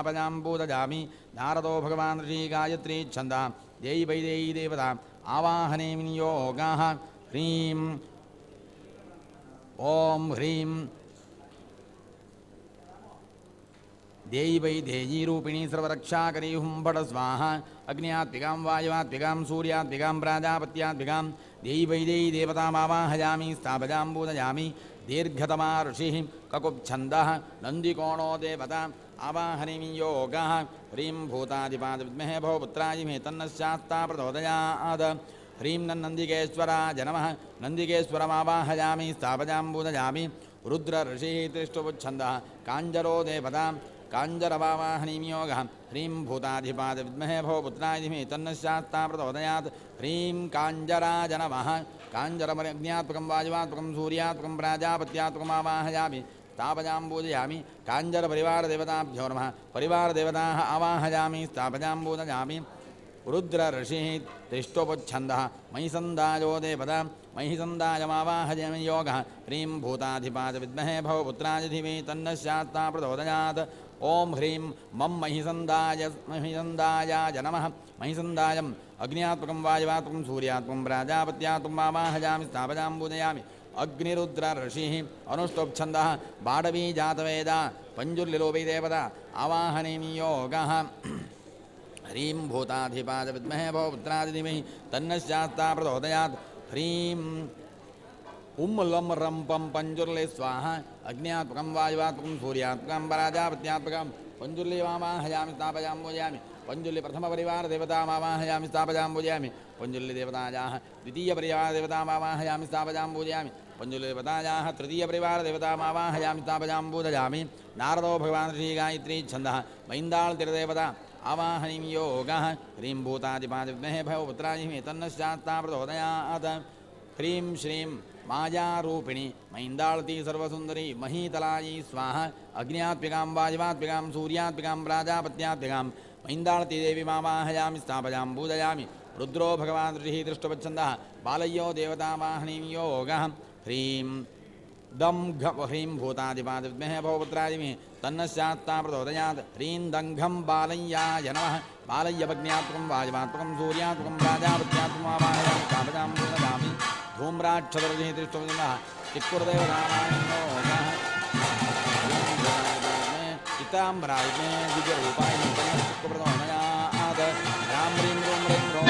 स्थापयां पूजयामि नारदो भगवान् ऋषि गायत्री छन्दः देयी वै देयी देवता आवाहने विनियोगाः ह्रीं ॐ ह्रीं देयी वै देयी रूपिणी सर्वरक्षाकरी हुं फट स्वाहा अग्न्यात्मिकां वायुवात्मिकां सूर्यात्मिकां प्राजापत्यात्मिकां देयी वै देयी देवतामावाहयामि स्थापयां पूजयामि दीर्घतमा ऋषिः ककुप्छन्दः नन्दिकोणो देवता आवाहनीं योगः ह्रीं भूतादिपाद विद्महे भवपुत्राय तन्नः शास्ता प्रचोदयात् ह्रीं नन्दिकेश्वराय नमः नन्दिकेश्वरमावाहयामि स्थापयां पूजयामि रुद्र ऋषिः त्रिष्टुपुच्छन्दः काञ्जरो देवता काञ्जरवावाहनीं योगः ह्रीं भूताधिपाद विद्महे भवपुत्राय तन्नः शास्ता प्रचोदयात् ह्रीं काञ्जराय नमः काञ्जरमग्न्यात्मकं वायुवात्मकं सूर्यात्मकं प्राजापत्यात्मकमावाहयामि स्थापयां पूजयामि काञ्जरपरिवारदेवताभ्यो नमः परिवारदेवताः आवाहयामि स्थापयां पूजयामि रुद्र ऋषिः त्रिष्टुपुच्छन्दः महिसन्दायो देवता महिसन्दायमावाहयामि योगः ह्रीं भूताधिपाद विद्महे भवपुत्राय धीमहि तन्नः शास्ता प्रचोदयात् ॐ ह्रीं मम महिसन्दायाय नमः महिसन्दायम् अग्न्यात्मकं वायुवात्मकं सूर्यात्मकं प्राजापत्यात्मकम् आवाहयामि स्थापयां पूजयामि अग्निरुद्र ऋषिः अनुष्टुप्छन्दः बाडवी जातवेदा पञ्जुर्लिलोपी देवता आवाहनीं योगः ह्रीं भूताधिपाद विद्महे भवपुत्राय धीमहि तन्नः शास्ता प्रचोदयात् ह्रीं लम रं पं पञ्जुर्ले स्वाहा अग्न्यात्मकं वायुवात्मकं सूर्यात्मकं प्राजापत्यात्मकं पञ्जुर्लिमावाहयामि स्थापयां पूजयामि पञ्जुल्लि प्रथमपरिवारदेवतामावाहयामि स्थापयां पूजयामि पञ्जुल्लिदेवतायाः द्वितीयपरिवारदेवतामावाहयामि स्थापयां पूजयामि पञ्जुल्लिदेवतायाः तृतीयपरिवारदेवतामावाहयामि स्थापयां पूजयामि नारदो भगवान् ऋषि गायत्री छन्दः मैन्दाळतिरदेवता आवाहनीं योगः ह्रीं भूतादिपाद विद्महे भवपुत्राय तन्नः शास्ता प्रचोदयात् ह्रीं श्रीं मायारूपिणी मैन्दाळती सर्वसुन्दरी महीतलायै स्वाहा अग्न्यात्मिकां वायुवात्मिकां सूर्यात्मिकां प्राजापत्यात्मिकां मैन्दाळती देवी मावाहयामि स्थापयां पूजयामि रुद्रो भगवान् ऋषिः दृष्टुपच्छन्दः बालयो देवतावाहनीं योगः ह्रीं दं ह्रीं भूतादिपाद विद्महे भवपुत्राय तन्नः शास्ता प्रचोदयात् ह्रीं दङ्घं बालय्याय नमः बालय्यपग्न्यात्मकं वायुवात्मकं सूर्यात्मकं प्राजापत्यात्मकम् आवाहयामि स्थापयां पूजयामि धूम्राक्षरऋषिः दृष्टुपच्छन्दः चिक्कुरदेवतामानयोगः चिताम्बराय विजयरूपाय चिक्कुप्रचोदयात् रां ह्रीं रों ह्रीं रों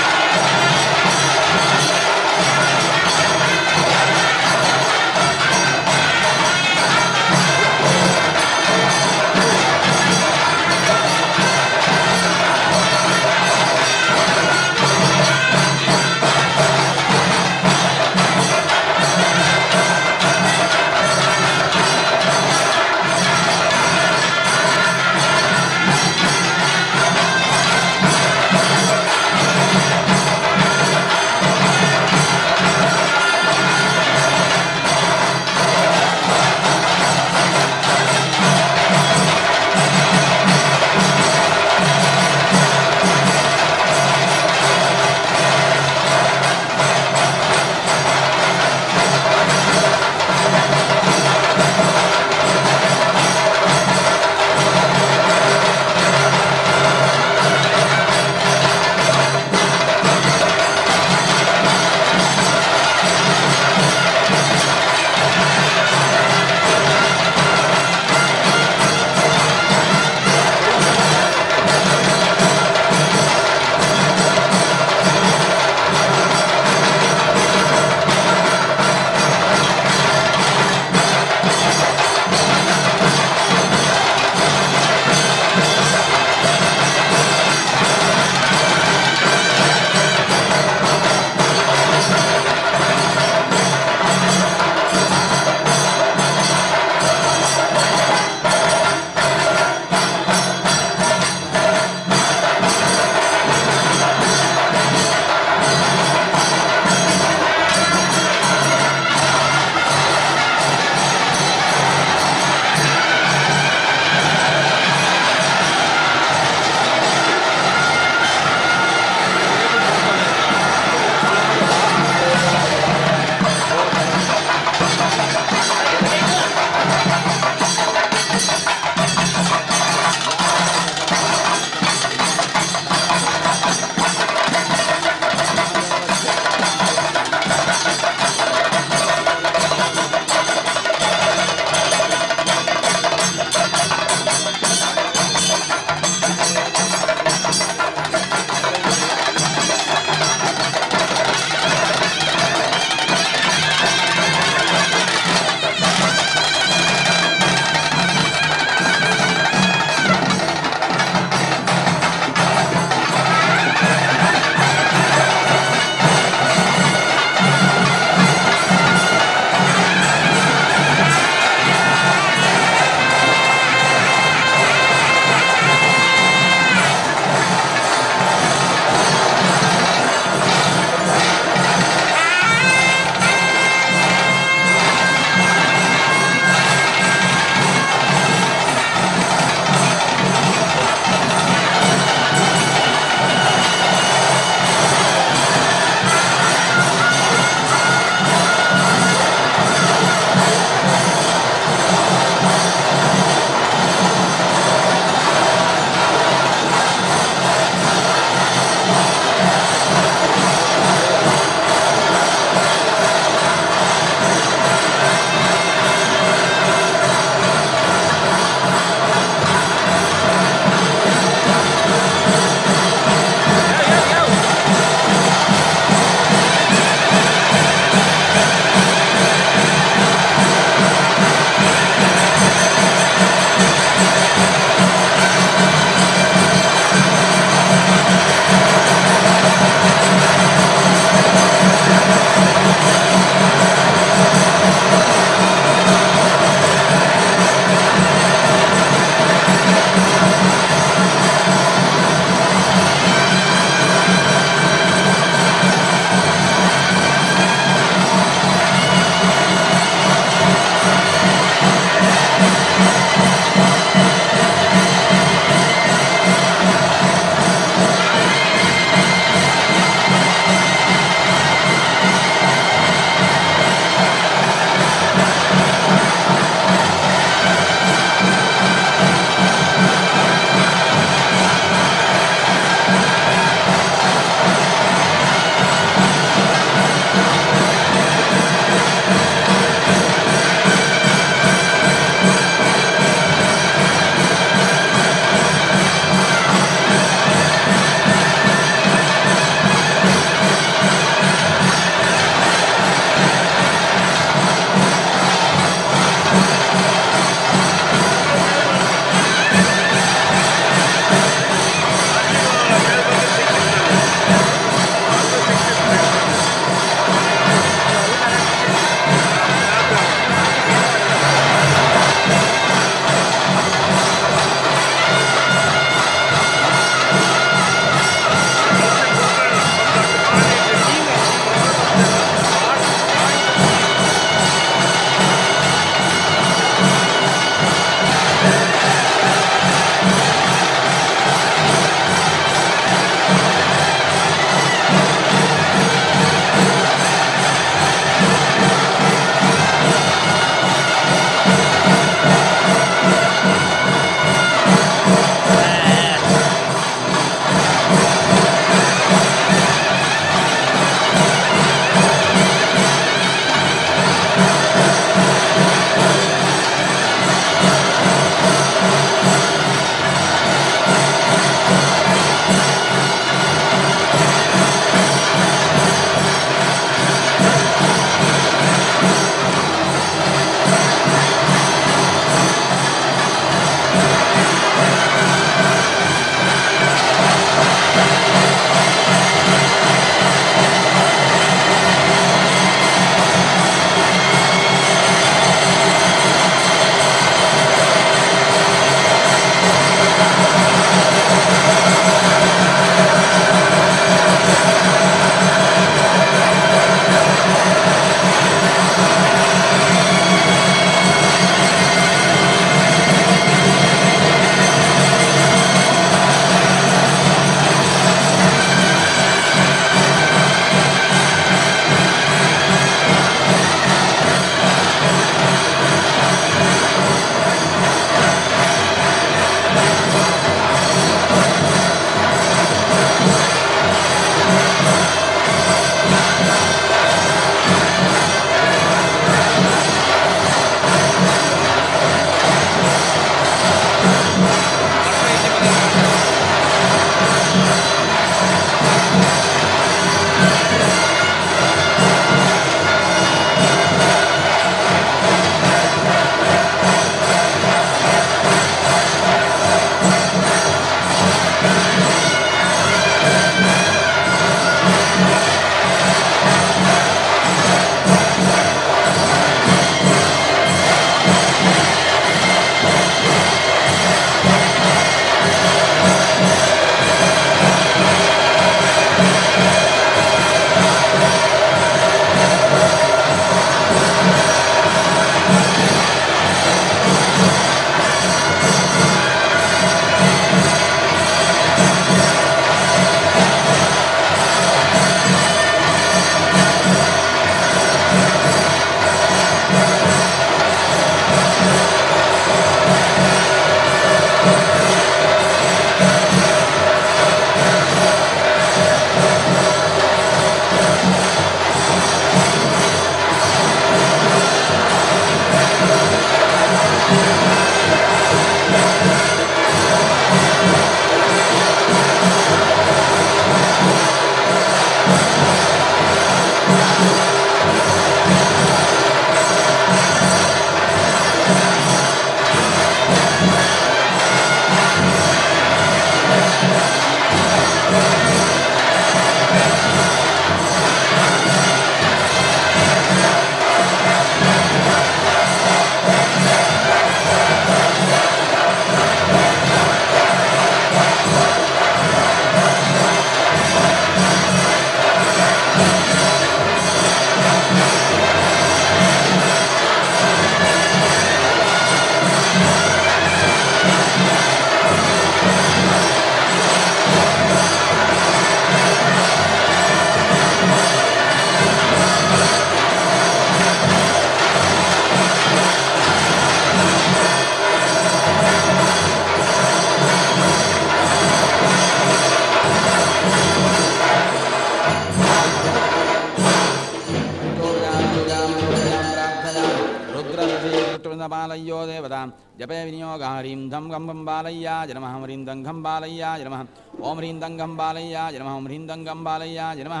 रुद्रऋषिपालय्यो देवतां जपे विनियोगः ह्रीं धं गं गं बालय्याय नमः ह्रीं दं घं बालय्याय नमः ॐ ह्रीं दं घं बालय्याय नमः ॐ ह्रीं दं घं बालय्याय नमः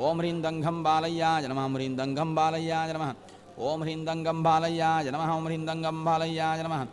ॐ ह्रीं दं घं बालय्याय नमः ह्रीं दं घं बालय्याय नमः ॐ ह्रीं दं घं बालय्याय नमः ॐ ह्रीं दं घं बालय्याय नमः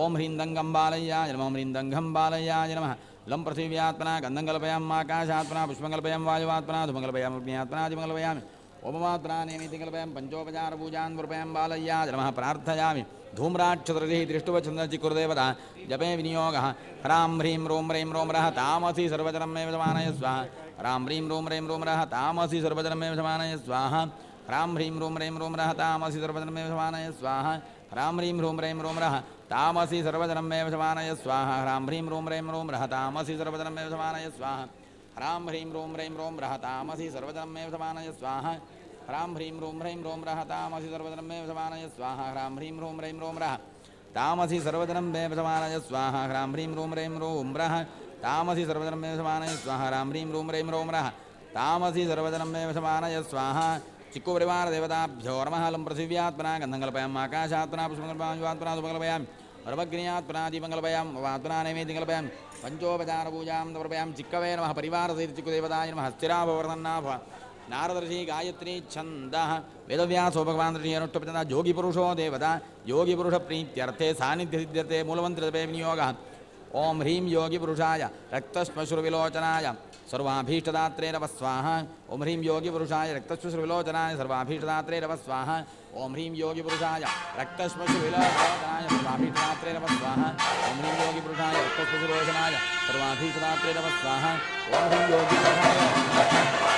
ॐ ह्रीं दं घं बालय्याय नमः ॐ ह्रीं दं घं बालय्याय नमः लं पृथिव्यात्मना गन्धं कल्पयाम् आकाशात्मना पुष्पं कल्पयाम् वायुवात्मना धूमं कल्पयाम् अग्न्यात्मना दीपं कल्पयामि ओममात्मना नेमिति कल्पयाम् पञ्चोपचारपूजान् कृपयां बालय्याय नमः प्रार्थयामि धूम्राक्षतृतिः दृष्टुवच्छन्दचिकुर्देवता जपे विनियोगः ह्रां ह्रीं रों रैं रों रः तामसि सर्वजनमेव समानय स्वाहा ह्रां ह्रीं रों रैं रों रः तामसि सर्वजनमेव समानय स्वाहा ह्रां ह्रीं रों रैं रों रः तामसि सर्वजनमेव समानय स्वाहा ह्रां ह्रीं रों रैं रों रः तामसि सर्वजनमेव समानय स्वाहा ह्रां ह्रीं रों रैं रों रः तामसि सर्वजनमेव समानय स्वाहा ह्रां ह्रीं रों रैं रों रः तामसि सर्वजनमेव समानय स्वाहा ह्रां ह्रीं रों रैं रों रः तामसि सर्वजनमेव समानय स्वाहा ह्रां ह्रीं रों रैं रों रः तामसि सर्वजनमेव समानय स्वाहा ह्रां ह्रीं रों रैं रों रः तामसि सर्वजनमेव समानय स्वाहा ह्रां ह्रीं रों रैं रों रः तामसि सर्वजनमेव समानय स्वाहा चिक्कुपरिवारदेवताभ्यो नमः लं पृथिव्यात्मना गन्धं कल्पयाम् आकाशात्मना पुष्पं कल्पयामि वात्मना धूमं कल्पयामि सर्वज्ञात्मना दीपं कल्पयामि वात्मना नैवेद्यं कल्पयामि पंचोपचारपूजां समर्पयामि चिक्कवे नमः परिवारसहित चिक्कुदेवताय नमः स्थिराभवर्धन्नाभ नारदर्षि गायत्री छन्दः वेदव्यासो भगवान् ऋषि अनुष्टुप्तः योगिपुरुषो देवता योगिपुरुषप्रीत्यर्थे सान्निध्यसिद्ध्यर्थे मूलमन्त्रजपे विनियोगः ॐ ह्रीं योगिपुरुषाय रक्तश्मश्रुविलोचनाय सर्वाभीष्टदात्रे नमः स्वाहा ॐ ह्रीं योगिपुरुषाय रक्तश्मश्रुविलोचनाय सर्वाभीष्टदात्रे नमः स्वाहा ॐ ह्रीं योगिपुरुषाय रक्तश्मश्रुविलोचनाय सर्वाभीष्टदात्रे नमः स्वाहा ॐ ह्रीं योगिपुरुषाय रक्तश्मश्रुविलोचनाय सर्वाभीष्टदात्रे नमः स्वाहा ॐ ह्रीं योगिपुरुषाय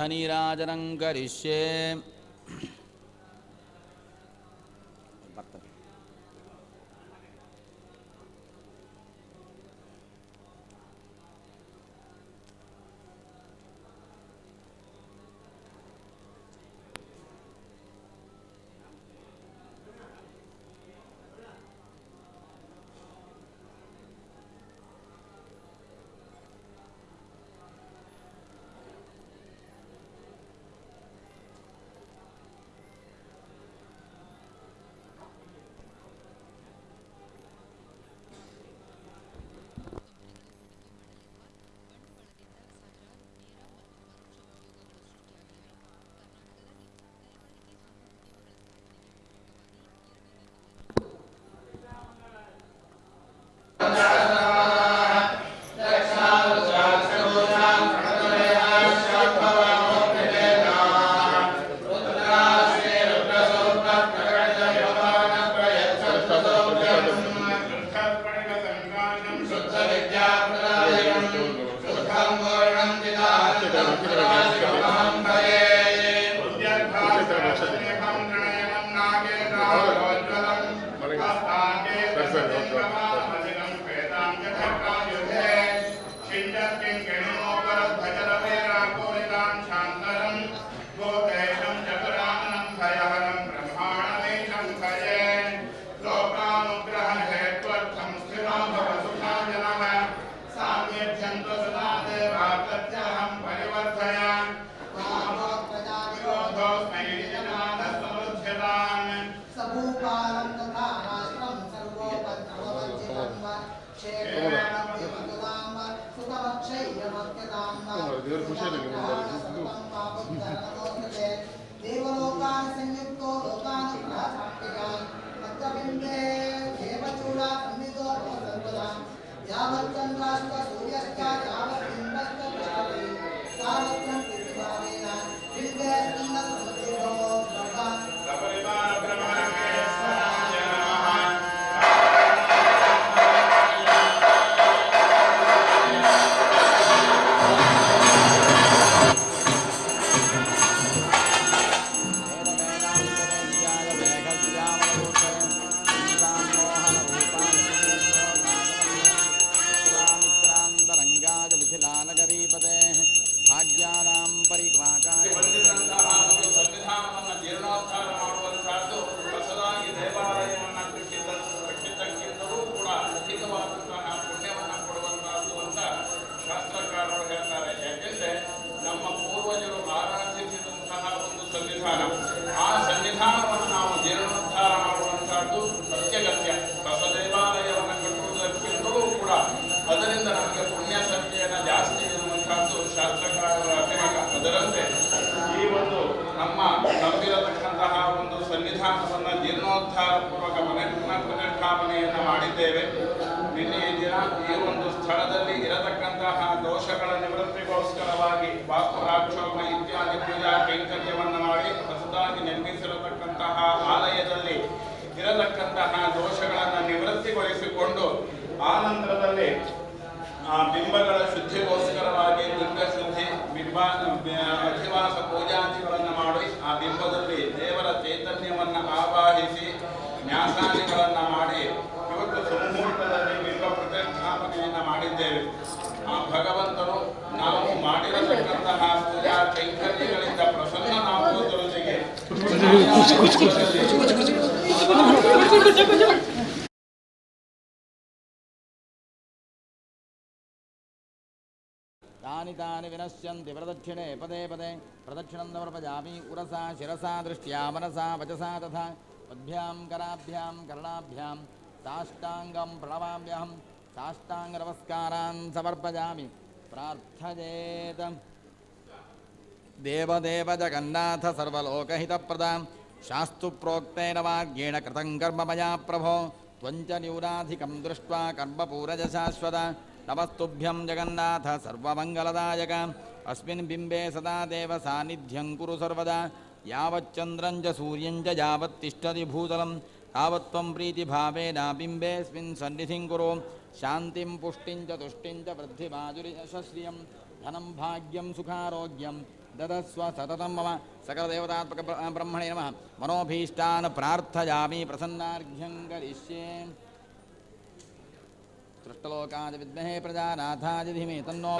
तीर्थनीराजनं करिष्ये तानि तानि विनश्यन्ति प्रदक्षिणे पदे पदे प्रदक्षिणं समर्पयामि उरसा शिरसा दृष्ट्या मनसा वचसा तथा पद्भ्यां कराभ्यां करणाभ्यां साष्टाङ्गं प्रणमाम्यहं साष्टाङ्गनमस्कारान् समर्पयामि प्रार्थयेत् देवदेव जगन्नाथ सर्वलोकहितप्रदां शास्तु प्रोक्तेन मार्गेण कृतं कर्म मया प्रभो त्वञ्च न्यूनाधिकं दृष्ट्वा कर्मपूरज शाश्वत नमस्तुभ्यं जगन्नाथ सर्वमङ्गलदायक अस्मिन् बिम्बे सदा देव सान्निध्यं कुरु सर्वदा यावच्चन्द्रं च सूर्यं च यावत्तिष्ठति भूतलं तावत्त्वं प्रीतिभावेन बिम्बेऽस्मिन् सन्निधिं कुरु शान्तिं पुष्टिं च तुष्टिं च वृद्धिमाधुर्यश्रियं धनं भाग्यं सुखारोग्यं ददस्व सततं मम सकलदेवतात्मक ब्रह्मणे नमः मनोभीष्टान् प्रार्थयामि प्रसन्नार्घ्यं करिष्ये सृष्टलोकाय विद्महे प्रजानाथाय धीमहि तन्नो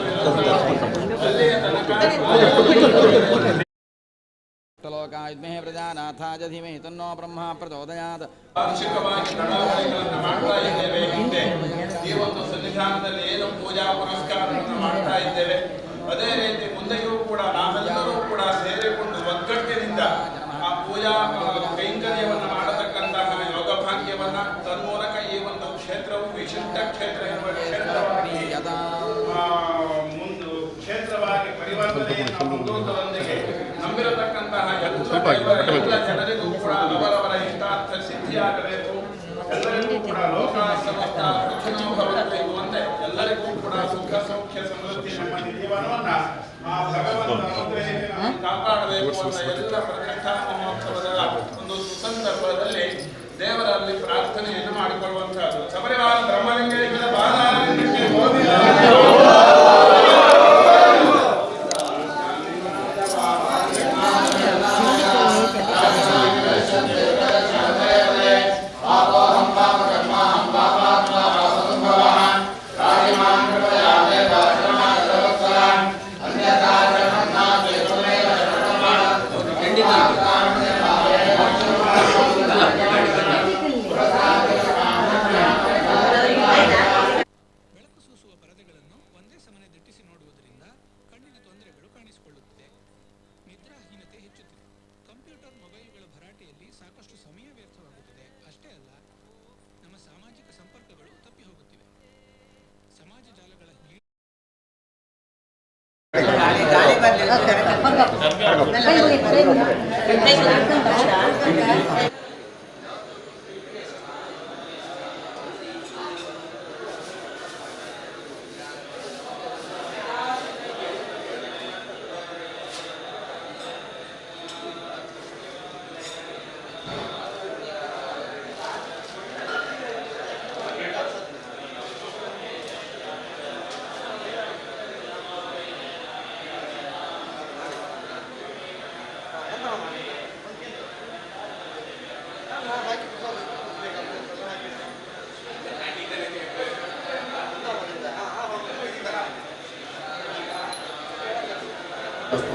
सृष्टलोकाय विद्महे प्रजानाथाय धीमहि तन्नो ब्रह्मा प्रचोदयात् ವಾರ್ಷಿಕವಾಗಿ ನಡಾವಳಿಗಳನ್ನು ಮಾಡ್ತಾ ಇದ್ದೇವೆ. ಹಿಂದೆ ಈ ಒಂದು ಸನ್ನಿಧಾನದಲ್ಲಿ ಏನು ಪೂಜಾ ಪುರಸ್ಕಾರವನ್ನು ಮಾಡ್ತಾ ಇದ್ದೇವೆ, ಅದೇ ರೀತಿ ಮುಂದೆಯೂ ಕೂಡ ನಾವೆಲ್ಲರೂ ಕೂಡ ಸೇರಿಕೊಂಡು ಒಗ್ಗಟ್ಟಿನಿಂದ ಆ ಪೂಜಾ ಕೈಂಕರ್ಯವನ್ನು ಮಾಡತಕ್ಕಂತಹ ಯೋಗ ಭಾಗ್ಯವನ್ನ ತನ್ಮೂಲಕ ಈ ಒಂದು ಕ್ಷೇತ್ರವು ವಿಶಿಷ್ಟ ಕ್ಷೇತ್ರ ಎನ್ನುವ ಕ್ಷೇತ್ರವಾಗಿ ಪರಿವರ್ತನೆಯನ್ನು ಹೊಂದುವುದರೊಂದಿಗೆ ನಂಬಿರತಕ್ಕಂತಹ ಎಲ್ಲ ಜನರಿಗೂ ಕೂಡ ಅವರವರ ಇಷ್ಟಾರ್ಥ ಸಿದ್ಧಿಯಾಗಬೇಕು. ಎಲ್ಲರಿಗೂ ಕೂಡ ಲೋಕ ಸಮಸ್ತ ಸುಖಿನೋ ಭವಂತು ಎನ್ನುವಂತೆ ಎಲ್ಲರಿಗೂ ಕೂಡ ಸುಖ ಸೌಖ್ಯ ಸಮೃದ್ಧಿ ನಮ್ಮ ಜೀವನವನ್ನ ಆ ಭಗವಂತ ಅನುಗ್ರಹಿಸಿ ಕಾಪಾಡಬೇಕು ಅಂತ ಎಲ್ಲ ಪ್ರತಿಷ್ಠಾ ಮಹೋತ್ಸವದ ಒಂದು ಸುಸಂದರ್ಭದಲ್ಲಿ ದೇವರಲ್ಲಿ ಪ್ರಾರ್ಥನೆಯನ್ನು ಮಾಡಿಕೊಳ್ಳುವಂತಹದ್ದು. ಸಪರಿವಾರ ಬ್ರಹ್ಮಲಿಂಗೇಶ್ವರ ಬಾಲಾಲಿಂಗಕ್ಕೆ ಗೋವಿಂದ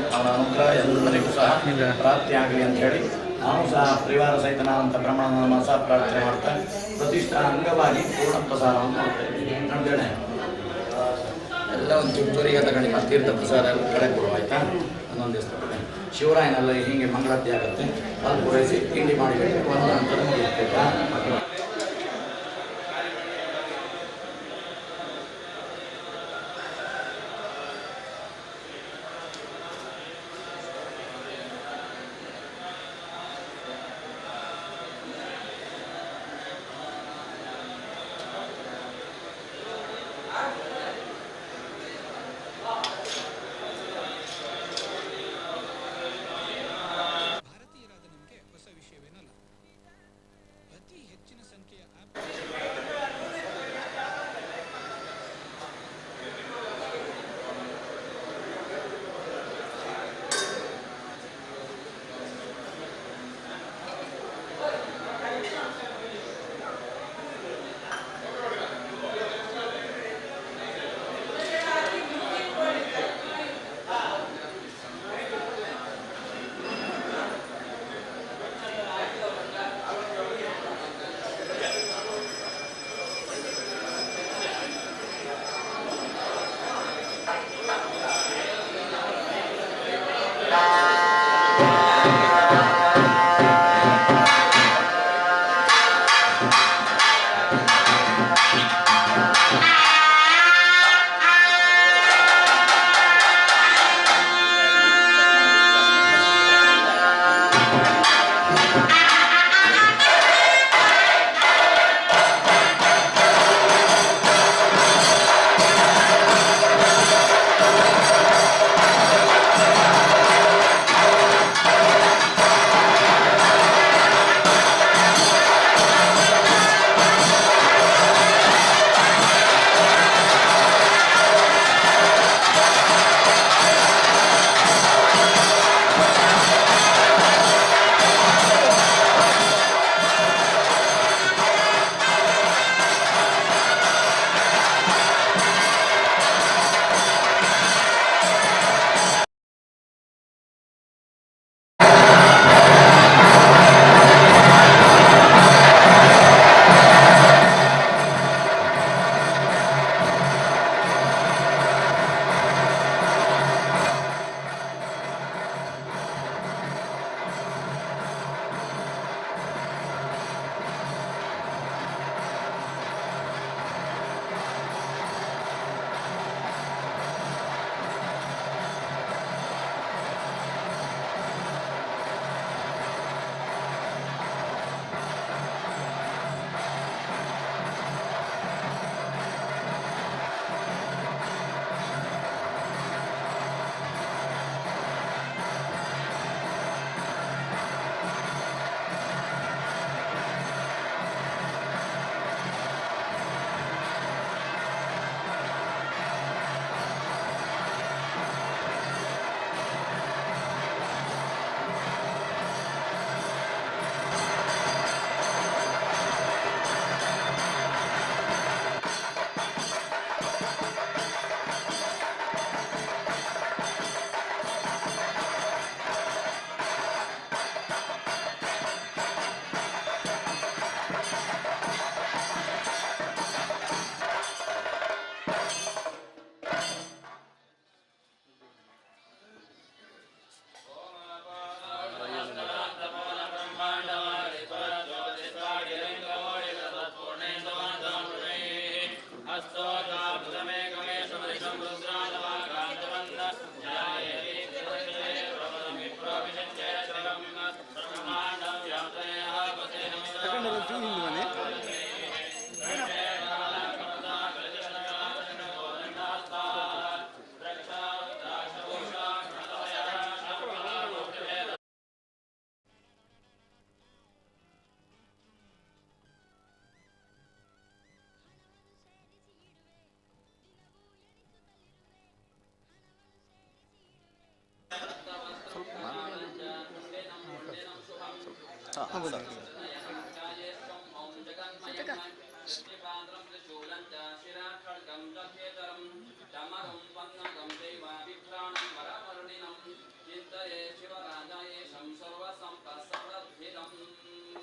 ಅವರ ಅನುಗ್ರಹ ಎಲ್ಲರಿಗೂ ಸಹ ಪ್ರಾಪ್ತಿಯಾಗಲಿ ಅಂತ ಹೇಳಿ ನಾವು ಸಹ ಪರಿವಾರ ಸಹಿತನಾದಂಥ ಬ್ರಹ್ಮನ ಮಾಸ ಪ್ರಾರ್ಥನೆ ಮಾಡ್ತಾ ಪ್ರತಿಷ್ಠಾ ಅಂಗವಾಗಿ ಪೂರ್ಣ ಪ್ರಸಾರವನ್ನು ಮಾಡ್ತಾ ಇದ್ದೀವಿ. ನೋಡ್ತೇನೆ ಎಲ್ಲ ಒಂದು ಚೂರಿಗೆ ತಗೊಂಡು ಮತ್ತೆ ತೀರ್ಥ ಪ್ರಸಾದ ಕಡೆ ಕೊಡುವ ಆಯ್ತಾ. ಇನ್ನೊಂದು ದಿವಸ ಶಿವರಾಯನೆಲ್ಲ ಹೀಗೆ ಮಂಗಳಾರತಿ ಆಗುತ್ತೆ, ಅಲ್ಲಿ ಪೂರೈಸಿ ತಿಂಡಿ ಮಾಡಿಬಿಟ್ಟು ಒಂದು ನಂತರ ಮುಗಿಸ್ಬೇಕಾ. ಭಾರತೀಯರಾದ ನಮಗೆ ಹೊಸ ವಿಷಯವೇನಲ್ಲ. ಅತಿ ಹೆಚ್ಚಿನ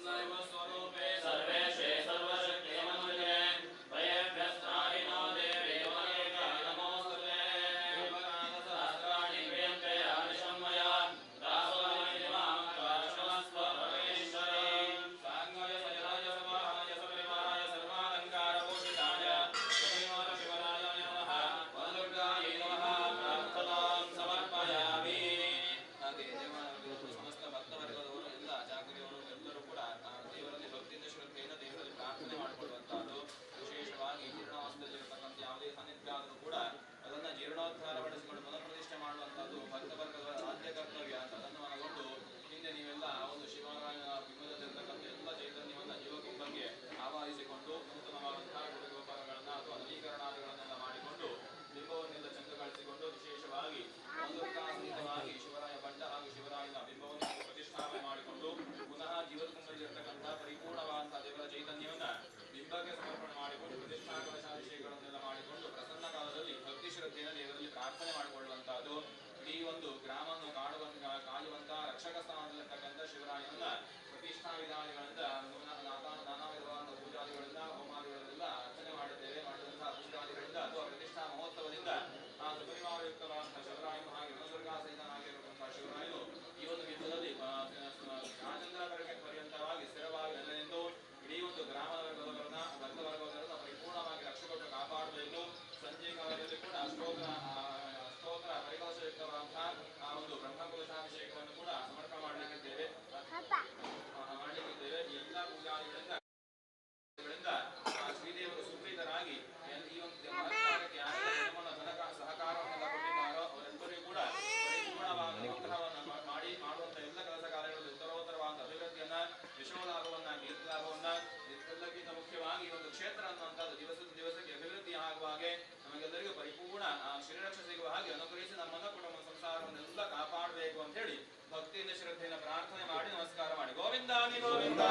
ಸರ್ವಸ್ವರೂಪೇ ಸರ್ವೇಶೇ ಸರ್ವಶಕ್ತಿಮನ್ಮಯೇ ಭಯಭ್ಯಸ್ತ್ರಾಹಿನೋ ದೇವಿ ವರೇಕಾಯ ನಮೋಸ್ತುತೇ ಸಹಸ್ರಾಣಿ ಕ್ರಿಯಂತೆ ಆದಿಶಂ ಮಯಾ ದಾಸೋಹಿ ಮಾಂ ಕ್ಷಮಸ್ವ ಪರಮೇಶ್ವರಿ ಸಾಂಗಯ ಸಜನಾಯ ಸಮಾಹಾಯ ಸಪರಿವಾರಾಯ ಸರ್ವಾಲಂಕಾರ ಭೂಷಿತಾಯ ಶ್ರೀಮಾನ ಶಿವರಾಯ ನಮಃ ವದುರ್ಗಾಯ ನಮಃ ಪ್ರಾರ್ಥನಾಂ ಸಮರ್ಪಯಾಮಿ. ಹಾಗೆ ಸಮಸ್ತ ಭಕ್ತವರ್ಗದವರು ಎಲ್ಲ ಜಾಗರಿಯವರು ಎಲ್ಲರೂ ಕೂಡ ದೇವರಲ್ಲಿ ಭಕ್ತಿಯಿಂದ ಶ್ರದ್ಧೆಯಿಂದ ದೇವರಲ್ಲಿ ಪ್ರಾರ್ಥನೆ ಮಾಡಿಕೊಳ್ಳುವಂತಹದ್ದು. ವಿಶೇಷವಾಗಿ ಜೀರ್ಣಾವಸ್ಥೆಯಲ್ಲಿರತಕ್ಕಂಥ ಯಾವುದೇ ಸಾನ್ನಿಧ್ಯ ಆದರೂ ಕೂಡ ಅದನ್ನು ಜೀರ್ಣೋದ್ಧಾರಪಡಿಸಿಕೊಂಡು ಪುನಃಪ್ರತಿಷ್ಠೆ ಮಾಡುವಂತಹದ್ದು ಭಕ್ತವರ್ಗದ ಆದ್ಯ ಕರ್ತವ್ಯ ಅಂತ ಅದನ್ನು ಮನಗೊಂಡು ಹಿಂದೆ ನೀವೆಲ್ಲ ಒಂದು ಶಿವರಾಯನ ಬಿಂಬದಲ್ಲಿರ್ತಕ್ಕಂಥ ಎಲ್ಲ ಚೈತನ್ಯವನ್ನು ಜೀವಗುಂಬಕ್ಕೆ ಆವಾಹಿಸಿಕೊಂಡು ನೂತನವಾದಂತಹ ಗುರುಗೋಪಾಲಗಳನ್ನು ಅಥವಾ ನವೀಕರಣಾದಿಗಳನ್ನೆಲ್ಲ ಮಾಡಿಕೊಂಡು ಬಿಂಬವನ್ನೆಲ್ಲ ಚಂದಗೊಳಿಸಿಕೊಂಡು ವಿಶೇಷವಾಗಿ ಒಂದೊಂದಾಗಿ ಶಿವರಾಯ ಬಂಡ ಹಾಗೂ ಶಿವರಾಯನ ಬಿಂಬವನ್ನು ಪ್ರತಿಷ್ಠಾಪನೆ ಮಾಡಿಕೊಂಡು ಪುನಃ ಜೀವಗುಂಬದಲ್ಲಿರ್ತಕ್ಕಂಥ ಪರಿಪೂರ್ಣವಾದಂತಹ ದೇವರ ಚೈತನ್ಯವನ್ನ ಬಿಂಬಕ್ಕೆ ಸಮರ್ಪಣೆ ಮಾಡಿಕೊಂಡು ಪ್ರತಿಷ್ಠಾಪನಾಭಿಷೇಕಗಳನ್ನೆಲ್ಲ ಮಾಡಿಕೊಂಡು ಪ್ರಸನ್ನ ಕಾಲದಲ್ಲಿ ಭಕ್ತಿ ಶ್ರದ್ಧೆಯನ್ನು ದೇವರಲ್ಲಿ ಪ್ರಾರ್ಥನೆ ಮಾಡಿಕೊಳ್ಳುವಂತಹದ್ದು. ಇಡೀ ಒಂದು ಗ್ರಾಮವನ್ನು ಕಾಯುವಂತ ರಕ್ಷಕ ಸ್ಥಾನದಲ್ಲಿರ್ತಕ್ಕಂಥ ಶಿವರಾಯನನ್ನ ಪ್ರತಿಷ್ಠಾ ವಿಧಾನಗಳಿಂದ ನಾನಾ ವಿಧವಾದ ಪೂಜಾದಿಗಳಿಂದ ಹೋಮಾದಿಗಳಿಂದ ಅರ್ಚನೆ ಮಾಡುತ್ತೇವೆ. ಮಾಡಿದಂತಹ ಪೂಜಾದಿಗಳಿಂದ ಅಥವಾ ಪ್ರತಿಷ್ಠಾ ಮಹೋತ್ಸವದಿಂದ ಆ ಸುಪರಿವಾರಯುಕ್ತವಾದಂತಹ ಶಿವರಾಯನು ಹಾಗೆ ಋಣದುರ್ಗಾ ಸಹಿತನಾಗಿರುವಂತಹ ಶಿವರಾಯನು ಈ ಒಂದು ಬಿಂಬದಲ್ಲಿ ರಾಜೇಂದ್ರ ಪರ್ಯಂತವಾಗಿ ಸ್ಥಿರವಾಗಿ ನೆಲೆನಿಂತು ಇಡೀ ಒಂದು ಗ್ರಾಮದ ವರ್ಗದವರನ್ನ ಭಕ್ತವರ್ಗದವರನ್ನ ಪರಿಪೂರ್ಣವಾಗಿ ರಕ್ಷಕೊಟ್ಟು ಕಾಪಾಡಬೇಕು. ಸಂಜೆ ಕಾಲದಲ್ಲಿ ಕೂಡ ಸ್ತೋತ್ರ ಪರಿಕಲಶಯುಕ್ತವಾದಂತಹ ಆ ಒಂದು ಬ್ರಹ್ಮಕಲಶಾಭಿಷೇಕವನ್ನು ಕೂಡ ಸಮರ್ಪಣೆ ಮಾಡಲಿಕ್ಕಿದ್ದೇವೆ. ಎಲ್ಲ ಪೂಜಾದಿಗಳಿಂದ ಶ್ರೀದೇವರು ಸುಪ್ರೀತರಾಗಿ ಈ ಒಂದು ಸಹಕಾರವನ್ನು ಕೊಟ್ಟಿದ್ದಾರೋ ಅವರೆಲ್ಲರಿಗೂ ಕೂಡ ಪರಿಪೂರ್ಣವಾದ ಅನುಗ್ರಹವನ್ನು ಮಾಡುವಂತಹ ಎಲ್ಲ ಕೆಲಸ ಕಾರ್ಯಗಳಲ್ಲಿ ಉತ್ತರೋತ್ತರವಾದ ಅಭಿವೃದ್ಧಿಯನ್ನ ಯಶೋಲಾಭವನ್ನ ಕೀರ್ತಿಲಾಭವನ್ನ ಎಲ್ಲಕ್ಕಿಂತ ಮುಖ್ಯವಾಗಿ ಒಂದು ಕ್ಷೇತ್ರ ಅನ್ನುವಂಥದ್ದು ದಿವಸಕ್ಕೆ ಅಭಿವೃದ್ಧಿ ಆಗುವ ಹಾಗೆ ನಮಗೆಲ್ಲರಿಗೂ ಪರಿಪೂರ್ಣ ಶ್ರೀರಕ್ಷೆ ಸಿಗುವ ಹಾಗೆ ಅನುಗ್ರಹಿಸಿ ನಮ್ಮನ್ನ ಕುಟುಂಬ ಸಂಸಾರವನ್ನೆಲ್ಲ ಕಾಪಾಡಬೇಕು ಅಂತ ಹೇಳಿ ಭಕ್ತಿಯಿಂದ ಶ್ರದ್ಧೆಯಿಂದ ಪ್ರಾರ್ಥನೆ ಮಾಡಿ ನಮಸ್ಕಾರ ಮಾಡಿ ಗೋವಿಂದಾನಿ ಗೋವಿಂದ.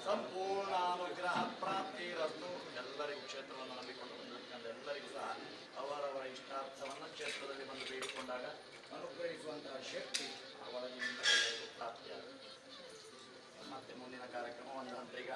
ಸಂಪೂರ್ಣಾನುಗ್ರಹ ಪ್ರಾಪ್ತಿರಸ್ತು. ಎಲ್ಲರಿಗೂ ಕ್ಷೇತ್ರವನ್ನು ನಂಬಿಕೊಂಡು ಬಂದಿರ್ತಕ್ಕಂಥ ಎಲ್ಲರಿಗೂ ಸಹ ಅವರವರ ಇಷ್ಟಾರ್ಥವನ್ನು ಕ್ಷೇತ್ರದಲ್ಲಿ ಬಂದು ಬೇಡಿಕೊಂಡಾಗ ಅನುಗ್ರಹಿಸುವಂತಹ ಶಕ್ತಿ ಒಳಗಿನಿಂದ ಎಲ್ಲರಿಗೂ ಪ್ರಾಪ್ತಿಯಾಗುತ್ತೆ. ಮತ್ತೆ ಮುಂದಿನ ಕಾರ್ಯಕ್ರಮ ಒಂದು ಹಂತ ಈಗ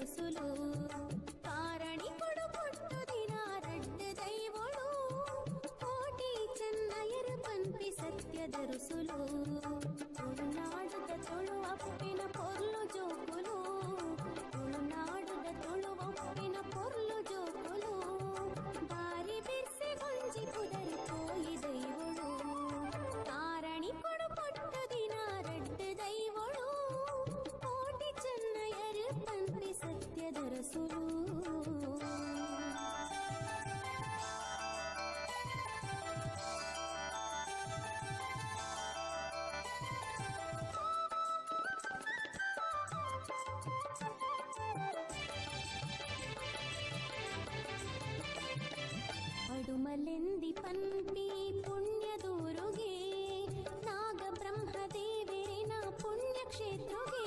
ರುಸುಲು ಕಾರಣಿ ಕೊಡು ಕೊಟ್ಟು ದಿನ ರಡ್ಡ ದೈವಳು ಕೋಟಿ ಚೆನ್ನಯರು ಪಂಪಿ ಸತ್ಯದ ರುಸುಲು ತುಳುನಾಡುದ ತುಳು ಅಪ್ಪಿನ ಪೊರ್ಲು ಜೋಕುಲು ತುಳುನಾಡುದ ತುಳು ಅಪ್ಪಿನ ಪೊರ್ಲು ಜೋಕುಲು ಬಾರಿ ಬಿರ್ಸೆ ಗೊಂಜಿ ಕುದರಿ ಪೋಯಿ ದೈವಳು ಕಾರಣಿ ಕೊಡು ಕೊಟ್ಟು ದಿನ ರಡ್ಡ ದೈವಳು ಕೋಟಿ ಚೆನ್ನಯರು ಪಂಪಿ ಸತ್ಯದ ರಸುಲು ಪಡುಮಲೆಂದಿ ಪಂಪಿ ಪುಣ್ಯದೂರುಗೆ ನಾಗ ಬ್ರಹ್ಮದೇವೇನ ಪುಣ್ಯಕ್ಷೇತ್ರುಗೆ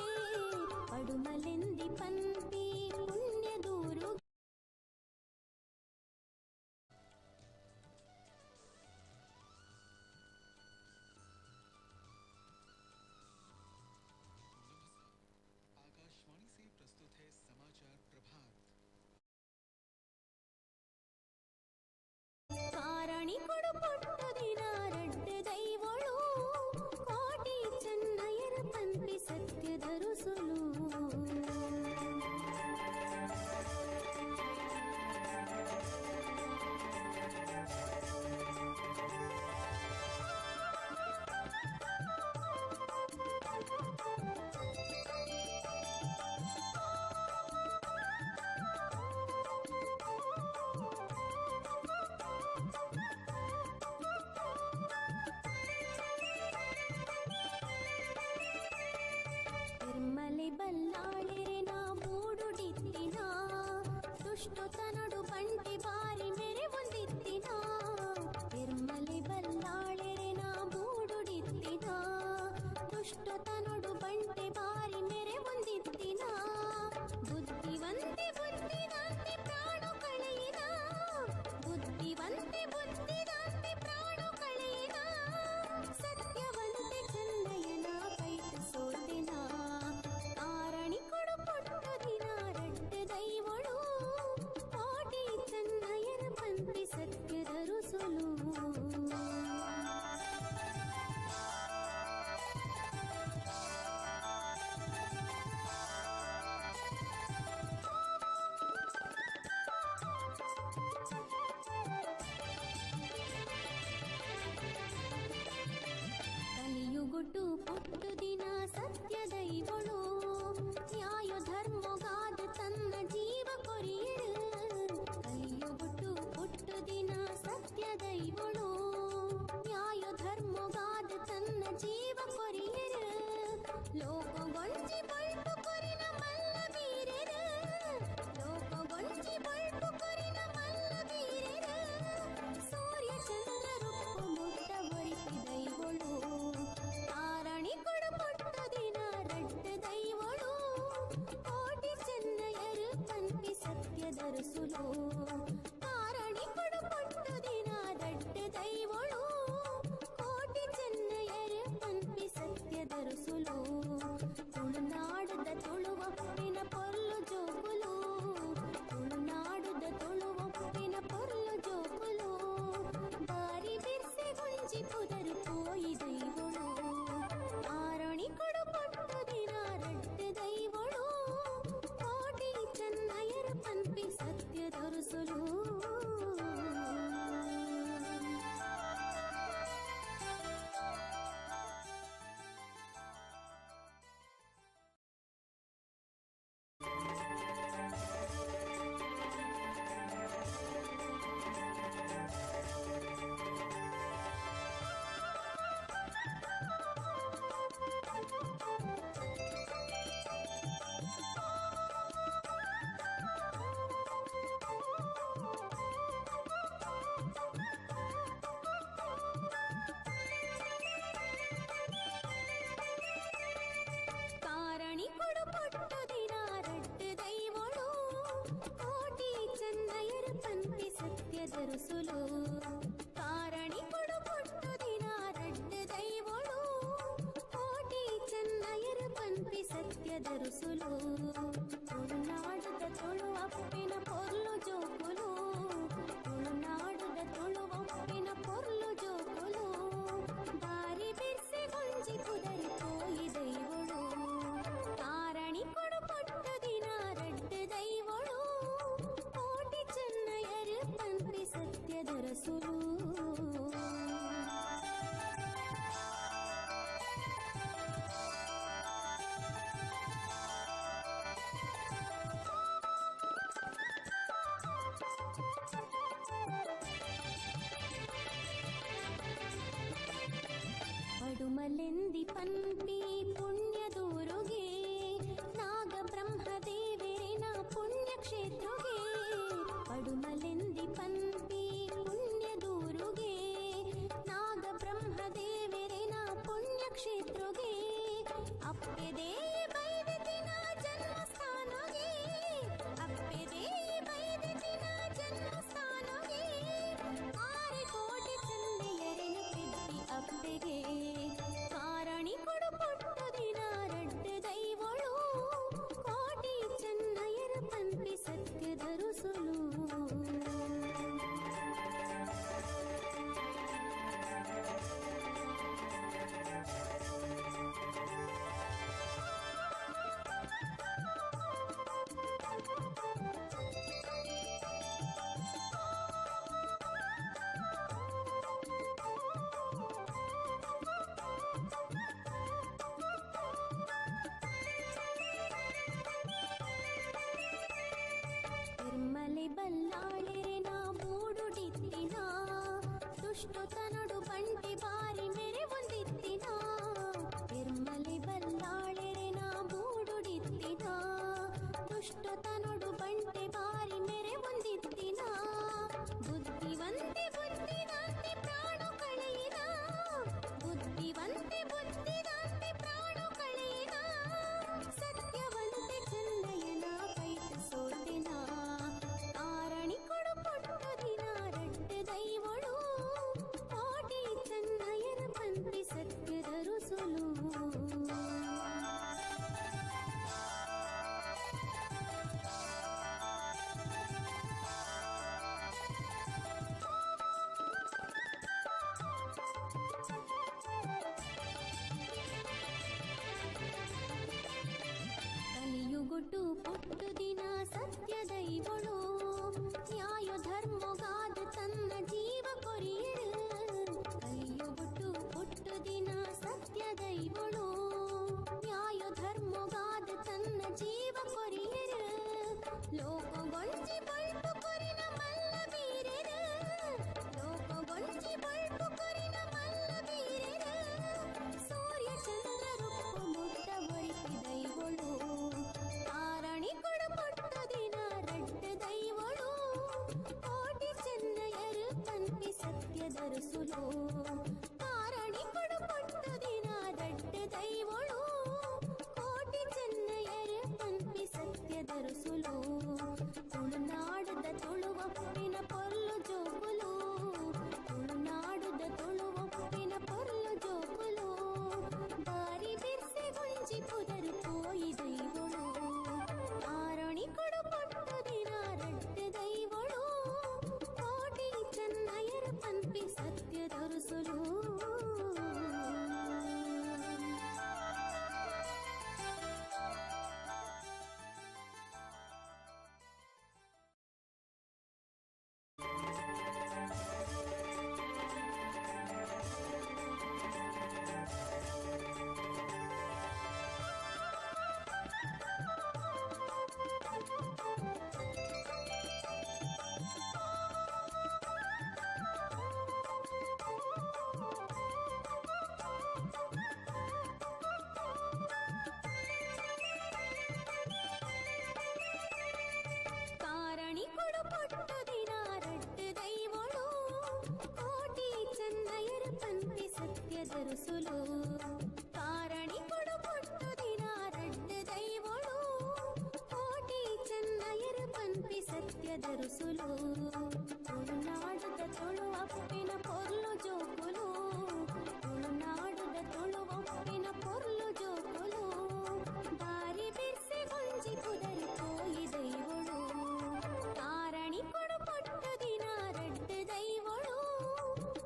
ಪಡುಮಲೆಂದಿ ಪಂಪಿ ಪುಣ್ಯದೂರು आकाशवाणी से प्रस्तुत है समाचार प्रभात। ಕಾರಣಿ ಕೊಡು ಕೊಟ್ಟು ದಿನ ರಡ್ಡ ದೈವಳು ಕೋಟಿ ಚೆನ್ನಯರ ಪಂಪಿ ಸತ್ಯದ ರುಸುಲು ನಿರ್ಮಲೆ ಬಲ್ಲಾಳೆರೆ ನಾ ಬೂಡುಡಿತ್ತಿನ ದುಷ್ಟತನಡು ಬಂಟಿ ಬಾರಿ ಮೆರೆ ಹೊಂದಿತ್ತಿನ ನಿರ್ಮಲೆ ಬಲ್ಲಾಳೆರೆ ನಾ ಬೂಡುಡಿತ್ತಿನ ದುಷ್ಟತನಡು ಬಂಟಿ ಬಾರಿ ಮೆರೆ ಹೊಂದಿತ್ತಿನ ಬುದ್ಧಿವಂತೆ ಬುದ್ಧಿದಾಂತೆ ಪ್ರಾಣ ಕಳೆಯಿನ ಬುದ್ಧಿವಂತೆ ಬುದ್ಧಿದಾಂತೆ ಪ್ರಾಣ ಕಳೆಯಿನ ಸತ್ಯವಂತೆ ಚೆನ್ನಯ್ಯನ ಕೈಟ ಸೋತಿನ ಕಾರಣಿ ಕೊಡು ಕೊಟ್ಟು ದಿನ ರಡ್ಡ ದೈವಳು ಕೋಟಿ ಚೆನ್ನಯ್ಯನ ಪಂಪಿ ಸತ್ಯದ ರುಸುಲು ಕಲಿಯುಗುಟ್ಟು ಪುಟ್ಟು ದಿನ ಸತ್ಯ ದೈವಳು ನ್ಯಾಯ ಧರ್ಮಗಾದ ತನ್ನ ಜೀವ ಕೊರಿಯರು ಕಲಿಯುಗುಟ್ಟು ಪುಟ್ಟು ದಿನ ಸತ್ಯ ದೈವಳು ನ್ಯಾಯ ಧರ್ಮಗಾದ ತನ್ನ ಜೀವ ಕೊರಿಯರು ಲೋಕಗೊಂಚಿ ಬಳ್ಪು ಕೊರಿನ ಮಲ್ಲ ಬೀರರು ಲೋಕಗೊಂಚಿ ಬಳ್ಪು ಕೊರಿನ ಮಲ್ಲ ಬೀರರು ಸೂರ್ಯ ಚಂದ್ರ ರೂಪ ಮುಟ್ಟ ಬರಿಪಿ ದೈವಳು ಕಾರಣಿ ಕೊಡು ಕೊಟ್ಟು ದಿನ ರಡ್ಡ ದೈವಳು ಕೋಟಿ ಚೆನ್ನಯರು ಪಂಪಿ ಸತ್ಯದ ರುಸುಲು ಕಾರಣಿ ಕೊಡು ಕೊಟ್ಟು ದಿನ ರಡ್ಡ ದೈವಳು ಕೋಟಿ ಚೆನ್ನಯರು ಪಂಪಿ ಸತ್ಯದ ರುಸುಲು ತುಳುನಾಡುದ ತುಳುವಪ್ಪಿನ ಪೊರ್ಲು ಜೋಕುಲು ತುಳುನಾಡುದ ತುಳುವಪ್ಪಿನ ಪೊರ್ಲು ಜೋಕುಲು ಬಾರಿ ಬಿರ್ಸೆ ಗೊಂಜಿ ಪುದರು ಪೋಯಿ ದೈವಳು ಕಾರಣಿ ಕೊಡು ಕೊಟ್ಟು ದಿನ ರಡ್ಡ ದೈವಳು ಕೋಟಿ ಚೆನ್ನಯರ ಪಂಪಿ ಸತ್ಯದ ರುಸುಲು ಕಾರಣಿ ಕೊಡು ಕೊಟ್ಟು ದಿನ ರಡ್ಡ ದೈವಳು ಕೋಟಿ ಚೆನ್ನಯರ ಪಂಪಿ ಸತ್ಯದ ರುಸುಲು ಕಾರಣಿ ಕೊಡು ಕೊಟ್ಟು ದಿನ ರಡ್ಡ ದೈವಳು ಕೋಟಿ ಚೆನ್ನಯರ ಪಂಪಿ ಸತ್ಯದ ರುಸುಲು ತುಳುನಾಡು ಪನ್ಪಿ ಪುಣ್ಯದೂರುಗೆ ನಾಗ ಬ್ರಹ್ಮದೇವರಿನ ಪುಣ್ಯಕ್ಷೇತ್ರುಗೆ ಪಡುಮಲೆಂದಿ ಪನ್ಪಿ ಪುಣ್ಯದೂರುಗೆ ನಾಗ ಬ್ರಹ್ಮದೇವರಿನ ಪುಣ್ಯಕ್ಷೇತ್ರುಗೆ ಅಪ್ಪೆದೇ ಬೈದಿನ ಜನ್ಮಸ್ಥಾನಗೆ ಅಪ್ಪೆದೇ ಬೈದಿನ ಜನ್ಮಸ್ಥಾನಗೆ 6 ಕೋಟಿ ಚಂದೆಯರಿನ ಪಿದ್ದಿ ಅಪ್ಪೆಗೆ ಕಾರಣಿ ಕೊಡು ಪೊಟ್ಟು ದಿನ ರಡ್ಡು ದೈವಳು ಕೋಟಿ ಚೆನ್ನಯರ ಪನ್ಪಿ ಸತ್ಯದ ರುಸುಲು ತಿರ್ಮಲೆ ಬಲ್ಲಾಳೆರೆ ನಾ ಬೂಡುಡಿತ್ತಿನ ದುಷ್ಟು ತನಡು ಬಂಟಿ ಬಾರಿ ಮೆರೆ ಒಂದಿತ್ತಿನ ತಿರ್ಮಲೆ ಬಲ್ಲಾಳೆರೆ ನಾ ಬೂಡುಡಿತ್ತಿನ ದುಷ್ಟು ತನಡು ಬಂಟಿ ಬಾರಿ ಮೆರೆ ಒಂದಿತ್ತಿನ ಬುದ್ಧಿವಂತೆ ಬುದ್ಧಿದಾಂತೆ ಪ್ರಾಣ ಕಳೆಯಿನ ಬುದ್ಧಿವಂತೆ ಬುದ್ಧಿದಾಂತೆ ಪ್ರಾಣ ಕಳೆಯಿನ ಸತ್ಯವಂತೆ ಚೆನ್ನಯ್ಯನ ಕೈಟ ಸೋತಿನ ಕಾರಣಿ ಕೊಡು ಪೊಟ್ಟು ದಿನ ರಡ್ಡು ದೈವಳು ಕೋಟಿ ಚೆನ್ನಯ್ಯನ ಪನ್ಪಿ ಸತ್ಯದ ರುಸುಲು ಕಲಿಯುಗುಟ್ಟು ಪುಟ್ಟು ದಿನ ಸತ್ಯ ದೈವಳು ನ್ಯಾಯ ಧರ್ಮಗಾದ ತನ್ನ ಜೀವ ಕೊರಿಯರು ಕಲಿಯುಗುಟ್ಟು ಪುಟ್ಟು ದಿನ ಸತ್ಯ ದೈವಳು ನ್ಯಾಯ ಧರ್ಮಗಾದ ತನ್ನ ಜೀವ ಕೊರಿಯರು ಲೋಕಗೊಂಚಿ ಬಳ್ಪು ಕೊರಿನ ಮಲ್ಲ ಬೀರರು ಲೋಕಗೊಂಚಿ ಬಳ್ಪು ಕೊರಿನ ಮಲ್ಲ ಬೀರರು ಸೂರ್ಯ ಚಂದ್ರ ರೂಪ ಮುಟ್ಟ ಒರಿಪಿ ದೈವಳು ಕಾರಣಿ ಕೊಡು ಪೊಟ್ಟು ದಿನ ರಡ್ಡು ದೈವಳು ಕೋಟಿ ಚೆನ್ನಯರು ಪನ್ಪಿ ಸತ್ಯದ ರುಸುಲು ಕಾರಣಿ ಕೊಡು ಪೊಟ್ಟು ದಿನ ರಡ್ಡು ದೈವಳು ಕೋಟಿ ಚೆನ್ನಯರು ಪನ್ಪಿ ಸತ್ಯದ ರುಸುಲು ತುಳುನಾಡದ ತುಳುವಪ್ಪಿನ ಪೊರ್ಲು ಜೋಗುಲು ತುಳುನಾಡದ ತುಳುವಪ್ಪಿನ ಪೊರ್ಲು ಜೋಗುಲು ಬಾರಿ ಬಿರ್ಸೆ ಗುಂಜಿ ಪುದರು ಪೋಯಿ ದೈವಳು ಕಾರಣಿ ಕೊಡು ಪೊಟ್ಟು ದಿನ ರಡ್ಡು ದೈವಳು ಕೋಟಿ ಚೆನ್ನಯರ ಪನ್ಪಿ ಸತ್ಯದ ರುಸುಲು ಕಾರಣಿ ಕೊಡು ಪೊಟ್ಟು ದಿನ ರಡ್ಡು ದೈವಳು ಕೋಟಿ ಚೆನ್ನಯರ ಪನ್ಪಿ ಸತ್ಯದ ರುಸುಲು ಕಾರಣಿ ಕೊಡು ಪೊಟ್ಟು ದಿನ ರಡ್ಡು ದೈವಳು ಕೋಟಿ ಚೆನ್ನಯರ ಪನ್ಪಿ ಸತ್ಯದ ರುಸುಲು ತುಳುನಾಡದ ತುಳುವಪ್ಪಿನ ಪೊರ್ಲು ಜೋಗುಲು ತುಳುನಾಡದ ತುಳುವಪ್ಪಿನ ಪೊರ್ಲು ಜೋಗುಲು ಬಾರಿ ಬಿರ್ಸೆ ಗುಂಜಿ ಪುದರು ಪೋಯಿ ದೈವಳು ಕಾರಣಿ ಕೊಡು ಪೊಟ್ಟು ದಿನ ರಡ್ಡು ದೈವಳು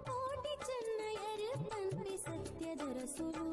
ಕೋಟಿ ಚೆನ್ನಯರು ಪನ್ಪಿ ಸತ್ಯದ ರುಸುಲು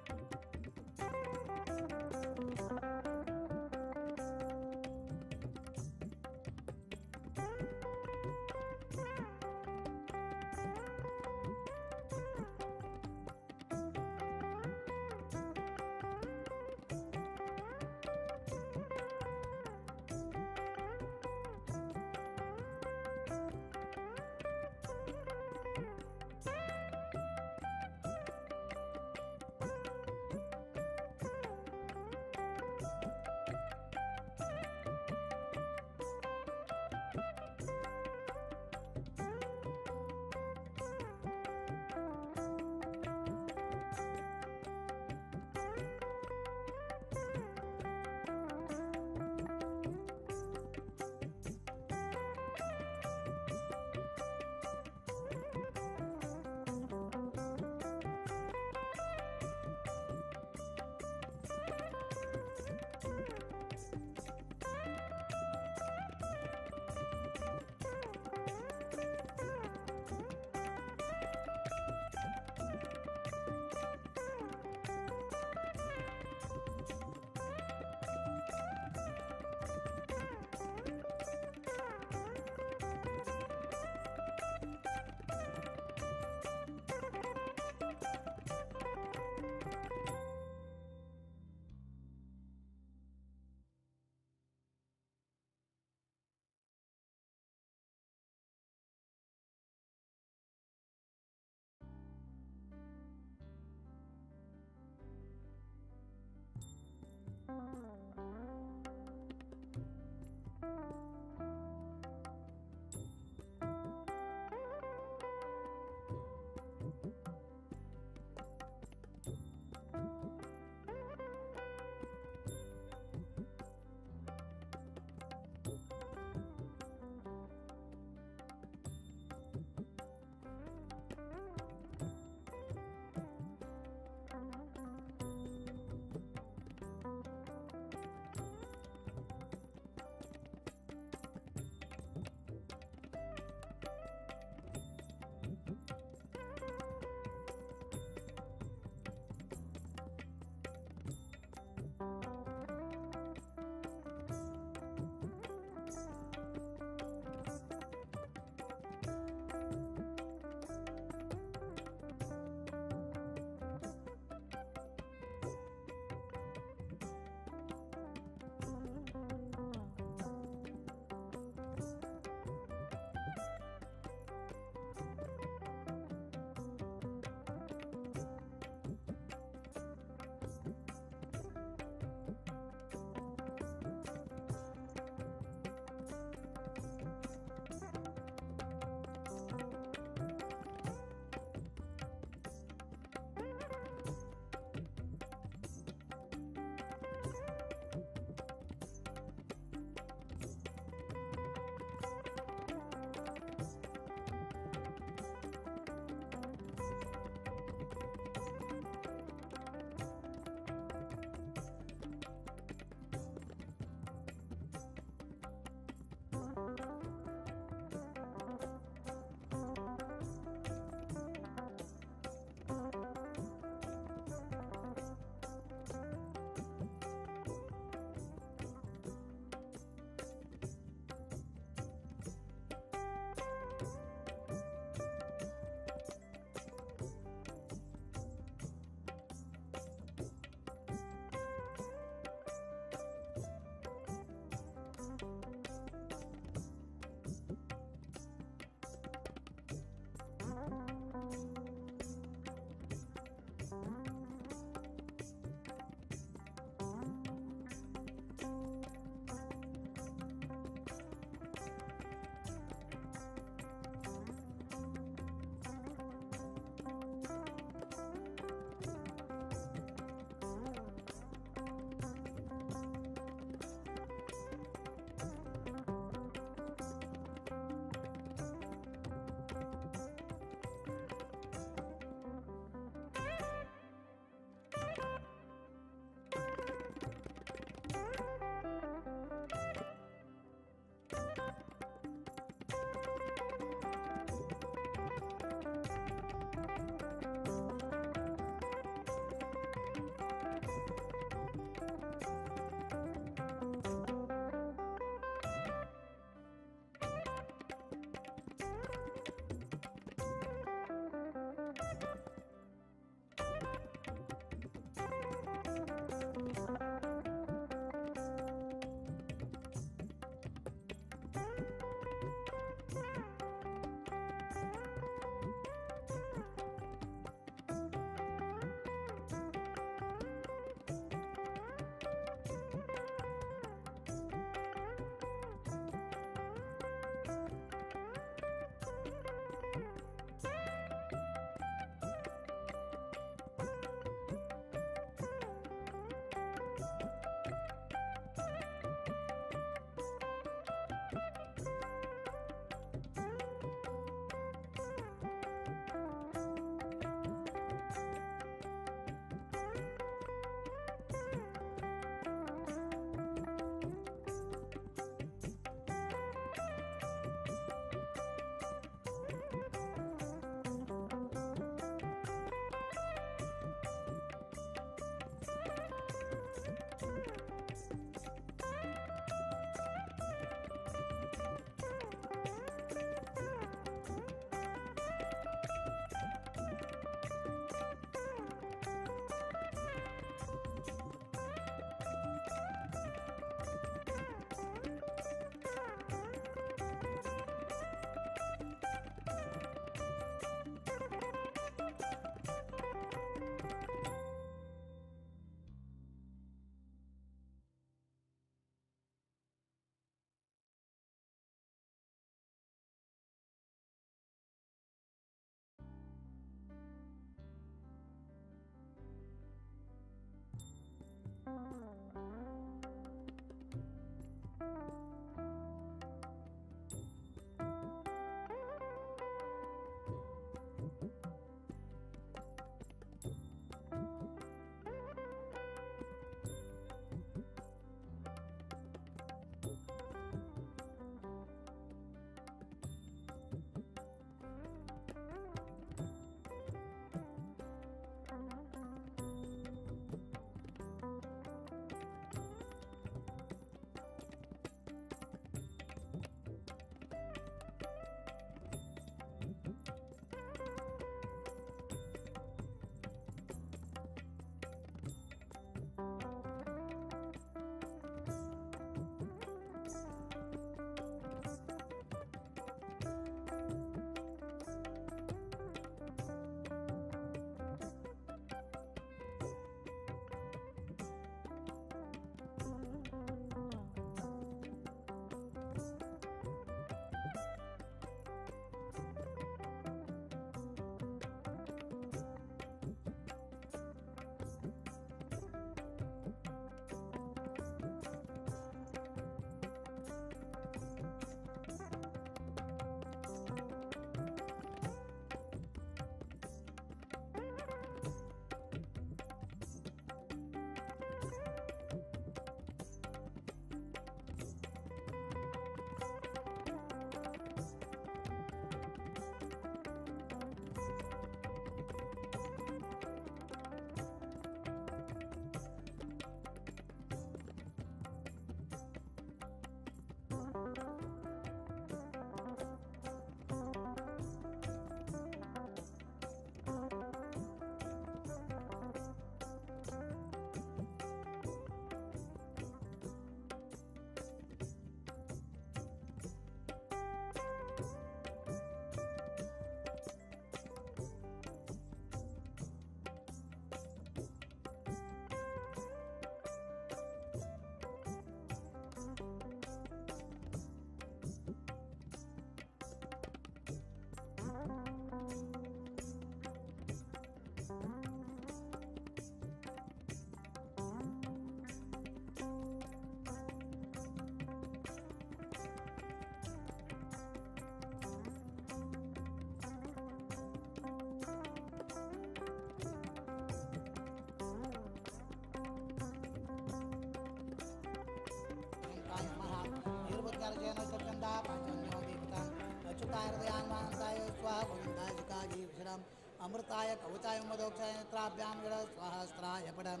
अमृताय कवचाय मदोक्षाय नेत्राभ्यां गण सहस्राय पडं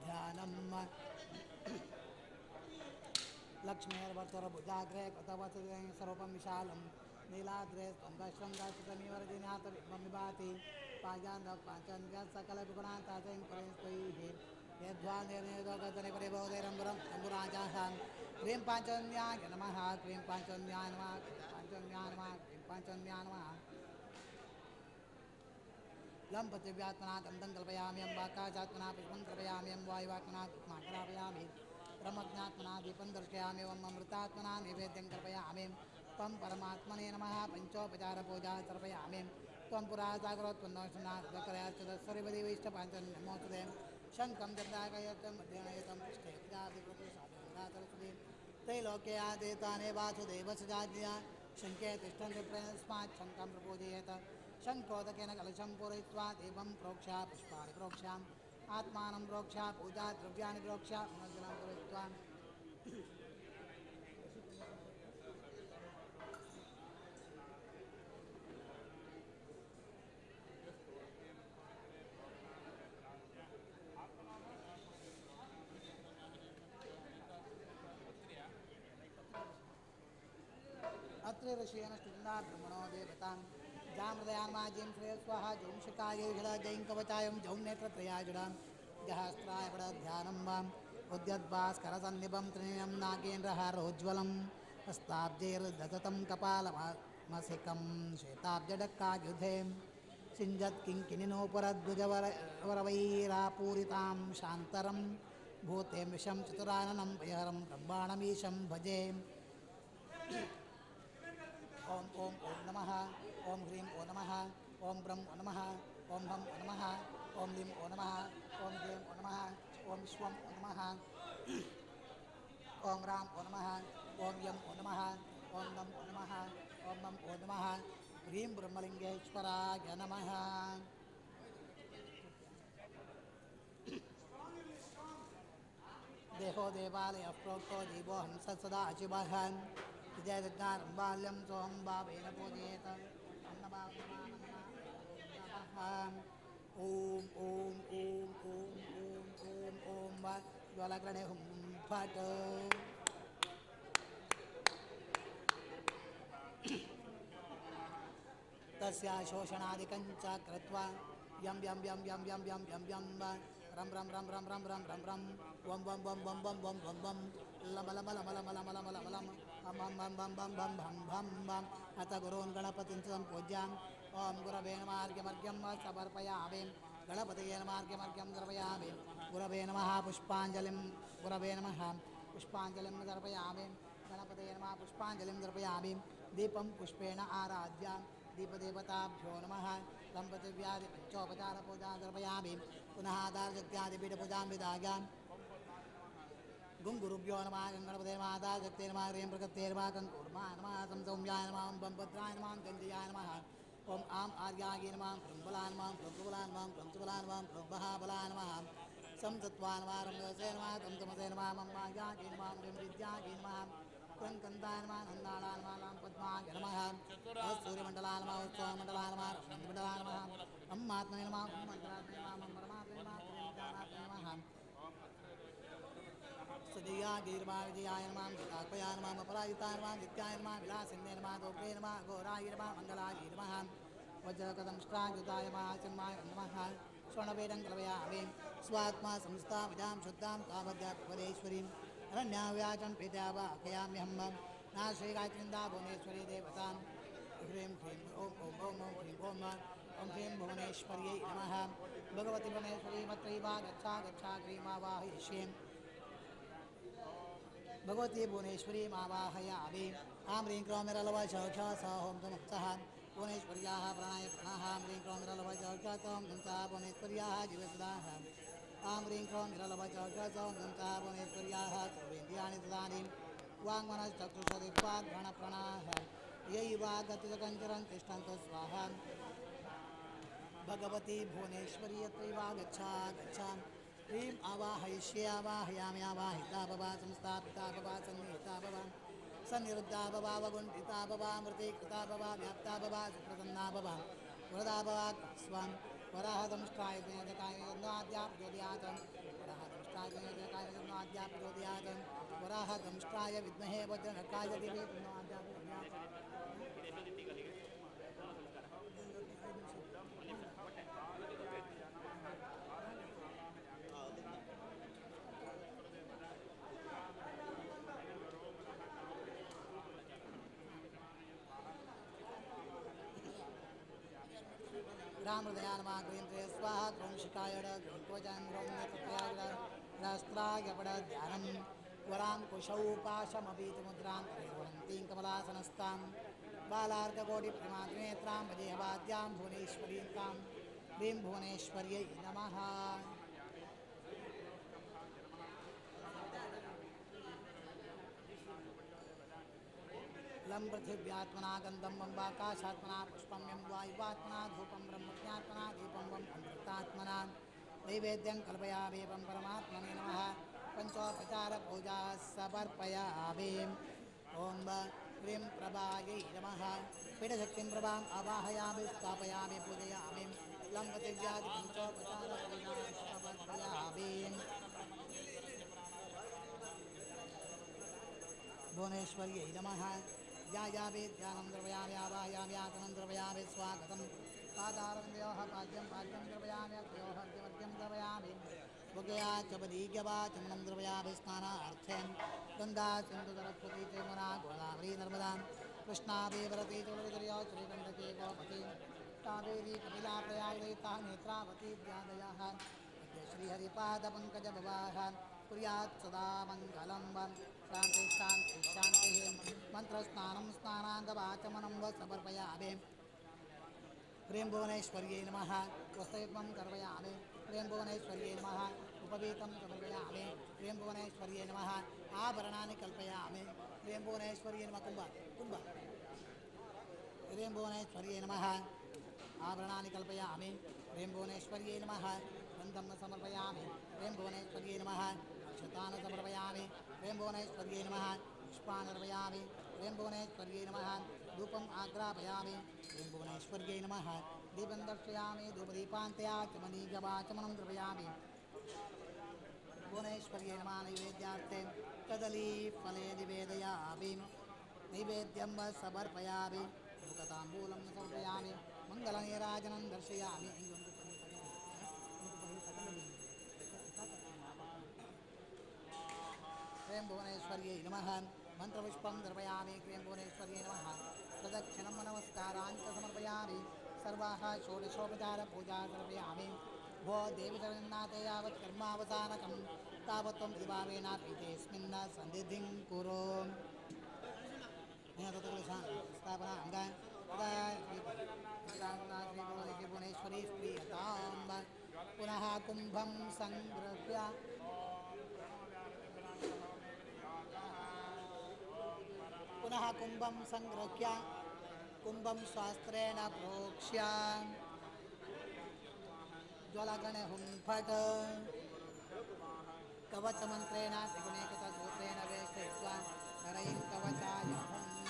ध्यानं लक्ष्मीर्वत्सरभुजाग्रे कृतवत्सरे स्वरूपं विशालं नीलाद्रे स्तम्भशृङ्गाश्रितमिवर्जिन्यातविद्मं विभाति पाजान्धः पाञ्चन्द्र्यः सकलविगुणान्ताचैं पुरेस्तैः यद्वानिर्निर्दोगतने परिबोधैरम्बरं शम्भुराजाः क्रीं पाञ्चन्याय नमः क्रीं पाञ्चन्याय नमः पाञ्चन्याय नमः क्रीं पाञ्चन्याय नमः लं पृथिव्यात्मना गन्धं कल्पयामि अम्बाकाशात्मना पुष्पं कल्पयामि वायुवात्मना कृष्णाकरापयामि ब्रह्मज्ञात्मना दीपं दर्शयामि अमृतात्मना नैवेद्यं कल्पयामि त्वं परमात्मने नमः पञ्चोपचारपूजा तर्पयामि त्वं पुरा सागरोत्पन्नोषणादकरयाश्चतस्वरिवदेवैष्टपाञ्चन्यमोचते शङ्खं दण्डाकयतं मध्यनयतं पृष्ठे त्रैलोक्ये आदेताने वासुदेवसजाज्ञया शङ्खे तिष्ठन्ति प्रेस्मात् शङ्खं प्रपूजयेत शङ्खोदकेन कलशं पूरयित्वा देवं प्रोक्ष्या पुष्पाणि प्रोक्ष्याम् आत्मानं प्रोक्ष्या पूजा द्रव्याणि प्रोक्ष्या मनोजनं पूरयित्वा अत्र ऋषियेन स्तुतिना ब्रह्मणो देवतां जामृदयान्माजीं श्रेय स्वाहा जौं शिकायै षडा जैं कवचायं जौं नेत्रत्रयाजुडां जहस्त्राय ध्यानं वाम् उद्यद्भास्करसन्निभं त्रिणयं नागेन्द्रहारोज्ज्वलं हस्ताब्जैर्दधतं कपालमसिकं श्वेताब्जडक्कायुधे सिञ्जत्किङ्किणिनोपरद्विजवरवैरापूरितां शान्तरं भूतें विषं चतुराननं वयहरं ब्रह्माणमीशं भजे ओम ओम ओम नमः ओम ह्रीं ओ नमः ओम ब्रह्म ओ नमः ओम भं ओ नमः ओम लीं ओ नमः ओम ह्रीं ओ नमः ओम विश्वं ओ नमः ओम राम ओ नमः ओम यम ओ नमः ओम नम ओ नमः ओम मम ओ नमः ह्रीं ब्रह्मलिंगेश्वराय नमः देहो देवालय प्रोक्तो जीवो हंस सदा शिवः विजयदज्ञानं बाल्यं सोऽहं भावेन पूजयेत ॐ ॐ ॐ ॐ ॐ ॐ ॐ ज्वलग्रणे हुं फट् तस्य शोषणादिकं च कृत्वा यं यं यं यं यं यं यं यं रं रं रं रं रं रं रं रं वं वं वं वं वं वं वं वं लमलमलमलमलमलमलमलम हम हम बम बम बम बम भम भम बम अथ गुरून् गणपतिं सम्पूज्याम् ॐ गुरवे नमः अर्घ्यमर्घ्यं समर्पयामि गणपतये नमः अर्घ्यमर्घ्यं समर्पयामि गुरवे नमः पुष्पाञ्जलिं गुरवे नमः पुष्पाञ्जलिं समर्पयामि गणपतये नमः पुष्पाञ्जलिं समर्पयामि दीपं पुष्पेण आराध्य दीपदेवताभ्यो नमः दम्पतिव्यादि पंचोपचारपूजां समर्पयामि पुनः आधारशक्त्यादिपीठपूजां विधायामि गुरुभ्यो नमः गणपते नमः आधारशक्ते नमः ह्रीं प्रकृते नमः कंकुर्मा नमः तं सौम्याय नमः ॐ बम्भद्राय नमः गञ्जयाय नमः ॐ आं आर्याय नमः क्लुम्बलाय नमः क्लुम्बलाय नमः क्लुम्बलाय नमः क्लुम्बहाबलाय नमः संसत्वाय नमः रमसे नमः तं तमसे नमः मम्मायाय नमः ह्रीं विद्याय नमः क्रंकन्दाय नमः नन्दालाय नमः लां पद्माय नमः सूर्यमण्डलाय नमः उत्सवमण्डलाय नमः रमणमण्डलाय नमः अम्मात्मने नमः मन्त्रात्मने नमः परमात्मने नमः नमः सजया गिर्मा विजयाय नमः गीतात्मयाय नमः अपराजिताय नमः नित्याय नमः विलासिन्ये नमः दोग्रे नमः घोराय नमः मङ्गलाय नमः वज्रकदंष्ट्रायुधाय नमः चिन्माय नमः स्वर्णवेदं कल्पयामि स्वात्मा संस्था विजां शुद्धां तावद्यापदेश्वरीं अरण्याव्याचं पीत्यावाहयाम्यहं ना श्रीगायत्रीन्दा भुवनेश्वरी देवतां ह्रीं ह्रीं ॐ ॐ ॐ ॐ ह्रीं ॐ ॐ ह्रीं भुवनेश्वर्यै नमः भगवती भुवनेश्वरी मत्रैवा गच्छा गच्छा ह्रीमावाहयिष्ये भगवती भुवनेश्वरी मावाहयामि आं ह्रीं क्रों निरलव च हों तमुक्तः भुवनेश्वर्याः प्रणाय प्रणाः ह्रीं क्रों निरलव च हों तमुक्तः भुवनेश्वर्याः जीवसुधाः आं ह्रीं क्रों निरलव च हों तमुक्तः भुवनेश्वर्याः सर्वेन्द्रियाणि ददानि वाङ्मनश्चक्षुषदिक्वाद्गणप्रणाः यैवागतिकञ्चरं तिष्ठन्तु स्वाहा भगवती भुवनेश्वरी यत्रैवा गच्छा गच्छा ह्रीं आवाहयिष्ये आवाहयामि आवाहिता भवा संस्थापिता भवा सन्निहिता भवा सन्निरुद्धा भवा वगुण्ठिता भवा मृतीकृता भवा व्याप्ता भवा सुप्रसन्ना भवा वरदाभवात् स्वं वराहदंष्ट्राय आद्याप्योदयात् वराहदंष्ट्राय आद्याप्योदयात् वराहदंष्ट्राय विद्महे वज्रनकाय धीमहि तन्नो आद्याप्योदयात्। रामहृदयान्माग्रेन्द्रे स्वाहा क्रौंशिकाय ध्यानं वरां कुशौपाशमपीतमुद्रां परिवहन्तीं कमलासनस्तां बालार्ककोटिप्रमात्रिनेत्रां भजेहवाद्यां भुवनेश्वरीं तां ह्रीं भुवनेश्वर्यै नमः। लं पृथिव्यात्मना गन्धं वम्बाकाशात्मना पुष्पं यं वायुवात्मना धूपं ब्रह्मज्ञात्मना दीपं वं अमृतात्मना नैवेद्यं कल्पयामि वं परमात्मने नमः। पंचोपचारपूजा समर्पयामि। ॐ ह्रीं प्रभायै नमः। पीठशक्तिं प्रभाम् आवाहयामि स्थापयामि पूजयामि। लं पृथिव्यादि पंचोपचारपूजा समर्पयामि। भुवनेश्वर्यै नमः। ध्यायामि ध्यानं द्रवयामि आवाहयामि आसनं द्रवयामि स्वागतं पादारविन्दयोः पाद्यं द्रवयामि अग्रयोः अर्घ्यमर्घ्यं द्रवयामि भुगया च बदीग्यवाचमनं द्रवयामि स्नानार्थं गङ्गा सिन्धु सरस्वती यमुना गोदावरी नर्मदा कृष्णा वेवरती चौरदर्या श्रीगण्डकी गोमती कावेरी कपिला प्रयागदयिता नेत्रावती इत्यादयः श्रीहरिपादपङ्कजभवाः कुर्यात् सदा मङ्गलं शान्ति शान्ति शान्तिः। मंत्रस्नानं स्नानान्तवाचमनं व समर्पयामि। ह्रीं भुवनेश्वर्यै नमः। वस्त्रयुग्मं कर्पयामि। ह्रीं भुवनेश्वर्यै नमः। उपवीतं समर्पयामि। ह्रीं भुवनेश्वर्यै नमः। आभरणानि कल्पयामि। ह्रीं भुवनेश्वर्यै नमः। कुम्भ ह्रीं भुवनेश्वर्यै नमः। आभरणानि कल्पयामि। ह्रीं भुवनेश्वर्यै नमः। गन्धं समर्पयामि। ह्रीं भुवनेश्वर्यै नमः। अक्षतान् समर्पयामि। ह्रीं भुवनेश्वर्यै नमः। पुष्पान् अर्पयामि। ह्रीं भुवनेश्वर्यै नमः। धूपम् आग्रापयामि। ह्रीं भुवनेश्वर्यै नमः। दीपं दर्शयामि। धूपदीपान्त्याचमनीगवाचमनं द्रवयामि। भुवनेश्वर्यै नमः। नैवेद्यार्थे कदलीफले निवेदयामि। नैवेद्यं समर्पयामि। मुखताम्बूलं समर्पयामि। मङ्गलनीराजनं दर्शयामि। ह्रीं भुवनेश्वर्यै नमः। मंत्रपुष्पं द्रवयामि। ह्रीं भुवनेश्वर्यै नमः। प्रदक्षिणं नमस्कारान् च समर्पयामि। सर्वाः षोडशोपचारपूजा समर्पयामि। भो देवी जगन्नाथे यावत् कर्मावसानकं तावत् त्वं दिवावेनापीतेऽस्मिन् सन्निधिं कुरु। स्थापना भुवनेश्वरी प्रियतां। पुनः कुम्भं संगृह्य कुम्भं शास्त्रेण प्रोक्ष्य ज्वलगणे हुंफट् कवचमन्त्रेण त्रिगुणेकसूत्रेण वेष्टयित्वा नरैः कवचाय हुंड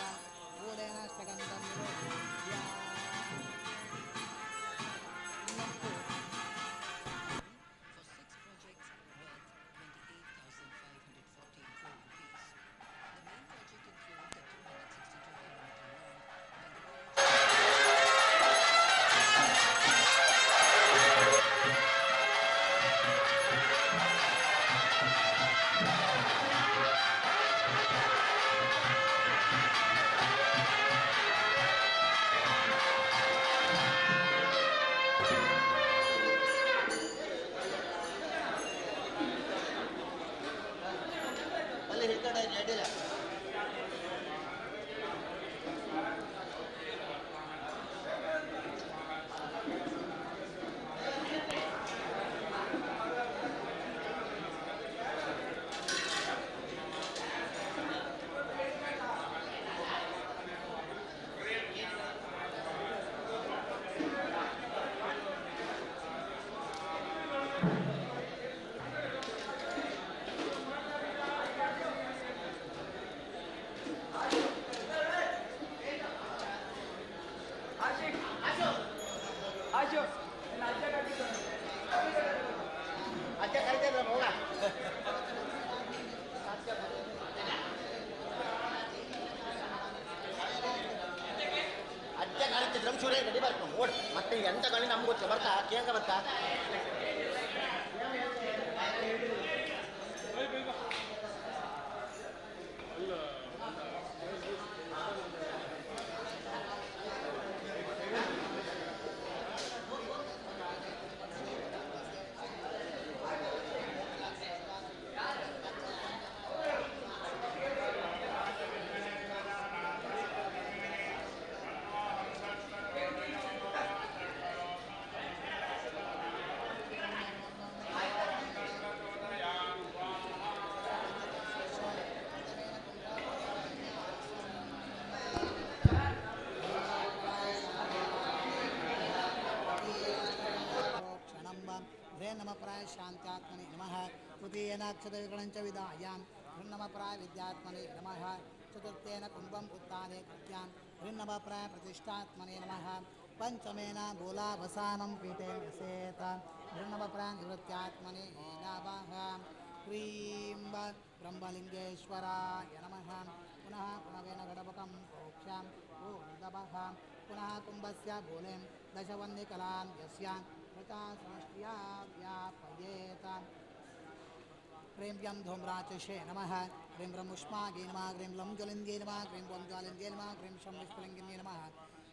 मूलेन ष्टगन्धं निरोध्य ಅಜ್ಜ ಕಾಲಿತ್ತಿದ್ರೆ ನಮ್ಗೆ ಚೂರೇ ಗಡಿ ಬರ್ಕೊಂಡು ಓಡಿ ಮತ್ತೆ ಎಂತ ಗಾಳಿ ನಮ್ಗೆ ಗೊತ್ತಿಲ್ಲ ಬರ್ತಾ ಕೇಂಗ ಬರ್ತಾ नमप्राय शांत्यात्मने नमः तृतीयेनाक्षरविगणञ्च विदायां नमप्राय विद्यात्मने नमः चतुर्थेन कुम्भम् उत्ताने कृत्यां नमप्राय प्रतिष्ठात्मने नमः पंचमेन मूलावसानं पीठे व्यसेत नमप्राय निवृत्त्यात्मने नमः क्रीं ब्रह्मलिङ्गेश्वराय नमः पुनः पुनवेन गडपकं प्रोक्ष्यां नमः पुनः कुम्भस्य मूले दशवन्निकलां यस्यां प्रचासमष्ट्या व्यापयेत क्रीं व्यं धूम्राचषे नमः क्रीं ब्रह्मुष्मागे नमः क्रीं लं ज्वलिन्द्ये नमः क्रीं वं ज्वालिन्द्ये नमः क्रीं शं विष्फुलिङ्गिन्ये नमः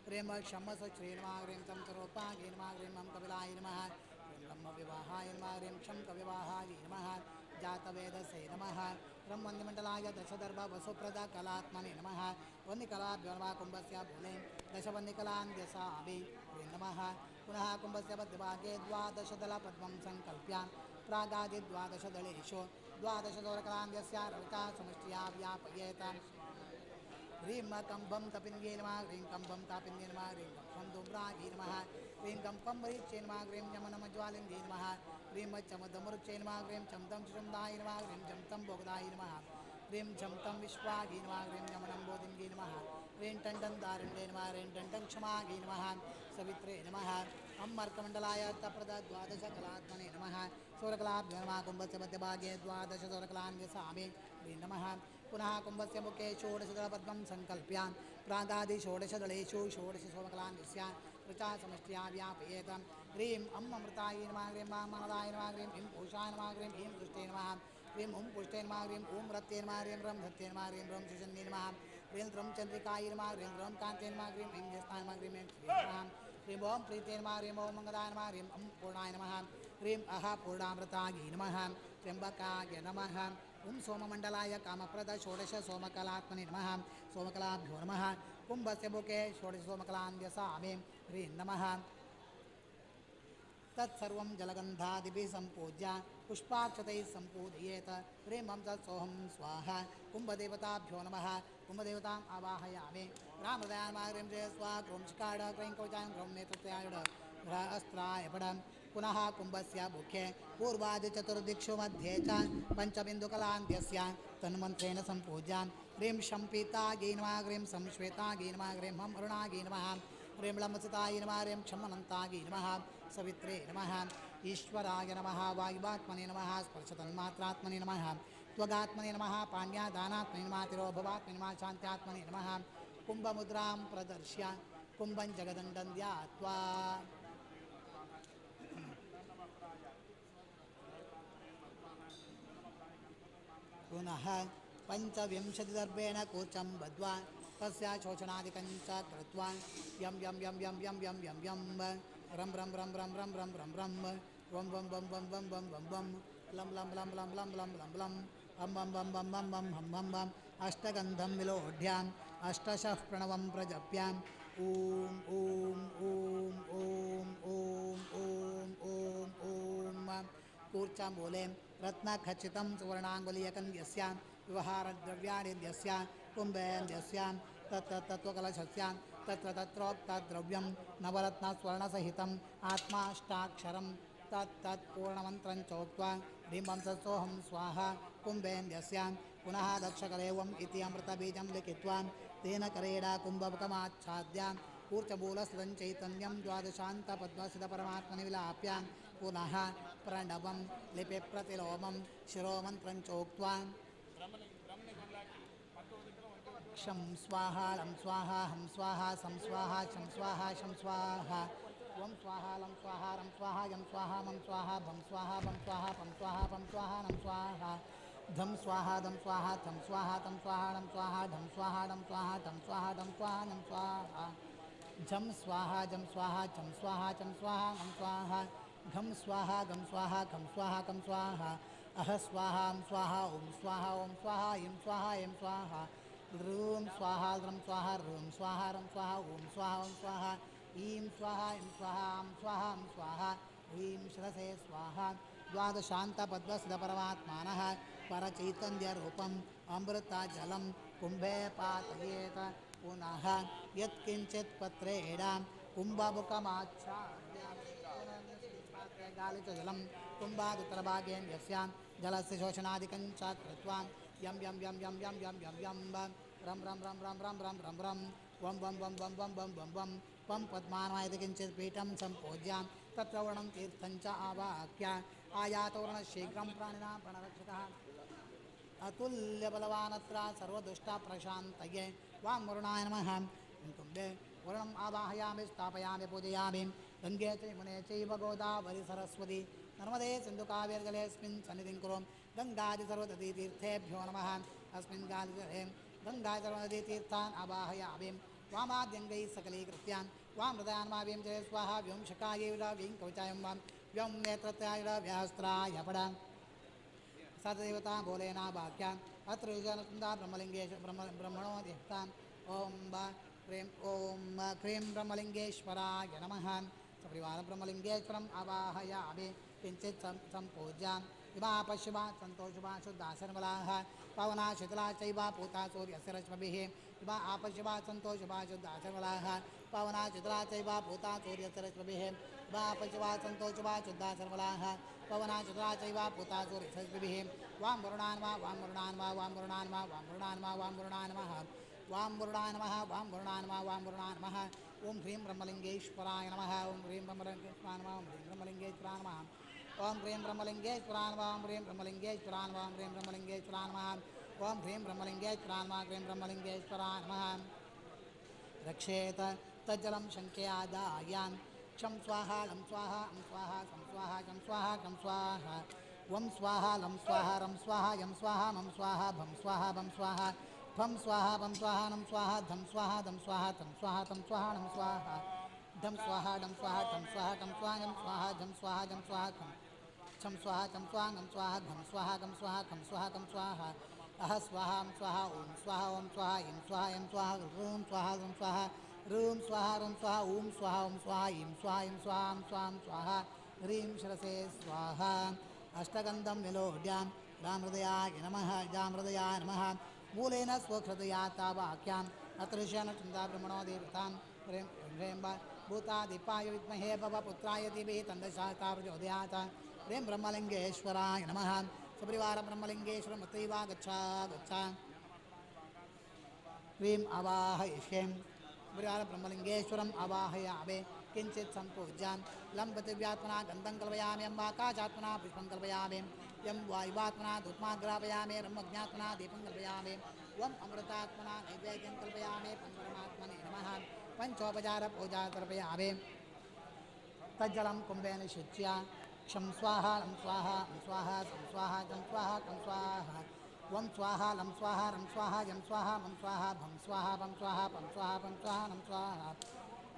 क्रीं क्षमसश्री नमः क्रीं तं चरोपागे नमः क्रीं मं कपिलाय नमः क्रीं ब्रह्मविवाहाय नमः क्रीं क्षं कविवाहाय नमः जातवेदसे नमः क्रीं वन्दिमण्डलाय दशदर्भ वसुप्रदा कलात्मने नमः वन्निकलाभ्यो नमः कुम्भस्य मूले दशवन्निकलान् व्यसामि क्रीं नमः पुनः कुम्भस्य मध्यभागे द्वादशदलपद्मं सङ्कल्प्य प्रागादि द्वादशदलेषु द्वादशदोरकलान्यस्य रविता समष्ट्या व्यापयेत ह्रीं कम्भं कपिन्ये नमः ह्रीं कम्भं कापिन्ये नमः ह्रीं कम्भं धूम्रागे नमः ह्रीं कम्भं मरीचे नमः ह्रीं यमनमज्वालिन्द्ये नमः ह्रीं चमदमुरुचे नमः ह्रीं चं तं शुम्दाय नमः ह्रीं चं तं भोगदाय नमः ह्रीं चं तं विश्वागे नमः ह्रीं यमनं बोधिन्ये नमः ह्रीं टण्डं दारुण्ये नमः ह्रीं टण्डं क्षमागे नमः सवित्रे नमः अम्मर्कमण्डलाय तप्रद द्वादशकलात्मने नमः सौरकलाभ्यो नमः कुम्भस्य मध्यभागे द्वादश सौरकलान् व्यसामि ह्रीं नमः पुनः कुम्भस्य मुखे षोडशदलपद्मं सङ्कल्प्य प्रागादि षोडशदलेषु षोडशसोमकलान् यस्य ऋचा समष्ट्या व्यापयेत ह्रीं अमृताय नमः ह्रीं मनदाय नमः ह्रीं ह्रीं पूषाय नमः ह्रीं ह्रीं पुष्टे नमः ह्रीं ॐ पुष्टे नमः ह्रीं ॐ रत्ये नमः ह्रीं रं धत्ये नमः ह्रीं रं सुषन्ये नमः ह्रीं रं चन्द्रिकाय नमः ह्रीं रं कान्ते नमः ह्रीं ह्रीं ज्येष्ठाय नमः ह्रीं नमः ह्रीं ॐ प्रीते नमः ह्रीं ॐ मंगलाय नमः ह्रीं ॐ पूर्णाय नमः ह्रीं अह पूर्णामृतायै नमः त्र्यम्बकाय नमः ॐ सोममण्डलाय कामप्रद षोडश सोमकलात्मने नमः सोमकलाभ्यो नमः कुम्भस्य मुखे षोडश सोमकलान् व्यसामि ह्रीं नमः तत्सर्वं जलगन्धादिभिः सम्पूज्य पुष्पाक्षतैः सम्पूजयेत ह्रीं हं तत्सोऽहं स्वाहा कुम्भदेवताभ्यो नमः कुम्भदेवताम् आवाहयामि रामहृदयाय नमः ह्रीं जय स्वाहा क्रों शिकाड क्रीं कवचां क्रों नेतृत्वाय अस्त्राय पडं पुनः कुम्भस्य मुखे पूर्वादिचतुर्दिक्षु मध्ये च पञ्चबिन्दुकलान्त्यस्य तन्मन्त्रेण सम्पूज्य ह्रीं शम्पीतायै नमः ह्रीं संश्वेतायै नमः ह्रीं हं अरुणायै नमः ह्रीं लम्बसिताय नमः ह्रीं क्षमनन्तायै नमः सवित्रे नमः ईश्वराय नमः वायुवात्मने नमः स्पर्शतन्मात्रात्मने नमः त्वगात्मने नमः पाण्यादानात्मने नमः तिरोभवात्मने नमः शान्त्यात्मने नमः कुम्भमुद्रां प्रदर्श्य कुम्भं जगदण्डं ध्यात्वा पुनः पञ्चविंशतिदर्भेण कूर्चं बद्ध्वा तस्य शोषणादिकं च कृत्वा यं यं यं यं यं यं यं यं रं रं रं रं रं रं रं रं वं वं वं वं वं वं वं वं लं लं लं लं लं लं लं लं हं वं वं वं वं वं हं वं वं अष्टगन्धं विलोढ्याम् अष्टशः प्रणवं प्रजप्याम् ॐ ॐ ॐ ॐ ॐ ॐ ॐ ॐ कूर्चमूले रत्नखचितं सुवर्णाङ्गुलीयकं यस्य व्यवहारद्रव्याणि यस्य कुम्भेन्द्यस्यां तत्तत्त्वकलशस्य तत्र तत्रोक्तद्रव्यं नवरत्नस्वर्णसहितम् आत्माष्टाक्षरं तत्तत्पूर्णमन्त्रं चोक्त्वा ह्रीं सोऽहं स्वाहा कुम्भेन्द्यस्यां पुनः दक्षकलेवम् इति अमृतबीजं लिखित्वा तेन करेण कुम्भमुखमाच्छाद्य कूर्चमूलस्थितं चैतन्यं द्वादशान्तपद्मसिद्धपरमात्मनि विलाप्य पुनः प्रणवं लिपि प्रतिलोमं शिरोमन्त्रं चोक्त्वा शं स्वाहा लं स्वाहा हं स्वाहा सं स्वाहा शं स्वाहा शं स्वाहा वं स्वाहा लं स्वाहा रं स्वाहा यं स्वाहा मं स्वाहा भं स्वाहा भं स्वाहा पं स्वाहा पं स्वाहा नं स्वाहा धं स्वाहा दं स्वाहा तं स्वाहा तं स्वाहा नं स्वाहा धं स्वाहा नं स्वाहा तं स्वाहा नं स्वाहा नं स्वाहा झं स्वाहा जं स्वाहा चं स्वाहा चं स्वाहा नं स्वाहा घं स्वाहा गं स्वाहा खं स्वाहा कं स्वाहा अह स्वाहा ं स्वाहा ॐ स्वाहा ॐ स्वाहा ऐं स्वाहा ऐं स्वाहा ह्रूं स्वाहा ह्रं स्वाहा ह्रूं स्वाहा रं स्वाहा ॐ स्वाहा ॐ स्वाहा ईं स्वाहा ऐं स्वाहा आं स्वाहा ं स्वाहा ह्रीं शिरसे स्वाहा द्वादशान्तपद्मसिद्धपरमात्मानः परचैतन्यरूपम् अमृताजलं कुम्भे पातयेत पुनः यत्किञ्चित् पत्रेण कुम्भमुखमाच्छाद्य गालितजलं कुम्भादुत्तरभागेन यस्यां जलस्य शोषणादिकं च कृत्वा यं यं यं यं यं यं यं यं रं रं रं रं रं रं रं रं वं वं वं वं वं वं वं वं पं पद्मानमायति किञ्चित् पीठं सम्पूज्य तत्र वर्णं तीर्थं च आवाह्य आयातवर्णशीघ्रं प्राणिनां प्रणरक्षितः अतुल्यबलवानत्र सर्वदुष्टप्रशान्तये वां वरुणाय नमः कुम्भे वर्णम् आवाहयामि स्थापयामि पूजयामि गङ्गे च यमुने चैव गोदावरी सरस्वती नर्मदे सिन्धुकाव्यर्जलेऽस्मिन् सन्निधिं कुरु गङ्गादि सर्वनदीतीर्थेभ्यो नमः अस्मिन् काले गङ्गा सर्वनदीतीर्थान् आवाहयामि वामाद्यङ्गैः सकलीकृत्य वां हृदयान्माव्यं च स्वाहा व्यों शकायै व्यों कवचायं वां व्यों नेत्रत्याय व्यास्त्राय पड सतदेवता बोलेना वाक्या अत्र युजनसुन्दर ब्रह्मलिंगेश ब्रह्मणो देवतान् ओम क्रीं ब्रह्मलिंगेश्वराय नमः सपरिवार ब्रह्मलिंगेश्वरम् आवाहयामि किञ्चित् सम्पूज्य इमा पश्चिमा सन्तोषिमा शुद्धा सर्वलाः पवना शीतला चैव पूता सूर्यस्य रश्मिभिः इमा आपश्चिमा सन्तोषिमा शुद्धा सर्वलाः पवना शीतला चैव पूता सूर्यस्य रश्मिभिः इमा पश्चिमा सन्तोषिमा शुद्धा सर्वलाः पवना शीतला चैव पूता सूर्यस्य रश्मिभिः वां वरुणान्मा वां वरुणान्मा वां वरुणान्मा वां वरुणान्मा वां वरुणान्मः वां वरुणान्मः वां वरुणान्मा वां वरुणान्मः ओं ह्रीं ब्रह्मलिंगेश्वराय नमः ओं ह्रीं ब्रह्मलिंगेश्वराय नमः ओं ह्रीं ब्रह्मलिंगेश्वराय नमः ओं ह्रीं ब्रह्मलिंगेश्वराय नमः ओं ह्रीं ब्रह्मलिंगेश्वराय नमः ओं ह्रीं ब्रह्मलिंगेश्वराय नमः ओं ह्रीं ब्रह्मलिंगेश्वराय नमः ह्रीं ब्रह्मलिंगेश्वराय नमः रक्षेत तज्जलं शङ्ख्यादायान् क्षं स्वाहा लं स्वाहा ं स्वाहा सं स्वाहा चं स्वाहा कं स्वाहा वं स्वाहा लं स्वाहा रं स्वाहा यं स्वाहा मं स्वाहा भं स्वाहा भं स्वाहा फं स्वाहा वं स्वाहा नं स्वाहा धं स्वाहा दं स्वाहा तं स्वाहा तं स्वाहा नं स्वाहा धं स्वाहा डं स्वाहा टं स्वाहा टं स्वाहा यं स्वाहा झं स्वाहा जं स्वाहा खं छं स्वाहा चं स्वाहा गं स्वाहा घं स्वाहा गं स्वाहा खं स्वाहा कं स्वाहा अह स्वाहा ं स्वाहा ॐ स्वाहा ॐ स्वाहा ं स्वाहा यं स्वाहा ह्रूं स्वाहा ं स्वाहा ह्रूं स्वाहा रं स्वाहा ॐ स्वाहा ं स्वाहा ं स्वाहा ं स्वाहा ं स्वां स्वाहा ह्रीं शिरसे स्वाहा अष्टगन्धं विलोढ्यां रामहृदयाय नमः रामहृदयाय नमः मूलेन स्वहृदया तावाक्याम् अतृशन् चिन्ताब्रह्मणो देवतां ह्रीं ह्रीं भूतादिपाय विद्महे भवपुत्राय धीमहि तन्नः ह्रीं ब्रह्मलिंगेश्वराय नमः सपरिवार ब्रह्मलिंगेश्वरं तत्रैव गच्छ गच्छ ह्रीं आवाहयिष्ये सपरिवार ब्रह्मलिंगेश्वरम् आवाहयामि किञ्चित् सम्पूज्य लं पृथिव्यात्मना गन्धं कल्पयामि यं आकाशात्मना पुष्पं कल्पयामि यं वायुवात्मना धूपमां ग्रापयामि ब्रह्मज्ञात्मना दीपं कल्पयामि वं अमृतात्मना नैवेद्यं कल्पयामि परमात्मने नमः पंचोपचारपूजा कल्पयामि तज्जलं कुम्भेन निषिच्य क्षं स्वाहा लं स्वाहा ं स्वाहा सं स्वाहा चं स्वाहा कं स्वाहा वं स्वाहा लं स्वाहा रं स्वाहा यं स्वाहा मं स्वाहा भं स्वाहा भं स्वाहा पं स्वाहा पं स्वाहा नं स्वाहा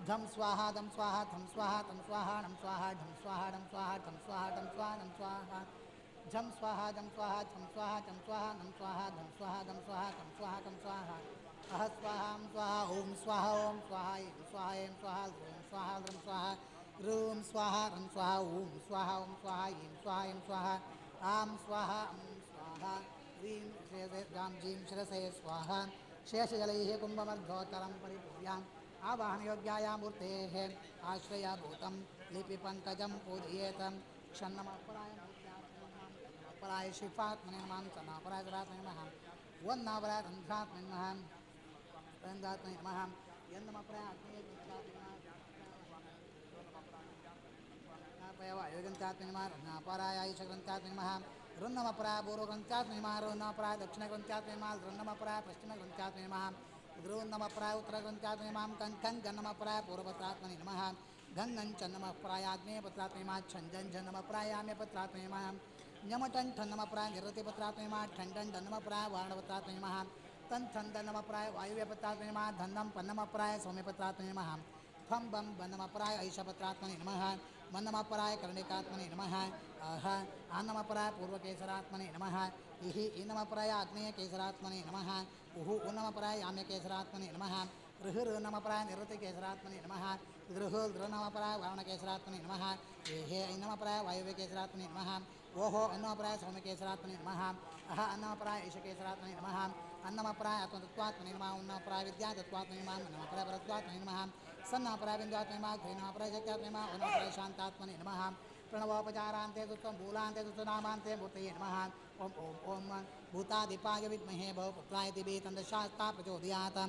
धं स्वाहा दं स्वाहा थं स्वाहा तं स्वाहा नं स्वाहा ढं स्वाहा डं स्वाहा तं स्वाहा नं स्वाहा झं स्वाहा दं स्वाहा चं स्वाहा चं स्वाहा नं स्वाहा धं स्वाहा दं स्वाहा तं स्वाहा कं स्वाहा अह स्वाहा ं स्वाहा ॐ स्वाहा ॐ स्वाहा ऐं स्वाहा ऐं स्वाहा ह्रूं स्वाहा ह्रं स्वाहा ह्रूं स्वाहा रं स्वाहा ॐ स्वाहा ॐ स्वाहा ऐं स्वाहा ऐं स्वाहा आं स्वाहा ं स्वाहा ह्रीं गां जीं शिरसे स्वाहा शेषजलैः कुम्भमध्योत्तरं परिपूर्याम् आवाहनयोग्याया मूर्तेः आश्रयभूतं लिपिपङ्कजं पूजयेत क्षन्नमपराय अपराय शिवात्मने नमः चन्नापराय जरात्मने नमः वन्नापराय रन्ध्रात्मने नमः रन्ध्रात्मने नमः यन्नम प्राय आत्मीय योगंत्यात्मनिमा रन्नापरायायशग्रन्थ्यात्मनिमः रुन्नमपराय पूर्वग्रन्थ्यात्मनिमः रुन्नमपराय दक्षिणग्रन्थ्यात्मनिमः रुन्नमपराय पश्चिमग्रन्थ्यात्मनिमः गुरुन्नमपराय उत्तरग्रन्थ्यात्मनिमः कङ्कं गन्नमपराय पूर्वपत्रात्मनिमः गङ्गं चन्नमपराय आग्नेयपत्रात्मनिमः छन्दं जन्नमपरायाम्यपत्रात्मनिमः ञमटं ठन्नमपराय निरतिपत्रात्मनिमः ठण्डं दन्नमपराय वारणपत्रात्मनिमः तन्थन्दन्नमपराय वायुव्यपत्रात्मनिमः धन्नं पन्नमपराय सौम्यपत्रात्मनिमः फं बं वन्नमपराय ऐशपत्रात्मने नमः मन्नमपराय कर्णिकात्मने नमः अह आन्नमपराय पूर्वकेसरात्मने नमः इहि इन्नमपराय आग्नेयकेसरात्मने नमः उहु उन्नमपराय याम्यकेसरात्मने नमः ऋहुर्नमपराय निरतिकेसरात्मने नमः दृहुर्नमपराय वारणकेसरात्मने नमः एहे इन्नमपराय वायुव्यकेसरात्मने नमः ओहो अन्नमपराय सौम्यकेसरात्मने नमः अह अन्नमपराय ऐशकेसरात्मने नमः अन्नमपराय आत्मतत्त्वात्मने नमः उन्नमपराय विद्यातत्त्वात्मने नमः अन्नमपराय परत्वात्मने नमः सन्नापराय बिन्दुआत्मने नमः घृणापराय शक्त्यात्मने नमः उन्नमपराय शान्तात्मने नमः प्रणवोपचारान्ते तुत्वं मूलान्ते तुत्वनामान्ते मूर्तये नमः ओम ओम ओम भूतादिपाय विद्महे भवपुत्राय दिवे तन्दशास्ता प्रचोदयात्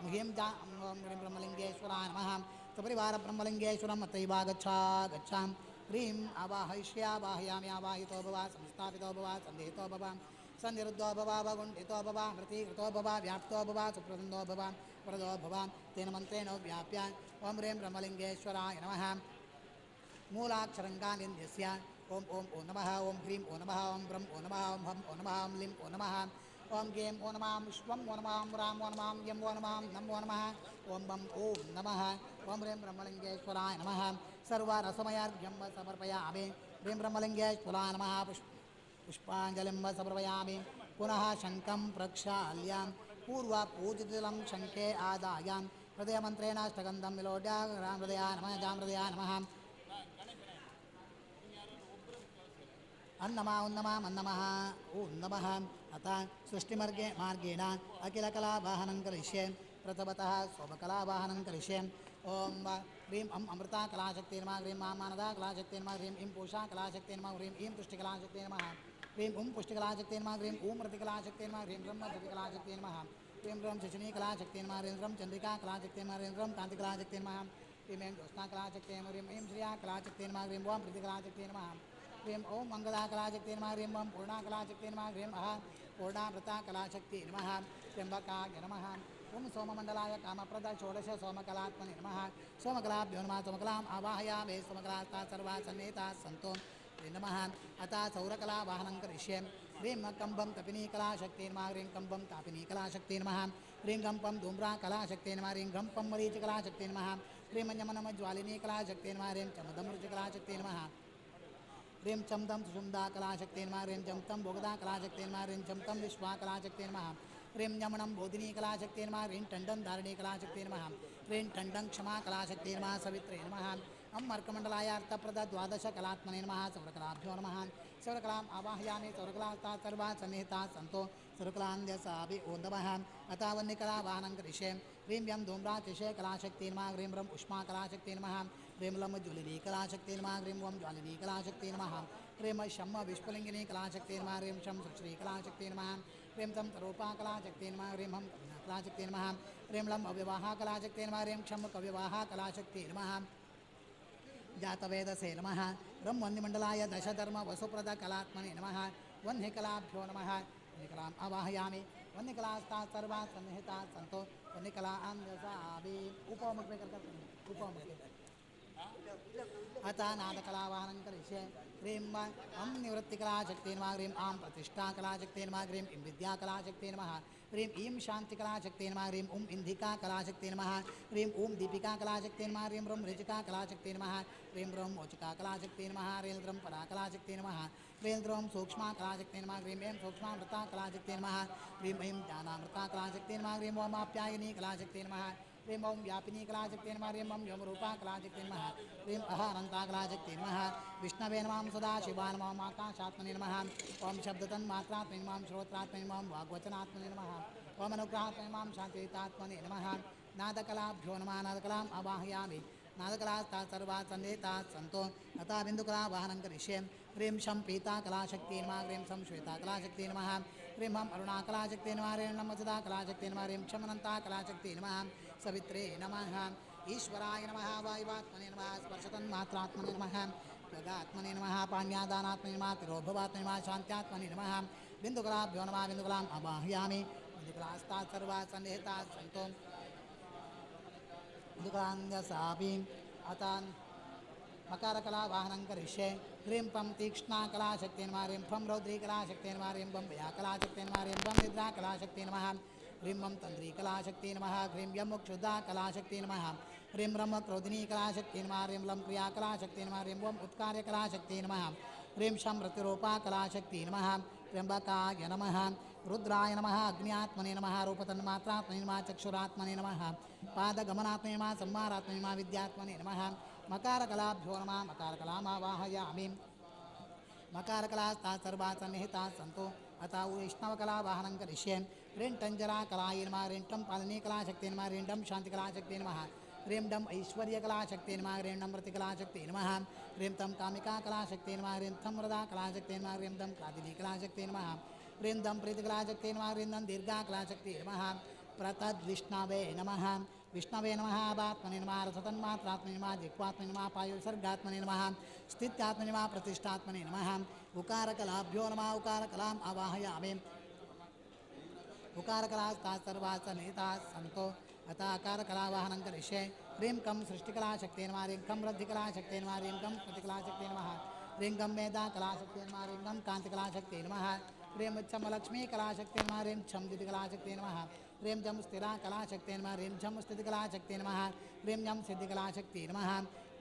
मुह्यं जा ओम ह्रीं ब्रह्मलिङ्गेश्वराय नमः सपरिवार ब्रह्मलिङ्गेश्वरं तथैवागच्छा गच्छां ह्रीं आवाहयिष्यावाहयामि आवाहितो भव संस्थापितो भव सन्देहितो भव सन्निरुद्धो भव अवगुण्ठितो भव मृतीकृतो भव व्याप्तो भव सुप्रसन्नो भव वरदो भव तेन मन्त्रेण व्याप्य ओम ह्रीं ब्रह्मलिङ्गेश्वराय नमः मूलाक्षरङ्गानिन्द्यस्य ओम ओम ओ नमः ओम ह्रीं ओ नमः ओम ब्रह्म ओ नमः ओम हं ओ नमः ओम लिं ओ नमः ओम गें ओ नमः विश्वं ओ नमः ओम राम ओ नमः यं ओ नमः नमो नमः ओम बं ओम नमः ओम ह्रीं ब्रह्मलिङ्गेश्वराय नमः सर्वरसमयार्घ्यं समर्पयामि ह्रीं ब्रह्मलिङ्गेश्वराय नमः पुष्पाञ्जलिं समर्पयामि पुनः शङ्खं प्रक्षाल्य पूर्वपूजितं शङ्खे आदाय हृदयमन्त्रेण अष्टगन्धं विलोड्य हृदयाय नमः जामृदयाय नमः अन्नमा उन्नमा मन्नमः उन्नमः अतः सृष्टिमार्गे मार्गेण अखिलकलावाहनं करिष्ये प्रथमतः सोमकलावाहनं करिष्ये ओम ह्रीं अमृता कलाशक्ति नमः ह्रीं मानदा कलाशक्ति नमः ह्रीं ईं पूषा कलाशक्ति नमः ह्रीं ईं पुष्टिकलाशक्ति नमः ह्रीं पुष्टिकलाशक्ति नमः ह्रीं रतिकलाशक्ति नमः ह्रीं ब्रह्मकलाशक्ति नमः ह्रीं ब्रह्म शिशिनी कलाशक्ति नमः ह्रीं ब्रह्म चंद्रिका कलाशक्ति नमः ह्रीं ब्रह्म कांतिकलाशक्ति नमः ह्रीं ऐं ज्योत्स्ना कलाशक्ति नमः ह्रीं ऐं श्रिया कलाशक्ति नमः ह्रीं ओं प्रीतिकलाशक्ति नमः ह्रीं ओं मंगला कलाशक्ति नमः ह्रीं ओं पूर्णा कलाशक्ति नमः ह्रीं अह पूर्णामृता कलाशक्ति नमः त्र्यंबकाय नमः ओं सोममण्डलाय कामप्रद षोडश सोमकलात्मने नमः सोमकलाभ्यो नमः सोमकलाम् आवाहयामि सोमकलास्ता सर्वा सन्निहिताः सन्तो नमः अतः सौरकलावाहनं करिष्ये ह्रीं कम्बं कपिनी कलाशक्ति नमः ह्रीं कम्बं कापिनी कलाशक्ति नमः ह्रीं गम्पं धूम्रा कलाशक्ति नमः ह्रीं गम्पं मरीच कलाशक्ति नमः ह्रीं मञ्जमनम ज्वालिनी कलाशक्ति नमः ह्रीं चमदमृच कलाशक्ति नमः ह्रीं चमदं सुषुम्दा कलाशक्ति नमः ह्रीं चमतं भोगदा कलाशक्ति नमः ह्रीं चमतं विश्वा कलाशक्ति नमः ह्रीं यमनं बोधिनी कलाशक्ति नमः ह्रीं टण्डं धारिणी कलाशक्ति नमः ह्रीं टण्डं क्षमा कलाशक्ति नमः सवित्रे नमः अं अर्कमण्डलाय अर्थप्रद द्वादश कलात्मने नमः सौरकलाभ्यो नमः सौरकलाम् आवाहयामि सौरकलास्ता सर्वा सन्निहिताः सन्तो सौरकलान्द्यसाभि ओ नमः अतः वह्निकलावाहनं करिष्ये ह्रीं यं धूम्रातिशय कलाशक्ति नमः ह्रीं ब्रह्म उष्मा कलाशक्ति नमः ह्रीं लं ज्वलिनी कलाशक्ति नमः ह्रीं ओं ज्वालिनी कलाशक्ति नमः ह्रीं शम्म विष्फुलिङ्गिनी कलाशक्ति नमः ह्रीं शं सुश्री कलाशक्ति नमः ह्रीं तं तरूपा कलाशक्ति नमः ह्रीं हं कलाशक्ति नमः ह्रीं लं अव्यवाहा कलाशक्ति नमः ह्रीं क्षं कव्यवाहा कलाशक्ति नमः जातवेदसे नमः रं वह्निमण्डलाय दशधर्म वसुप्रद कलात्मने नमः वह्निकलाभ्यो नमः वह्निकलाम् आवाहयामि वह्निकलास्ता सर्वा सन्निहिताः सन्तो वह्निकला अन्यसाभि उपमुखे अतः नादकलावाहनं करिष्ये ह्रीं अं निवृत्तिकलाशक्ति नमः ह्रीं आं प्रतिष्ठा कलाशक्ति नमः ह्रीं इं विद्याकलाशक्ति नमः ह्रीं ईं शान्तिकलाशक्ति नमः ह्रीं ऊं इंधिका कलाशक्ति नमः ह्रीं ऊं दीपिका कलाशक्ति नमः ह्रीं ब्रह्म ऋचिका कलाशक्ति नमः ह्रीं ब्रह्म मोचिका कलाशक्ति नमः ह्रीं द्रं परा कलाशक्ति नमः ह्रीं द्रौं सूक्ष्मा कलाशक्ति नमः ह्रीं ऐं सूक्ष्मामृता कलाशक्ति नमः ह्रीं ऐं ज्ञानामृता कलाशक्ति नमः ह्रीं ओं आप्यायिनी कलाशक्ति नमः ह्रीं ओं व्यापिनी कलाशक्ति नमः ह्रीं ओं व्योमरूपा कलाशक्ति नमः ह्रीं अह अनन्ता कलाशक्ति नमः विष्णवे नमः सदाशिवाय नमः आकाशात्मने नमः ओं शब्दतन्मात्रात्मने नमः श्रोत्रात्मने नमः वाग्वचनात्मने नमः ओं अनुग्रहात्मने नमः शान्तितात्मने नमः नादकलाभ्यो नमः नादकलाम् आवाहयामि नादकलास्ता सर्वा सन्निहिताः सन्तो अतः बिन्दुकलावाहनं करिष्ये ह्रीं शं पीता कलाशक्ति नमः ह्रीं शं श्वेता कलाशक्ति नमः ह्रीं हं अरुणा कलाशक्ति नमः ह्रीं लं सदा कलाशक्ति नमः ह्रीं क्षमनन्ता कलाशक्ति नमः सवित्रे नमः ईश्वराय नमः वायुवात्मने नमः स्पर्शतन्मात्रात्मने नमः त्वगात्मने नमः पाण्यादानात्मने नमः तिरोभवात्मने नमः शान्त्यात्मने नमः बिन्दुकलाभ्यो नमः बिन्दुकलाम् आवाहयामि बिन्दुकलास्तात् सर्वाः सन्निहिताः सन्तो बिन्दुकलान्यसापि अतान् मकारकलावाहनं करिष्ये ह्रीं पं तीक्ष्णाकलाशक्ति नमः ह्रीं फं रौद्रीकलाशक्ति नमः ह्रीं बं भयाकलाशक्ति नमः ह्रीं बं निद्राकलाशक्ति नमः ह्रीं बं तन्द्रीकलाशक्ति नमः ह्रीं यं क्षुद्धाकलाशक्ति नमः ह्रीं रं क्रोधिनीकलाशक्ति नमः ह्रीं लं क्रियाकलाशक्ति नमः ह्रीं वं उत्कार्यकलाशक्ति नमः ह्रीं शं प्रतिरूपाकलाशक्ति नमः त्र्यम्बकाय नमः रुद्राय नमः अग्न्यात्मने नमः रूपतन्मात्रात्मने नमः चक्षुरात्मने नमः पादगमनात्मने नमः संहारात्मने नमः विद्यात्मने नमः मकारकलाभ्यो नमः मकारकलामावाहयामि मकारकलास्ताः सर्वाः सन्निहिताः सन्तो अतः वैष्णवकलावाहनं करिष्ये ह्रीं टञ्जराकलाय नमः ह्रीं टं पालनीकलाशक्ति नमः ह्रीं डं शान्तिकलाशक्ति नमः ह्रीं डं ऐश्वर्यकलाशक्ति नमः ह्रीं डं प्रतिकलाशक्ति नमः ह्रीं तं कामिकाकलाशक्ति नमः ह्रीं थं वरदाकलाशक्ति नमः ह्रीं दं कादिनीकलाशक्ति नमः ह्रीं दं प्रीतिकलाशक्ति नमः ह्रीं दं दीर्घाकलाशक्ति नमः प्रतद्विष्णवे नमः विष्णवे नमः आत्मने नमः रसतन्मात्रात्मने नमः जिह्वात्मने नमः पायुसर्गात्मने नमः स्थित्यात्मने नमः प्रतिष्ठात्मने नमः उकारकलाभ्यो नमः उकारकलाम् आवाहयामि उकारकलास्ताः सर्वाः सन्निहिताः सन्तो अतः अकारकलावाहनं करिष्ये ह्रीं कं सृष्टिकलाशक्ति नमः ह्रीं कं वृद्धिकलाशक्ति नमः ह्रीं कं प्रतिकलाशक्ति नमः ह्रीं कं मेधाकलाशक्ति नमः ह्रीं कं कान्तिकलाशक्ति नमः ह्रीं छं लक्ष्मीकलाशक्ति नमः ह्रीं छं दितिकलाशक्ति नमः ह्रीं जं स्थिराकलाशक्ति नमः ह्रीं झं स्थितिकलाशक्ति नमः ह्रीं जं सिद्धिकलाशक्ति नमः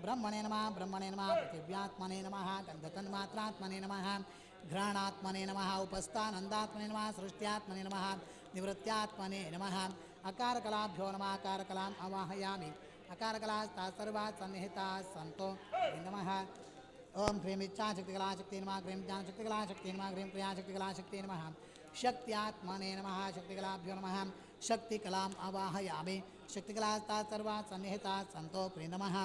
ब्रह्मणे नमः पृथिव्यात्मने नमः गन्धतन्मात्रात्मने नमः घ्राणात्मने नमः उपस्थानन्दात्मने नमः सृष्ट्यात्मने नमः निवृत्त्यात्मने नमः अकारकलाभ्यो नमः अकारकलाम् आवाहयामि अकारकलास्ताः सर्वाः सन्निहिताः सन्तो नमः ओम ह्रीं इच्छाशक्तिकलाशक्ति नमः ह्रीं ज्ञानशक्तिकलाशक्ति नमः ह्रीं क्रियाशक्तिकलाशक्ति नमः शक्त्यात्मने नमः शक्तिकलाभ्यो नमः शक्तिकलाम् आवाहयामि शक्तिकलास्ताः सर्वाः सन्निहिताः सन्तो नमः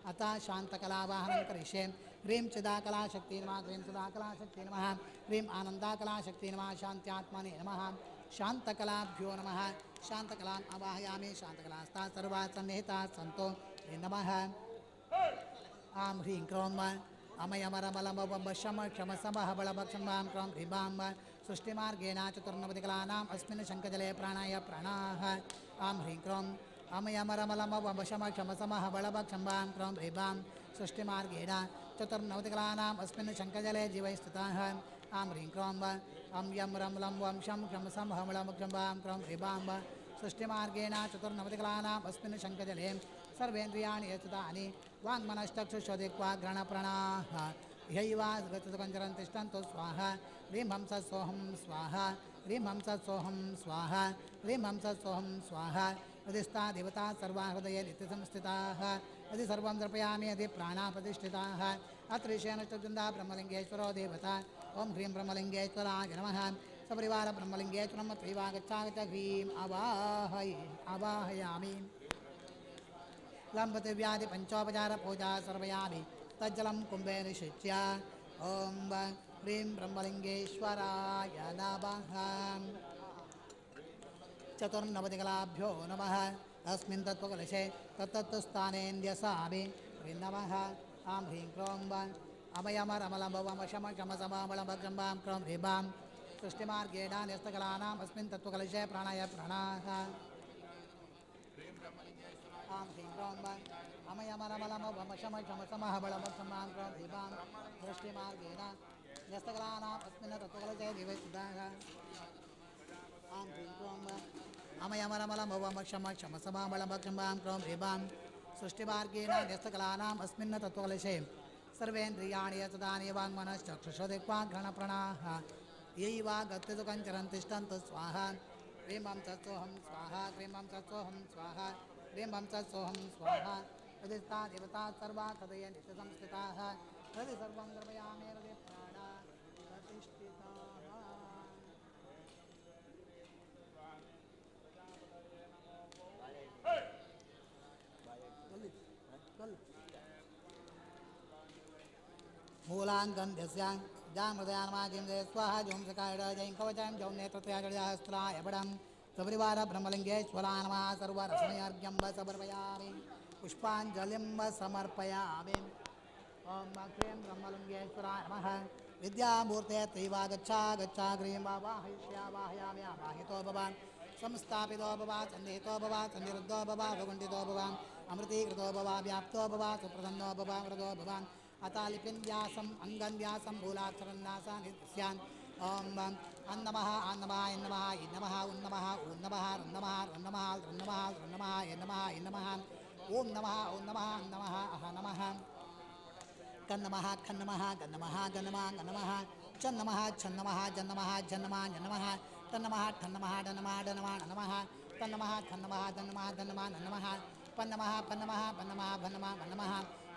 अतः शान्तकलावाहनं करिष्ये ह्रीं चिदाकलाशक्ति नमः ह्रीं चिदाकलाशक्ति नमः ह्रीं आनन्दाकलाशक्ति नमः शान्त्यात्मने नमः शान्तकलाभ्यो नमः शान्तकलाम् आवाहयामि शान्तकलास्ताः सर्वाः सन्निहिताः सन्तो नमः आं ह्रीं क्रों अमयमरमलमवशमक्षमसमहबलभक्षं क्रों ह्रीं सृष्टिमार्गेण चतुर्नवतिकलानाम् अस्मिन् शङ्खजले प्राणाय प्राणाः आं ह्रीं क्रों अमयमरमलमवशमक्षमसमहबलभक्षं क्रों ह्रीं सृष्टिमार्गेण चतुर्नवतिकलानाम् अस्मिन् शङ्खजले जीवैः स्तुताः आं ह्रीं क्रों अं यं रं लं वं शं क्षमसमहबलभक्षं क्रों ह्रीं सृष्टिमार्गेण चतुर्नवतिकलानाम् अस्मिन् शङ्खजले सर्वेन्द्रियाणि यच्युतानि वाङ्मनश्चक्षुषोदिक्वा ग्रहणप्रणाः ह्यैवागतकञ्चरन् तिष्ठन्तु स्वाहा ह्रीं हंसस्सोऽहं स्वाहा ह्रीं हंसस्सोऽहं स्वाहा ह्रीं हंसस्सोऽहं स्वाहा यदिस्ता देवता सर्वा हृदये नित्यसंस्थिताः यदि सर्वं दर्पयामि यदि प्राणाः प्रतिष्ठिताः अत्रिशेनश्चुन्दा ब्रह्मलिङ्गेश्वरो देवता ॐ ह्रीं ब्रह्मलिङ्गेश्वराय नमः सपरिवार ब्रह्मलिङ्गेश्वरं त्वैवागच्छागच्छ ह्रीं आवाहयामि लम्बतिव्याधि पंचोपचार पूजा सर्वयामि तज्जलं कुंभे निषिच्य ओम ह्रीं ब्रह्मलिङ्गेश्वराय नमः चतुर्नवतिकलाभ्यो नमः तस्मिन् तत्त्वकलशे तत्तत्स्थानेन्द्यसामि नमः आं ह्रीं क्रों अमयमरमलभवमशमशमसमबलभक्षं क्रों ह्रीं सृष्टिमार्गेण न्यस्तकलानाम् अस्मिन् तत्त्वकलशे प्राणाय प्राणाः आं ह्रीं क्रों अमयमरमलमवमशमशमसमहबलभक्षं क्रों ह्रीं सृष्टिमार्गेण न्यस्तकलानाम् अस्मिन् तत्त्वकलशे जीवैः स्तुताः आं ह्रीं क्रों अमयमरमलमवमशमशमसमबलभक्षं क्रों ह्रीं सृष्टिमार्गेण न्यस्तकलानाम् अस्मिन् तत्त्वकलशे सर्वेन्द्रियाणि यतदानि वाङ्मनश्चक्षुषो दिक्वा ग्रहणप्रणाः यैवागत्यतु कञ्चरन् तिष्ठन्तु स्वाहा ह्रीं तत्सोऽहं स्वाहा ह्रीं तत्सोऽहं स्वाहा ह्रीं तत्सोऽहं स्वाहा यदि ता देवता सर्वा हृदये नित्यसंस्थिताः यदि सर्वं द्रवयामि हृदये प्राणा प्रतिष्ठिताः मूलाङ्गन्ध्यस्यां जामृदयान्माजिं स्वाहा जों सकाय जैं कवचं जौं नेत्रत्रयाजयास्त्राय बडं सपरिवार ब्रह्मलिंगेश्वराय नमः सर्वरसमयार्घ्यं समर्पयामि पुष्पाञ्जलिं समर्पयामि ओम क्रीं ब्रह्मलिंगेश्वराय नमः विद्यामूर्ते त्रैवा गच्छा ग्रीं वावाहयामि आवाहितो भवान् संस्थापितो भवा सन्निहितो भवा सन्निरुद्धो भवा भगुण्ठितो भवान् अमृतीकृतो भवा व्याप्तो भवा सुप्रसन्नो भवा मृदो भवान् अतालिपिन्यासम् अङ्गन्यासं मूलाक्षरन्यासान् स्यान् ओम अन्नमः अन्नमः इन्नमः इन्नमः उन्नमः उन्नमः रुन्नमः रुन्नमः रुन्नमः रुन्नमः इन्नमः इन्नमः ओम नमः अन्नमः अह नमः कन्नमः खन्नमः गन्नमः गन्नमः गन्नमः चन्नमः छन्नमः जन्नमः जन्नमः जन्नमः तन्नमः ठन्नमः डन्नमः डन्नमः नमः तन्नमः खन्नमः दन्नमः दन्नमः नमः पन्नमः पन्नमः पन्नमः भन्नमः भन्नमः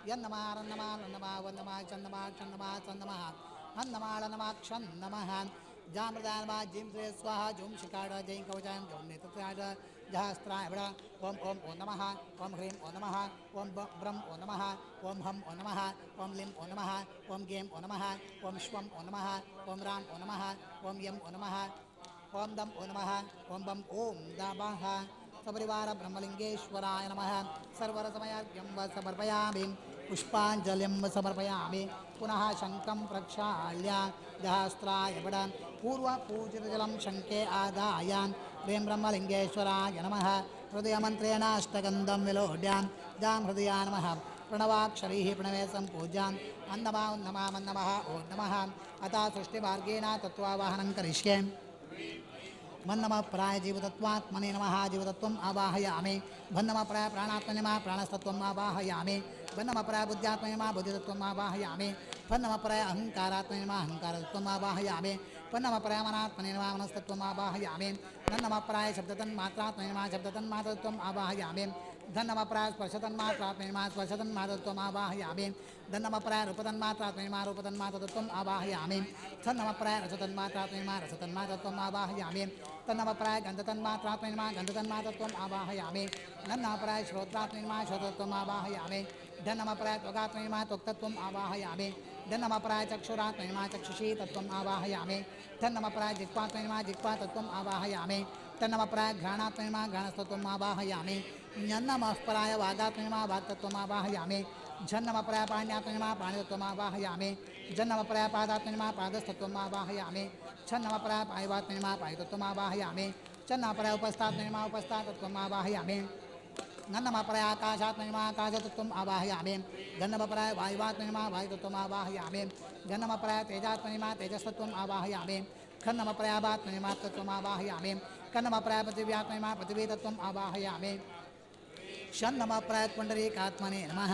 यन्नमः रन्नमः रन्नमः वन्नमः चन्नमः चन्नमः चन्नमः अन्नमः लन्नमः क्षन्नमः जामृदानमः जिं श्री स्वाहा जुं शिकाड जैं कवचां जौं नेत्राड जहास्त्राय बड़ा ओम ओम ओ नमः ओम ह्रीं ओ नमः ओम ब्रह्म ओ नमः ओम हम ओ नमः ओम लिं ओ नमः ओम गेम ओ नमः ओम श्वम ओ नमः ओम राम ओ नमः ओम यम ओ नमः ओम दम ओ नमः ओम बम ओम दाबाह सपरिवार ब्रह्मलिंगेश्वराय नमः सर्वरसमयार्घ्यं समर्पयामि पुष्पाञ्जलिं समर्पयामि पुनः शङ्खं प्रक्षाल्य जहास्त्राय बड पूर्वपूजितजलं शङ्खे आदाय ह्रीं ब्रह्मलिंगेश्वराय नमः हृदयमन्त्रेण अष्टगन्धं विलोढ्यां जां हृदया नमः प्रणवाक्षरैः प्रणवे सम्पूज्यां अन्नमः उन्नमः मन्नमः ओ नमः अतः सृष्टिमार्गेण तत्त्वावाहनं करिष्ये मन्नमः प्राय जीवतत्वात्मने नमः जीवतत्वम् आवाहयामि भन्नमः प्राय प्राणात्मने नमः प्राणस्तत्वम् आवाहयामि भन्नमः प्राय बुद्ध्यात्मने नमः बुद्धितत्वम् आवाहयामि भन्नमः प्राय अहङ्कारात्मने नमः अहङ्कारतत्वम् आवाहयामि भन्नमः प्राय मनात्मने नमः मनस्तत्वम् आवाहयामि धन्नमः प्राय शब्दतन्मात्रात्मने नमः शब्दतन्मात्रत्वम् आवाहयामि धन्नमः प्राय स्पर्शतन्मात्रात्मने नमः स्पर्शतन्मात्रत्वम् आवाहयामि धन्नमः प्राय रूपतन्मात्रात्मने नमः रूपतन्मात्रत्वम् आवाहयामि धन्नमः प्राय रसतन्मात्रात्मने नमः रसतन्मात्रत्वम् आवाहयामि तन्नमः प्राय गन्धतन्मात्रात्मने नमः गन्धतन्मात्रत्वम् आवाहयामि नन्नमः प्राय श्रोत्रात्मने नमः श्रोत्रत्वम् आवाहयामि धन्नमः प्राय त्वगात्मने नमः त्वक्तत्वम् आवाहयामि धन्नमः प्राय चक्षुरात्मने नमः चक्षुषी तत्त्वम् आवाहयामि धन्नमः प्राय जिह्वात्मने नमः जिह्वातत्वम् आवाहयामि तन्नमः प्राय घ्राणात्मने नमः घ्राणस्तत्वम् आवाहयामि नन्नमः प्राय वागात्मने नमः वाक्तत्वम् आवाहयामि झन्नमः प्राय पाण्यात्मने नमः पाणितत्वम् आवाहयामि जन्नमः प्राय पादात्मने नमः पादस्तत्वम् आवाहयामि छन्नमः प्राय पायवात्मने नमः पायतत्वम् आवाहयामि चन्नमः प्राय उपस्थात्मने नमः उपस्थातत्वम् आवाहयामि नन्नमः प्राय आकाशात्मने नमः आकाशतत्वम् आवाहयामि गन्नमः प्राय वायुवात्मने नमः वायुतत्वम् आवाहयामि गन्नमः प्राय तेजात्मने नमः तेजस्तत्वम् आवाहयामि खन्नमः प्राय आबात्मने नमः तत्वम् आवाहयामि कन्नमः प्राय पृथिव्यात्मने नमः पृथिवीतत्वम् आवाहयामि षण्णमः प्राय पुण्डरीकात्मने नमः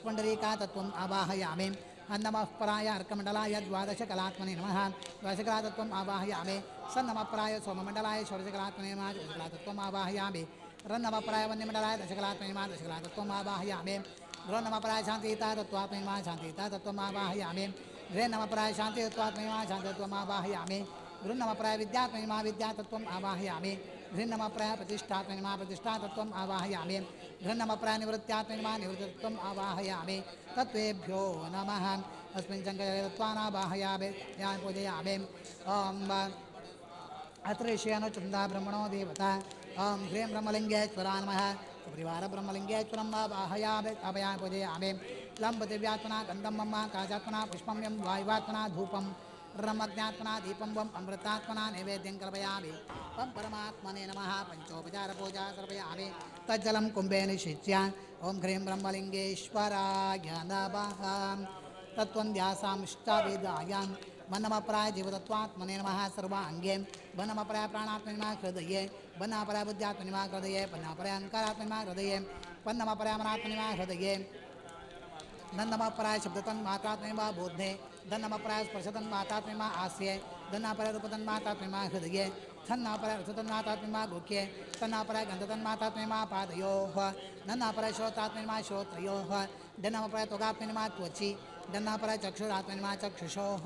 पुण्डरीकातत्वम् आवाहयामि अन्नमः प्राय अर्कमण्डलाय द्वादशकलात्मने नमः द्वादशकलातत्वम् आवाहयामि सन्नमः प्राय सोममण्डलाय षोडशकलात्मने नमः षोडशकलातत्वम् आवाहयामि रन्नमः प्राय वन्यमण्डलाय दशकलात्मने नमः दशकलातत्वम् आवाहयामि गृहन्नमः प्राय शान्तियुतातत्वात्मने नमः शान्तियुतातत्वम् आवाहयामि गृहन्नमः प्राय शान्तियुत्वात्मने नमः शान्तितत्वम् आवाहयामि गृहन्नमः प्राय विद्यात्मने नमः विद्यातत्वम् आवाहयामि गृहन्नमः प्राय प्रतिष्ठात्मने नमः प्रतिष्ठातत्वम् आवाहयामि गृहन्नमः प्राय निवृत्त्यात्मने नमः निवृत्तितत्वम् आवाहयामि तत्त्वेभ्यो नमः अस्मिन् शङ्करतत्त्वानावाहयामि यान् पूजयामि ॐ अत्रेशयनुचन्दा ब्रह्मणो देवता ॐ ह्रीं ब्रह्मलिङ्गेश्वराय नमः सपरिवार ब्रह्मलिङ्गेश्वरं वाहयामि अभयान् पूजयामि लम्बदिव्यात्मना गन्धं मम काजात्मना पुष्पं यं वायुवात्मना धूपं रमज्ञात्मना दीपं वम् अमृतात्मना नैवेद्यं कल्पयामि तं परमात्मने नमः पञ्चोपचारपूजा समर्पयामि तज्जलं कुम्भे निषिच्य ॐ ह्रीं ब्रह्मलिङ्गेश्वराय नमः तत्त्वन्द्यासांष्टावेदायां वनमः प्राय जीवतत्वात्मने नमः सर्वाङ्गे वनमः प्राय प्राणात्मने नमः हृदये वनमः प्राय बुद्ध्यात्मने नमः हृदये वनमः प्राय अहङ्कारात्मने नमः हृदये वनमः प्राय मनात्मने नमः हृदये नन्नमः प्राय शब्दतन्मात्रात्मने नमः बोधे धन्नमः प्राय स्पर्शतन्मात्रात्मने नमः आस्ये धन्नमः प्राय रूपतन्मात्रात्मने नमः हृदये धन्नमः प्राय रसतन्मात्रात्मने नमः गुह्ये तन्नमः प्राय गन्धतन्मात्रात्मने नमः पादयोः नन्नमः प्राय श्रोत्रात्मने नमः श्रोत्रयोः धन्नमः प्राय त्वगात्मने नमः त्वचि धन्नमः प्राय चक्षुरात्मने नमः चक्षुषोः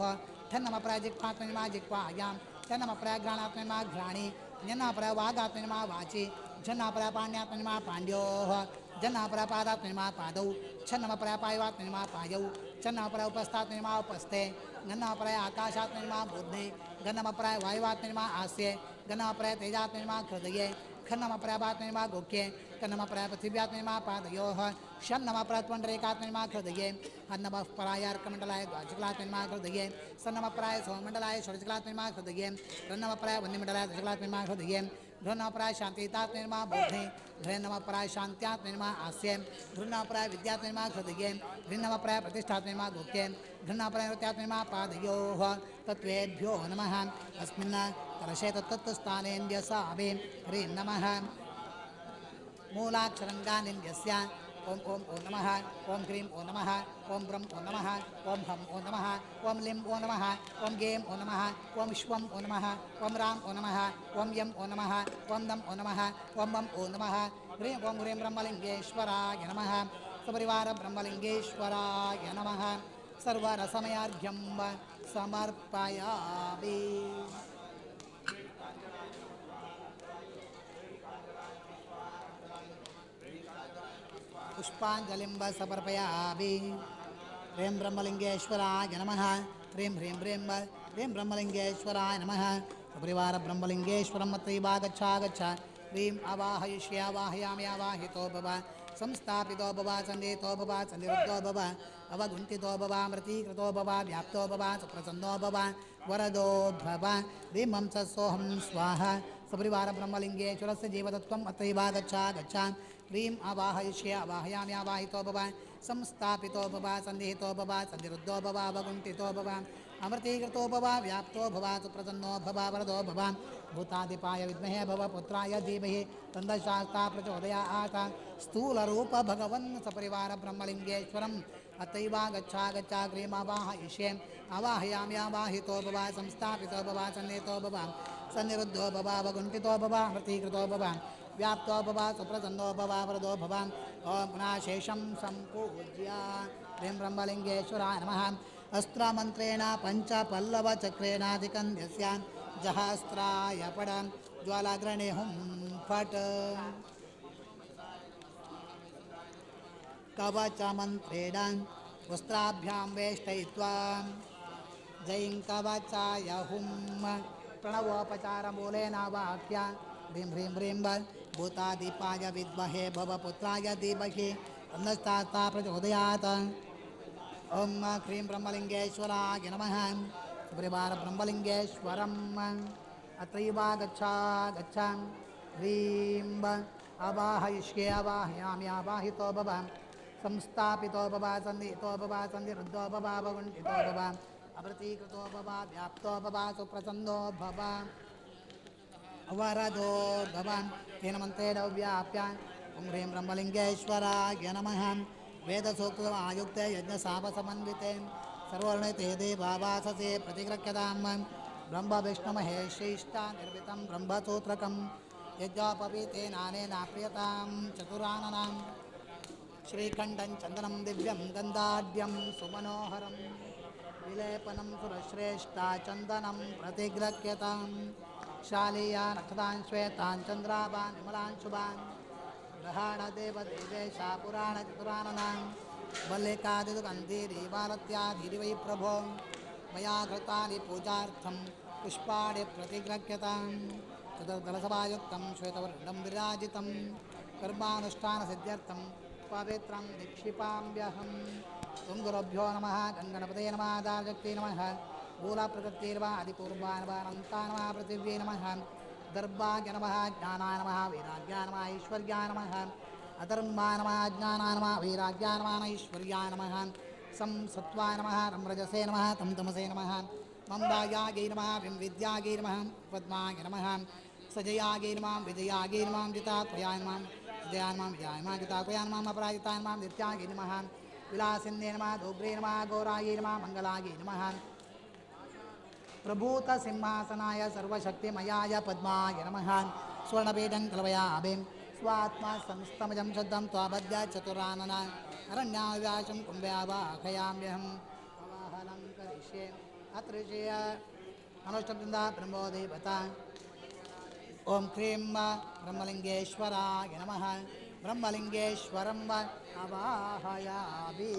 धन्नमः प्राय जिह्वात्मने नमः जिह्वायां धन्नमः प्राय घ्राणात्मने नमः घ्राणि जन्नमः प्राय वागात्मने नमः वाचि जन्नमः प्राय पाण्यात्मने नमः पाण्योः जन्नमः प्राय पादात्मने नमः पादौ छन्नमः प्राय पायवात्मने नमः पायौ छन्नमः प्राय उपस्थात्मने नमः उपस्थे गन्नमः प्राय आकाशात्मने नमः बुद्धे गन्नमः प्राय वायुवात्मने नमः आस्ये गन्नमपराय तेजात्मनिमा हृदये खन्नमपराय भात्मनिमा गोख्ये कन्नमपराय पृथिव्यात्मनिमा पादयोः षण्णमपराय त्वण्डरेकात्मनिमा हृदये अन्नमः पराय अर्कमण्डलाय द्वादशकलात्मनिमा हृदये सन्नमपराय सोममण्डलाय षोडशकलात्मनिमा हृदये रन्नमपराय वह्निमण्डलाय दशकलात्मनिमा हृदये ध्रुवन्नमपराय शान्तितात्मनिमा बोधे ध्रुवन्नमपराय शान्त्यात्मनिमा आस्ये ध्रुवन्नमपराय विद्यात्मनिमा हृदये ध्रुवन्नमपराय प्रतिष्ठात्मनिमा गोख्ये ध्रुवन्नमपराय नृत्यात्मनिमा पादयोः तत्त्वेभ्यो नमः अस्मिन् कलशे तत्तत्स्थानेन्द्यसावे ह्रीं नमः मूलाक्षरङ्गानिन्द्यस्य ओम ओम ओ नमः ओम ह्रीं ओ नमः ओम ब्रह्म ओ नमः ओम हम ओ नमः ओम लिं ओ नमः ओम गेम ओ नमः ओम विश्वम ओ नमः ओम राम ओ नमः ओम यम ओ नमः ओम दम ओ नमः ओम मम ओ नमः ह्रीं ओम ह्रीं ब्रह्मलिङ्गेश्वराय नमः सपरिवार ब्रह्मलिङ्गेश्वराय नमः सर्वरसमयार्घ्यं समर्पयामि पुष्पाञ्जलिं समर्पयामि ह्रीं ब्रह्मलिङ्गेश्वराय नमः ह्रीं ह्रीं ह्रीं ह्रीं ब्रह्मलिङ्गेश्वराय नमः सपरिवार ब्रह्मलिङ्गेश्वरं मत्रैवागच्छ ह्रीं आवाहयिष्ये आवाहयामि आवाहितो भव संस्थापितो भव सन्निहितो भव सन्निरुद्धो भव अवगुण्ठितो भव मृतीकृतो भव व्याप्तो भव सुप्रसन्नो भव वरदो भव ह्रीं मं च सोऽहं स्वाहा सपरिवार ब्रह्मलिङ्गेश्वरस्य जीवतत्त्वं अत्रैवागच्छ ह्रीं आवाहयिष्ये आवाहयामि आवाहितो भव संस्थापितो भव सन्निहितो भव सन्निरुद्धो भव अवगुण्ठितो भव अमृतीकृतो भव व्याप्तो भव सुप्रसन्नो भव वरदो भव भूतादिपाय विद्महे भवपुत्राय धीमहि तन्नः प्रचोदयात् स्थूलरूप भगवन् सपरिवार ब्रह्मलिङ्गेश्वरम् अत्रैवागच्छ ह्रीं आवाहयिष्ये आवाहयामि आवाहितो भव संस्थापितो भव सन्निहितो भव सन्निरुद्धो भव अवगुण्ठितो भव अमृतीकृतो भव व्याप्तो भव सुप्रसन्नो भव वरदो भव ॐ पुनः शेषं सम्पूज्य ह्रीं ब्रह्मलिङ्गेश्वराय नमः अस्त्रमन्त्रेण पञ्चपल्लवचक्रेणाधिकं यस्य जहास्त्राय पड ज्वालाग्रणे हुं फट् कवचमन्त्रेण वस्त्राभ्यां वेष्टयित्वा जैं कवचाय हुं प्रणवोपचारमूलेन वाक्य ह्रीं ह्रीं ह्रीं भूतादिपाय विद्महे भवपुत्राय धीमहि तन्नः प्रचोदयात् ॐ ह्रीं ब्रह्मलिङ्गेश्वराय नमः सपरिवार ब्रह्मलिङ्गेश्वरम् अत्रैवागच्छ ह्रीं आवाहयिष्ये आवाहयामि आवाहितो भव संस्थापितो भव सन्निहितो भव सन्निरुद्धो भव अवगुण्ठितो भव अप्रतीकृतो भव व्याप्तो भव सुप्रसन्नो भव वरदो भव तेन मन्त्रेण व्याप्य ॐ ह्रीं ब्रह्मलिङ्गेश्वराय नमः वेदसूक्तमायुक्ते यज्ञसापसमन्विते सर्वर्णिते देवावाससे प्रतिगृह्यतां ब्रह्म विष्णुमहेश्रेष्ठा निर्मितं ब्रह्मसूत्रकं यज्ञोपवीतेनानेनाप्रियतां चतुराननां श्रीखण्डं चन्दनं दिव्यं गन्धाढ्यं सुमनोहरं विलेपनं सुरश्रेष्ठा चन्दनं प्रतिगृह्यतां शालीया नक्षतां श्वेतां चन्द्राभान् विमलान् शुभान् ग्रहाणदेवदेवेशा पुराणचतुराननां मल्लिकादिगन्धीरीवालत्याधीरिवै प्रभो मया कृतानि पूजार्थं पुष्पाणि प्रतिगृह्यतां चतुर्दलसभायुक्तं श्वेतवर्णं विराजितं कर्मानुष्ठानसिद्ध्यर्थं पवित्रं दीक्षिपाम्यहं ॐ गुरुभ्यो नमः गणगणपतये नमः दाशक्ति नमः मूलप्रकृतिर्वा आदिपूर्वा नमः अनन्ता नमः पृथिव्यै नमः दर्भाग्य नमः ज्ञानाय नमः वैराग्याय नमः ऐश्वर्याय नमः अधर्माय नमः ज्ञानाय नमः वैराग्याय नमः ऐश्वर्याय नमः संसत्वाय नमः रम्रजसे नमः तं तमसे नमः मन्दायागै नमः विद्यागै नमः पद्माय नमः सजयागै नमः विजयागै नमः जितात्वयाय नमः विजयाय नमः विजयाय नमः जितात्वयाय नमः अपराजिताय नमः नित्यागै नमः विलासिन्ये नमः दोग्रे नमः गौरायै नमः मङ्गलायै नमः प्रभूतसिंहासनाय सर्वशक्तिमयाय पद्माय नमः स्वर्णपीठं कल्पयामि स्वात्मा संस्तमजं शब्दं त्वाबद्ध्य चतुरानना अरण्याव्यासं कुम्भ्यावाहयाम्यहम् अवाहनं करिष्ये अत्रिषय अनुष्टवृन्दा ब्रह्मोदेवता ॐ क्रीं ब्रह्मलिङ्गेश्वराय नमः ब्रह्मलिङ्गेश्वरं अवाहयामि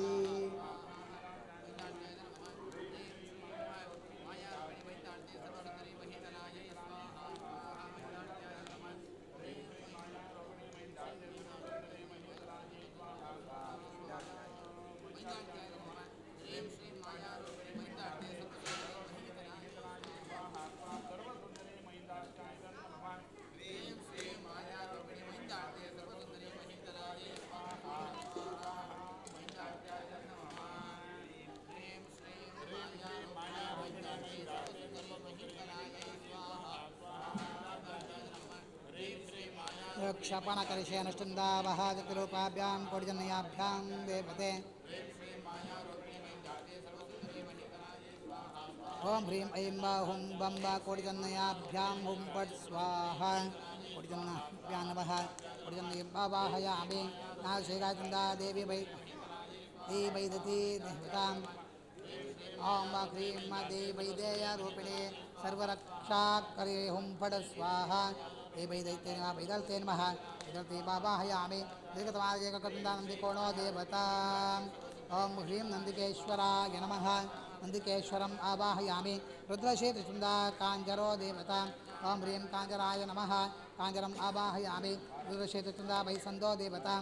क्षपणकर्षेऽनुष्टुन्दावः चतुरूपाभ्यां कोटिजनयाभ्यां देवते ओम ह्रीं ऐं वा हुं बं वा कोटिजनयाभ्यां हुं पट् स्वाहा कोटिजनाभ्यां नमः कोटिजनयं वाहयामि नागशेखाचन्दा देवी वै वैदती देवताम् ओम वा ह्रीं मा देवैदेयरूपिणे सर्वरक्षाकरे हुं फट् स्वाहा देवैदैत्ये नमः वैदल्ते नमः वैदल्ते वाहयामि दीर्घतमादेककन्दनन्दिकोणो देवताम् ओम ह्रीं नन्दिकेश्वराय नमः नन्दिकेश्वरम् आवाहयामि रुद्रशेतचुन्दा काञ्जरो देवता ओम ह्रीं काञ्जराय नमः काञ्जरम् आवाहयामि रुद्रशेतचुन्दा वैसन्दो देवता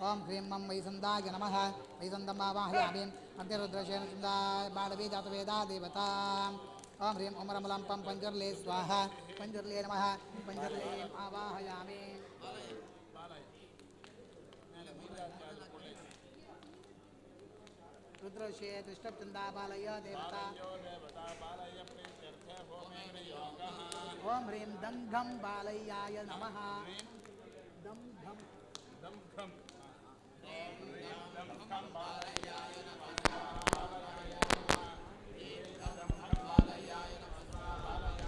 ओम ह्रीं मं वैसन्दाय नमः वैसन्दम् आवाहयामि अन्त्यरुद्रशेतचुन्दा बाणवी जातवेदा देवता ओम ह्रीं उमरमलं पं पञ्जर्ले स्वाहा पञ्जर्ले नमः पञ्जर्लेम् आवाहयामि रुद्रशे दृष्टचंदा बालय देवता ओम ह्रीं दंघम बालयाय नमः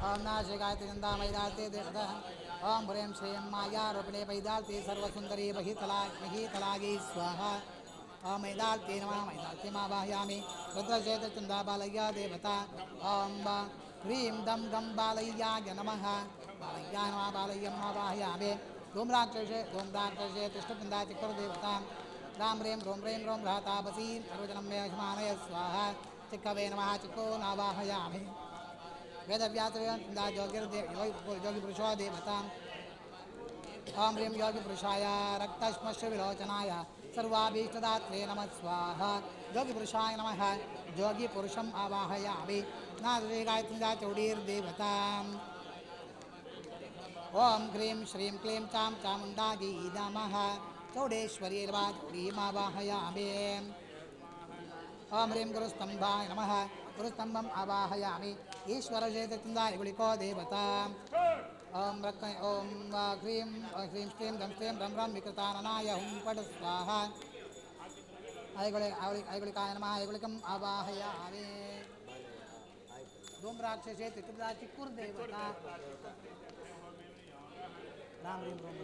ओम नाशे गायत्री चंदा मैदाते देवता ओम ह्रीं श्रीं माया रूपिणे वैदाल्ते सर्वसुंदरी महितलागी स्वाहा ओम मैदाल्ते नमः मैदाल्ते मावाहयामि रुद्रशेतचुन्दा बालय्या देवता ओम ह्रीं दं गं बालय्याय नमः बालय्या नमः बालय्यं मावाहयामि धूम्राक्षसे तिष्ठचुन्दा चिक्कुरुदेवता राम ह्रीं रों रातापसी सर्वजनं मे अश्मानय स्वाहा चिक्कवे नमः चिक्को नावाहयामि वेदव्यासचुन्दा योगिपुरुषो देवता ओम ह्रीं योगिपुरुषाय रक्तश्मश्रुविलोचनाय सर्वाभीष्टदात्रे नमः स्वाहा योगिपुरुषाय नमः योगिपुरुषम् आवाहयामि नागशेखाचन्दा चौडीर्देवता ओम ह्रीं श्रीं क्लीं चां चामुण्डायै नमः चौडेश्वरी नमः चौडीमावाहयामि ओम ह्रीं गुरुस्तम्भाय नमः गुरुस्तम्भम् आवाहयामि ईश्वरशेतचन्दा युगलिको देवता ओम रत्न ओम ह्रीं श्रीं दं श्रीं रं रं विकृताननाय हुं फट् स्वाहा ऐगुलिकाय नमः ऐगुलिकम् आवाहयामि धूम्राक्षसे तिष्ठचुन्दा चिक्कुरुदेवता राम ह्रीं रों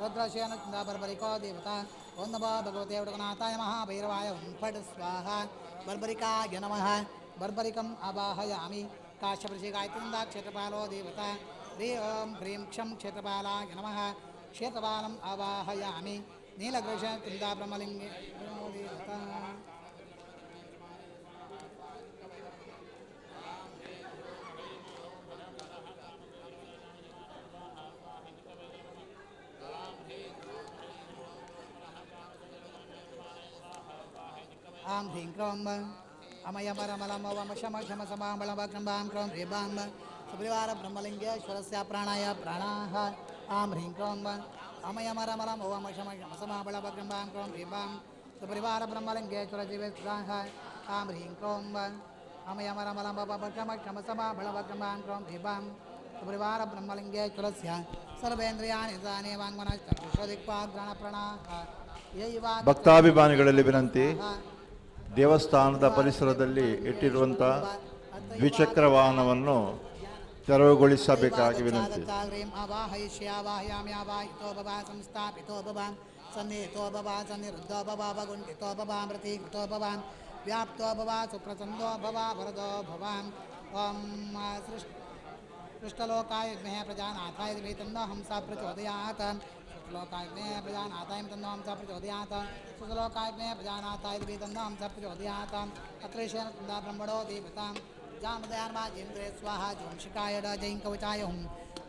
रुद्रशेनचुन्दा बर्बरिको देवता ओम नमो भगवते उडगनाथाय महाभैरवाय हुं फट् स्वाहा बर्बरिकाय नमः बर्बरिकम् आवाहयामि काश्यपरिशिगायत्रिचुन्दा क्षेत्रपालो देवता ओम ह्रीं क्षं क्षेत्रपालाय नमः क्षेत्रपालम् आवाहयामि नीलग्रशचुन्दा ब्रह्मलिङ्गे देवता आं ह्रीं क्रों अमयमरमलमवमशमशमसमाबलवक्रम्बां क्रों ह्रीं सुपरिवारब्रह्मलिङ्गेश्वरस्य प्राणाय प्राणाः आं ह्रीं क्रों अमयमरमलमवमशमशमसमाबलवक्रम्बां क्रों ह्रीं सुपरिवारब्रह्मलिङ्गेश्वरजीवेश्वराः आं ह्रीं क्रों अमयमरमलमवमशमशमसमाबलवक्रम्बां क्रों ह्रीं सुपरिवारब्रह्मलिङ्गेश्वरस्य सर्वेन्द्रियाणि तानि वाङ्मनश्चक्षुषदिक्पाग्रणप्राणाः ಭಕ್ತಾಭಿಮಾನಿಗಳಲ್ಲಿ ವಿನಂತಿ, ದೇವಸ್ಥಾನದ ಪರಿಸರದಲ್ಲಿ ಇಟ್ಟಿರುವಂಥ ದ್ವಿಚಕ್ರ ವಾಹನವನ್ನು ತೆರವುಗೊಳಿಸಬೇಕಾಗಿ ವಿನಂತಿ. सृष्टलोकाय विद्महे प्रजानाथाय धीमहि तन्नो हंसः प्रचोदयात् लोकाय विद्महे प्रजानाथाय तन्नो हंसः प्रचोदयात् सुतलोकाय विद्महे प्रजानाथाय धीमहि तन्नो हंसः प्रचोदयात् अत्रेशेन तन्दा ब्रह्मणो देवतां जामदयान्माजेन्द्रे स्वाहा जोंशिकाय जैं कवचाय हुं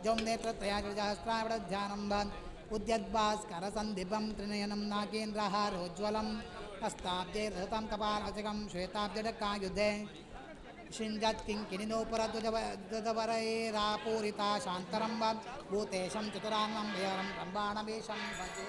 जौं नेत्रत्रयाजहस्रावध्यानं वन् उद्यद्भास्करसन्दिभं त्रिनयनं नागेन्द्रहारोज्ज्वलं हस्ताब्जे धृतं कपालचकं श्वेताब्जडक्कायुधे शिञ्जत् किङ्किणिनोपरद्वरैरापूरिता शान्तरं वन् भूतेशं चतुरान्नं वयरं ब्रह्माणमीशं भजे.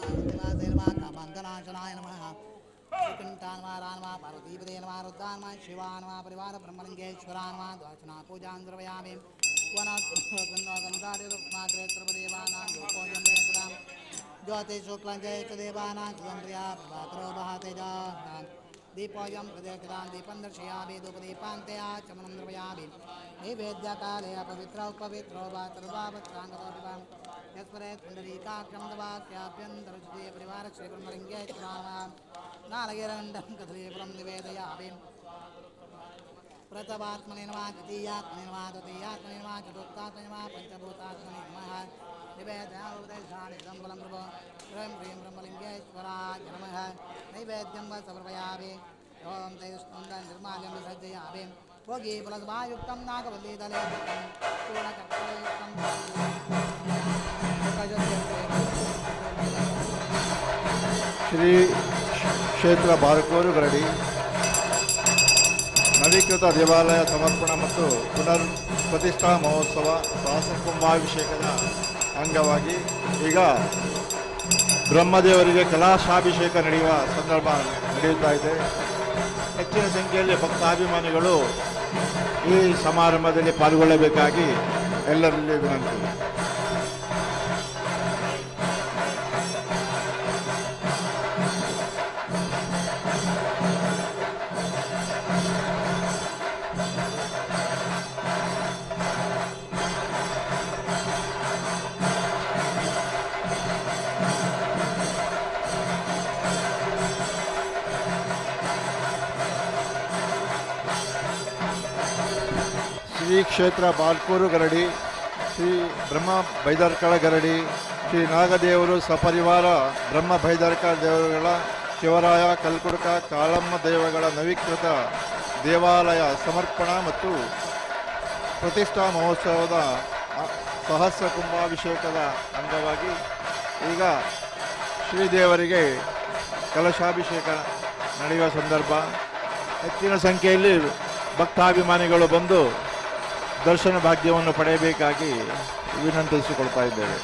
नमः कामान्तनाशनाय नमः श्रीकण्ठाय नमः राय नमः पार्वतीपदे नमः रुद्राय नमः शिवाय नमः परिवार ब्रह्मलिङ्गेश्वराय नमः द्वाचना पूजां द्रवयामि वनगन्धादेवानां योपोजं वेतनां ज्योतिषुक्लं जयदेवानां सुन्द्रिया प्रभाकरो बहातेजानां दीपोऽयं प्रदेशदां दीपं दर्शयामि धूपदीपान्त्या चमनं द्रवयामि नैवेद्यकाले अपवित्रो वा सर्वावत्राङ्गतोऽपिवां यस्परे पुण्डरीकाक्षं दवाक्याभ्यन्तरश्री परिवारश्रीब्रह्मलिङ्गेश्वराणां नालगिरण्डं कथलीपुरं निवेदयामि प्रथमात्मने नमः द्वितीयात्मने नमः तृतीयात्मने नमः चतुर्थात्मने नमः पञ्चभूतात्मने नमः निवेदयामुपदेशानि सम्बलं प्रभो ह्रीं ह्रीं ब्रह्मलिङ्गेश्वराय नमः नैवेद्यं वा समर्पयामि ओं तैस्कन्दं निर्माल्यं विसर्जयामि भोगी फलसभायुक्तं नागवल्लीदले चूर्णकर्पूरयुक्तं ಶ್ರೀ ಕ್ಷೇತ್ರ ಬಾರ್ಕೋರು ಗರಡಿ ನವೀಕೃತ ದೇವಾಲಯ ಸಮರ್ಪಣಾ ಮತ್ತು ಪುನರ್ ಪ್ರತಿಷ್ಠಾ ಮಹೋತ್ಸವ ಸಹಸ್ರ ಕುಂಭಾಭಿಷೇಕದ ಅಂಗವಾಗಿ ಈಗ ಬ್ರಹ್ಮದೇವರಿಗೆ ಕಲಾಶಾಭಿಷೇಕ ನಡೆಯುವ ಸಂದರ್ಭ ನಡೆಯುತ್ತಾ ಇದೆ. ಹೆಚ್ಚಿನ ಸಂಖ್ಯೆಯಲ್ಲಿ ಭಕ್ತಾಭಿಮಾನಿಗಳು ಈ ಸಮಾರಂಭದಲ್ಲಿ ಪಾಲ್ಗೊಳ್ಳಬೇಕಾಗಿ ಎಲ್ಲರಲ್ಲಿ ವಿನಂತಿ. ಶ್ರೀ ಕ್ಷೇತ್ರ ಬಾಲ್ಕೂರು ಗರಡಿ, ಶ್ರೀ ಬ್ರಹ್ಮ ಬೈದರ್ಕಳ ಗರಡಿ, ಶ್ರೀ ನಾಗದೇವರು ಸಪರಿವಾರ ಬ್ರಹ್ಮ ಬೈದರ್ಕ ದೇವರುಗಳ ಶಿವರಾಯ ಕಲ್ಕುಡ್ಕ ಕಾಳಮ್ಮ ದೇವಗಳ ನವೀಕೃತ ದೇವಾಲಯ ಸಮರ್ಪಣಾ ಮತ್ತು ಪ್ರತಿಷ್ಠಾ ಮಹೋತ್ಸವದ ಸಹಸ್ರ ಕುಂಭಾಭಿಷೇಕದ ಅಂಗವಾಗಿ ಈಗ ಶ್ರೀದೇವರಿಗೆ ಕಲಶಾಭಿಷೇಕ ನಡೆಯುವ ಸಂದರ್ಭ. ಹೆಚ್ಚಿನ ಸಂಖ್ಯೆಯಲ್ಲಿ ಭಕ್ತಾಭಿಮಾನಿಗಳು ಬಂದು ದರ್ಶನ ಭಾಗ್ಯವನ್ನು ಪಡೆಯಬೇಕಾಗಿ ವಿನಂತಿಸಿಕೊಳ್ತಾ ಇದ್ದೇವೆ.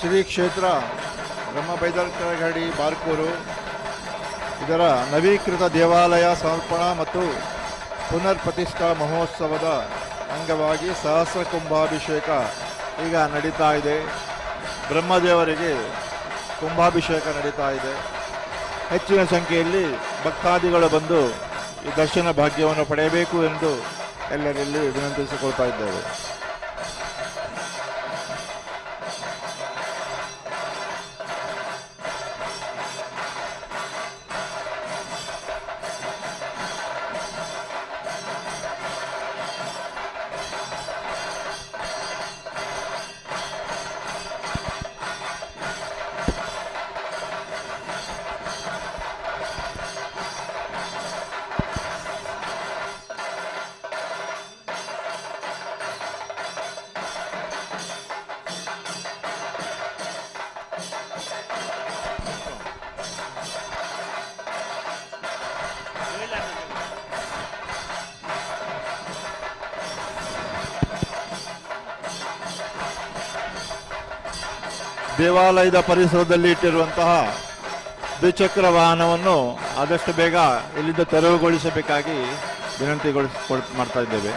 ಶ್ರೀ ಕ್ಷೇತ್ರ ಬ್ರಹ್ಮ ಬೈದರ್ಕಳ ಗರಡಿ ಬಾರ್ಕೂರು ಇದರ ನವೀಕೃತ ದೇವಾಲಯ ಸಮರ್ಪಣಾ ಮತ್ತು ಪುನರ್ ಪ್ರತಿಷ್ಠಾ ಮಹೋತ್ಸವದ ಅಂಗವಾಗಿ ಸಹಸ್ರ ಕುಂಭಾಭಿಷೇಕ ಈಗ ನಡೀತಾ ಇದೆ. ಬ್ರಹ್ಮದೇವರಿಗೆ ಕುಂಭಾಭಿಷೇಕ ನಡೀತಾ ಇದೆ. ಹೆಚ್ಚಿನ ಸಂಖ್ಯೆಯಲ್ಲಿ ಭಕ್ತಾದಿಗಳು ಬಂದು ಈ ದರ್ಶನ ಭಾಗ್ಯವನ್ನು ಪಡೆಯಬೇಕು ಎಂದು ಎಲ್ಲರಲ್ಲಿ ವಿನಂತಿಸಿಕೊಳ್ತಾ ಇದ್ದೇವೆ. ದೇವಾಲಯದ ಪರಿಸರದಲ್ಲಿ ಇಟ್ಟಿರುವಂತಹ ದ್ವಿಚಕ್ರ ವಾಹನವನ್ನು ಆದಷ್ಟು ಬೇಗ ಇಲ್ಲಿಂದ ತೆರವುಗೊಳಿಸಬೇಕಾಗಿ ಮಾಡ್ತಾ ಇದ್ದೇವೆ.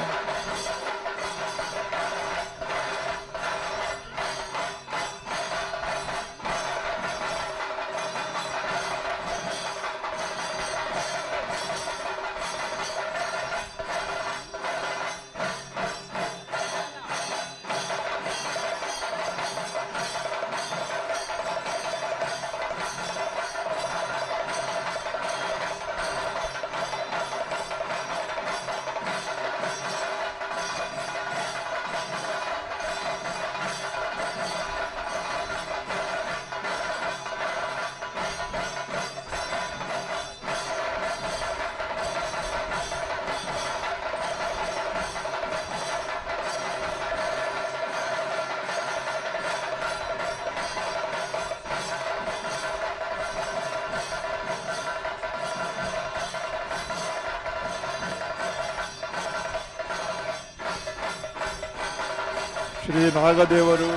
ಶ್ರೀ ನಾಗದೇವರು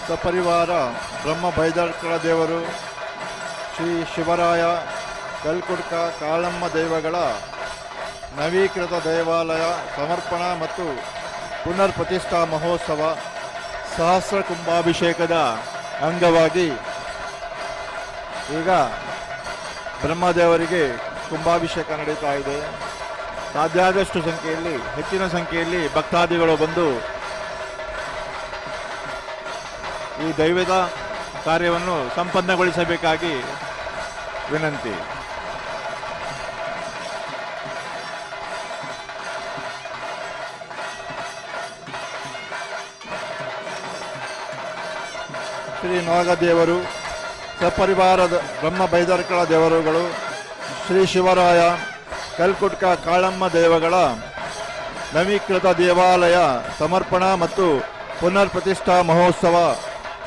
ಸಪರಿವಾರ ಬ್ರಹ್ಮ ಬೈದರ್ಕಳ ದೇವರು ಶ್ರೀ ಶಿವರಾಯ ಕಲ್ಕುಡ್ಕ ಕಾಳಮ್ಮ ದೈವಗಳ ನವೀಕೃತ ದೇವಾಲಯ ಸಮರ್ಪಣಾ ಮತ್ತು ಪುನರ್ ಪ್ರತಿಷ್ಠಾ ಮಹೋತ್ಸವ ಸಹಸ್ರ ಕುಂಭಾಭಿಷೇಕದ ಅಂಗವಾಗಿ ಈಗ ಬ್ರಹ್ಮದೇವರಿಗೆ ಕುಂಭಾಭಿಷೇಕ ನಡೀತಾ ಇದೆ. ಸಾಧ್ಯ ಆದಷ್ಟು ಸಂಖ್ಯೆಯಲ್ಲಿ ಹೆಚ್ಚಿನ ಸಂಖ್ಯೆಯಲ್ಲಿ ಭಕ್ತಾದಿಗಳು ಬಂದು ಈ ದೈವದ ಕಾರ್ಯವನ್ನು ಸಂಪನ್ನಗೊಳಿಸಬೇಕಾಗಿ ವಿನಂತಿ. ಶ್ರೀ ನಾಗದೇವರು ಸಪರಿವಾರದ ಬ್ರಹ್ಮ ಬೈದರ್ಕಳ ದೇವರುಗಳು ಶ್ರೀ ಶಿವರಾಯ ಕಲ್ಕುಡ್ಕ ಕಾಳಮ್ಮ ದೇವಗಳ ನವೀಕೃತ ದೇವಾಲಯ ಸಮರ್ಪಣಾ ಮತ್ತು ಪುನರ್ ಪ್ರತಿಷ್ಠಾ ಮಹೋತ್ಸವ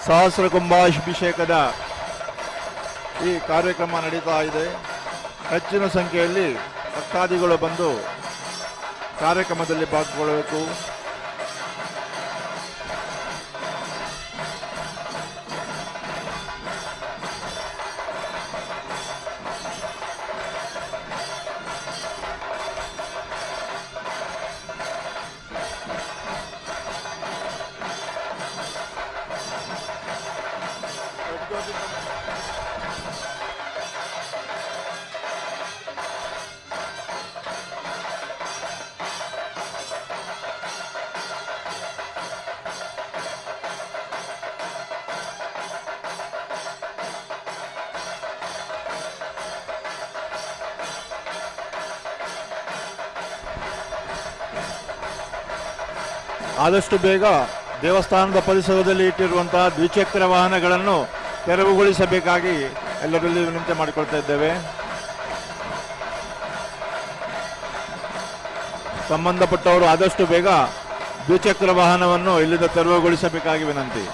ಸಹಸ್ರ ಕುಂಭಾಭಿಷೇಕದ ಈ ಕಾರ್ಯಕ್ರಮ ನಡೀತಾ ಇದೆ. ಹೆಚ್ಚಿನ ಸಂಖ್ಯೆಯಲ್ಲಿ ಭಕ್ತಾದಿಗಳು ಬಂದು ಕಾರ್ಯಕ್ರಮದಲ್ಲಿ ಭಾಗಗೊಳ್ಳಬೇಕು. ಆದಷ್ಟು ಬೇಗ ದೇವಸ್ಥಾನದ ಪರಿಸರದಲ್ಲಿ ಇಟ್ಟಿರುವಂತಹ ದ್ವಿಚಕ್ರ ವಾಹನಗಳನ್ನು ತೆರವುಗೊಳಿಸಬೇಕಾಗಿ ಎಲ್ಲರಲ್ಲಿ ವಿನಂತಿ ಮಾಡಿಕೊಳ್ತಾ ಇದ್ದೇವೆ. ಸಂಬಂಧಪಟ್ಟವರು ಆದಷ್ಟು ಬೇಗ ದ್ವಿಚಕ್ರ ವಾಹನವನ್ನು ಇಲ್ಲಿಂದ ತೆರವುಗೊಳಿಸಬೇಕಾಗಿ ವಿನಂತಿ.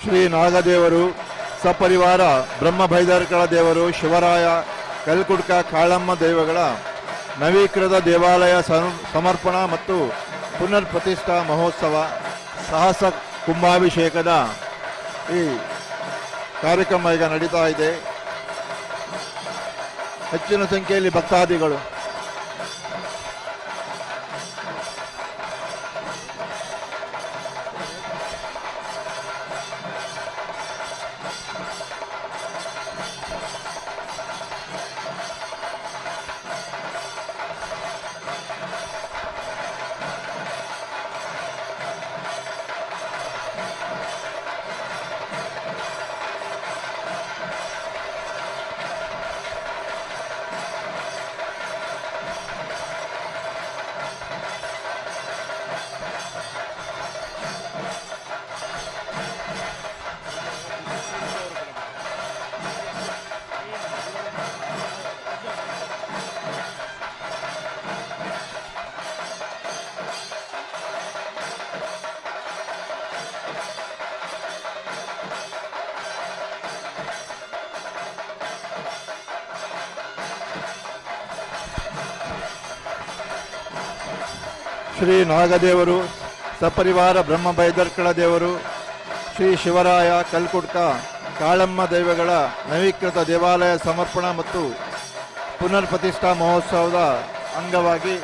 ಶ್ರೀ ನಾಗದೇವರು ಸಪರಿವಾರ ಬ್ರಹ್ಮ ಬೈದರ್ಕಳ ದೇವರು ಶಿವರಾಯ ಕಲ್ಕುಡ್ಕ ಕಾಳಮ್ಮ ದೇವಗಳ ನವೀಕೃತ ದೇವಾಲಯ ಸಮರ್ಪಣಾ ಮತ್ತು ಪುನರ್ ಪ್ರತಿಷ್ಠಾ ಮಹೋತ್ಸವ ಸಾಹಸ ಕುಂಭಾಭಿಷೇಕದ ಈ ಕಾರ್ಯಕ್ರಮ ಈಗ ನಡೀತಾ ಇದೆ. ಹೆಚ್ಚಿನ ಸಂಖ್ಯೆಯಲ್ಲಿ ಭಕ್ತಾದಿಗಳು ಶ್ರೀ ನಾಗದೇವರು, ಸಪರಿವಾರ ಬ್ರಹ್ಮ ಬೈದರ್ಕಳ ದೇವರು, ಶ್ರೀ ಶಿವರಾಯ ಕಲ್ಕುಡ್ಕ ಕಾಳಮ್ಮ ದೇವಗಳ ನವೀಕೃತ ದೇವಾಲಯ ಸಮರ್ಪಣಾ ಮತ್ತು ಪುನರ್ ಪ್ರತಿಷ್ಠಾ ಮಹೋತ್ಸವದ ಅಂಗವಾಗಿ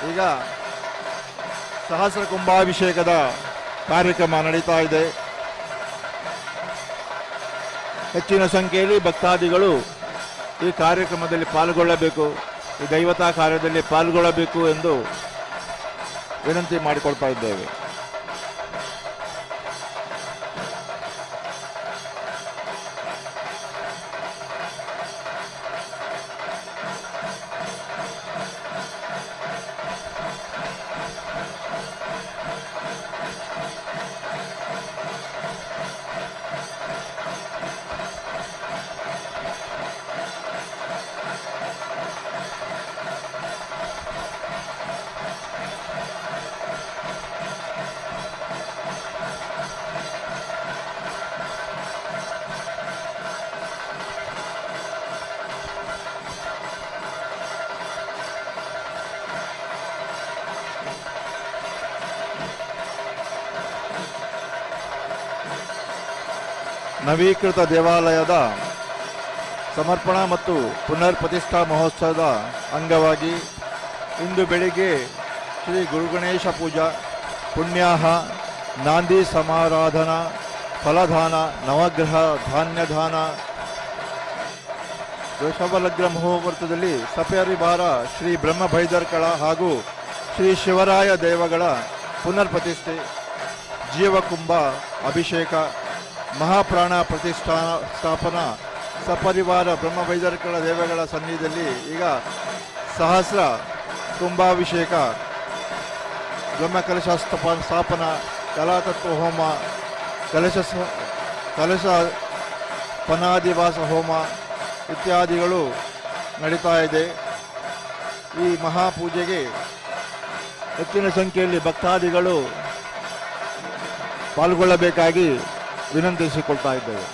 ಈಗ ಸಹಸ್ರ ಕುಂಭಾಭಿಷೇಕದ ಕಾರ್ಯಕ್ರಮ ನಡೀತಾ ಇದೆ. ಹೆಚ್ಚಿನ ಸಂಖ್ಯೆಯಲ್ಲಿ ಭಕ್ತಾದಿಗಳು ಈ ಕಾರ್ಯಕ್ರಮದಲ್ಲಿ ಪಾಲ್ಗೊಳ್ಳಬೇಕು, ಈ ದೈವತಾ ಕಾರ್ಯದಲ್ಲಿ ಪಾಲ್ಗೊಳ್ಳಬೇಕು ಎಂದು ವಿನಂತಿ ಮಾಡಿಕೊಳ್ತಾ ಇದ್ದೇವೆ. ನವೀಕೃತ ದೇವಾಲಯದ ಸಮರ್ಪಣಾ ಮತ್ತು ಪುನರ್ ಪ್ರತಿಷ್ಠಾ ಮಹೋತ್ಸವದ ಅಂಗವಾಗಿ ಇಂದು ಬೆಳಿಗ್ಗೆ ಶ್ರೀ ಗುರುಗಣೇಶ ಪೂಜಾ, ಪುಣ್ಯಾಹ, ನಾಂದಿ ಸಮಾರಾಧನಾ, ಫಲದಾನ, ನವಗ್ರಹ ಧಾನ್ಯದಾನ, ವೃಷಭಲಗ್ನ ಮುಹೂರ್ತದಲ್ಲಿ ಸಪರಿವಾರ ಶ್ರೀ ಬ್ರಹ್ಮ ಬೈದರ್ಕಳ ಹಾಗೂ ಶ್ರೀ ಶಿವರಾಯ ದೇವಗಳ ಪುನರ್ ಪ್ರತಿಷ್ಠೆ, ಜೀವಕುಂಭ ಅಭಿಷೇಕ, ಮಹಾಪ್ರಾಣ ಸ್ಥಾಪನಾ, ಸಪರಿವಾರ ಬ್ರಹ್ಮ ಬೈದರ್ಕಳ ದೇವಗಳ ಸನ್ನಿಧಿಯಲ್ಲಿ ಈಗ ಸಹಸ್ರ ಕುಂಭಾಭಿಷೇಕ, ಬ್ರಹ್ಮಕಲಶ ಸ್ಥಾಪನಾ, ಕಲಾತತ್ವ ಹೋಮ, ಕಲಶ ಪನಾದಿವಾಸ ಹೋಮ ಇತ್ಯಾದಿಗಳು ನಡೀತಾ ಇದೆ. ಈ ಮಹಾಪೂಜೆಗೆ ಹೆಚ್ಚಿನ ಸಂಖ್ಯೆಯಲ್ಲಿ ಭಕ್ತಾದಿಗಳು ಪಾಲ್ಗೊಳ್ಳಬೇಕಾಗಿ ವಿನಂತಿಸಿಕೊಳ್ತಾ ಇದ್ದೇವೆ.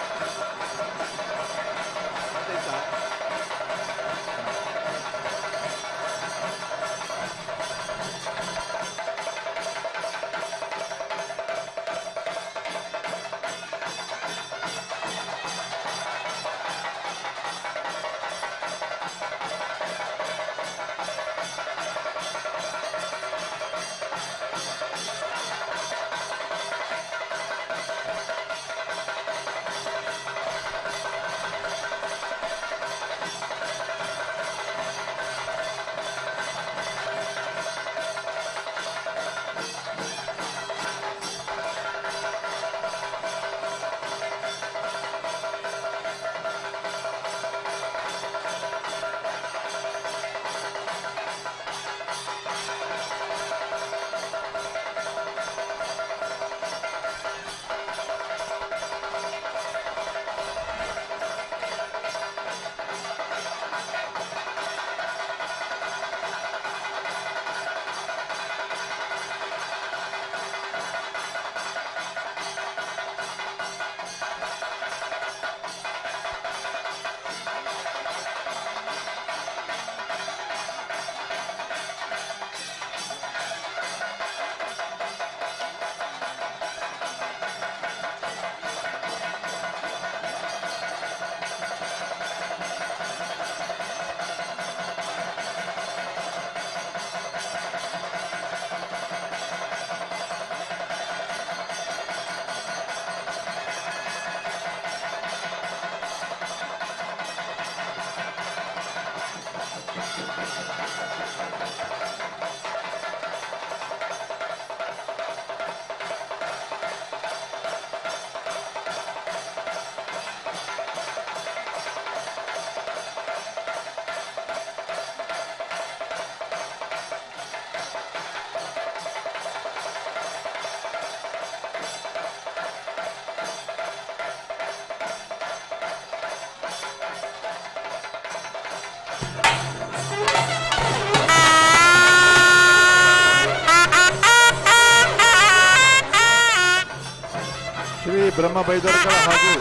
ಬ್ರಹ್ಮ ಬೈದರ್ಗಳ ಹಾಗೂ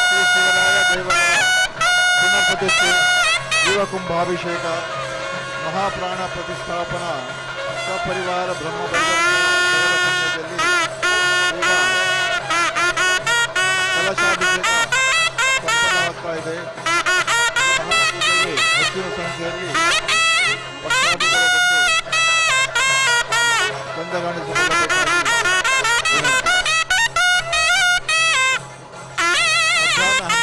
ಶ್ರೀ ಶಿವರಾಯ ದೇವರ ಪುನರ್ಪ್ರತಿಷ್ಠೆ ಜೀವಕುಂಭಾಭಿಷೇಕ ಮಹಾಪ್ರಾಣ ಪ್ರತಿಷ್ಠಾಪನಾ ಸಪರಿವಾರ ಬ್ರಹ್ಮ ಬೈದರ್ಗಳ ಸಮಯದಲ್ಲಿ ಕಲಶಾಭಿಷೇಕ ಸಂಪನ್ನವಾಗ್ತಾ ಇದೆ. ಮಹಾಪೂಜೆಗೆ ಹೆಚ್ಚಿನ ಸಂಖ್ಯೆಯಲ್ಲಿ ಭಕ್ತಾದಿಗಳು ಬಂದು ಚಂದಗಾಣಿಸಿಕೊಳ್ಳಬೇಕಾಗಿ ಮಧ್ಯಾಹ್ನ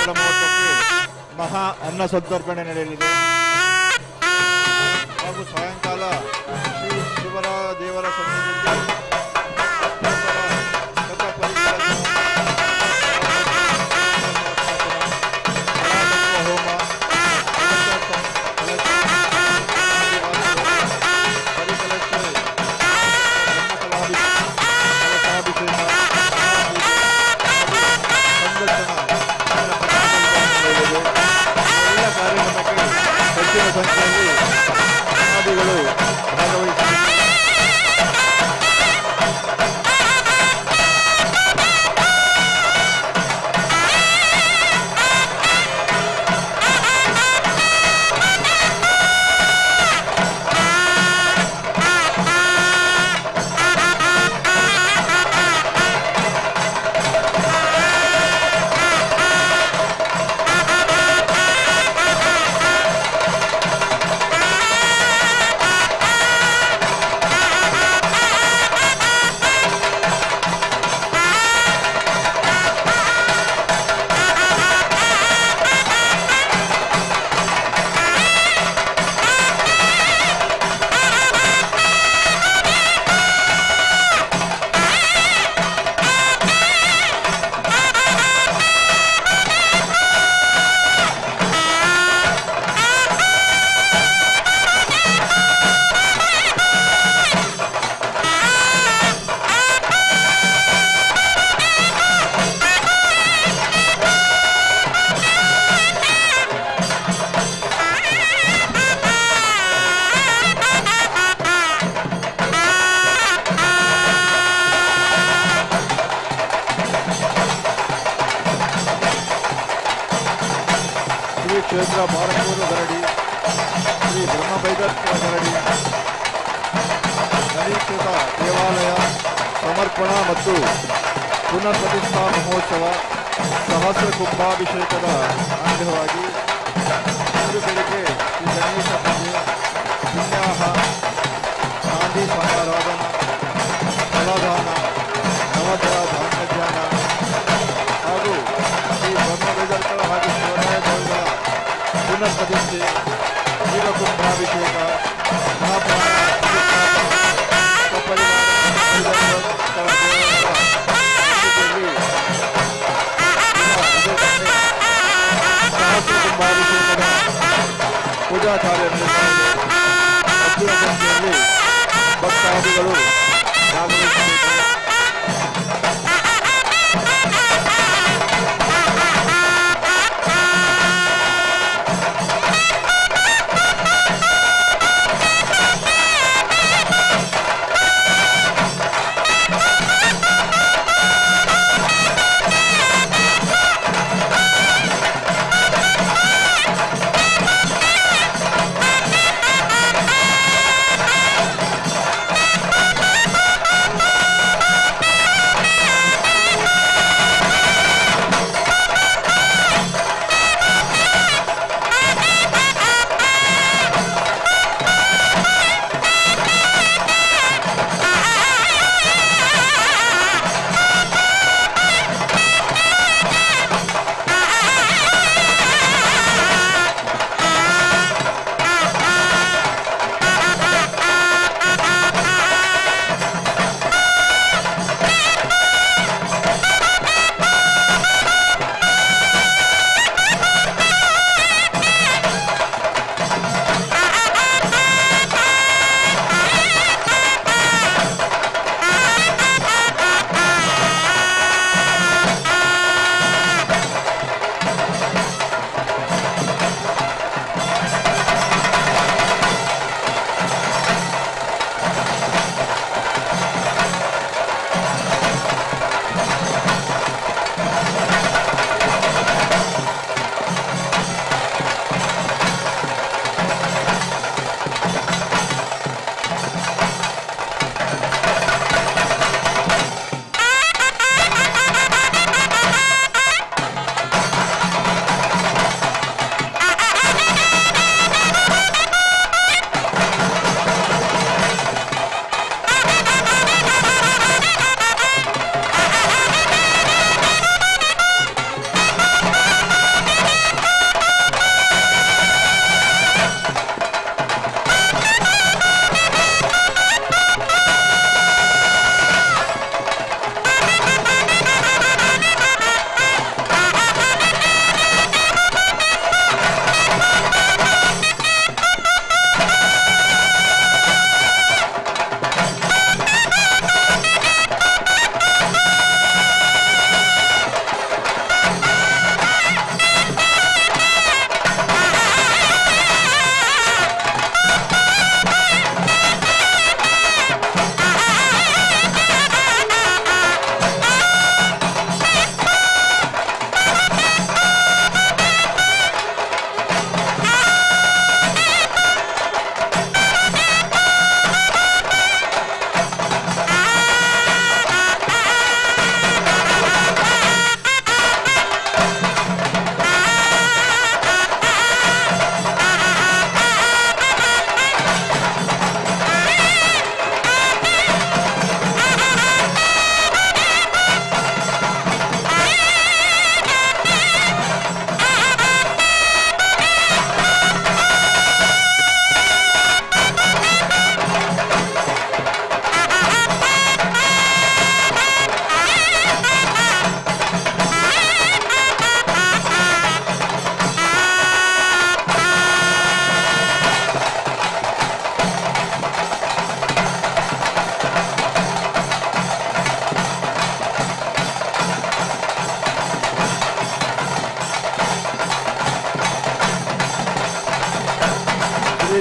12:30ಕ್ಕೆ ಮಹಾ ಅನ್ನ ಸಂತರ್ಪಣೆ ನಡೆಯಲಿದೆ. ಹಾಗೂ ಸಾಯಂಕಾಲ ಶ್ರೀ ಶಿವರಾಯ ದೇವರ ಸನ್ನಿಧಿಯಲ್ಲಿ ಸಂಖ್ಯೆಯಲ್ಲಿ ಭಕ್ತಾದಿಗಳು ಭಾಗವಹಿಸಿದ್ದಾರೆ. ಕ್ಷೇತ್ರ ಬಾರಕೂರು ಗರಡಿ ಶ್ರೀ ಬ್ರಹ್ಮ ಬೈದರ್ಕರ ಗರಡಿ ನವೀಕೃತ ದೇವಾಲಯ ಸಮರ್ಪಣಾ ಮತ್ತು ಪುನರ್ ಪ್ರತಿಷ್ಠಾ ಮಹೋತ್ಸವ ಸಹಸ್ರ ಕುಂಭಾಭಿಷೇಕದ ಅಂಗವಾಗಿ ಇಂದು ಬೆಳಿಗ್ಗೆ ಶ್ರೀ ಗಣೇಶ ಪೂಜೆ ಪುಣ್ಯಾಹ ಗಾಂಧಿ ಸಮಾರಾಧನ ಫಲದಾನ ನವಗ್ರಹ ಧಾನ್ಯಜ್ಞಾನ ಹಾಗೂ ಶ್ರೀ ಬ್ರಹ್ಮ ಬೈದರ್ಕರ ಹಾಗೂ ಶಿವರಾಯ ದೇವರ ಪುನರ್ ಪ್ರತಿಷ್ಠೆ ಜೀವಕುಂಭಾಭಿಷೇಕ ಮಹಾಪ್ರಾಣ ಕುಂಭಾಭಿಷೇಕದ ಪೂಜಾ ಕಾರ್ಯ ಹೆಚ್ಚಿನ ಸಂಖ್ಯೆಯಲ್ಲಿ ಭಕ್ತಾದಿಗಳು ಭಾಗವಹಿಸಬೇಕು.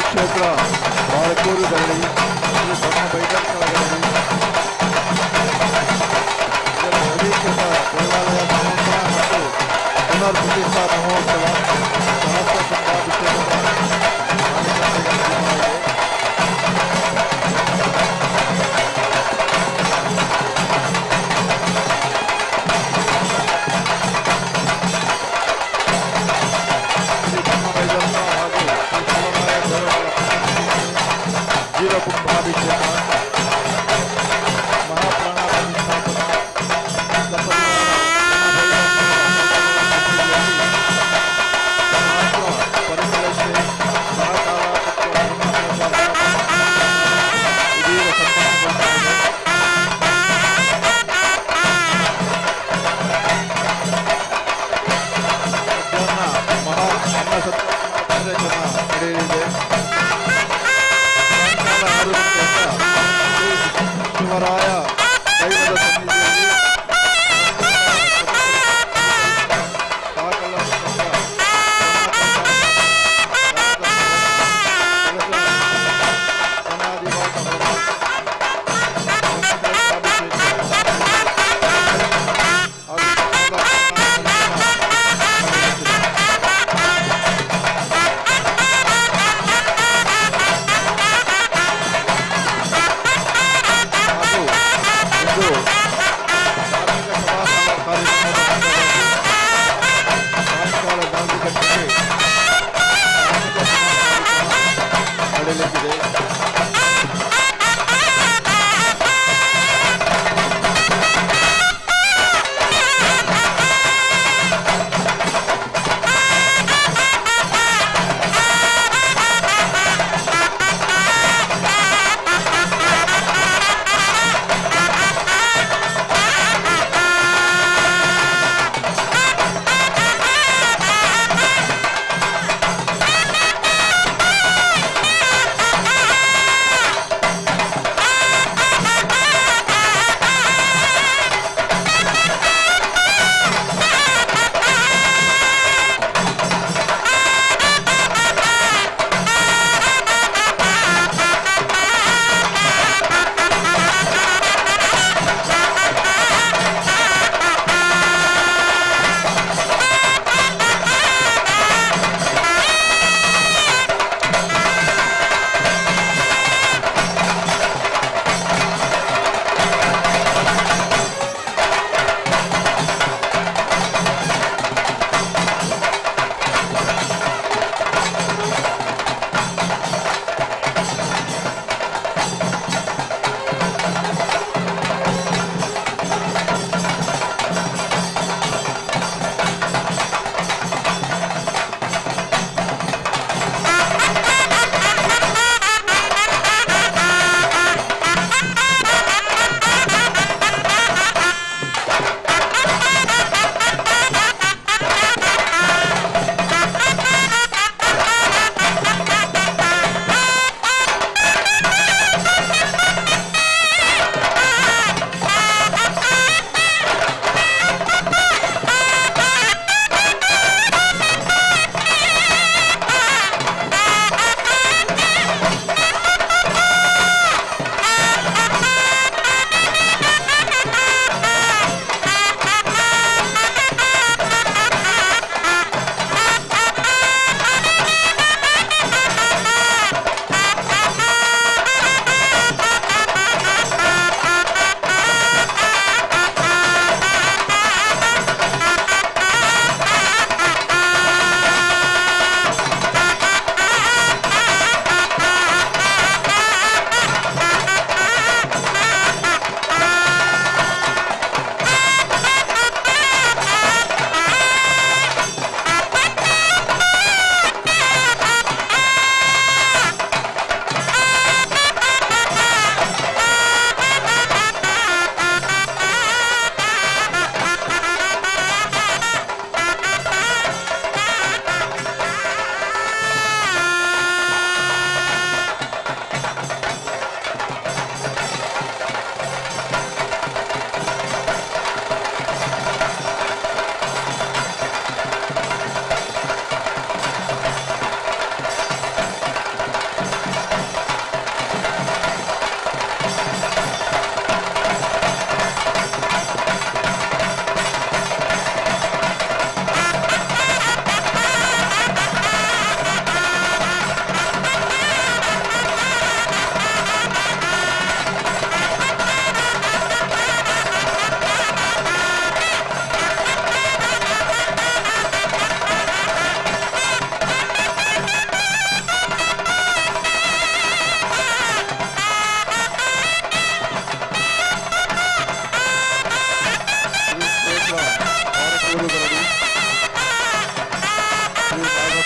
ಕ್ಷೇತ್ರ ಬಾಳಕೂರು ಗರಡಿ ಶ್ರೀ ಬ್ರಹ್ಮ ಬೈದರ್ಕಳ ಗರಡಿ ಇದರ ನವೀಕೃತ ದೇವಾಲಯ ಸಮರ್ಪಣಾ ಮತ್ತು ಪುನರ್ಪ್ರತಿಷ್ಠಾ ಮಹೋತ್ಸವ ಸಹಸ್ರ ಕುಂಭಾಭಿಷೇಕದ ಕಾರ್ಯಕ್ರಮಕ್ಕೆ ನಡೆಸಲಾಗಿದೆ. ಶ್ರೀ ಬ್ರಹ್ಮ ಬೈದರ್ಕ ಹಾಗೂ ಶ್ರೀ ಶಿವರಾಯ ದೇವಗಳ ಜೀವಕುಂಭಾಭಿಷೇಕ ಮಹಾಪ್ರಾಣ ಪ್ರತಿಷ್ಠಾಪನಾ ಪರಿಸರಕ್ಕೆ ಸಹಕಾರ ಇದೀಗ ಸಂಪನ್ನಗೊಳ್ಳುತ್ತಿದೆ. ಮಧ್ಯಾಹ್ನ ಮಹಾ ಅನ್ನ ಸತ್ಕಾರ ಕಾರ್ಯಕ್ರಮ ನಡೆಯಲಿದೆ. ಸಾಯಂಕಾಲ 6 ಗಂಟೆಯಿಂದ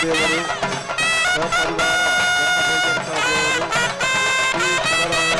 ದೇವರು ಸಹಪರಿವಾರ ಬ್ರಹ್ಮದೇವರ ದೇವರು ಶ್ರೀ ಶಿವರಾಯ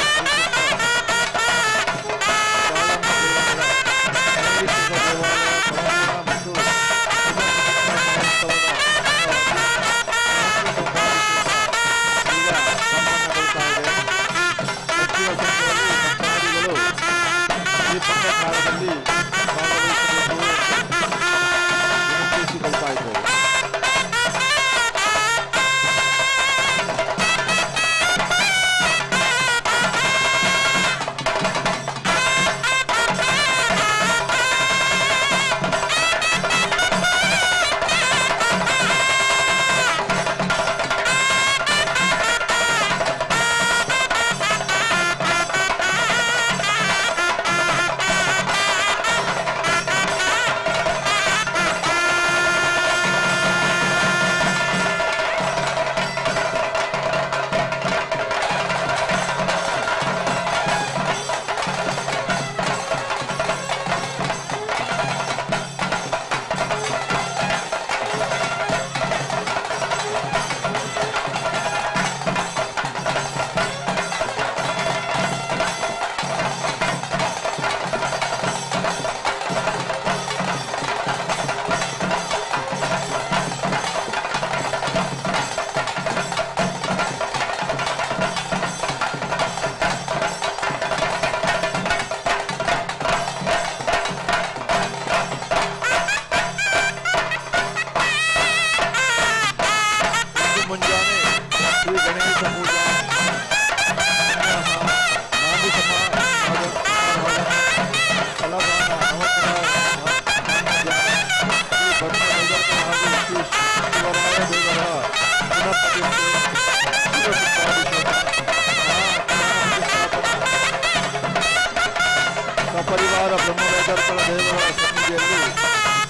ಸಪರಿವಾರ ಬ್ರಹ್ಮವೇದರ್ಪಣ ದೇವರ ಸನ್ನಿಧಿಯಲ್ಲಿ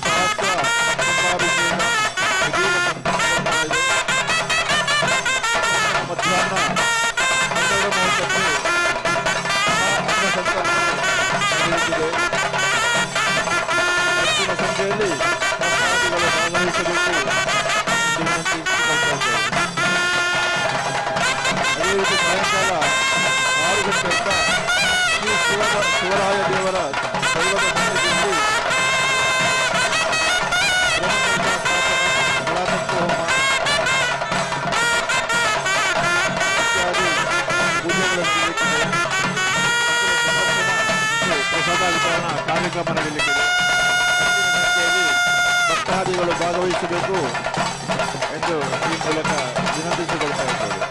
ಸಹಸ್ರ ಕುಂಭಾಭಿಷೇಕ ಮಧ್ಯಾಹ್ನ 12:30ಕ್ಕೆ ಅನ್ನ ಸಂತರ್ಪಣೆ ನಡೆಯುತ್ತಿದೆ. ಹೆಚ್ಚಿನ ಸಂಖ್ಯೆಯಲ್ಲಿ ಭಕ್ತಾದಿಗಳು ಭಾಗವಹಿಸಬೇಕು ಅದೇ ರೀತಿ ಸಾಯಂಕಾಲ 6 ಗಂಟೆಯಿಂದ ಶ್ರೀ ಶಿವರಾಯ ದೇವರ ದೈವದ ಸನ್ನಿಧಿಯಲ್ಲಿ ಬ್ರಹ್ಮಕಲಶ ಹೋಮ ಇತ್ಯಾದಿ ಪೂಜೆಗಳನ್ನು ನಡೆಯುತ್ತಿದೆ. ಪ್ರಸಾದ ವಿತರಣಾ ಕಾರ್ಯಕ್ರಮ ನಡೆಯಲಿಕ್ಕಿದೆ. ಹೆಚ್ಚಿನ ಸಂಖ್ಯೆಯಲ್ಲಿ ಭಕ್ತಾದಿಗಳು ಭಾಗವಹಿಸಬೇಕು ಎಂದು ಈ ಮೂಲಕ ವಿನಂತಿಸಿಕೊಳ್ತಾ ಇದ್ದೇವೆ.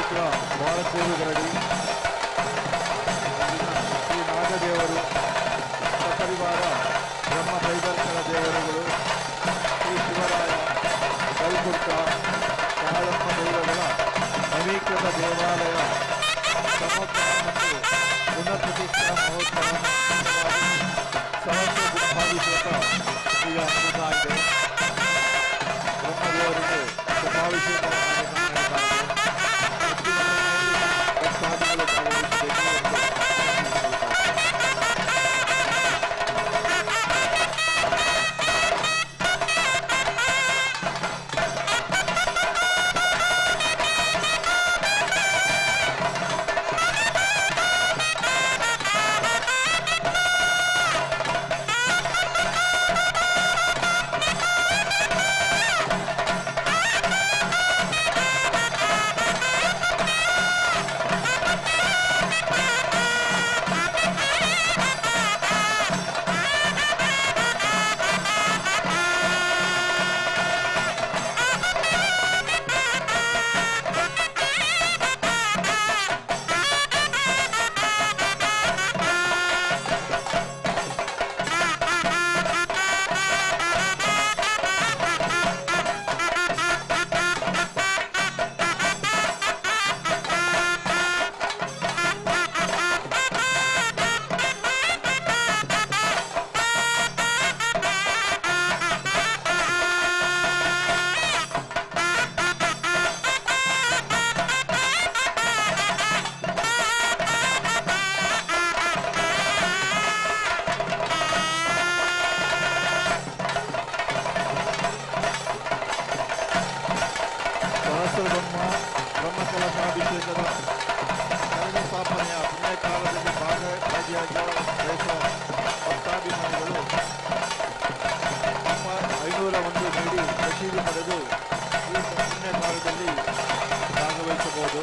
ಕ್ಷೇತ್ರ ಬಾಳಕೂರು ಗರಡಿ ಶ್ರೀ ನಾಗದೇವರು ಸಪರಿವಾರ ಬ್ರಹ್ಮ ಕೈದರ್ಶನ ದೇವರುಗಳು ಶ್ರೀ ಶಿವರಾಯ ಕಲ್ಗುಡ್ಕ ಕಾಳಮ್ಮ ದೈವಗಳ ನವೀಕೃತ ದೇವಾಲಯ ಸಮಗ್ರ ಮತ್ತು ಪುನಃಪ್ರತಿಷ್ಠಾ ಮಹೋತ್ಸವ ಸಹಸ್ರ ಗುಂಪಾಭಿಷೇಕ ಈಗ ಮುಗಿದಾಗಿದೆ. ಬ್ರಹ್ಮದೇವರಿಗೆ ಶುಭಾಭಿಷೇಕ ಭಕ್ತಾದಿಗಳು ಭಾಗವಹಿಸಬೇಕು ಎಂದು ಬ್ರಹ್ಮಕಲಶಾಭಿಷೇಕದ ಕರಗ ಸ್ಥಾಪನೆಯ ಪುಣ್ಯಕಾಲದಲ್ಲಿ ಭಾಗಿಯಾಗುವ ಬಯಸುವ ಭಕ್ತಾಭಿಮಾನಿಗಳು ತಮ್ಮ 501 ನೀಡಿ ರಸೀದಿ ಪಡೆದು ಈ ಪುಣ್ಯಕಾಲದಲ್ಲಿ ಭಾಗವಹಿಸಬಹುದು.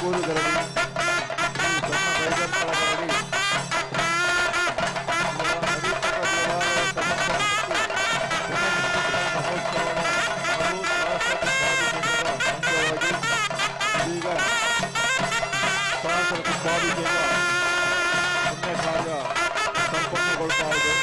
ಬಾರಕೂರು ಗರಡಿ ಶ್ರೀ ಸಣ್ಣ ಕೈಗಂತಳ ಗರಡಿ ಈಗ ಸಹಸ್ರಕ್ಕೆ ಸ್ವಾಭಿಷೇಕ ಪುಣ್ಯ ಕಾರ್ಯ ಸಂಪನ್ನಗೊಳ್ತಾ ಇದೆ.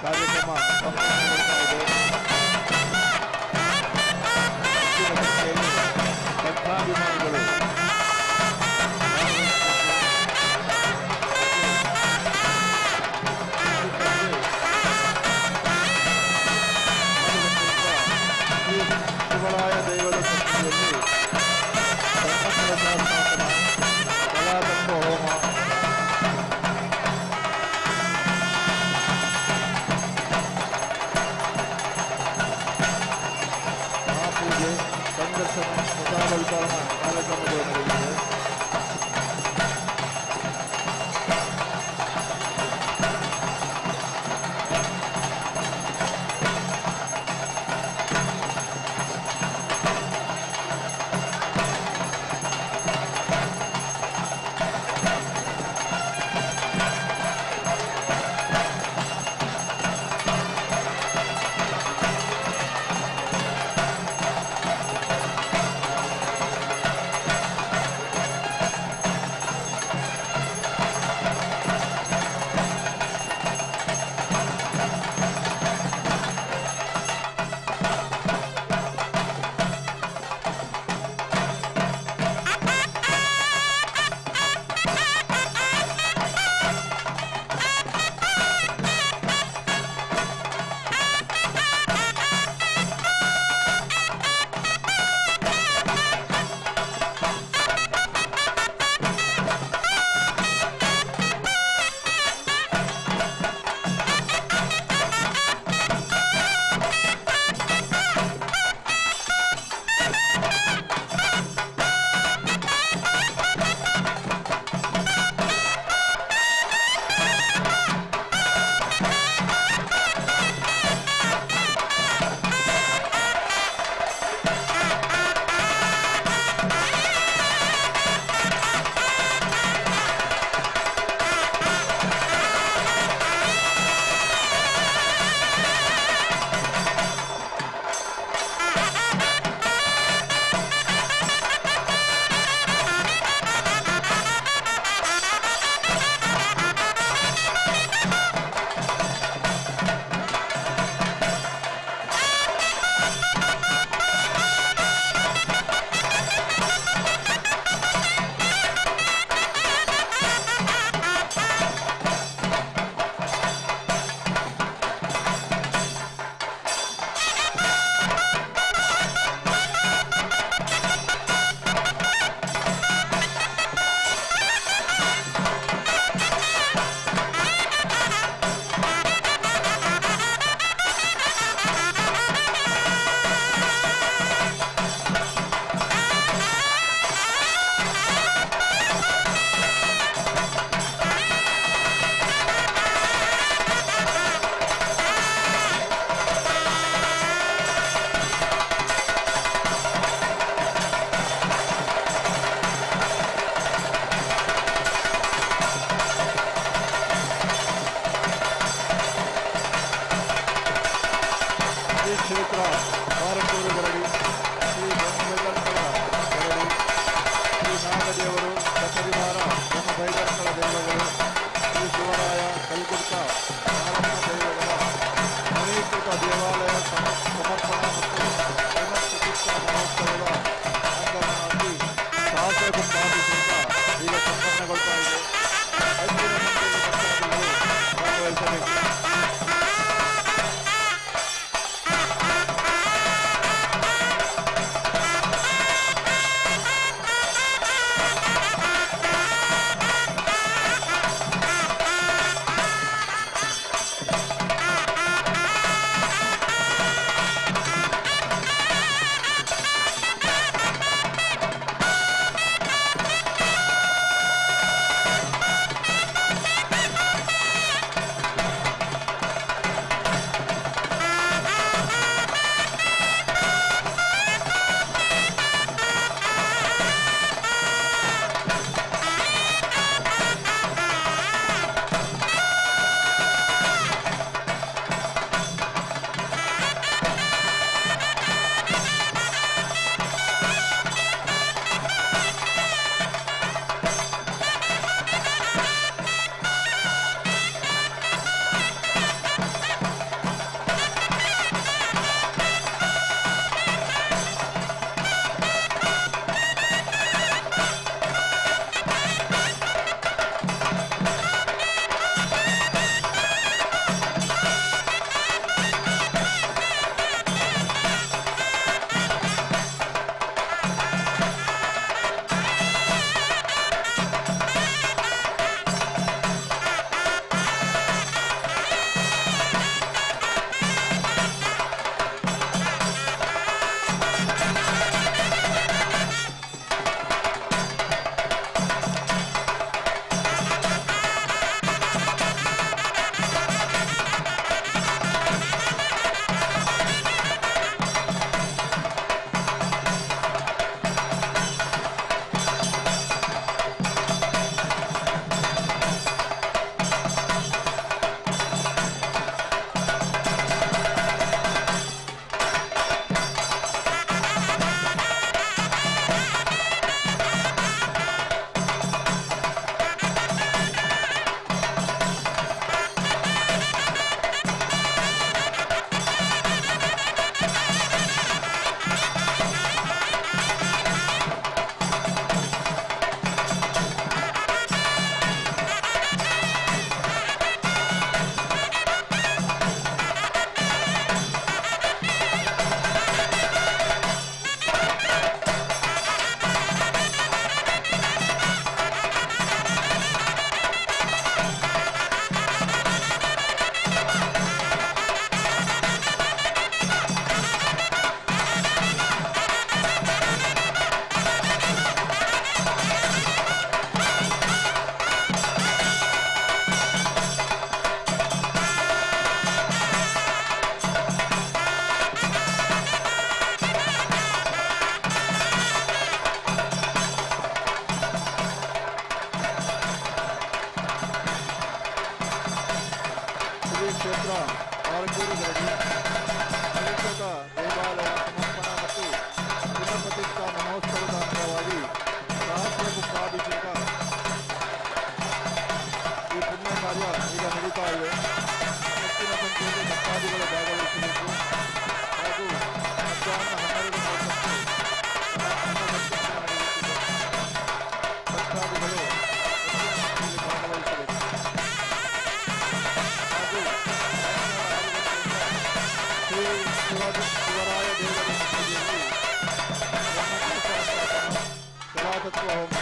ಕಾರ್ಯಕ್ರಮ ಸಂಪನ್ನಗೊಳ್ತಾ ಇದೆ. ಭಕ್ತಾಭಿಮಾನಿಗಳು ನಾಮಕರಣ ಕಾರ್ಯಕ್ರಮಗಳು ನಡೆಯಲಿದೆ. ಶ್ರೀ ಕ್ಷೇತ್ರ ಆರಕೂರು ಗರಡಿ ಅಧಿಕೃತ ದೇವಾಲಯ ಸಮರ್ಪಣಾ ಮತ್ತು ಪುನಃಪ್ರತಿಷ್ಠಾ ಮಹೋತ್ಸವದ ಅಂಗವಾಗಿ ಸಹಸ್ರಗುಪ್ತಾಭಿಷೇಕ ಈ ಪುಣ್ಯ ಕಾರ್ಯ ಈಗ ನಡೀತಾ ಇವೆ. ಹೆಚ್ಚಿನ ಸಂಖ್ಯೆಯಲ್ಲಿ ಭಕ್ತಾದಿಗಳು ಭಾಗವಹಿಸಬೇಕು ಹಾಗೂ ಮಧ್ಯಾಹ್ನ 12:30ಕ್ಕೆ ಭಕ್ತಾದಿಗಳು ಹೆಚ್ಚಿನ ಸಂಖ್ಯೆಯಲ್ಲಿ ಭಾಗವಹಿಸಬೇಕು ಹಾಗೂ ಶ್ರೀ ಶಿವರಾಯ ದೇವರ ಸನ್ನಿಧಿಯಲ್ಲಿ ಶಿಲಾತತ್ವ ಹೋಮ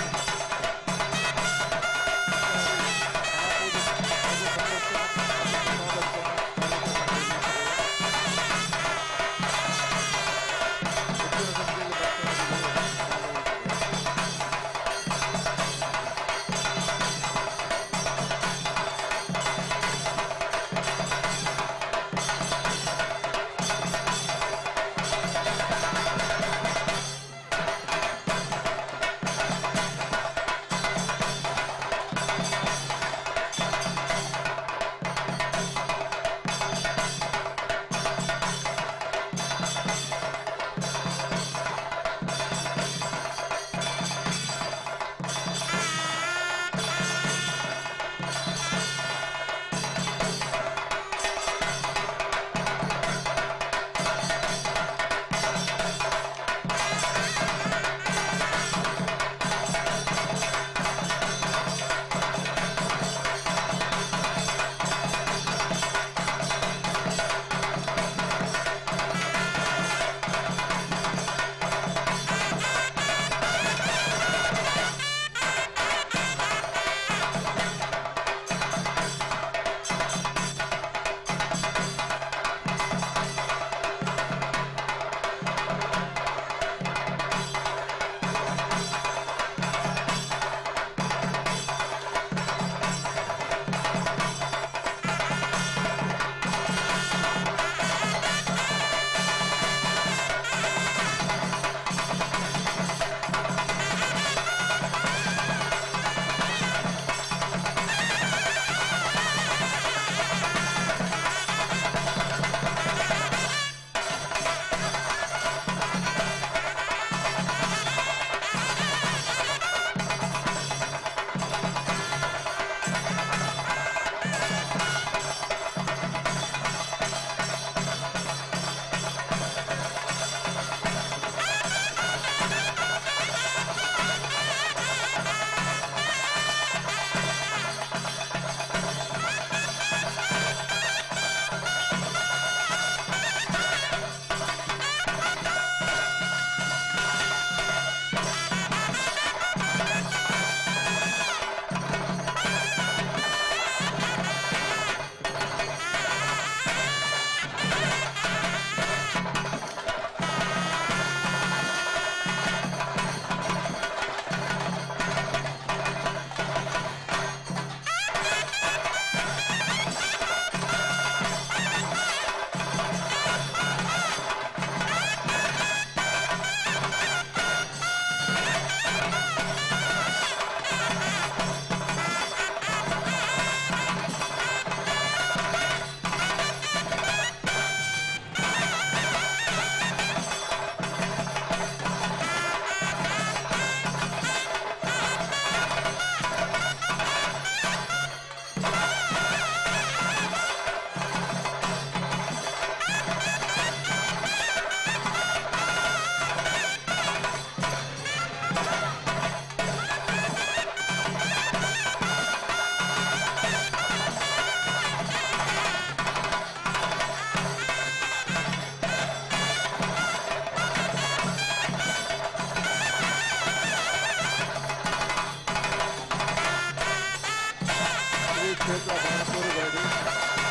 ಕ್ಷೇತ್ರ ಬಾಣಸೂರು ಗರಡಿ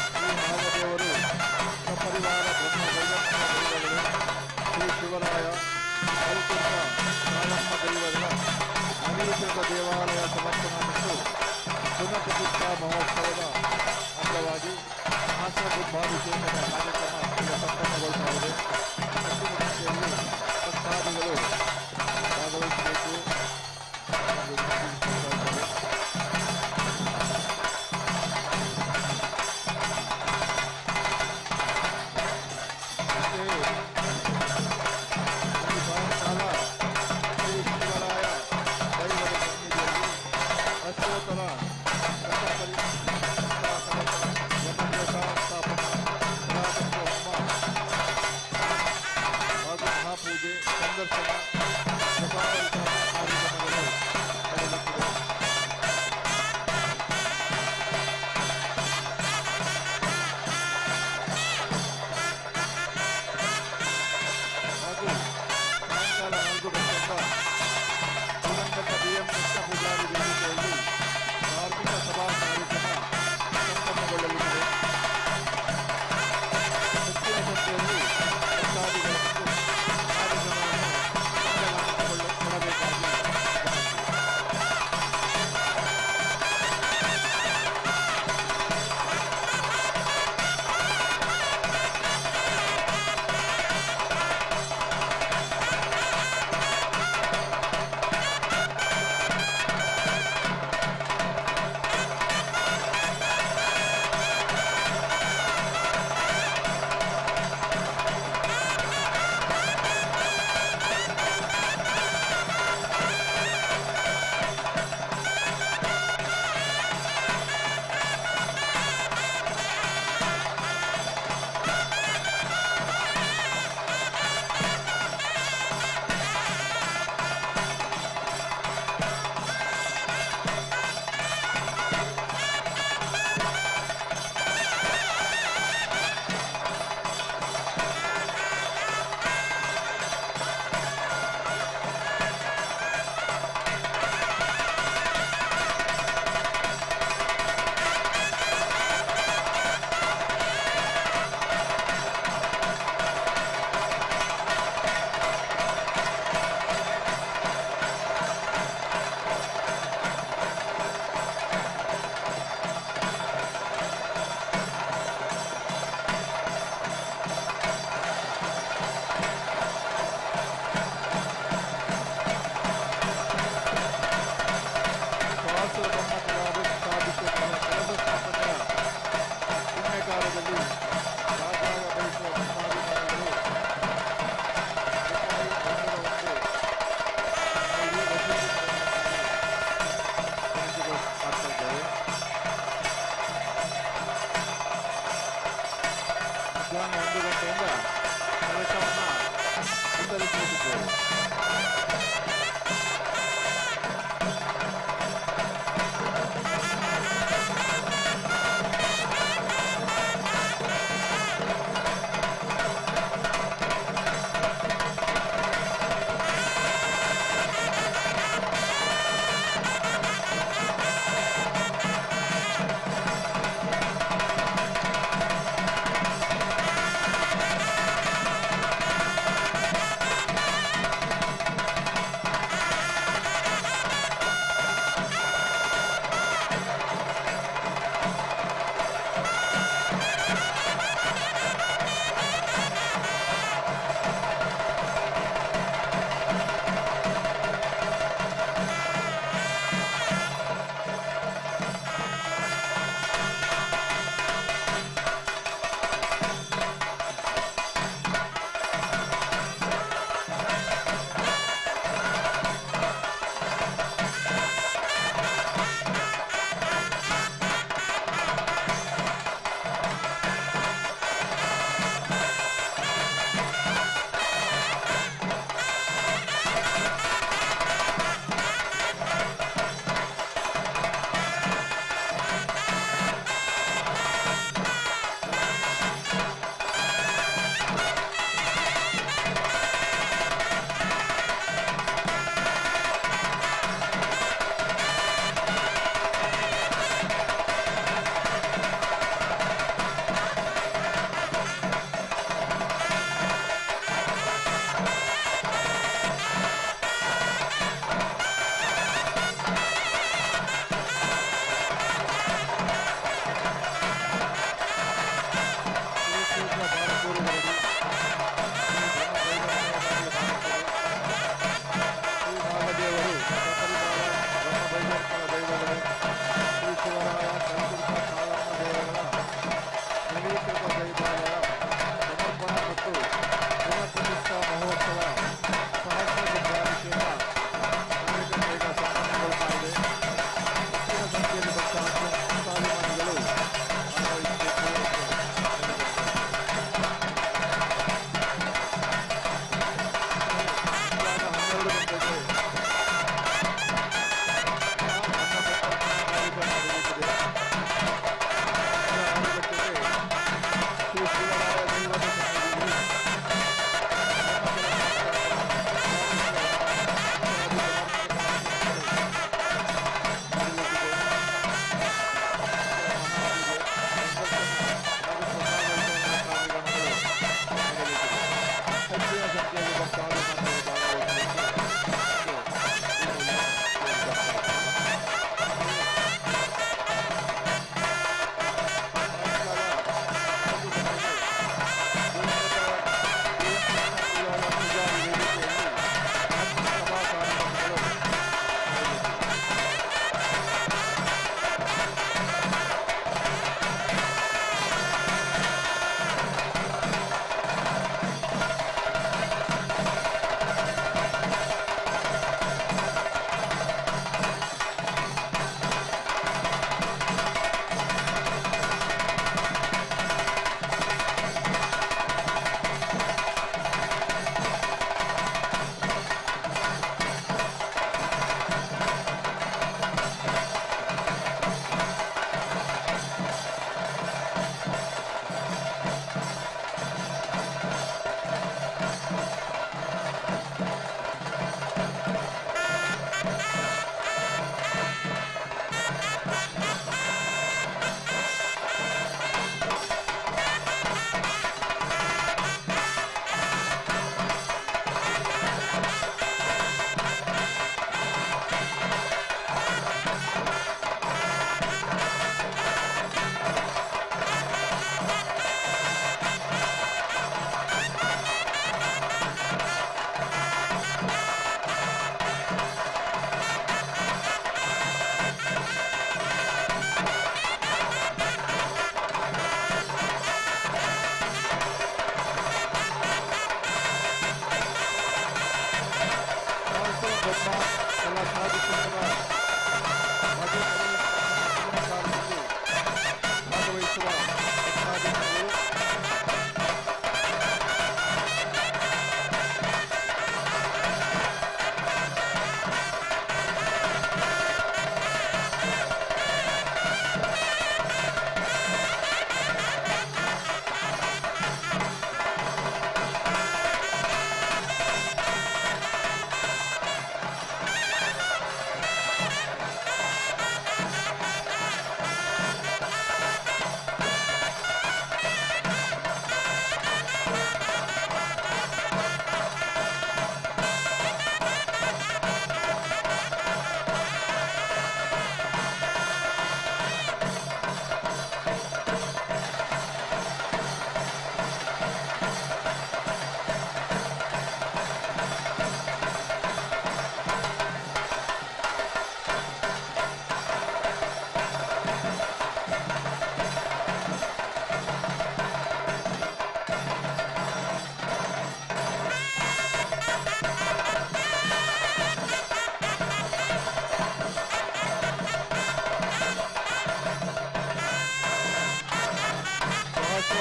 ಶ್ರೀ ನಾಗದೇವರು ಸಪರಿವಾರ ಬ್ರಹ್ಮ ಶ್ರೀ ಶಿವರಾಯ ಔತುಕ ನಾಯಮ್ಮ ದೈವಗಳ ನವೀಕೃತ ದೇವಾಲಯ ಸಮರ್ಪಣಾ ಮತ್ತು ಪುನಃಪ್ರತಿಷ್ಠಾ ಮಹೋತ್ಸವದ ಅಂಗವಾಗಿ ಸಹಸ್ರಗುಪ್ತಾಭಿಷೇಕದ ಕಾರ್ಯಕ್ರಮ ಈಗ ಸಂಪನ್ನಗೊಳ್ತಾ ಇದೆ. ಹೆಚ್ಚಿನ ಸಂಖ್ಯೆಯಲ್ಲಿ ಭಕ್ತಾದಿಗಳು ಭಾಗವಹಿಸಬೇಕು ಎಂದು ವಿನಂತಿಸಿಕೊಳ್ಳುತ್ತಾರೆ. ಮಧ್ಯಾಹ್ನ 1 ಗಂಟೆಯಿಂದ ಕಲಶವನ್ನು ವಿತರಿಸುತ್ತಿದ್ದೇವೆ.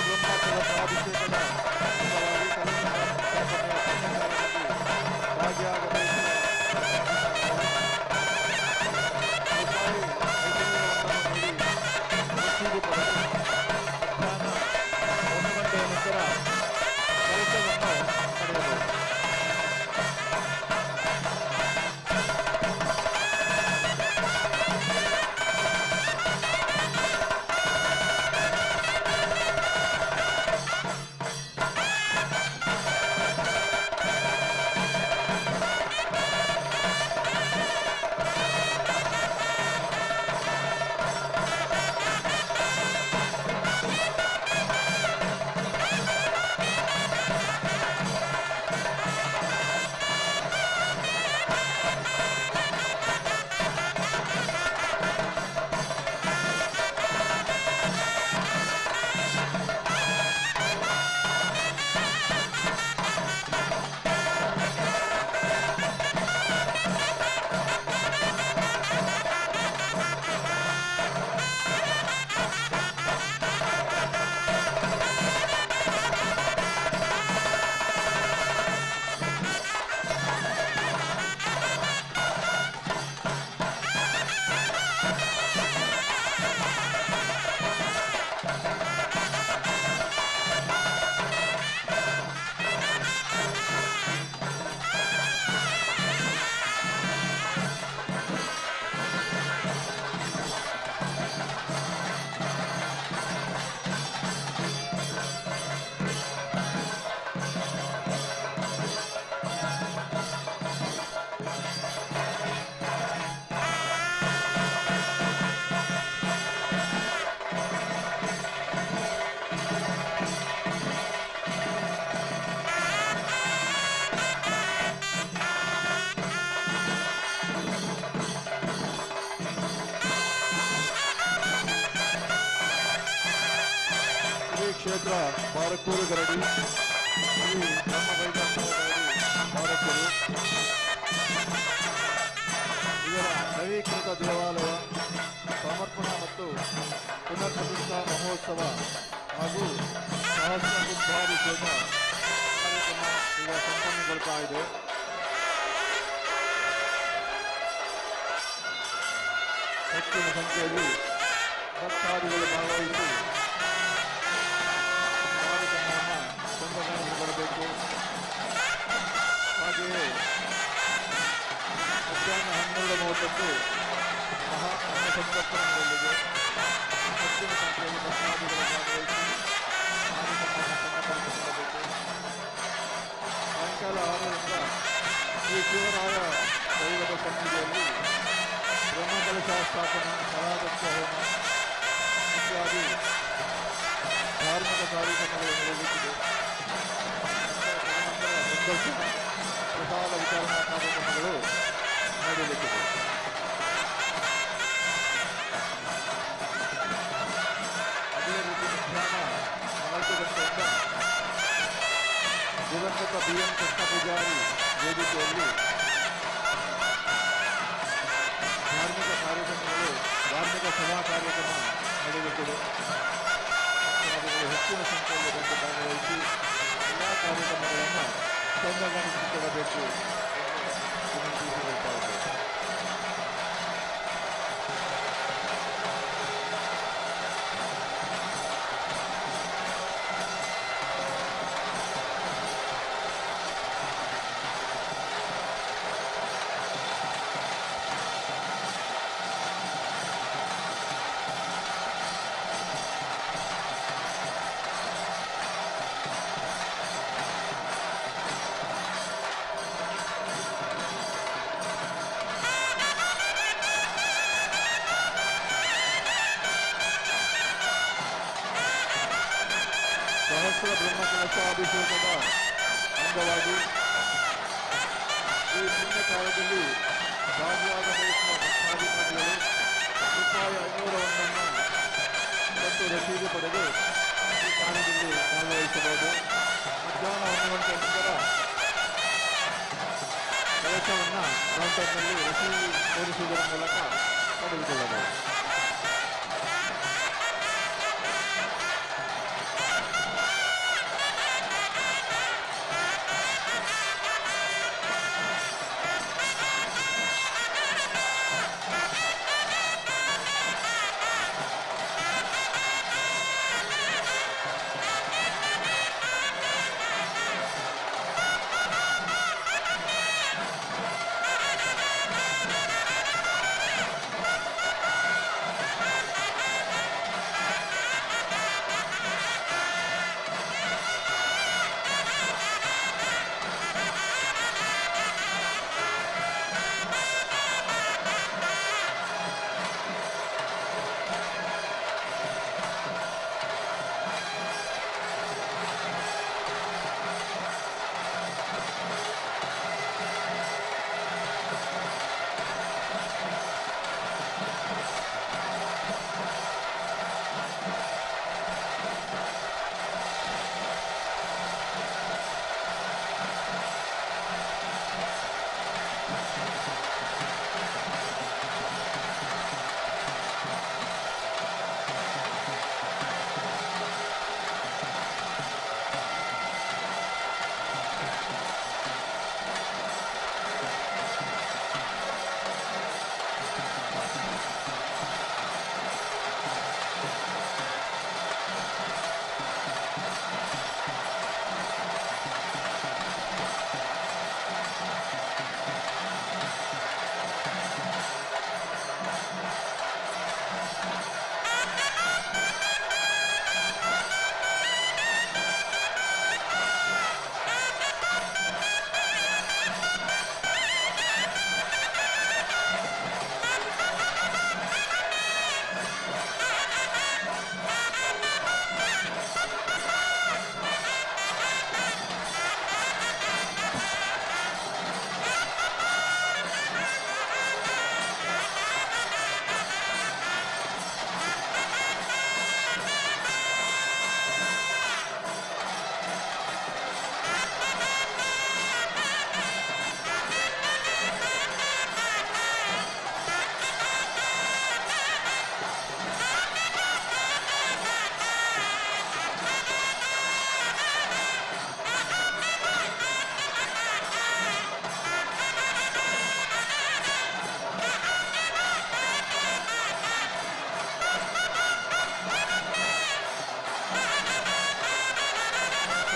ಬ್ರಹ್ಮಕಲಶಾಭಿಷೇಕದ ಅಂಗವಾಗಿ ಭಾಗಿಯಾಗಬೇಕು. ರಸೀದು ಪಡೆದು ಮಧ್ಯಾಹ್ನ 1 ಗಂಟೆಯ ನಂತರ ಕೆಲಸವನ್ನು ಪಡೆಯಬೇಕು. ಕ್ಷೇತ್ರ ಬಾರಕೂರು ಗರಡಿ ಶ್ರೀ ಬ್ರಹ್ಮ ವೈದ್ಯನಾಥ ಗರಡಿ ಬಾರಕೂರು ಇದರ ನವೀಕೃತ ದೇವಾಲಯ ಸಮರ್ಪಣಾ ಮತ್ತು ಪುನರ್ ಪ್ರತಿಷ್ಠಾ ಮಹೋತ್ಸವ ಹಾಗೂ ಸಹಸ್ರ ಕುಂಭಾಭಿಷೇಕ ಕಾರ್ಯಕ್ರಮ ಈಗ ಸಂಪನ್ನಗೊಳ್ತಾ ಇದೆ. ಹೆಚ್ಚಿನ ಸಂಖ್ಯೆಯಲ್ಲಿ ಭಕ್ತಾದಿಗಳು ಭಾಗವಹಿಸಿ ಬರಬೇಕು. ಹಾಗೆಯೇ ಮಧ್ಯಾಹ್ನ 12:30ಕ್ಕೆ ಮಹಾ ಅನ್ನ ಸಂತರ್ಪಣೆ ನಡೆಯಲಿದೆ. ಹೆಚ್ಚಿನ ಸಂಖ್ಯೆಯಲ್ಲಿ ಭಕ್ತಾದಿಗಳು ಭಾಗವಹಿಸಿ ಸಮರ್ಪಣೆ ಮಾಡಬೇಕು. ಸಾಯಂಕಾಲ 6ರಿಂದ ಶ್ರೀ ಶಿವರಾಯ ದೈವದ ಸನ್ನಿಧಿಯಲ್ಲಿ ಬ್ರಹ್ಮಕಲಶ ಸ್ಥಾಪನಾ ಕಲಾದಕ್ಷ ಹೋಮ ಇತ್ಯಾದಿ ಧಾರ್ಮಿಕ ಕಾರ್ಯಕ್ರಮಗಳು ನಡೆಯಲಿದೆ. ಸಂದರ್ಶನ ಪ್ರಸಾದ ವಿತರಣಾ ಕಾರ್ಯಕ್ರಮಗಳು ನಡೆಯಲಿದೆ. ಅದೇ ರೀತಿ ಮಧ್ಯಾಹ್ನ 4 ಗಂಟೆಯಿಂದ ದಿವಂಗತ BM ಕೃಷ್ಣ ಪೂಜಾರಿ ವೇದಿಕೆಯಲ್ಲಿ ಧಾರ್ಮಿಕ ಕಾರ್ಯಕ್ರಮಗಳು ಧಾರ್ಮಿಕ ಸಭಾ ಕಾರ್ಯಕ್ರಮ ನಡೆಯುತ್ತದೆ. ಹೆಚ್ಚಿನ ಸಂಖ್ಯೆಯಲ್ಲಿ ಬಂದು ಭಾಗವಹಿಸಿ ಎಲ್ಲ ಕಾರ್ಯಕ್ರಮಗಳನ್ನು ಸಂಘಟಿಸಿಕೊಳ್ಳಬೇಕು ಎಂದು ವಿನಂತಿಸಿಕೊಳ್ತಾ ಇದ್ದೇವೆ. ಸಹಸ್ರ ಬ್ರಹ್ಮಕಲಶಾಭಿಷೇಕದ ಅಂಗವಾಗಿ ಈ ಪುಣ್ಯ ಕಾಲದಲ್ಲಿ ಭಾಗಿಯಾಗಬೇಕಿರುವ ಭಕ್ತಾಧಿಕಾರಿಗಳು ₹500 ಮತ್ತು ರಸೀದು ಪಡೆದು ಈ ಕಾರ್ಯದಲ್ಲಿ ಭಾಗವಹಿಸಬಹುದು. ಮಧ್ಯಾಹ್ನ 1 ಗಂಟೆ ನಂತರ ಕೆಲಸವನ್ನು ಕೌಂಟರ್ನಲ್ಲಿ ರಸೀದು ತೋರಿಸುವುದರ ಮೂಲಕ ಪಡೆದುಕೊಳ್ಳಬಹುದು.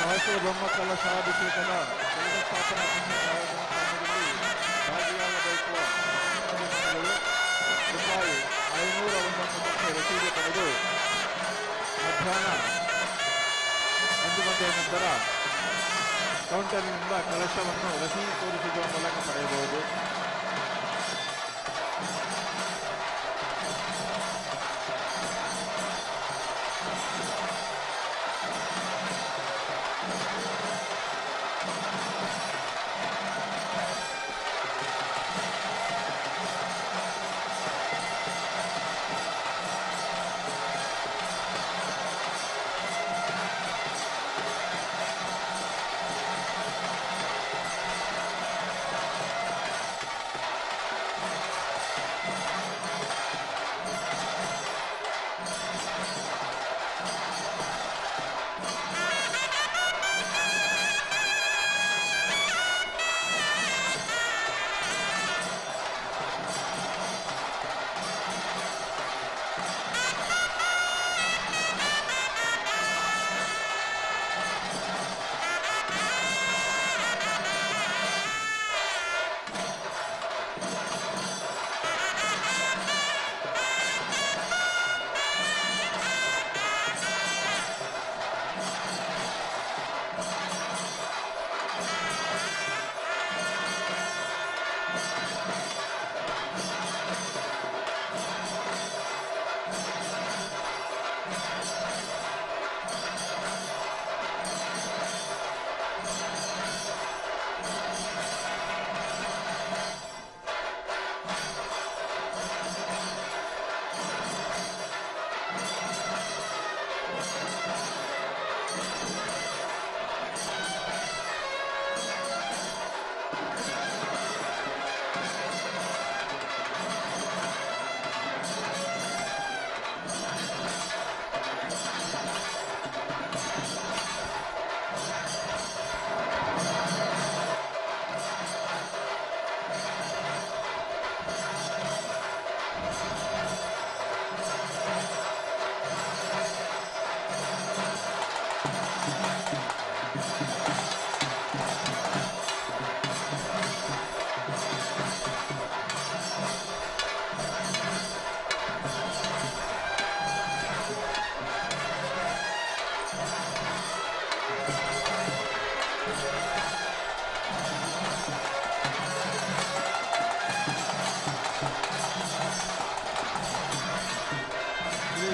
ಸಹಸ್ರ ಬ್ರಹ್ಮ ಕಲಶಾಭಿಷೇಕದ ಕಲಶ ಸ್ಥಾಪನಾ ಪುಣ್ಯ ಕಾರ್ಯಕ್ರಮ ಕಾರ್ಯದಲ್ಲಿ ಭಾಗಿಯಾಗಬಯಸುವ ಭಕ್ತಾದಿಗಳು ರೂಪಾಯಿ 591 ರಸೀದಿ ಪಡೆದು ಮಧ್ಯಾಹ್ನ 1 ಗಂಟೆಯ ನಂತರ ಕೌಂಟರ್ನಿಂದ ಕಲಶವನ್ನು ರಸೀದಿ ತೋರಿಸುವ ಮೂಲಕ ಪಡೆಯಬಹುದು.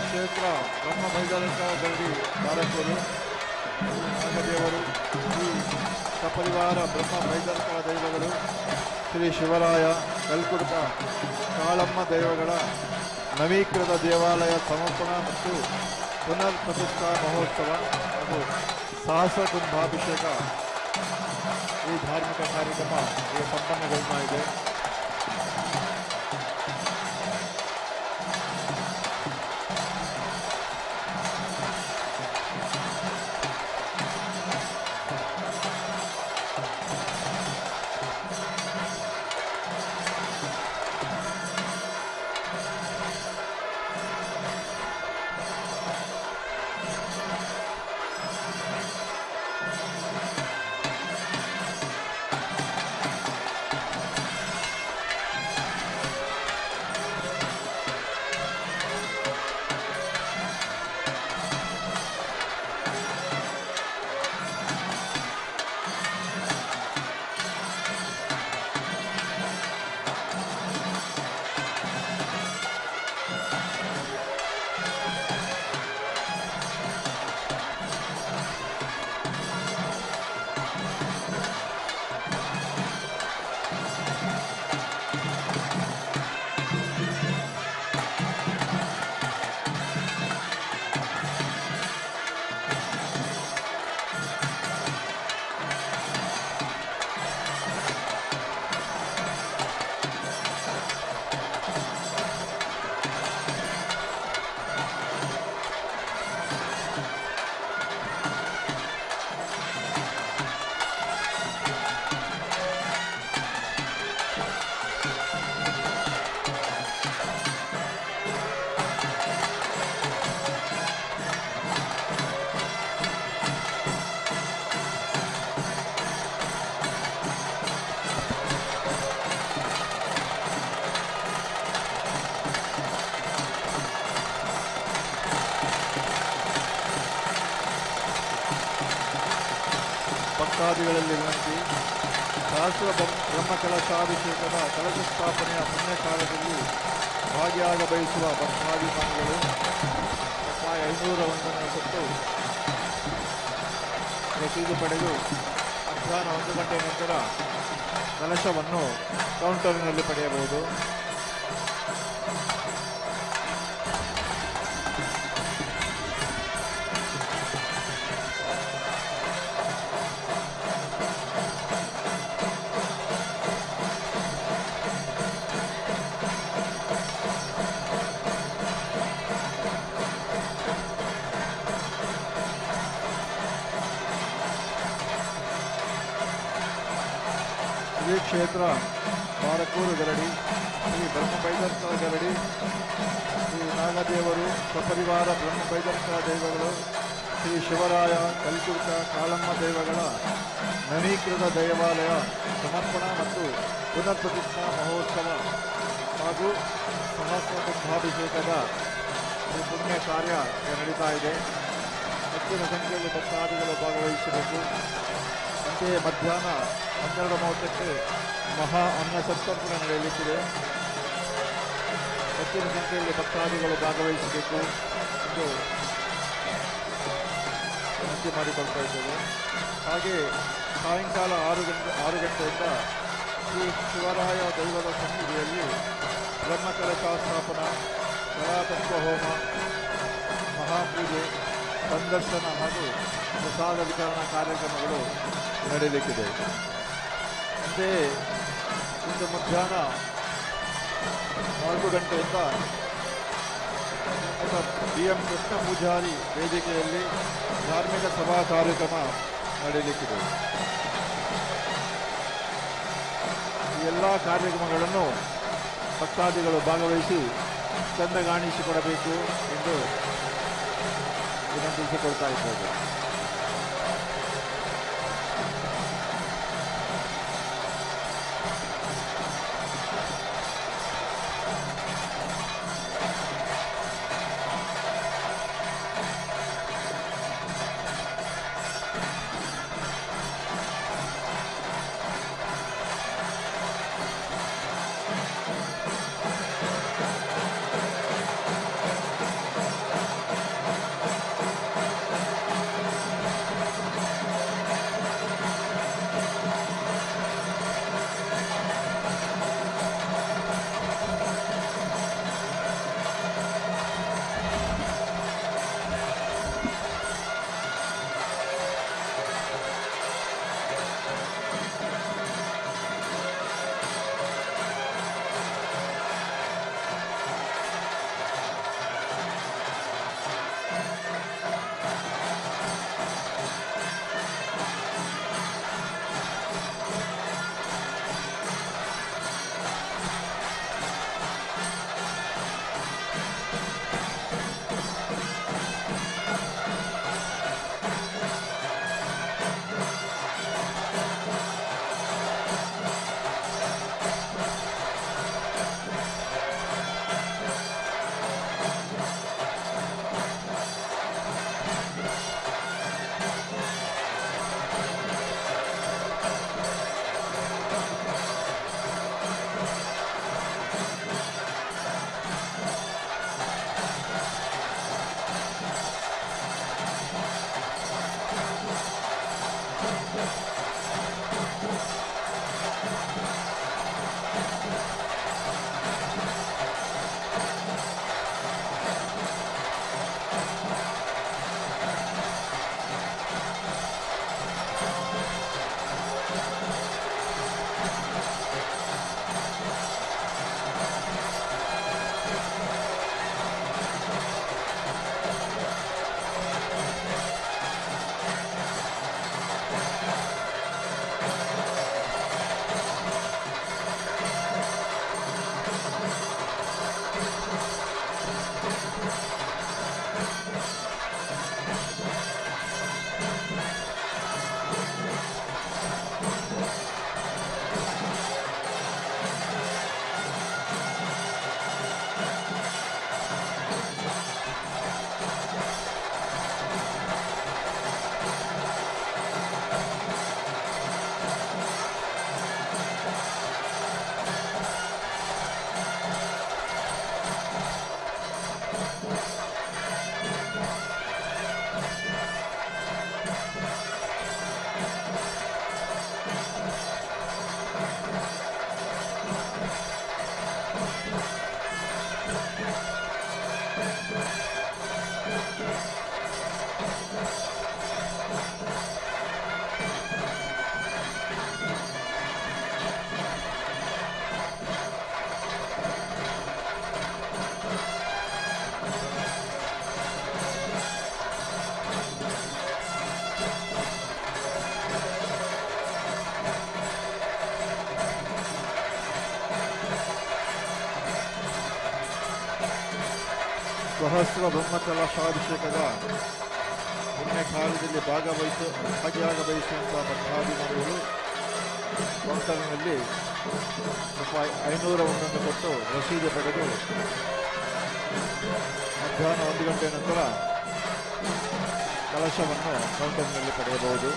ಕ್ಷೇತ್ರ ಬ್ರಹ್ಮ ಬೈದಾರಿಕ ಗರಡಿ ಧಾರಕರು ನಾಗದೇವರು, ಶ್ರೀ ಸಪರಿವಾರ ಬ್ರಹ್ಮ ಬೈದಾರಿಕ ದೈವಗಳು, ಶ್ರೀ ಶಿವರಾಯ ಕಲ್ಕುಡ್ಕ ಕಾಳಮ್ಮ ದೈವಗಳ ನವೀಕೃತ ದೇವಾಲಯ ಸಮರ್ಪಣಾ ಮತ್ತು ಪುನರ್ ಪ್ರತಿಷ್ಠಾ ಮಹೋತ್ಸವ ಹಾಗೂ ಸಹಸ್ರ ಕುಂಭಾಭಿಷೇಕ ಈ ಧಾರ್ಮಿಕ ಕಾರ್ಯಕ್ರಮ ಈಗ ಸಂಪನ್ನಗೊಳ್ತಾ ಇದೆ. ಭಕ್ತಾದಿಗಳಲ್ಲಿ ವಿನಂತಿ. ಸಹಸ್ರ ಬ್ರಹ್ಮಕಲಶಾಭಿಷೇಕದ ಕಲಶ ಸ್ಥಾಪನೆಯ ಪುಣ್ಯ ಕಾರ್ಯದಲ್ಲಿ ಭಾಗಿಯಾಗ ಬಯಸುವ ಭಕ್ತಾಭಿಮಾನಿಗಳು ರೂಪಾಯಿ 501 ಕೊಟ್ಟು ರಸೀದು ಪಡೆದು ಮಧ್ಯಾಹ್ನ 1 ಗಂಟೆ ನಂತರ ಕಲಶವನ್ನು ಕೌಂಟರ್ನಲ್ಲಿ ಪಡೆಯಬಹುದು. ಶ್ರೀ ಕ್ಷೇತ್ರ ಬಾರಕೂರು ಗರಡಿ, ಶ್ರೀ ಬ್ರಹ್ಮಬೈದರ್ಕರ ಗರಡಿ, ಶ್ರೀ ನಾಗದೇವರು ಸಪರಿವಾರ ಬ್ರಹ್ಮಬೈದರ್ಕರ ದೈವಗಳು, ಶ್ರೀ ಶಿವರಾಯ ಕಲ್ಕುರ್ಕ ಕಾಳಮ್ಮ ದೈವಗಳ ನವೀಕೃತ ದೇವಾಲಯ ಸಮರ್ಪಣಾ ಮತ್ತು ಪುನರ್ ಪ್ರತಿಷ್ಠಾ ಮಹೋತ್ಸವ ಹಾಗೂ ಸಹಸ್ರ ಕುಂಭಾಭಿಷೇಕದ ಈ ಪುಣ್ಯ ಕಾರ್ಯ ನಡೀತಾ ಇದೆ. ಹೆಚ್ಚಿನ ಸಂಖ್ಯೆಯಲ್ಲಿ ಭಕ್ತಾದಿಗಳು ಭಾಗವಹಿಸಬೇಕು. ಅಂತೆಯೇ ಮಧ್ಯಾಹ್ನ 12:30ಕ್ಕೆ ಮಹಾ ಅನ್ನ ಸತ್ಸಂಪುರ ನಡೆಯಲಿಕ್ಕಿದೆ. ಹೆಚ್ಚಿನ ಸಂಖ್ಯೆಯಲ್ಲಿ ಭಕ್ತಾದಿಗಳು ಭಾಗವಹಿಸಬೇಕು ಎಂದು ವಿನಂತಿ ಮಾಡಿಕೊಳ್ತಾ ಇದ್ದೇವೆ. ಹಾಗೆ ಸಾಯಂಕಾಲ 6 ಗಂಟೆಯಿಂದ ಶ್ರೀ ಶಿವರಾಯ ದೈವದ ಸನ್ನಿಧಿಯಲ್ಲಿ ಬ್ರಹ್ಮಕಲಶ ಸ್ಥಾಪನಾ, ಕಲಾತತ್ವ ಹೋಮ, ಮಹಾಪೂಜೆ, ಸಂದರ್ಶನ ಹಾಗೂ ಪ್ರಸಾದ ವಿತರಣಾ ಕಾರ್ಯಕ್ರಮಗಳು ನಡೆಯಲಿಕ್ಕಿದೆ. ಅಂತೆಯೇ ಇಂದು ಮಧ್ಯಾಹ್ನ 4 ಗಂಟೆಯಿಂದ BM ಕೃಷ್ಣ ಪೂಜಾರಿ ವೇದಿಕೆಯಲ್ಲಿ ಧಾರ್ಮಿಕ ಸಭಾ ಕಾರ್ಯಕ್ರಮ ನಡೆಯಲಿಕ್ಕಿದೆ. ಈ ಎಲ್ಲ ಕಾರ್ಯಕ್ರಮಗಳನ್ನು ಭಕ್ತಾದಿಗಳು ಭಾಗವಹಿಸಿ ಚಂದಗಾಣಿಸಿಕೊಡಬೇಕು ಎಂದು ವಿನಂತಿಸಿಕೊಳ್ತಾ ಇದ್ದೇವೆ. ಸಹಸ್ರ ಬ್ರಹ್ಮಕಲಶಾಭಿಷೇಕದ ಪುಣ್ಯ ಕಾಲದಲ್ಲಿ ಭಾಗಿಯಾಗಬಯಸುವಂತಹ ಭಕ್ತಾಭಿಮಾನಿಗಳು ಕೌಂಟರ್ನಲ್ಲಿ ರೂಪಾಯಿ 501 ಕೊಟ್ಟು ರಸೀದಿ ಪಡೆದು ಮಧ್ಯಾಹ್ನ 1 ಗಂಟೆ ನಂತರ ಕಲಶವನ್ನು ಕೌಂಟರ್ನಲ್ಲಿ ಪಡೆಯಬಹುದು.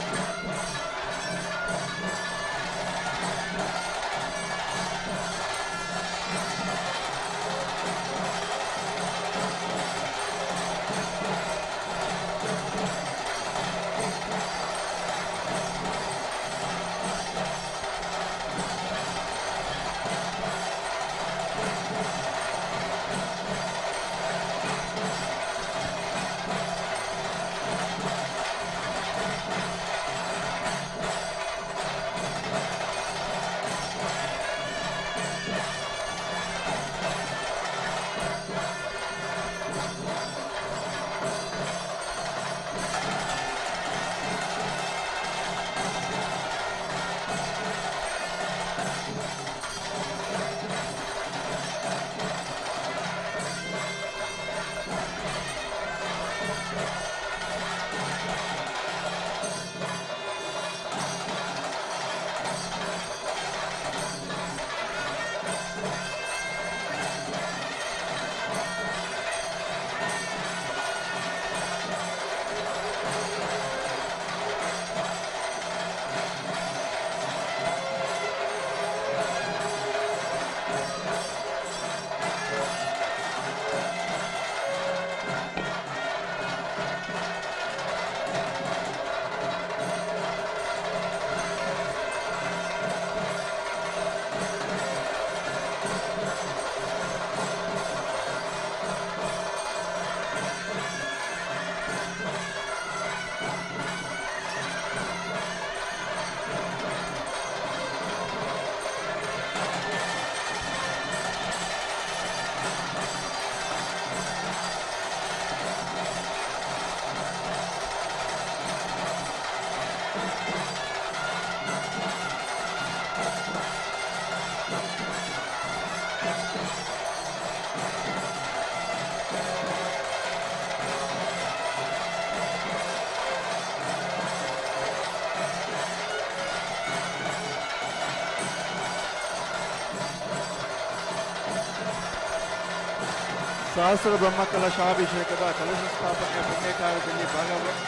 ಸಹಸ್ರ ಬ್ರಹ್ಮಕಲಶಾಭಿಷೇಕದ ಕಲಶ ಸ್ಥಾಪನೆಯ ಪುಣ್ಯಕಾಲದಲ್ಲಿ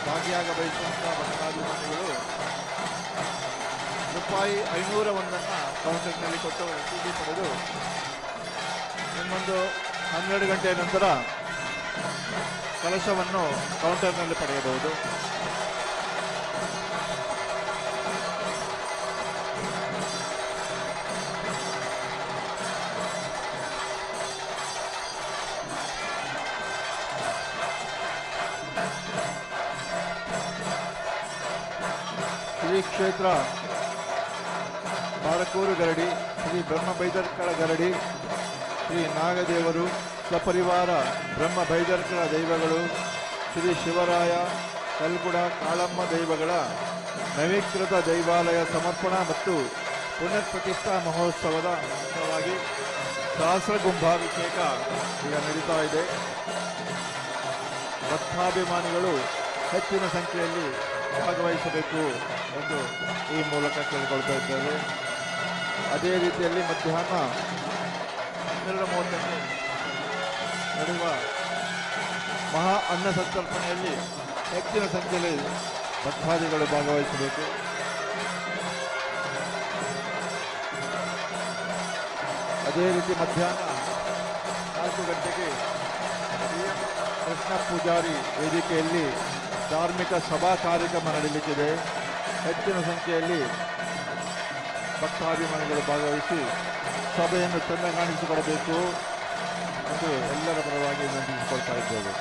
ಭಾಗಿಯಾಗಬಯಸುವಂತಹ ಭಕ್ತಾಭಿಮಾನಿಗಳು ರೂಪಾಯಿ 501 ಕೌಂಟರ್ನಲ್ಲಿ ಕೊಟ್ಟು ರಸೀದಿ ಪಡೆದು ಇನ್ನೊಂದು 12 ಗಂಟೆಯ ನಂತರ ಕಲಶವನ್ನು ಕೌಂಟರ್ನಲ್ಲಿ ಪಡೆಯಬಹುದು. ಶ್ರೀ ಕ್ಷೇತ್ರ ಬಾರಕೂರು ಗರಡಿ, ಶ್ರೀ ಬ್ರಹ್ಮ ಬೈದರ್ಕಳ ಗರಡಿ, ಶ್ರೀ ನಾಗದೇವರು, ಸಪರಿವಾರ ಬ್ರಹ್ಮ ಬೈದರ್ಕಳ ದೈವಗಳು, ಶ್ರೀ ಶಿವರಾಯ, ಕಲ್ಗುಡ, ಕಾಳಮ್ಮ ದೈವಗಳ ನವೀಕೃತ ದೈವಾಲಯ ಸಮರ್ಪಣಾ ಮತ್ತು ಪುನರ್ ಪ್ರತಿಷ್ಠಾ ಮಹೋತ್ಸವದ ಅಂಗವಾಗಿ ಸಹಸ್ರ ಕುಂಭಾಭಿಷೇಕ ಈಗ ನಡೀತಾ ಇದೆ. ಭಕ್ತಾಭಿಮಾನಿಗಳು ಹೆಚ್ಚಿನ ಸಂಖ್ಯೆಯಲ್ಲಿ ಭಾಗವಹಿಸಬೇಕು ಎಂದು ಈ ಮೂಲಕ ಕೇಳಿಕೊಳ್ತಾ ಇದ್ದೇವೆ. ಅದೇ ರೀತಿಯಲ್ಲಿ ಮಧ್ಯಾಹ್ನ 12:30ಕ್ಕೆ ನಡೆಯುವ ಮಹಾ ಅನ್ನ ಸಂತರ್ಪಣೆಯಲ್ಲಿ ಹೆಚ್ಚಿನ ಸಂಖ್ಯೆಯಲ್ಲಿ ಭಕ್ತಾದಿಗಳು ಭಾಗವಹಿಸಬೇಕು. ಅದೇ ರೀತಿ ಮಧ್ಯಾಹ್ನ 4 ಗಂಟೆಗೆ ಕೃಷ್ಣ ಪೂಜಾರಿ ವೇದಿಕೆಯಲ್ಲಿ ಧಾರ್ಮಿಕ ಸಭಾ ಕಾರ್ಯಕ್ರಮ ನಡೆಯಲಿಕ್ಕಿದೆ. ಹೆಚ್ಚಿನ ಸಂಖ್ಯೆಯಲ್ಲಿ ಭಕ್ತಾಭಿಮಾನಿಗಳು ಭಾಗವಹಿಸಿ ಸಭೆಯನ್ನು ಚೆನ್ನಾಗಿ ಕಾಣಿಸಿಕೊಡಬೇಕು ಎಂದು ಎಲ್ಲರ ಪರವಾಗಿ ವಿನಂತಿಸಿಕೊಳ್ತಾ ಇದ್ದೇವೆ.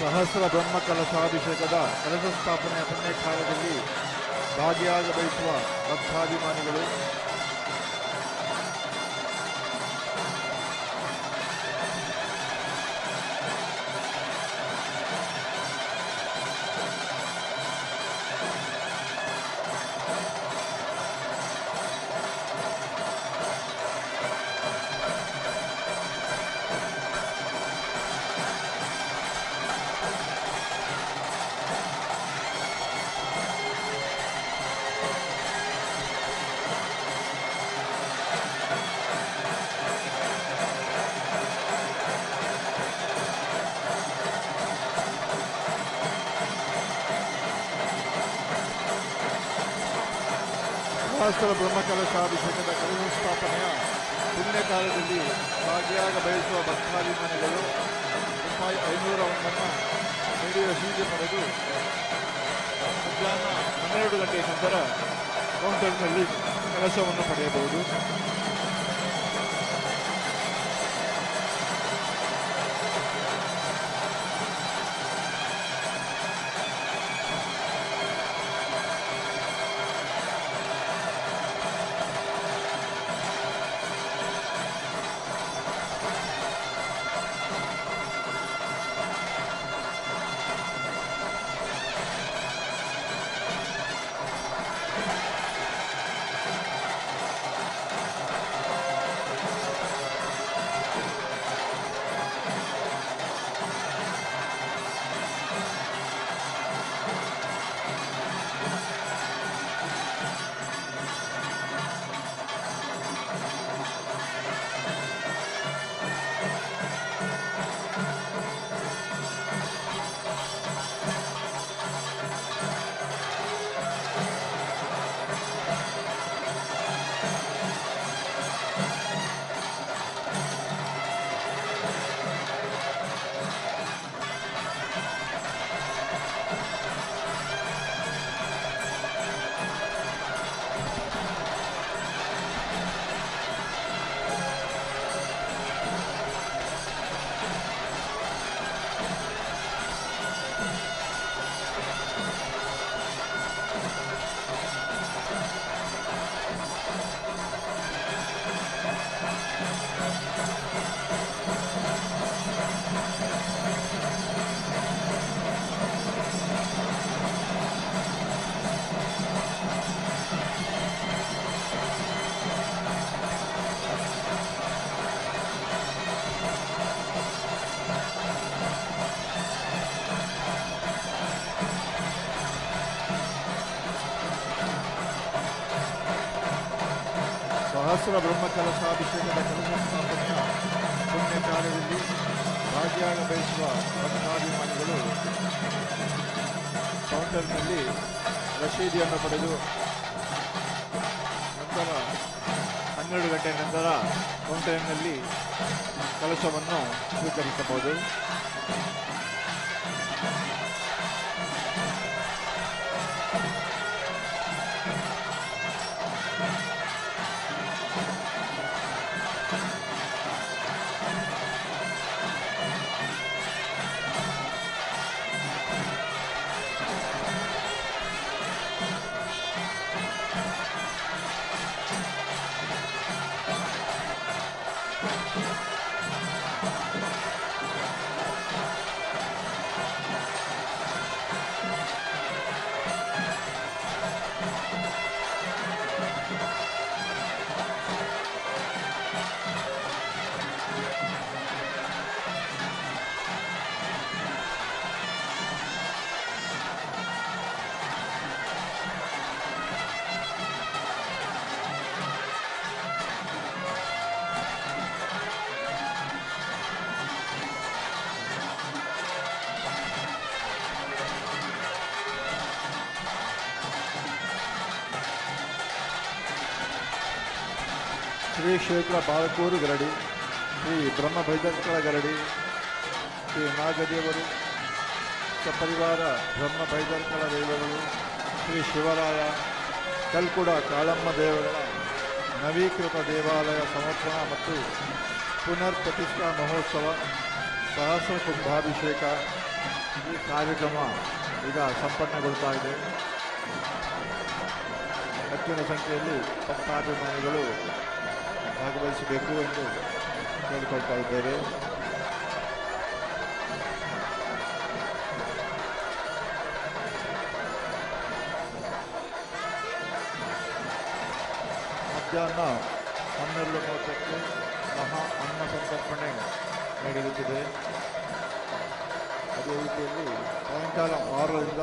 ಸಹಸ್ರ ಬ್ರಹ್ಮ ಕಲಶಾಭಿಷೇಕದ ಕಲಶ ಸ್ಥಾಪನೆಯ ಪುಣ್ಯಕಾಲದಲ್ಲಿ ಭಾಗಿಯಾಗ ಬಯಸುವ ಭಕ್ತಾಭಿಮಾನಿಗಳು ಸಹಸ್ರ ಬ್ರಹ್ಮಕಲಶಾಭಿಷೇಕದ ಕಲಶ ಸ್ಥಾಪನೆಯ ಪುಣ್ಯಕಾಲದಲ್ಲಿ ಭಾಗಿಯಾಗ ಬಯಸುವ ಭಕ್ತಾಭಿಮಾನಿಗಳು ರೂಪಾಯಿ 501 ನೀಡಿ ರಸೀದಿ ಪಡೆದು ಮಧ್ಯಾಹ್ನ 12 ಗಂಟೆಯ ನಂತರ ಕೌಂಟರ್ನಲ್ಲಿ ಕಲಶವನ್ನು ಪಡೆಯಬಹುದು. ಸಹಸ್ರ ಬ್ರಹ್ಮ ಕಲಶಾಭಿಷೇಕದ ಕಲಶ ಸ್ಥಾಪನೆಯ ಪುಣ್ಯ ಕಾರ್ಯದಲ್ಲಿ ಭಾಗಿಯಾಗ ಬಯಸುವ ಭಕ್ತಾಭಿಮಾನಿಗಳು ಕೌಂಟರ್ನಲ್ಲಿ ರಸೀದಿಯನ್ನು ಪಡೆದು ನಂತರ 12 ಗಂಟೆ ನಂತರ ಕೌಂಟರ್ನಲ್ಲಿ ಕಲಶವನ್ನು ಸ್ವೀಕರಿಸಬಹುದು. ಶ್ರೀ ಕ್ಷೇತ್ರ ಬಾಳಕೂರು ಗರಡಿ, ಶ್ರೀ ಬ್ರಹ್ಮ ಭೈದರ್ಕಳ ಗರಡಿ, ಶ್ರೀ ನಾಗದೇವರು, ಸಪರಿವಾರ ಬ್ರಹ್ಮ ಭೈದರ್ಕಳ ದೇವರುಗಳು, ಶ್ರೀ ಶಿವರಾಯ, ಕಲ್ಕುಡ ಕಾಳಮ್ಮ ದೇವರ ನವೀಕೃತ ದೇವಾಲಯ ಸಮರ್ಪಣಾ ಮತ್ತು ಪುನರ್ ಪ್ರತಿಷ್ಠಾ ಮಹೋತ್ಸವ, ಸಹಸ್ರ ಕುಂಭಾಭಿಷೇಕ, ಈ ಕಾರ್ಯಕ್ರಮ ಈಗ ಸಂಪನ್ನಗೊಳ್ತಾ ಇದೆ. ಹೆಚ್ಚಿನ ಸಂಖ್ಯೆಯಲ್ಲಿ ಭಕ್ತಾಭಿಮಾನಿಗಳು ಭಾಗವಹಿಸಬೇಕು ಎಂದು ಕೇಳಿಕೊಳ್ತಾ ಇದ್ದೇವೆ. ಮಧ್ಯಾಹ್ನ 12:30ಕ್ಕೆ ಮಹಾ ಅನ್ನ ಸಂತರ್ಪಣೆ ನಡೆಯುತ್ತಿದೆ. ಅದೇ ರೀತಿಯಲ್ಲಿ ಸಾಯಂಕಾಲ 6ರಿಂದ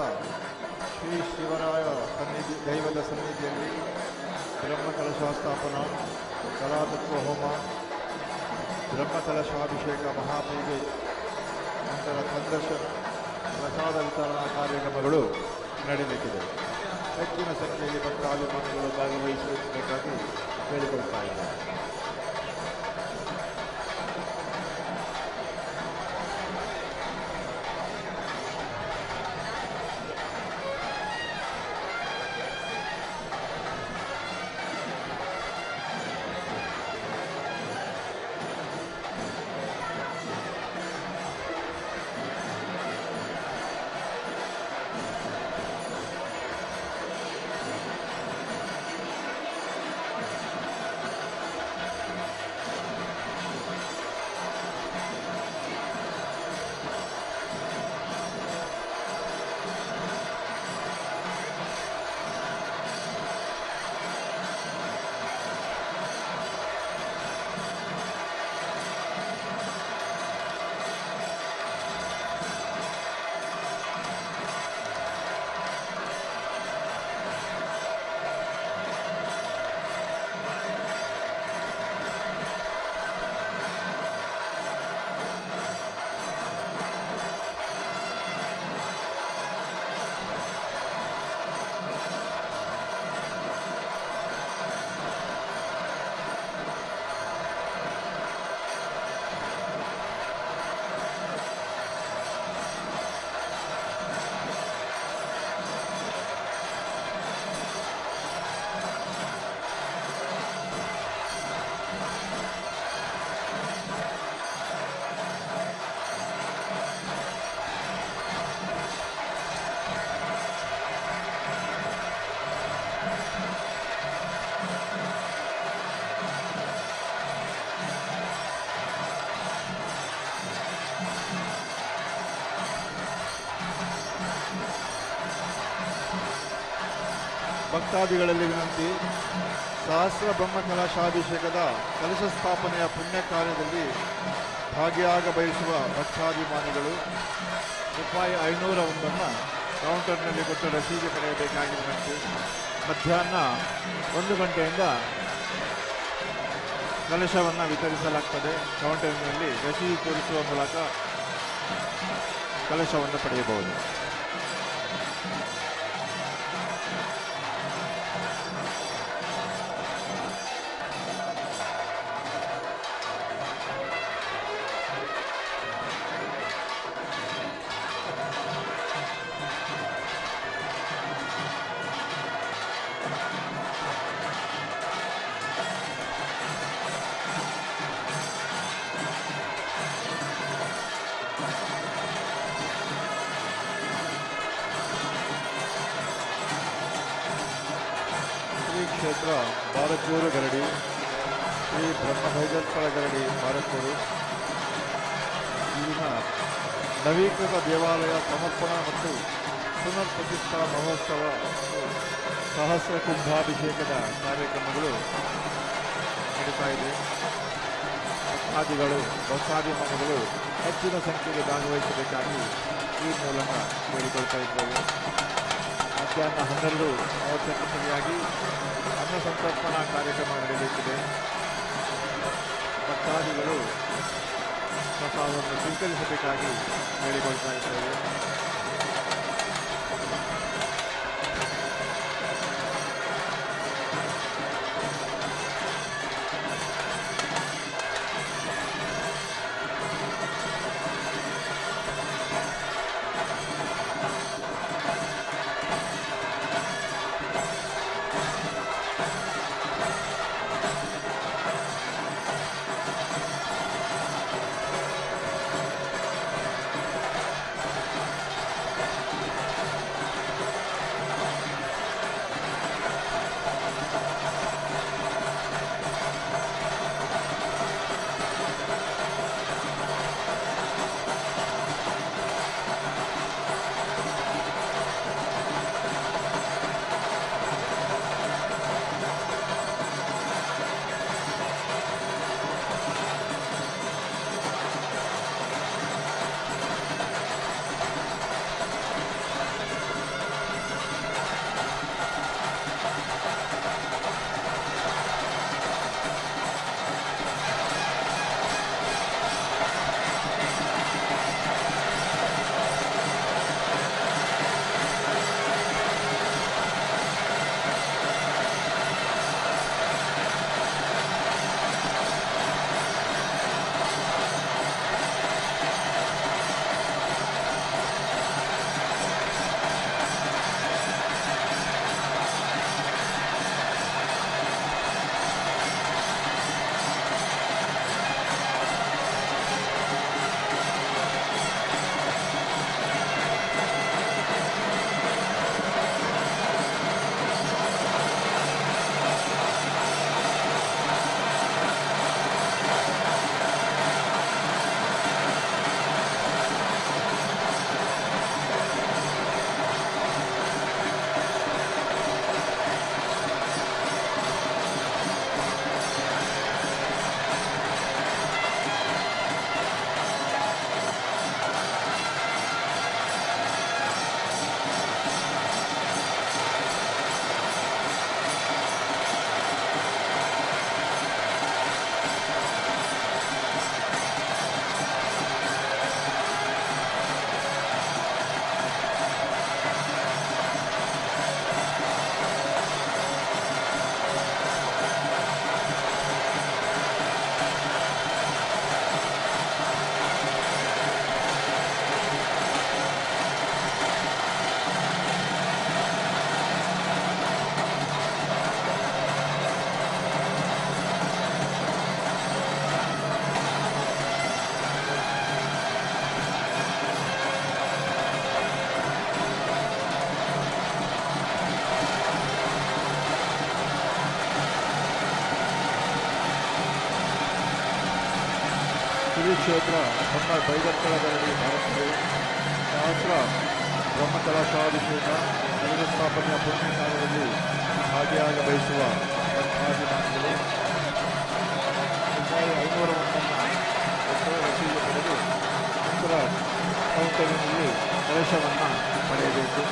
ಶ್ರೀ ಶಿವರಾಯ ಸನ್ನಿಧಿ ದೈವದ ಸನ್ನಿಧಿಯಲ್ಲಿ ಬ್ರಹ್ಮಕಲಶಾಸ್ಥಾಪನಾ, ಕಲಾತತ್ವ ಹೋಮ, ಬ್ರಹ್ಮಕಲಶಾಭಿಷೇಕ, ಮಹಾಪೂಜೆ, ನಂತರ ಸಂದರ್ಶನ, ಪ್ರಸಾದ ವಿತರಣಾ ಕಾರ್ಯಕ್ರಮಗಳು ನಡೆಯಲಿಕ್ಕಿದೆ. ಹೆಚ್ಚಿನ ಸಂಖ್ಯೆಯಲ್ಲಿ ಭಕ್ತಾಭಿಮಾನಿಗಳು ಭಾಗವಹಿಸಬೇಕಾಗಿ ಕೇಳಿಕೊಳ್ತಾ ಇದ್ದಾರೆ. ಭಕ್ತಾದಿಗಳಲ್ಲಿ ವಿನಂತಿ. ಸಹಸ್ರ ಬ್ರಹ್ಮಕಲಶಾಭಿಷೇಕದ ಕಲಶ ಸ್ಥಾಪನೆಯ ಪುಣ್ಯ ಕಾರ್ಯದಲ್ಲಿ ಭಾಗಿಯಾಗ ಬಯಸುವ ಭಕ್ತಾಭಿಮಾನಿಗಳು ₹501 ಕೌಂಟರ್ನಲ್ಲಿ ಕೊಟ್ಟು ರಸೀದಿ ಪಡೆಯಬೇಕಾಗಿರುವಂತೆ. ಮಧ್ಯಾಹ್ನ 1 ಗಂಟೆಯಿಂದ ಕಲಶವನ್ನು ವಿತರಿಸಲಾಗ್ತದೆ. ಕೌಂಟರ್ನಲ್ಲಿ ರಸೀದಿ ತೋರಿಸುವ ಮೂಲಕ ಕಲಶವನ್ನು ಪಡೆಯಬಹುದು. ಕ್ಷೇತ್ರ ಬಾರಕೂರು ಗರಡಿ, ಶ್ರೀ ಬ್ರಹ್ಮಭೈಜತ್ಪರ ಗರಡಿ ಬಾರಕೂರು ಇಲ್ಲಿನ ನವೀಕೃತ ದೇವಾಲಯ ಸಮರ್ಪಣಾ ಮತ್ತು ಪುನರ್ ಪ್ರತಿಷ್ಠಾ ಮಹೋತ್ಸವ ಮತ್ತು ಸಹಸ್ರ ಕುಂಭಾಭಿಷೇಕದ ಕಾರ್ಯಕ್ರಮಗಳು ನಡೀತಾ ಇದೆ. ಭಕ್ತಾಭಿಮಾನಿಗಳು ಹೆಚ್ಚಿನ ಸಂಖ್ಯೆಯಲ್ಲಿ ಭಾಗವಹಿಸಬೇಕಾಗಿ ಈ ಮೂಲಕ ಕೇಳಿಕೊಳ್ತಾ ಇದ್ದೇವೆ. ಮಧ್ಯಾಹ್ನ 12:30ಕ್ಕೆ ಸರಿಯಾಗಿ ಅನ್ನ ಸಂತರ್ಪಣಾ ಕಾರ್ಯಕ್ರಮ ನಡೆಯಲಿಕ್ಕಿದೆ. ಭಕ್ತಾದಿಗಳು ಪ್ರಸಾದವನ್ನು ಸ್ವೀಕರಿಸಬೇಕಾಗಿ ಹೇಳಿಕೊಳ್ತಾ ಇದ್ದೇವೆ. ಶ್ರೀ ಕ್ಷೇತ್ರ ಬ್ರಹ್ಮ ಬೈದಕ್ಕಳದಲ್ಲಿ ಭಾರತದಲ್ಲಿ ಸಹಸ್ರ ಬ್ರಹ್ಮಕಲಶಾಭಿಷೇಕ ಸ್ಥಾಪನೆಯ ಪುಣ್ಯ ಕಾಲದಲ್ಲಿ ಭಾಗಿಯಾಗ ಬಯಸುವ ಭಕ್ತಾಭಿಮಾನಿಗಳು ರೂಪಾಯಿ 501 ರಸೀದಿ ಪಡೆದು ನಂತರ ಕೌಂಟರಿನಲ್ಲಿ ಕಲಶವನ್ನು ಪಡೆಯಬೇಕು.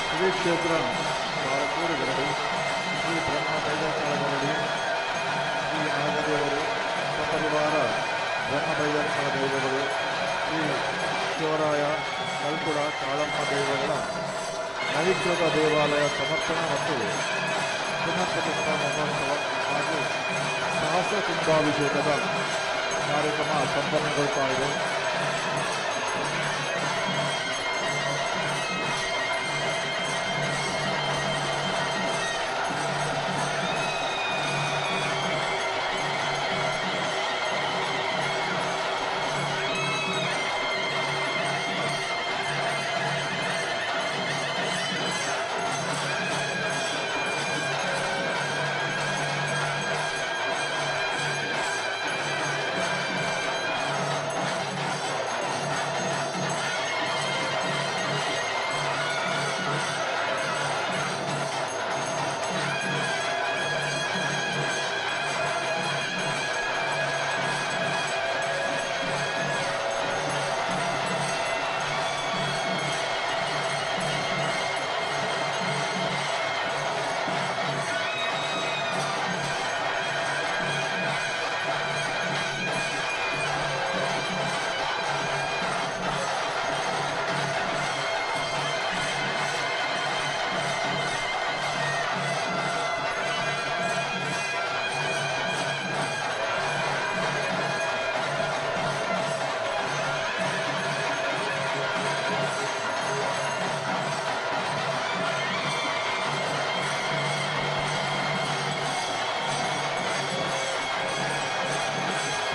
ಶ್ರೀ ಕ್ಷೇತ್ರ ಬಾರಕೂರುಗರಡಿ ಶ್ರೀ ಬ್ರಹ್ಮ ಬೈದಕ್ಕಳಗರಡಿ ಶ್ರೀ ನಾಗದೇವರು ಸಪರಿವಾರ ಬ್ರಹ್ಮ ಬೈದಕ್ಕಳ ದೈವಗಳು ಶ್ರೀ ಶಿವರಾಯ ಕಲ್ಕುಡ ಕಾಳಮ್ಮ ದೈವಗಳ ನೈಋತ್ಯದ ದೇವಾಲಯ ಸಮರ್ಪಣಾ ಮತ್ತು ಪುನಃಪ್ರತಿಷ್ಠಾ ಮಹೋತ್ಸವ ಹಾಗೂ ಸಹಸ್ರ ಕುಂಭಾಭಿಷೇಕದ ಕಾರ್ಯಕ್ರಮ ಸಂಪನ್ನಗೊಳ್ತಾ ಇದೆ.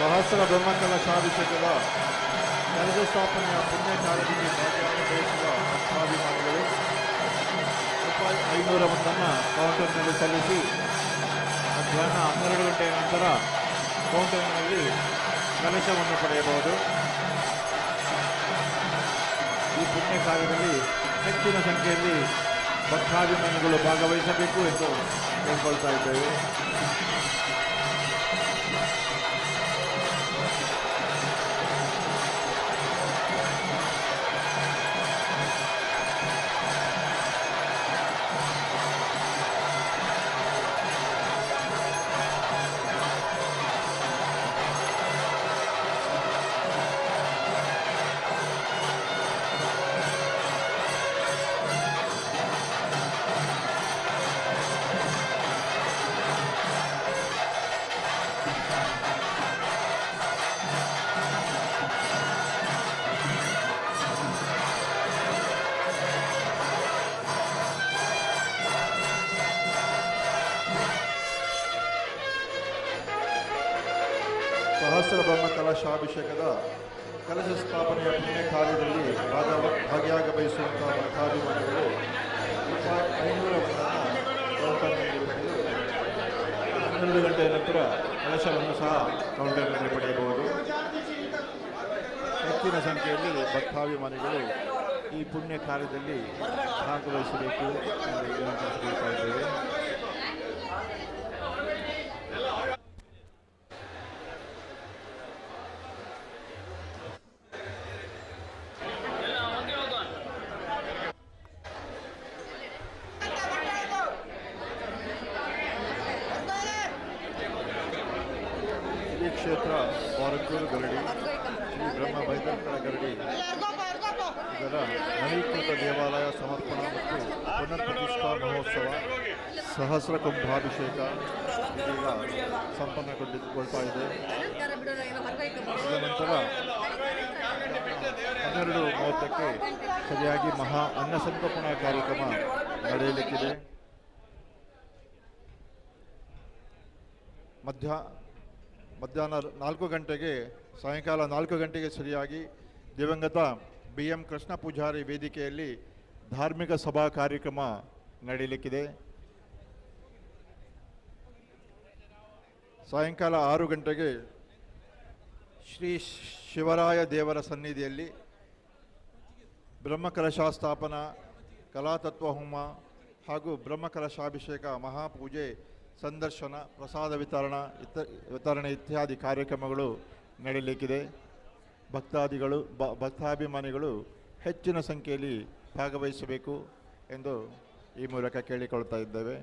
ಸಹಸ್ರ ಬ್ರಹ್ಮಕಲಶಾಭಿಷೇಕದ ಕಲಶ ಸ್ಥಾಪನೆಯ ಪುಣ್ಯ ಕಾರ್ಯದಲ್ಲಿ ಭಾಗಿಯಾಗಬಯಸುವ ಭಕ್ತಾಭಿಮಾನಿಗಳು ₹500 ಕೌಂಟರ್ನಲ್ಲಿ ಸಲ್ಲಿಸಿ ಮಧ್ಯಾಹ್ನ 12 ಗಂಟೆಯ ನಂತರ ಕೌಂಟರ್ನಲ್ಲಿ ಕಲಶವನ್ನು ಪಡೆಯಬಹುದು. ಈ ಪುಣ್ಯ ಕಾರ್ಯದಲ್ಲಿ ಹೆಚ್ಚಿನ ಸಂಖ್ಯೆಯಲ್ಲಿ ಭಕ್ತಾಭಿಮಾನಿಗಳು ಭಾಗವಹಿಸಬೇಕು ಎಂದು ಕೇಳ್ಕೊಳ್ತಾ ಇದ್ದೇವೆ. ಸಹಸ್ರ ಬ್ರಹ್ಮ ಕಲಶಾಭಿಷೇಕದ ಕಲಶ ಸ್ಥಾಪನೆಯ ಪುಣ್ಯ ಕಾರ್ಯದಲ್ಲಿ ಭಾಗಿಯಾಗ ಬಯಸುವಂತಹ ಭಕ್ತಾಭಿಮಾನಿಗಳು ₹500 ಕೌಂಟರ್ನಲ್ಲಿ ಪಡೆದು 12 ಗಂಟೆಯ ನಂತರ ಕಲಶವನ್ನು ಸಹ ಕೌಂಟರ್ನಲ್ಲಿ ಪಡೆಯಬಹುದು. ಹೆಚ್ಚಿನ ಸಂಖ್ಯೆಯಲ್ಲಿ ಭಕ್ತಾಭಿಮಾನಿಗಳು ಈ ಪುಣ್ಯ ಕಾರ್ಯದಲ್ಲಿ ಭಾಗವಹಿಸಬೇಕು ಎಂದು ವಿನಂತಿಸಿಕೊಳ್ತಾ ಇದ್ದೇವೆ. ಶ್ರೀ ಕ್ಷೇತ್ರ ಬಾರಕೂರು ಗರಡಿ ಶ್ರೀ ಬ್ರಹ್ಮ ಬೈತಂಕರ ಗರಡಿ ಇದರ ನವೀಕೃತ ದೇವಾಲಯ ಸಮರ್ಪಣಾ ಮತ್ತು ಪುನರ್ಪ್ರತಿಷ್ಠಾ ಮಹೋತ್ಸವ ಸಹಸ್ರ ಕುಂಭಾಭಿಷೇಕ ಇದೀಗ ಸಂಪನ್ನಗೊಳ್ತಾ ಇದೆ. ತದನಂತರ 12:30ಕ್ಕೆ ಸರಿಯಾಗಿ ಮಹಾ ಅನ್ನಸಂತರ್ಪಣಾ ಕಾರ್ಯಕ್ರಮ ನಡೆಯಲಿಕ್ಕಿದೆ. ಮಧ್ಯಾಹ್ನ 4 ಗಂಟೆಗೆ ಸಾಯಂಕಾಲ 4 ಗಂಟೆಗೆ ಸರಿಯಾಗಿ ದಿವಂಗತ BM ಕೃಷ್ಣ ಪೂಜಾರಿ ವೇದಿಕೆಯಲ್ಲಿ ಧಾರ್ಮಿಕ ಸಭಾ ಕಾರ್ಯಕ್ರಮ ನಡೆಯಲಿಕ್ಕಿದೆ. ಸಾಯಂಕಾಲ 6 ಗಂಟೆಗೆ ಶ್ರೀ ಶಿವರಾಯ ದೇವರ ಸನ್ನಿಧಿಯಲ್ಲಿ ಬ್ರಹ್ಮಕಲಶಾಸ್ಥಾಪನಾ ಕಲಾತತ್ವ ಹೋಮ ಹಾಗೂ ಬ್ರಹ್ಮಕಲಶಾಭಿಷೇಕ ಮಹಾಪೂಜೆ ಸಂದರ್ಶನ ಪ್ರಸಾದ ವಿತರಣೆ ಇತ್ಯಾದಿ ಕಾರ್ಯಕ್ರಮಗಳು ನಡೆಯಲಿಕ್ಕಿದೆ. ಭಕ್ತಾಭಿಮಾನಿಗಳು ಹೆಚ್ಚಿನ ಸಂಖ್ಯೆಯಲ್ಲಿ ಭಾಗವಹಿಸಬೇಕು ಎಂದು ಈ ಮೂಲಕ ಕೇಳಿಕೊಳ್ತಾ ಇದ್ದೇವೆ.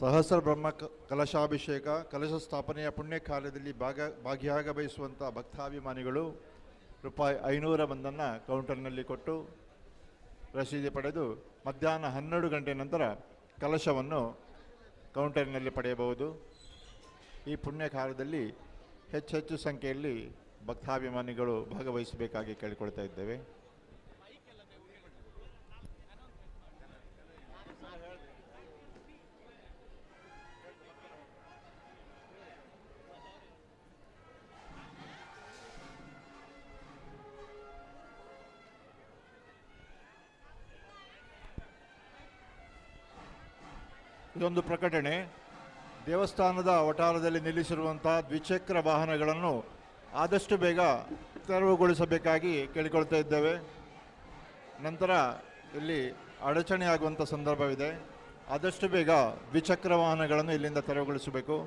ಸಹಸ್ರ ಬ್ರಹ್ಮ ಕಲಶಾಭಿಷೇಕ ಕಲಶ ಸ್ಥಾಪನೆಯ ಪುಣ್ಯ ಕಾರ್ಯದಲ್ಲಿ ಭಾಗಿಯಾಗ ಬಯಸುವಂಥ ಭಕ್ತಾಭಿಮಾನಿಗಳು ₹500 ಕೌಂಟರ್ನಲ್ಲಿ ಕೊಟ್ಟು ರಸೀದಿ ಪಡೆದು ಮಧ್ಯಾಹ್ನ 12 ಗಂಟೆ ನಂತರ ಕಲಶವನ್ನು ಕೌಂಟರ್ನಲ್ಲಿ ಪಡೆಯಬಹುದು. ಈ ಪುಣ್ಯ ಕಾರ್ಯದಲ್ಲಿ ಹೆಚ್ಚೆಚ್ಚು ಸಂಖ್ಯೆಯಲ್ಲಿ ಭಕ್ತಾಭಿಮಾನಿಗಳು ಭಾಗವಹಿಸಬೇಕಾಗಿ ಕೇಳಿಕೊಳ್ತಾ ಇದ್ದೇವೆ. ಇದೊಂದು ಪ್ರಕಟಣೆ. ದೇವಸ್ಥಾನದ ವಠಾರದಲ್ಲಿ ನಿಲ್ಲಿಸಿರುವಂಥ ದ್ವಿಚಕ್ರ ವಾಹನಗಳನ್ನು ಆದಷ್ಟು ಬೇಗ ತೆರವುಗೊಳಿಸಬೇಕಾಗಿ ಕೇಳಿಕೊಳ್ತಾ ಇದ್ದೇವೆ. ನಂತರ ಇಲ್ಲಿ ಅಡಚಣೆ ಆಗುವಂಥ ಸಂದರ್ಭವಿದೆ. ಆದಷ್ಟು ಬೇಗ ದ್ವಿಚಕ್ರ ವಾಹನಗಳನ್ನು ಇಲ್ಲಿಂದ ತೆರವುಗೊಳಿಸಬೇಕು.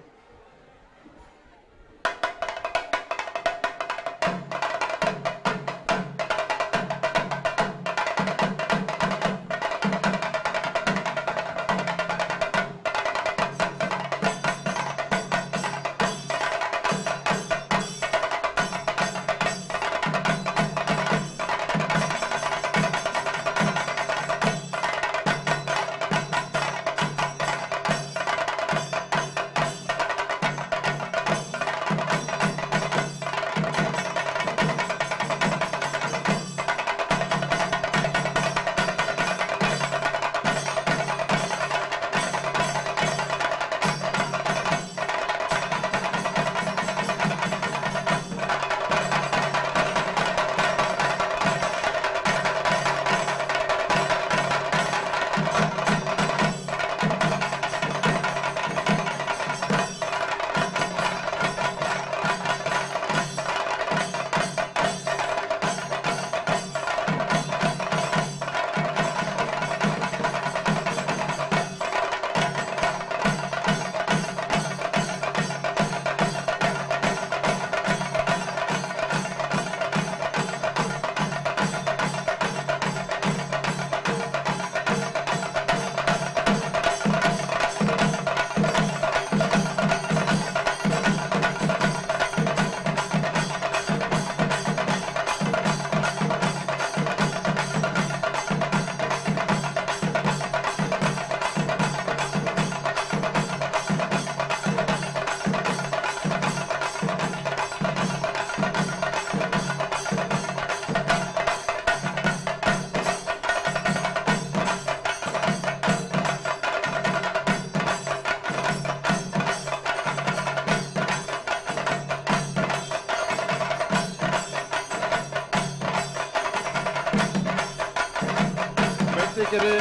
ಕೆರೆ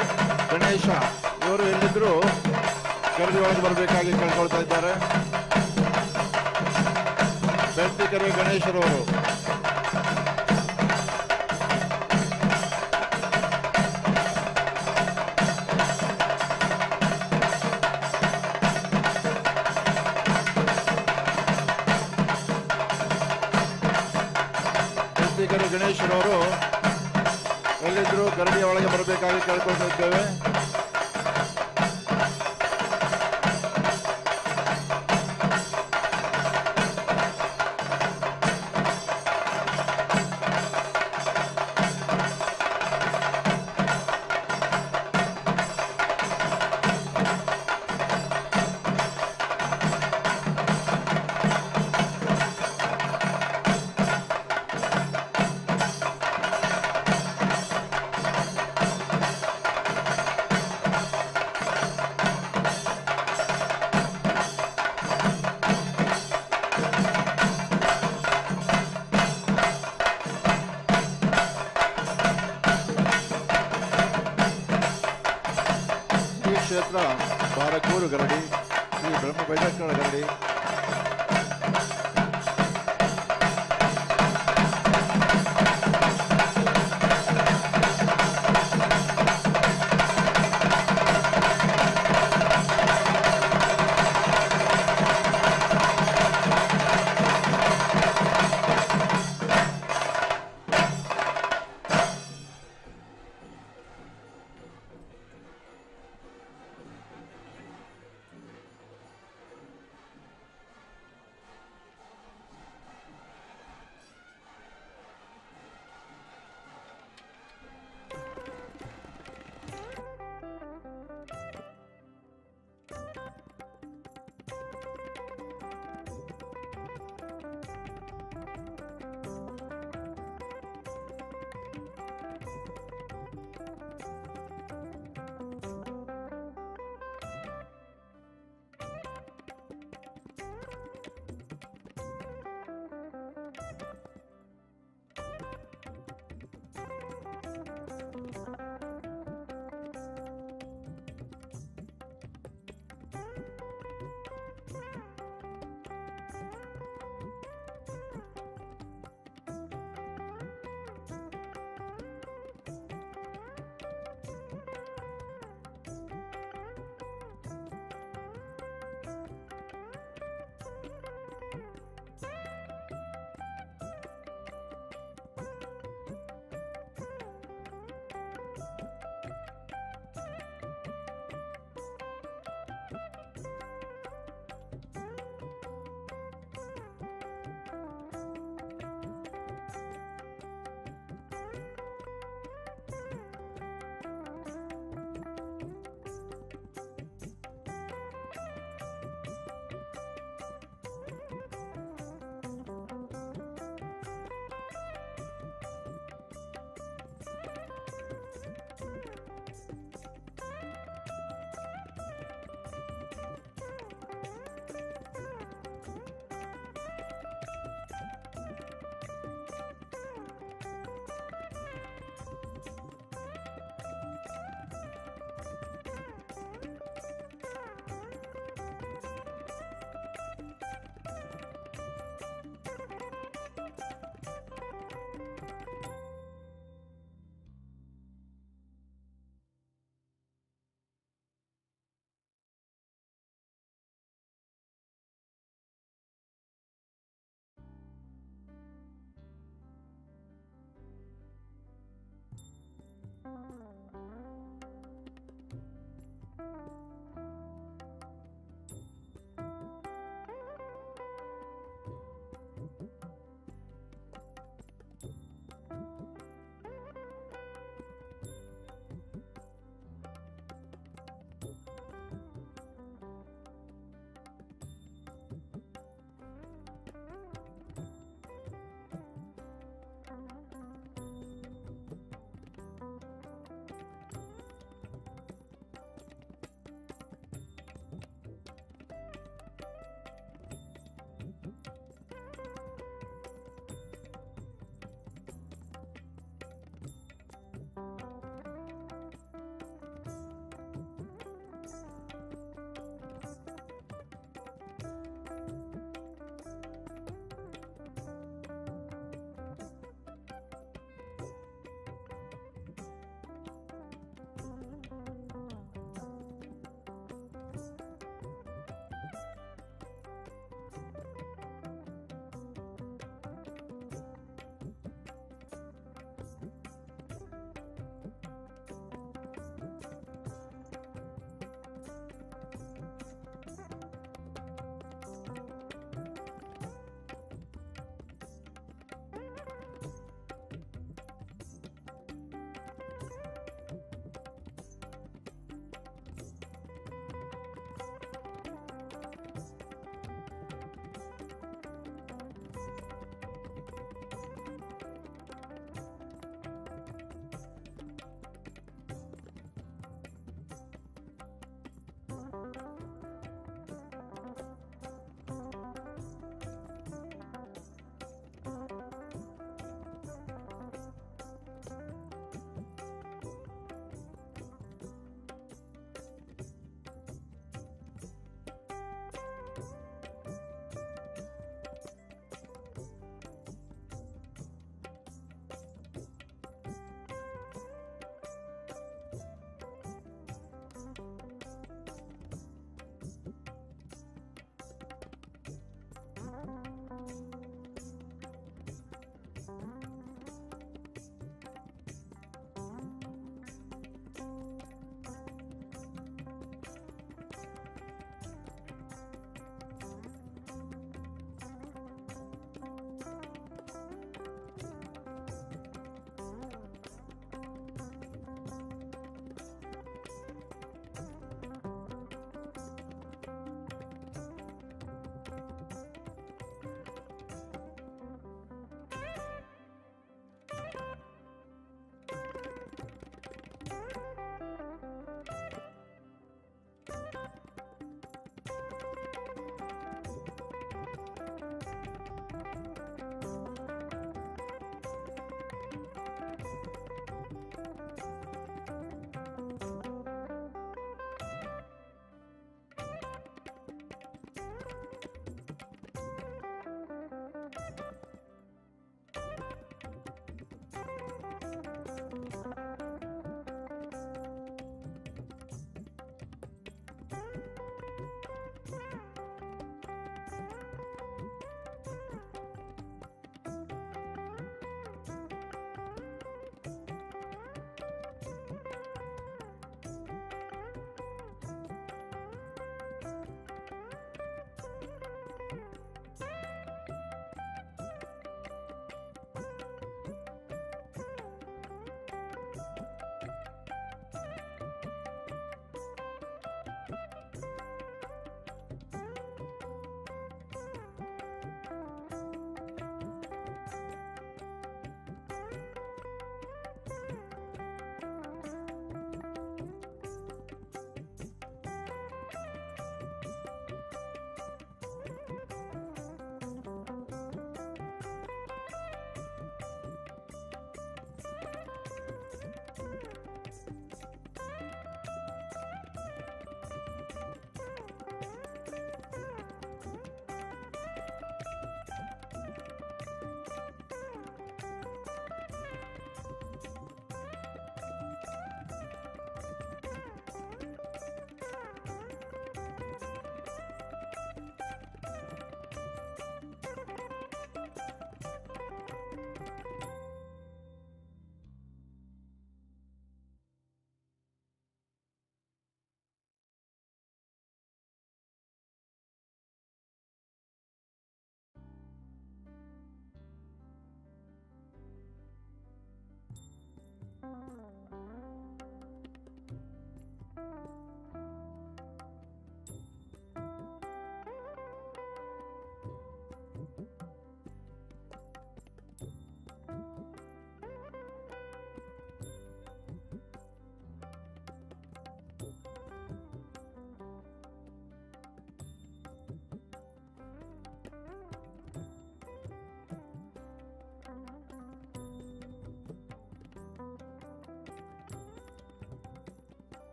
ಗಣೇಶ ಇವರು ಎಲ್ಲಿದ್ರು ಗರಡಿ ಒಳಗೆ ಬರಬೇಕಾಗಿ ಕೇಳ್ಕೊಳ್ತಾ ಇದ್ದಾರೆ. ಬೆಳ್ತಿಕೆರೆ ಗಣೇಶರವರು ಬೆಳ್ತಿಕೆರೆ ಗಣೇಶರವರು ಎಲ್ಲಿದ್ರು ಗರಡಿಯ ಒಳಗೆ ಬರಬೇಕಾಗಿ ಕೇಳ್ಕೊಳ್ತಾ ಇದ್ದೇವೆ. ಕ್ಷೇತ್ರ ಬಾರಕೂರು ಗರಡಿ, ಶ್ರೀ ಬ್ರಹ್ಮ ಬೈರಕ್ಕಳ ಗರಡಿ.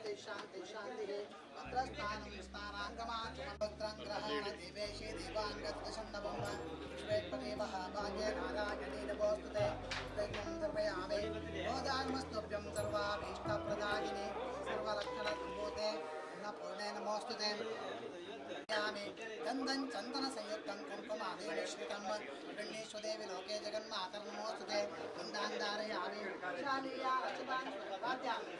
शांति शांति शांति भद्रस्थानं स्थानांगमात्रं ग्रहण देवेशे देवांगदशन्नवं श्वेतदेवः भाग्ये नारायणेन वस्तुते त्रयं सर्वयामे बोधान्मस्तुभ्यं सर्वाभीष्टप्रदायिने सर्वलक्षणसम्भूते अन्नपूर्णे नमोस्तुते गंधं चंदन संयुक्तं कुंकुमादि मिश्रितं गणेशदेवी लोके जगन्मातर्नमोस्तुते गन्धान्धारयामि शालीया अच्युतान् वाद्यामि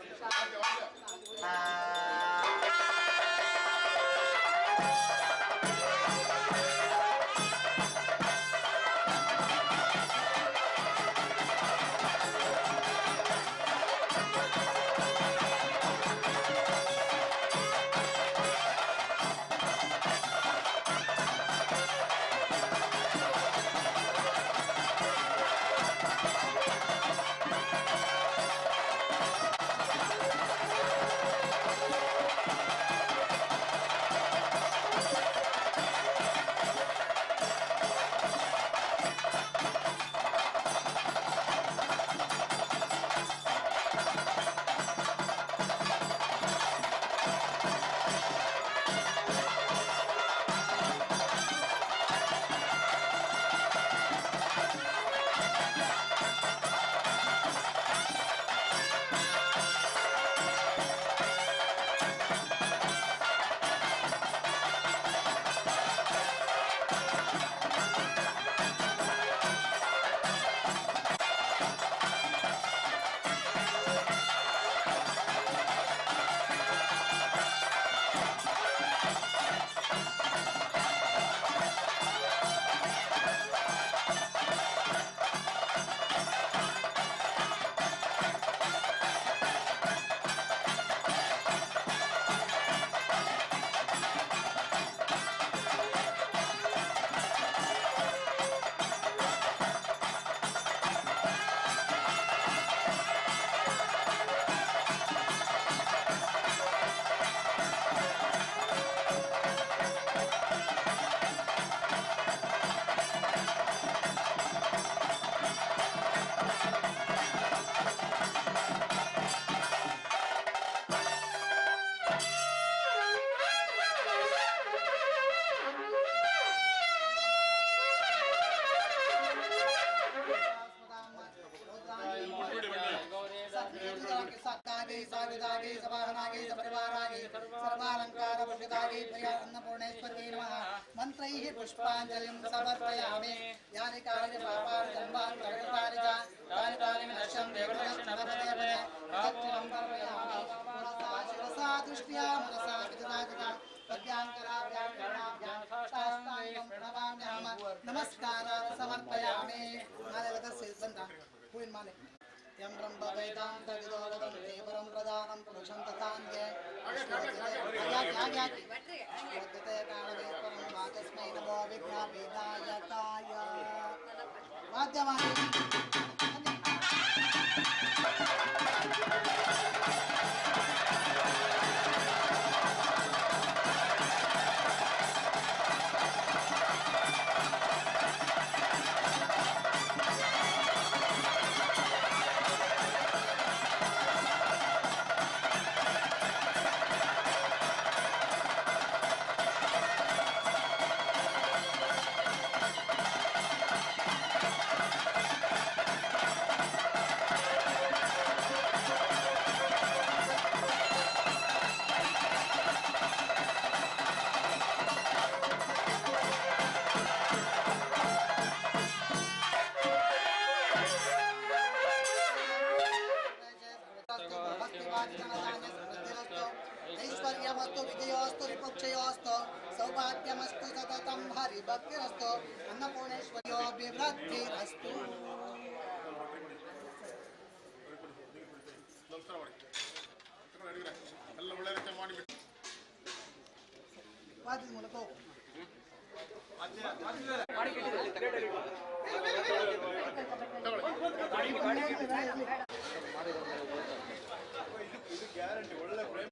मंत्रैः पुष्पांजलिं समर्पयामि यानि कानि पापानि जन्मानि प्रकृतानि च तानि तानि नश्यन्ति देवदक्षिणपदे दक्षिणं समर्पयामि मनसा शिरसा दृष्ट्या मनसा विदधातिका पद्याङ्कराभ्यां कर्णाभ्यां साष्टाङ्गं प्रणमाम्यहं नमस्कारान् समर्पयामि मालेलकस्य बन्धा पूइन माले यं ब्रह्म वेदान्त विदोरतं देवरं प्रदानं पुरुषं तथान्ये श्रोत्यते कालवे परं वाचस्मै नमो विघ्नविनायकाय वाद्यवाणी ऐश्वर्यमस्तु विजयोस्तु विपक्षयोस्तु सौभाग्यमस्तु सततं हरिभक्तिरस्तु अन्नपूर्णेश्वर्योऽभिवृद्धिरस्तु ವಾದ್ಯದ ಮೂಲಕ ಹೋಗು ಇದು ಗ್ಯಾರಂಟಿ ಒಳ್ಳೆ ಫ್ರೇಮ್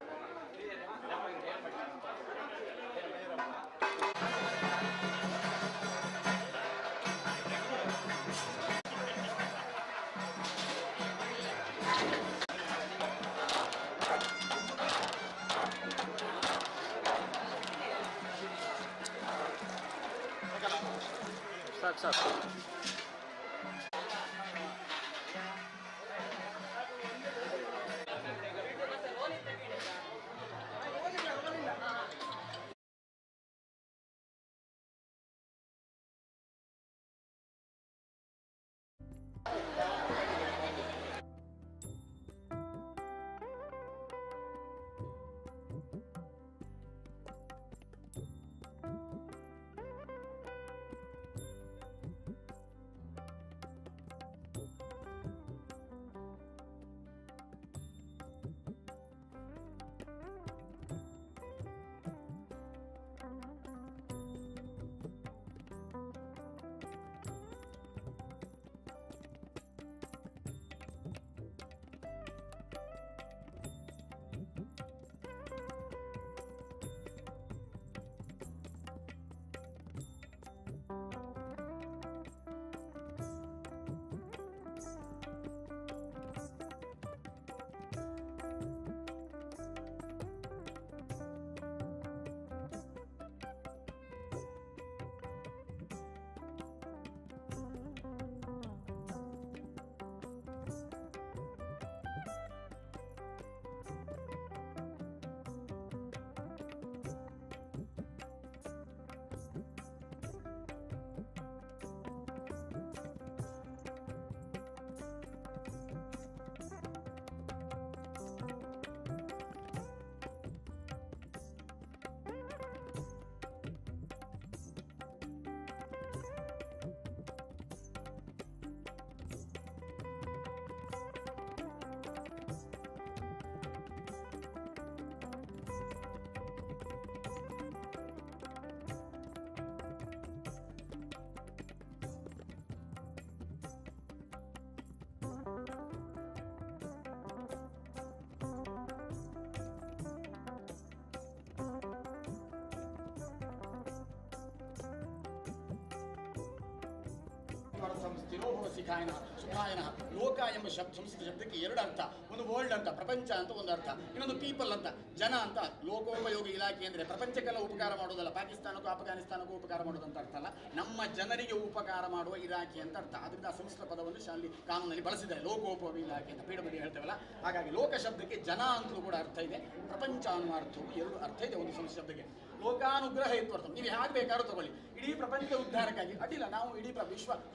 ಸ್ಥಿರೋಭವ ಸಿಖಾಯನ ಸುಖಾಯನ ಲೋಕ ಎಂಬ ಸಂಸ್ಕೃತ ಶಬ್ದಕ್ಕೆ ಎರಡು ಅರ್ಥ. ಒಂದು ವರ್ಲ್ಡ್ ಅಂತ, ಪ್ರಪಂಚ ಅಂತ ಒಂದು ಅರ್ಥ, ಇನ್ನೊಂದು ಪೀಪಲ್ ಅಂತ, ಜನ ಅಂತ. ಲೋಕೋಪಯೋಗಿ ಇಲಾಖೆ ಅಂದರೆ ಪ್ರಪಂಚಕ್ಕೆಲ್ಲ ಉಪಕಾರ ಮಾಡೋದಲ್ಲ, ಪಾಕಿಸ್ತಾನಕ್ಕೂ ಅಫ್ಘಾನಿಸ್ತಾನಕ್ಕೂ ಉಪಕಾರ ಮಾಡೋದಂತ ಅರ್ಥ ಅಲ್ಲ, ನಮ್ಮ ಜನರಿಗೆ ಉಪಕಾರ ಮಾಡುವ ಇಲಾಖೆ ಅಂತ ಅರ್ಥ. ಅದರಿಂದ ಆ ಸಂಸ್ಕೃತ ಪದವನ್ನು ಶಾಲೆ ಕಾನೂನಲ್ಲಿ ಬಳಸಿದ್ದಾರೆ, ಲೋಕೋಪಯೋಗಿ ಇಲಾಖೆ ಅಂತ ಪೀಠಬಡಿ ಹೇಳ್ತೇವಲ್ಲ. ಹಾಗಾಗಿ ಲೋಕ ಶಬ್ದಕ್ಕೆ ಜನ ಅಂತಲೂ ಕೂಡ ಅರ್ಥ ಇದೆ, ಪ್ರಪಂಚ ಅನ್ನುವ ಅರ್ಥವು ಎರಡು ಅರ್ಥ ಇದೆ ಒಂದು ಸಂಸ್ಕೃತ ಶಬ್ದಕ್ಕೆ. ಲೋಕಾನುಗ್ರಹ ಇತ್ವರ್ಥ, ನೀವು ಹೇಗೆ ಬೇಕಾದ್ರೂ ತಗೊಳ್ಳಿ. ಇಡೀ ಪ್ರಪಂಚದ ಉದ್ಧಾರಕ್ಕಾಗಿ ಅಡ್ಡಿಲ್ಲ, ನಾವು ಇಡೀ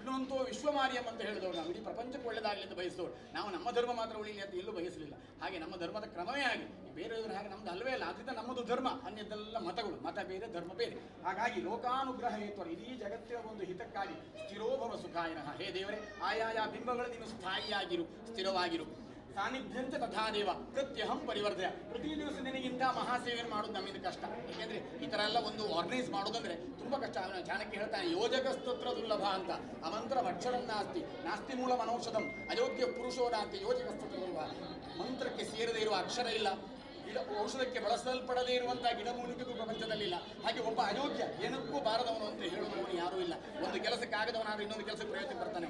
ಇನ್ನೊಂದು ವಿಶ್ವಮಾರಿಯಂ ಅಂತ ಹೇಳಿದವರು, ನಾವು ಇಡೀ ಪ್ರಪಂಚಕ್ಕೆ ಒಳ್ಳೆದಾಗಲಿ ಅಂತ ಬಯಸಿದವರು. ನಾವು ನಮ್ಮ ಧರ್ಮ ಮಾತ್ರ ಉಳಿಲಿ ಅಂತ ಎಲ್ಲೂ ಬಯಸಲಿಲ್ಲ. ಹಾಗೆ ನಮ್ಮ ಧರ್ಮದ ಕ್ರಮವೇ ಆಗಿ ಬೇರೆಯವರು ಹಾಗೆ ನಮ್ದು ಅಲ್ವೇ ಅಲ್ಲ. ಅದರಿಂದ ನಮ್ಮದು ಧರ್ಮ, ಅನ್ಯದೆಲ್ಲ ಮತಗಳು, ಮತ ಬೇರೆ ಧರ್ಮ ಬೇರೆ. ಹಾಗಾಗಿ ಲೋಕಾನುಗ್ರಹ ಹೇತ್ವರ, ಇಡೀ ಜಗತ್ತಿನ ಒಂದು ಹಿತಕ್ಕಾಗಿ ಸ್ಥಿರೋಭವ ಸುಖಾಯನಃ. ಹೇ ದೇವರೇ, ಆಯಾಯ ಬಿಂಬಗಳು ನೀನು ಸ್ಥಾಯಿಯಾಗಿರು, ಸ್ಥಿರವಾಗಿರು. ಸಾನ್ನಿಧ್ಯಾಂತ ತಥಾದೇವ ಪ್ರತ್ಯಹಂ ಪರಿವರ್ಧಯ. ಪ್ರತಿ ದಿವಸ ನಿನಗಿಂತ ಮಹಾಸೇವೆಯನ್ನು ಮಾಡೋದು ನಮ್ಮಿಂದ ಕಷ್ಟ. ಯಾಕೆಂದ್ರೆ ಈ ಥರ ಎಲ್ಲ ಒಂದು ಆರ್ಗನೈಸ್ ಮಾಡೋದಂದ್ರೆ ತುಂಬ ಕಷ್ಟ. ಚಾಣಕ್ಯ ಹೇಳ್ತಾನೆ, ಯೋಜಕಸ್ತತ್ರ ದುರ್ಲಭ ಅಂತ. ಅಮಂತ್ರ ಭಕ್ಷರಂ ನಾಸ್ತಿ, ನಾಸ್ತಿ ಮೂಲ ಮನೌಷಧಂ, ಅಯೋಗ್ಯ ಪುರುಷೋರ ಅಂತ. ಯೋಜಕಸ್ತತ್ರ ದುರ್ಲಭ, ಮಂತ್ರಕ್ಕೆ ಸೇರದೇ ಇರುವ ಅಕ್ಷರ ಇಲ್ಲ, ಔಷಧಕ್ಕೆ ಬಳಸಲ್ಪಡದೇ ಇರುವಂತಹ ಗಿಡಮೂಲಿಕೆಗೂ ಪ್ರಪಂಚದಲ್ಲಿಲ್ಲ. ಹಾಗೆ ಒಬ್ಬ ಅಯೋಗ್ಯ, ಏನಕ್ಕೂ ಬಾರದವನು ಅಂತ ಹೇಳುವವನು ಯಾರೂ ಇಲ್ಲ. ಒಂದು ಕೆಲಸಕ್ಕಾಗದವನಾದ್ರೆ ಇನ್ನೊಂದು ಕೆಲಸಕ್ಕೆ ಪ್ರಯತ್ನ ಬರ್ತಾನೆ.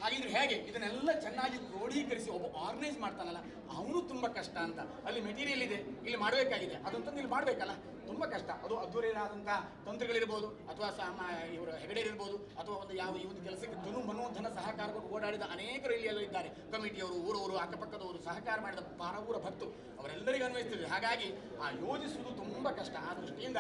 ಹಾಗಿದ್ರೆ ಹೇಗೆ ಇದನ್ನೆಲ್ಲ ಚೆನ್ನಾಗಿ ಕ್ರೋಢೀಕರಿಸಿ ಒಬ್ಬ ಆರ್ಗನೈಸ್ ಮಾಡ್ತಾನಲ್ಲ, ಅವನು ತುಂಬ ಕಷ್ಟ ಅಂತ. ಅಲ್ಲಿ ಮೆಟೀರಿಯಲ್ ಇದೆ, ಇಲ್ಲಿ ಮಾಡಬೇಕಾಗಿದೆ, ಅದಂತಂದು ಇಲ್ಲಿ ಮಾಡಬೇಕಲ್ಲ, ತುಂಬ ಕಷ್ಟ. ಅದು ಅದ್ದೂರಿಯಾದಂಥ ತಂತ್ರಗಳಿರ್ಬೋದು, ಅಥವಾ ಇವರು ಹೆಗಡೆಯರಿರ್ಬೋದು, ಅಥವಾ ಒಂದು ಯಾವ ಈ ಒಂದು ಕೆಲಸಕ್ಕೆ ಮನೋಧನ ಸಹಕಾರ ಕೊಟ್ಟು ಓಡಾಡಿದ ಅನೇಕರು ಇಲ್ಲಿ ಎಲ್ಲ ಇದ್ದಾರೆ. ಕಮಿಟಿಯವರು, ಊರವರು, ಅಕ್ಕಪಕ್ಕದವರು, ಸಹಕಾರ ಮಾಡಿದ ಪಾರವೂರ ಭಕ್ತು, ಅವರೆಲ್ಲರಿಗೂ ಅನ್ವಯಿಸ್ತಿದೆ. ಹಾಗಾಗಿ ಆ ಯೋಜಿಸುವುದು ತುಂಬ ಕಷ್ಟ. ಆ ದೃಷ್ಟಿಯಿಂದ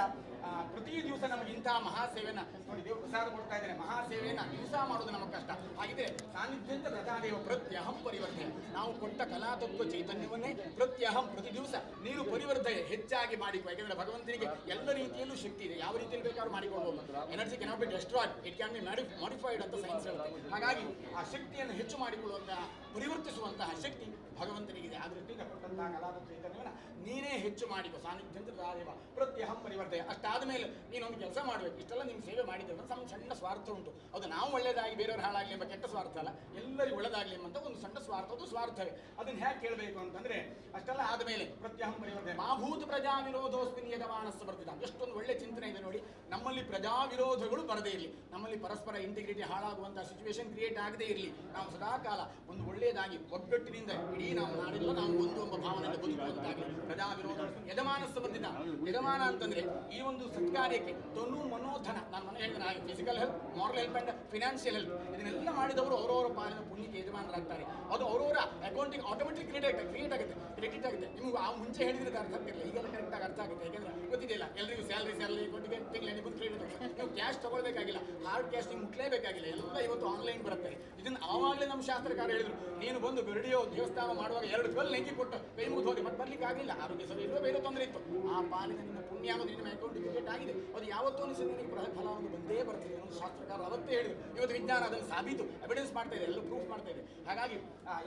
ಪ್ರತಿ ದಿವಸ ನಮಗೆ ಇಂತಹ ಮಹಾಸೇವೆಯನ್ನು ನೋಡಿ, ದೇವರು ಪ್ರಸಾದ ಕೊಡ್ತಾ ಇದ್ದಾರೆ, ಮಹಾಸೇವೆಯನ್ನು ದಿವಸ ಮಾಡೋದು ನಮಗೆ ಕಷ್ಟ. ಹಾಗಿದ್ರೆ ಸಾನ್ನಿಧ್ಯಾಂತ ಪ್ರಜಾದೇವ ಪ್ರತ್ಯಹಂ ಪರಿವರ್ತನೆ. ನಾವು ಕೊಟ್ಟ ಕಲಾತತ್ವ ಚೈತನ್ಯವನ್ನೇ ಪ್ರತ್ಯಹಂ ಪ್ರತಿ ದಿವಸ ನೀನು ಪರಿವರ್ತನೆ ಹೆಚ್ಚಾಗಿ ಮಾಡಿಕೊ. ಯಾಕೆಂದರೆ ಭಗವಂತನಿಗೆ ಎಲ್ಲ ರೀತಿಯಲ್ಲೂ ಶಕ್ತಿ ಇದೆ, ಯಾವ ರೀತಿಯಲ್ಲಿ ಬೇಕಾದ್ರೂ ಮಾಡಿಕೊಳ್ಳಬಹುದು. Energy cannot be destroyed, it can be modified ಅಂತ ಸೈನ್ಸ್ ಹೇಳುತ್ತೆ. ಹಾಗಾಗಿ ಆ ಶಕ್ತಿಯನ್ನು ಹೆಚ್ಚು ಮಾಡಿಕೊಳ್ಳುವಂತಹ, ಪರಿವರ್ತಿಸುವಂತಹ ಶಕ್ತಿ ಭಗವಂತನಿಗಿದೆ. ಆ ದೃಷ್ಟಿಯಿಂದ ಕೊಟ್ಟಂತಹ ಕಲಾತತ್ವ ಚೈತನ್ಯವನ್ನು ನೀನೇ ಹೆಚ್ಚು ಮಾಡಿಕೊ. ಸಾನ್ನಿಧ್ಯಾಂತ ಪ್ರಜಾದೇವ ಪ್ರತ್ಯಹಂ ಪರಿವರ್ತನೆ. ಅಷ್ಟಾದ ಮೇಲೆ ನೀನೊಂದು ಕೆಲಸ ಮಾಡಬೇಕು. ಇಷ್ಟೆಲ್ಲ ನಿಮ್ಮ ಸೇವೆ ಮಾಡಿದ್ದೇವೆ ಅಂತ ಸಣ್ಣ ಸ್ವಾರ್ಥ ಉಂಟು. ಅದು ನಾವು ಒಳ್ಳೆಯದಾಗಿ ಬೇರೆಯವ್ರು ಹಾಳಾಗಲಿ ಎಂಬ ಕೆಟ್ಟ ಸ್ವಾರ್ಥ ಅಲ್ಲ, ಎಲ್ಲರಿಗೂ ಒಳ್ಳೆದಾಗಲಿ ಎಂಬಂತ ಒಂದು ಸಣ್ಣ ಸ್ವಾರ್ಥ, ಅದು ಸ್ವಾರ್ಥವೇ. ಅದನ್ನು ಹೇಗೆ ಕೇಳಬೇಕು ಅಂತಂದ್ರೆ, ಅಷ್ಟೆಲ್ಲ ಆದಮೇಲೆ ಪ್ರತ್ಯಹಂ ಪರಿವರ್ತನೆ. ಮಾಭೂತ ಪ್ರಜಾ ವಿರೋಧೋಸ್ಮಿನ್ ಯಜಮಾನಸ್ಸ ಬರ್ತಿದ್ದ. ಎಷ್ಟೊಂದು ಒಳ್ಳೆ ಚಿಂತನೆ ಇದೆ ನೋಡಿ. ನಮ್ಮಲ್ಲಿ ಪ್ರಜಾ ವಿರೋಧಗಳು ಬರದೇ ಇರಲಿ, ನಮ್ಮಲ್ಲಿ ಪರಸ್ಪರ ಇಂಟಿಗ್ರಿಟಿ ಹಾಳಾಗುವಂತಹ ಸಿಚುವೇಶನ್ ಕ್ರಿಯೇಟ್ ಆಗದೇ ಇರಲಿ. ನಾವು ಸದಾ ಕಾಲ ಒಂದು ಒಳ್ಳೆಯ ಒಳ್ಳೆಯದಾಗಿ ಒಗ್ಗಟ್ಟಿನಿಂದ ಇಡೀ ನಾವು ನಾಡೆಲ್ಲ ನಾವು ಒಂದು ಎಂಬ ಭಾವನೆಯಿಂದ ಬದುಕುವಂತಾಗಲಿ. ಪ್ರಜಾ ವಿರೋಧ ಯಜಮಾನ ಸಂಬಂಧಿತ ಯಜಮಾನ ಅಂತಂದ್ರೆ ಈ ಒಂದು ಸತ್ಕಾರ್ಯಕ್ಕೆ ತನು ಮನೋಧನ, ನಾನು ಮನೆ ಹೇಳಿದ್ರೆ physical health, moral help and financial help ಇದನ್ನೆಲ್ಲ ಮಾಡಿದವರು ಅವರವರ ಪಾಲಿನ ಪುಣ್ಯಕ್ಕೆ ಯಜಮಾನರಾಗ್ತಾರೆ. ಅದು ಅವರವರ ಅಕೌಂಟಿಗೆ ಆಟೋಮೆಟಿಕ್ ಕ್ರಿಯೇಟ್ ಆಗುತ್ತೆ. ನಿಮ್ಗೆ ಆ ಮುಂಚೆ ಹೇಳಿದ್ರೆ ಅರ್ಥ ಆಗ್ತಿಲ್ಲ, ಈಗೆಲ್ಲ ಕರೆಕ್ಟ್ ಆಗಿ ಅರ್ಥ ಆಗುತ್ತೆ. ಯಾಕಂದ್ರೆ ಗೊತ್ತಿದೆಯಲ್ಲ ಎಲ್ಲರಿಗೂ ಸ್ಯಾಲರಿ ಅಕೌಂಟಿಗೆ ತಿಂಗಳಿಗೆ ಕ್ರೆಡಿಟ್ ಆಗುತ್ತೆ. ನೀವು ಕ್ಯಾಶ್ ತಗೊಳ್ಬೇಕಾಗಿಲ್ಲ, ಹಾರ್ಡ್ ಕ್ಯಾಶ್ ನೀವು ಮುಟ್ಲೇಬೇಕಾಗಿಲ್ಲ, ಎಲ್ಲ ಇವತ್ತು ಆನ್ಲೈನ್ ಬರುತ್ತೆ. ಇದನ್ನು ಆವಾಗಲೇ ನಮ್ಮ ಶಾಸ್ತ್ರಕಾರ ಹೇಳಿದ್ರು, ನೀನು ಬಂದು ಗರುಡಿಯೋ ದೇವಸ್ಥಾನ ಮಾಡುವಾಗ 2 ಕಲ್ಲು ನೆಂಗಿ ಕೊಟ್ಟು ಕೈ ಮುಗಿದು ಹೋಗಿ ಮತ್ತೆ ಬರ್ಲಿಕ್ಕೆ ಆಗಲಿಲ್ಲ, ಆರೋಗ್ಯ ಸರಿ ಇಲ್ಲೋ ಬೇರೆ ತೊಂದರೆ ಇತ್ತು, ಆ ಪಾಲಿನ ನಿನ್ನ ಪುಣ್ಯ ಅನ್ನೋದು ನಿಮ್ಮ ಅಕೌಂಟ್ ಕ್ರಿಯೇಟ್ ಆಗಿದೆ. ಅದು ಯಾವತ್ತೂ ಅನಿಸಿದ್ರೆ ನಿನಗೆ ಫಲ ಒಂದು ಬಂದೇ ಬರ್ತದೆ ಅನ್ನೋದು ಶಾಸ್ತ್ರಕಾರ ಅವತ್ತೇ ಹೇಳಿದ್ರು. ಇವತ್ತು ವಿಜ್ಞಾನ ಅದನ್ನು ಸಾಬೀತು ಎವಿಡೆನ್ಸ್ ಮಾಡ್ತಾ ಇದೆ, ಎಲ್ಲ ಪ್ರೂಫ್ ಮಾಡ್ತಾ ಇದೆ. ಹಾಗಾಗಿ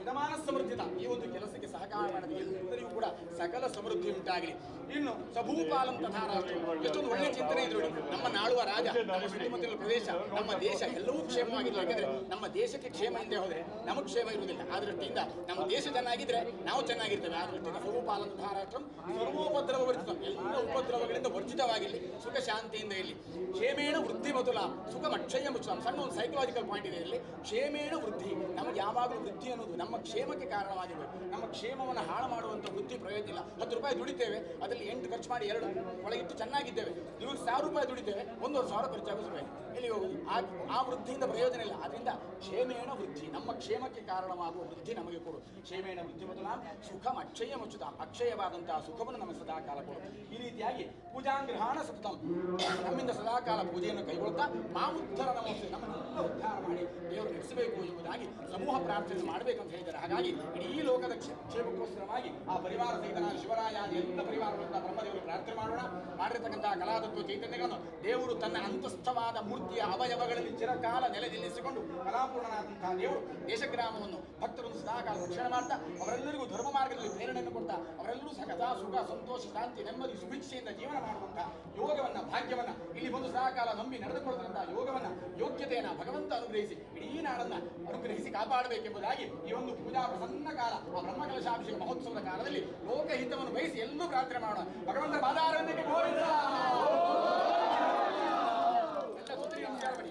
ಯಜಮಾನ ಸಮೃದ್ಧಿತ ಈ ಒಂದು ಕೆಲಸಕ್ಕೆ ಸಹಕಾರ ಮಾಡಿದ ಎಲ್ಲರಿಗೂ ಕೂಡ ಸಕಲ ಸಮೃದ್ಧಿ ಉಂಟಾಗಲಿ. ಇನ್ನು ಸಭೂಪಾಲಂ ತಥಾ ರಾಷ್ಟ್ರ, ಎಷ್ಟೊಂದು ಒಳ್ಳೆ ಚಿಂತನೆ ಇದ್ರು. ನಮ್ಮ ನಾಳುವ ರಾಜ, ನಮ್ಮ ಸುತ್ತಮುತ್ತಲ ಪ್ರದೇಶ, ನಮ್ಮ ದೇಶ ಎಲ್ಲವೂ ಕ್ಷೇಮವಾಗಿಲ್ಲ. ಯಾಕಂದ್ರೆ ನಮ್ಮ ದೇಶಕ್ಕೆ ಕ್ಷೇಮ ಹಿಂದೆ ಹೋದ್ರೆ ನಮಗೆ ಕ್ಷೇಮ ಇರುವುದಿಲ್ಲ. ಆ ದೃಷ್ಟಿಯಿಂದ ನಮ್ಮ ದೇಶ ಚೆನ್ನಾಗಿದ್ರೆ ನಾವು ಚೆನ್ನಾಗಿರ್ತೇವೆ. ಆ ದೃಷ್ಟಿಯಿಂದ ಸಭೂಪಾಲಂ ತಥಾ ರಾಷ್ಟ್ರಂ ಸರ್ವೋಪದ್ರವ ವರ್ಜಿತ, ಎಲ್ಲ ಉಪದ್ರವಗಳಿಂದ ವರ್ಜಿತವಾಗಿರಲಿ, ಸುಖ ಶಾಂತಿಯಿಂದ ಇರಲಿ. ಕ್ಷೇಮೇಣ ವೃದ್ಧಿ ಮಧುಲ ಸುಖಂ ಅಕ್ಷಯ ಮುಚ್ಚಂ. ಸಣ್ಣ ಒಂದು ಸೈಕಲಾಜಿಕಲ್ ಪಾಯಿಂಟ್ ಇದೆ ಇಲ್ಲಿ. ಕ್ಷೇಮೇಣ ವೃದ್ಧಿ, ನಮಗೆ ಯಾವಾಗಲೂ ವೃದ್ಧಿ ಅನ್ನೋದು ನಮ್ಮ ಕ್ಷೇಮಕ್ಕೆ ಕಾರಣವಾಗಿರಬೇಕು. ನಮ್ಮ ಕ್ಷೇಮವನ್ನು ಹಾಳು ಮಾಡುವಂಥ ವೃದ್ಧಿ ಪ್ರಯೋಜನ ಇಲ್ಲ. 10 ರೂಪಾಯಿ ದುಡಿತೇವೆ, ಅದರಲ್ಲಿ 8 ಖರ್ಚು ಮಾಡಿ 2 ಒಳಗಿಟ್ಟು ಚೆನ್ನಾಗಿದ್ದೇವೆ. ಇವಾಗ 1000 ರೂಪಾಯಿ ದುಡಿತೇವೆ, 1,000 ಖರ್ಚಾಗುತ್ತೆ. ಇಲ್ಲಿ ಹೋಗುದು ಆ ವೃದ್ಧಿಯಿಂದ ಪ್ರಯೋಜನ ಇಲ್ಲ. ಅದರಿಂದ ಕ್ಷೇಮೇಣ ವೃದ್ಧಿ, ನಮ್ಮ ಕ್ಷೇಮಕ್ಕೆ ಕಾರಣವಾಗುವ ವೃದ್ಧಿ ನಮಗೆ ಕೊಡು. ಕ್ಷೇಮೇಣ ವೃದ್ಧಿ ಮೊದಲ ಸುಖಂ ಅಕ್ಷಯ ಮುಚ್ಚುತ್ತ, ಅಕ್ಷಯವಾದಂತಹ ಸುಖವನ್ನು ನಮಗೆ ಸದಾಕಾಲ ಕೊಡು. ಈ ರೀತಿಯಾಗಿ ಪೂಜಾಂಗ್ರಹಾಣ ಸತತಂ, ನಮ್ಮಿಂದ ಸದಾಕಾಲ ಪೂಜೆಯನ್ನು ಕೈಗೊಳ್ತಾ ಮಾಮುದ್ಧರ ನಮೋಸ್ತೆ, ನಮ್ಮನ್ನೆಲ್ಲ ಉದ್ಧಾರ ಮಾಡಿ ದೇವರು ನಡೆಸಬೇಕು ಎಂಬುದಾಗಿ ಸಮೂಹ ಪ್ರಾರ್ಥನೆ ಮಾಡಬೇಕಂತ ಹೇಳಿದ್ದಾರೆ. ಹಾಗಾಗಿ ಇಡೀ ಲೋಕದ ಕ್ಷೇಮಕ್ಕೋಸ್ಕರವಾಗಿ ಆ ಪರಿವಾರ ಸಹಿತನಾದ ಶಿವರಾಯ ಎಲ್ಲ ಪರಿವಾರಗಳಿಂದ ಬ್ರಹ್ಮದೇವರು ಪ್ರಾರ್ಥನೆ ಮಾಡೋಣ. ಮಾಡಿರ್ತಕ್ಕಂತಹ ಕಲಾತತ್ವ ಚೈತನ್ಯಗಳನ್ನು ದೇವರು ತನ್ನ ಅಂತಸ್ಥವಾದ ಮೂರ್ತಿಯ ಅವಯವಗಳಲ್ಲಿ ಚಿರಕಾಲ ನೆಲೆನಿಲ್ಲಿಸಿಕೊಂಡು ಕಲಾಪೂರ್ಣನಾದಂತಹ ದೇವರು ದೇಶಗ್ರಾಮವನ್ನು ಭಕ್ತರನ್ನು ಸದಾಕಾಲ ರಕ್ಷಣೆ ಮಾಡ್ತಾ ಅವರೆಲ್ಲರಿಗೂ ಧರ್ಮ ಮಾರ್ಗದಲ್ಲಿ ಪ್ರೇರಣೆಯನ್ನು ಕೊಡ್ತಾ ಅವರೆಲ್ಲರೂ ಸದಾ ಸುಖ ಸಂತೋಷ ಶಾಂತಿ ನೆಮ್ಮದಿ ಸುಭಿಕ್ಷೆಯಿಂದ ಜೀವನ ಮಾಡುವಂತಹ ಯೋಗವನ್ನ ಭಾಗ್ಯವನ್ನ ಇಲ್ಲಿ ಬಂದು ಸದಾಕಾಲ ನಂಬಿ ನಡೆದುಕೊಳ್ಳುವಂತಹ ಯೋಗವನ್ನ ಯೋಗ್ಯತೆಯನ್ನ ಭಗವಂತ ಅನುಗ್ರಹಿಸಿ ಇಡೀ ನಾಡನ್ನ ಅನುಗ್ರಹಿಸಿ ಕಾಪಾಡಬೇಕೆಂಬುದಾಗಿ ಈ ಒಂದು ಪೂಜಾ ಪ್ರಸನ್ನ ಕಾಲ, ಆ ಬ್ರಹ್ಮಕಲಶಾಭಿಷೇಕ ಮಹೋತ್ಸವದ ಕಾಲದಲ್ಲಿ ಲೋಕಹಿತವನ್ನು ಬಯಸಿ ಎಲ್ಲೂ ಪ್ರಾರ್ಥನೆ ಮಾಡೋಣ. ಭಗವಂತ ಬಾದಾರವನ್ನಿಗೆ ಗೋವಿಂದ. ಎಲ್ಲ ಸುತ್ತಲಿ ನಮಸ್ಕಾರ ಮಾಡಿ.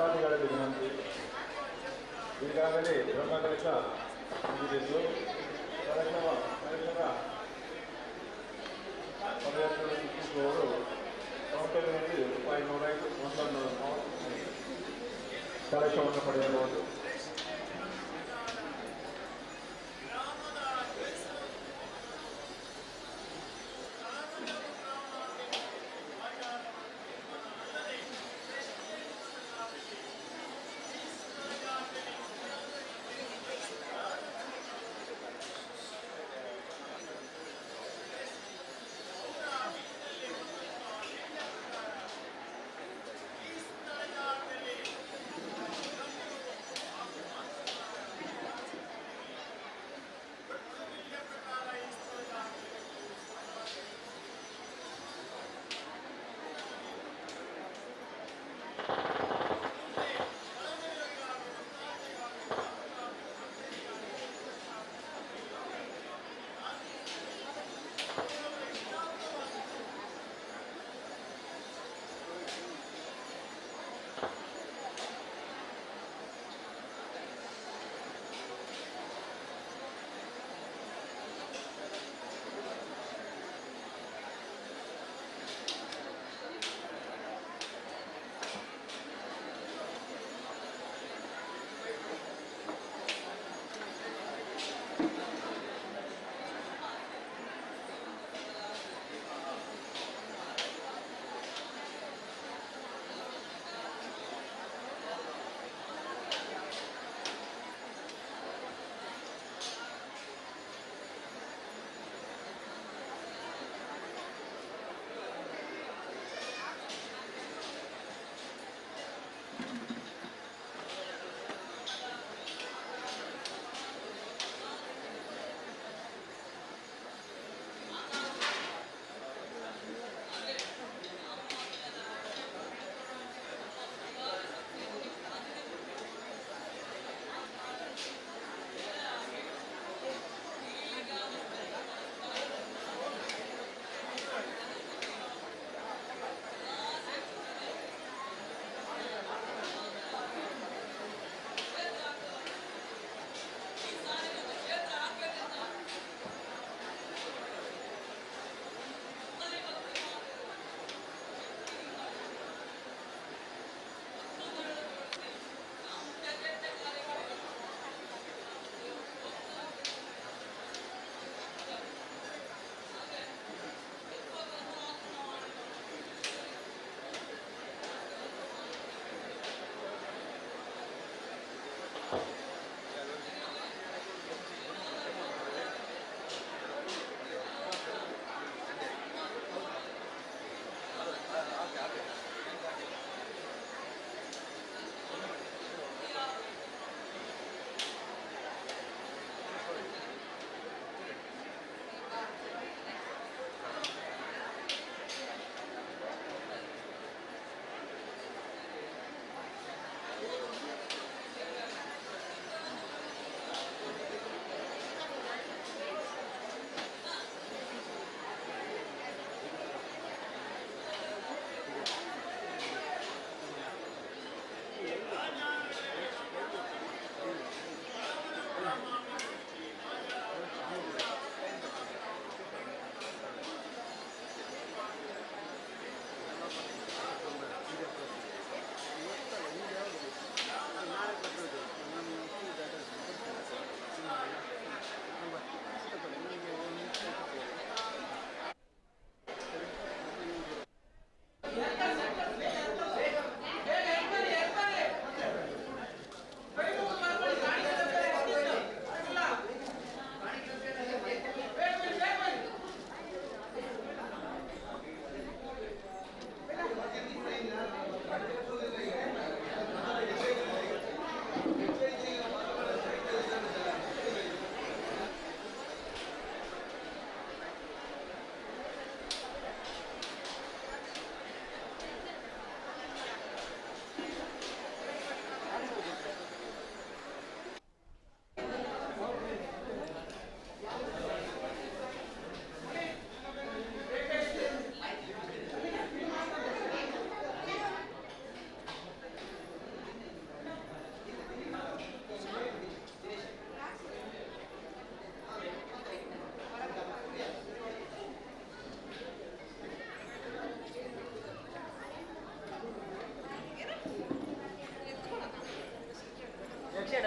ಭಕ್ತಾದಿಗಳಲ್ಲಿ ವಿನಂತಿ. ಈಗಾಗಲೇ ಬ್ರಹ್ಮಕಲಶ ಮುಗಿದಿದ್ದು ಕಲಶದ ಪದಯಾತ್ರೆಗಳನ್ನು ಮುಗಿಸುವವರು ಕೌಂಟರಿನಲ್ಲಿ ರೂಪಾಯಿ 105 ಒಂದನ್ನು ಕಲಶವನ್ನು ಪಡೆಯಬಹುದು.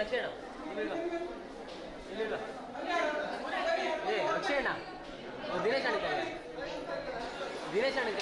ಅಕ್ಷಯಣ್ಣ ಇಲ್ಲಿಲ್ವಾ ಏ ಅಕ್ಷಯಣ್ಣ ದಿನೇಶ್ ಅಣ್ಣ ದಿನೇಶ್ ಅಣ್ಣ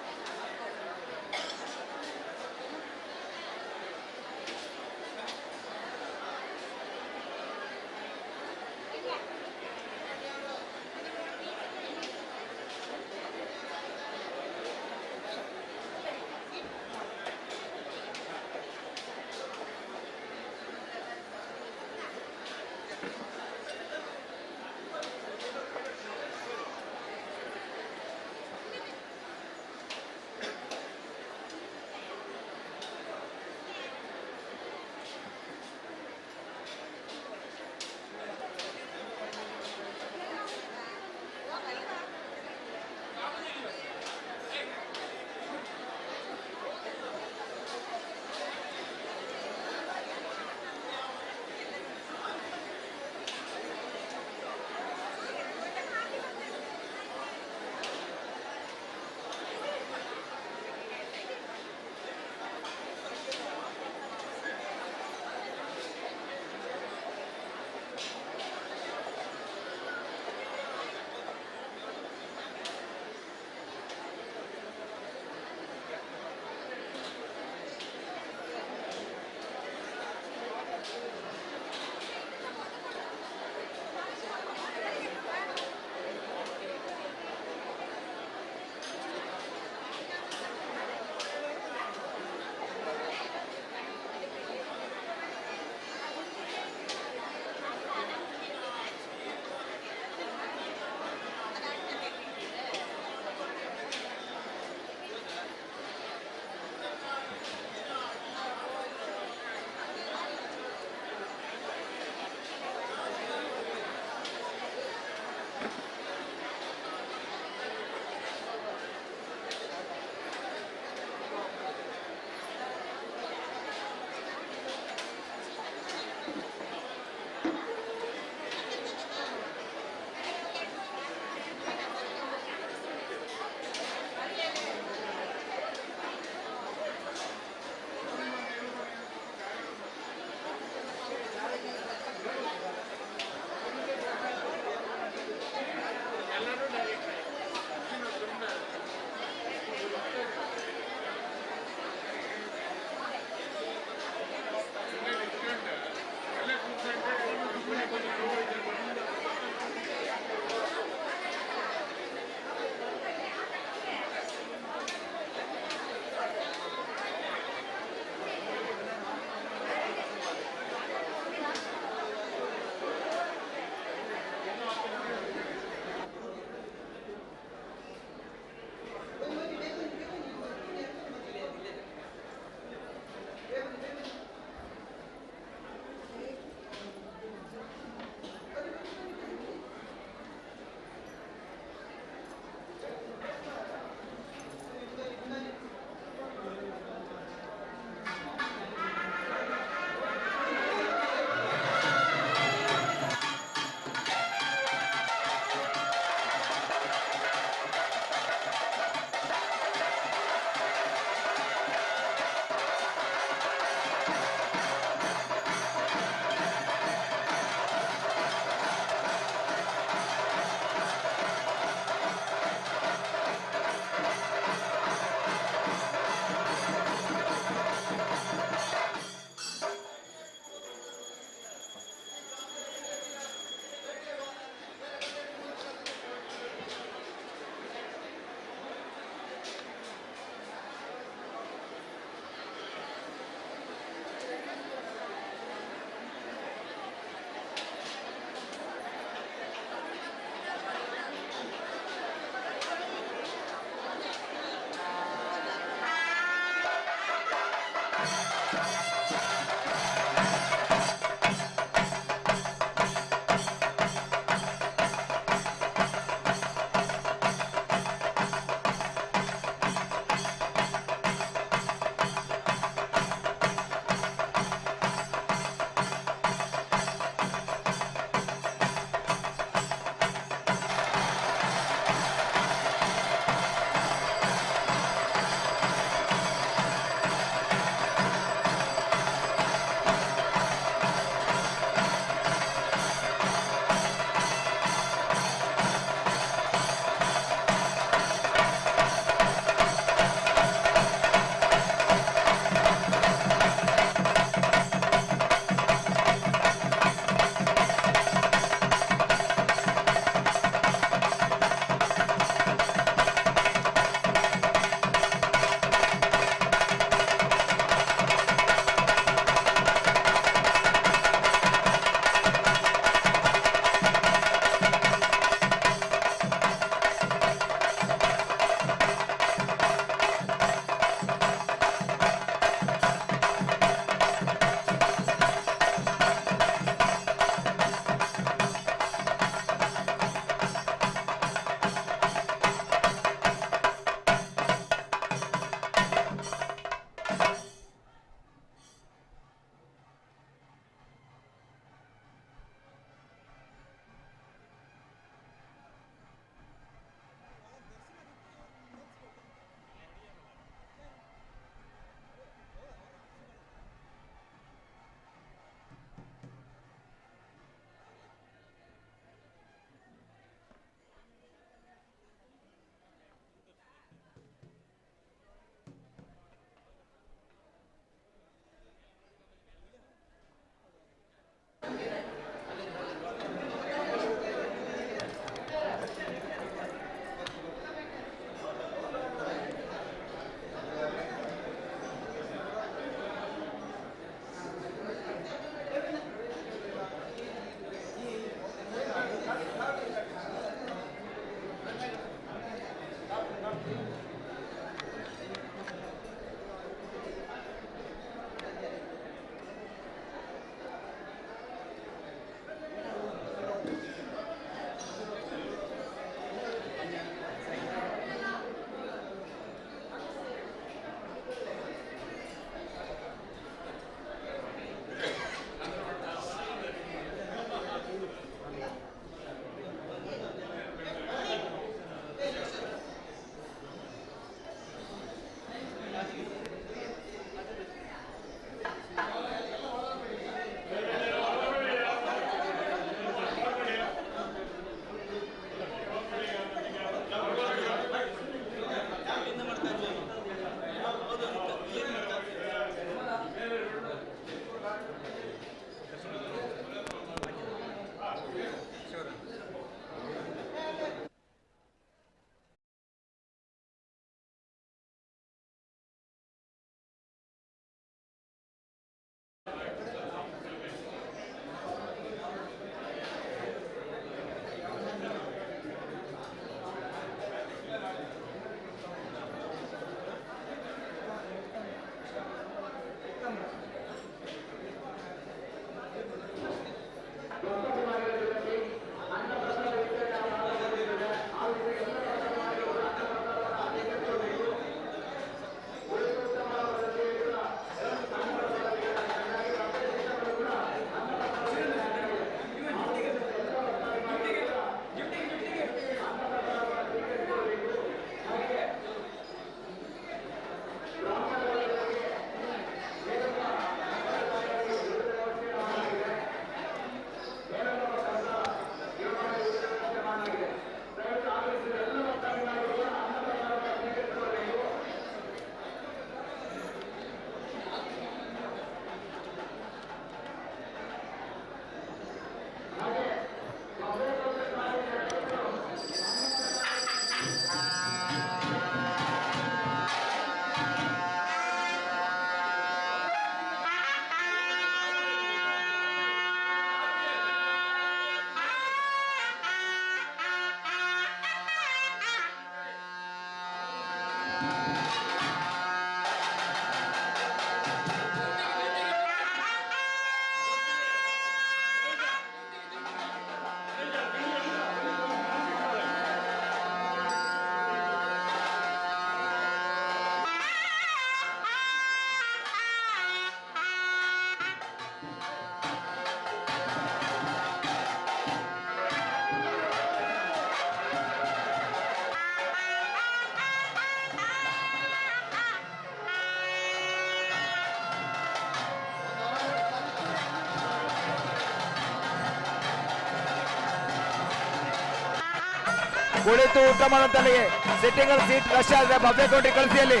ಕುಳಿತು ಊಟ ಮಾಡುತ್ತಲ್ಲಿಗೆ ಸಿಟ್ಟಿಂಗ್ ಸೀಟ್ ರಶ್ ಆದ್ರೆ ಬಫೆ ಕೌಂಟ್ರಿ ಕಳಿಸಿಯಲ್ಲಿ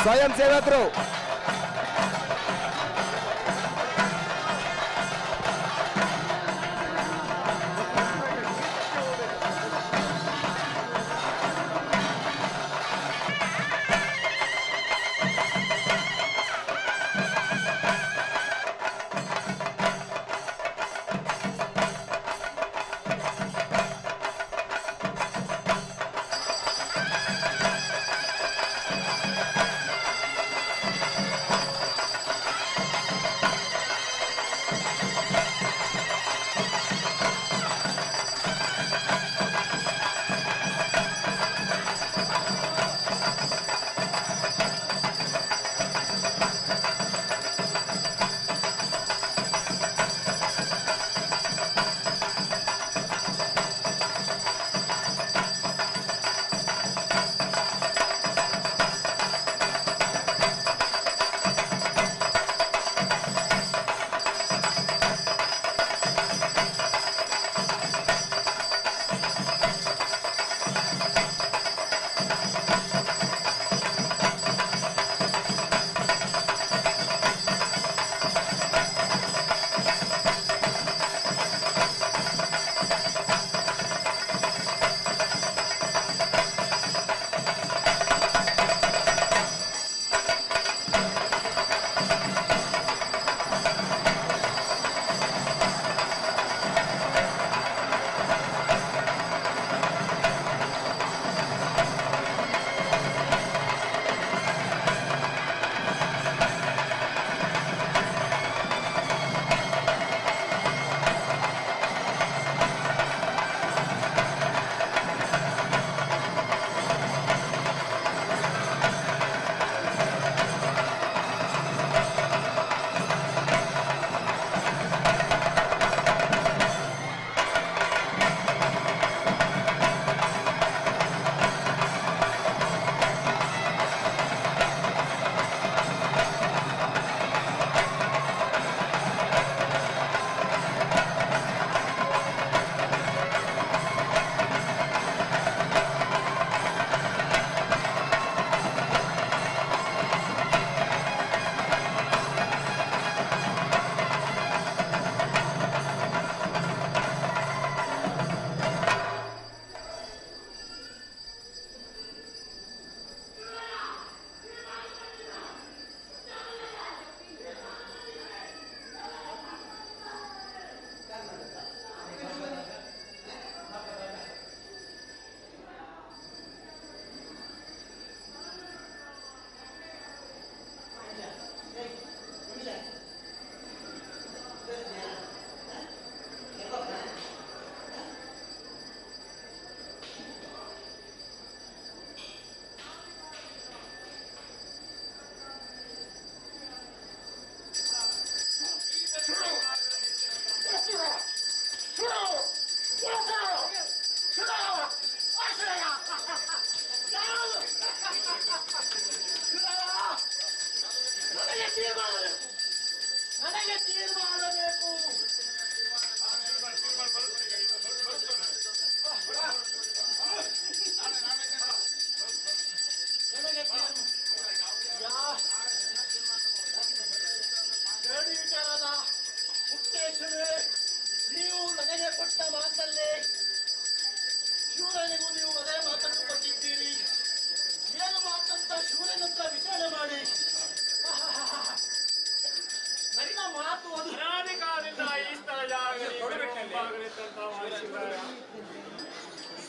ಸ್ವಯಂ ಸೇವಕರು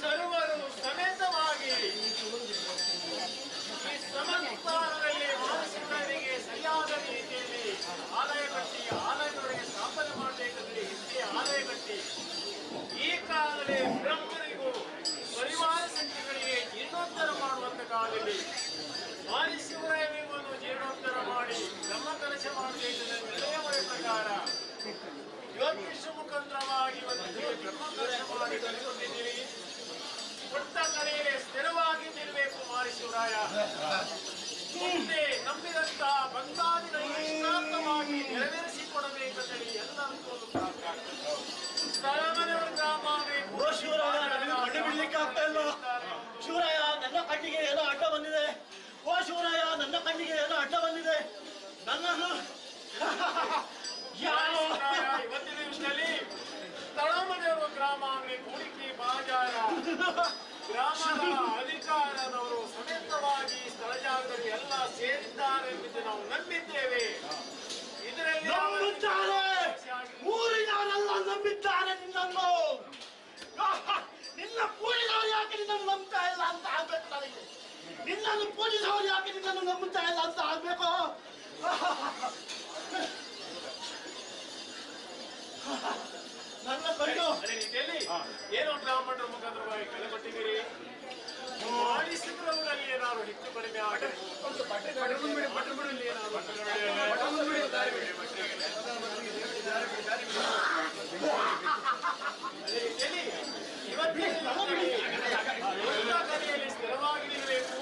ಸರ್ವರು ಸಮೇತವಾಗಿ ಈ ಸಮಸ್ಥಾನದಲ್ಲಿ ಮಾನಸಿಕರಿಗೆ ಸರಿಯಾದ ರೀತಿಯಲ್ಲಿ ಆಲಯ ಕಟ್ಟಿ ಆಲಯದೊಳಗೆ ಸ್ಥಾಪನೆ ಮಾಡಬೇಕಂದ್ರೆ ಇಷ್ಟೇ ಆಲಯ ಕಟ್ಟಿ ಈ ಕಾಲದಲ್ಲಿ ಬ್ರಹ್ಮರಿಗೂ ಪರಿವಾರ ಸಂಖ್ಯೆಗಳಿಗೆ ಜೀರ್ಣೋದ್ಧಾರ ಮಾಡುವಂತ ಕಾಲದಲ್ಲಿ ಮಾನಸಿಕವನ್ನು ಜೀರ್ಣೋದ್ಧಾರ ಮಾಡಿ ಬ್ರಹ್ಮ ಕಲಶ ಮಾಡಬೇಕೆಂದರೆ ನಿರ್ಣಯ ಪ್ರಕಾರ ಜ್ಯೋತಿಷ ಮುಖಾಂತರವಾಗಿ ಒಂದು ಬ್ರಹ್ಮ ಕಲಶ ಮಾಡಿ ಕಲಿಕೊಂಡಿದ್ದೀರಿ. ಕೊಟ್ಟ ಕಲೆಯಲ್ಲಿ ಸ್ಥಿರವಾಗಿ ನಿಲ್ಲಬೇಕು ಮಾರಿಶಿವರಾಯ. ಮುಂದೆ ನಂಬಿದಂತ ಬಂಗಾದಿಗಳಿಗೆ ಇಷ್ಟಾರ್ಥವಾಗಿ ನೆರವೇರಿಸಿಕೊಡಬೇಕಂತೇಳಿ ಎಲ್ಲರಿಗೂ ಸ್ಥಳ ಮನೆಯವರು ಗ್ರಾಮ ಬೇಕು. ಕಣ್ಣಿಗೆ ಏನೋ ಅಡ್ಡ ಬಂದಿದೆ. ಓ ಶಿವರಾಯ, ನನ್ನ ಕಣ್ಣಿಗೆ ಏನೋ ಅಡ್ಡ ಬಂದಿದೆ. ನನ್ನನ್ನು ಇವತ್ತಿನ ದಿವಸದಲ್ಲಿ ತಳಮನೆಯವರು ಗ್ರಾಮ ಕೂಡಿಕೆ ಬಾಜಾರ ಗ್ರಾಮದ ಅಧಿಕಾರದವರು ಸಮೇತವಾಗಿ ಸ್ಥಳ ಜಾಗದಲ್ಲಿ ಎಲ್ಲ ಸೇರಿದ್ದಾರೆ ಎಂದು ನಾವು ನಂಬಿದ್ದೇವೆ. ಇದರಲ್ಲಿ ನಂಬುತ್ತಾರೆ, ಊರಿನವರೆಲ್ಲ ನಂಬಿದ್ದಾರೆ ನಿನ್ನನ್ನು. ನಿನ್ನ ಪೂಜಿಸೋರು ಯಾಕೆ ನಿನ್ನನ್ನು ನಂಬ್ತಾ ಇಲ್ಲ ಅಂತ ಆಗ್ಬೇಕು ನನಗೆ. ನಿನ್ನನ್ನು ಪೂಜಿಸೋರು ಯಾಕೆ ನಿನ್ನನ್ನು ನಂಬುತ್ತಾ ಇಲ್ಲ ಅಂತ ಆಗ್ಬೇಕು. ನನ್ನ ಕಣ್ಣು ಅದೇ ರೀತಿಯಲ್ಲಿ ಏನೋ ಬ್ರಾಹ್ಮಣರ ಮುಖಾಂತರವಾಗಿ ಕೆಳಪಟ್ಟಿದ್ದೀರಿ. ಮಾಡಿಸಿದ್ರಲ್ಲಿ ಏನಾದ್ರು ಹೆಚ್ಚು ಕಡಿಮೆ ಆಗಿದೆ ಅದೇ ರೀತಿಯಲ್ಲಿ ಇವತ್ತಿನ ಕಲೆಯಲ್ಲಿ ಸ್ಥಿರವಾಗಿ ನಿಲ್ಲಬೇಕು.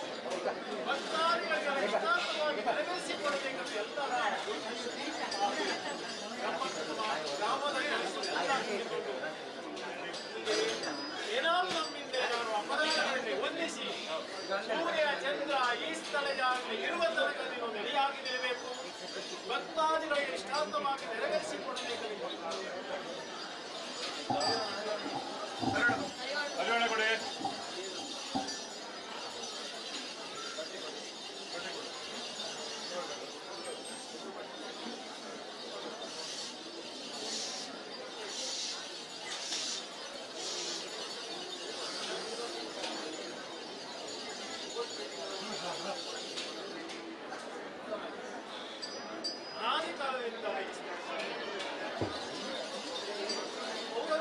ಭಕ್ತಾದಿಗಳಿಗೆ ಯಥಾರ್ಥವಾಗಿ ನೆರವೇರಿಸಿಕೊಡಬೇಕಂತ ಎಲ್ಲರ ಗ್ರಾಮದಲ್ಲಿ ಏನಾದ್ರು ನಮ್ಮಿಂದ ಏನಾದ್ರು ಅಪರಾಧಗಳಲ್ಲಿ ಹೊಂದಿಸಿ ಸೂರ್ಯ ಚಂದ್ರ ಈ ಸ್ಥಳ ಇರುವ ತನಕ ನೀವು ನೆಲೆಯಾಗಿ ನಿಲ್ಲಬೇಕು. ಭಕ್ತಾದಿಗಳಿಗೆ ಇಷ್ಟಾರ್ಥವಾಗಿ ನೆರವೇರಿಸಿಕೊಡಬೇಕು.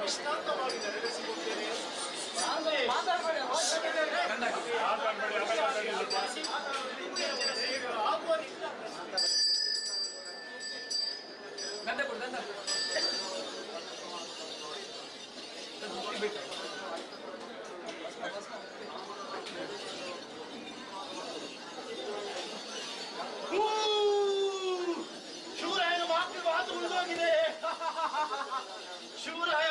ವಿಶ್ರಾಂತವಾಗಿ ನೆರವೇರಿಸಿಕೊಡ್ತೇನೆ. ಶಿವರಾಯನ ಮಾತು ಉಳಿದೋಗಿದೆ. ಶಿವರಾಯ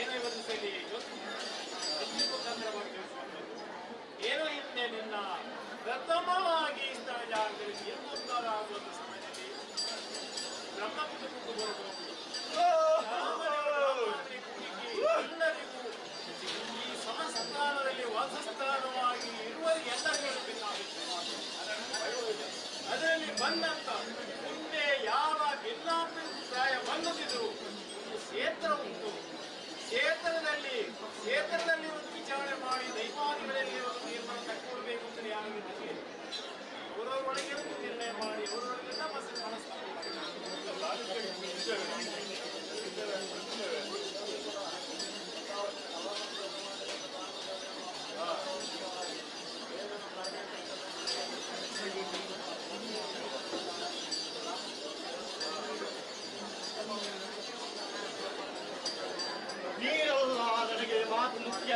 ಏನೋ ಇವತ್ತು ಸರಿ ಏನೋ ಹಿಂದೆ ನಿನ್ನ ಪ್ರಥಮವಾಗಿ ಸ್ಥಳ ಜಾಗದಲ್ಲಿ ಜೀರ್ಣೋದ್ಧಾರ ಆಗುವ ಸಮಯದಲ್ಲಿ ಬ್ರಹ್ಮ ಕುಟುಂಬಕ್ಕೂ ಬರಬಹುದು. ಎಲ್ಲರಿಗೂ ಈ ಸಮಸ್ಥಾನದಲ್ಲಿ ವಾಸಸ್ಥಾನವಾಗಿ ಇರುವವರಿಗೆ ಎಲ್ಲರಿಗೂ ಭಿನ್ನಾಭಿಪ್ರಾಯ. ಅದರಲ್ಲಿ ಬಂದಂತ ಮುಂದೆ ಯಾವ ಭಿನ್ನಾಭಿಪ್ರಾಯ ಬಂದಿದ್ರು ಒಂದು ಕ್ಷೇತ್ರ ಉಂಟು. ಕ್ಷೇತ್ರದಲ್ಲಿ ಒಂದು ವಿಚಾರಣೆ ಮಾಡಿ ದೈವಾದಿಗಳಲ್ಲಿ ಒಂದು ತೀರ್ಮಾನ ತಕ್ಕೊಳ್ಬೇಕು ಅಂತ ಯಾರಿಗಿದ್ರೆ ಅವರವರೊಳಗೆ ಒಂದು ನಿರ್ಣಯ ಮಾಡಿ ಅವರವರಿಗೆಲ್ಲ ಮನಸ್ಸು ನೀರಲ್ಲ ನನಗೆ ಮಾತು ಮುಖ್ಯ.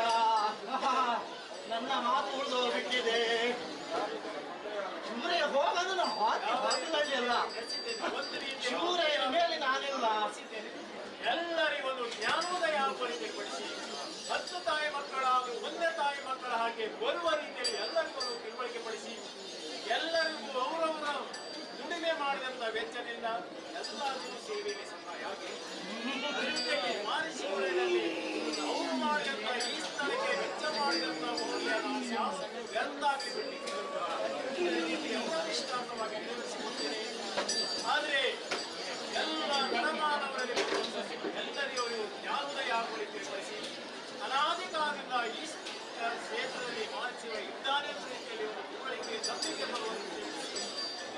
ನನ್ನ ಮಾತು ಉಳಿದೋಗ್ಬಿಟ್ಟಿದೆ. ಶಿವರೇ ಹೋಗೋದನ್ನು ಹಾಕಿಲ್ಲ. ಶಿವರಾಯನ ಮೇಲೆ ನಾನಿಲ್ಲ. ಎಲ್ಲರಿಗೊಂದು ಜ್ಞಾನೋದಯ ಪರಿಚಯಪಡಿಸಿ 10 ತಾಯಿ ಮಕ್ಕಳಾದರೂ ಒಂದೇ ತಾಯಿ ಮಕ್ಕಳ ಹಾಗೆ ಬರುವ ರೀತಿಯಲ್ಲಿ ಎಲ್ಲರಿಗೂ ತಿಳುವಳಿಕೆ ಪಡಿಸಿ ಎಲ್ಲರಿಗೂ ಅವರವರ ದುಡಿಮೆ ಮಾಡಿದಂತ ವೆಚ್ಚದಿಂದ ಎಲ್ಲರಿಗೂ ಸೇವೆಗೆ ಸಹಾಯ ಆಗಿ ಮಾರಿಸಿಕೊಳ್ಳದಲ್ಲಿ ಅವರು ಮಾಡಿದಂತ ಈ ಸ್ಥಳಕ್ಕೆ ವೆಚ್ಚ ಮಾಡಿದಂತ ಮೌಲ್ಯ ಶಾಸಕರು ವ್ಯರ್ಥಾಗಿ ಬಿಟ್ಟಿದ್ದಾರೆ. ಅವರಿಷ್ಟಾರ್ಥವಾಗಿ ನಿರ್ವಹಿಸಿಕೊಡ್ತೇನೆ. ಆದರೆ ಎಲ್ಲ ಗಣಮಾನವರಲ್ಲಿ ಎಲ್ಲರಿಗೂ ಜ್ಞಾನೋದಯ ಆಗುವಂತೆ ಪಡಿಸಿ ಅನಾದಿ ಕಾಲದಿಂದ ಈ ಕ್ಷೇತ್ರದಲ್ಲಿ ಮಾನಸಿಕ ಇದ್ದಾನೆ ಎಂಬ ರೀತಿಯಲ್ಲಿ ಒಂದು ತಿಳುವಳಿಕೆ ನಂಬಿಕೆ ಬರುವಂತೆ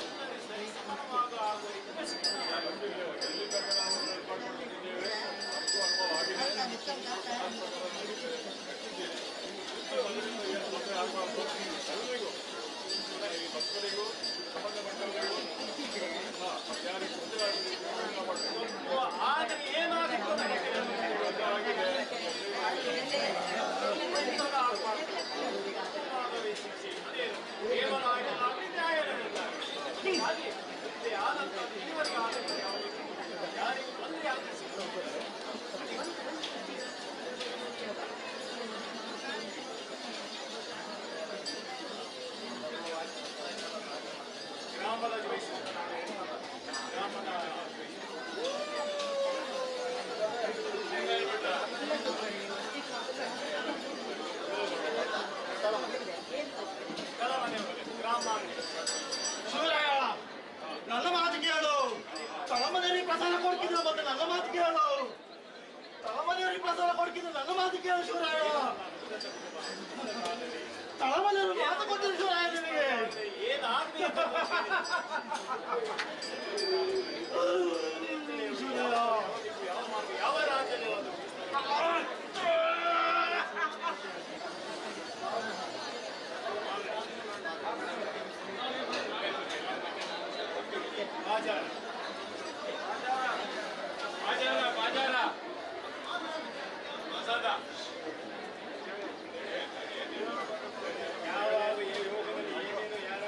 ಎಲ್ಲರೂ ಸರಿ ಸಮಾನವಾಗ ಆಗುವ ಪ್ರಸಾದ ಕೊಡ್ತೀನಿ, ನನ್ನ ಮಾತು ಕೇಳು ಶಿವರಾಯ. ತಳಮನೆಯವರು ಮಾತು ಕೊಡ್ತೀನಿ ಶಿವರಾಯ ನಿನಗೆ. ಶಿವರಾಯ ಯಾವ ರಾಜ್ಯದಲ್ಲಿ ಬಾಜಾರ ಬಾಜಾರ ಬಾಜಾರ ಮಸಾದ ಯಾವಾಗ ಈ ಯೋಗದಲ್ಲಿ ಏನೇನು ಯಾರ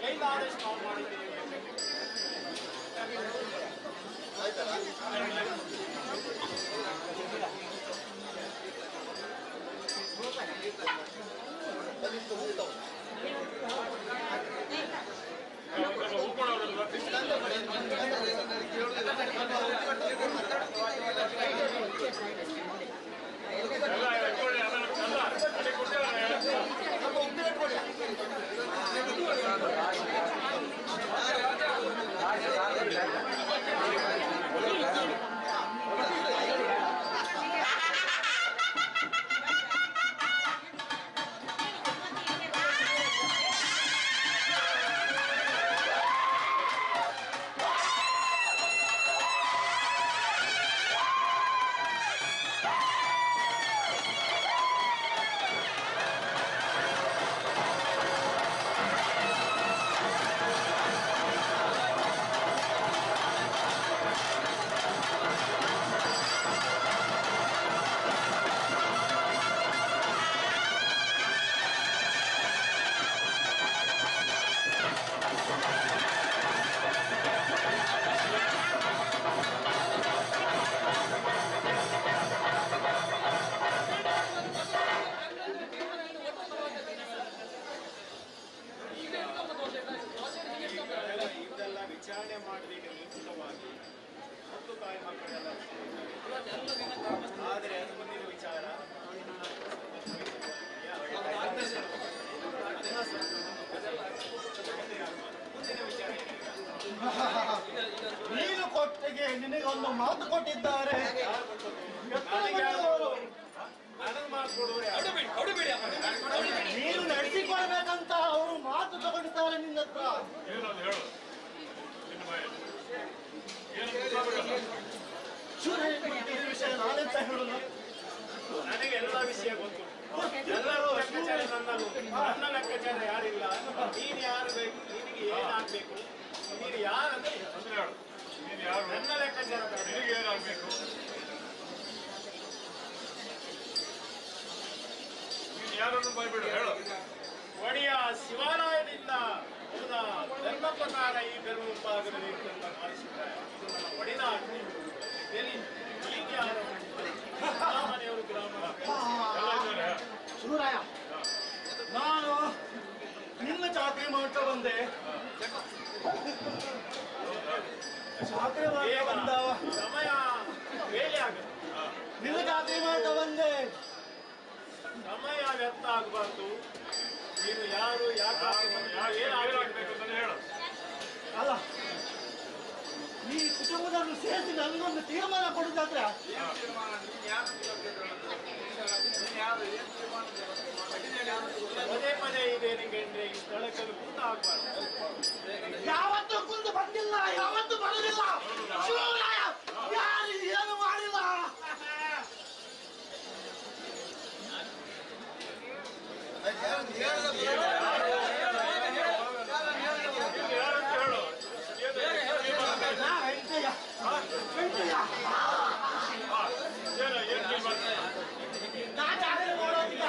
ಕೈಲಾದಷ್ಟು ನಾವು ಮಾಡಿದ್ದೇವೆ. ಇದೆಲ್ಲ ವಿಚಾರಣೆ ಮಾಡಲಿಕ್ಕೆ ಮುಂಚಿತವಾಗಿ ಮತ್ತು ತಾಯಿ ಮಕ್ಕಳೆಲ್ಲ ಆದರೆ ಅದು ಮುಂದಿನ ವಿಚಾರ. ಮುಂದಿನ ವಿಚಾರ ನೀನು ಕೊಟ್ಟಿಗೆ ನಿನಗೆ ಒಂದು ಮಾತು ಕೊಟ್ಟಿದ್ದಾರೆ. ನೀನು ನಡೆಸಿಕೊಳ್ಬೇಕಂತ ಅವರು ಮಾತು ತಗೊಂಡಿದ್ದಾರೆ ನಿನ್ನ ಹತ್ರ. ವಿಷಯ ನಾನೆಂತ ಹೇಳುದು? ನನಗೆ ಎಲ್ಲ ವಿಷಯ ಗೊತ್ತು. ಎಲ್ಲರೂ ಲೆಕ್ಕಾಚಾರ ನನ್ನ ಲೆಕ್ಕಾಚಾರ ಯಾರಿಲ್ಲ. ನೀನು ಯಾರು ಬೇಕು, ನಿನಗೆ ಏನಾಗಬೇಕು, ನೀನು ಯಾರಂತ ನನ್ನ ಲೆಕ್ಕಾಚಾರ ಏನಾಗಬೇಕು. ಯಾರನ್ನು ಬೈಬೇಡ ಹೇಳು. ಒಡೆಯ ಶಿವಾಲಯದಿಂದ ಧರ್ಮ ಪ್ರಕಾರ ಈ ಬೆರು ಮುಂಭಾಗದಲ್ಲಿ ಮಾಡಿಸಿದ್ದಾರೆ. ಇದು ನನ್ನ ಒಡೆದ ಆಜ್ಞೆ. ಮನೆಯವರು ಗ್ರಾಮ ಶಿವರಾಯ, ನಾನು ನಿನ್ನ ಚಾಕರಿ ಮಾಡ್ತಾ ಬಂದೆ. ಚಾಕರಿ ಮಾಡ್ತಾ ಬಂದ ಸಮಯ ಬೇಳೆ ಆಗುತ್ತೆ. ನಿನ್ನ ಚಾಕರಿ ಮಾಡ್ತಾ ಬಂದೆ. ಸಮಯ ವ್ಯರ್ಥ ಆಗಬಾರ್ದು. ನೀನು ಯಾರು ಯಾಕೆ ಏನಾಗಬೇಕು ಅಂತ ಹೇಳು. ಅಲ್ಲ, ಈ ಕುಟುಂಬದನ್ನು ಸೇರಿಸಿ ನನಗೊಂದು ತೀರ್ಮಾನ ಕೊಡುದಾದ್ರೆ ಪದೇ ಪದೇ ಇದೆ ನಿಮಗೆ ಅಂದ್ರೆ ಈ ಸ್ಥಳಕ್ಕೆ ಕುಂತ ಆಗ್ಬಾರ್ದು. ಯಾವತ್ತೂ ಕುಂದು ಬಂದಿಲ್ಲ, ಯಾವತ್ತೂ ಬರುದಿಲ್ಲ. ಶಿವರಾಯ ಯಾರು ಏನು ಮಾಡಿಲ್ಲ. ನಾ ಚಾಕರಿ ಮಾಡೋದಿಲ್ಲ.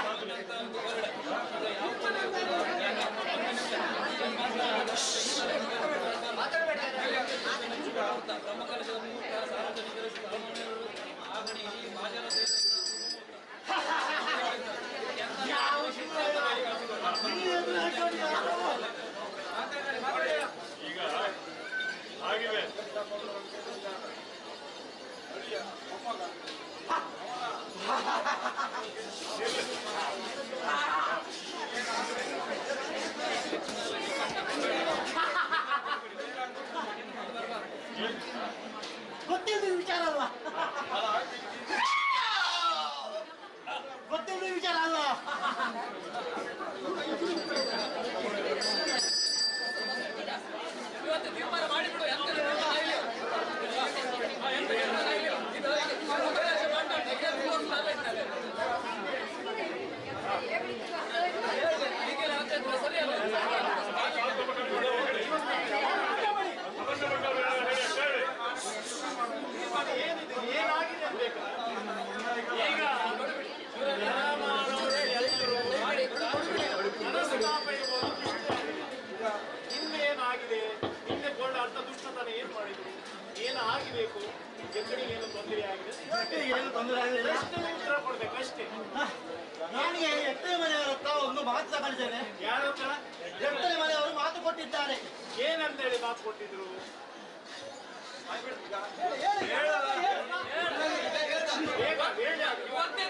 ಮಾತು ತಗೊಂಡಿದ್ದೇನೆ. ಯಾರ ಹತ್ರ? ಎತ್ತನೆ ಮನೆಯವರು ಮಾತು ಕೊಟ್ಟಿದ್ದಾರೆ. ಏನಂತೇಳಿ ಮಾತು ಕೊಟ್ಟಿದ್ರು?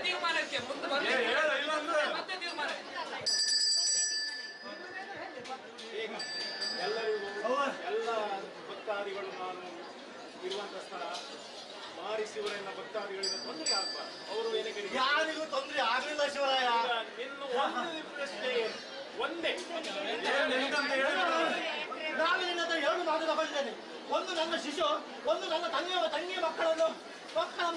ತೀರ್ಮಾನಕ್ಕೆ ಮುಂದೆ ಮತ್ತೆ ತೀರ್ಮಾನ. ಎಲ್ಲರಿಗೂ ಎಲ್ಲ ಭಕ್ತಾದಿಗಳು ನಾನು ಇರುವಂತ ಸ್ಥಳ ಮಾರಿಸಿವರೆಲ್ಲ ಭಕ್ತಾದಿಗಳಿಂದ ತೊಂದರೆ ಆಗ್ಬಾರ್ದು. ಅವರು ಏನಕ್ಕೆ ಯಾರಿಗೂ ತೊಂದರೆ ಆಗಲಿಲ್ಲ ಶಿವರಾಯ. ನಿನ್ನ ಒಂದು ಪ್ರಶ್ನೆ ಒಂದೇ, ನಾನು ನಿನ್ನ ಹತ್ರ 2 ಮಾತು ತಗೊಂಡಿದ್ದೇನೆ. ಒಂದು ನನ್ನ ಶಿಶು, ಒಂದು ನನ್ನ ತಂಗಿಯ ಮಕ್ಕಳ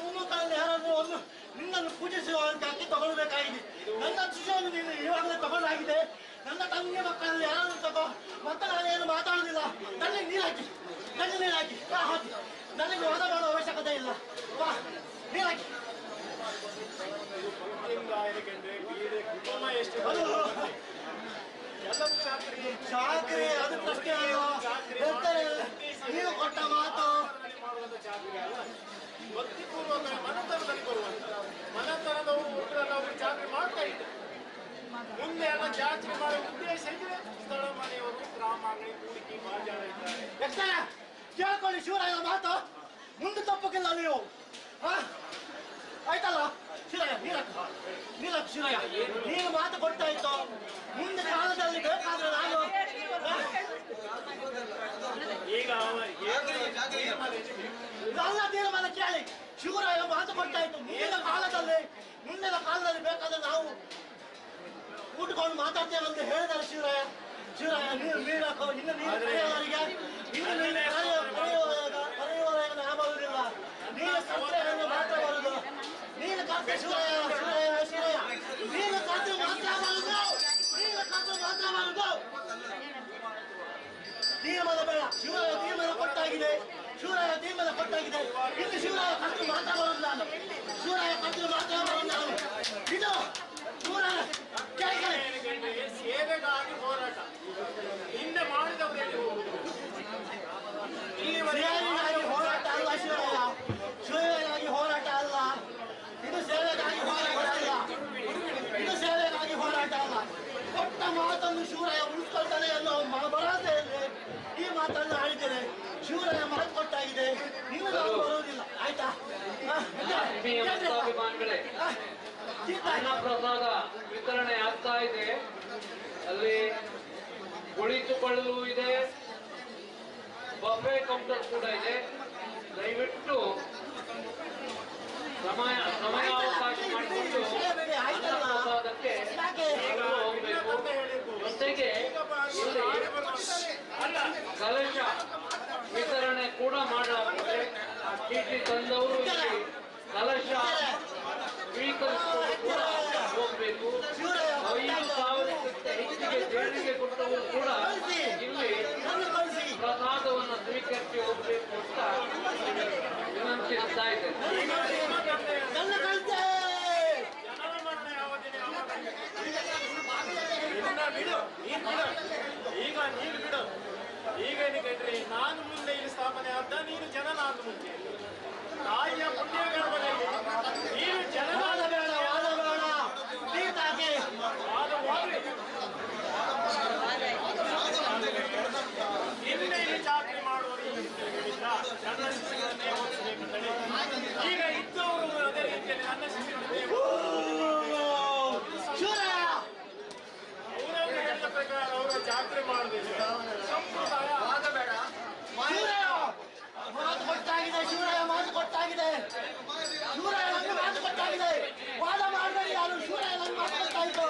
ಮೊಮ್ಮಕ್ಕಳನ್ನು ಯಾರಾದ್ರೂ ಒಂದು ನಿನ್ನನ್ನು ಪೂಜಿಸುವಂತ ಅಕ್ಕಿ ತಗೊಳ್ಬೇಕಾಗಿದೆ. ನನ್ನ ಶಿಶುವನ್ನು ನೀನು ಇವಾಗಲೇ ತಗೊಂಡಾಗಿದೆ. ನನ್ನ ತಂಗಿಯ ಮಕ್ಕಳನ್ನು ಯಾರಾದ್ರೂ ತಗೋ. ಮತ್ತೆ ನಾನೇನು ಮಾತಾಡುದಿಲ್ಲ. ನನಗೆ ನೀರು ಹಾಕಿ ಹಾಕಿ. ನನಗೆ ವಾದ ಮಾಡೋ ಅವಶ್ಯಕತೆ ಇಲ್ಲ. ಬಾ ನೀರು ಹಾಕಿ. ಚಾಕ್ರಿ ಅದು ಪ್ರಶ್ನೆ ಅಲ್ಲ. ನೀವು ಕೊಟ್ಟ ಮಾತು ಭಕ್ತಿಪೂರ್ವಕ ಮನತನದಲ್ಲಿ ಬರುವಂತ ಮನತನದವರು ಅವರು ಜಾತ್ರೆ ಮಾಡ್ತಾ ಇದ್ದಾರೆ. ಮುಂದೆ ಎಲ್ಲ ಜಾತ್ರೆ ಮಾಡೋ ಉದ್ದೇಶ ಇದ್ರೆ ಸ್ಥಳ ಮನೆಯವರು ಗ್ರಾಮಾಂಗಣಿ ಕೂಡಿಕೆ ಬಾಜಾರ ಇದ್ದಾರೆ. ಕೇಳ್ಕೊಳ್ಳಿ ಶಿವರಾಯ ಮಾತು. ಮುಂದೆ ತಪ್ಪಕ್ಕಿಲ್ಲ ನೀವು. ಆಯ್ತಲ್ಲ ಶಿವರಾಯ, ನೀರಕ್ ಶಿವರಾಯ, ನೀನು ಮಾತು ಕೊಡ್ತಾ ಇತ್ತು. ಮುಂದೆ ಕಾಲದಲ್ಲಿ ಬೇಕಾದ್ರೆ ನಾನು ಈಗ ನನ್ನ ತೀರ್ಮಾನ ಕೇಳಿ. ಶಿವರಾಯ ಮಾತು ಕೊಡ್ತಾ ಇತ್ತು. ಮುಂದಿನ ಕಾಲದಲ್ಲಿ ಬೇಕಾದ್ರೆ ನಾವು ಕೂತ್ಕೊಂಡು ಮಾತಾಡ್ತೇವೆ ಅಂತ ಹೇಳಿದ್ದಾರೆ ಶಿವರಾಯ. ನೀರು ಹಾಕೋ. ಇನ್ನು ನೀರು ಕರೆಯುವವರಿಗೆ ಆಗುವುದಿಲ್ಲ. ನೀನು ಕರ್ತವ್ಯವನ್ನು ಮಾತ್ರ ಬರುದು. ನೀನು ಕರ್ತವ್ಯ ಶಿವರಾಯ ನೀನು ಕರ್ತವ್ಯ ಮಾತ್ರ ಬರುದು. ತೀರ್ಮಾನ ಬೇಡ. ಶಿವರಾಯ ತೀರ್ಮಾನ ಕೊಟ್ಟಾಗಿದೆ. ಇನ್ನು ಶಿವರಾಯ ಕರ್ತವ್ಯ ಮಾತ್ರ ಬರುದು. ನಾನು ಶಿವರಾಯ ಕರ್ತವ್ಯ ಮಾತ್ರ ಬರುದು. ನಾನು ಇದು ಶಿವರಾಯ ಸೇವೆಗಾಗಿ ಹೋರಾಟ ಹಿಂದೆ ಮಾಡಿದವರಿಗೆ ಸೇವೆಗಾಗಿ ಹೋರಾಟ ಅಲ್ಲ ಶಿವರಾಯ. ಸೇವೆಗಾಗಿ ಹೋರಾಟ ಅಲ್ಲ. ಇದು ಸೇವೆಗಾಗಿ ಹೋರಾಟ ಅಲ್ಲ. ಕೊಟ್ಟ ಮಾತನ್ನು ಶಿವರಾಯ ಉಳಿಸ್ಕೊಳ್ತಾನೆ ಅನ್ನೋ ಭರವಸೆಯಲ್ಲಿ ಈ ಮಾತನ್ನು ಆಡಿದ್ದೇನೆ. ಶಿವರಾಯ ಮಾತು ಕೊಟ್ಟಾಗಿದೆ. ಇನ್ನು ನಾವು ಬರುವುದಿಲ್ಲ. ಆಯ್ತಾ? ಪ್ರಸಾದ ವಿತರಣೆ ಆಗ್ತಾ ಇದೆ. ಅಲ್ಲಿ ಕುಳಿತುಕೊಳ್ಳಲು ಇದೆ, ಬಫೆ ಕೌಂಟರ್ ಕೂಡ ಇದೆ. ದಯವಿಟ್ಟು ಸಮಯಾವಕಾಶ ಮಾಡಿಕೊಂಡು ಪ್ರಸಾದಕ್ಕೆ ಹೋಗಬೇಕು. ಜೊತೆಗೆ ಇಲ್ಲಿ ಕಲಶ ವಿತರಣೆ ಕೂಡ ಮಾಡಲಾಗುತ್ತದೆ. ಚೀಟಿ ತಂದವರು ಇಲ್ಲಿ ಕಲಶ ಸ್ವೀಕರಿಸಿಕೊಂಡು ಕೂಡ ಹೋಗಬೇಕು. 5,000ಕ್ಕಿಂತ ಹೆಚ್ಚಿಗೆ ದೇಣಿಗೆ ಕೊಟ್ಟವರು ಕೂಡ ಇಲ್ಲಿ ಪ್ರಸಾದವನ್ನು ಸ್ವೀಕರಿಸಿ ಹೋಗಬೇಕು ಅಂತ ವಿನಂತಿಸ್ತಾ ಇದ್ದೇನೆ. ಈಗ ಏನಕ್ಕೆ ನಾನು ಮುಂದೆ ಇಲ್ಲಿ ಸ್ಥಾಪನೆ ಆದ ನೀನು ಜನನಾದ ಮುಂದೆ ತಾಯಿಯ ಪುಣ್ಯ ಗರ್ಭದಲ್ಲಿ ನೀನು ಜನನಾದ ಬೇಡ. ಹಿಂದೆ ಇಲ್ಲಿ ಚಾಕರಿ ಮಾಡುವವರು ನನ್ನ ಶಿಶುಗಳನ್ನೇ ಓದಿಸಬೇಕಂತೇಳಿ ಈಗ ಇದ್ದವರು ಅದೇ ರೀತಿಯಲ್ಲಿ ನನ್ನ ಶಿಶುಗಳನ್ನೇ ಅವರವರು ಹೇಳಿದ ಪ್ರಕಾರ ಅವರು ಜಾತ್ರೆ ಮಾಡಬೇಕು. ಸಂಪ್ರದಾಯ ಆಗಬೇಡ. ಮಾತು ಕೊಟ್ಟಾಗಿದೆ ಶಿವರಾಯ. ಮಾತು ಕೊಟ್ಟಾಗಿದೆ. ಶಿವರಾಯ ನಂಗೆ ಮಾತು ಕೊಟ್ಟಾಗಿದೆ. ವಾದ ಮಾಡಬೇಡಿ ಯಾರು. ಶಿವರಾಯ ನಂಗೆ ಮಾತು ಕೊಟ್ಟಾಯ್ತು.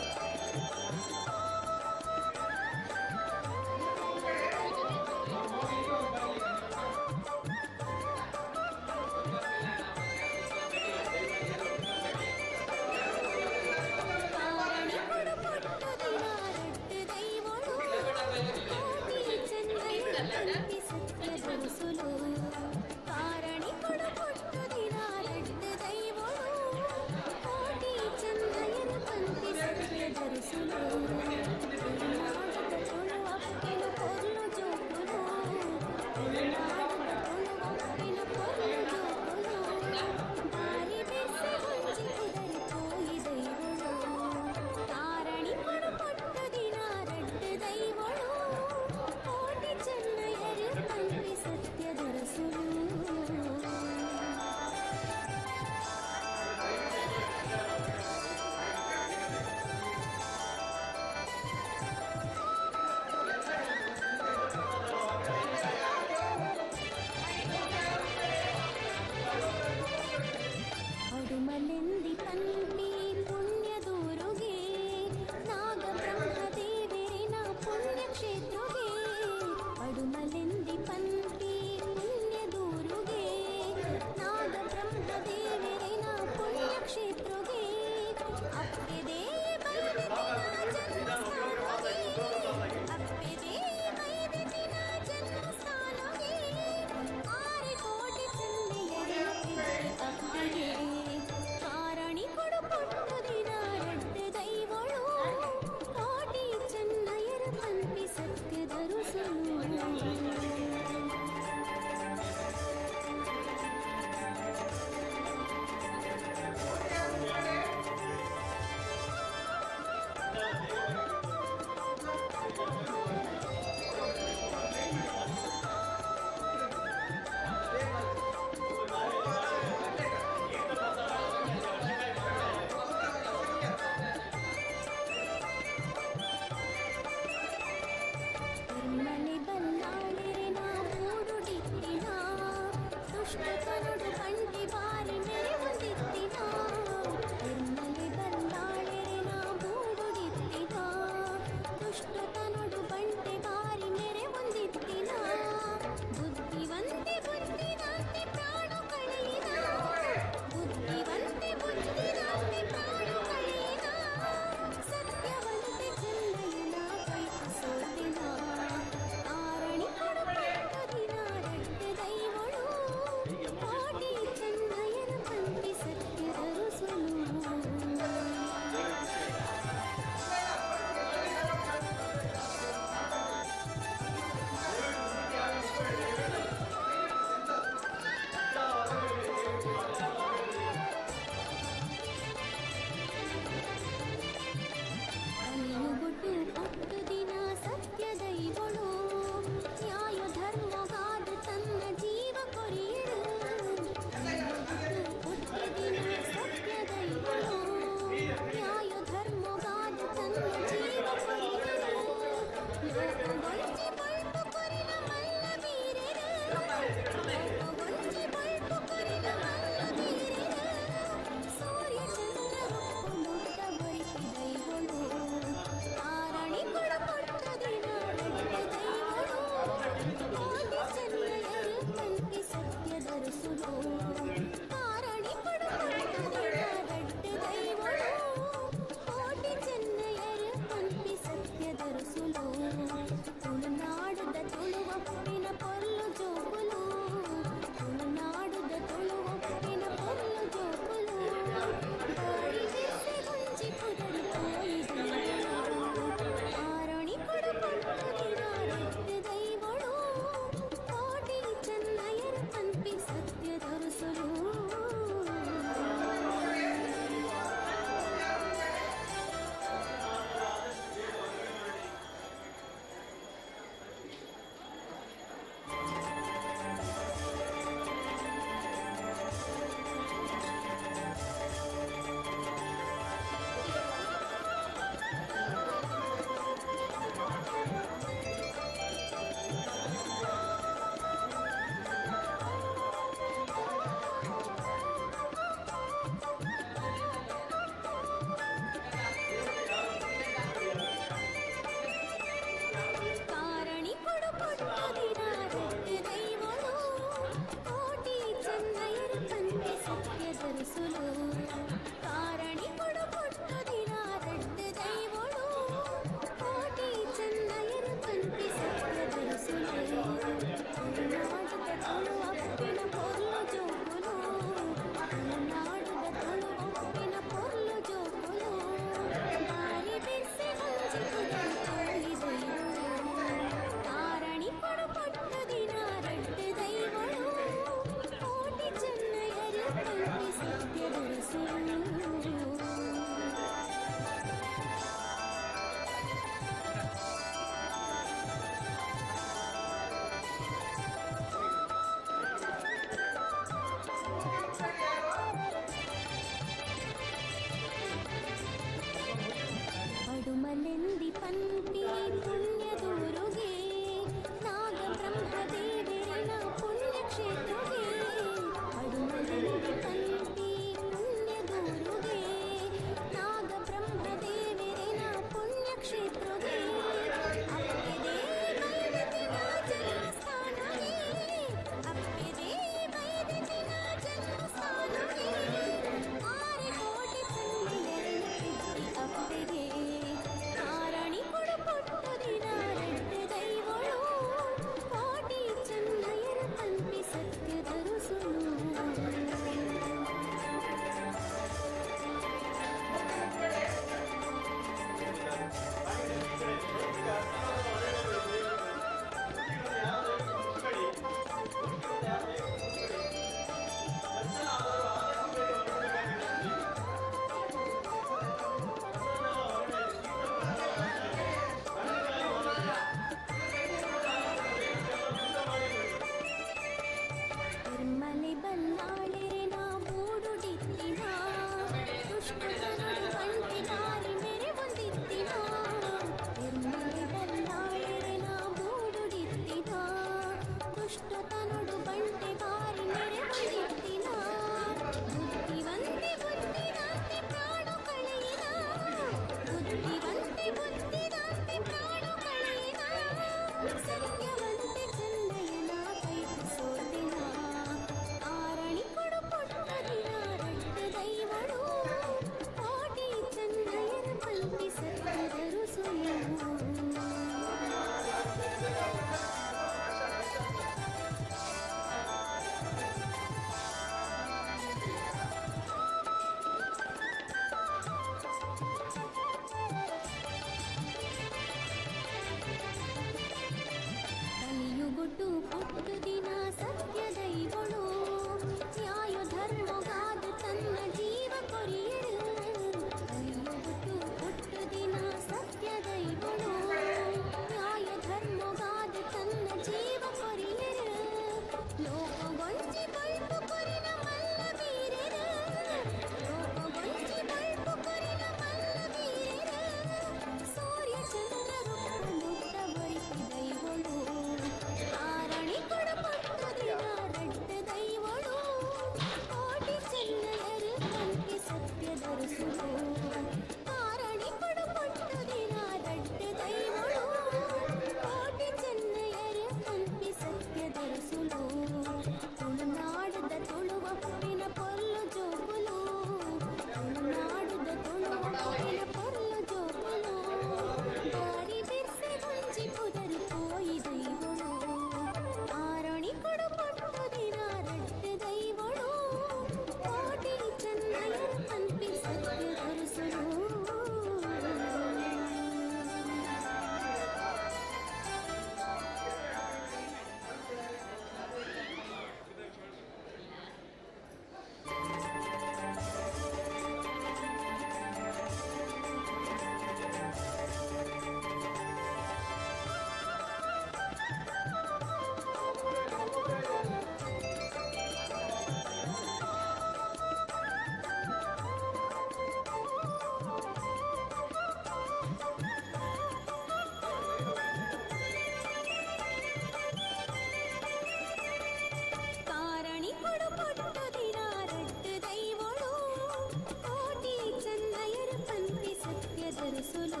ದರುಸುಲು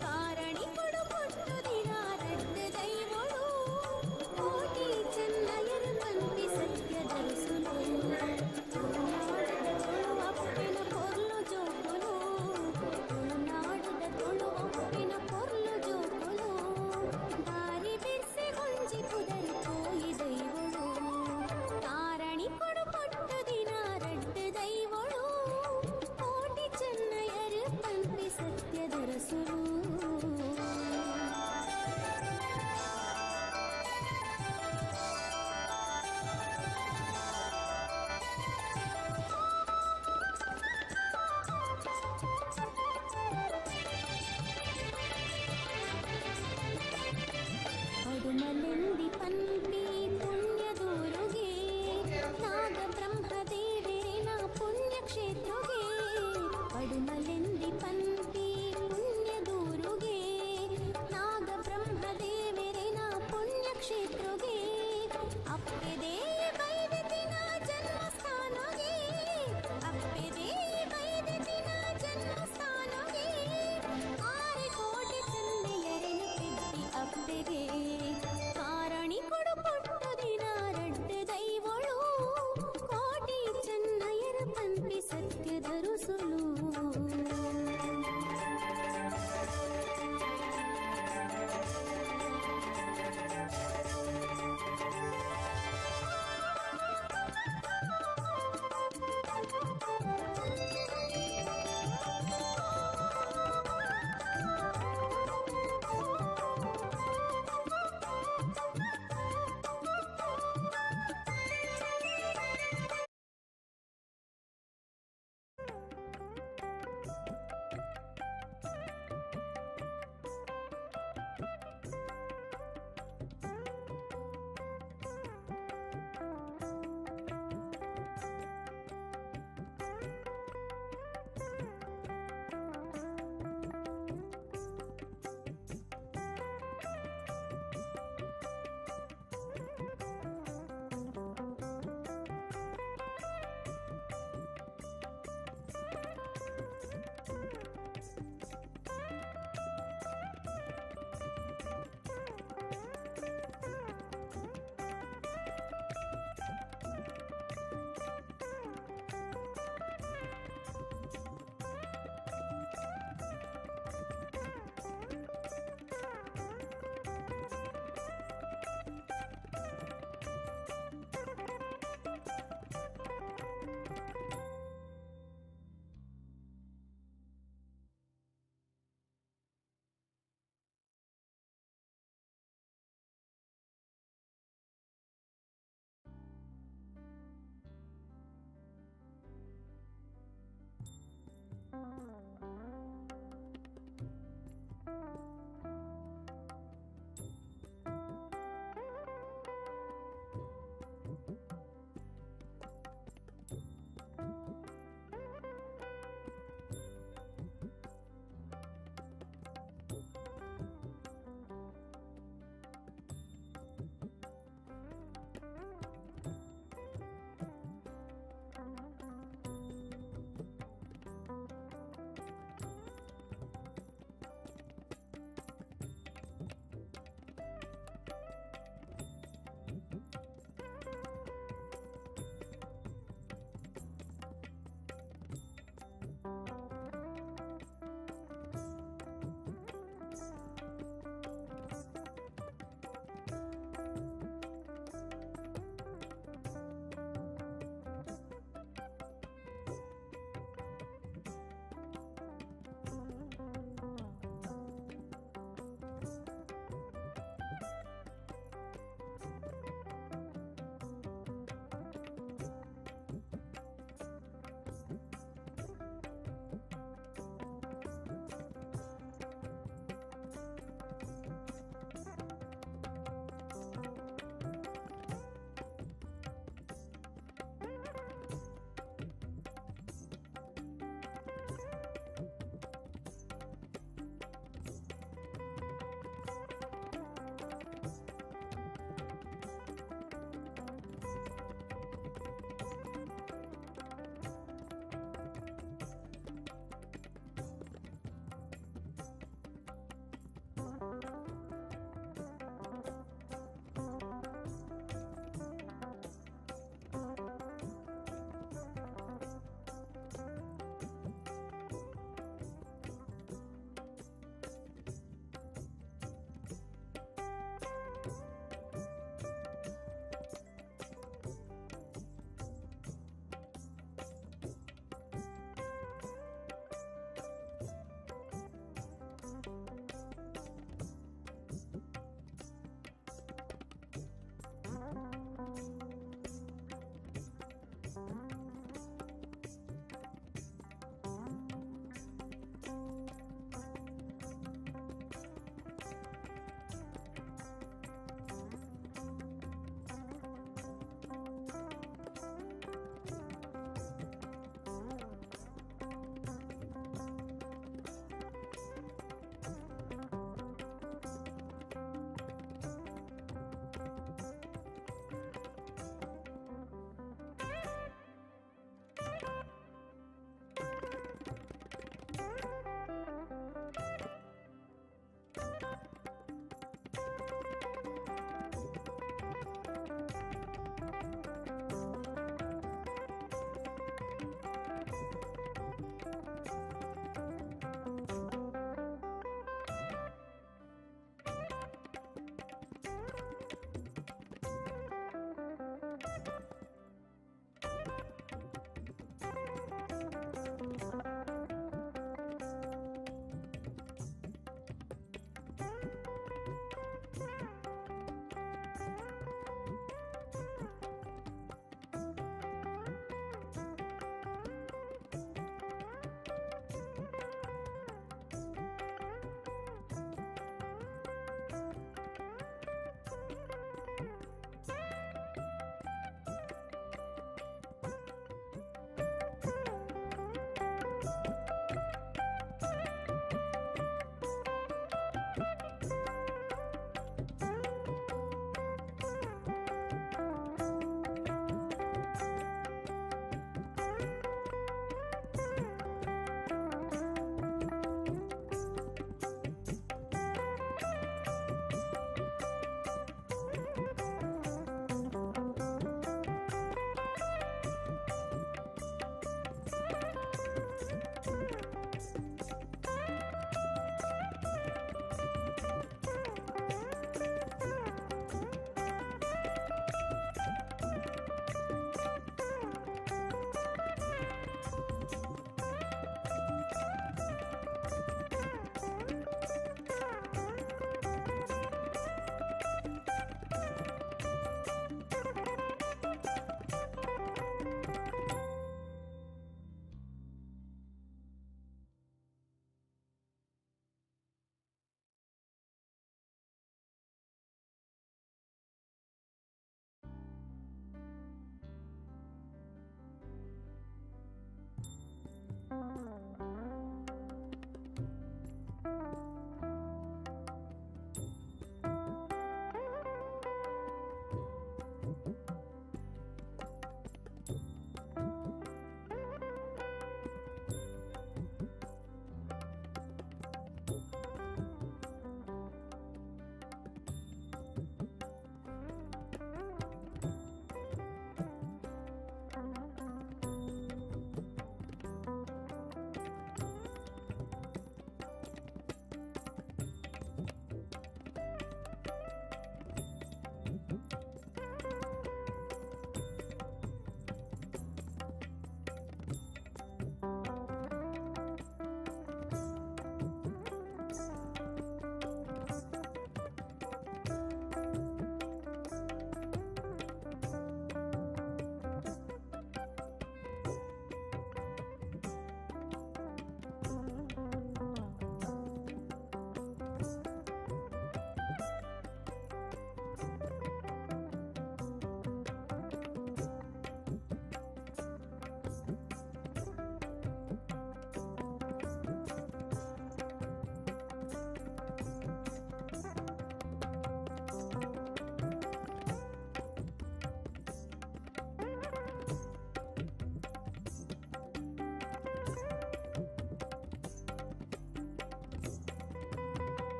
ಕಾರಣಿ ಕೊಡು ಕೊಟ್ಟು ದಿನ ರಡ್ಡ ದೈವಳು ಕೋಟಿ ಚೆನ್ನಯರು ಪಂಪಿ ಸತ್ಯ ದರುಸುಲು ತುಳುನಾಡದ ತುಳು ಅಪ್ಪಿನ ಪೊರ್ಲು ಜೋಕುಲು ತುಳುನಾಡದ ತುಳು ಅಪ್ಪಿನ ಪೊರ್ಲು ಜೋಕುಲು ದಾರಿ ಬಿರ್ಸಿ ಹೊಂಜಿ ಕುದರಿ ಪೋಯಿ ದೈವಳು ಕಾರಣಿ ಕೊಡು ಕೊಟ್ಟು ದಿನ ರಡ್ಡ ದೈವಳು ಕೋಟಿ ಚೆನ್ನಯರು ಪಂಪಿ ಸತ್ಯ ದರಸುಲು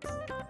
Thank you.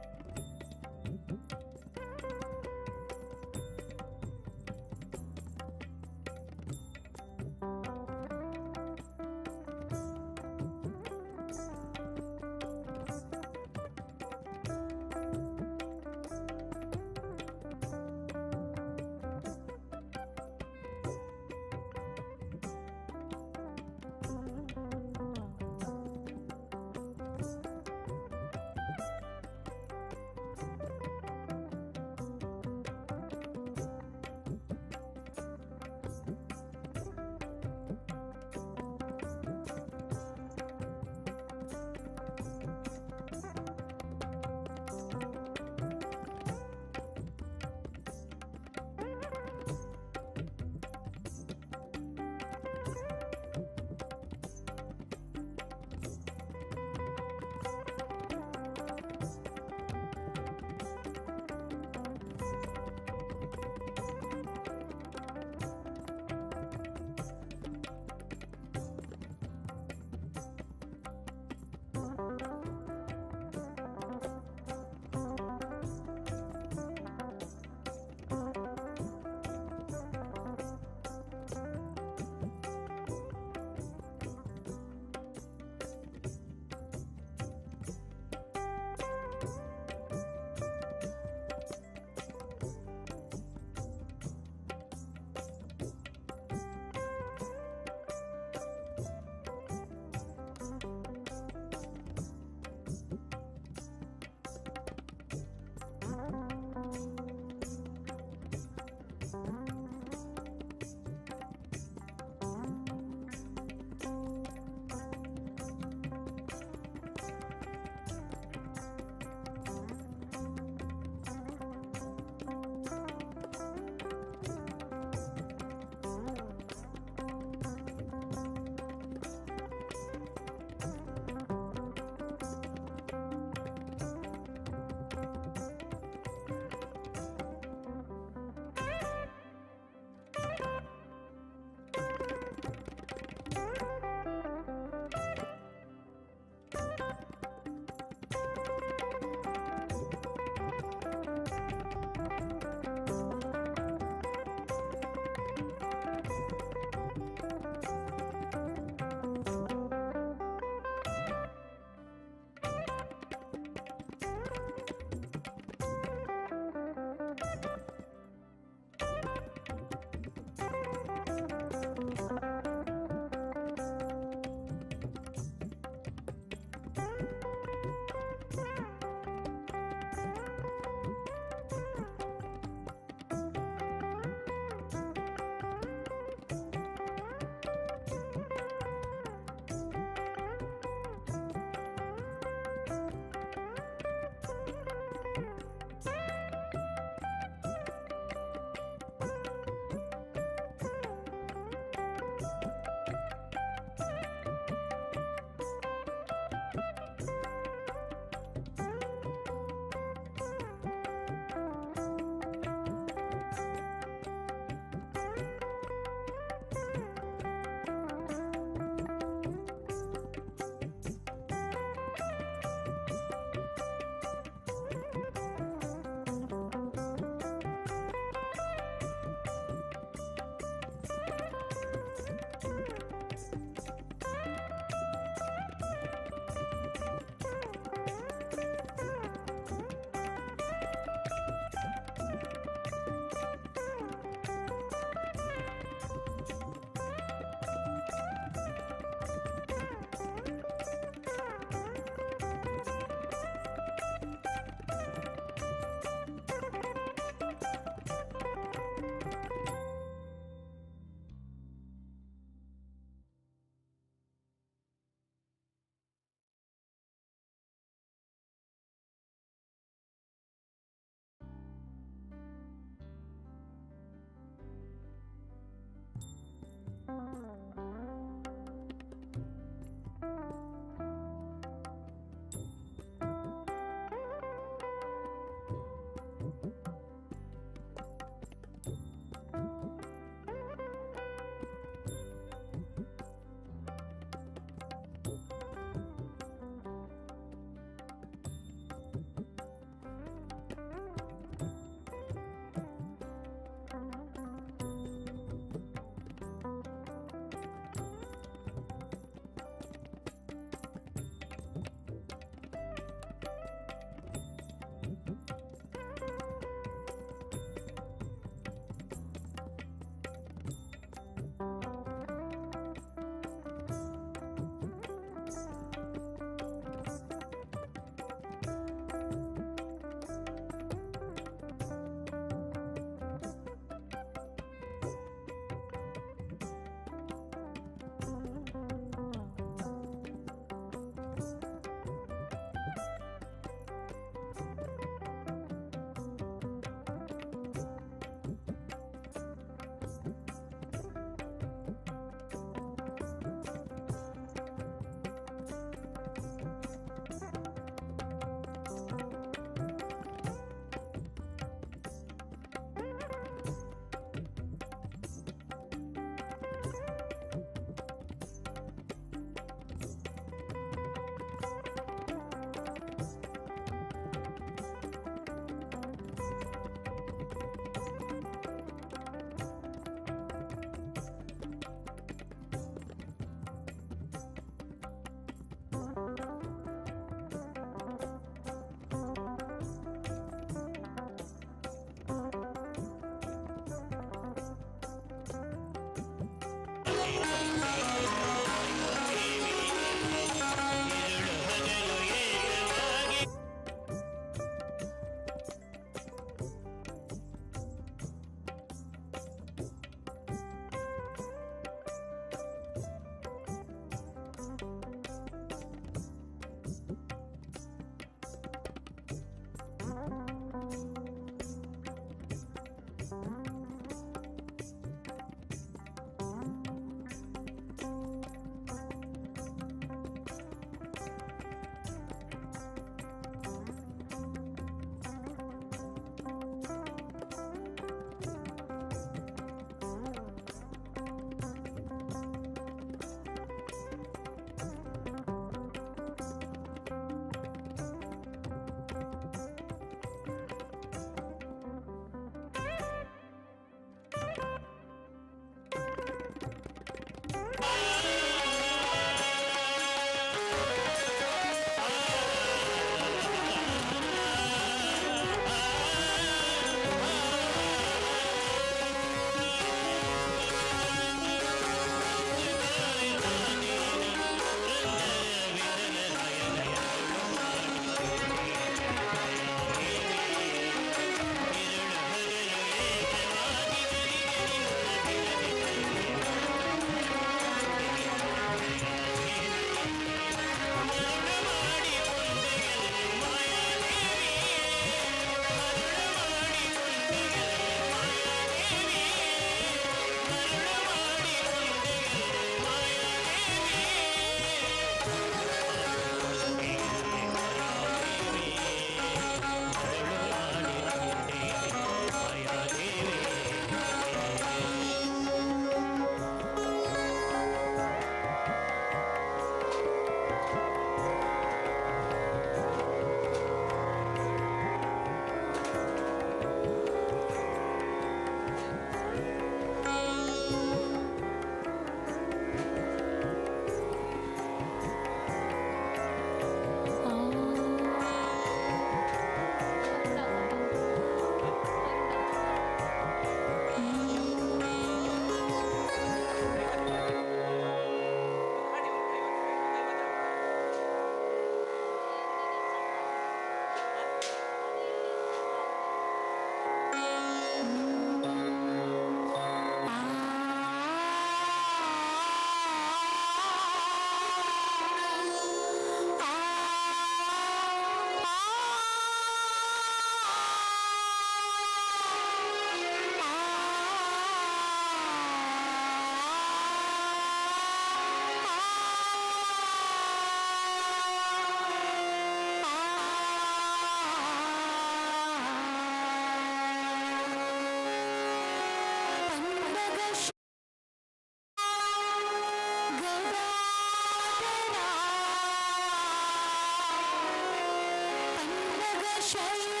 ೀ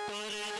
Hare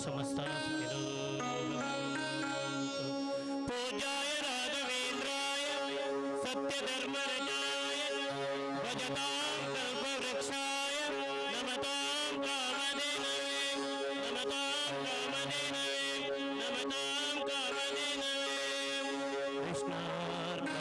ಸಮಸ್ತಾಃ ಸುಖಿನೋ ಭವಂತು. ಪೂಜ್ಯಾಯ ರಾಘವೇಂದ್ರಾಯ ಸತ್ಯಧರ್ಮರಜಾಯ ಭಜತಾಂ ಕಲ್ಪವೃಕ್ಷಾಯ ನಮತಾಂ ಕಾಮಧೇನವೇ ನಮತಾಂ ಕಾಮಧೇನವೇ ನಮತಾಂ ಕಾಮಧೇನವೇ. ಕೃಷ್ಣಾರ್ಪಣಮಸ್ತು.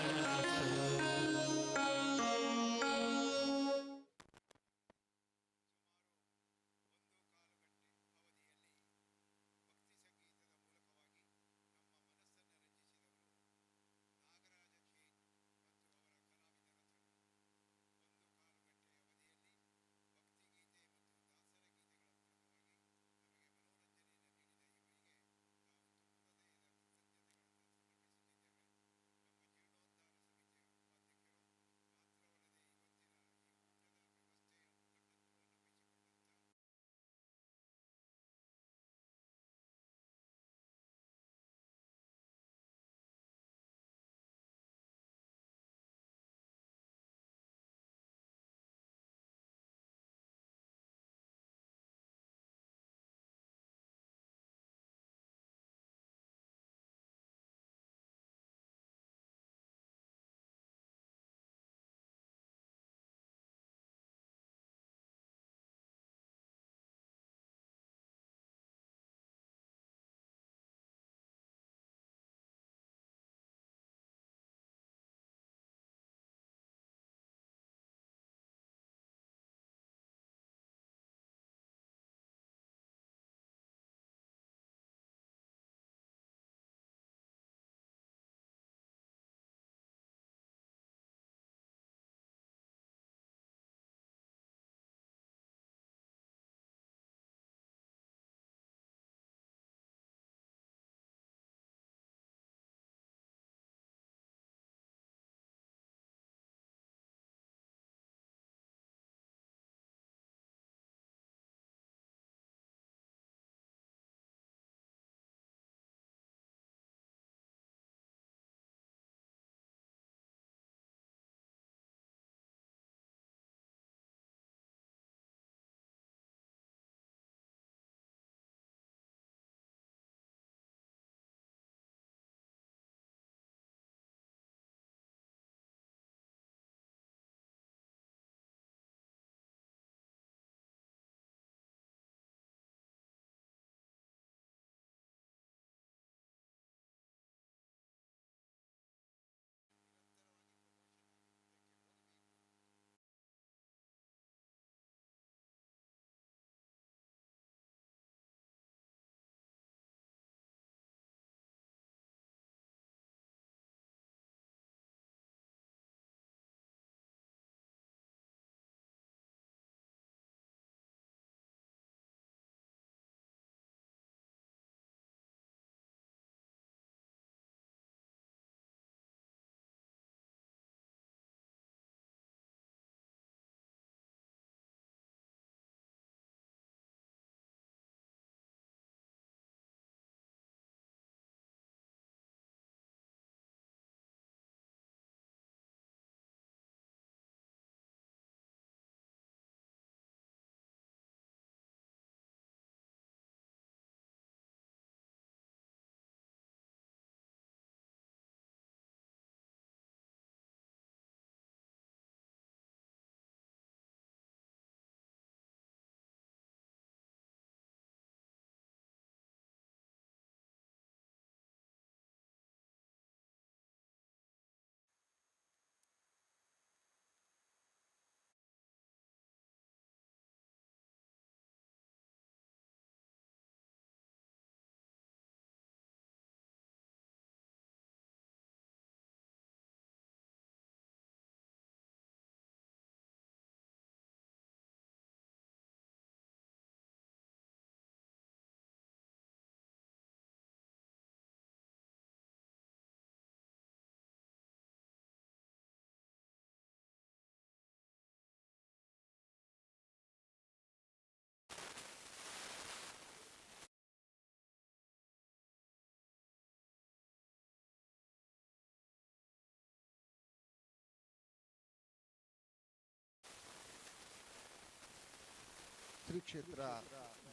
ಶ್ರೀ ಕ್ಷೇತ್ರ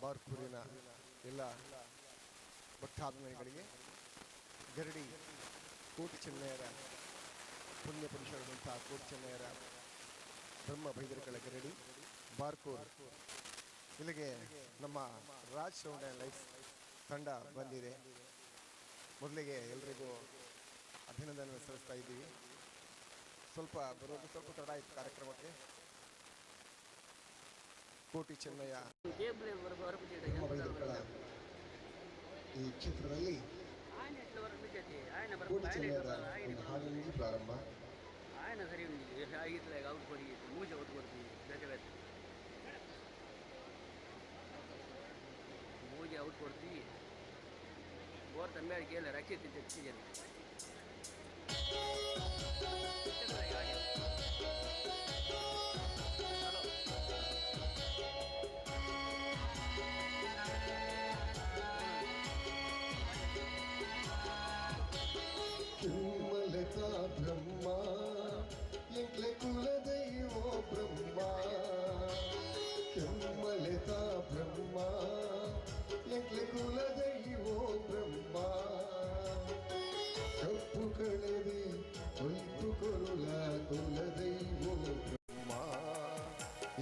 ಬಾರ್ಪೂರಿನ ಎಲ್ಲ ಭಕ್ತಾಭಿಮಾನಿಗಳಿಗೆ ಗರಡಿ ಕೋಟಿ ಚೆನ್ನಯ್ಯರ ಪುಣ್ಯ ಪುರುಷರಾದಂತಹ ಕೋಟಿ ಚೆನ್ನಯ್ಯರ ಬ್ರಹ್ಮ ಬೈದರಕಳ ಗರಡಿ ಬಾರ್ಕೋರ್ ಇಲ್ಲಿಗೆ ನಮ್ಮ ರಾಜ್ ಸೌಂಡ್ ಆ್ಯಂಡ್ ಲೈಫ್ ತಂಡ ಬಂದಿದೆ. ಮೊದಲಿಗೆ ಎಲ್ರಿಗೂ ಅಭಿನಂದನೆ ಸಲ್ಲಿಸ್ತಾ ಇದ್ದೀವಿ. ಸ್ವಲ್ಪ ಬರೋದು ಸ್ವಲ್ಪ ತಡ ಆಯಿತು ಕಾರ್ಯಕ್ರಮಕ್ಕೆ. ಕೋಟಿ ಚೆನ್ನಯ್ಯ ಈ ಕ್ಷೇತ್ರದಲ್ಲಿ ಕೋಟಿ ಚೆನ್ನಯ್ಯರ ಒಂದು ಹಾಡಿನಿಂದ ಪ್ರಾರಂಭ. ఆయన సరి ಆಗಿತ್ತಲ್ಲ ಔಟ್ ಕೊಡಿ ಮೂಜ ಔಟ್ ಕೊಡ್ತೀವಿ ಬೇರೆ ಬೇರೆ ಮೂಜ ಔಟ್ ಕೊಡ್ತೀವಿ ಬೋರ್ ತಂಬೆ ಕೇಳ ರಕ್ಷಿತ ತೆಗ್ಸಿದ್ದೇನೆ ಕಿಮ್ಮಲತಾ ಬ್ರಹ್ಮ ಎಂಕ್ಲೆ ಕುಲದೈವೋ ಬ್ರಹ್ಮ ಕಿಮ್ಮಲತಾ ಬ್ರಹ್ಮ ಎಂಕ್ಲೆ ಕುಲದೈವೋ ಬ್ರಹ್ಮ ಕಪ್ಪು ಕಳೆದೆ ಹೊಯ್ತು ಕೊರುಳ ಕುಲದೈವೋ ಬ್ರಹ್ಮ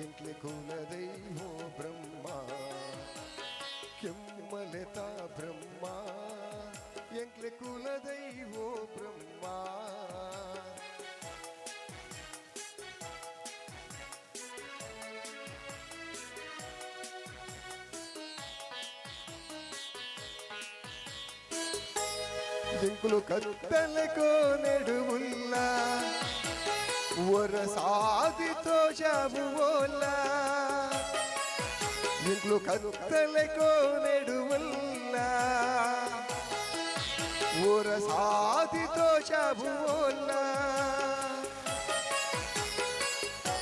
ಎಂಕ್ಲೆ ಕುಲದೈವೋ ಬ್ರಹ್ಮ ಕಿಮ್ಮಲತಾ ಬ್ರಹ್ಮ ಎಂಕ್ಲೆ ಕುಲದೈವೋ ಬ್ರಹ್ಮ. జింకులు కత్తెలకు నెడువుల్ల వరసాదితో జాబువోల్ల జింకులు కత్తెలకు నెడువుల్ల వరసాదితో జాబువోల్ల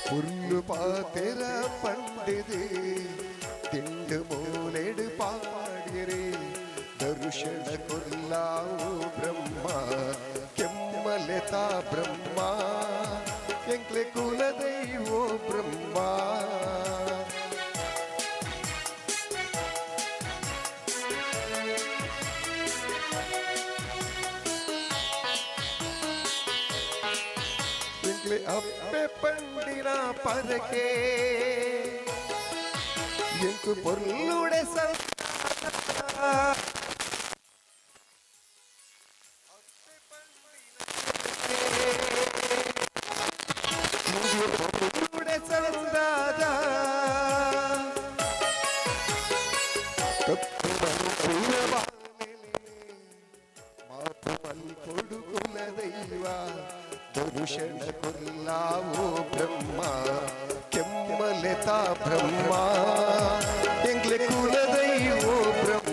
పుల్లు పాతెర పండిది తిండు మూలెడు పాడిరే ದರ್ಶನ ಕೊಲ್ಲಾವು ಬ್ರಹ್ಮ ಕೆಮ್ಮಲೆತಾ ಬ್ರಹ್ಮ ಎಂಕ್ಲೆ ಕುಲದೈವೋ ಬ್ರಹ್ಮ. ಎಂಕ್ಲೆ ಅಪ್ಪೆ ಪಂಡಿನ ಪರಕೆ ಎಂಕು ಪೊರ್ಲುಡೆ ಸಲ್ ದರ್ಶನ ಕೊಲ್ಲಾವೋ ಬ್ರಹ್ಮ ಕೆಮ್ಮಲೆತಾ ಬ್ರಹ್ಮ ಎಂಕ್ಲೆ ಕುಲದೈವೋ ಬ್ರಹ್ಮ.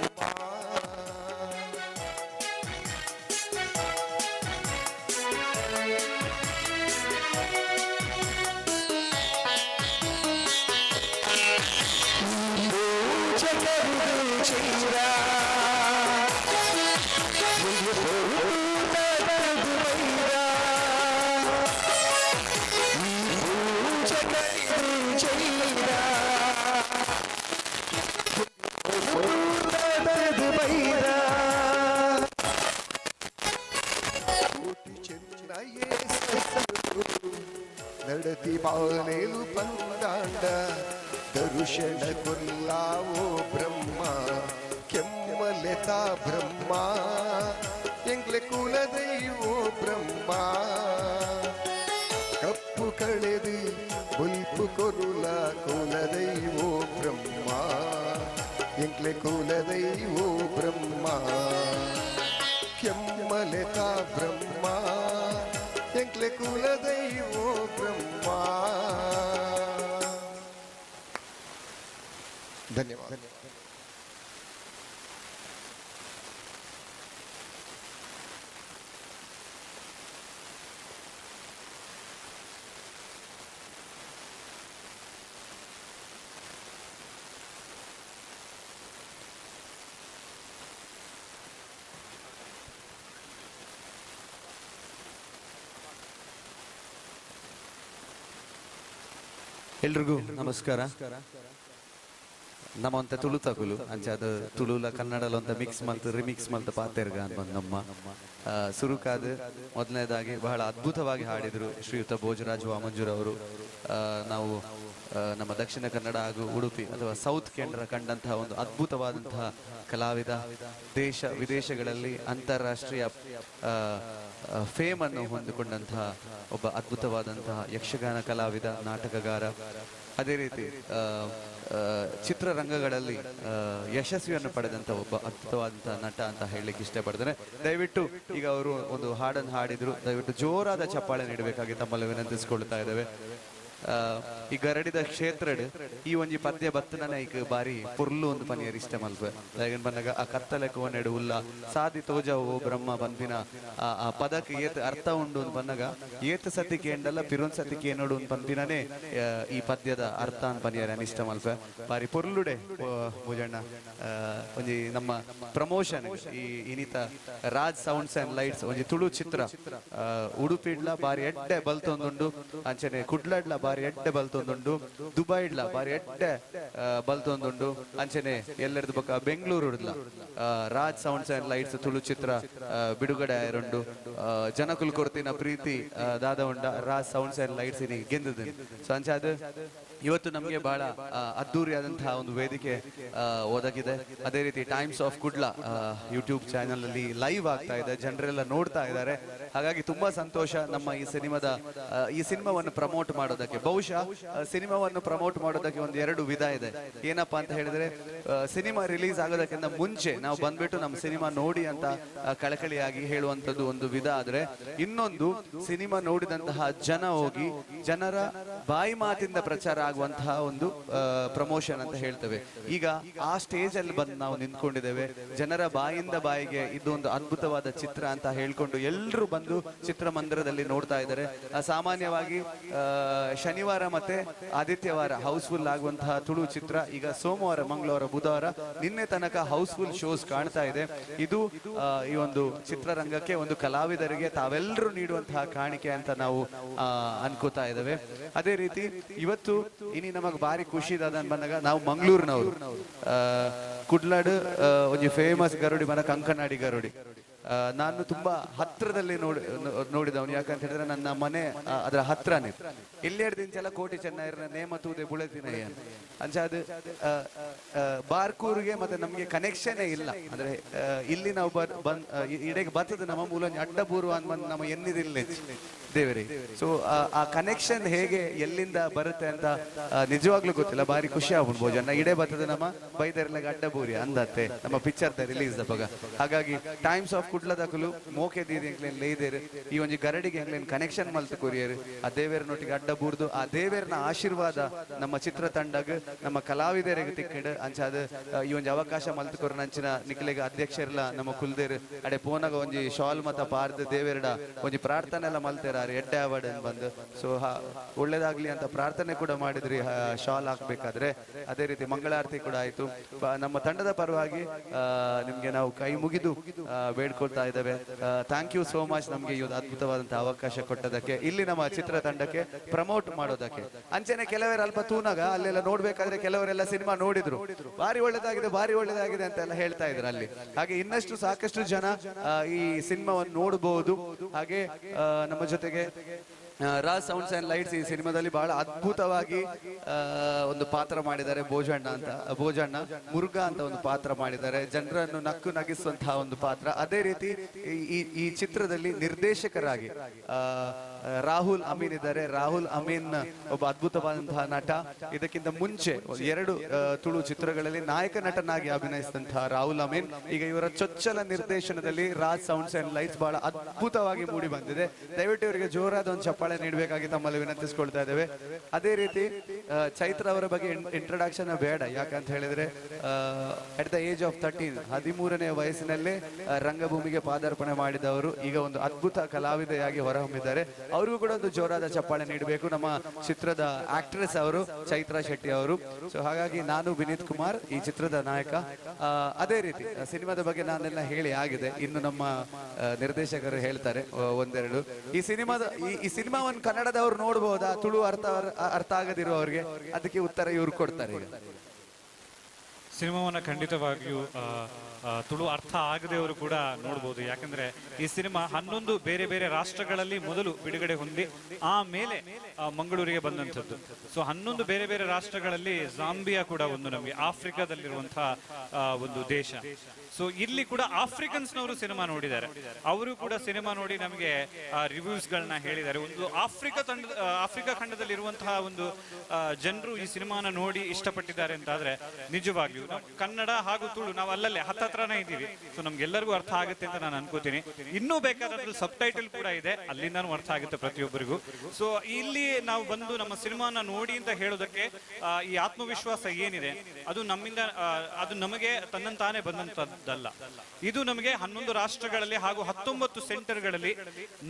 ನಡತಿ ಬಾನೇಲು ಪಂದಾಂಡ ದರ್ಶನ ಕೊಲ್ಲಾವೋ ಬ್ರಹ್ಮ ಕೆಮ್ಮಲೆತಾ ಬ್ರಹ್ಮ ಎಂಕ್ಲೆ ಕುಲದೈವೋ ಬ್ರಹ್ಮ. ಕಪ್ಪು ಕಳೆದು ಬುಲ್ಪು ಕೊರುಳ ಕುಲದೈವೋ ಬ್ರಹ್ಮ ಎಂಕ್ಲೆ ಕುಲದೈವೋ ಬ್ರಹ್ಮ ಕೆಮ್ಮಲೆತಾ ಬ್ರಹ್ಮ ಎಂಕ್ಲೆ ಕುಲದೈವೋ ಬ್ರಹ್ಮ. ಧನ್ಯವಾದ. ಎಲ್ರಿಗೂ ನಮಸ್ಕಾರ. ನಮ್ಮಂತ ತುಳು ತಗುಲು ಅಂಚೆ ಅದು ತುಳುಲ ಕನ್ನಡಲ ಅಂತ ಮಿಕ್ಸ್ ಮಲ್ತು ರಿಮಿಕ್ಸ್ ಮಲ್ತು ಪಾತೆರ್ಗ ಅಂತ ನಮ್ಮ ಸುರುಕಾದ ಮೊದಲನೇದಾಗಿ ಬಹಳ ಅದ್ಭುತವಾಗಿ ಹಾಡಿದರು ಶ್ರೀಯುತ ಭೋಜರಾಜ್ ವಾಮಂಜೂರವರು. ನಾವು ನಮ್ಮ ದಕ್ಷಿಣ ಕನ್ನಡ ಹಾಗೂ ಉಡುಪಿ ಅಥವಾ ಸೌತ್ ಕೇಂದ್ರ ಕಂಡಂತಹ ಒಂದು ಅದ್ಭುತವಾದಂತಹ ಕಲಾವಿದ, ದೇಶ ವಿದೇಶಗಳಲ್ಲಿ ಅಂತಾರಾಷ್ಟ್ರೀಯ ಫೇಮ್ ಅನ್ನು ಹೊಂದಿಕೊಂಡಂತಹ ಒಬ್ಬ ಅದ್ಭುತವಾದಂತಹ ಯಕ್ಷಗಾನ ಕಲಾವಿದ, ನಾಟಕಗಾರ. ಅದೇ ರೀತಿ ಚಿತ್ರರಂಗಗಳಲ್ಲಿ ಯಶಸ್ವಿಯನ್ನು ಪಡೆದಂಥ ಒಬ್ಬ ಅದ್ಭುತವಾದಂತಹ ನಟ ಅಂತ ಹೇಳಲಿಕ್ಕೆ ಇಷ್ಟಪಡ್ತೇನೆ. ದಯವಿಟ್ಟು ಈಗ ಅವರು ಒಂದು ಹಾಡನ್ನು ಹಾಡಿದ್ರು, ದಯವಿಟ್ಟು ಜೋರಾದ ಚಪ್ಪಾಳೆ ನೀಡಬೇಕಾಗಿ ತಮ್ಮಲ್ಲಿ ವಿನಂತಿಸಿಕೊಳ್ತಾ ಇದ್ದೇವೆ. ಈ ಗರಡಿದ ಕ್ಷೇತ್ರಡ್ ಈ ಒಂಜಿ ಪದ್ಯ ಬತ್ತನ ಈಗ ಬಾರಿ ಪುರ್ಲು ಒಂದು ಪನಿಯರ್ ಇಷ್ಟ ಮಲ್ಪೆ ದಾಯಗನ್ ಬಂದಾಗ ಆ ಕತ್ತಲೆಕ ಒನ್ನೆಡು ಉಲ್ಲ ಸಾದಿ ತೋಜಾವು ಬ್ರಹ್ಮ ಬಂದಿನ ಆ ಪದಕ್ಕೆ ಏತ್ ಅರ್ಥ ಉಂಡು ಅಂತ ಬಂದಾಗ ಏತ್ ಸತಿಕೆ ಎಂಡಲ್ಲ ಪಿರೊಂದ್ ಸತಿಕೆ ಏನೋಡು ಅಂತ ಬಂದಿನೇ ಈ ಪದ್ಯದ ಅರ್ಥ ಅಂತ ಪನಿಯರ್ ಅನಿಷ್ಟ ಮಲ್ಪೆ ಬಾರಿ ಪುರ್ಲುಡೆ ಭುಜಣ್ಣ. ಒಂಜಿ ನಮ್ಮ ಪ್ರಮೋಷನ್ ಈ ಇನಿತ ರಾಜ್ ಸೌಂಡ್ಸ್ ಅಂಡ್ ಲೈಟ್ಸ್ ಒಂಜಿ ತುಳು ಚಿತ್ರ ಉಡುಪಿಡ್ಲ ಬಾರಿ ಎಡ್ಡೆ ಬಲ್ತೊಂದುಂಡು, ಅಂಚನೆ ಕುಡ್ಲಡ್ಲ ಬಾರಿ ಎಡ್ಡೆ ಬಲ್ತೊಂದುಂಡು, ದುಬೈಡ್ಲ ಬಾರಿ ಎಡ್ಡೆ ಬಲ್ತೊಂದುಂಡು, ಅಂಚನೆ ಎಲ್ಲರದು ಬೊಕ ಬೆಂಗಳೂರುಡ್ಲ Raj sounds and lights Tulu ಚಿತ್ರ ಬಿಡುಗಡೆ ಆಯರುಂಡು. ಜನಕುಲ್ ಕೊರ್ತಿನ ಪ್ರೀತಿ ದಾದ ಉಂಡ ರಾಜ್ ಸೌಂಡ್ಸ್ ಅಂಡ್ ಲೈಟ್ಸ್ ಇನಿ ಗೆಂದದ. ಸೊ ಅಂಚಾದ ಇವತ್ತು ನಮಗೆ ಬಹಳ ಅದ್ದೂರಿಯಾದಂತಹ ಒಂದು ವೇದಿಕೆ ಒದಗಿದೆ. ಅದೇ ರೀತಿ times of Kudla YouTube channel ಅಲ್ಲಿ ಲೈವ್ ಆಗ್ತಾ ಇದೆ, ಜನರೆಲ್ಲ ನೋಡ್ತಾ ಇದ್ದಾರೆ. ಹಾಗಾಗಿ ತುಂಬಾ ಸಂತೋಷ. ನಮ್ಮ ಈ ಸಿನಿಮಾವನ್ನು ಪ್ರಮೋಟ್ ಮಾಡೋದಕ್ಕೆ, ಬಹುಶಃ ಸಿನಿಮಾವನ್ನು ಪ್ರಮೋಟ್ ಮಾಡೋದಕ್ಕೆ ಒಂದು ಎರಡು ವಿಧ ಇದೆ. ಏನಪ್ಪಾ ಅಂತ ಹೇಳಿದ್ರೆ, ಸಿನಿಮಾ ರಿಲೀಸ್ ಆಗೋದಕ್ಕಿಂತ ಮುಂಚೆ ನಾವು ಬಂದ್ಬಿಟ್ಟು ನಮ್ಮ ಸಿನಿಮಾ ನೋಡಿ ಅಂತ ಕಳಕಳಿಯಾಗಿ ಹೇಳುವಂತದ್ದು ಒಂದು ವಿಧ. ಆದ್ರೆ ಇನ್ನೊಂದು, ಸಿನಿಮಾ ನೋಡಿದಂತಹ ಜನ ಹೋಗಿ ಜನರ ಬಾಯಿ ಮಾತಿಂದ ಪ್ರಚಾರ ಆಗುವಂತಹ ಒಂದು ಪ್ರಮೋಷನ್ ಅಂತ ಹೇಳ್ತೇವೆ. ಈಗ ಆ ಸ್ಟೇಜ್ ಅಲ್ಲಿ ಬಂದು ನಾವು ನಿಂತ್ಕೊಂಡಿದ್ದೇವೆ. ಜನರ ಬಾಯಿಂದ ಬಾಯಿಗೆ ಇದೊಂದು ಅದ್ಭುತವಾದ ಚಿತ್ರ ಅಂತ ಹೇಳ್ಕೊಂಡು ಎಲ್ಲರೂ ಬಂದು ಚಿತ್ರಮಂದಿರದಲ್ಲಿ ನೋಡ್ತಾ ಇದ್ದಾರೆ. ಸಾಮಾನ್ಯವಾಗಿ ಶನಿವಾರ ಮತ್ತೆ ಆದಿತ್ಯವಾರ ಹೌಸ್ಫುಲ್ ಆಗುವಂತಹ ತುಳು ಚಿತ್ರ ಈಗ ಸೋಮವಾರ, ಮಂಗಳವಾರ, ಬುಧವಾರ ನಿನ್ನೆ ತನಕ ಹೌಸ್ಫುಲ್ ಶೋಸ್ ಕಾಣ್ತಾ ಇದೆ. ಇದು ಈ ಒಂದು ಚಿತ್ರರಂಗಕ್ಕೆ, ಒಂದು ಕಲಾವಿದರಿಗೆ ತಾವೆಲ್ಲರೂ ನೀಡುವಂತಹ ಕಾಣಿಕೆ ಅಂತ ನಾವು ಅನ್ಕೋತಾ ಇದ್ದೇವೆ. ಅದೇ ರೀತಿ ಇವತ್ತು ಇನಿ ನಮಗ್ ಬಾರಿ ಖುಷಿ ಇದ ಬಂದಾಗ ನಾವು ಮಂಗಳೂರಿನವರು ಕುಡ್ಲಾಡ್ ಒಂಜಿ ಫೇಮಸ್ ಗರುಡಿ ಮನ ಕಂಕನಾಡಿ ಗರುಡಿ ನಾನು ತುಂಬಾ ಹತ್ರದಲ್ಲಿ ನೋಡಿದವನು. ಯಾಕಂತ ಹೇಳಿದ್ರೆ ನನ್ನ ಮನೆ ಅದರ ಹತ್ರನೇ. ಇಲ್ಲೆರಡು ದಿನಚಲ ಕೋಟಿ ಚೆನ್ನೈರ್ನ ನೇಮ ತೂದೆ ಬುಳೆತಿನಯ್ಯ ಅಂಚಾದ ಬಾರ್ಕೂರ್ಗೆ ಮತ್ತೆ ನಮ್ಗೆ ಕನೆಕ್ಷನ್ ಇಲ್ಲ. ಅಂದ್ರೆ ಇಲ್ಲಿ ನಾವು ಇಡೆಗೆ ಬರ್ತದೆ ನಮ್ಮ ಮೂಲ ಅಡ್ಡಬೂರು ಅನ್ಬಂದ್ ನಮ್ಮ ಎನ್ನಿದಿಲ್ಲ ದೇವರೇ. ಸೊ ಆ ಕನೆಕ್ಷನ್ ಹೇಗೆ ಎಲ್ಲಿಂದ ಬರುತ್ತೆ ಅಂತ ನಿಜವಾಗ್ಲೂ ಗೊತ್ತಿಲ್ಲ. ಬಾರಿ ಖುಷಿ ಆಗ್ಬಿಡ್ಬೋದು. ಜನ ಇಡೇ ಬರ್ತದೆ ನಮ್ಮ ಬೈದರ್ಲಾಗ ಅಡ್ಡಬೂರಿ ಅಂದತ್ತೆ ನಮ್ಮ ಪಿಕ್ಚರ್ ರಿಲೀಸ್ ದಬ್ಬಗ. ಹಾಗಾಗಿ ಟೈಮ್ಸ್ ಆಫ್ ಕುಡ್ಲದಕ್ಕಲು ಮೋಕೆ ದೀದಿ ಎಂಕ್ಲೇನ್ ಲೇದೇರು ಈ ಒಂಜಿ ಗರಡಿಗೆ ಎಂಕ್ಲೇನ್ ಕನೆಕ್ಷನ್ ಮಲ್ತು ಕೊರಿಯರು ಆ ದೇವೇರನೊಟ್ಟಿಗೆ ಅಡ್ಡಬೂರ್ದು ಆ ದೇವೇರನ ಆಶೀರ್ವಾದ ನಮ್ಮ ಚಿತ್ರತಂಡಗ್ ನಮ್ಮ ಕಲಾವಿದರಿಗೆ ತಿಕ್ಕಿಡು ಅಂಚಾದ ಈ ಒಂಜಿ ಅವಕಾಶ ಮಲ್ತು ಕೊರ ನಂಚಿನ ನಿಕ್ಲೆಗ ಅಧ್ಯಕ್ಷರೆಲ್ಲ ನಮ್ಮ ಕುಲ್ದೇರು ಅಡೆ ಪೋನಾಗ ಒಂಜಿ ಶಾಲ್ ಮತ ಪಾರ್ದು ದೇವೇರಡ ಒಂಜಿ ಪ್ರಾರ್ಥನೆ ಎಲ್ಲ ಮಲ್ತೇರ ಎಡ್ಡೆ ಅವಾರ್ಡ್ ಬಂದು. ಸೊ ಒಳ್ಳೇದಾಗ್ಲಿ ಅಂತ ಪ್ರಾರ್ಥನೆ ಕೂಡ ಮಾಡಿದ್ರಿ ಶಾಲ್ ಹಾಕ್ಬೇಕಾದ್ರೆ. ಅದೇ ರೀತಿ ಮಂಗಳಾರತಿ ಕೂಡ ಆಯ್ತು. ನಮ್ಮ ತಂಡದ ಪರವಾಗಿ ನಿಮ್ಗೆ ನಾವು ಕೈ ಮುಗಿದು ಬೇಡ್ಕೊಳ್ತಾ ಇದ್ದೇವೆ. ಥ್ಯಾಂಕ್ ಯು ಸೋ ಮಚ್ ನಮ್ಗೆ ಈ ಅದ್ಭುತವಾದಂತಹ ಅವಕಾಶ ಕೊಟ್ಟದಕ್ಕೆ, ಇಲ್ಲಿ ನಮ್ಮ ಚಿತ್ರತಂಡಕ್ಕೆ ಪ್ರಮೋಟ್ ಮಾಡೋದಕ್ಕೆ. ಅಂಚೆನೆ ಕೆಲವರು ಅಲ್ಪ ತೂನಾಗ ಅಲ್ಲೆಲ್ಲ ನೋಡ್ಬೇಕಾದ್ರೆ ಕೆಲವರೆಲ್ಲ ಸಿನಿಮಾ ನೋಡಿದ್ರು, ಭಾರಿ ಒಳ್ಳೇದಾಗಿದೆ ಭಾರಿ ಒಳ್ಳೇದಾಗಿದೆ ಅಂತೆಲ್ಲ ಹೇಳ್ತಾ ಇದ್ರು ಅಲ್ಲಿ. ಹಾಗೆ ಇನ್ನಷ್ಟು ಸಾಕಷ್ಟು ಜನ ಈ ಸಿನಿಮಾವನ್ನು ನೋಡಬಹುದು. ಹಾಗೆ ನಮ್ಮ ಜೊತೆಗೆ ರಾಜ್ ಸೌಂಡ್ಸ್ ಅಂಡ್ ಲೈಟ್ಸ್ ಈ ಸಿನಿಮಾದಲ್ಲಿ ಬಹಳ ಅದ್ಭುತವಾಗಿ ಒಂದು ಪಾತ್ರ ಮಾಡಿದ್ದಾರೆ. ಭೋಜಣ್ಣ ಮುರುಘಾ ಅಂತ ಒಂದು ಪಾತ್ರ ಮಾಡಿದ್ದಾರೆ, ಜನರನ್ನು ನಕ್ಕು ನಗಿಸುವಂತಹ ಒಂದು ಪಾತ್ರ. ಅದೇ ರೀತಿ ಈ ಚಿತ್ರದಲ್ಲಿ ನಿರ್ದೇಶಕರಾಗಿ ರಾಹುಲ್ ಅಮೀನ್ ಇದ್ದಾರೆ. ರಾಹುಲ್ ಅಮೀನ್ ಒಬ್ಬ ಅದ್ಭುತವಾದಂತಹ ನಟ. ಇದಕ್ಕಿಂತ ಮುಂಚೆ 2 ತುಳು ಚಿತ್ರಗಳಲ್ಲಿ ನಾಯಕ ನಟನಾಗಿ ಅಭಿನಯಿಸಿದಂತಹ ರಾಹುಲ್ ಅಮೀನ್ ಈಗ ಇವರ ಚೊಚ್ಚಲ ನಿರ್ದೇಶನದಲ್ಲಿ ರಾಜ್ ಸೌಂಡ್ಸ್ ಅಂಡ್ ಲೈಟ್ಸ್ ಬಹಳ ಅದ್ಭುತವಾಗಿ ಮೂಡಿ ಬಂದಿದೆ. ದಯವಿಟ್ಟು ಇವರಿಗೆ ಜೋರಾದ ಒಂದು ಚಪ್ಪಾಳೆ ನೀಡಬೇಕಾಗಿ ತಮ್ಮಲ್ಲಿ ವಿನಂತಿಸಿಕೊಳ್ತಾ ಇದ್ದೇವೆ. ಅದೇ ರೀತಿ ಚೈತ್ರ ಅವರ ಬಗ್ಗೆ ಇಂಟ್ರೊಡಕ್ಷನ್ ಬೇಡ, ಯಾಕಂತ ಹೇಳಿದ್ರೆ ಅಟ್ ದ ಏಜ್ ಆಫ್ 13 13ನೇ ವಯಸ್ಸಿನಲ್ಲೇ ರಂಗಭೂಮಿಗೆ ಪಾದಾರ್ಪಣೆ ಮಾಡಿದವರು ಈಗ ಒಂದು ಅದ್ಭುತ ಕಲಾವಿದೆಯಾಗಿ ಹೊರಹೊಮ್ಮಿದ್ದಾರೆ. ಅವ್ರಿಗೂ ಕೂಡ ಒಂದು ಜೋರಾದ ಚಪ್ಪಾಳೆ ನೀಡಬೇಕು. ನಮ್ಮ ಚಿತ್ರದ ಆಕ್ಟ್ರೆಸ್ ಅವರು ಚೈತ್ರಾ ಶೆಟ್ಟಿ ಅವರು. ಸೊ ಹಾಗಾಗಿ ನಾನು ವಿನೀತ್ ಕುಮಾರ್ ಈ ಚಿತ್ರದ ನಾಯಕ. ಅದೇ ರೀತಿ ಸಿನಿಮಾದ ಬಗ್ಗೆ ನಾನೆಲ್ಲ ಹೇಳಿ ಆಗಿದೆ, ಇನ್ನು ನಮ್ಮ ನಿರ್ದೇಶಕರು ಹೇಳ್ತಾರೆ ಒಂದೆರಡು. ಈ ಸಿನಿಮಾವನ್ನು ಕನ್ನಡದವ್ರು ನೋಡ್ಬೋದಾ, ತುಳು ಅರ್ಥ ಆಗದಿರುವವ್ರಿಗೆ ಅದಕ್ಕೆ ಉತ್ತರ ಇವ್ರು ಕೊಡ್ತಾರೆ. ಈಗ ಸಿನಿಮಾವನ್ನು ಖಂಡಿತವಾಗಿಯೂ ತುಳು ಅರ್ಥ ಆಗದೆಯವರು ಕೂಡ ನೋಡ್ಬೋದು. ಯಾಕಂದ್ರೆ ಈ ಸಿನಿಮಾ 11 ಬೇರೆ ಬೇರೆ ರಾಷ್ಟ್ರಗಳಲ್ಲಿ ಮೊದಲು ಬಿಡುಗಡೆ ಹೊಂದಿ ಆಮೇಲೆ ಮಂಗಳೂರಿಗೆ ಬಂದಂಥದ್ದು. ಸೊ 11 ಬೇರೆ ಬೇರೆ ರಾಷ್ಟ್ರಗಳಲ್ಲಿ ಜಾಂಬಿಯಾ ಕೂಡ ಒಂದು ನಮಗೆ ಆಫ್ರಿಕಾದಲ್ಲಿರುವಂತಹ ಒಂದು ದೇಶ. ಸೊ ಇಲ್ಲಿ ಕೂಡ ಆಫ್ರಿಕನ್ಸ್ನವರು ಸಿನಿಮಾ ನೋಡಿದ್ದಾರೆ. ಅವರು ಕೂಡ ಸಿನಿಮಾ ನೋಡಿ ನಮಗೆ ರಿವ್ಯೂಸ್ಗಳನ್ನ ಹೇಳಿದ್ದಾರೆ. ಒಂದು ಆಫ್ರಿಕಾ ಖಂಡದಲ್ಲಿರುವಂತಹ ಒಂದು ಜನರು ಈ ಸಿನಿಮಾನ ನೋಡಿ ಇಷ್ಟಪಟ್ಟಿದ್ದಾರೆ ಅಂತಾದ್ರೆ ನಿಜವಾಗ್ಲೂ ಕನ್ನಡ ಹಾಗೂ ತುಳು ನಾವು ಅಲ್ಲಲ್ಲೇ ಹತ್ತತ್ರನೇ ಇದ್ದೀವಿ. ಸೊ ನಮ್ಗೆಲ್ಲರಿಗೂ ಅರ್ಥ ಆಗುತ್ತೆ ಅಂತ ನಾನು ಅನ್ಕೋತೀನಿ. ಇನ್ನೂ ಬೇಕಾದ್ರೆ ಸಬ್ ಟೈಟಲ್ ಕೂಡ ಇದೆ, ಅಲ್ಲಿಂದಾನು ಅರ್ಥ ಆಗುತ್ತೆ ಪ್ರತಿಯೊಬ್ಬರಿಗೂ. ಸೊ ಇಲ್ಲಿ ನಾವು ಬಂದು ನಮ್ಮ ಸಿನಿಮಾನ ನೋಡಿ ಅಂತ ಹೇಳೋದಕ್ಕೆ ಈ ಆತ್ಮವಿಶ್ವಾಸ ಏನಿದೆ ಅದು ನಮ್ಮಿಂದ ಅದು ನಮಗೆ ತನ್ನಂತಾನೆ ಬಂದಂತದ್ದಲ್ಲ. ಇದು ನಮಗೆ 11 ರಾಷ್ಟ್ರಗಳಲ್ಲಿ ಹಾಗೂ 19 ಸೆಂಟರ್ಗಳಲ್ಲಿ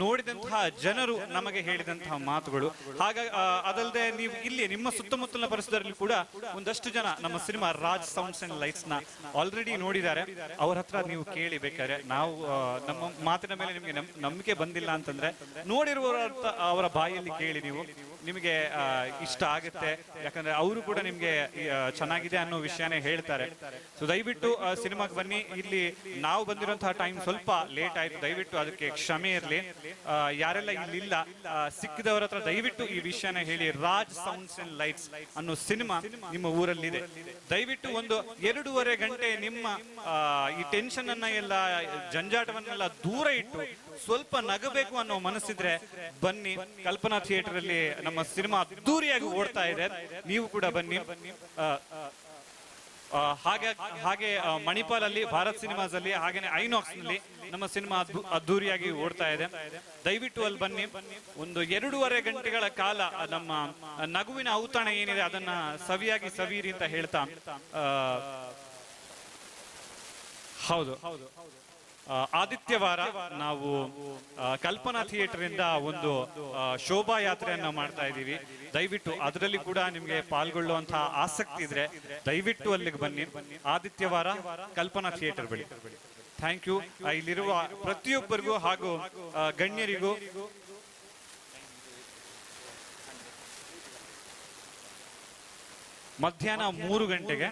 ನೋಡಿದಂತಹ ಜನರು ನಮಗೆ ಹೇಳಿದಂತಹ ಮಾತುಗಳು. ಹಾಗಾಗಿ ಅದಲ್ಲದೆ ನೀವು ಇಲ್ಲಿ ನಿಮ್ಮ ಸುತ್ತಮುತ್ತಲಿನ ಪರಿಸರದಲ್ಲಿ ಕೂಡ ಒಂದಷ್ಟು ಜನ ನಮ್ಮ cinema Raj sounds and lights ನ ಆಲ್ರೆಡಿ ನೋಡಿದ್ದಾರೆ. ಅವ್ರ ಹತ್ರ ನೀವು ಕೇಳಿ ಬೇಕಾದ್ರೆ. ನಾವು ನಮ್ಮ ಮಾತಿನ ಮೇಲೆ ನಿಮಗೆ ನಂಬಿಕೆ ಬಂದಿಲ್ಲ ಅಂತಂದ್ರೆ ನೋಡಿರುವವರ ಅವರ ಬಾಯಲ್ಲಿ ಕೇಳಿ, ನೀವು ನಿಮಗೆ ಇಷ್ಟ ಆಗುತ್ತೆ. ಯಾಕಂದ್ರೆ ಅವರು ಕೂಡ ನಿಮ್ಗೆ ಚೆನ್ನಾಗಿದೆ ಅನ್ನೋ ವಿಷಯನೇ ಹೇಳ್ತಾರೆ. ಸೊ ದಯವಿಟ್ಟು ಸಿನಿಮಾಗೆ ಬನ್ನಿ. ಇಲ್ಲಿ ನಾವು ಬಂದಿರುವಂತಹ ಟೈಮ್ ಸ್ವಲ್ಪ ಲೇಟ್ ಆಯ್ತು, ದಯವಿಟ್ಟು ಅದಕ್ಕೆ ಕ್ಷಮೆ ಇರಲಿ. ಯಾರೆಲ್ಲ ಇಲ್ಲಿಲ್ಲ ಸಿಕ್ಕಿದವರ ಹತ್ರ ದಯವಿಟ್ಟು ಈ ವಿಷಯನ ಹೇಳಿ. ರಾಜ್ ಸೌಂಡ್ಸ್ ಅಂಡ್ ಲೈಟ್ಸ್ ಅನ್ನೋ ಸಿನಿಮಾ ನಿಮ್ಮ ಊರಲ್ಲಿದೆ. ದಯವಿಟ್ಟು ಒಂದು 2.5 ಗಂಟೆ ನಿಮ್ಮ ಈ ಟೆನ್ಷನ್ ಅನ್ನ ಎಲ್ಲ ಜಂಜಾಟವನ್ನೆಲ್ಲ ದೂರ ಇಟ್ಟು ಸ್ವಲ್ಪ ನಗಬೇಕು ಅನ್ನೋ ಮನಸ್ಸಿದ್ರೆ ಬನ್ನಿ. ಕಲ್ಪನಾ ಥಿಯೇಟರ್ ಅಲ್ಲಿ ನಮ್ಮ ಸಿನಿಮಾ ಅದ್ದೂರಿಯಾಗಿ ಓಡ್ತಾ ಇದೆ, ನೀವು ಕೂಡ ಬನ್ನಿ. ಹಾಗೆ ಮಣಿಪಾಲ್ ಅಲ್ಲಿ, ಭಾರತ್ ಸಿನಿಮಾಸ್ ಅಲ್ಲಿ, ಹಾಗೇನೆ ಐನಾಕ್ಸ್ ನಲ್ಲಿ ನಮ್ಮ ಸಿನಿಮಾ ಅದ್ದೂರಿಯಾಗಿ ಓಡ್ತಾ ಇದೆ. ದಯವಿಟ್ಟು ಅಲ್ಲಿ ಬನ್ನಿ. ಒಂದು 2.5 ಗಂಟೆಗಳ ಕಾಲ ನಮ್ಮ ನಗುವಿನ ಔತಣ ಏನಿದೆ ಅದನ್ನ ಸವಿಯಾಗಿ ಸವೀರಿ ಅಂತ ಹೇಳ್ತಾ ಹೌದು ಆದಿತ್ಯವಾರ ನಾವು ಕಲ್ಪನಾ ಥಿಯೇಟರ್ ಇಂದ ಒಂದು ಶೋಭಾ ಯಾತ್ರೆಯನ್ನ ಮಾಡ್ತಾ ಇದ್ದೀವಿ. ದಯವಿಟ್ಟು ಅದರಲ್ಲಿ ಕೂಡ ನಿಮ್ಗೆ ಪಾಲ್ಗೊಳ್ಳುವಂತಹ ಆಸಕ್ತಿ ಇದ್ರೆ ದಯವಿಟ್ಟು ಅಲ್ಲಿಗೆ ಬನ್ನಿ. ಆದಿತ್ಯವಾರ ಕಲ್ಪನಾ ಥಿಯೇಟರ್ ಬಳಿ. Thank you. ಇಲ್ಲಿರುವ ಪ್ರತಿಯೊಬ್ಬರಿಗೂ ಹಾಗೂ ಗಣ್ಯರಿಗೂ ಮಧ್ಯಾಹ್ನ 3 ಗಂಟೆಗೆ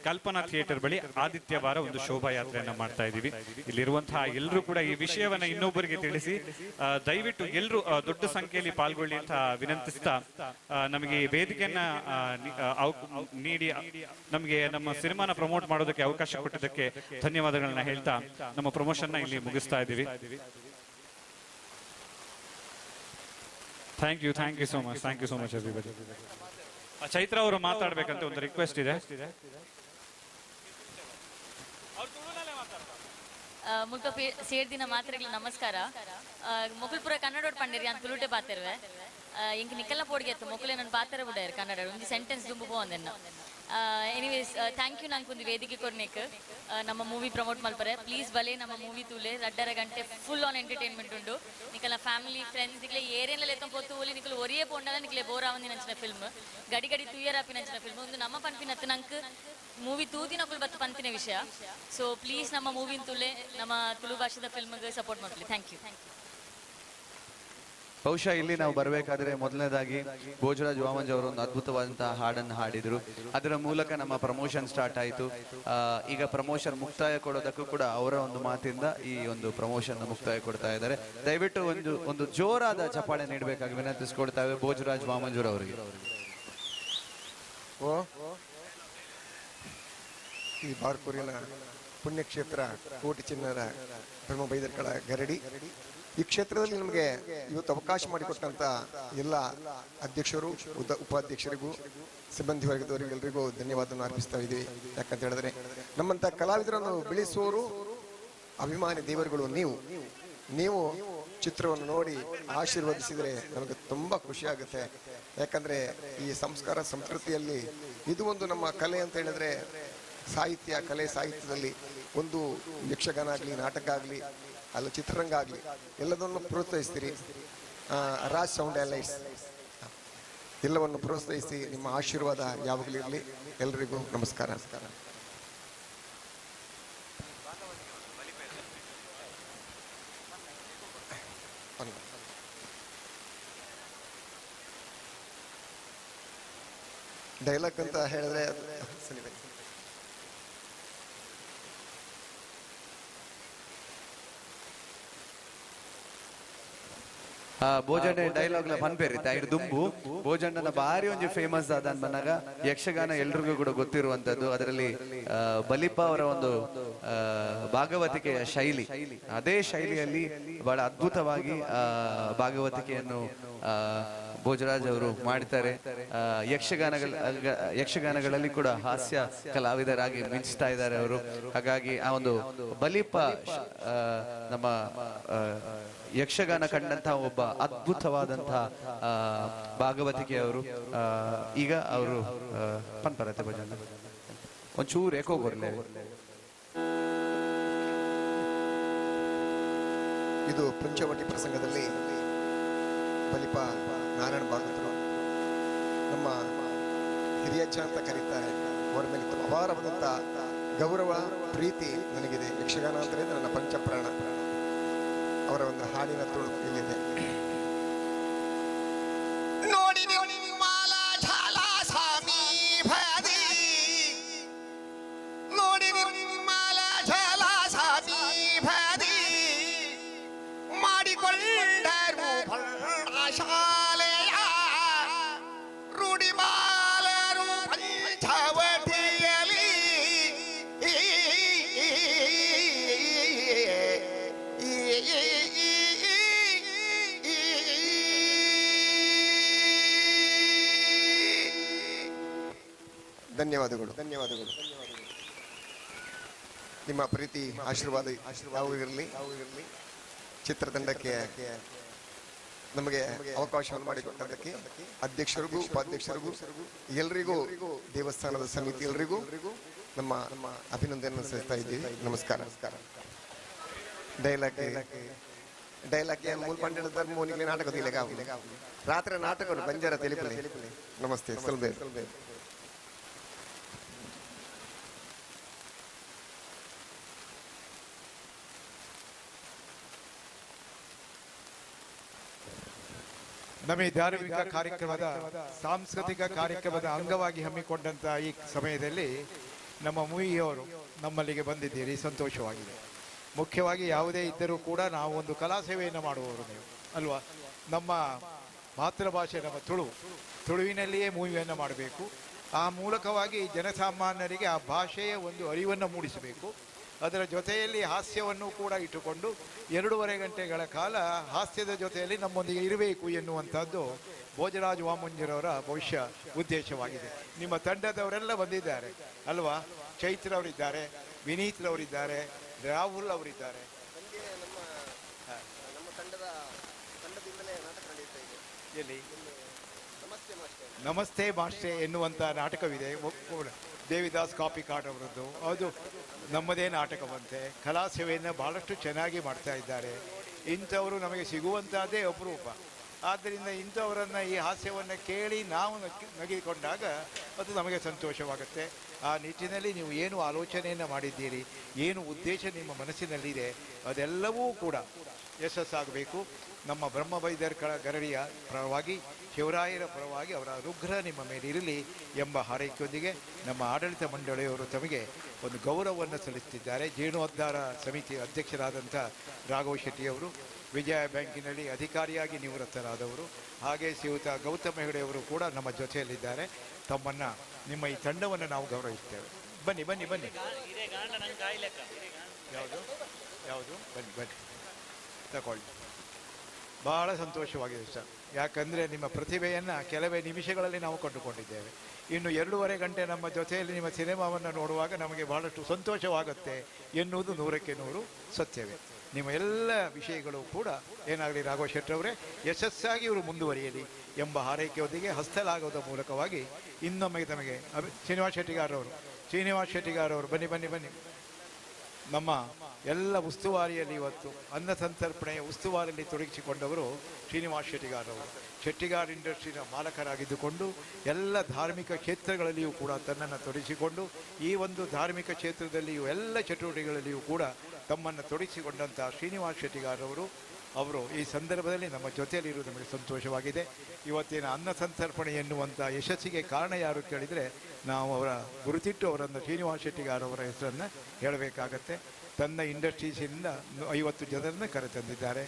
ಕಲ್ಪನಾ ಥಿಯೇಟರ್ ಬಳಿ ಆದಿತ್ಯವಾರ ಒಂದು ಶೋಭಾ ಯಾತ್ರೆಯನ್ನ ಮಾಡ್ತಾ ಇದ್ದೀವಿ. ಇಲ್ಲಿರುವಂತಹ ಎಲ್ಲರೂ ಕೂಡ ಈ ವಿಷಯವನ್ನ ಇನ್ನೊಬ್ಬರಿಗೆ ತಿಳಿಸಿ ದಯವಿಟ್ಟು ಎಲ್ಲರೂ ದೊಡ್ಡ ಸಂಖ್ಯೆಯಲ್ಲಿ ಪಾಲ್ಗೊಳ್ಳಿ ಅಂತ ವಿನಂತಿಸ್ತಾ ನಮಗೆ ಈ ವೇದಿಕೆಯನ್ನ ನೀಡಿ ನಮಗೆ ನಮ್ಮ ಸಿನಿಮಾನ ಪ್ರಮೋಟ್ ಮಾಡೋದಕ್ಕೆ ಅವಕಾಶ ಕೊಟ್ಟಿದ್ದಕ್ಕೆ ಧನ್ಯವಾದಗಳನ್ನ ಹೇಳ್ತಾ ನಮ್ಮ ಪ್ರಮೋಷನ್ ಇಲ್ಲಿ ಮುಗಿಸ್ತಾ ಇದ್ದೀವಿ. Thank you so much everybody. Chaitra ಅವರು ಮಾತಾಡ್ಬೇಕಂತ ಒಂದು ರಿಕ್ವೆಸ್ಟ್ ಇದೆ. ಮುಲ್ಪ ಸೇರ್ದಿನ ಮಾತ್ರೆಗಳು ನಮಸ್ಕಾರ. ಮೊಕಲ್ಪುರ ಕನ್ನಡ ಪಂಡಿರಿ ಅಂತ ತುಳುಟೆ ಪಾತಿರುವೆ. ಇಂಕ ನಿಕ್ಕಲ್ಲ ಪೋಡಿಗೆ ಮೊಕಲೆ ನನ್ನ ಪಾತ್ರ ಬಿಡಾರು ಕನ್ನಡ ಒಂದು ಸೆಂಟೆನ್ಸ್ ದುಂಬು ಪೋಂದೆನ್ನ. Anyways thank you. ನಂಗೆ ಒಂದು ವೇದಿಕೆ ಕೊಡ್ನೇಕ್ ನಮ್ಮ ಮೂವಿ ಪ್ರಮೋಟ್ ಮಲ್ಪರೆ. ಪ್ಲೀಸ್ ಬಲೆ ನಮ್ಮ ಮೂವಿ ತೂಲೆ 2.5 ಗಂಟೆ ಫುಲ್ ಆನ್ ಎಂಟರ್ಟೈನ್ಮೆಂಟ್ ಉಂಡು. ನಿಕಲ ಫ್ಯಾಮಿಲಿ ಫ್ರೆಂಡ್ಸ್ ನಿಕ್ಲೆ ಏರೇನೆಲ್ಲ ಎತ್ತ ಪೋತು ಓಲಿ ನಿಕಲು ಒರಿಯೇ ಪೋಂಡಲ ನಿಕ್ಲೆ ಬೋರ್ ಆವಂದಿ ನಂಚಿನ ಫಿಲ್ಮ್ ಗಡಿ ಗಡಿ ತುಯ್ಯರಾಪಿ ನಂಚಿನ ಫಿಲ್ಮ್ ಒಂದು ನಮ್ಮ ಪನ್ಪಿನತ್ತು ನಂಗೆ ಮೂವಿ ತೂದಿನ ಕುಲ್ ಬತ್ತು ಪಂತಿನ ವಿಷಯ. ಸೊ ಪ್ಲೀಸ್ ನಮ್ಮ ಮೂವಿನ ತುಲೆ ನಮ್ಮ ತುಳು ಭಾಷೆದ ಫಿಲ್ಮ್ಗೆ ಸಪೋರ್ಟ್ ಮಾಡ್ಲಿ. Thank you. ಬಹುಶಃ ಇಲ್ಲಿ ನಾವು ಬರಬೇಕಾದ್ರೆ ಮೊದಲನೇದಾಗಿ ಭೋಜರಾಜ್ ವಾಮಂಜ್ ಅವರು ಒಂದು ಅದ್ಭುತವಾದಂತಹ ಹಾಡನ್ನು ಹಾಡಿದ್ರು. ಅದರ ಮೂಲಕ ನಮ್ಮ ಪ್ರಮೋಷನ್ ಸ್ಟಾರ್ಟ್ ಆಯಿತು. ಈಗ ಪ್ರಮೋಷನ್ ಮುಕ್ತಾಯ ಕೊಡೋದಕ್ಕೂ ಕೂಡ ಅವರ ಒಂದು ಮಾತಿಂದ ಈ ಒಂದು ಪ್ರಮೋಷನ್ ಮುಕ್ತಾಯ ಕೊಡ್ತಾ ಇದ್ದಾರೆ. ದಯವಿಟ್ಟು ಒಂದು ಜೋರಾದ ಚಪ್ಪಾಳೆ ನೀಡಬೇಕಾಗಿ ವಿನಂತಿಸಿಕೊಡ್ತಾವೆ ಭೋಜರಾಜ್ ವಾಮಂಜೂರ್ ಅವರಿಗೆ. ಈ ಬಾರ್ಕೂರಿನ ಪುಣ್ಯಕ್ಷೇತ್ರ ಕೋಟಿ ಚಿನ್ನದ ಬ್ರಹ್ಮ ಬೈದರ್ಕಳ ಗರಡಿ ಈ ಕ್ಷೇತ್ರದಲ್ಲಿ ನಮಗೆ ಇವತ್ತು ಅವಕಾಶ ಮಾಡಿಕೊಟ್ಟಂತ ಎಲ್ಲ ಅಧ್ಯಕ್ಷರು ಉಪಾಧ್ಯಕ್ಷರಿಗೂ ಸಿಬ್ಬಂದಿ ವರ್ಗದವರಿಗೆಲ್ಲರಿಗೂ ಧನ್ಯವಾದವನ್ನು ಅರ್ಪಿಸ್ತಾ ಇದ್ದೀವಿ. ಯಾಕಂತ ಹೇಳಿದ್ರೆ ನಮ್ಮಂತ ಕಲಾವಿದರನ್ನು ಬೆಳೆಸುವವರು ಅಭಿಮಾನಿ ದೇವರುಗಳು ನೀವು ಚಿತ್ರವನ್ನು ನೋಡಿ ಆಶೀರ್ವದಿಸಿದರೆ ನಮಗೆ ತುಂಬಾ ಖುಷಿ ಆಗುತ್ತೆ. ಯಾಕಂದ್ರೆ ಈ ಸಂಸ್ಕಾರ ಸಂಸ್ಕೃತಿಯಲ್ಲಿ ಇದು ಒಂದು ನಮ್ಮ ಕಲೆ ಅಂತ ಹೇಳಿದ್ರೆ ಸಾಹಿತ್ಯದಲ್ಲಿ ಒಂದು ಯಕ್ಷಗಾನ ಆಗಲಿ, ನಾಟಕ ಆಗಲಿ, ಅಲ್ಲ ಚಿತ್ರರಂಗ ಆಗಲಿ ಎಲ್ಲದನ್ನು ಪ್ರೋತ್ಸಾಹಿಸ್ತೀರಿ. ರಾಜ್ ಸೌಂಡ್ ಅಂಡ್ ಲೈಟ್ಸ್ ಎಲ್ಲವನ್ನು ಪ್ರೋತ್ಸಾಹಿಸಿ ನಿಮ್ಮ ಆಶೀರ್ವಾದ ಯಾವಾಗಲೂ ಇರಲಿ. ಎಲ್ಲರಿಗೂ ನಮಸ್ಕಾರ. ಡೈಲಾಗ್ ಅಂತ ಹೇಳಿದ್ರೆ ಭೋಜನ ಡೈಲಾಗ್ಲ ಪನ್ಪೇರಿತ್ತೆ ಐದು ದುಂಬು ಭೋಜಣ್ಣನ ಬಾರಿ ಒಂಜಿ ಫೇಮಸ್ ಆದ ಬಂದಾಗ ಯಕ್ಷಗಾನ ಎಲ್ರಿಗೂ ಕೂಡ ಗೊತ್ತಿರುವಂತದ್ದು. ಅದರಲ್ಲಿ ಬಲಿಪ ಅವರ ಒಂದು ಭಾಗವತಿಕೆಯ ಶೈಲಿ, ಅದೇ ಶೈಲಿಯಲ್ಲಿ ಬಹಳ ಅದ್ಭುತವಾಗಿ ಭಾಗವತಿಕೆಯನ್ನು ಭೋಜರಾಜ್ ಅವರು ಮಾಡ್ತಾರೆ. ಯಕ್ಷಗಾನಗಳಲ್ಲಿ ಕೂಡ ಹಾಸ್ಯ ಕಲಾವಿದರಾಗಿ ಮಿಂಚ್ತಾ ಇದ್ದಾರೆ ಅವರು. ಹಾಗಾಗಿ ಆ ಒಂದು ಬಲಿಪ ನಮ್ಮ ಯಕ್ಷಗಾನ ಕಂಡಂತಹ ಒಬ್ಬ ಅದ್ಭುತವಾದಂತಹ ಭಾಗವತಿಕೆಯವರು. ಈಗ ಅವರು ಪನ್ಪರತೆ ಭಜನ ಒಂಚೂರು ಏಕೋ ಗೊರ್ಲೆ. ಇದು ಪಂಚವಟಿ ಪ್ರಸಂಗದಲ್ಲಿ ಬಲಿಪ ನಾರಾಯಣ ಭಾಗವತರು ನಮ್ಮ ಹಿರಿಯಜ್ಜ ಅಂತ ಕರೀತಾರೆ. ಅವರ ಮೇಲೆ ಅಪಾರವಾದಂಥ ಗೌರವ ಪ್ರೀತಿ ನನಗಿದೆ. ಯಕ್ಷಗಾನ ಅಂದರೆ ನನ್ನ ಪಂಚಪ್ರಾಣ. ಅವರ ಒಂದು ಹಾಡಿನ ತುಳು ಇಲ್ಲಿದೆ. ನೋಡಿ ಮಾಲಾ ಝಾಲಾ ಸಾಮಿ ಭಯದಿ, ನೋಡಿ ಮಾಲಾ ಝಾಲಾ ಸಾಮಿ ಭಯದಿ, ಮಾಡಿಕೊಂಡರು ಶಾಲೆಯ ರೂಢಿಮಾಲರು ಪಂಚವಟಿಯಲ್ಲಿ. ಧನ್ಯವಾದಗಳು. ನಿಮ್ಮ ಪ್ರೀತಿ ಆಶೀರ್ವಾದ ಯಾವಾಗ ಇರಲಿ. ಚಿತ್ರತಂಡಕ್ಕೆ ನಮಗೆ ಅವಕಾಶವನ್ನು ಮಾಡಿಕೊಟ್ಟದಕ್ಕೆ ಅಧ್ಯಕ್ಷರಿಗೂ ಉಪಾಧ್ಯಕ್ಷರಿಗೂ ಎಲ್ರಿಗೂ ದೇವಸ್ಥಾನದ ಸಮಿತಿ ಎಲ್ರಿಗೂ ನಮ್ಮ ಅಭಿನಂದನೆ ಸಲ್ಲಿಸ್ತಾ ಇದ್ದೀವಿ. ನಮಸ್ಕಾರ. ಡೈಲಾಗ್ ಮೂಲ ಪಂಡಿತ ಧರ್ಮೋನಿಗೆ ನಾಟಕ ರಾತ್ರಿ ನಾಟಕ ಬಂಜಾರ ತಿಳಿಪಲೆ. ನಮಸ್ತೆ. ಸಲ್ಬೇ ನಮ್ಮ ಈ ಧಾರ್ಮಿಕ ಕಾರ್ಯಕ್ರಮದ ಸಾಂಸ್ಕೃತಿಕ ಕಾರ್ಯಕ್ರಮದ ಅಂಗವಾಗಿ ಹಮ್ಮಿಕೊಂಡಂತಹ ಈ ಸಮಯದಲ್ಲಿ ನಮ್ಮ ಮುಯಿಯವರು ನಮ್ಮಲ್ಲಿಗೆ ಬಂದಿದ್ದೀರಿ, ಸಂತೋಷವಾಗಿದೆ. ಮುಖ್ಯವಾಗಿ ಯಾವುದೇ ಇದ್ದರೂ ಕೂಡ ನಾವು ಒಂದು ಕಲಾ ಸೇವೆಯನ್ನು ಮಾಡುವವರು ನೀವು ಅಲ್ವಾ. ನಮ್ಮ ಮಾತೃಭಾಷೆ ನಮ್ಮ ತುಳುವಿನಲ್ಲಿಯೇ ಮೂವಿಯನ್ನು ಮಾಡಬೇಕು. ಆ ಮೂಲಕವಾಗಿ ಜನಸಾಮಾನ್ಯರಿಗೆ ಆ ಭಾಷೆಯ ಒಂದು ಅರಿವನ್ನು ಮೂಡಿಸಬೇಕು. ಅದರ ಜೊತೆಯಲ್ಲಿ ಹಾಸ್ಯವನ್ನು ಕೂಡ ಇಟ್ಟುಕೊಂಡು 2.5 ಗಂಟೆಗಳ ಕಾಲ ಹಾಸ್ಯದ ಜೊತೆಯಲ್ಲಿ ನಮ್ಮೊಂದಿಗೆ ಇರಬೇಕು ಎನ್ನುವಂಥದ್ದು ಭೋಜರಾಜ್ ವಾಮಂಜರವರ ಭವಿಷ್ಯ ಉದ್ದೇಶವಾಗಿದೆ. ನಿಮ್ಮ ತಂಡದವರೆಲ್ಲ ಬಂದಿದ್ದಾರೆ ಅಲ್ವಾ. ಚೈತ್ರ ಅವರಿದ್ದಾರೆ, ವಿನೀತ್ರವರಿದ್ದಾರೆ, ರಾಹುಲ್ ಅವರಿದ್ದಾರೆ. ಎಲ್ಲಿ ನಮಸ್ತೆ ಮಾಸ್ಟೆ ಎನ್ನುವಂಥ ನಾಟಕವಿದೆ. ದೇವಿದಾಸ್ ಕಾಪಿಕಾಡ್ ಅವರದ್ದು ಅದು ನಮ್ಮದೇ ನಾಟಕವಂತೆ. ಕಲಾ ಸೇವೆಯನ್ನು ಭಾಳಷ್ಟು ಚೆನ್ನಾಗಿ ಮಾಡ್ತಾ ಇದ್ದಾರೆ. ಇಂಥವರು ನಮಗೆ ಸಿಗುವಂಥದ್ದೇ ಅಪರೂಪ. ಆದ್ದರಿಂದ ಇಂಥವರನ್ನು ಈ ಹಾಸ್ಯವನ್ನು ಕೇಳಿ ನಾವು ನಗಿಕೊಂಡಾಗ ಅದು ನಮಗೆ ಸಂತೋಷವಾಗುತ್ತೆ. ಆ ನಿಟ್ಟಿನಲ್ಲಿ ನೀವು ಏನು ಆಲೋಚನೆಯನ್ನು ಮಾಡಿದ್ದೀರಿ, ಏನು ಉದ್ದೇಶ ನಿಮ್ಮ ಮನಸ್ಸಿನಲ್ಲಿದೆ, ಅದೆಲ್ಲವೂ ಕೂಡ ಯಶಸ್ಸಾಗಬೇಕು. ನಮ್ಮ ಬ್ರಹ್ಮವೈದ್ಯರ ಗರಡಿಯ ಪರವಾಗಿ, ಶಿವರಾಯರ ಪರವಾಗಿ ಅವರ ಅನುಗ್ರಹ ನಿಮ್ಮ ಮೇಲೆ ಇರಲಿ ಎಂಬ ಹಾರೈಕೆಯೊಂದಿಗೆ ನಮ್ಮ ಆಡಳಿತ ಮಂಡಳಿಯವರು ತಮಗೆ ಒಂದು ಗೌರವವನ್ನು ಸಲ್ಲಿಸುತ್ತಿದ್ದಾರೆ. ಜೀರ್ಣೋದ್ಧಾರ ಸಮಿತಿ ಅಧ್ಯಕ್ಷರಾದಂಥ ರಾಘವ್ ಶೆಟ್ಟಿಯವರು, ವಿಜಯ ಬ್ಯಾಂಕಿನಲ್ಲಿ ಅಧಿಕಾರಿಯಾಗಿ ನಿವೃತ್ತರಾದವರು, ಹಾಗೆ ಶ್ರೀಯುತ ಗೌತಮ್ ಹೆಗಡೆಯವರು ಕೂಡ ನಮ್ಮ ಜೊತೆಯಲ್ಲಿದ್ದಾರೆ. ತಮ್ಮನ್ನು, ನಿಮ್ಮ ಈ ತಂಡವನ್ನು ನಾವು ಗೌರವಿಸ್ತೇವೆ. ಬನ್ನಿ ಬನ್ನಿ ಬನ್ನಿ. ಯಾವುದು ಯಾವುದು ಬನ್ನಿ ಬನ್ನಿ ತಗೊಳ್ಳಿ. ಬಹಳ ಸಂತೋಷವಾಗಿದೆ ಸರ್. ಯಾಕಂದರೆ ನಿಮ್ಮ ಪ್ರತಿಭೆಯನ್ನು ಕೆಲವೇ ನಿಮಿಷಗಳಲ್ಲಿ ನಾವು ಕಂಡುಕೊಂಡಿದ್ದೇವೆ. ಇನ್ನು 2.5 ಗಂಟೆ ನಮ್ಮ ಜೊತೆಯಲ್ಲಿ ನಿಮ್ಮ ಸಿನಿಮಾವನ್ನು ನೋಡುವಾಗ ನಮಗೆ ಬಹಳಷ್ಟು ಸಂತೋಷವಾಗುತ್ತೆ ಎನ್ನುವುದು 100ಕ್ಕೆ 100 ಸತ್ಯವೇ. ನಿಮ್ಮ ಎಲ್ಲ ವಿಷಯಗಳು ಕೂಡ ಏನಾಗಲಿ ರಾಘವ ಶೆಟ್ಟರವರೇ ಯಶಸ್ಸಾಗಿ ಇವರು ಮುಂದುವರಿಯಲಿ ಎಂಬ ಹಾರೈಕೆಯೊಂದಿಗೆ ಹಸ್ತಲಾಗೋದ ಮೂಲಕವಾಗಿ ಇನ್ನೊಮ್ಮೆ ತಮಗೆ ಶ್ರೀನಿವಾಸ್ ಶೆಟ್ಟಿಗಾರವರು ಬನ್ನಿ ಬನ್ನಿ ಬನ್ನಿ. ನಮ್ಮ ಎಲ್ಲ ಉಸ್ತುವಾರಿಯಲ್ಲಿ ಇವತ್ತು ಅನ್ನ ಸಂತರ್ಪಣೆಯ ಉಸ್ತುವಾರಿಯಲ್ಲಿ ತೊಡಗಿಸಿಕೊಂಡವರು ಶ್ರೀನಿವಾಸ್ ಶೆಟ್ಟಿಗಾರವರು. ಶೆಟ್ಟಿಗಾರ್ ಇಂಡಸ್ಟ್ರಿನ ಮಾಲಕರಾಗಿದ್ದುಕೊಂಡು ಎಲ್ಲ ಧಾರ್ಮಿಕ ಕ್ಷೇತ್ರಗಳಲ್ಲಿಯೂ ಕೂಡ ತನ್ನನ್ನು ತೊಡಗಿಸಿಕೊಂಡು ಈ ಒಂದು ಧಾರ್ಮಿಕ ಕ್ಷೇತ್ರದಲ್ಲಿಯೂ ಎಲ್ಲ ಚಟುವಟಿಕೆಗಳಲ್ಲಿಯೂ ಕೂಡ ತಮ್ಮನ್ನು ತೊಡಗಿಸಿಕೊಂಡಂಥ ಶ್ರೀನಿವಾಸ್ ಶೆಟ್ಟಿಗಾರವರು ಅವರು ಈ ಸಂದರ್ಭದಲ್ಲಿ ನಮ್ಮ ಜೊತೆಯಲ್ಲಿರುವುದು ನಮಗೆ ಸಂತೋಷವಾಗಿದೆ. ಇವತ್ತಿನ ಅನ್ನ ಸಂತರ್ಪಣೆ ಎನ್ನುವಂಥ ಯಶಸ್ಸಿಗೆ ಕಾರಣ ಯಾರು ಕೇಳಿದರೆ ನಾವು ಅವರ ಗುರುತಿಟ್ಟು ಅವರನ್ನು ಶ್ರೀನಿವಾಸ್ ಶೆಟ್ಟಿಗಾರವರ ಹೆಸರನ್ನು ಹೇಳಬೇಕಾಗತ್ತೆ. ತನ್ನ ಇಂಡಸ್ಟ್ರೀಸಿಂದ 50 ಜನರನ್ನು ಕರೆತಂದಿದ್ದಾರೆ.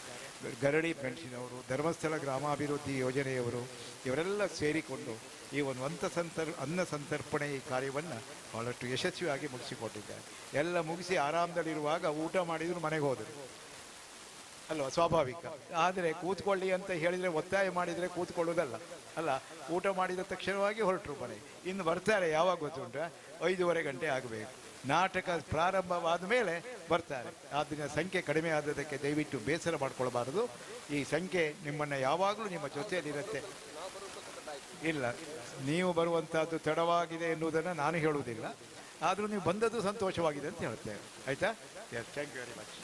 ಗರಡಿ ಫ್ರೆಂಡ್ಸಿನವರು, ಧರ್ಮಸ್ಥಳ ಗ್ರಾಮಾಭಿವೃದ್ಧಿ ಯೋಜನೆಯವರು ಇವರೆಲ್ಲ ಸೇರಿಕೊಂಡು ಈ ಒಂದು ಅನ್ನ ಸಂತರ್ಪಣೆ ಈ ಕಾರ್ಯವನ್ನು ಭಾಳಷ್ಟು ಯಶಸ್ವಿಯಾಗಿ ಮುಗಿಸಿಕೊಟ್ಟಿದ್ದಾರೆ. ಎಲ್ಲ ಮುಗಿಸಿ ಆರಾಮದಲ್ಲಿರುವಾಗ ಊಟ ಮಾಡಿದ್ರು ಮನೆಗೆ ಹೋದರು ಅಲ್ವಾ, ಸ್ವಾಭಾವಿಕ. ಆದರೆ ಕೂತ್ಕೊಳ್ಳಿ ಅಂತ ಹೇಳಿದರೆ ಒತ್ತಾಯ ಮಾಡಿದರೆ ಕೂತ್ಕೊಳ್ಳೋದಲ್ಲ ಅಲ್ಲ, ಊಟ ಮಾಡಿದ ತಕ್ಷಣವಾಗಿ ಹೊರಟರು ಮನೆ. ಇನ್ನು ಬರ್ತಾರೆ ಯಾವಾಗ ಗೊತ್ತುಂಟ, 5:30 ಗಂಟೆ ಆಗಬೇಕು. ನಾಟಕ ಪ್ರಾರಂಭವಾದ ಮೇಲೆ ಬರ್ತಾರೆ. ಆದ್ದರಿಂದ ಸಂಖ್ಯೆ ಕಡಿಮೆ ಆದದಕ್ಕೆ ದಯವಿಟ್ಟು ಬೇಸರ ಮಾಡ್ಕೊಳ್ಬಾರ್ದು. ಈ ಸಂಖ್ಯೆ ನಿಮ್ಮನ್ನು ಯಾವಾಗಲೂ ನಿಮ್ಮ ಜೊತೆಯಲ್ಲಿರುತ್ತೆ. ಇಲ್ಲ, ನೀವು ಬರುವಂಥದ್ದು ತಡವಾಗಿದೆ ಎನ್ನುವುದನ್ನು ನಾನು ಹೇಳುವುದಿಲ್ಲ, ಆದರೂ ನೀವು ಬಂದದ್ದು ಸಂತೋಷವಾಗಿದೆ ಅಂತ ಹೇಳ್ತೇವೆ. ಆಯಿತಾ? Yes, thank you very much.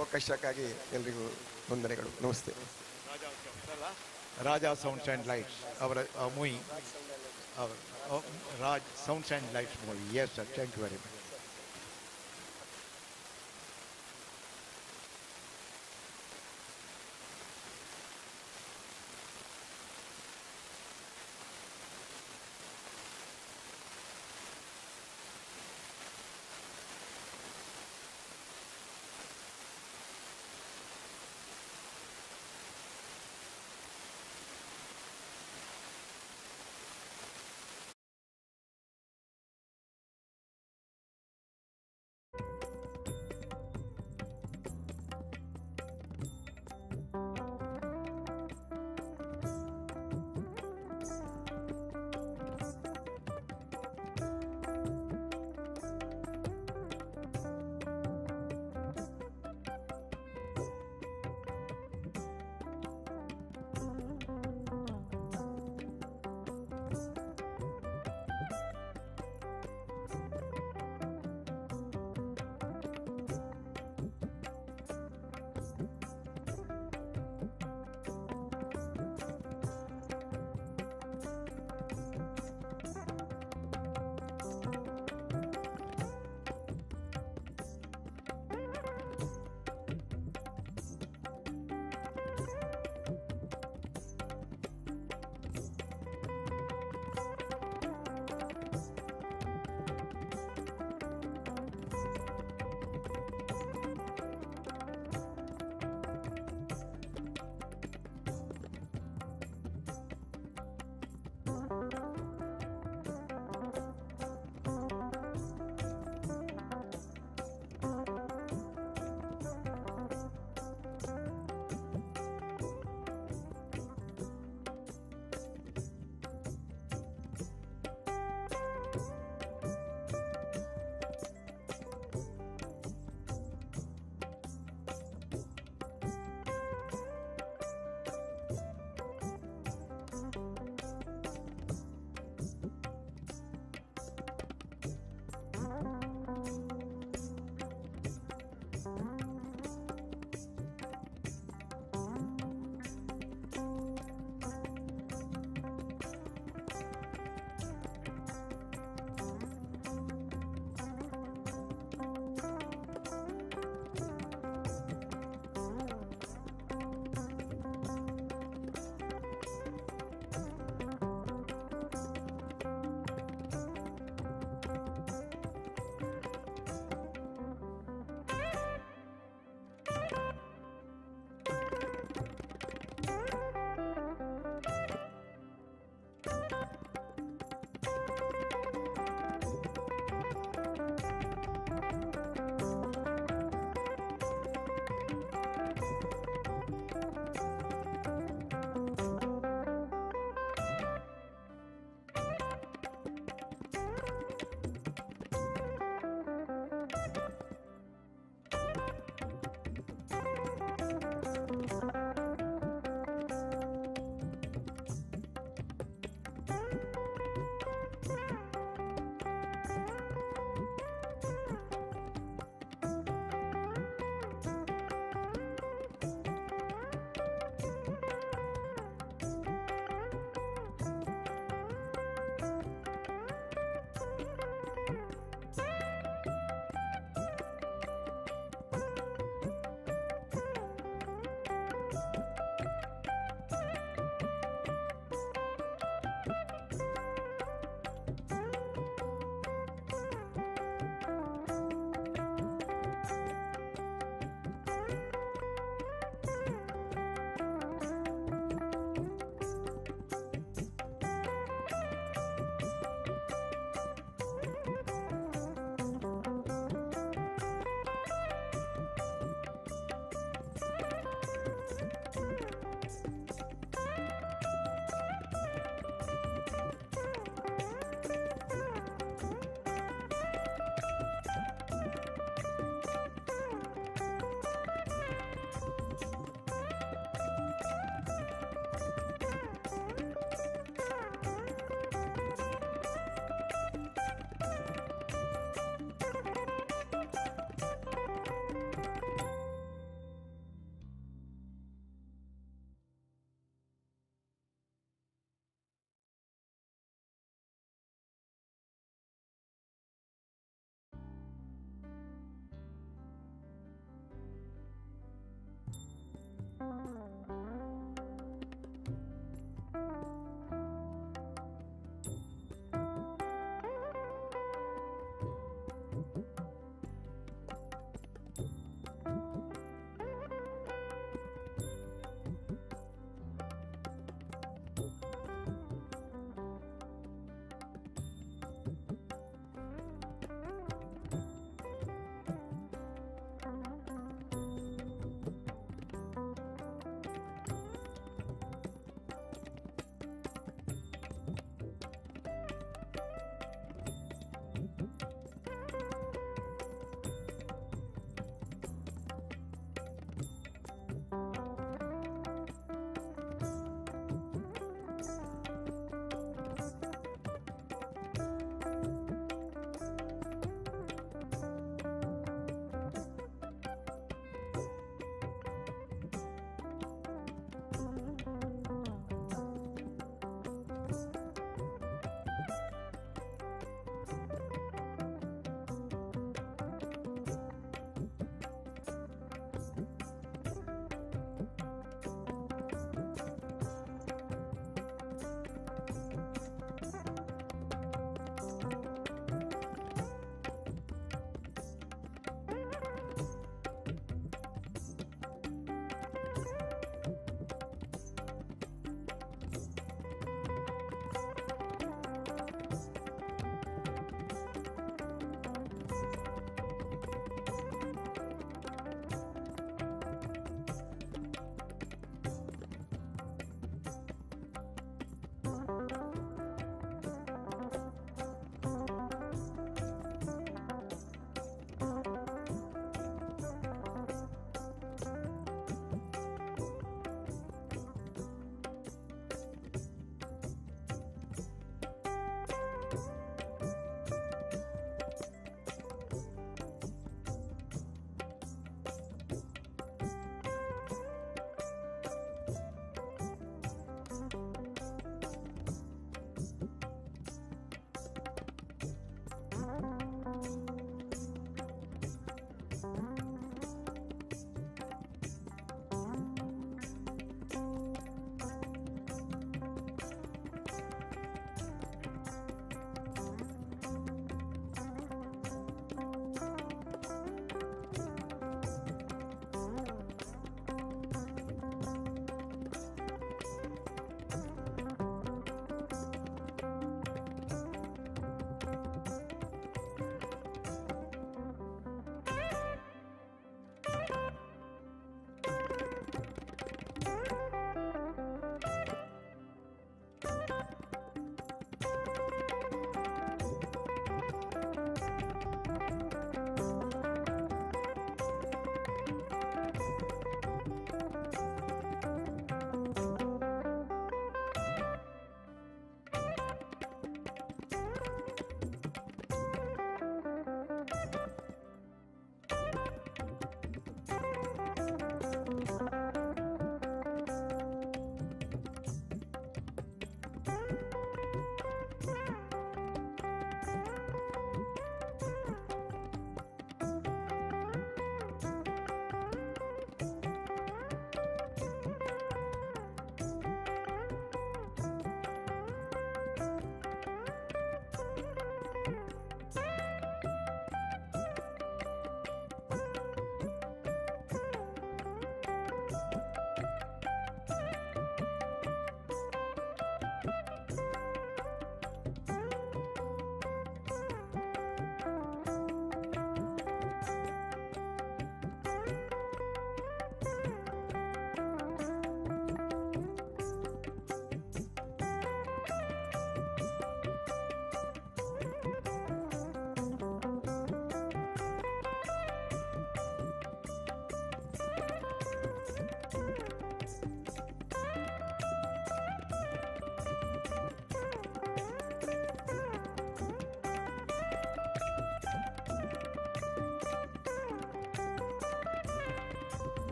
ಅವಕಾಶಕ್ಕಾಗಿ ಎಲ್ರಿಗೂ ವಂದನೆಗಳು. ನಮಸ್ತೆ. ರಾಜಾ ಸೌಂಡ್ಸ್ ಆ್ಯಂಡ್ ಲೈಟ್ಸ್ ಅವರ movie, Raj sounds and lights movie. Yes sir, thank you very much.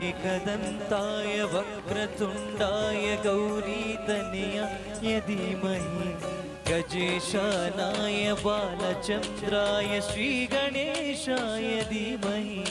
एकदन्ताय वक्रतुण्डाय गौरीतनयाय धीमहि गजेशानाय बालचन्द्राय श्रीगणेशाय धीमहि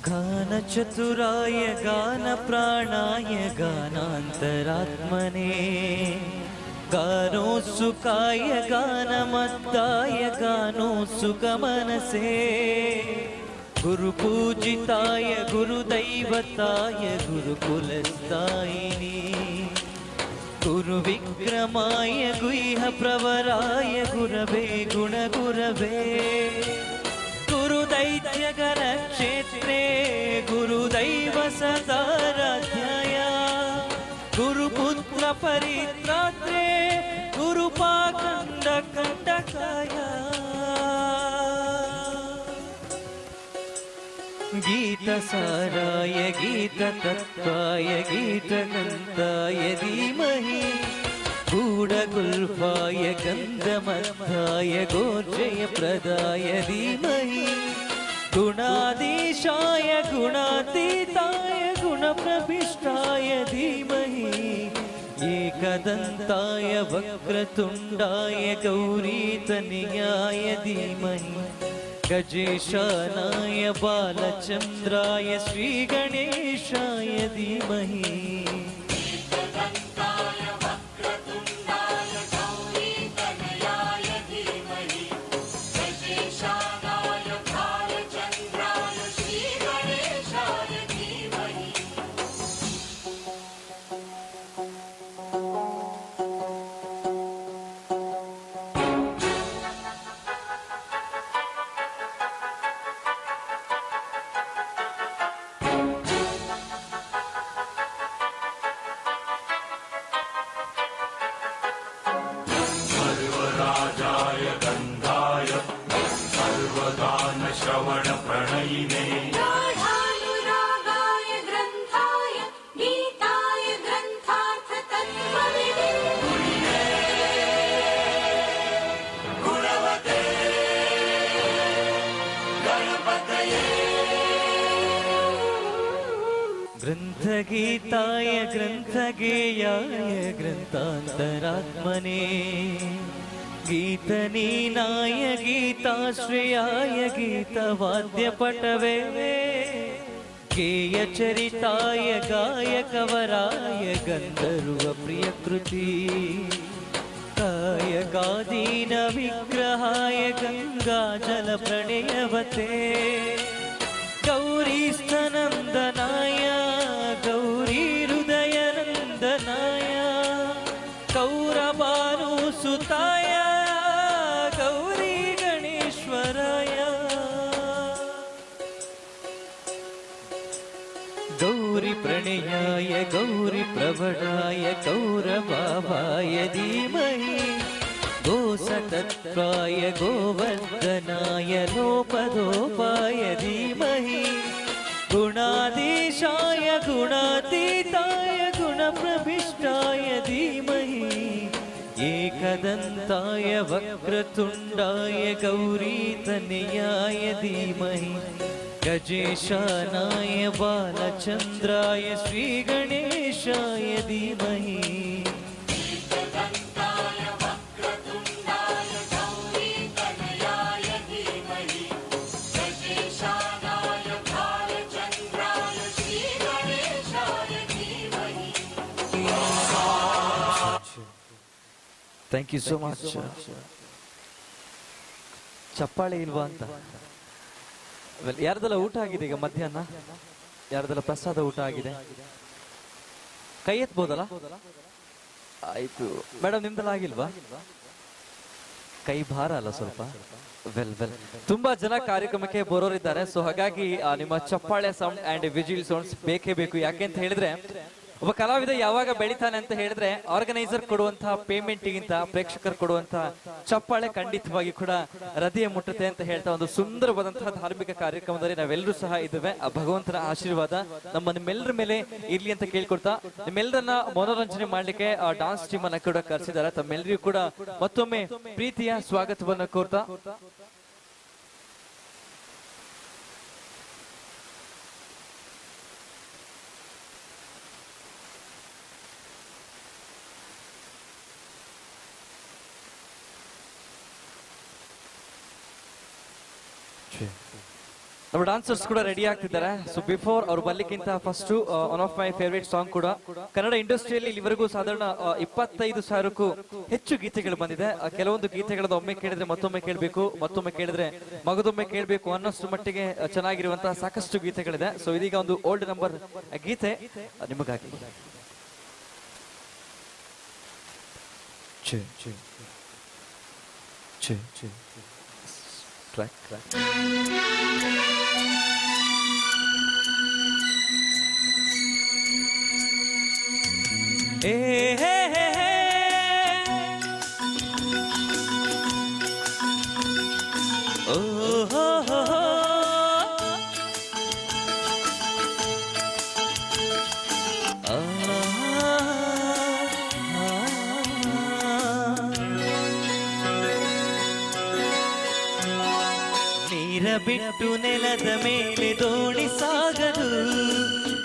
गानचतुराय गानप्राणाय गानान्तरात्मने गानोत्सुकाय गानमत्ताय गानोत्सुकमनसे गुरुपूजिताय गुरुदैवताय गुरुकुलस्थायिनी गुरुविक्रमाय गुह्यप्रवराय गुरवे गुणगुरवे गुरुदैत्यगणक्षेत्रे गुरुदैव सदाराध्याय गुरुपुत्रपरित्रात्रे गुरुपाखण्डकण्टकाय गीतसाराय गीततत्त्वाय गीतगन्ताय धीमहि गूढगुल्फाय गन्धमत्थाय गोर्जयप्रदाय धीमहि गुणाधीशाय गुणातीताय गुणप्रविष्टाय धीमहि एकदन्ताय वक्रतुण्डाय गौरीतनयाय धीमहि गजेशानाय बालचन्द्राय श्रीगणेशाय धीमहि ग्रन्थगीताय ग्रन्थगेयाय ग्रन्थान्तरात्मने गीतनीनाय गीताश्रयाय गीतवाद्यपटवे गेयचरिताय गायकवराय गन्धर्वप्रियकृति कायकादीनविग्रहाय गङ्गाजलप्रणयवते गौरीस्तनन्दनाय गौरीहृदयनन्दनाय कौरभानुसुताय गौरी गणेश्वराय गौरीप्रणयाय गौरीप्रवणाय गौरभावाय धीमहि गोसतत्वाय गोवर्धनाय लोपदोपाय धीमहि गुणाधीशाय गुणातीताय गुणप्रविष्टाय धीमहि एकदन्ताय वक्रतुण्डाय गौरीतनयाय धीमहि गजेशानाय बालचन्द्राय श्रीगणेशाय धीमहि Thank you so much. ಚಪ್ಪಾಳೆ ಇಲ್ವಾ ಅಂತ. ಯಾರ್ದೆಲ್ಲ ಊಟ ಆಗಿದೆ ಈಗ ಮಧ್ಯಾಹ್ನ? ಯಾರ್ದೆಲ್ಲ ಪ್ರಸಾದ ಊಟ ಆಗಿದೆ? ಕೈ ಎತ್ಬೋದಲ್ಲ? ಆಯ್ತು ಮೇಡಮ್, ನಿಮ್ದೆಲ್ಲ ಆಗಿಲ್ವಾ? ಕೈ ಭಾರ ಅಲ್ಲ ಸ್ವಲ್ಪ. ವೆಲ್ ವೆಲ್, ತುಂಬಾ ಜನ ಕಾರ್ಯಕ್ರಮಕ್ಕೆ ಬರೋರಿದ್ದಾರೆ. ಸೊ ಹಾಗಾಗಿ ನಿಮ್ಮ ಚಪ್ಪಾಳೆ ಸೌಂಡ್ ಅಂಡ್ ವಿಜಿಲ್ ಸೌಂಡ್ಸ್ ಬೇಕೇ ಬೇಕು. ಯಾಕೆ ಅಂತ ಹೇಳಿದ್ರೆ ಒಬ್ಬ ಕಲಾವಿದ ಯಾವಾಗ ಬೆಳಿತಾನೆ ಅಂತ ಹೇಳಿದ್ರೆ ಆರ್ಗನೈಸರ್ ಕೊಡುವಂತಹ ಪೇಮೆಂಟ್ಗಿಂತ ಪ್ರೇಕ್ಷಕರು ಕೊಡುವಂತಹ ಚಪ್ಪಾಳೆ ಖಂಡಿತವಾಗಿ ಕೂಡ ಹೃದಯ ಮುಟ್ಟುತ್ತೆ ಅಂತ ಹೇಳ್ತಾ ಒಂದು ಸುಂದರವಾದಂತಹ ಧಾರ್ಮಿಕ ಕಾರ್ಯಕ್ರಮದಲ್ಲಿ ನಾವೆಲ್ಲರೂ ಸಹ ಇದ್ದೇವೆ. ಆ ಭಗವಂತನ ಆಶೀರ್ವಾದ ನಮ್ಮ ನಿಮ್ಮೆಲ್ಲರ ಮೇಲೆ ಇರ್ಲಿ ಅಂತ ಕೇಳ್ಕೊಡ್ತಾ, ನಿಮ್ಮೆಲ್ಲರನ್ನ ಮನೋರಂಜನೆ ಮಾಡ್ಲಿಕ್ಕೆ ಡಾನ್ಸ್ ಟೀಮ್ ಅನ್ನ ಕೂಡ ಕರೆಸಿದ್ದಾರೆ. ತಮ್ಮೆಲ್ಲರಿಗೂ ಕೂಡ ಮತ್ತೊಮ್ಮೆ ಪ್ರೀತಿಯ ಸ್ವಾಗತವನ್ನ ಕೋರ್ತಾ ನಮ್ಮ ಡಾನ್ಸರ್ಸ್ ಕೂಡ ರೆಡಿ ಆಗ್ತಿದ್ದಾರೆ. ಸೊ ಬಿಫೋರ್ ಅವ್ರು ಬರ್ಲಿಕ್ಕಿಂತ first one of my favourite song ಕೂಡ ಕನ್ನಡ ಇಂಡಸ್ಟ್ರಿಯಲ್ಲಿ ಇಲ್ಲಿವರೆಗೂ ಸಾಧಾರಣ 25,000ಕ್ಕೂ ಹೆಚ್ಚು ಗೀತೆಗಳು ಬಂದಿದೆ. ಕೆಲವೊಂದು ಗೀತೆಗಳನ್ನ ಒಮ್ಮೆ ಕೇಳಿದ್ರೆ ಮತ್ತೊಮ್ಮೆ ಕೇಳಬೇಕು, ಮತ್ತೊಮ್ಮೆ ಕೇಳಿದ್ರೆ ಮಗದೊಮ್ಮೆ ಕೇಳಬೇಕು ಅನ್ನೋಷ್ಟು ಮಟ್ಟಿಗೆ ಚೆನ್ನಾಗಿರುವಂತಹ ಸಾಕಷ್ಟು ಗೀತೆಗಳಿದೆ. ಸೊ ಇದೀಗ ಒಂದು ಓಲ್ಡ್ ನಂಬರ್ ಗೀತೆ ನಿಮಗಾಗಿ. ಬಿಟ್ಟು ನೆಲದ ಮೇಲೆ ದೋಣಿ ಸಾಗದು,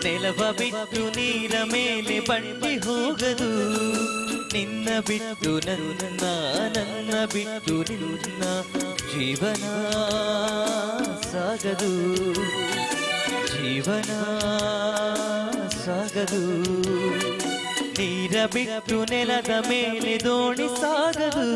ನೆಲವ ಬಿಟ್ಟು ನೀರ ಮೇಲೆ ಬಂಡಿ ಹೋಗದು. ನಿನ್ನ ಬಿಟ್ಟು ನನ್ನ, ನನ್ನ ಬಿಟ್ಟು ನಿನ್ನ ಜೀವನ ಸಾಗದು, ಜೀವನ ಸಾಗದು. ನೀರ ಬಿಟ್ಟು ನೆಲದ ಮೇಲೆ ದೋಣಿ ಸಾಗದು.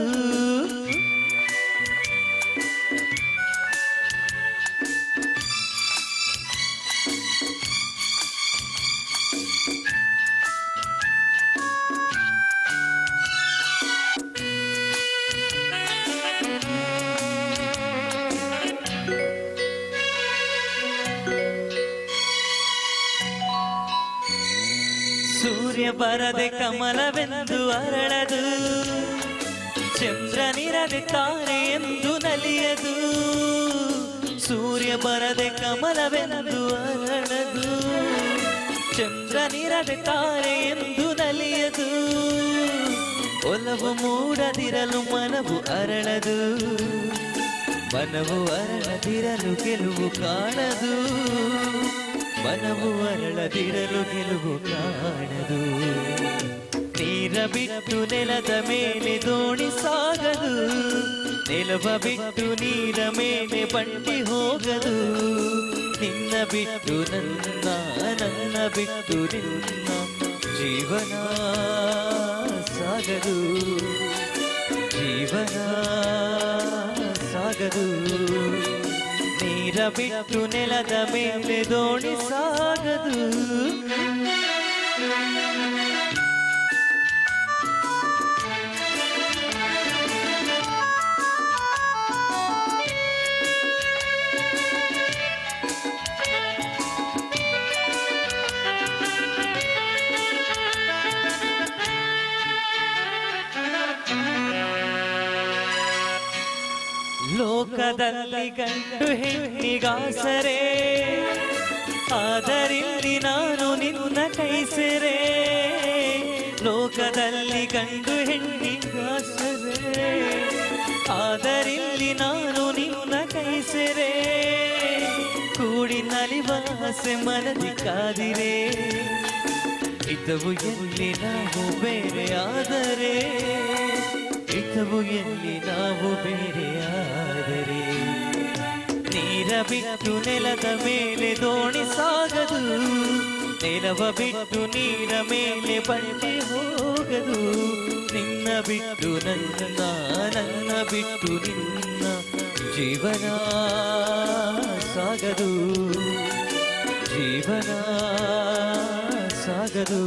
ಸೂರ್ಯ ಬರದೆ ಕಮಲವೆಂದು ಅರಳದು, ಚಂದ್ರನಿರದೆ ತಾರೆ ಎಂದು ನಲಿಯದು. ಸೂರ್ಯ ಬರದೆ ಕಮಲವೆಂದು ಅರಳದು, ಚಂದ್ರನಿರದೆ ತಾರೆ ಎಂದು ನಲಿಯದು. ಒಲವು ಮೂಡದಿರಲು ಮನವು ಅರಳದು, ಮನವು ಅರಳದಿರಲು ಗೆಲುವು ಕಾಣದು. ಮನವು ಅರಳದಿರಲು ಗೆಲುವು ಕಾಣದು. ನೀರ ಬಿಟ್ಟು ನೆಲದ ಮೇಲೆ ದೋಣಿ ಸಾಗದು, ನೆಲವ ಬಿಟ್ಟು ನೀರ ಮೇಲೆ ಬಂಡಿ ಹೋಗದು. ನಿನ್ನ ಬಿಟ್ಟು ನನ್ನ, ನನ್ನ ಬಿಟ್ಟು ನಿನ್ನ ಜೀವನ ಸಾಗದು, ಜೀವನ ಸಾಗದು. ನೀರ ಬಿಟ್ಟು ನೆಲದ ಮೇಲೆ ದೋಣಿ ಸಾಗದು. ಲೋಕದಲ್ಲಿ ಗಂಡು ಹೆಣ್ಣಿಗಾಸರೆ, ಆದರಿಲ್ಲಿ ನಾನು ನಿನ್ನ ಕೈಸೆರೆ. ಲೋಕದಲ್ಲಿ ಗಂಡು ಹೆಣ್ಣಿಗಾಸರೆ, ಆದರಿಲ್ಲಿ ನಾನು ನಿನ್ನ ಕೈಸೆರೆ. ಕೂಡಿ ನಲಿವಾಸೆ ಮನದಿ ಕಾದಿರೆ, ಇದ್ದವು ಎಲ್ಲಿ ನಾವು ಬೇರೆ ಆದರೆ, ಇದ್ದವು ಎಲ್ಲಿ ನಾವು ಬೇರೆ ಆದರೆ. ನೀರ ಬಿಟ್ಟು ನೆಲದ ಮೇಲೆ ದೋಣಿ ಸಾಗದು, ನೆಲವ ಬಿಟ್ಟು ನೀರ ಮೇಲೆ ಬಂಡಿ ಹೋಗದು. ನಿನ್ನ ಬಿಟ್ಟು ನನ್ನ, ನನ್ನ ಬಿಟ್ಟು ನಿನ್ನ ಜೀವನ ಸಾಗದು ಜೀವನ ಸಾಗದು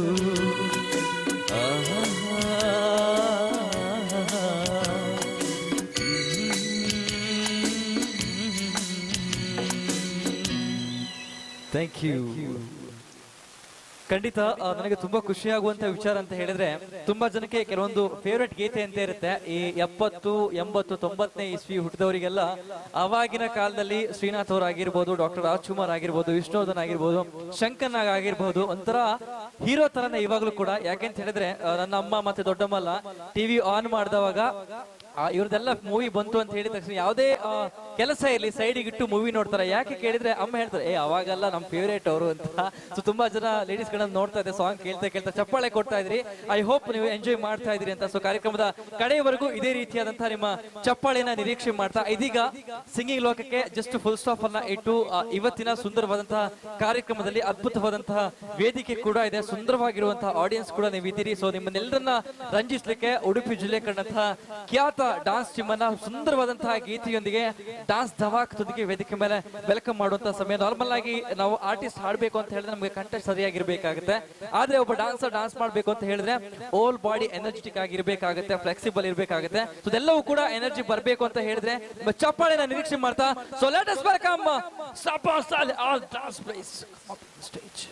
ಆಹಾ ಥ್ಯಾಂಕ್ ಯು. ಖಂಡಿತ ನನಗೆ ತುಂಬಾ ಖುಷಿಯಾಗುವಂತ ವಿಚಾರ ಅಂತ ಹೇಳಿದ್ರೆ ತುಂಬಾ ಜನಕ್ಕೆ ಕೆಲವೊಂದು ಫೇವ್ರೆಟ್ ಗೀತೆ ಅಂತ ಇರುತ್ತೆ. ಈ 70, 80, 90ನೇ ಇಸ್ವಿ ಹುಟ್ಟಿದವರಿಗೆಲ್ಲ ಅವಾಗಿನ ಕಾಲದಲ್ಲಿ ಶ್ರೀನಾಥ್ ಅವರು ಆಗಿರ್ಬೋದು, ಡಾಕ್ಟರ್ ರಾಜ್ಕುಮಾರ್ ಆಗಿರ್ಬೋದು, ವಿಷ್ಣುವರ್ಧನ್ ಆಗಿರ್ಬೋದು, ಶಂಕರ್ ನಾಗ್ ಆಗಿರ್ಬೋದು, ಒಂಥರ ಹೀರೋ ತರನೇ ಇವಾಗ್ಲೂ ಕೂಡ. ಯಾಕೆಂತ ಹೇಳಿದ್ರೆ ನನ್ನ ಅಮ್ಮ ಮತ್ತೆ ದೊಡ್ಡಮ್ಮಲ್ಲ ಟಿವಿ ಆನ್ ಮಾಡಿದವಾಗ ಇವ್ರದೆಲ್ಲ ಮೂವಿ ಬಂತು ಅಂತ ಹೇಳಿದ ತಕ್ಷಣ ಯಾವುದೇ ಕೆಲಸ ಇರಲಿ ಸೈಡಿಗಿಟ್ಟು ಮೂವಿ ನೋಡ್ತಾರೆ. ಯಾಕೆ ಕೇಳಿದ್ರೆ ಅಮ್ಮ ಹೇಳ್ತಾರೆ ಅವಾಗೆಲ್ಲ ನಮ್ ಫೇವ್ರೇಟ್ ಅವರು ಅಂತ. ಸೊ ತುಂಬಾ ಜನ ಲೇಡೀಸ್ ಗಳನ್ನ ನೋಡ್ತಾ ಇದ್ದಾರೆ, ಸಾಂಗ್ ಕೇಳ್ತಾ ಚಪ್ಪಾಳೆ ಕೊಡ್ತಾ ಇದ್ರಿ. ಐ ಹೋಪ್ ನೀವು ಎಂಜಾಯ್ ಮಾಡ್ತಾ ಇದ್ರಿ ಅಂತ. ಸೊ ಕಾರ್ಯಕ್ರಮದ ಕಡೆಯವರೆಗೂ ಇದೇ ರೀತಿಯಾದಂತಹ ನಿಮ್ಮ ಚಪ್ಪಾಳೆನ ನಿರೀಕ್ಷೆ ಮಾಡ್ತಾ ಇದೀಗ ಸಿಂಗಿಂಗ್ ಲೋಕಕ್ಕೆ ಜಸ್ಟ್ ಫುಲ್ ಸ್ಟಾಪ್ ಅನ್ನ ಇಟ್ಟು ಇವತ್ತಿನ ಸುಂದರವಾದಂತಹ ಕಾರ್ಯಕ್ರಮದಲ್ಲಿ ಅದ್ಭುತವಾದಂತಹ ವೇದಿಕೆ ಕೂಡ ಇದೆ, ಸುಂದರವಾಗಿರುವಂತಹ ಆಡಿಯನ್ಸ್ ಕೂಡ ನೀವು ಇದ್ದೀರಿ. ಸೊ ನಿಮ್ಮನ್ನೆಲ್ಲರನ್ನ ರಂಜಿಸ್ಲಿಕ್ಕೆ ಉಡುಪಿ ಜಿಲ್ಲೆ ಕಂಡಂತಹ ಖ್ಯಾತ ಡಾನ್ಸ್ ಟೀಮ್ ಅನ್ನ ಸುಂದರವಾದಂತಹ ಗೀತೆಯೊಂದಿಗೆ ಡಾನ್ಸ್ ಧವಾಕ್ತೊಂದಿಗೆ ವೇದಿಕೆ ಮೇಲೆ ವೆಲ್ಕಮ್ ಮಾಡುವಂತಹ ಸಮಯ. ನಾರ್ಮಲ್ ಆಗಿ ನಾವು ಆರ್ಟಿಸ್ಟ್ ಹಾಡ್ಬೇಕು ಅಂತ ಹೇಳಿದ್ರೆ ನಮಗೆ ಕಂಠ ಸರಿಯಾಗಿರ್ಬೇಕಾಗುತ್ತೆ. ಆದ್ರೆ ಒಬ್ಬ ಡಾನ್ಸರ್ ಡಾನ್ಸ್ ಮಾಡ್ಬೇಕು ಅಂತ ಹೇಳಿದ್ರೆ ಓಲ್ ಬಾಡಿ ಎನರ್ಜೆಟಿಕ್ ಆಗಿರ್ಬೇಕಾಗುತ್ತೆ, ಫ್ಲೆಕ್ಸಿಬಲ್ ಇರ್ಬೇಕಾಗುತ್ತೆ. ಸೊ ಇದೆಲ್ಲವೂ ಕೂಡ ಎನರ್ಜಿ ಬರ್ಬೇಕು ಅಂತ ಹೇಳಿದ್ರೆ ಚಪ್ಪಾಳೆನ ನಿರೀಕ್ಷೆ ಮಾಡ್ತಾ ಸೊ ಲೆಟ್ ಅಸ್ ವೆಲ್ಕಮ್ ಸಪಾಸ್ತಾಲ್ ಆಲ್ ಡಾನ್ಸ್ ಪ್ಲೇಸ್ ಸ್ಟೇಜ್.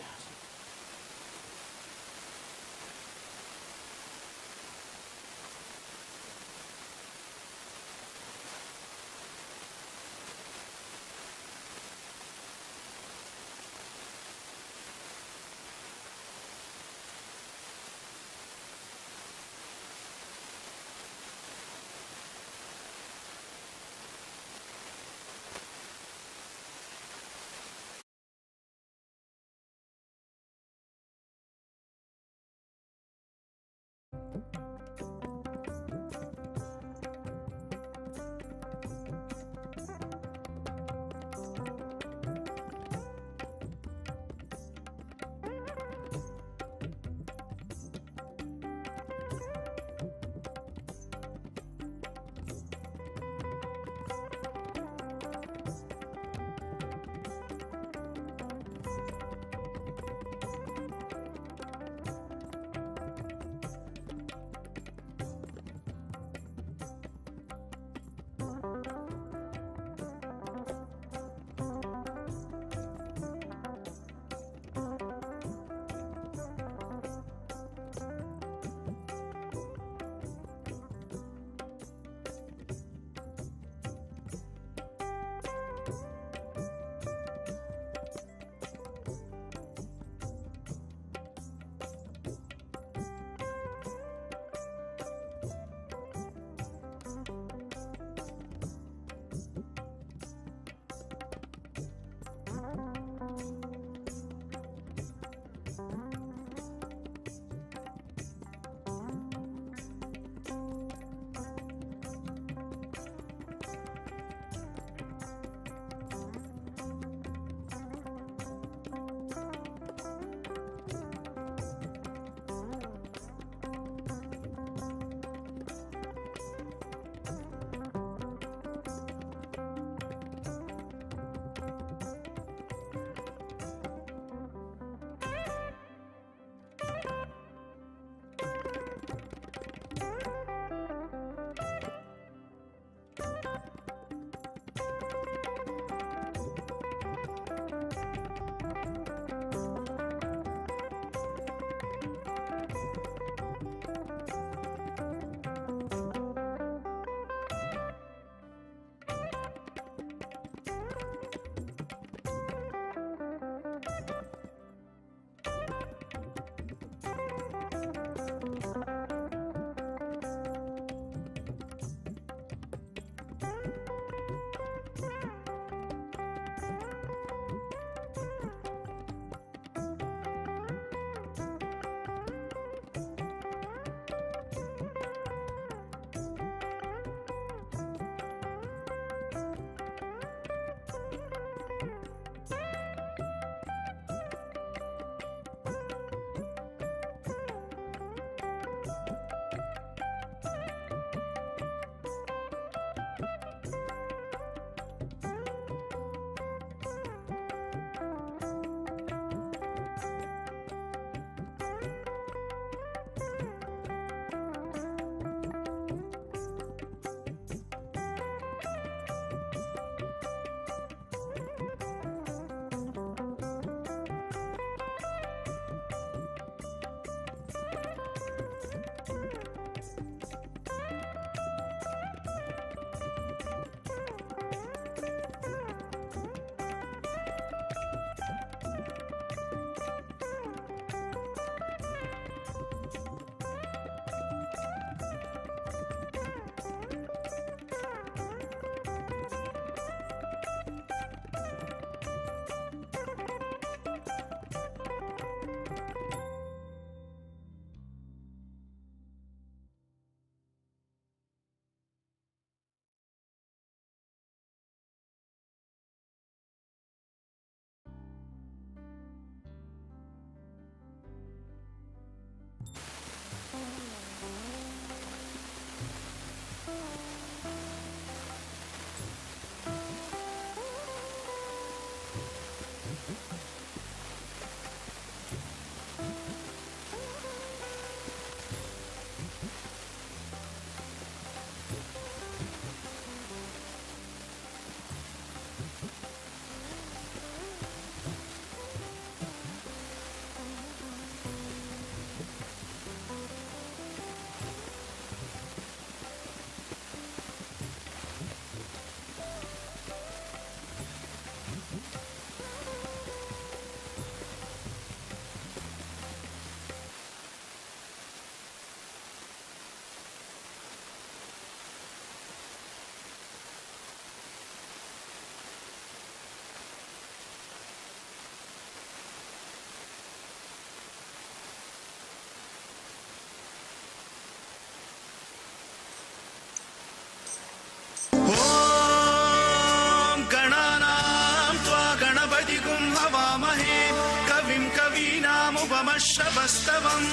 सोमश्रवस्तवं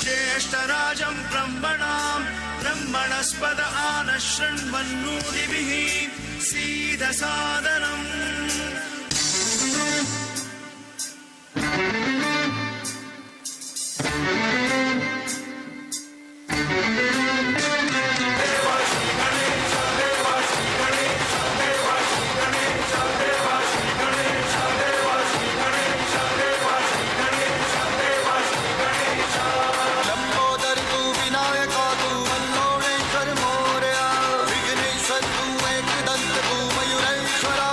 ज्येष्ठराजं ब्रह्मणस्पद आनशृण्वन्नोदिभिः सीदसादनम् मयूरेश्वरा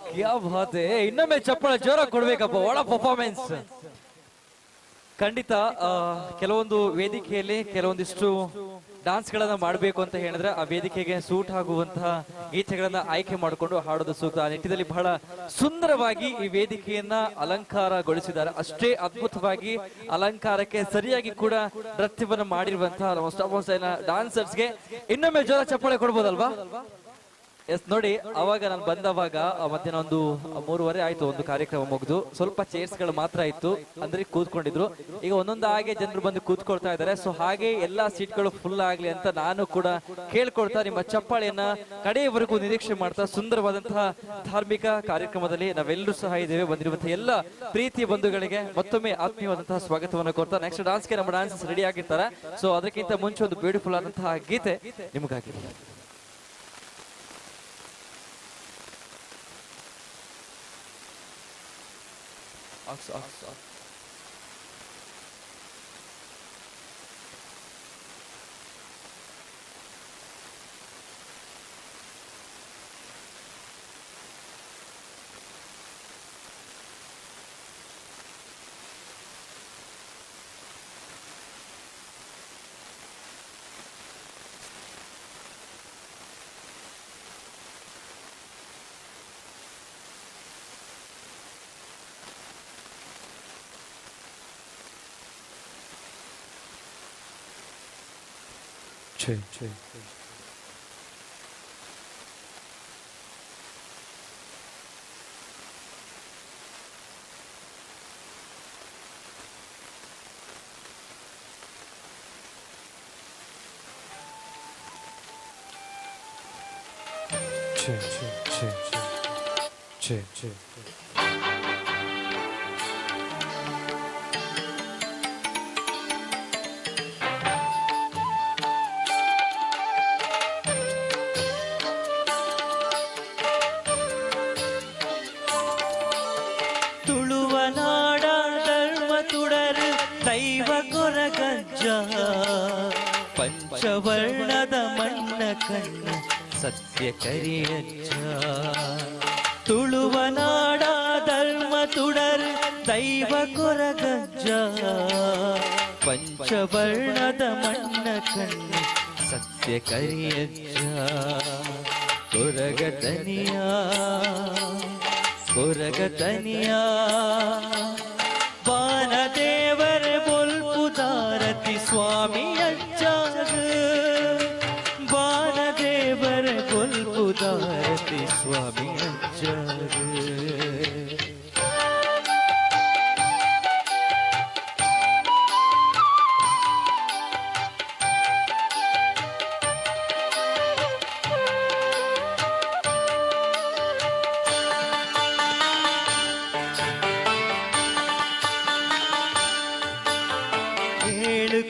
ಕ್ಯಾ ಬಾತ್ ಹೈ. ಇನ್ನೊಮ್ಮೆ ಚಪ್ಪಳ ಜೋರಾಗಿ ಕೊಡ್ಬೇಕಪ್ಪ. ಒಳ ಪರ್ಫಾರ್ಮೆನ್ಸ್. ಖಂಡಿತ ಕೆಲವೊಂದು ವೇದಿಕೆಯಲ್ಲಿ ಕೆಲವೊಂದಿಷ್ಟು ಡಾನ್ಸ್ ಗಳನ್ನ ಮಾಡಬೇಕು ಅಂತ ಹೇಳಿದ್ರೆ ಆ ವೇದಿಕೆಗೆ ಸೂಟ್ ಆಗುವಂತಹ ಗೀತೆಗಳನ್ನ ಆಯ್ಕೆ ಮಾಡಿಕೊಂಡು ಹಾಡೋದು ಸೂಕ್ತ. ಆ ನಿಟ್ಟಿನಲ್ಲಿ ಬಹಳ ಸುಂದರವಾಗಿ ಈ ವೇದಿಕೆಯನ್ನ ಅಲಂಕಾರಗೊಳಿಸಿದ್ದಾರೆ. ಅಷ್ಟೇ ಅದ್ಭುತವಾಗಿ ಅಲಂಕಾರಕ್ಕೆ ಸರಿಯಾಗಿ ಕೂಡ ನೃತ್ಯವನ್ನು ಮಾಡಿರುವಂತಹ ನಮ್ಮ ಸ್ಟಾಪ್ ಡಾನ್ಸರ್ಸ್ಗೆ ಇನ್ನೊಮ್ಮೆ ಜೋರ ಚಪ್ಪಾಳೆ ಕೊಡ್ಬೋದಲ್ವಾ? ಎಸ್, ನೋಡಿ, ಅವಾಗ ನಾನು ಬಂದವಾಗ ಮಧ್ಯಾಹ್ನ ಒಂದು 3:30 ಆಯ್ತು ಒಂದು ಕಾರ್ಯಕ್ರಮ ಮುಗಿದು. ಸ್ವಲ್ಪ ಚೇರ್ಸ್ ಗಳು ಮಾತ್ರ ಇತ್ತು, ಅಂದ್ರೆ ಕೂತ್ಕೊಂಡಿದ್ರು. ಈಗ ಒಂದೊಂದು ಹಾಗೆ ಜನರು ಬಂದು ಕೂತ್ಕೊಳ್ತಾ ಇದ್ದಾರೆ. ಸೊ ಹಾಗೆ ಎಲ್ಲಾ ಸೀಟ್ಗಳು ಫುಲ್ ಆಗ್ಲಿ ಅಂತ ನಾನು ಕೂಡ ಕೇಳ್ಕೊಳ್ತಾ ನಿಮ್ಮ ಚಪ್ಪಾಳೆಯನ್ನ ಕಡೆಯವರೆಗೂ ನಿರೀಕ್ಷೆ ಮಾಡ್ತಾ ಸುಂದರವಾದಂತಹ ಧಾರ್ಮಿಕ ಕಾರ್ಯಕ್ರಮದಲ್ಲಿ ನಾವೆಲ್ಲರೂ ಸಹ ಇದ್ದೇವೆ. ಬಂದಿರುವಂತಹ ಎಲ್ಲ ಪ್ರೀತಿ ಬಂಧುಗಳಿಗೆ ಮತ್ತೊಮ್ಮೆ ಆತ್ಮೀಯವಾದಂತಹ ಸ್ವಾಗತವನ್ನು ಕೊಡ್ತಾ ನೆಕ್ಸ್ಟ್ ಡಾನ್ಸ್ಗೆ ನಮ್ಮ ಡಾನ್ಸಸ್ ರೆಡಿ ಆಗಿರ್ತಾರೆ. ಸೊ ಅದಕ್ಕಿಂತ ಮುಂಚೆ ಒಂದು ಬ್ಯೂಟಿಫುಲ್ ಆದಂತಹ ಗೀತೆ ನಿಮಗಾಗಿ. Che, che. Che, che, che, che, che, che. ಪಂಚವರ್ಣದ ಮಣ್ಣ ಕಣ್ಣ ಸತ್ಯ ಕರಿಯಜ್ಜ ತುಳುವ ನಾಡ ಧರ್ಮ ತುಡರ್ ದೈವ ಕೊರಗಜ್ಜ ಪಂಚವರ್ಣದ ಮಣ್ಣ ಕಣ್ಣ ಸತ್ಯ ಕರಿಯಜ್ಜ ಕೊರಗತನಿಯ ಕೊರಗತನಿಯ ಬಾನದೇವರ ಬೊಲ್ಪುದಾರತಿ ಸ್ವಾಮಿ ಬಾನದೇವರ ಬೊಲ್ಪುದಾರತಿ ಸ್ವಾಮಿ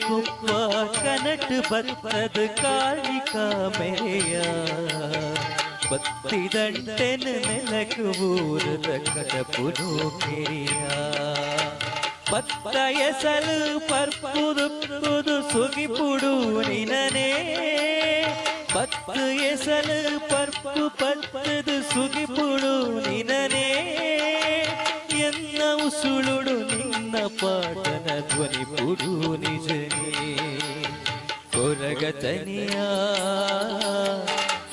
ಕುಪ್ಪ ಕನಟು ಬತ್ತದ ಕಾಳಿಕಾ ಮೆರೆಯ ಬತ್ತಿದಂಟೆನ ನೆಲಕು ಊರದ ಕಟಪುನು ಕಿರಿಯ ಬತ್ತ ಎಸಲು ಪರ್ಪುದು ಸುಗಿಪುಡು ನಿನನೇ ಬತ್ತ ಎಸಲು ಪರ್ಪದು ಸುಗಿಪುಡು ನಿನನೇ ಎನ್ನ ಉಸುಳುಡು ನಿನ್ನ ಪಾಟನ ಧ್ವನಿ ಪುಡು ನಿಜನೇ ಕೊರಗತನಿಯ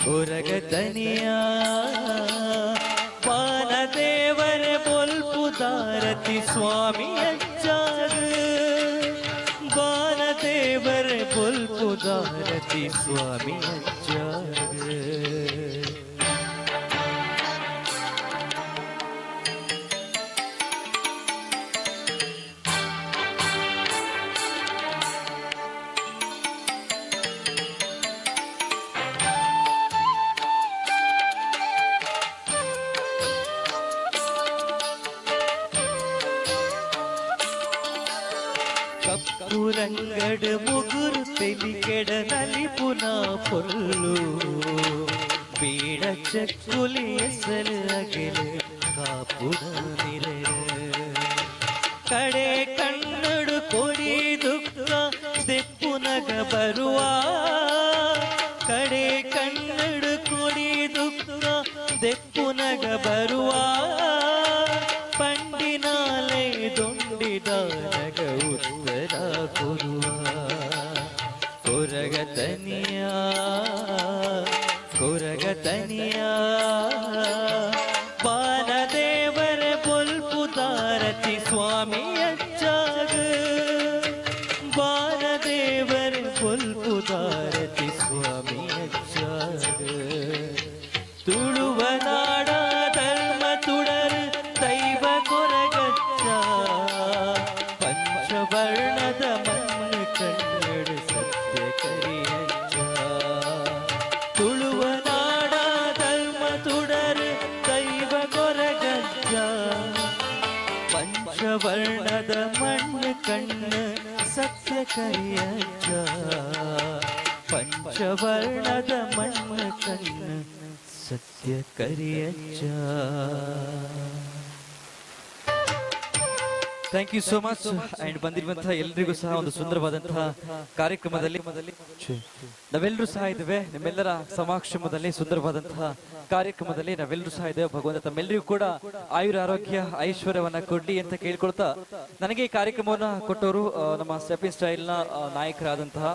ಕೊರಗತನಿಯ ಬಾನದೇವರ ಬೊಲ್ಪುದಾರತಿ ಸ್ವಾಮಿ ಅಜ್ಜಾಗ ಬಾನದೇವರ ಬೊಲ್ಪುದಾರತಿ ಸ್ವಾಮಿ ಅಜ್ಜಾಗ ರಂಗಡ ಮುಗುರು ತೆಲಿಕೆಡ ನಲಿಪುನ ಪೊಲ್ಲು ಬೀಡ ಚಕ್ಕುಲಿ ಹೆಸರು ಅಗೆಲೆ ಕಾಪುನ ನಿರೆ ಕಡೆ ಕಣ್ಣಡು ಕೊಡಿ ದುಃಖ ದೆಪ್ಪುನಗ ಬರುವ ಕಡೆ ಕಣ್ಣಡು ಕೊಡಿ ದುಃಖ ದೆಪ್ಪುನಗ ಬರುವ ಪಂಡಿನಾಲೆ ದೊಂಡಿದಾನಗ ಉತ್ತರ ಕೊರುವ ಕೊರಗತನಿಯ ಬಾಲದೇವರ ಬೊಲ್ಪುದಾರತಿ ಸ್ವಾಮಿಯಚ್ಚಾಗ ಬಾಲದೇವರ ಬೊಲ್ಪುದಾರತಿ ಸ್ವಾಮಿಯಚ್ಚಾಗ ತುಳುವ ನಾಡ ಧರ್ಮ ತುಡರ್ ದೈವ ಕೊರಗಚ್ಚ ಪಂಚವರ್ಣದ ಮಣ್ಣು ಕನ್ನಡ ಸತ್ಯ ಕರಿಯಚ್ಚ ತುಳುವ ನಾಡ ಧರ್ಮ ತುಡರ್ ದೈವ ಕೊರಗಚ್ಚ ಪಂಚವರ್ಣದ ಮಣ್ಣು ಕಣ್ಣು ಸತ್ಯ ಕರಿಯಚ್ಚ ಪಂಚವರ್ಣದ ಮಣ್ಣು ಕಣ್ಣು ಸತ್ಯ ಕರಿಯಚ್ಚ. Thank you so much. And ಬಂದಿರುವಂತಹ ಎಲ್ರಿಗೂ ಸಹ ಒಂದು ಸುಂದರವಾದಂತಹ ಕಾರ್ಯಕ್ರಮದಲ್ಲಿ ನಾವೆಲ್ಲರೂ ಸಹ ಇದ್ದೇವೆ. ನಿಮ್ಮೆಲ್ಲರ ಸಮಕ್ಷಮದಲ್ಲಿ ಸುಂದರವಾದಂತಹ ಕಾರ್ಯಕ್ರಮದಲ್ಲಿ ನಾವೆಲ್ಲರೂ ಸಹ ಇದ್ದೇವೆ. ಭಗವಂತ ತಮ್ಮೆಲ್ಲರಿಗೂ ಕೂಡ ಆಯುರ ಆರೋಗ್ಯ ಐಶ್ವರ್ಯವನ್ನ ಕೊಡ್ಲಿ ಅಂತ ಕೇಳ್ಕೊಳ್ತಾ, ನನಗೆ ಈ ಕಾರ್ಯಕ್ರಮವನ್ನ ಕೊಟ್ಟವರು ನಮ್ಮ ಸ್ಟೆಪಿಂಗ್ ಸ್ಟೈಲ್ ನ ನಾಯಕರಾದಂತಹ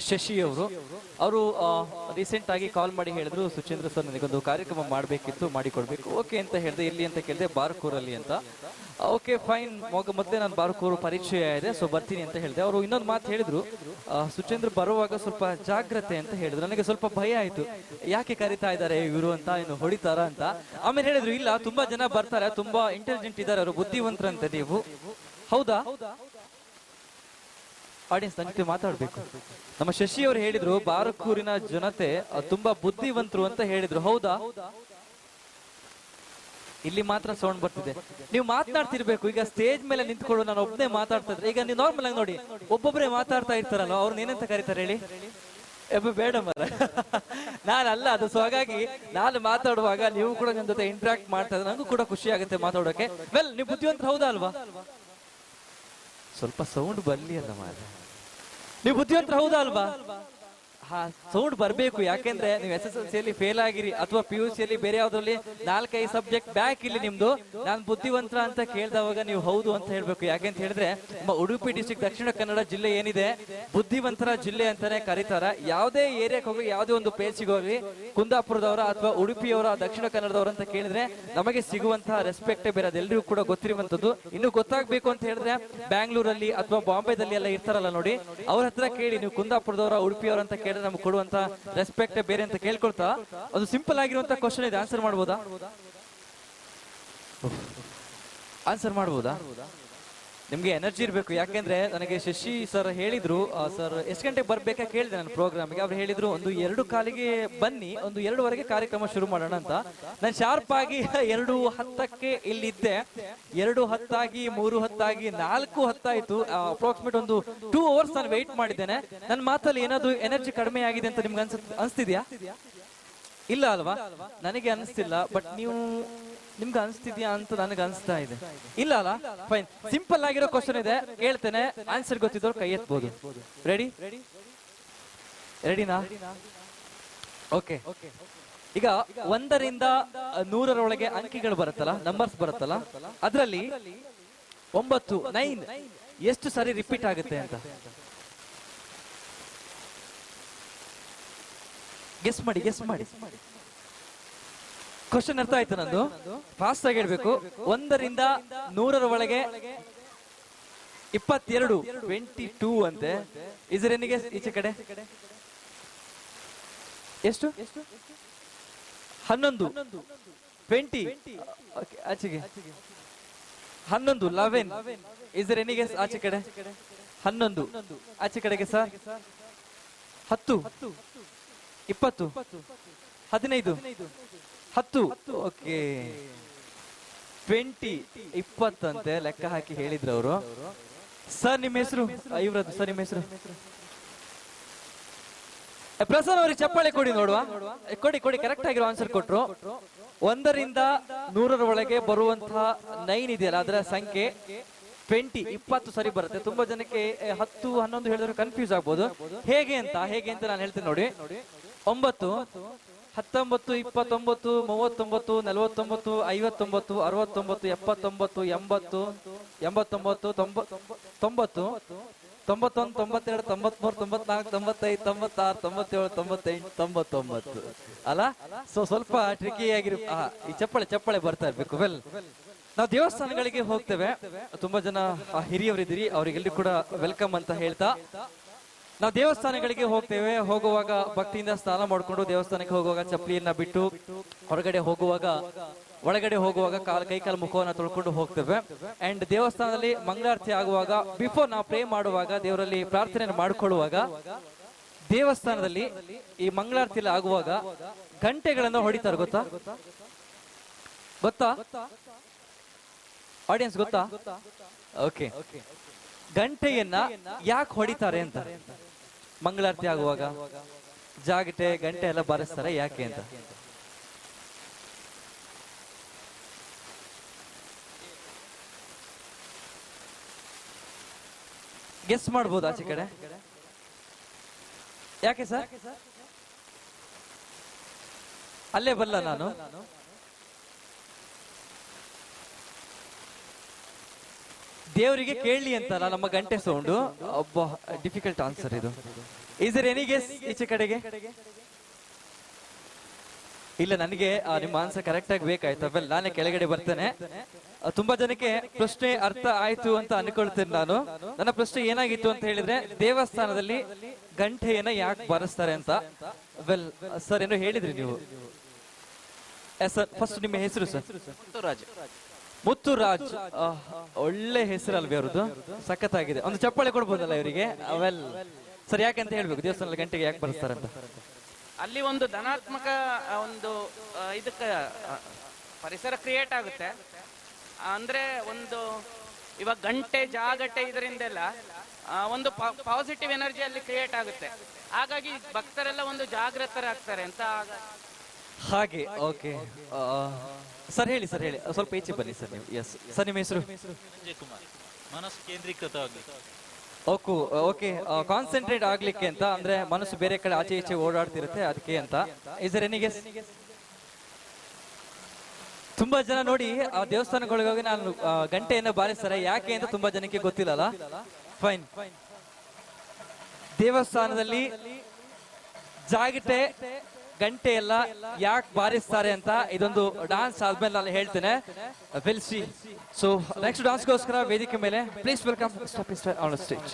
ಶಶಿ ಅವರು ರೀಸೆಂಟ್ ಆಗಿ ಕಾಲ್ ಮಾಡಿ ಹೇಳಿದ್ರು, ಸುಚೇಂದ್ರ ಸರ್ ನನಗೊಂದು ಕಾರ್ಯಕ್ರಮ ಮಾಡಬೇಕಿತ್ತು, ಮಾಡಿಕೊಡ್ಬೇಕು. ಓಕೆ ಅಂತ ಹೇಳಿದೆ. ಎಲ್ಲಿ ಅಂತ ಕೇಳಿದೆ, ಬಾರ್ಕೂರಲ್ಲಿ ಅಂತ. ಓಕೆ ಫೈನ್, ಮೊದಲೇ ನಾನು ಬಾರ್ಕೂರು ಪರಿಚಯ ಇದೆ, ಸೊ ಬರ್ತೀನಿ ಅಂತ ಹೇಳಿದೆ. ಅವರು ಇನ್ನೊಂದು ಮಾತು ಹೇಳಿದ್ರು, ಸುಚೇಂದ್ರ ಬರುವಾಗ ಸ್ವಲ್ಪ ಜಾಗ್ರತೆ ಅಂತ ಹೇಳಿದ್ರು. ನನಗೆ ಸ್ವಲ್ಪ ಭಯ ಆಯ್ತು, ಯಾಕೆ ಕರಿತಾ ಇದ್ದಾರೆ ಇವರು ಅಂತ, ಏನು ಹೊಡಿತಾರ ಅಂತ. ಆಮೇಲೆ ಹೇಳಿದ್ರು, ಇಲ್ಲ ತುಂಬಾ ಜನ ಬರ್ತಾರೆ, ತುಂಬಾ ಇಂಟೆಲಿಜೆಂಟ್ ಇದ್ದಾರೆ ಅವರು, ಬುದ್ಧಿವಂತರಂತೆ ನೀವು. ಹೌದಾ? ಆಡಿಯನ್ಸ್ ನನ್ನ ಜೊತೆ ಮಾತಾಡ್ಬೇಕು. ನಮ್ಮ ಶಶಿ ಅವರು ಹೇಳಿದ್ರು, ಬಾರಕೂರಿನ ಜನತೆ ತುಂಬಾ ಬುದ್ಧಿವಂತರು ಅಂತ ಹೇಳಿದ್ರು. ಹೌದಾ? ಇಲ್ಲಿ ಮಾತ್ರ ಸೌಂಡ್ ಬರ್ತಿದೆ. ನೀವು ಮಾತನಾಡ್ತಿರ್ಬೇಕು. ಈಗ ಸ್ಟೇಜ್ ಮೇಲೆ ನಿಂತ್ಕೊಂಡು ನಾನು ಒಬ್ಬನೇ ಮಾತಾಡ್ತಾ ಇದ್ರೆ, ಈಗ ನೀವು ನಾರ್ಮಲ್ ಆಗಿ ನೋಡಿ, ಒಬ್ಬೊಬ್ಬರೇ ಮಾತಾಡ್ತಾ ಇರ್ತಾರಲ್ಲ, ಅವ್ರನ್ನ ಏನಂತ ಕರೀತಾರೆ ಹೇಳಿ? ಬೇಡ ಮರ ನಾನಲ್ಲ ಅದು. ಸೊ ಹಾಗಾಗಿ ನಾನು ಮಾತಾಡುವಾಗ ನೀವು ಕೂಡ ನನ್ನ ಜೊತೆ ಇಂಟ್ರಾಕ್ಟ್ ಮಾಡ್ತಾ ಇದ್ರೆ ನನಗೂ ಕೂಡ ಖುಷಿ ಆಗುತ್ತೆ ಮಾತಾಡೋಕೆ. ವೆಲ್, ನೀವು ಬುದ್ಧಿವಂತರು ಹೌದಾ ಅಲ್ವಾ? ಸ್ವಲ್ಪ ಸೌಂಡ್ ಬರ್ಲಿ ಅಲ್ಲ ಮಾರ. ನೀವು ಬುದ್ಧಿವಂತರು ಹೌದಾ ಅಲ್ವಾ? ಹಾ, ಸೌಂಡ್ ಬರ್ಬೇಕು. ಯಾಕೆಂದ್ರೆ ನೀವು SSLC ಫೇಲ್ ಆಗಿರಿ ಅಥವಾ PUC ಬೇರೆ ಯಾವ್ದ್ರಲ್ಲಿ 4-5 ಸಬ್ಜೆಕ್ಟ್ ಬ್ಯಾಕ್ ಇಲ್ಲಿ ನಿಮ್ದು. ನಾನು ಬುದ್ಧಿವಂತರ ಅಂತ ಕೇಳಿದವಾಗ ನೀವು ಹೌದು ಅಂತ ಹೇಳ್ಬೇಕು. ಯಾಕೆಂತ ಹೇಳಿದ್ರೆ ನಮ್ಮ ಉಡುಪಿ ಡಿಸ್ಟ್ರಿಕ್ಟ್ ದಕ್ಷಿಣ ಕನ್ನಡ ಜಿಲ್ಲೆ ಏನಿದೆ, ಬುದ್ಧಿವಂತರ ಜಿಲ್ಲೆ ಅಂತಾನೆ ಕರೀತಾರ. ಯಾವುದೇ ಏರಿಯಾಕ್ಕೆ ಹೋಗಿ, ಯಾವುದೇ ಒಂದು ಪ್ಲೇಸಿಗೆ ಹೋಗಿ, ಕುಂದಾಪುರದವರ ಅಥವಾ ಉಡುಪಿಯವರ, ದಕ್ಷಿಣ ಕನ್ನಡದವರ ಅಂತ ಕೇಳಿದ್ರೆ ನಮಗೆ ಸಿಗುವಂತಹ ರೆಸ್ಪೆಕ್ಟೇ ಬೇರೆ. ಅದೆಲ್ಲರಿಗೂ ಕೂಡ ಗೊತ್ತಿರುವಂತದ್ದು. ಇನ್ನು ಗೊತ್ತಾಗ್ಬೇಕು ಅಂತ ಹೇಳಿದ್ರೆ ಬ್ಯಾಂಗ್ಳೂರಲ್ಲಿ ಅಥವಾ ಬಾಂಬೆದಲ್ಲಿ ಎಲ್ಲ ಇರ್ತಾರಲ್ಲ ನೋಡಿ, ಅವ್ರ ಹತ್ರ ಕೇಳಿ. ನೀವು ಕುಂದಾಪುರದವರ, ಉಡುಪಿಯವರ ಅಂತ ಕೇಳಿ ನಮ್ಗೆ ಕೊಡುವಂತ ರೆಸ್ಪೆಕ್ಟ್ ಬೇರೆ ಅಂತ ಕೇಳ್ಕೊಳ್ತಾ, ಅದು ಸಿಂಪಲ್ ಆಗಿರುವಂತ ಕ್ವಶನ್ ಇದೆ. ಆನ್ಸರ್ ಮಾಡ್ಬೋದಾ? ಆನ್ಸರ್ ಮಾಡ್ಬೋದಾ? ನಿಮ್ಗೆ ಎನರ್ಜಿ ಇರಬೇಕು. ಯಾಕೆಂದ್ರೆ ನನಗೆ ಶಶಿ ಸರ್ ಹೇಳಿದ್ರು, ಸರ್ ಎಷ್ಟು ಗಂಟೆಗೆ ಬರ್ಬೇಕಾ ಕೇಳಿದೆ ನಾನು ಪ್ರೋಗ್ರಾಮ್ಗೆ. ಅವ್ರು ಹೇಳಿದ್ರು, ಒಂದು 2:15 ಬನ್ನಿ, ಒಂದು 2:15 ಕಾರ್ಯಕ್ರಮ ಶುರು ಮಾಡೋಣ ಅಂತ. ನಾನು ಶಾರ್ಪ್ ಆಗಿ 2:10 ಇಲ್ಲಿದ್ದೆ. 2:10 ಆಗಿ, 3:10 ಆಗಿ, 4:10 ಆಯ್ತು. ಅಪ್ರಾಕ್ಸಿಮೇಟ್ ಒಂದು 2 ಅವರ್ಸ್ ನಾನು ವೆಯ್ಟ್ ಮಾಡಿದ್ದೇನೆ. ನನ್ನ ಮಾತಲ್ಲಿ ಏನಾದ್ರು ಎನರ್ಜಿ ಕಡಿಮೆ ಆಗಿದೆ ಅಂತ ನಿಮ್ಗೆ ಅನ್ಸ್ತಿದ್ಯಾ? ಇಲ್ಲ ಅಲ್ವಾ? ನನಗೆ ಅನಿಸ್ತಿಲ್ಲ. ಬಟ್ ನಿಮ್ಗೆ ಅನಿಸ್ತಿದ್ಯಾ ಅಂತ ನನಗೆ ಅನಿಸ್ತಾ ಇದೆ. ಇಲ್ಲ ಅಲ್ಲ? ಫೈನ್. ಸಿಂಪಲ್ ಆಗಿರೋ ಕ್ವಶನ್ ಇದೆ, ಕೇಳ್ತೇನೆ. ಆನ್ಸರ್ ಗೊತ್ತಿದ್ದವ್ರು ಕೈ ಎತ್ಬೋದು. ರೆಡಿನಾ? ಓಕೆ. ಈಗ 1ರಿಂದ 100ರೊಳಗೆ ಅಂಕಿಗಳು ಬರುತ್ತಲ್ಲ, ನಂಬರ್ಸ್ ಬರುತ್ತಲ್ಲ, ಅದರಲ್ಲಿ 9 ಎಷ್ಟು ಸಾರಿ ರಿಪೀಟ್ ಆಗುತ್ತೆ ಅಂತ ಗೆಸ್ ಮಾಡಿ. ಕ್ವಶನ್ ಅರ್ಥ ಆಯ್ತು ನಂದು? ಫಾಸ್ಟ್ ಆಗಿ ಹೇಳ್ಬೇಕು. 1ರಿಂದ 100ರೊಳಗೆ 22, 22 ಅಂತೆ. ಇದರೆನಿಗೆ ಈಚೆ ಕಡೆ ಎಷ್ಟು? 11, 20 ಆಚೆಗೆ 11, 11. ಇದರೆನಿಗೆ ಆಚೆ ಕಡೆ 11 ಆಚೆ ಕಡೆಗೆ ಸರ್ 10, 20, 15, 10. ಓಕೆ, 20, 20 ಅಂತೆ ಲೆಕ್ಕ ಹಾಕಿ ಹೇಳಿದ್ರು ಅವರು. ಸರ್ ನಿಮ್ಮ ಹೆಸರು? ಇವ್ರದ್ದು ಸರ್ ನಿಮ್ಮ ಹೆಸರು? ಪ್ರಸನ್ನ ಅವ್ರಿಗೆ ಚಪ್ಪಾಳೆ ಕೊಡಿ ನೋಡುವ. ಕೊಡಿ. ಕರೆಕ್ಟ್ ಆಗಿರೋ ಆನ್ಸರ್ ಕೊಟ್ರು. 1ರಿಂದ 100ರೊಳಗೆ ಬರುವಂತಹ 9 ಇದೆಯಲ್ಲ, ಅದರ ಸಂಖ್ಯೆ 20, 20 ಸರಿ ಬರುತ್ತೆ. ತುಂಬಾ ಜನಕ್ಕೆ 10, 11 ಹೇಳಿದ್ರೆ ಕನ್ಫ್ಯೂಸ್ ಆಗ್ಬೋದು. ಹೇಗೆ ಅಂತ ನಾನು ಹೇಳ್ತೇನೆ ನೋಡಿ. 9, 19, 29, 39, 49, 59, 69, 79, 80, 89, 90, 91, 92, 93, 94, 95, 96, 97, 98, 99 ಅಲ್ಲ. ಸೊ ಸ್ವಲ್ಪ ಟ್ರಿಕಿ ಆಗಿರು ಈ ಚಪ್ಪಳೆ ಬರ್ತಾ ಇರ್ಬೇಕು. ವೆಲ್, ನಾವು ದೇವಸ್ಥಾನಗಳಿಗೆ ಹೋಗ್ತೇವೆ, ತುಂಬಾ ಜನ ಹಿರಿಯವರಿದ್ದೀರಿ, ಅವರಿಗೆಲ್ಲರೂ ಕೂಡ ವೆಲ್ಕಮ್ ಅಂತ ಹೇಳ್ತಾ ನಾವು ದೇವಸ್ಥಾನಗಳಿಗೆ ಹೋಗ್ತೇವೆ. ಹೋಗುವಾಗ ಭಕ್ತಿಯಿಂದ ಸ್ನಾನ ಮಾಡ್ಕೊಂಡು ದೇವಸ್ಥಾನಕ್ಕೆ ಹೋಗುವಾಗ ಚಪ್ಪಲಿಯನ್ನ ಬಿಟ್ಟು ಹೊರಗಡೆ ಹೋಗುವಾಗ ಒಳಗಡೆ ಹೋಗುವಾಗ ಕೈ ಕಾಲು ಮುಖವನ್ನ ತೊಳ್ಕೊಂಡು ಹೋಗ್ತೇವೆ. ಅಂಡ್ ದೇವಸ್ಥಾನದಲ್ಲಿ ಮಂಗಳಾರತಿ ಆಗುವಾಗ ಬಿಫೋರ್ ನಾವು ಪ್ರೇ ಮಾಡುವಾಗ ದೇವರಲ್ಲಿ ಪ್ರಾರ್ಥನೆಯನ್ನು ಮಾಡಿಕೊಳ್ಳುವಾಗ ದೇವಸ್ಥಾನದಲ್ಲಿ ಈ ಮಂಗಳಾರತಿಯಲ್ಲಿ ಆಗುವಾಗ ಗಂಟೆಗಳನ್ನು ಹೊಡಿತಾರೆ. ಗೊತ್ತಾ ಆಡಿಯನ್ಸ್ ಗೊತ್ತಾ? ಓಕೆ, ಗಂಟೆಯನ್ನ ಯಾಕೆ ಹೊಡಿತಾರೆ ಅಂತ, ಮಂಗಳಾರತಿ ಆಗುವಾಗ ಜಾಗಟೆ ಗಂಟೆ ಎಲ್ಲ ಬಾರಿಸ್ತಾರೆ ಯಾಕೆ ಅಂತ ಗೆಸ್ ಮಾಡ್ಬೋದು ಆಚೆ ಕಡೆ? ಯಾಕೆ ಸರ್? ಅಲ್ಲೇ ಬಲ್ಲ ನಾನು. ದೇವರಿಗೆ ಕೇಳಲಿ ಅಂತಲ್ಲ ನಮ್ಮ ಗಂಟೆ ಸೌಂಡು. ಒಬ್ಬ ಡಿಫಿಕಲ್ಟ್ ಆನ್ಸರ್ ಇದು. ಈಸ್ ದರ್ ಎನಿ ಗೆಸ್ ಈಚೆ ಕಡೆಗೆ? ಇಲ್ಲ, ನನಗೆ ನಿಮ್ಮ ಆನ್ಸರ್ ಕರೆಕ್ಟ್ ಆಗಿ ಬೇಕಾಯ್ತು. ವೆಲ್, ನಾನೇ ಕೆಳಗಡೆ ಬರ್ತೇನೆ. ತುಂಬಾ ಜನಕ್ಕೆ ಪ್ರಶ್ನೆ ಅರ್ಥ ಆಯ್ತು ಅಂತ ಅನ್ಕೊಳ್ತೇನೆ ನಾನು. ನನ್ನ ಪ್ರಶ್ನೆ ಏನಾಗಿತ್ತು ಅಂತ ಹೇಳಿದ್ರೆ, ದೇವಸ್ಥಾನದಲ್ಲಿ ಗಂಟೆಯನ್ನ ಯಾಕೆ ಬಾರಿಸ್ತಾರೆ ಅಂತ. ವೆಲ್ ಸರ್, ಏನೋ ಹೇಳಿದ್ರಿ ನೀವು. ಸರ್, ಫಸ್ಟ್ ನಿಮ್ಮ ಹೆಸರು ಸರ್? ಮುತ್ತುರಾಜ್. ಒಳ್ಳೆ ಹೆಸರಲ್ವೇ ಅವ್ರದ್ದು? ಸಖತ್ತಾಗಿದೆ. ಒಂದು ಚಪ್ಪಾಳೆ ಕೊಡ್ಬೋದಲ್ಲ ಇವರಿಗೆ? ವೆಲ್ ಸರ್, ಯಾಕಂತ ಹೇಳ್ಬೇಕು ದೇವಸ್ಥಾನದಲ್ಲಿ ಗಂಟೆಗೆ ಯಾಕೆ ಬರೆಸ್ತಾರೆ ಅಂತ? ಅಲ್ಲಿ ಒಂದು ಧನಾತ್ಮಕ ಒಂದು ಇದಕ್ಕೆ ಪರಿಸರ ಕ್ರಿಯೇಟ್ ಆಗುತ್ತೆ. ಅಂದ್ರೆ ಒಂದು ಇವಾಗ ಗಂಟೆ ಜಾಗಟೆ ಇದರಿಂದೆಲ್ಲ ಒಂದು ಪಾಸಿಟಿವ್ ಎನರ್ಜಿ ಅಲ್ಲಿ ಕ್ರಿಯೇಟ್ ಆಗುತ್ತೆ. ಹಾಗಾಗಿ ಭಕ್ತರೆಲ್ಲ ಒಂದು ಜಾಗೃತರಾಗ್ತಾರೆ ಅಂತ. ಹಾಗೆ, ಓಕೆ ಸರ್. ಹೇಳಿ ಸರ್, ಹೇಳಿ. ಸ್ವಲ್ಪ ಈಚೆ ಬನ್ನಿ ಸರ್ ನೀವು. ಎಸ್ ಸರ್, ನಿಮ್ಮ ಹೆಸರು? ಮನಸ್ಸು ಕೇಂದ್ರೀಕೃತ ಓಕೆ, ಕಾನ್ಸಂಟ್ರೇಟ್ ಆಗ್ಲಿಕ್ಕೆ ಅಂತ, ಅಂದ್ರೆ ಮನಸ್ಸು ಬೇರೆ ಕಡೆ ಆಚೆ ಈಚೆ ಓಡಾಡ್ತಿರುತ್ತೆ ಅದಕ್ಕೆ ಅಂತ. Is there any guess? ತುಂಬಾ ಜನ ನೋಡಿ ಆ ದೇವಸ್ಥಾನಗಳಿಗೆ ನಾನು ಗಂಟೆಯನ್ನು ಬಾರಿಸ್ತಾರೆ ಯಾಕೆ ಅಂತ ತುಂಬಾ ಜನಕ್ಕೆ ಗೊತ್ತಿಲ್ಲಲ್ಲ. ಫೈನ್. ದೇವಸ್ಥಾನದಲ್ಲಿ ಜಾಗಟೆ ಗಂಟೆ ಎಲ್ಲ ಯಾಕೆ ಬಾರಿಸ್ತಾರೆ ಅಂತ ಇದೊಂದು ಡಾನ್ಸ್ ಆದ್ಮೇಲೆ ನಾನು ಹೇಳ್ತೇನೆ. Will see. ಸೊ ನೆಕ್ಸ್ಟ್ ಡಾನ್ಸ್ಗೋಸ್ಕರ ವೇದಿಕೆ ಮೇಲೆ ಪ್ಲೀಸ್ ವೆಲ್ಕಮ್ ಆನ್ ಸ್ಟೇಜ್.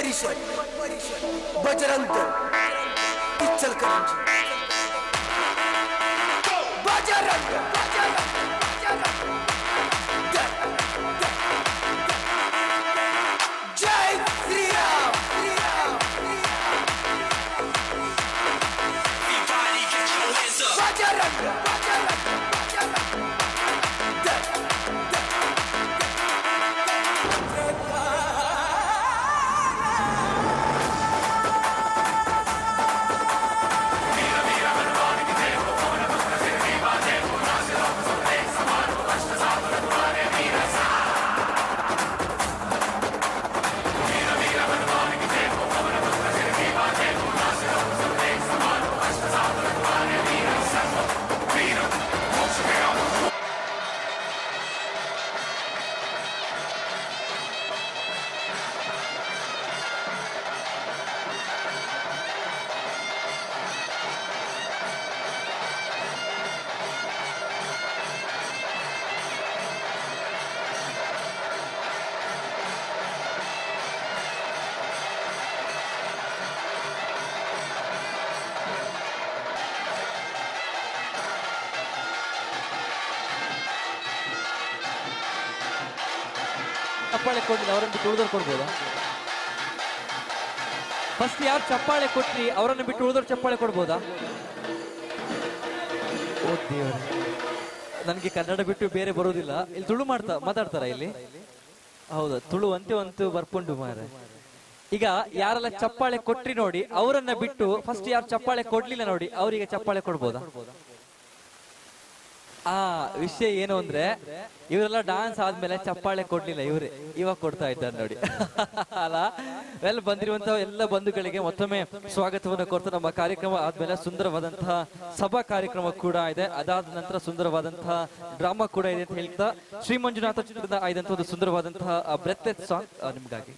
परिषद बजरंग दल इचलकरंजी बजरंग जय श्री राम बजरंग ಚಪ್ಪಾಳೆ ಕೊಡ್ಲಿಲ್ಲ ಅವರನ್ನು ಬಿಟ್ಟು ಉಳಿದವ್ರು ಕೊಡ್ಬೋದಾ? ಫಸ್ಟ್ ಯಾರು ಚಪ್ಪಾಳೆ ಕೊಟ್ರಿ ಅವರನ್ನು ಬಿಟ್ಟು ಉಳಿದವ್ರು ಚಪ್ಪಾಳೆ ಕೊಡ್ಬೋದಾ? ಓ ದೇವರೇ, ನನಗೆ ಕನ್ನಡ ಬಿಟ್ಟು ಬೇರೆ ಬರೋದಿಲ್ಲ. ಇಲ್ಲಿ ತುಳು ಮಾತಾಡ್ತಾರ ಇಲ್ಲಿ? ಹೌದಾ, ತುಳು ಅಂತೂ ಬರ್ಕೊಂಡು ಮಾರೆ. ಈಗ ಯಾರೆಲ್ಲ ಚಪ್ಪಾಳೆ ಕೊಟ್ರಿ ನೋಡಿ ಅವರನ್ನ ಬಿಟ್ಟು ಫಸ್ಟ್ ಯಾರು ಚಪ್ಪಾಳೆ ಕೊಡ್ಲಿಲ್ಲ ನೋಡಿ ಅವರಿಗೆ ಚಪ್ಪಾಳೆ ಕೊಡ್ಬೋದಾ? ವಿಷಯ ಏನು ಅಂದ್ರೆ ಇವರೆಲ್ಲ ಡಾನ್ಸ್ ಆದ್ಮೇಲೆ ಚಪ್ಪಾಳೆ ಕೊಡ್ಲಿಲ್ಲ, ಇವಾಗ ಕೊಡ್ತಾ ಇದ್ದಾರೆ ನೋಡಿ. ಅಲ್ಲ, ಎಲ್ಲ ಬಂದಿರುವಂತಹ ಎಲ್ಲ ಬಂಧುಗಳಿಗೆ ಮತ್ತೊಮ್ಮೆ ಸ್ವಾಗತವನ್ನು ಕೊಡ್ತಾ ನಮ್ಮ ಕಾರ್ಯಕ್ರಮ ಆದ್ಮೇಲೆ ಸುಂದರವಾದಂತಹ ಸಭಾ ಕಾರ್ಯಕ್ರಮ ಕೂಡ ಇದೆ. ಅದಾದ ನಂತರ ಸುಂದರವಾದಂತಹ ಡ್ರಾಮಾ ಕೂಡ ಇದೆ ಅಂತ ಹೇಳ್ತಾ ಶ್ರೀ ಮಂಜುನಾಥ ಚಿತ್ರದ ಆಯ್ದಂತಹ ಒಂದು ಸುಂದರವಾದಂತಹ ಬ್ರೆತ್ ಸಾಂಗ್ ನಿಮ್ಗಾಗಿ.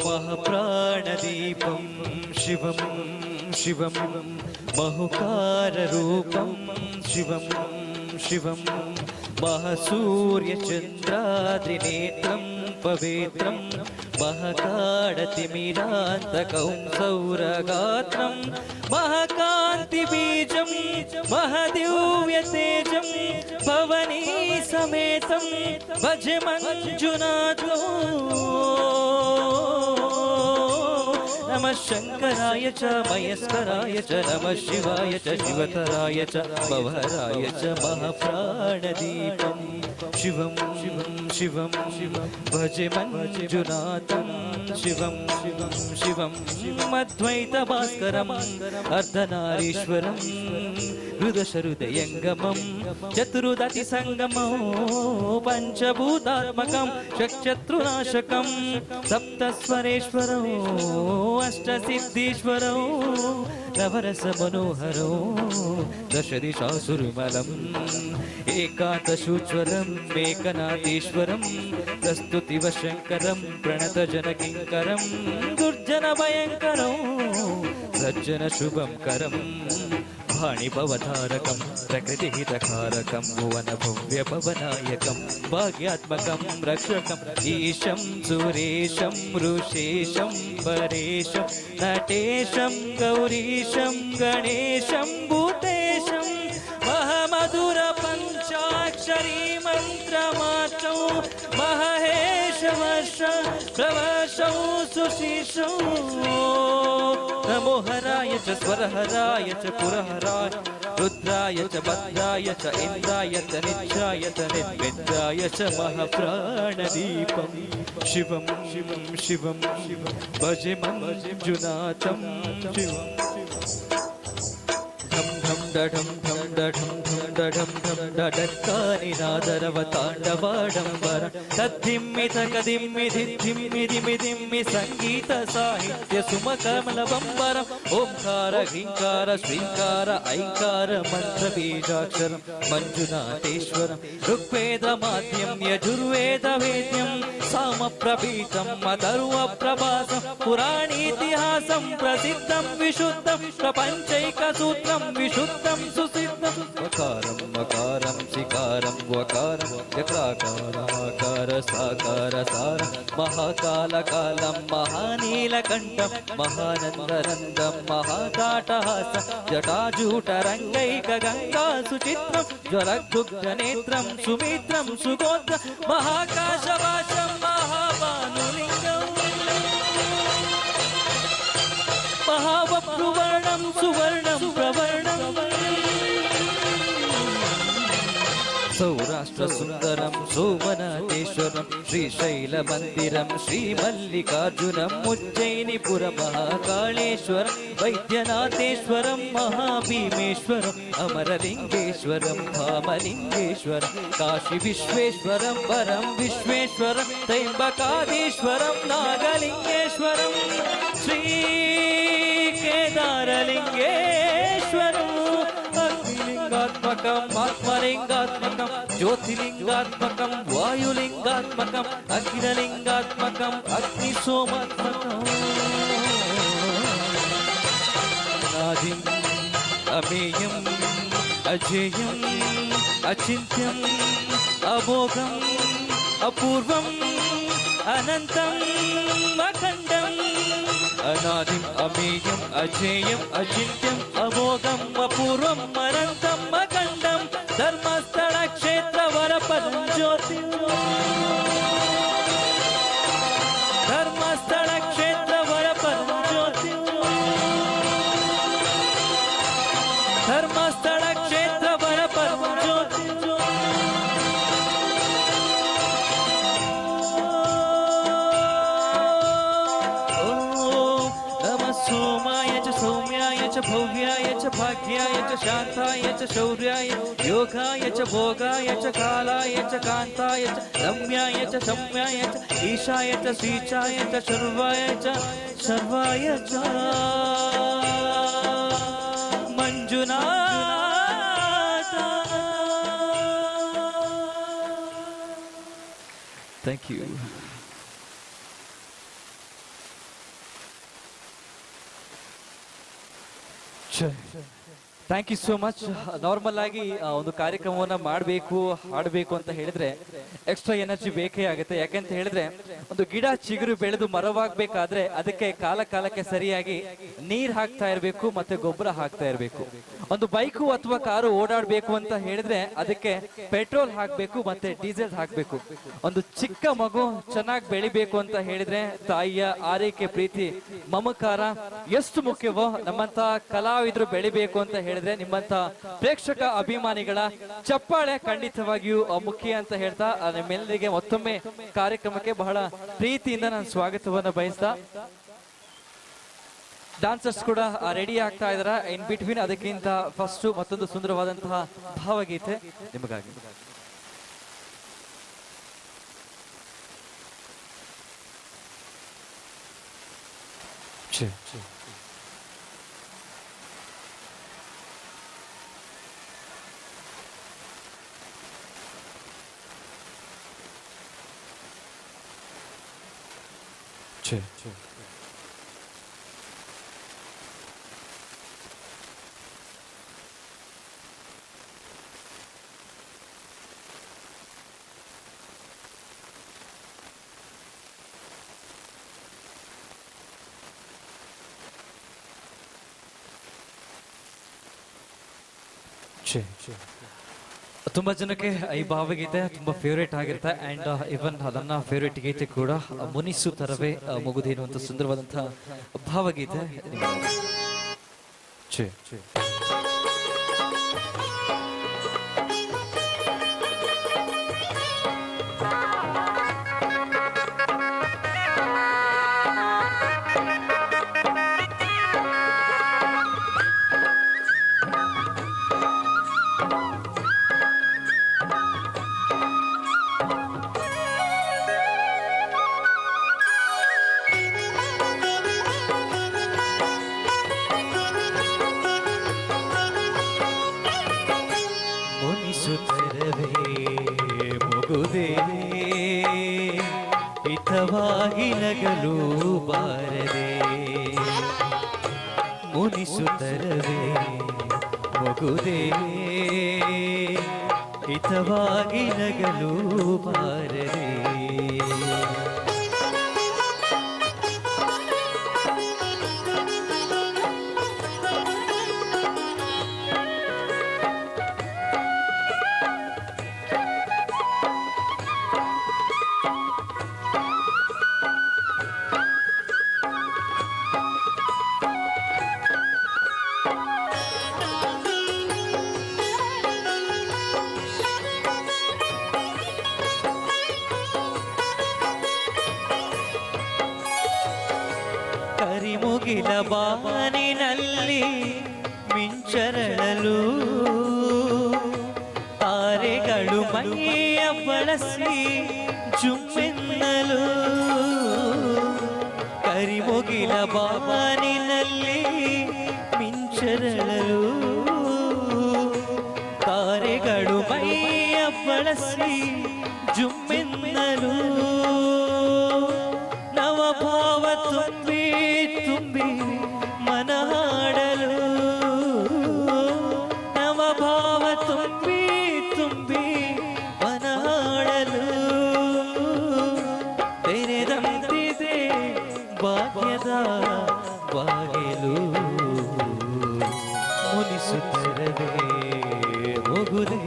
महाप्राणदीपं शिवं शिवं बहुकाररूपं शिवं शिवं महसूर्यचन्द्राद्रिनेत्रं पवित्रं महकाडतिमिरान्तकं सौरगात्रं महकान्तिबीजं महदिव्यतेजं भवनी समेतं भज मञ्जुनाथो नमः शंकराय च मयस्कराय च नमः शिवाय च शिवतराय च भवहराय च महाप्राणदीपं शिवं शिवं शिवं शिवं भजे मञ्जुनाथं शिवं शिवं शिवं शिवमद्वैतभास्करम् अर्धनारीश्वरं हृदशहृदयङ्गमं चतुरुदतिसङ्गमो पञ्चभूतात्मकं षट्शत्रुनाशकं सप्तस्वरेश्वरो अष्टसिद्धीश्वरो नवरस मनोहरो दशदिशासुरमलम् एकादशोज्वलम् एकनाथेश्वरं प्रस्तुतिवशङ्करं प्रणतजनकिङ्करं दुर्जनभयङ्करो सज्जनशुभं करं भाणिभवतारकं प्रकृतिहितकारकं भुवनभव्यपवनायकं भाग्यात्मकं रक्षकम् ईशं सुरेशं ऋषेशं परेशं नटेशं गौरीशं गणेशं भूतेशं महमधुरपञ्चाक्षरी मन्त्रमात्रौ महहेशवर्ष प्रवर्षौ सुशिशौ नमो हराय च स्वरहराय च पुरहराय रुद्राय च भद्राय च इन्द्राय च नित्याय च निर्विद्याय च महाप्राणदीपं शिवं शिवं शिवं शिवं भजे मंजुनाथं शिवं धम धम डढम धम डढम धम डडक्कानि नादरवताण्डवाडम्बर तद्धिम्मि तकदिम्मि धिद्धिम्मि दिमि दिम्मि संगीत साहित्य सुमकमलबम्बरम् ओंकार ह्रींकार श्रींकार ऐंकार मंत्र बीजाक्षरं मंजुनाथेश्वरं ऋग्वेद माध्यं यजुर्वेद वेद्यं सामप्रभीतम् अथर्वप्रभासं पुराणीतिहासं प्रसिद्धं विशुद्धं प्रपञ्चैकसूत्रं विशुद्धं सुसिद्धं वकारं मकारं सिकारं वकारं यकाकार साकार सारं महाकालकालं महानीलकण्ठं महानन्दरन्दं महाकाटहासं जटाजूटरङ्गैकगङ्गा सुचित्रं ज्वलद्दुग्धनेत्रं सुमित्रं सुगोत्रं महाकाशवासं महाभानुलिङ्गं महावप्रुवर्णं सुवर्णं प्रवर्णं सौराष्ट्र सुंदरं सोमनाथेश्वरं श्रीशैलमन्दिरं श्रीमल्लिकार्जुनं उज्जयिनीपुरं महाकालेश्वरं वैद्यनाथेश्वरं महाभीमेश्वरं अमरलिंगेश्वरं भामलिंगेश्वरं काशी विश्वेश्वरं वरं विश्वेश्वरं त्र्यंबकाधीश्वरं नागलिंगेश्वरं श्री केदारलिंगेश्वरम् अग्निलिंगात्मकम् आत्मलिंगात्मकम् ज्योतिलिंगात्मकम् वायुलिंगात्मकम् अखिललिंगात्मकम् अग्निसोमात्मकम् अनादिम् अमेयम् अजेयम् अचिन्त्यम् अमोघम् अपूर्वम् अनन्तम् अखण्डम् अनादिम् अमेयम् अजेयम् अचिन्त्यम् अमोघम् अपूर्वम् अनन्तम् अखण्डम् धर्मस्थल क्षेत्र वरपदं ज्योति धर्मस्थल क्षेत्र वरपदं ज्योति धर्मस्थल क्षेत्र वरपदं ज्योति सोमाय च सौम्याय च भव्याय च भाग्याय च शान्ताय च शौर्याय योगाय च भोगाय च कालाय च कान्ताय च रम्याय च सम्याय च ईशाय च श्रीचाय च सर्वाय च सर्वाय च Manjunath thank you thank you so much. Normal ಆಗಿ ಒಂದು ಕಾರ್ಯಕ್ರಮವನ್ನ ಮಾಡಬೇಕು ಹಾಡಬೇಕು ಅಂತ ಹೇಳಿದ್ರೆ ಎಕ್ಸ್ಟ್ರಾ ಎನರ್ಜಿ ಬೇಕೇ ಆಗುತ್ತೆ. ಯಾಕಂತ ಹೇಳಿದ್ರೆ ಒಂದು ಗಿಡ ಚಿಗುರು ಬೆಳೆದು ಮರವಾಗಬೇಕಾದ್ರೆ ಅದಕ್ಕೆ ಕಾಲ ಕಾಲಕ್ಕೆ ಸರಿಯಾಗಿ ನೀರ್ ಹಾಕ್ತಾ ಇರಬೇಕು ಮತ್ತೆ ಗೊಬ್ಬರ ಹಾಕ್ತಾ ಇರಬೇಕು. ಒಂದು ಬೈಕು ಅಥವಾ ಕಾರು ಓಡಾಡಬೇಕು ಅಂತ ಹೇಳಿದ್ರೆ ಅದಕ್ಕೆ ಪೆಟ್ರೋಲ್ ಹಾಕಬೇಕು ಮತ್ತೆ ಡೀಸೆಲ್ ಹಾಕಬೇಕು. ಒಂದು ಚಿಕ್ಕ ಮಗು ಚೆನ್ನಾಗಿ ಬೆಳಿಬೇಕು ಅಂತ ಹೇಳಿದ್ರೆ ತಾಯಿಯ ಆರೈಕೆ, ಪ್ರೀತಿ, ಮಮಕಾರ ಎಷ್ಟು ಮುಖ್ಯವೋ ನಮ್ಮಂತ ಕಲಾವಿದರು ಬೆಳಿಬೇಕು ಅಂತ ಹೇಳಿದ್ರೆ ನಿಮ್ಮಂತ ಪ್ರೇಕ್ಷಕ ಅಭಿಮಾನಿಗಳ ಚಪ್ಪಾಳೆ ಖಂಡಿತವಾಗಿಯೂ ಮುಖ್ಯ ಅಂತ ಹೇಳ್ತಾ ನಿಮ್ಮೆಲ್ಲರಿಗೆ ಮತ್ತೊಮ್ಮೆ ಕಾರ್ಯಕ್ರಮಕ್ಕೆ ಬಹಳ ಪ್ರೀತಿಯಿಂದ ನಾನು ಸ್ವಾಗತವನ್ನ ಬಯಸ್ತಾ ಡಾನ್ಸರ್ಸ್ ಕೂಡ ರೆಡಿ ಆಗ್ತಾ ಇದಾರ ಇನ್ ಬಿಟ್ವೀನ್. ಅದಕ್ಕಿಂತ ಫಸ್ಟ್ ಮತ್ತೊಂದು ಸುಂದರವಾದಂತಹ ಭಾವಗೀತೆ ನಿಮಗಾಗಿ. ತುಂಬಾ ಜನಕ್ಕೆ ಈ ಭಾವಗೀತೆ ತುಂಬಾ ಫೇವ್ರೇಟ್ ಆಗಿರುತ್ತೆ ಅಂಡ್ ಇವನ್ ನನ್ನ ಫೇವ್ರೇಟ್ ಗೀತೆ ಕೂಡ ಮುನಿಸು ತರವೇ ಮುಗುದೇನು ಅಂತ ಸುಂದರವಾದಂತಹ ಭಾವಗೀತೆ. ಹಿತವಾಗಿ ನಗಲು ಬಾರದೆ ಮುನಿಸುತ್ತರವೇ ಮಗುದೇ ಹಿತವಾಗಿ ನಗಲು ಬಾರದೆ. ಕರಿಮುಗಿಲ ಬಾನಿನಲ್ಲಿ ಮಿಂಚರಳಲು ತಾರೆಗಳು ಮೈಯ ಬಳಸಿ ಜುಮ್ಮೆನ್ನಲು. ಕರಿಮುಗಿಲ ಬಾನಿನಲ್ಲಿ ಮಿಂಚರಳಲು ತಾರೆಗಳು ಮೈಯ ಬಳಸಿ ಜುಮ್ಮೆನ್ನಲು. ನವಭಾವ ತುಂಬಿ ತುಂಬಿ ಮನ ಹಾಡಲು ನವಭಾವ ತುಂಬಿ ತುಂಬಿ ಮನ ಹಾಡಲು ತೆರೆದಂತಿದೆ ಭಾಗ್ಯದ ಬಾಗಿಲು. ಮುನಿಸುತ್ತರವೇ ಮುಗುದೇ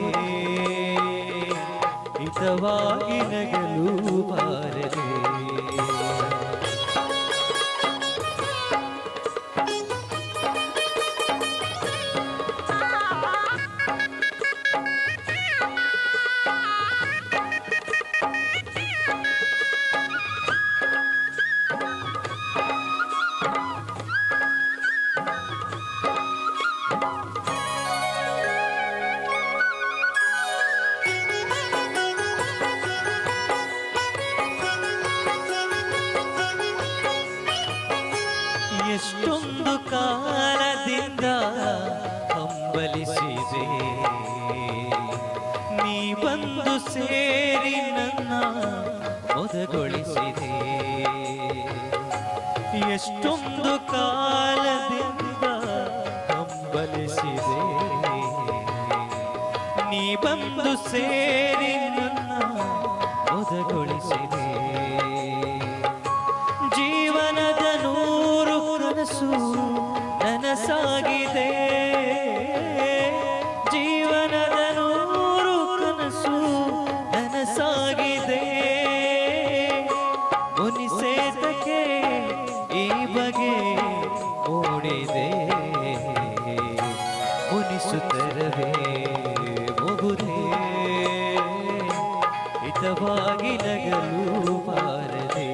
ಹಿತವಾಗಿ ನಗಲು ಬಾರದೆ. ಎಷ್ಟೊಂದು ಕಾಲದಿಂದ ಹಂಬಲಿಸಿದೆ ನೀ ಬಂದು ಸೇರಿ ನನ್ನ ಮೊದಗೊಳಿಸಿದೆ. ಎಷ್ಟೊಂದು ಕಾಲದಿಂದ ಹಂಬಲಿಸಿದೆ ನೀ ಬಂದು ಸೇರಿ ನನ್ನ ಮೊದಗೊಳಿಸಿದೆ. ಜೀವನದ ನೂರು ಕನಸು ನನಸಾಗಿದೆ ಜೀವನದ ನೂರು ಕನಸು ನನಸಾಗಿದೆ. ಮುನಿಸೇತಕ್ಕೆ ಈ ಬಗೆ ಮೂಡಿದೆ ಮುನಿಸುತ್ತರವೇ ಮುಗುದೇ ಹಿತವಾಗಿ ನಗಲು ಬಾರದೆ.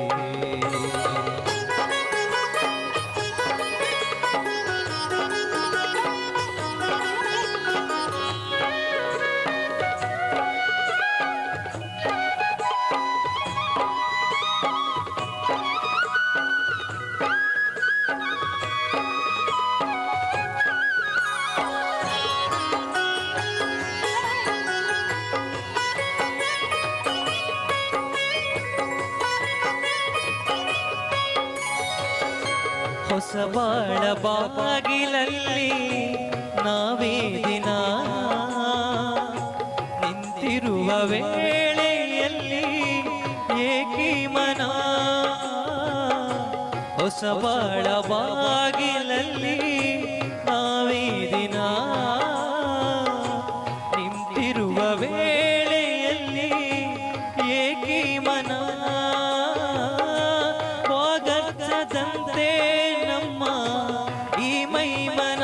ಹೊಸ ಬಾಳ ಬಾಗಿಲಲ್ಲಿ ನಾವೇ ದಿನ ನಿಂತಿರುವ ವೇಳೆಯಲ್ಲಿ ಏಕಿ ಮನ. ಹೊಸ ಬಾಳ ಬಾಗಿಲಲ್ಲಿ ನಾವೇ ದಿನ ನಿಂತಿರುವ ವೇಳೆಯಲ್ಲಿ ಏಕಿ ಮನ ಹೋಗಚ್ಚದಂತೆ ನಮ್ಮ ಈ ಮೈಮನ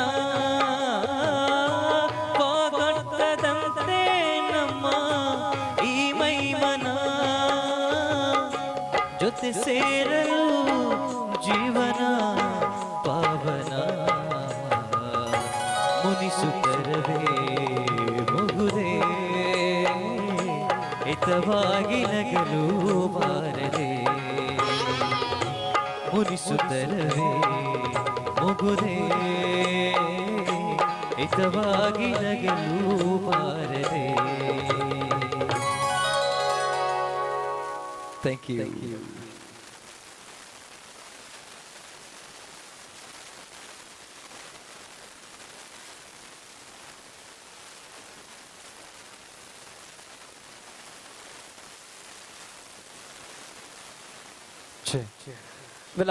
ಹೋಗಚ್ಚದಂತೆ ನಮ್ಮ ಈ ಮೈಮನ ಜೊತೆ ಸೇರಲು ಜೀವನ ಪಾವನ ಮುನಿಸುತ್ತರವೇ ಮುಗುದೇ ಹಿತವಾಗಿ ನಗಲು ಬಾರದೆ ಮುನಿಸುತ್ತರವೇ ಮುಗುದೇ ಹಿತವಾಗಿ ನಗಲು ಬಾರದೆ. Thank you.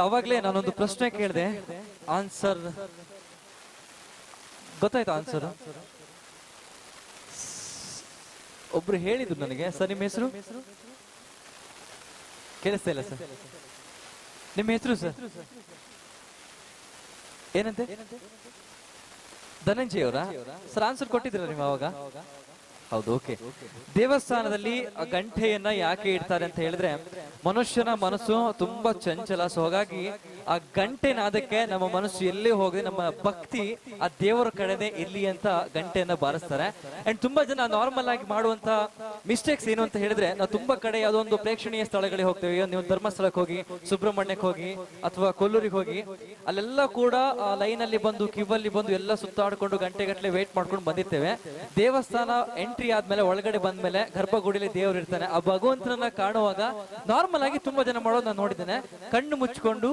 ಅವಾಗ್ಲೇ ನಾನೊಂದು ಪ್ರಶ್ನೆ ಕೇಳಿದೆ, ಆನ್ಸರ್ ಗೊತ್ತಾಯ್ತು? ಆನ್ಸರ್ ಒಬ್ರು ಹೇಳಿದ್ರು ನನಗೆ. ಸರ್ ನಿಮ್ಮ ಹೆಸರು ಕೇಳಿಸ್ತಾ ಇಲ್ಲ ಸರ್? ನಿಮ್ಮ ಹೆಸರು ಸರ್ ಏನಂತೆ? ಧನಂಜಯ ಅವರ ಸರ್ ಆನ್ಸರ್ ಕೊಟ್ಟಿದ್ರ ನೀವು ಅವಾಗ? ಹೌದು, ಓಕೆ. ದೇವಸ್ಥಾನದಲ್ಲಿ ಆ ಗಂಟೆಯನ್ನ ಯಾಕೆ ಇಡ್ತಾರೆ ಅಂತ ಹೇಳಿದ್ರೆ ಮನುಷ್ಯನ ಮನಸ್ಸು ತುಂಬಾ ಚಂಚಲ. ಸೊ ಹಾಗಾಗಿ ಆ ಗಂಟೆ ನಾದಕ್ಕೆ ನಮ್ಮ ಮನಸ್ಸು ಎಲ್ಲೇ ಹೋಗದೆ ನಮ್ಮ ಭಕ್ತಿ ಆ ದೇವರ ಕಡೆನೆ ಇರ್ಲಿ ಅಂತ ಗಂಟೆಯನ್ನ ಬಾರಿಸ್ತಾರೆ. ಅಂಡ್ ತುಂಬಾ ಜನ ನಾರ್ಮಲ್ ಆಗಿ ಮಾಡುವಂತ ಮಿಸ್ಟೇಕ್ಸ್ ಏನು ಅಂತ ಹೇಳಿದ್ರೆ, ನಾವು ತುಂಬಾ ಕಡೆ ಯಾವುದೋ ಒಂದು ಪ್ರೇಕ್ಷಣೀಯ ಸ್ಥಳಗಳಿಗೆ ಹೋಗ್ತೇವೆ. ನೀವು ಧರ್ಮಸ್ಥಳಕ್ಕೆ ಹೋಗಿ, ಸುಬ್ರಹ್ಮಣ್ಯಕ್ಕೆ ಹೋಗಿ, ಅಥವಾ ಕೊಲ್ಲೂರಿಗೆ ಹೋಗಿ, ಅಲ್ಲೆಲ್ಲ ಕೂಡ ಲೈನ್ ಅಲ್ಲಿ ಬಂದು ಕ್ಯೂವಲ್ಲಿ ಬಂದು ಎಲ್ಲ ಸುತ್ತಾಡ್ಕೊಂಡು ಗಂಟೆಗಟ್ಟಲೆ ವೇಟ್ ಮಾಡ್ಕೊಂಡು ಬಂದಿರ್ತೇವೆ. ದೇವಸ್ಥಾನ ಎಂಟ್ರಿ ಆದ್ಮೇಲೆ ಒಳಗಡೆ ಬಂದ್ಮೇಲೆ ಗರ್ಭಗುಡಿಲಿ ದೇವರು ಇರ್ತಾನೆ. ಆ ಭಗವಂತನನ್ನ ಕಾಣುವಾಗ ನಾರ್ಮಲ್ ಆಗಿ ತುಂಬಾ ಜನ ಮಾಡೋದು ನಾನು ನೋಡಿದ್ದೇನೆ. ಕಣ್ಣು ಮುಚ್ಕೊಂಡು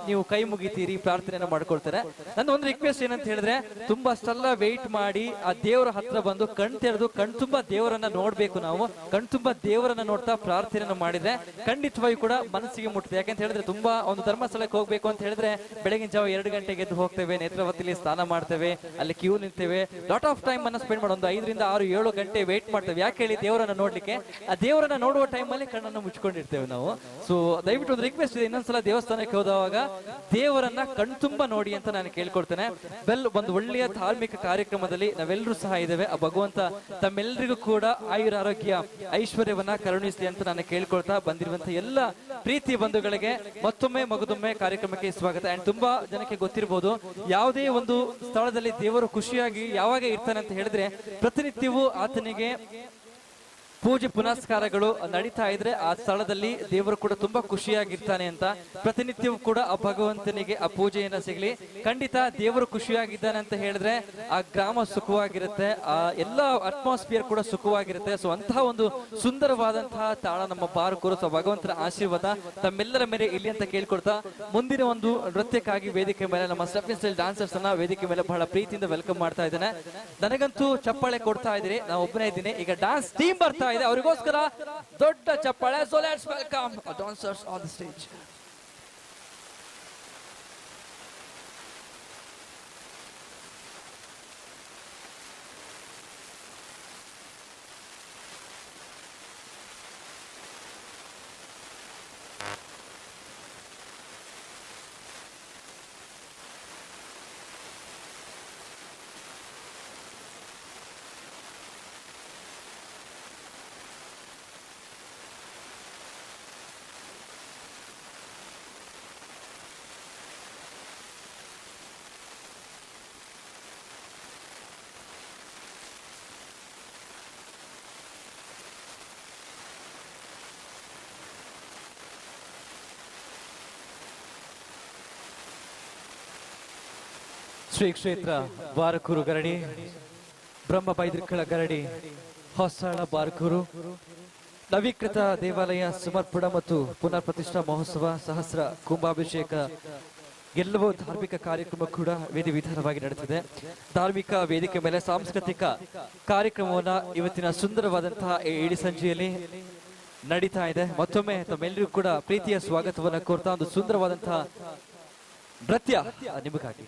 ನೀವು ಕೈ ಮುಗಿತೀರಿ, ಪ್ರಾರ್ಥನೆಯನ್ನ ಮಾಡ್ಕೊಳ್ತಾರೆ. ನನ್ನ ಒಂದು ರಿಕ್ವೆಸ್ಟ್ ಏನಂತ ಹೇಳಿದ್ರೆ, ತುಂಬಾ ಅಷ್ಟೆಲ್ಲ ವೆಯ್ಟ್ ಮಾಡಿ ಆ ದೇವರ ಹತ್ರ ಬಂದು ಕಣ್ ತೆರೆದು ಕಣ್ ತುಂಬಾ ದೇವರನ್ನ ನೋಡ್ಬೇಕು. ನಾವು ಕಣ್ ತುಂಬಾ ದೇವರನ್ನ ನೋಡ್ತಾ ಪ್ರಾರ್ಥನೆಯನ್ನು ಮಾಡಿದ್ರೆ ಖಂಡಿತವಾಗಿ ಕೂಡ ಮನಸ್ಸಿಗೆ ಮುಟ್ತದೆ. ಯಾಕಂತ ಹೇಳಿದ್ರೆ ತುಂಬಾ ಒಂದು ಧರ್ಮಸ್ಥಳಕ್ಕೆ ಹೋಗ್ಬೇಕು ಅಂತ ಹೇಳಿದ್ರೆ ಬೆಳಗಿನ ಜಾವ 2 ಗಂಟೆಗೆ ಎದ್ದು ಹೋಗ್ತೇವೆ, ನೇತ್ರಾವತಿಲಿ ಸ್ನಾನ ಮಾಡ್ತೇವೆ, ಅಲ್ಲಿ ಕ್ಯೂ ನಿಲ್ತೇವೆ, ಲಾಟ್ ಆಫ್ ಟೈಮ್ ಅನ್ನ ಸ್ಪೆಂಡ್ ಮಾಡಿ ಒಂದು 5 ರಿಂದ 6, 7 ಗಂಟೆ ವೇಟ್ ಮಾಡ್ತೇವೆ. ಯಾಕೆ ಹೇಳಿ? ದೇವರನ್ನ ನೋಡ್ಲಿಕ್ಕೆ. ಆ ದೇವರನ್ನ ನೋಡುವ ಟೈಮ್ ಅಲ್ಲಿ ಕಣ್ಣನ್ನು ಮುಚ್ಕೊಂಡಿರ್ತೇವೆ ನಾವು. ಸೊ ದಯವಿಟ್ಟು ಒಂದು ರಿಕ್ವೆಸ್ಟ್ ಇದೆ, ಇನ್ನೊಂದ್ಸಲ ದೇವಸ್ಥಾನಕ್ಕೆ ಹೋದಾಗ ದೇವರನ್ನ ಕಣ್ತುಂಬ ನೋಡಿ ಅಂತ ನಾನು ಕೇಳ್ಕೊಳ್ತೇನೆ. ಒಂದು ಒಳ್ಳೆಯ ಧಾರ್ಮಿಕ ಕಾರ್ಯಕ್ರಮದಲ್ಲಿ ನಾವೆಲ್ಲರೂ ಸಹ ಇದ್ದೇವೆ. ಆ ಭಗವಂತ ತಮ್ಮೆಲ್ಲರಿಗೂ ಕೂಡ ಆಯುರ ಆರೋಗ್ಯ ಐಶ್ವರ್ಯವನ್ನ ಕರುಣಿಸಲಿ ಅಂತ ನಾನು ಕೇಳ್ಕೊಳ್ತಾ, ಬಂದಿರುವಂತಹ ಎಲ್ಲ ಪ್ರೀತಿ ಬಂಧುಗಳಿಗೆ ಮತ್ತೊಮ್ಮೆ ಮಗದೊಮ್ಮೆ ಕಾರ್ಯಕ್ರಮಕ್ಕೆ ಸ್ವಾಗತ. ಅಂಡ್ ತುಂಬಾ ಜನಕ್ಕೆ ಗೊತ್ತಿರಬಹುದು, ಯಾವುದೇ ಒಂದು ಸ್ಥಳದಲ್ಲಿ ದೇವರು ಖುಷಿಯಾಗಿ ಯಾವಾಗ ಇರ್ತಾನೆ ಅಂತ ಹೇಳಿದ್ರೆ ಪ್ರತಿನಿತ್ಯವೂ ಆತನಿಗೆ ಪೂಜೆ ಪುನಸ್ಕಾರಗಳು ನಡೀತಾ ಇದ್ರೆ ಆ ಸ್ಥಳದಲ್ಲಿ ದೇವರು ಕೂಡ ತುಂಬಾ ಖುಷಿಯಾಗಿರ್ತಾನೆ ಅಂತ. ಪ್ರತಿನಿತ್ಯವೂ ಕೂಡ ಆ ಭಗವಂತನಿಗೆ ಆ ಪೂಜೆಯನ್ನ ಸಿಗ್ಲಿ. ಖಂಡಿತ ದೇವರು ಖುಷಿಯಾಗಿದ್ದಾನೆ ಅಂತ ಹೇಳಿದ್ರೆ ಆ ಗ್ರಾಮ ಸುಖವಾಗಿರುತ್ತೆ, ಆ ಎಲ್ಲ ಅಟ್ಮಾಸ್ಫಿಯರ್ ಕೂಡ ಸುಖವಾಗಿರುತ್ತೆ. ಸೊ ಅಂತಹ ಒಂದು ಸುಂದರವಾದಂತಹ ತಾಳ ನಮ್ಮ ಬಾರಕೂರು. ಸೊ ಭಗವಂತನ ಆಶೀರ್ವಾದ ತಮ್ಮೆಲ್ಲರ ಮೇಲೆ ಇಲ್ಲಿ ಅಂತ ಕೇಳ್ಕೊಡ್ತಾ, ಮುಂದಿನ ಒಂದು ನೃತ್ಯಕ್ಕಾಗಿ ವೇದಿಕೆ ಮೇಲೆ ನಮ್ಮ ಸ್ಟೆಪ್ ಸ್ಟೈಲ್ ಡಾನ್ಸರ್ಸ್ ಅನ್ನ ವೇದಿಕೆ ಮೇಲೆ ಬಹಳ ಪ್ರೀತಿಯಿಂದ ವೆಲ್ಕಮ್ ಮಾಡ್ತಾ ಇದ್ದೇನೆ. ನನಗಂತೂ ಚಪ್ಪಾಳೆ ಕೊಡ್ತಾ ಇದ್ದೀರಿ, ನಾನು ಒಬ್ಬನೇ ಇದ್ದೀನಿ. ಈಗ ಡಾನ್ಸ್ ಟೀಮ್ ಬರ್ತಾ ಇದೆ, ಅವರಿಗೋಸ್ಕರ ದೊಡ್ಡ ಚಪ್ಪಾಳೆ. So let's welcome dancers on the stage. Shri ಕ್ಷೇತ್ರ ಬಾರಕೂರು ಗರಡಿ, ಬ್ರಹ್ಮ ಬೈದ್ರಿಕಳ ಗರಡಿ, ಹೊಸಳ ಬಾರಕೂರು ನವೀಕೃತ ದೇವಾಲಯ ಸಮರ್ಪಣ ಮತ್ತು ಪುನರ್ ಪ್ರತಿಷ್ಠಾ ಮಹೋತ್ಸವ, ಸಹಸ್ರ ಕುಂಭಾಭಿಷೇಕ ಎಲ್ಲವೂ ಧಾರ್ಮಿಕ ಕಾರ್ಯಕ್ರಮ ಕೂಡ ವಿಧಿವಿಧಾನವಾಗಿ ನಡೆದಿದೆ. ಧಾರ್ಮಿಕ ವೇದಿಕೆ ಮೇಲೆ ಸಾಂಸ್ಕೃತಿಕ ಕಾರ್ಯಕ್ರಮವನ್ನ ಇವತ್ತಿನ ಸುಂದರವಾದಂತಹ ಇಡೀ ಸಂಜೆಯಲ್ಲಿ ನಡೀತಾ ಇದೆ. ಮತ್ತೊಮ್ಮೆ ತಮ್ಮೆಲ್ಲರಿಗೂ ಕೂಡ ಪ್ರೀತಿಯ ಸ್ವಾಗತವನ್ನ ಕೋರ್ತಾ ಒಂದು ಸುಂದರವಾದಂತಹ ನೃತ್ಯ ನಿಮಗಾಗಿ.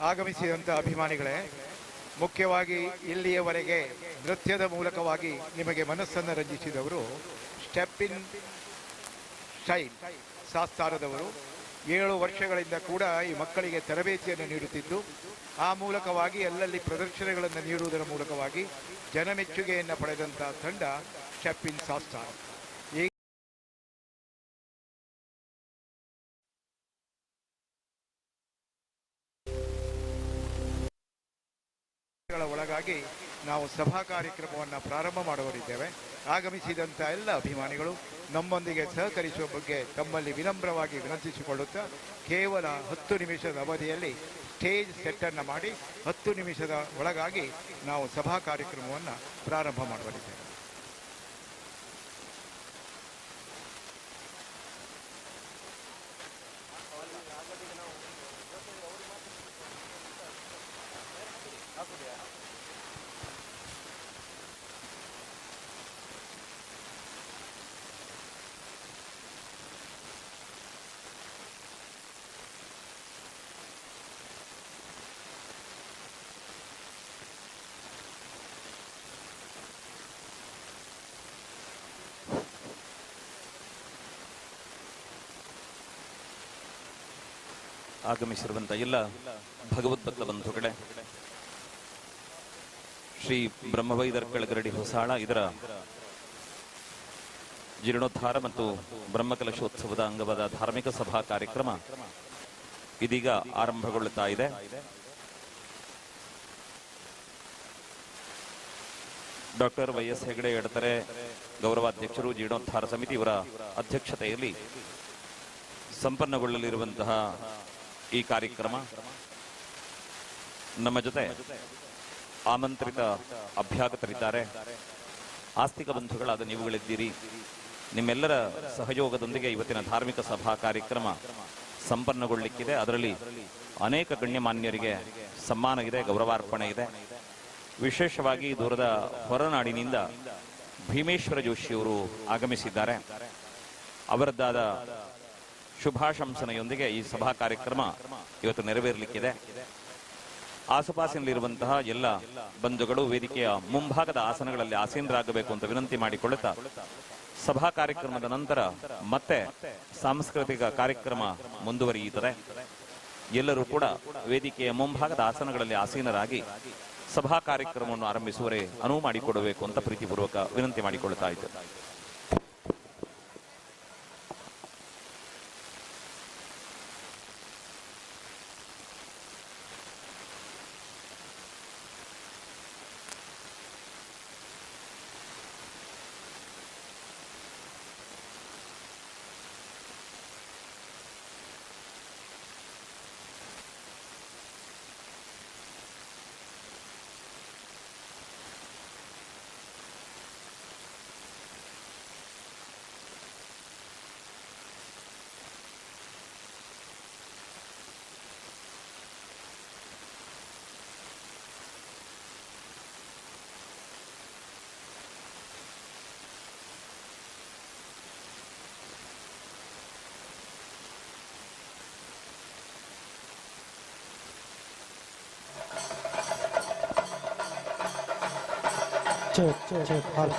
ಆಗಮಿಸಿದಂಥ ಅಭಿಮಾನಿಗಳೇ, ಮುಖ್ಯವಾಗಿ ಇಲ್ಲಿಯವರೆಗೆ ನೃತ್ಯದ ಮೂಲಕವಾಗಿ ನಿಮಗೆ ಮನಸ್ಸನ್ನು ರಂಜಿಸಿದವರು ಸ್ಟೆಪ್ ಇನ್ ಸ್ಟೈಲ್ ಶಾಸ್ತಾರದವರು. 7 ವರ್ಷಗಳಿಂದ ಕೂಡ ಈ ಮಕ್ಕಳಿಗೆ ತರಬೇತಿಯನ್ನು ನೀಡುತ್ತಿದ್ದು, ಆ ಮೂಲಕವಾಗಿ ಅಲ್ಲಲ್ಲಿ ಪ್ರದರ್ಶನಗಳನ್ನು ನೀಡುವುದರ ಮೂಲಕವಾಗಿ ಜನಮೆಚ್ಚುಗೆಯನ್ನು ಪಡೆದಂಥ ತಂಡ ಸ್ಟೆಪ್ ಇನ್ ಶಾಸ್ತಾರ. ಒಳಗಾಗಿ ನಾವು ಸಭಾ ಕಾರ್ಯಕ್ರಮವನ್ನು ಪ್ರಾರಂಭ ಮಾಡುವರಿದ್ದೇವೆ. ಆಗಮಿಸಿದಂಥ ಎಲ್ಲ ಅಭಿಮಾನಿಗಳು ನಮ್ಮೊಂದಿಗೆ ಸಹಕರಿಸುವ ಬಗ್ಗೆ ತಮ್ಮಲ್ಲಿ ವಿನಮ್ರವಾಗಿ ವಿನಂತಿಸಿಕೊಳ್ಳುತ್ತಾ, ಕೇವಲ 10 ನಿಮಿಷದ ಅವಧಿಯಲ್ಲಿ ಸ್ಟೇಜ್ ಸೆಟ್ಟನ್ನು ಮಾಡಿ 10 ನಿಮಿಷದ ಒಳಗಾಗಿ ನಾವು ಸಭಾ ಕಾರ್ಯಕ್ರಮವನ್ನು ಪ್ರಾರಂಭ ಮಾಡುವರಿದ್ದೇವೆ. ಆಗಮಿಸಿರುವಂಥ ಎಲ್ಲ ಭಗವದ್ಭಕ್ತ ಬಂಧುಗಳೇ, ಶ್ರೀ ಬ್ರಹ್ಮವೈದರ್ಕಳ ಗರಡಿ ಹೊಸಾಳ ಇದರ ಜೀರ್ಣೋದ್ಧಾರ ಮತ್ತು ಬ್ರಹ್ಮಕಲಶೋತ್ಸವದ ಅಂಗವಾದ ಧಾರ್ಮಿಕ ಸಭಾ ಕಾರ್ಯಕ್ರಮ ಇದೀಗ ಆರಂಭಗೊಳ್ಳುತ್ತಾ ಇದೆ. ಡಾಕ್ಟರ್ ವೈ.ಎಸ್. ಹೆಗಡೆ ಎಡತರೆ ಗೌರವಾಧ್ಯಕ್ಷರು, ಜೀರ್ಣೋದ್ಧಾರ ಸಮಿತಿ ಇವರ ಅಧ್ಯಕ್ಷತೆಯಲ್ಲಿ ಸಂಪನ್ನಗೊಳ್ಳಲಿರುವಂತಹ ಈ ಕಾರ್ಯಕ್ರಮ ನಮ್ಮ ಜೊತೆ ಆಮಂತ್ರಿತ ಅಭ್ಯಾಗತರಿದ್ದಾರೆ. ಆಸ್ತಿಕ ಬಂಧುಗಳಾದ ನೀವುಗಳಿದ್ದೀರಿ. ನಿಮ್ಮೆಲ್ಲರ ಸಹಯೋಗದೊಂದಿಗೆ ಇವತ್ತಿನ ಧಾರ್ಮಿಕ ಸಭಾ ಕಾರ್ಯಕ್ರಮ ಸಂಪನ್ನಗೊಳ್ಳಲಿಕ್ಕಿದೆ. ಅದರಲ್ಲಿ ಅನೇಕ ಗಣ್ಯಮಾನ್ಯರಿಗೆ ಸನ್ಮಾನ ಇದೆ, ಗೌರವಾರ್ಪಣೆ ಇದೆ. ವಿಶೇಷವಾಗಿ ದೂರದ ಹೊರನಾಡಿನಿಂದ ಭೀಮೇಶ್ವರ ಜೋಶಿಯವರು ಆಗಮಿಸಿದ್ದಾರೆ. ಅವರದ್ದಾದ ಶುಭಾಶಂಸನೆಯೊಂದಿಗೆ ಈ ಸಭಾ ಕಾರ್ಯಕ್ರಮ ಇವತ್ತು ನೆರವೇರಲಿಕ್ಕಿದೆ. ಆಸುಪಾಸಿನಲ್ಲಿರುವಂತಹ ಎಲ್ಲ ಬಂಧುಗಳು ವೇದಿಕೆಯ ಮುಂಭಾಗದ ಆಸನಗಳಲ್ಲಿ ಆಸೀನರಾಗಬೇಕು ಅಂತ ವಿನಂತಿ ಮಾಡಿಕೊಳ್ಳುತ್ತಾ, ಸಭಾ ಕಾರ್ಯಕ್ರಮದ ನಂತರ ಮತ್ತೆ ಸಾಂಸ್ಕೃತಿಕ ಕಾರ್ಯಕ್ರಮ ಮುಂದುವರಿಯುತ್ತದೆ. ಎಲ್ಲರೂ ಕೂಡ ವೇದಿಕೆಯ ಮುಂಭಾಗದ ಆಸನಗಳಲ್ಲಿ ಆಸೀನರಾಗಿ ಸಭಾ ಕಾರ್ಯಕ್ರಮವನ್ನು ಆರಂಭಿಸುವರೆ ಅನುವು ಮಾಡಿಕೊಡಬೇಕು ಅಂತ ಪ್ರೀತಿಪೂರ್ವಕ ವಿನಂತಿ ಮಾಡಿಕೊಳ್ಳುತ್ತಾ ಇದ್ದರು. check, hal.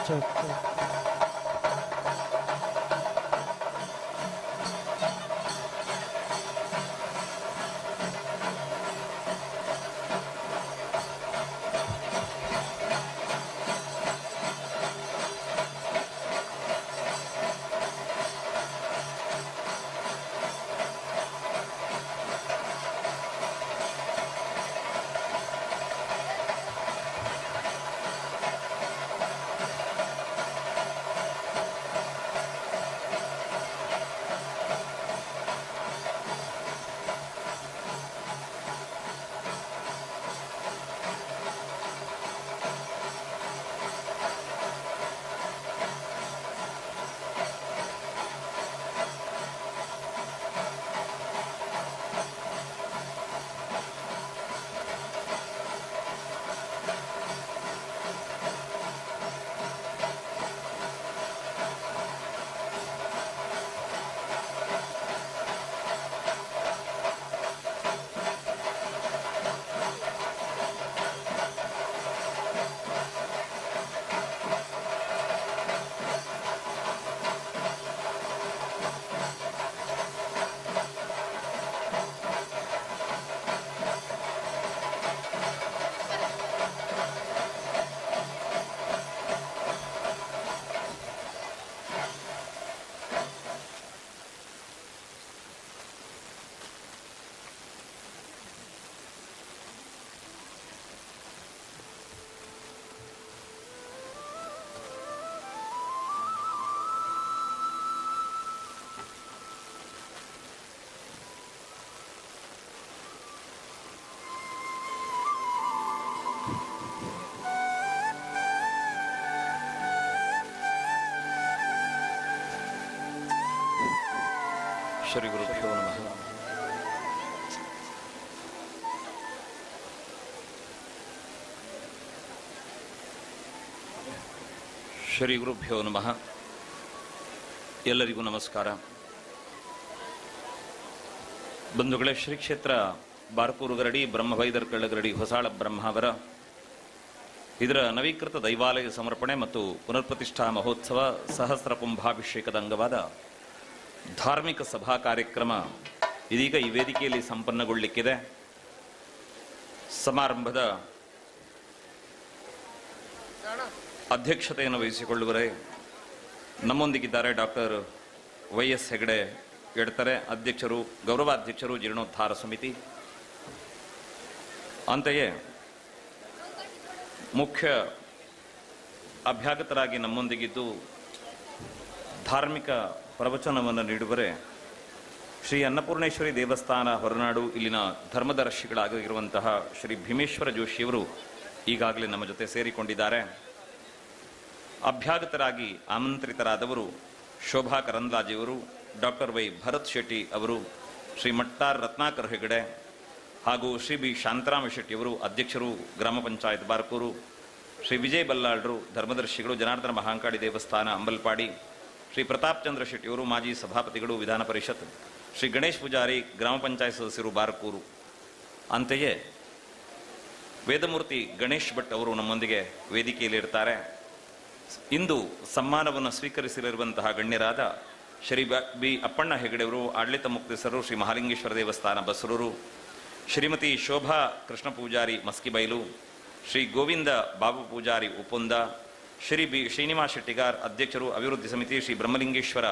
Check. ಶ್ರೀ ಗುರುಭ್ಯೋ ನಮಃ. ಶ್ರೀ ಗುರುಭ್ಯೋ ನಮಃ. ಎಲ್ಲರಿಗೂ ನಮಸ್ಕಾರ. ಬಂಧುಗಳೇ, ಶ್ರೀ ಕ್ಷೇತ್ರ ಬಾರ್ಕೂರು ಗರಡಿ ಬ್ರಹ್ಮವೈದರ್ಕಳ್ಳ ಗರಡಿ ಹೊಸಾಳ ಬ್ರಹ್ಮಾವರ ಇದರ ನವೀಕೃತ ದೈವಾಲಯ ಸಮರ್ಪಣೆ ಮತ್ತು ಪುನರ್ಪ್ರತಿಷ್ಠಾ ಮಹೋತ್ಸವ ಸಹಸ್ರ ಕುಂಭಾಭಿಷೇಕದ ಅಂಗವಾದ ಧಾರ್ಮಿಕ ಸಭಾ ಕಾರ್ಯಕ್ರಮ ಇದೀಗ ಈ ವೇದಿಕೆಯಲ್ಲಿ ಸಂಪನ್ನಗೊಳ್ಳಲಿಕ್ಕಿದೆ. ಸಮಾರಂಭದ ಅಧ್ಯಕ್ಷತೆಯನ್ನು ವಹಿಸಿಕೊಳ್ಳುವರೆ ನಮ್ಮೊಂದಿಗಿದ್ದಾರೆ ಡಾಕ್ಟರ್ ವೈ.ಎಸ್. ಹೆಗಡೆ ಎಡ್ತಾರೆ, ಅಧ್ಯಕ್ಷರು, ಗೌರವಾಧ್ಯಕ್ಷರು, ಜೀರ್ಣೋದ್ಧಾರ ಸಮಿತಿ. ಅಂತೆಯೇ ಮುಖ್ಯ ಅಭ್ಯಾಗತರಾಗಿ ನಮ್ಮೊಂದಿಗಿದ್ದು ಧಾರ್ಮಿಕ ಪ್ರವಚನವನ್ನು ನೀಡುವರೆ ಶ್ರೀ ಅನ್ನಪೂರ್ಣೇಶ್ವರಿ ದೇವಸ್ಥಾನ ಹೊರನಾಡು ಇಲ್ಲಿನ ಧರ್ಮದರ್ಶಿಗಳಾಗಿರುವಂತಹ ಶ್ರೀ ಭೀಮೇಶ್ವರ ಜೋಶಿಯವರು ಈಗಾಗಲೇ ನಮ್ಮ ಜೊತೆ ಸೇರಿಕೊಂಡಿದ್ದಾರೆ. ಅಭ್ಯಾಗತರಾಗಿ ಆಮಂತ್ರಿತರಾದವರು ಶೋಭಾ ಕರಂದ್ಲಾಜೆಯವರು, ಡಾಕ್ಟರ್ ವೈ ಭರತ್ ಶೆಟ್ಟಿ ಅವರು, ಶ್ರೀ ಮಟ್ಟಾರ್ ರತ್ನಾಕರ್ ಹೆಗಡೆ ಹಾಗೂ ಶ್ರೀ ಬಿ ಶಾಂತರಾಮ ಶೆಟ್ಟಿಯವರು, ಅಧ್ಯಕ್ಷರು ಗ್ರಾಮ ಪಂಚಾಯತ್ ಬಾರ್ಕೂರು, ಶ್ರೀ ವಿಜಯ್ ಬಲ್ಲಾಳ್ರು ಧರ್ಮದರ್ಶಿಗಳು, ಜನಾರ್ದನ ಮಹಾಂಕಾಳಿ ದೇವಸ್ಥಾನ ಅಂಬಲ್ಪಾಡಿ, ಶ್ರೀ ಪ್ರತಾಪ್ ಚಂದ್ರ ಶೆಟ್ಟಿಯವರು ಮಾಜಿ ಸಭಾಪತಿಗಳು ವಿಧಾನ ಪರಿಷತ್, ಶ್ರೀ ಗಣೇಶ್ ಪೂಜಾರಿ ಗ್ರಾಮ ಪಂಚಾಯತ್ ಸದಸ್ಯರು ಬಾರ್ಕೂರು. ಅಂತೆಯೇ ವೇದಮೂರ್ತಿ ಗಣೇಶ್ ಭಟ್ ಅವರು ನಮ್ಮೊಂದಿಗೆ ವೇದಿಕೆಯಲ್ಲಿ ಇರ್ತಾರೆ. ಇಂದು ಸಮ್ಮಾನವನ್ನು ಸ್ವೀಕರಿಸಲಿರುವಂತಹ ಗಣ್ಯರಾದ ಶ್ರೀ ಬಿ ಅಪ್ಪಣ್ಣ ಹೆಗಡೆಯವರು, ಆಡಳಿತ ಮುಕ್ತೇಸರು, ಶ್ರೀ ಮಹಾಲಿಂಗೇಶ್ವರ ದೇವಸ್ಥಾನ ಬಸರೂರು, ಶ್ರೀಮತಿ ಶೋಭಾ ಕೃಷ್ಣ ಪೂಜಾರಿ ಮಸ್ಕಿಬೈಲು, ಶ್ರೀ ಗೋವಿಂದ ಬಾಬು ಪೂಜಾರಿ ಉಪುಂದ, ಶ್ರೀ ಬಿ ಶ್ರೀನಿವಾಸ್ ಶೆಟ್ಟಿಗಾರ್ ಅಧ್ಯಕ್ಷರು ಅಭಿವೃದ್ಧಿ ಸಮಿತಿ, ಶ್ರೀ ಬ್ರಹ್ಮಲಿಂಗೇಶ್ವರ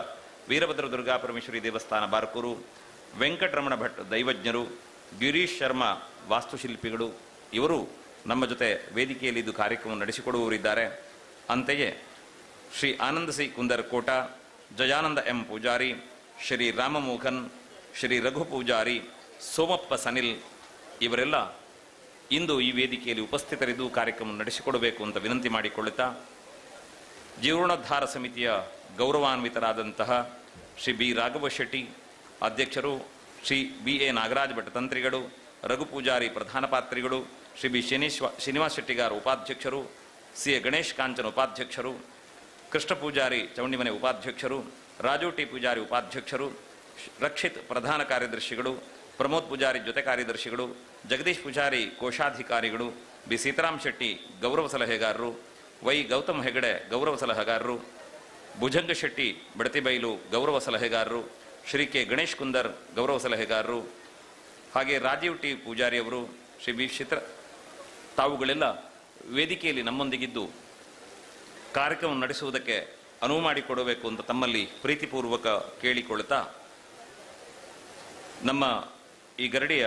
ವೀರಭದ್ರ ದುರ್ಗಾ ಪರಮೇಶ್ವರಿ ದೇವಸ್ಥಾನ ಬಾರ್ಕೂರು, ವೆಂಕಟರಮಣ ಭಟ್ ದೈವಜ್ಞರು, ಗಿರೀಶ್ ಶರ್ಮಾ ವಾಸ್ತುಶಿಲ್ಪಿಗಳು ಇವರು ನಮ್ಮ ಜೊತೆ ವೇದಿಕೆಯಲ್ಲಿ ಇದು ಕಾರ್ಯಕ್ರಮ ನಡೆಸಿಕೊಡುವವರಿದ್ದಾರೆ. ಅಂತೆಯೇ ಶ್ರೀ ಆನಂದ ಸಿ ಕುಂದರ್ ಕೋಟ, ಜಯಾನಂದ ಎಂ ಪೂಜಾರಿ, ಶ್ರೀ ರಾಮಮೋಹನ್, ಶ್ರೀ ರಘು ಪೂಜಾರಿ, ಸೋಮಪ್ಪ ಸನಿಲ್ ಇವರೆಲ್ಲ ಇಂದು ಈ ವೇದಿಕೆಯಲ್ಲಿ ಉಪಸ್ಥಿತರಿದ್ದು ಕಾರ್ಯಕ್ರಮ ನಡೆಸಿಕೊಡಬೇಕು ಅಂತ ವಿನಂತಿ ಮಾಡಿಕೊಳ್ಳುತ್ತಾ, ಜೀರ್ಣೋದ್ಧಾರ ಸಮಿತಿಯ ಗೌರವಾನ್ವಿತರಾದಂತಹ ಶ್ರೀ ಬಿ ರಾಘವ ಶೆಟ್ಟಿ ಅಧ್ಯಕ್ಷರು, ಶ್ರೀ ಬಿ ಎ ನಾಗರಾಜ್ ಭಟ್ ತಂತ್ರಿಗಳು, ರಘು ಪೂಜಾರಿ ಪ್ರಧಾನ ಪಾತ್ರಿಗಳು, ಶ್ರೀ ಬಿ ಶ್ರೀನಿವಾಸ್ ಶೆಟ್ಟಿಗಾರ್ ಉಪಾಧ್ಯಕ್ಷರು, ಸಿ ಎ ಗಣೇಶ್ ಕಾಂಚನ್ ಉಪಾಧ್ಯಕ್ಷರು, ಕೃಷ್ಣ ಪೂಜಾರಿ ಚೌಂಡಿಮನೆ ಉಪಾಧ್ಯಕ್ಷರು, ರಾಜು ಟಿ ಪೂಜಾರಿ ಉಪಾಧ್ಯಕ್ಷರು, ರಕ್ಷಿತ್ ಪ್ರಧಾನ ಕಾರ್ಯದರ್ಶಿಗಳು, ಪ್ರಮೋದ್ ಪೂಜಾರಿ ಜೊತೆ ಕಾರ್ಯದರ್ಶಿಗಳು, ಜಗದೀಶ್ ಪೂಜಾರಿ ಕೋಶಾಧಿಕಾರಿಗಳು, ಬಿ ಸೀತಾರಾಮ್ ಶೆಟ್ಟಿ ಗೌರವ ಸಲಹೆಗಾರರು, ವೈ ಗೌತಮ್ ಹೆಗಡೆ ಗೌರವ ಸಲಹೆಗಾರರು, ಭುಜಂಗ ಶೆಟ್ಟಿ ಬಡತಿಬೈಲು ಗೌರವ ಸಲಹೆಗಾರರು, ಶ್ರೀ ಕೆ ಗಣೇಶ್ ಕುಂದರ್ ಗೌರವ ಸಲಹೆಗಾರರು, ಹಾಗೆ ರಾಜೀವ್ ಟಿ ಪೂಜಾರಿಯವರು, ಶ್ರೀ ಬಿ ತಾವುಗಳೆಲ್ಲ ವೇದಿಕೆಯಲ್ಲಿ ನಮ್ಮೊಂದಿಗಿದ್ದು ಕಾರ್ಯಕ್ರಮ ನಡೆಸುವುದಕ್ಕೆ ಅನುವು ಮಾಡಿಕೊಡಬೇಕು ಅಂತ ತಮ್ಮಲ್ಲಿ ಪ್ರೀತಿಪೂರ್ವಕ ಕೇಳಿಕೊಳ್ಳುತ್ತಾ, ನಮ್ಮ ಈ ಗರಡಿಯ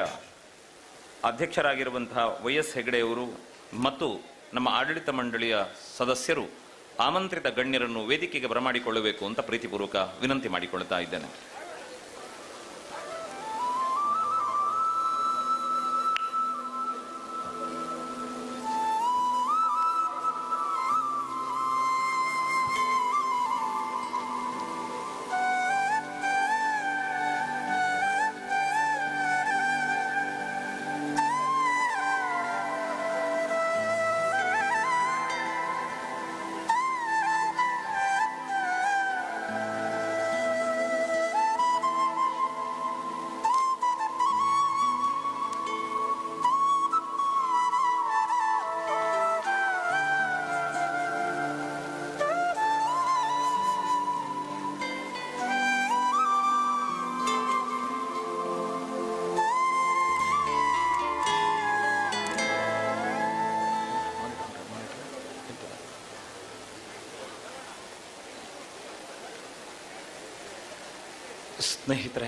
ಅಧ್ಯಕ್ಷರಾಗಿರುವಂತಹ ವೈ.ಎಸ್. ಹೆಗಡೆಯವರು ಮತ್ತು ನಮ್ಮ ಆಡಳಿತ ಮಂಡಳಿಯ ಸದಸ್ಯರು ಆಮಂತ್ರಿತ ಗಣ್ಯರನ್ನು ವೇದಿಕೆಗೆ ಬರಮಾಡಿಕೊಳ್ಳಬೇಕು ಅಂತ ಪ್ರೀತಿಪೂರ್ವಕ ವಿನಂತಿ ಮಾಡಿಕೊಳ್ಳುತ್ತಾ ಇದ್ದೇನೆ. ಸ್ನೇಹಿತರೆ,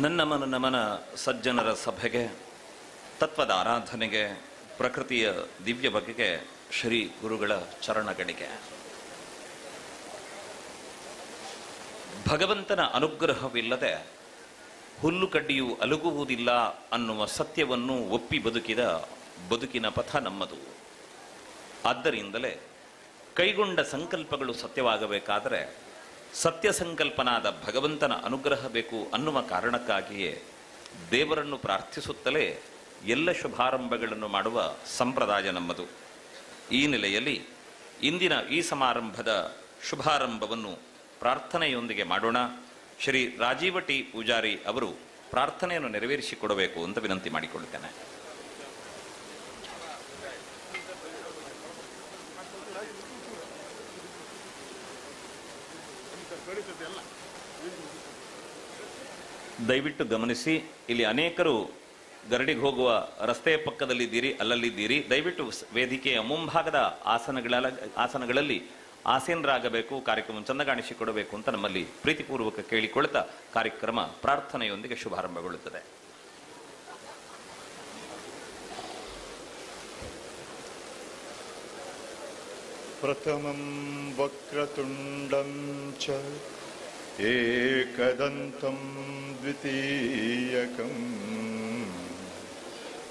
ನನ್ನ ನಮನ ಸಜ್ಜನರ ಸಭೆಗೆ, ತತ್ವದ ಆರಾಧನೆಗೆ, ಪ್ರಕೃತಿಯ ದಿವ್ಯ ಬಗೆಗೆ, ಶ್ರೀ ಗುರುಗಳ ಚರಣಗಳಿಗೆ. ಭಗವಂತನ ಅನುಗ್ರಹವಿಲ್ಲದೆ ಹುಲ್ಲು ಕಡ್ಡಿಯು ಅಲುಗುವುದಿಲ್ಲ ಅನ್ನುವ ಸತ್ಯವನ್ನು ಒಪ್ಪಿ ಬದುಕಿದ ಬದುಕಿನ ಪಥ ನಮ್ಮದು. ಆದ್ದರಿಂದಲೇ ಕೈಗೊಂಡ ಸಂಕಲ್ಪಗಳು ಸತ್ಯವಾಗಬೇಕಾದರೆ ಸತ್ಯ ಸಂಕಲ್ಪನಾದ ಭಗವಂತನ ಅನುಗ್ರಹ ಬೇಕು ಅನ್ನುವ ಕಾರಣಕ್ಕಾಗಿಯೇ ದೇವರನ್ನು ಪ್ರಾರ್ಥಿಸುತ್ತಲೇ ಎಲ್ಲ ಶುಭಾರಂಭಗಳನ್ನು ಮಾಡುವ ಸಂಪ್ರದಾಯ ನಮ್ಮದು. ಈ ನೆಲೆಯಲ್ಲಿ ಇಂದಿನ ಈ ಸಮಾರಂಭದ ಶುಭಾರಂಭವನ್ನು ಪ್ರಾರ್ಥನೆಯೊಂದಿಗೆ ಮಾಡೋಣ. ಶ್ರೀ ರಾಜೀವ ಟಿ ಪೂಜಾರಿ ಅವರು ಪ್ರಾರ್ಥನೆಯನ್ನು ನೆರವೇರಿಸಿಕೊಡಬೇಕು ಅಂತ ವಿನಂತಿ ಮಾಡಿಕೊಳ್ಳುತ್ತೇನೆ. ದಯವಿಟ್ಟು ಗಮನಿಸಿ, ಇಲ್ಲಿ ಅನೇಕರು ಗರಡಿಗೆ ಹೋಗುವ ರಸ್ತೆಯ ಪಕ್ಕದಲ್ಲಿದ್ದೀರಿ, ಅಲ್ಲಲ್ಲಿದ್ದೀರಿ. ದಯವಿಟ್ಟು ವೇದಿಕೆಯ ಮುಂಭಾಗದ ಆಸನಗಳಲ್ಲಿ ಆಸೀನರಾಗಬೇಕು, ಕಾರ್ಯಕ್ರಮ ಚೆಂದ ಕಾಣಿಸಿಕೊಡಬೇಕು ಅಂತ ನಮ್ಮಲ್ಲಿ ಪ್ರೀತಿಪೂರ್ವಕ ಕೇಳಿಕೊಳ್ತಾ ಕಾರ್ಯಕ್ರಮ ಪ್ರಾರ್ಥನೆಯೊಂದಿಗೆ ಶುಭಾರಂಭಗೊಳ್ಳುತ್ತದೆ. ಪ್ರಥಮಂ ವಕ್ರತುಂಡಂ ಚ ಏಕದಂತಂ ದ್ವಿತೀಯಕಂ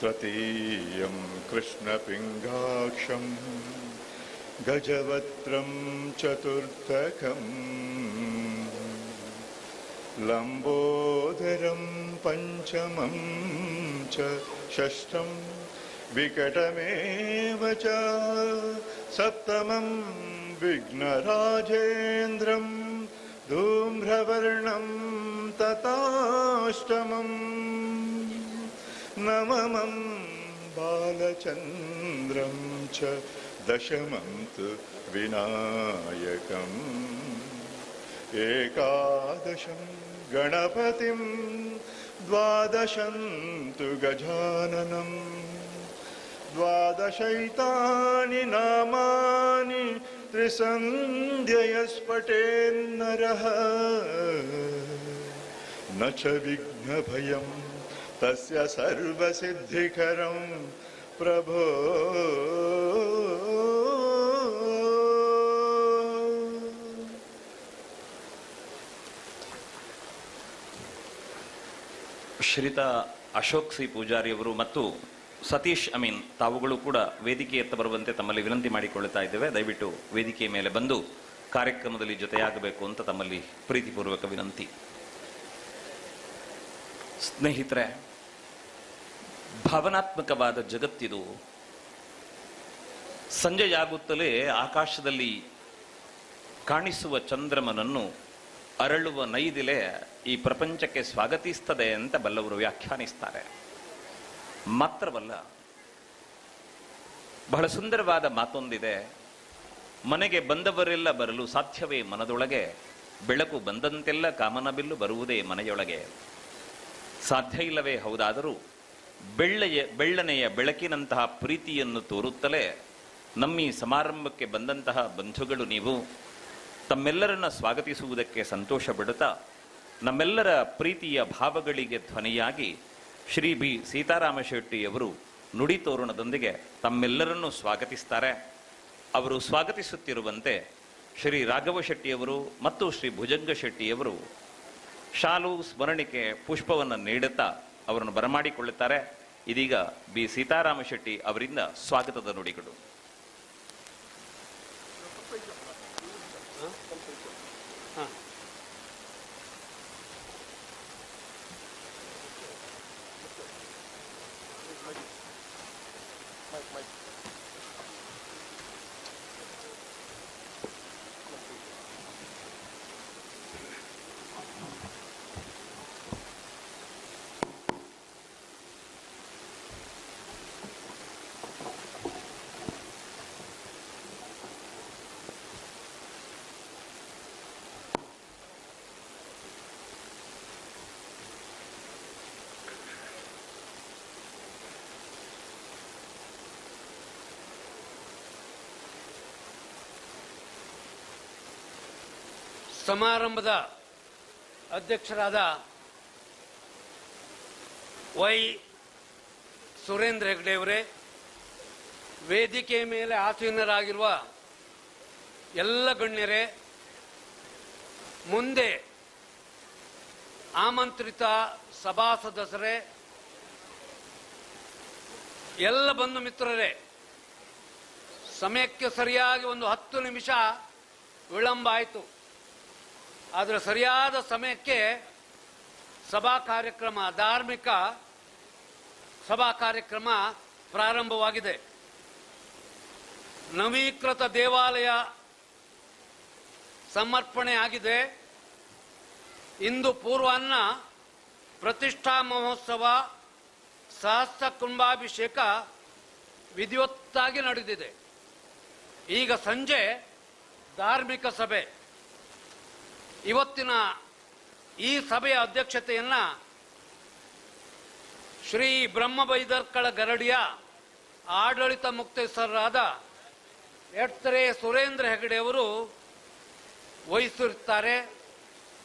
ತೃತೀಯಂ ಕೃಷ್ಣಪಿಂಗಾಕ್ಷಂ ಗಜವಕ್ತ್ರಂ ಚತುರ್ಥಕಂ ಲಂಬೋದರಂ ಪಂಚಮಂ ಚ ಷಷ್ಠಂ ವಿಕಟಮೇವ ಚ ಸಪ್ತಮಂ ವಿಘ್ನರಾಜೇಂದ್ರಂ ಧೂಮ್ರವರ್ಣಂ ತಥಾಷ್ಟಮಂ ನವಮಂ ಬಾಲಚಂದ್ರಂ ಚ ದಶಮಂ ತು ವಿನಾಯಕಂ ಏಕಾದಶಂ ಗಣಪತಿಂ ದ್ವಾದಶಂ ತು ಗಜಾನನಂ ದ್ವಾದಶೈತಾನಿ ನಾಮಾನಿ ತ್ರಿಸಂಧ್ಯಯಸ್ಫಟೇನ್ನರಃ ನ ಚ ವಿಘ್ನಭಯಂ ತಸ್ಯ ಸರ್ವಸಿದ್ಧಿಕರಂ ಪ್ರಭೋ. ಶ್ರೀತ ಅಶೋಕ್ ಸಿ ಪೂಜಾರಿಯವರು ಮತ್ತು ಸತೀಶ್ ಅಮೀನ್ ತಾವುಗಳು ಕೂಡ ವೇದಿಕೆಯತ್ತ ಬರುವಂತೆ ತಮ್ಮಲ್ಲಿ ವಿನಂತಿ ಮಾಡಿಕೊಳ್ಳುತ್ತಾ ಇದ್ದೇವೆ. ದಯವಿಟ್ಟು ವೇದಿಕೆಯ ಮೇಲೆ ಬಂದು ಕಾರ್ಯಕ್ರಮದಲ್ಲಿ ಜೊತೆಯಾಗಬೇಕು ಅಂತ ತಮ್ಮಲ್ಲಿ ಪ್ರೀತಿಪೂರ್ವಕ ವಿನಂತಿ. ಸ್ನೇಹಿತರೆ, ಭಾವನಾತ್ಮಕವಾದ ಜಗತ್ತಿದು. ಸಂಜೆಯಾಗುತ್ತಲೇ ಆಕಾಶದಲ್ಲಿ ಕಾಣಿಸುವ ಚಂದ್ರಮನನ್ನು ಅರಳುವ ನೈದಿಲೆ ಈ ಪ್ರಪಂಚಕ್ಕೆ ಸ್ವಾಗತಿಸ್ತದೆ ಅಂತ ಬಲ್ಲವರು ವ್ಯಾಖ್ಯಾನಿಸ್ತಾರೆ. ಮಾತ್ರವಲ್ಲ, ಬಹಳ ಸುಂದರವಾದ ಮಾತೊಂದಿದೆ. ಮನೆಗೆ ಬಂದವರೆಲ್ಲ ಬರಲು ಸಾಧ್ಯವೇ ಮನದೊಳಗೆ, ಬೆಳಕು ಬಂದಂತೆಲ್ಲ ಕಾಮನಬಿಲ್ಲು ಬರುವುದೇ ಮನೆಯೊಳಗೆ. ಸಾಧ್ಯ ಇಲ್ಲವೇ ಹೌದಾದರೂ ಬೆಳ್ಳನೆಯ ಬೆಳಕಿನಂತಹ ಪ್ರೀತಿಯನ್ನು ತೋರುತ್ತಲೇ ನಮ್ಮೀ ಸಮಾರಂಭಕ್ಕೆ ಬಂದಂತಹ ಬಂಧುಗಳು ನೀವು ತಮ್ಮೆಲ್ಲರನ್ನ ಸ್ವಾಗತಿಸುವುದಕ್ಕೆ ಸಂತೋಷ ಪಡುತ್ತಾ ನಮ್ಮೆಲ್ಲರ ಪ್ರೀತಿಯ ಭಾವಗಳಿಗೆ ಧ್ವನಿಯಾಗಿ ಶ್ರೀ ಬಿ ಸೀತಾರಾಮ ಶೆಟ್ಟಿಯವರು ನುಡಿ ತೋರಣದೊಂದಿಗೆ ತಮ್ಮೆಲ್ಲರನ್ನೂ ಸ್ವಾಗತಿಸ್ತಾರೆ. ಅವರು ಸ್ವಾಗತಿಸುತ್ತಿರುವಂತೆ ಶ್ರೀ ರಾಘವ ಶೆಟ್ಟಿಯವರು ಮತ್ತು ಶ್ರೀ ಭುಜಂಗ ಶೆಟ್ಟಿಯವರು ಶಾಲು ಸ್ಮರಣಿಕೆ ಪುಷ್ಪವನ್ನು ನೀಡುತ್ತಾ ಅವರನ್ನು ಬರಮಾಡಿಕೊಳ್ಳುತ್ತಾರೆ. ಇದೀಗ ಬಿ ಸೀತಾರಾಮ ಶೆಟ್ಟಿ ಅವರಿಂದ ಸ್ವಾಗತದ ನುಡಿಗಳು. ಸಮಾರಂಭದ ಅಧ್ಯಕ್ಷರಾದ ವೈ ಸುರೇಂದ್ರ ಹೆಗ್ಡೆಯವರೇ, ವೇದಿಕೆಯ ಮೇಲೆ ಆಸೀನರಾಗಿರುವ ಎಲ್ಲ ಗಣ್ಯರೇ, ಮುಂದೆ ಆಮಂತ್ರಿತ ಸಭಾ ಸದಸ್ಯರೇ, ಎಲ್ಲ ಬಂಧು ಮಿತ್ರರೇ, ಸಮಯಕ್ಕೆ ಸರಿಯಾಗಿ ಒಂದು 10 ನಿಮಿಷ ವಿಳಂಬ ಆಯಿತು. ಆದರೆ ಸರಿಯಾದ ಸಮಯಕ್ಕೆ ಸಭಾ ಕಾರ್ಯಕ್ರಮ, ಧಾರ್ಮಿಕ ಸಭಾ ಕಾರ್ಯಕ್ರಮ ಪ್ರಾರಂಭವಾಗಿದೆ. ನವೀಕೃತ ದೇವಾಲಯ ಸಮರ್ಪಣೆ ಆಗಿದೆ. ಇಂದು ಪೂರ್ವಾಹ್ನ ಪ್ರತಿಷ್ಠಾ ಮಹೋತ್ಸವ, ಸಹಸ್ರ ಕುಂಭಾಭಿಷೇಕ ವಿಧಿವತ್ತಾಗಿ ನಡೆದಿದೆ. ಈಗ ಸಂಜೆ ಧಾರ್ಮಿಕ ಸಭೆ. ಇವತ್ತಿನ ಈ ಸಭೆಯ ಅಧ್ಯಕ್ಷತೆಯನ್ನ ಶ್ರೀ ಬ್ರಹ್ಮಬೈದರ್ಕಳ ಗರಡಿಯ ಆಡಳಿತ ಮುಕ್ತೇಸರರಾದ ಎಡ್ತರೆ ಸುರೇಂದ್ರ ಹೆಗಡೆ ಅವರು ವಹಿಸಿರುತ್ತಾರೆ.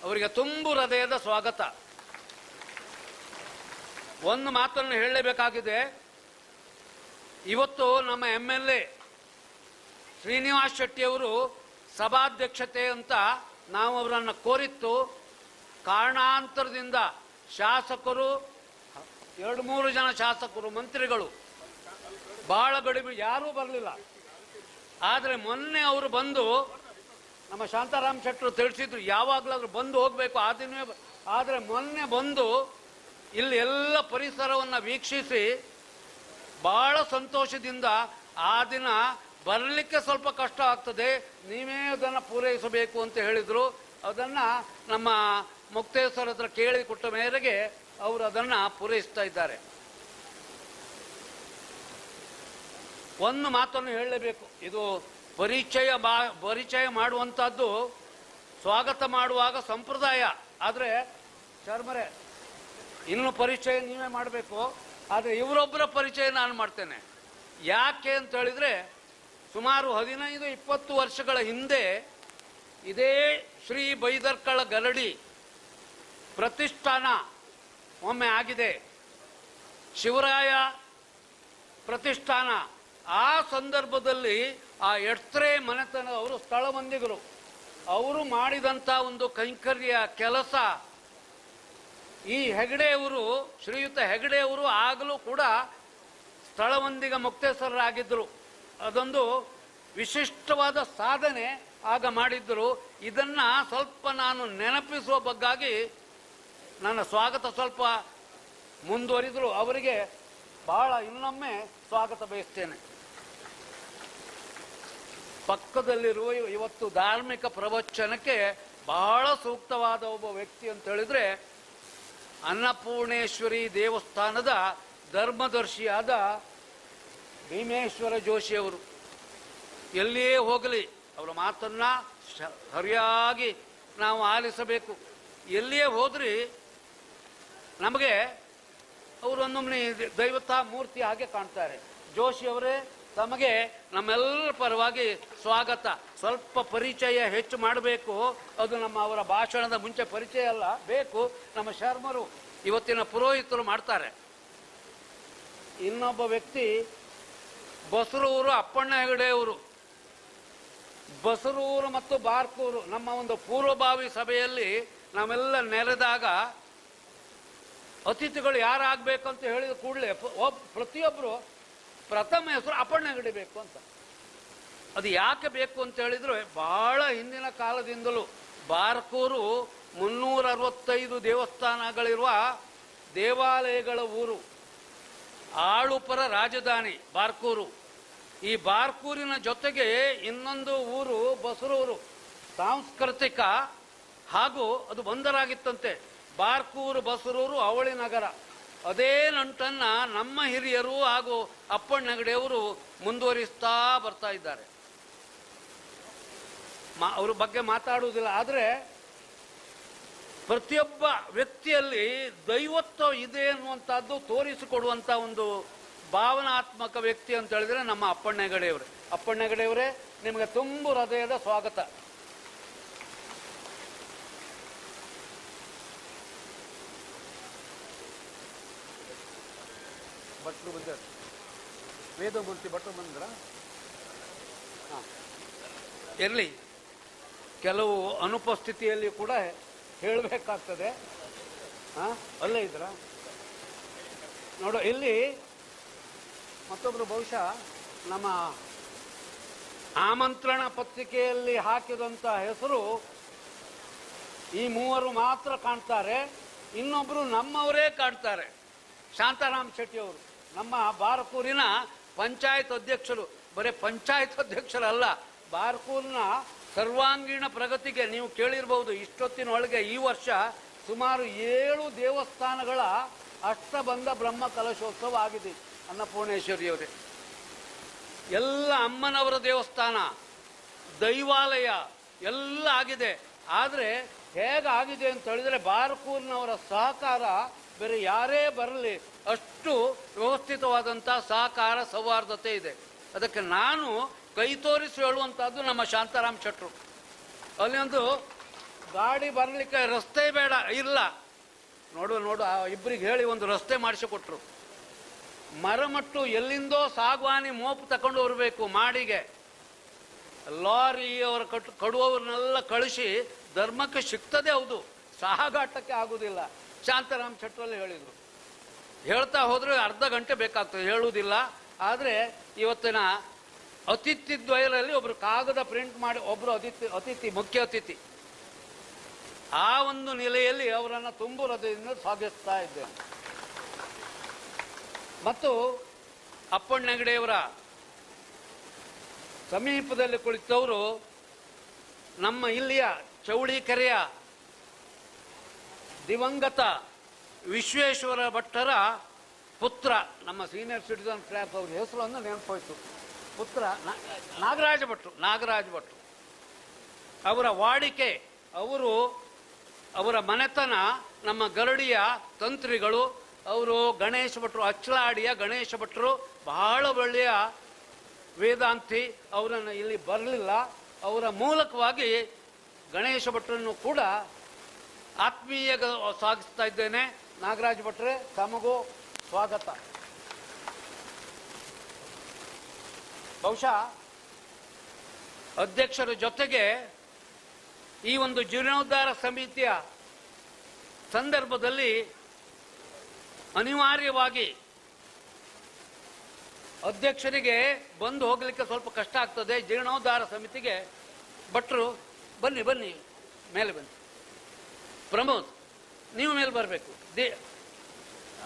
ಅವರಿಗೆ ತುಂಬು ಹೃದಯದ ಸ್ವಾಗತ. ಒಂದು ಮಾತನ್ನು ಹೇಳಲೇಬೇಕಾಗಿದೆ. ಇವತ್ತು ನಮ್ಮ MLA ಶ್ರೀನಿವಾಸ್ ಶೆಟ್ಟಿಯವರು ಸಭಾಧ್ಯಕ್ಷತೆ ಅಂತ ನಾವು ಅವರನ್ನು ಕೋರಿತ್ತು. ಕಾರಣಾಂತರದಿಂದ ಶಾಸಕರು, 2-3 ಜನ ಶಾಸಕರು, ಮಂತ್ರಿಗಳು ಬಹಳ ಗಡಿಬಿ, ಯಾರೂ ಬರಲಿಲ್ಲ. ಆದರೆ ಮೊನ್ನೆ ಅವರು ಬಂದು, ನಮ್ಮ ಶಾಂತಾರಾಮ್ ಶೆಟ್ಟರು ತಿಳಿಸಿದ್ರು, ಯಾವಾಗಲಾದ್ರೂ ಬಂದು ಹೋಗಬೇಕು ಆ ದಿನವೇ. ಆದರೆ ಮೊನ್ನೆ ಬಂದು ಇಲ್ಲಿ ಎಲ್ಲ ಪರಿಸರವನ್ನು ವೀಕ್ಷಿಸಿ ಬಹಳ ಸಂತೋಷದಿಂದ, ಆ ದಿನ ಬರಲಿಕ್ಕೆ ಸ್ವಲ್ಪ ಕಷ್ಟ ಆಗ್ತದೆ, ನೀವೇ ಅದನ್ನು ಪೂರೈಸಬೇಕು ಅಂತ ಹೇಳಿದರು. ಅದನ್ನು ನಮ್ಮ ಮುಕ್ತೇಶ್ವರ ಹತ್ರ ಕೇಳಿ ಕೊಟ್ಟ ಮೇರೆಗೆ ಅವರು ಅದನ್ನು ಪೂರೈಸ್ತಾ ಇದ್ದಾರೆ. ಒಂದು ಮಾತನ್ನು ಹೇಳಲೇಬೇಕು. ಇದು ಪರಿಚಯ ಮಾಡುವಂಥದ್ದು ಸ್ವಾಗತ ಮಾಡುವಾಗ ಸಂಪ್ರದಾಯ. ಆದರೆ ಶರ್ಮರೇ, ಇನ್ನು ಪರಿಚಯ ನೀವೇ ಮಾಡಬೇಕು. ಆದರೆ ಇವರೊಬ್ಬರ ಪರಿಚಯ ನಾನು ಮಾಡ್ತೇನೆ. ಯಾಕೆ ಅಂತ ಹೇಳಿದ್ರೆ, ಸುಮಾರು 15-20 ವರ್ಷಗಳ ಹಿಂದೆ ಇದೇ ಶ್ರೀ ಬೈದರ್ಕಳ ಗರಡಿ ಪ್ರತಿಷ್ಠಾನ ಒಮ್ಮೆ ಆಗಿದೆ. ಶಿವರಾಯ ಪ್ರತಿಷ್ಠಾನ. ಆ ಸಂದರ್ಭದಲ್ಲಿ ಆ ಎಡ್ತ್ರೆ ಮನೆತನ ಅವರು ಸ್ಥಳವಂದಿಗರು. ಅವರು ಮಾಡಿದಂಥ ಒಂದು ಕೈಂಕರ್ಯ ಕೆಲಸ ಈ ಹೆಗಡೆಯವರು, ಶ್ರೀಯುತ ಹೆಗಡೆಯವರು ಆಗಲೂ ಕೂಡ ಸ್ಥಳವಂದಿಗ ಮುಕ್ತೇಶ್ವರರಾಗಿದ್ದರು. ಅದೊಂದು ವಿಶಿಷ್ಟವಾದ ಸಾಧನೆ ಆಗ ಮಾಡಿದ್ದರು. ಇದನ್ನ ಸ್ವಲ್ಪ ನಾನು ನೆನಪಿಸುವ ಬಗ್ಗಾಗಿ ನನ್ನ ಸ್ವಾಗತ ಸ್ವಲ್ಪ ಮುಂದುವರಿದ್ರು. ಅವರಿಗೆ ಬಹಳ ಇನ್ನೊಮ್ಮೆ ಸ್ವಾಗತ ಬಯಸ್ತೇನೆ. ಪಕ್ಕದಲ್ಲಿರುವ ಇವತ್ತು ಧಾರ್ಮಿಕ ಪ್ರವಚನಕ್ಕೆ ಬಹಳ ಸೂಕ್ತವಾದ ಒಬ್ಬ ವ್ಯಕ್ತಿ ಅಂತ ಹೇಳಿದ್ರೆ, ಅನ್ನಪೂರ್ಣೇಶ್ವರಿ ದೇವಸ್ಥಾನದ ಧರ್ಮದರ್ಶಿಯಾದ ಭೀಮೇಶ್ವರ ಜೋಶಿಯವರು. ಎಲ್ಲಿಯೇ ಹೋಗಲಿ ಅವರ ಮಾತನ್ನ ಸರಿಯಾಗಿ ನಾವು ಆಲಿಸಬೇಕು. ಎಲ್ಲಿಯೇ ಹೋದ್ರಿ ನಮಗೆ ಅವರೊಂದೊಮ್ಮೆ ದೈವತಾ ಮೂರ್ತಿ ಹಾಗೆ ಕಾಣ್ತಾರೆ. ಜೋಶಿಯವರೇ, ತಮಗೆ ನಮ್ಮೆಲ್ಲರ ಪರವಾಗಿ ಸ್ವಾಗತ. ಸ್ವಲ್ಪ ಪರಿಚಯ ಹೆಚ್ಚು ಮಾಡಬೇಕು. ಅದು ನಮ್ಮ ಅವರ ಭಾಷಣದ ಮುಂಚೆ ಪರಿಚಯ ಅಲ್ಲ, ಬೇಕು. ನಮ್ಮ ಶರ್ಮರು ಇವತ್ತಿನ ಪುರೋಹಿತರು ಮಾಡ್ತಾರೆ. ಇನ್ನೊಬ್ಬ ವ್ಯಕ್ತಿ ಬಸರೂರು ಅಪ್ಪಣ್ಣ ಹೆಗಡೆಯವರು. ಬಸರೂರು ಮತ್ತು ಬಾರ್ಕೂರು ನಮ್ಮ ಒಂದು ಪೂರ್ವಭಾವಿ ಸಭೆಯಲ್ಲಿ ನಾವೆಲ್ಲ ನೆರೆದಾಗ ಅತಿಥಿಗಳು ಯಾರಾಗಬೇಕು ಅಂತ ಹೇಳಿದ ಕೂಡಲೇ ಪ್ರತಿಯೊಬ್ಬರು ಪ್ರಥಮ ಹೆಸರು ಅಪ್ಪಣ್ಣ ಹೆಗಡೆ ಬೇಕು ಅಂತ. ಅದು ಯಾಕೆ ಬೇಕು ಅಂತ ಹೇಳಿದ್ರೆ, ಬಹಳ ಹಿಂದಿನ ಕಾಲದಿಂದಲೂ ಬಾರ್ಕೂರು 365 ದೇವಸ್ಥಾನಗಳಿರುವ ದೇವಾಲಯಗಳ ಊರು, ಆಳುಪರ ರಾಜಧಾನಿ ಬಾರ್ಕೂರು. ಈ ಬಾರ್ಕೂರಿನ ಜೊತೆಗೆ ಇನ್ನೊಂದು ಊರು ಬಸರೂರು, ಸಾಂಸ್ಕೃತಿಕ ಹಾಗೂ ಅದು ಬಂದರಾಗಿತ್ತಂತೆ. ಬಾರ್ಕೂರು, ಬಸರೂರು, ಅವಳಿ ನಗರ. ಅದೇ ನಂಟನ್ನ ನಮ್ಮ ಹಿರಿಯರು ಹಾಗೂ ಅಪ್ಪಣ್ಣ ಹೆಗಡೆಯವರು ಮುಂದುವರಿಸ್ತಾ ಬರ್ತಾ ಇದ್ದಾರೆ. ಅವ್ರ ಬಗ್ಗೆ ಮಾತಾಡುವುದಿಲ್ಲ. ಆದರೆ ಪ್ರತಿಯೊಬ್ಬ ವ್ಯಕ್ತಿಯಲ್ಲಿ ದೈವತ್ವ ಇದೆ ಅನ್ನುವಂಥದ್ದು ತೋರಿಸಿಕೊಡುವಂಥ ಒಂದು ಭಾವನಾತ್ಮಕ ವ್ಯಕ್ತಿ ಅಂತ ಹೇಳಿದ್ರೆ ನಮ್ಮ ಅಪ್ಪಣ್ಣ ಹೆಗಡೆಯವರೇ. ಅಪ್ಪಣ್ಣ ಹೆಗಡೆಯವರೇ, ನಿಮಗೆ ತುಂಬು ಹೃದಯದ ಸ್ವಾಗತ. ಭಟ್ರು ಬಂದ, ವೇದಮೂರ್ತಿ ಭಟ್ರು ಬಂದ್ರ? ಇರಲಿ, ಕೆಲವು ಅನುಪಸ್ಥಿತಿಯಲ್ಲಿ ಕೂಡ ಹೇಳಬೇಕಾಗ್ತದೆ. ಅಲ್ಲೇ ಇದ್ರ ನೋಡು. ಇಲ್ಲಿ ಮತ್ತೊಬ್ರು ಬಹುಶಃ ನಮ್ಮ ಆಮಂತ್ರಣ ಪತ್ರಿಕೆಯಲ್ಲಿ ಹಾಕಿದಂಥ ಹೆಸರು ಈ ಮೂವರು ಮಾತ್ರ ಕಾಣ್ತಾರೆ, ಇನ್ನೊಬ್ರು ನಮ್ಮವರೇ ಕಾಣ್ತಾರೆ. ಶಾಂತಾರಾಮ್ ಶೆಟ್ಟಿ ಅವರು ನಮ್ಮ ಬಾರಕೂರಿನ ಪಂಚಾಯತ್ ಅಧ್ಯಕ್ಷರು. ಬರೀ ಪಂಚಾಯತ್ ಅಧ್ಯಕ್ಷರಲ್ಲ, ಬಾರಕೂರಿನ ಸರ್ವಾಂಗೀಣ ಪ್ರಗತಿಗೆ ನೀವು ಕೇಳಿರ್ಬೋದು, ಇಷ್ಟೊತ್ತಿನೊಳಗೆ ಈ ವರ್ಷ ಸುಮಾರು 7 ದೇವಸ್ಥಾನಗಳ ಅಷ್ಟಬಂಧ ಬ್ರಹ್ಮ ಕಲಶೋತ್ಸವ ಆಗಿದೆ. ಅನ್ನಪೂರ್ಣೇಶ್ವರಿಯವರೇ, ಎಲ್ಲ ಅಮ್ಮನವರ ದೇವಸ್ಥಾನ, ದೈವಾಲಯ ಎಲ್ಲ ಆಗಿದೆ. ಆದರೆ ಹೇಗಾಗಿದೆ ಅಂತ ಹೇಳಿದ್ರೆ ಬಾರಕೂರಿನವರ ಸಹಕಾರ ಬೇರೆ ಯಾರೇ ಬರಲಿ ಅಷ್ಟು ವ್ಯವಸ್ಥಿತವಾದಂಥ ಸಹಕಾರ ಸೌಹಾರ್ದತೆ ಇದೆ. ಅದಕ್ಕೆ ನಾನು ಕೈ ತೋರಿಸಿ ಹೇಳುವಂಥದ್ದು ನಮ್ಮ ಶಾಂತಾರಾಮ್ ಶೆಟ್ರು. ಅಲ್ಲಿ ಒಂದು ಗಾಡಿ ಬರಲಿಕ್ಕೆ ರಸ್ತೆ ಬೇಡ ಇಲ್ಲ, ನೋಡು ಆ ಇಬ್ಬರಿಗೆ ಹೇಳಿ ಒಂದು ರಸ್ತೆ ಮಾಡಿಸಿಕೊಟ್ರು. ಮರಮಟ್ಟು ಎಲ್ಲಿಂದೋ ಸಾಗವಾನಿ ಮೋಪು ತಗೊಂಡು ಬರಬೇಕು ಮಾಡಿಗೆ, ಲಾರಿ ಅವರ ಕಡುವವ್ರನ್ನೆಲ್ಲ ಕಳಿಸಿ ಧರ್ಮಕ್ಕೆ ಸಿಗ್ತದೆ, ಹೌದು, ಸಾಗಾಟಕ್ಕೆ ಆಗುವುದಿಲ್ಲ. ಶಾಂತಾರಾಮ್ ಶೆಟ್ಟರಲ್ಲಿ ಹೇಳಿದರು. ಹೇಳ್ತಾ ಹೋದರೆ ಅರ್ಧ ಗಂಟೆ ಬೇಕಾಗ್ತದೆ, ಹೇಳುವುದಿಲ್ಲ. ಆದರೆ ಇವತ್ತಿನ ಅತಿಥಿ ದ್ವಯರಲ್ಲಿ ಒಬ್ಬರು ಕಾಗದ ಪ್ರಿಂಟ್ ಮಾಡಿ, ಒಬ್ಬರು ಅತಿಥಿ ಮುಖ್ಯ ಅತಿಥಿ, ಆ ಒಂದು ನೆಲೆಯಲ್ಲಿ ಅವರನ್ನು ತುಂಬು ಹೃದಯದಿಂದ ಸ್ವಾಗತಿಸ್ತಾ ಇದ್ದೇನೆ. ಮತ್ತು ಅಪ್ಪಣ್ಣಗಡೆಯವರ ಸಮೀಪದಲ್ಲಿ ಕುಳಿತವರು ನಮ್ಮ ಇಲ್ಲಿಯ ಚೌಳಿಕೆರೆಯ ದಿವಂಗತ ವಿಶ್ವೇಶ್ವರ ಭಟ್ಟರ ಪುತ್ರ, ನಮ್ಮ ಸೀನಿಯರ್ ಸಿಟಿಸನ್ ಕ್ಲಾಸ್ ಅವ್ರ ಹೆಸರನ್ನು ನೆನಪೋಯ್ತು, ಪುತ್ರ ನಾಗರಾಜ ಭಟ್ರು. ಅವರ ವಾಡಿಕೆ, ಅವರ ಮನೆತನ ನಮ್ಮ ಗರಡಿಯ ತಂತ್ರಿಗಳು. ಅವರು ಗಣೇಶ ಭಟ್ರು, ಅಚ್ಚಲಾಡಿಯ ಗಣೇಶ ಭಟ್ರು, ಬಹಳ ಒಳ್ಳೆಯ ವೇದಾಂತಿ. ಅವರನ್ನು ಇಲ್ಲಿ ಬರಲಿಲ್ಲ, ಅವರ ಮೂಲಕವಾಗಿ ಗಣೇಶ ಭಟ್ರನ್ನು ಕೂಡ ಆತ್ಮೀಯ ಸ್ವಾಗತಿಸ್ತಾ ಇದ್ದೇನೆ. ನಾಗರಾಜ್ ಭಟ್ರೆ, ತಮಗೂ ಸ್ವಾಗತ. ಬಹುಶಃ ಅಧ್ಯಕ್ಷರ ಜೊತೆಗೆ ಈ ಒಂದು ಜೀರ್ಣೋದ್ಧಾರ ಸಮಿತಿಯ ಸಂದರ್ಭದಲ್ಲಿ ಅನಿವಾರ್ಯವಾಗಿ ಅಧ್ಯಕ್ಷರಿಗೆ ಬಂದು ಹೋಗಲಿಕ್ಕೆ ಸ್ವಲ್ಪ ಕಷ್ಟ ಆಗ್ತದೆ. ಜೀರ್ಣೋದ್ಧಾರ ಸಮಿತಿಗೆ ಭಟ್ರು ಬನ್ನಿ ಮೇಲೆ ಬನ್ನಿ. ಪ್ರಮೋದ್, ನೀವು ಮೇಲೆ ಬರಬೇಕು.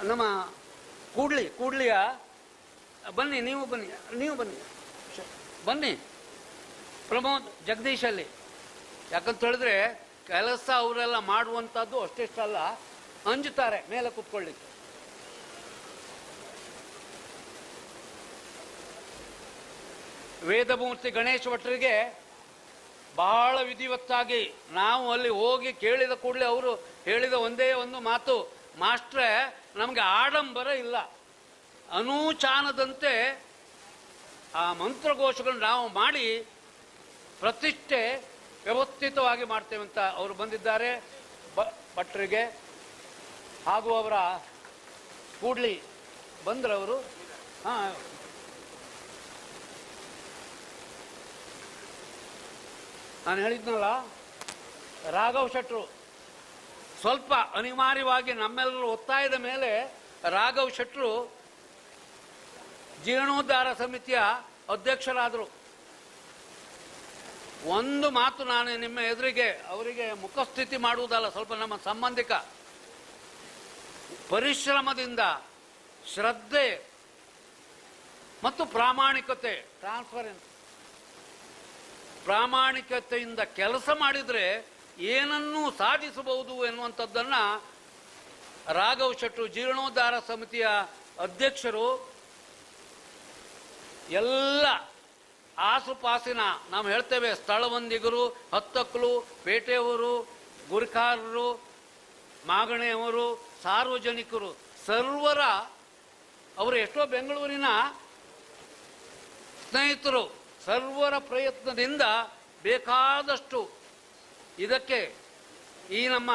ನಮ್ಮ ಕೂಡ್ಲಿಯ ಬನ್ನಿ, ನೀವು ಬನ್ನಿ. ಪ್ರಮೋದ್, ಜಗದೀಶಲ್ಲಿ, ಯಾಕಂತ ಹೇಳಿದ್ರೆ ಕೆಲಸ ಅವರೆಲ್ಲ ಮಾಡುವಂಥದ್ದು ಅಷ್ಟಿಷ್ಟಲ್ಲ, ಅಂಜುತ್ತಾರೆ ಮೇಲೆ ಕೂತ್ಕೊಳ್ಳಿಕ್ಕೆ. ವೇದಮೂರ್ತಿ ಗಣೇಶ ಭಟ್ರಿಗೆ ಬಹಳ ವಿಧಿವತ್ತಾಗಿ ನಾವು ಅಲ್ಲಿ ಹೋಗಿ ಕೇಳಿದ ಕೂಡಲೇ ಅವರು ಹೇಳಿದ ಒಂದೇ ಒಂದು ಮಾತು, ಮಾಸ್ಟ್ರೇ, ನಮಗೆ ಆಡಂಬರ ಇಲ್ಲ, ಅನೂಚಾನದಂತೆ ಆ ಮಂತ್ರಘೋಷಗಳನ್ನು ನಾವು ಮಾಡಿ ಪ್ರತಿಷ್ಠೆ ವ್ಯವಸ್ಥಿತವಾಗಿ ಮಾಡ್ತೇವೆ ಅಂತ ಅವರು ಬಂದಿದ್ದಾರೆ. ಭಟ್ರಿಗೆ ಹಾಗೂ ಅವರ ಕೂಡ್ಲಿ ಬಂದ್ರವರು. ನಾನು ಹೇಳಿದ್ನಲ್ಲ, ರಾಘವ್ ಶೆಟ್ರು ಸ್ವಲ್ಪ ಅನಿವಾರ್ಯವಾಗಿ ನಮ್ಮೆಲ್ಲರೂ ಒತ್ತಾಯದ ಮೇಲೆ ರಾಘವ್ ಶೆಟ್ರು ಜೀರ್ಣೋದ್ಧಾರ ಸಮಿತಿಯ ಅಧ್ಯಕ್ಷರಾದರು. ಒಂದು ಮಾತು ನಾನು ನಿಮ್ಮ ಎದುರಿಗೆ ಅವರಿಗೆ ಮುಖಸ್ಥಿತಿ ಮಾಡುವುದಲ್ಲ, ಸ್ವಲ್ಪ ನಮ್ಮ ಸಂಬಂಧಿಕ, ಪರಿಶ್ರಮದಿಂದ, ಶ್ರದ್ಧೆ ಮತ್ತು ಪ್ರಾಮಾಣಿಕತೆ, ಪ್ರಾಮಾಣಿಕತೆಯಿಂದ ಕೆಲಸ ಮಾಡಿದರೆ ಏನನ್ನೂ ಸಾಧಿಸಬಹುದು ಎನ್ನುವಂಥದ್ದನ್ನ ರಾಘವ್ ಶೆಟ್ರು ಜೀರ್ಣೋದ್ಧಾರ ಸಮಿತಿಯ ಅಧ್ಯಕ್ಷರು ಎಲ್ಲ ಆಸುಪಾಸಿನ, ನಾವು ಹೇಳ್ತೇವೆ ಸ್ಥಳವಂದಿಗರು, ಹತ್ತಕ್ಕಲು, ಪೇಟೆಯವರು, ಗುರ್ಖಾರರು, ಮಾಗಣೆಯವರು, ಸಾರ್ವಜನಿಕರು, ಸರ್ವರ, ಅವರು ಎಷ್ಟೋ ಬೆಂಗಳೂರಿನ ಸ್ನೇಹಿತರು, ಸರ್ವರ ಪ್ರಯತ್ನದಿಂದ ಬೇಕಾದಷ್ಟು ಇದಕ್ಕೆ ಈ ನಮ್ಮ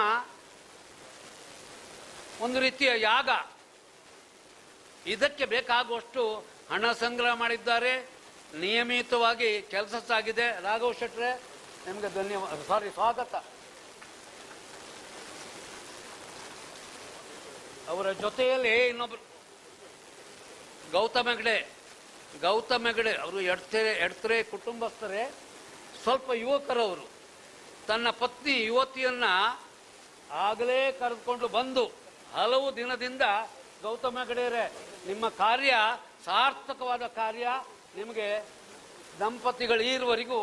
ಒಂದು ರೀತಿಯ ಯಾಗ, ಇದಕ್ಕೆ ಬೇಕಾಗುವಷ್ಟು ಹಣ ಸಂಗ್ರಹ ಮಾಡಿದ್ದಾರೆ. ನಿಯಮಿತವಾಗಿ ಕೆಲಸ ಸಾಗಿದೆ. ರಾಘವ್ ಶೆಟ್ರೆ, ನಿಮಗೆ ಧನ್ಯವಾದ, ಸ್ವಾಗತ. ಅವರ ಜೊತೆಯಲ್ಲಿ ಇನ್ನೊಬ್ರು ಗೌತಮ್ ಹೆಗಡೆ ಅವರು ಎಡ್ತರೆ ಕುಟುಂಬಸ್ಥರೇ, ಸ್ವಲ್ಪ ಯುವಕರವರು. ತನ್ನ ಪತ್ನಿ ಯುವತಿಯನ್ನ ಆಗಲೇ ಕರೆದುಕೊಂಡು ಬಂದು ಹಲವು ದಿನದಿಂದ ಗೌತಮ ಹೆಗಡೆಯವರೇ ನಿಮ್ಮ ಕಾರ್ಯ ಸಾರ್ಥಕವಾದ ಕಾರ್ಯ, ನಿಮಗೆ ದಂಪತಿಗಳು ಈರುವರೆಗೂ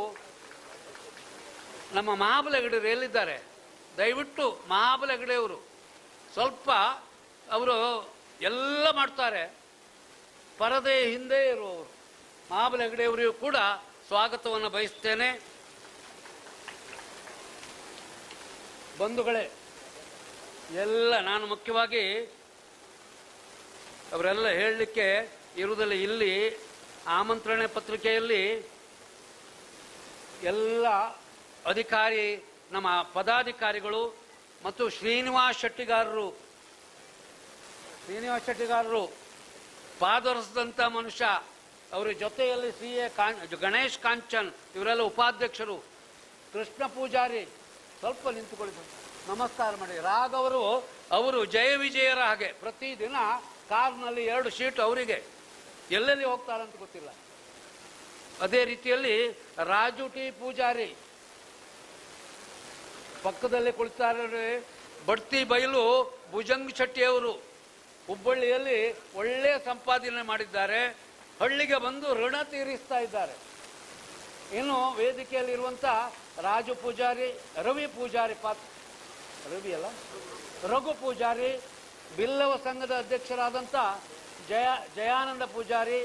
ನಮ್ಮ ಮಹಾಬಲ ಹೆಗಡೆಯವರು ಎಲ್ಲಿದ್ದಾರೆ? ದಯವಿಟ್ಟು ಮಹಾಬಲ ಹೆಗಡೆಯವರು ಸ್ವಲ್ಪ ಅವರು ಎಲ್ಲ ಮಾಡ್ತಾರೆ, ಪರದೆ ಹಿಂದೆ ಇರುವವರು. ಮಹಾಬಲ ಹೆಗಡೆಯವರಿಗೂ ಕೂಡ ಸ್ವಾಗತವನ್ನು ಬಯಸ್ತೇನೆ. ಬಂಧುಗಳೇ ಎಲ್ಲ ನಾನು ಮುಖ್ಯವಾಗಿ ಅವರೆಲ್ಲ ಹೇಳಲಿಕ್ಕೆ ಇರುವುದಿಲ್ಲ. ಇಲ್ಲಿ ಆಮಂತ್ರಣ ಪತ್ರಿಕೆಯಲ್ಲಿ ಎಲ್ಲ ಅಧಿಕಾರಿ ನಮ್ಮ ಪದಾಧಿಕಾರಿಗಳು ಮತ್ತು ಶ್ರೀನಿವಾಸ್ ಶೆಟ್ಟಿಗಾರರು ಪಾದರಸದಂಥ ಮನುಷ್ಯ, ಅವರ ಜೊತೆಯಲ್ಲಿ CA ಗಣೇಶ್ ಕಾಂಚನ್ ಇವರೆಲ್ಲ ಉಪಾಧ್ಯಕ್ಷರು, ಕೃಷ್ಣ ಪೂಜಾರಿ ಸ್ವಲ್ಪ ನಿಂತುಕೊಳ್ಳಿ, ನಮಸ್ಕಾರ ಮಾಡಿ. ಅವರು ಜಯ ವಿಜಯರ ಹಾಗೆ ಪ್ರತಿದಿನ ಕಾರ್ನಲ್ಲಿ 2 ಸೀಟ್ ಅವರಿಗೆ, ಎಲ್ಲೆಲ್ಲಿ ಹೋಗ್ತಾರಂತ ಗೊತ್ತಿಲ್ಲ. ಅದೇ ರೀತಿಯಲ್ಲಿ ರಾಜು ಟಿ ಪೂಜಾರಿ ಪಕ್ಕದಲ್ಲಿ ಕುಳಿತಾರೆ. ಬಡ್ತಿ ಬೈಲು ಭುಜಂಗ್ ಶೆಟ್ಟಿಯವರು ಹುಬ್ಬಳ್ಳಿಯಲ್ಲಿ ಒಳ್ಳೆಯ ಸಂಪಾದನೆ ಮಾಡಿದ್ದಾರೆ, ಹಳ್ಳಿಗೆ ಬಂದು ಋಣ ತೀರಿಸ್ತಾ ಇದ್ದಾರೆ. ಇನ್ನು ವೇದಿಕೆಯಲ್ಲಿರುವಂಥ ರಾಜು ಪೂಜಾರಿ, ರಘು ಪೂಜಾರಿ, ಬಿಲ್ಲವ ಸಂಘದ ಅಧ್ಯಕ್ಷರಾದಂಥ ಜಯಾನಂದ ಪೂಜಾರಿ,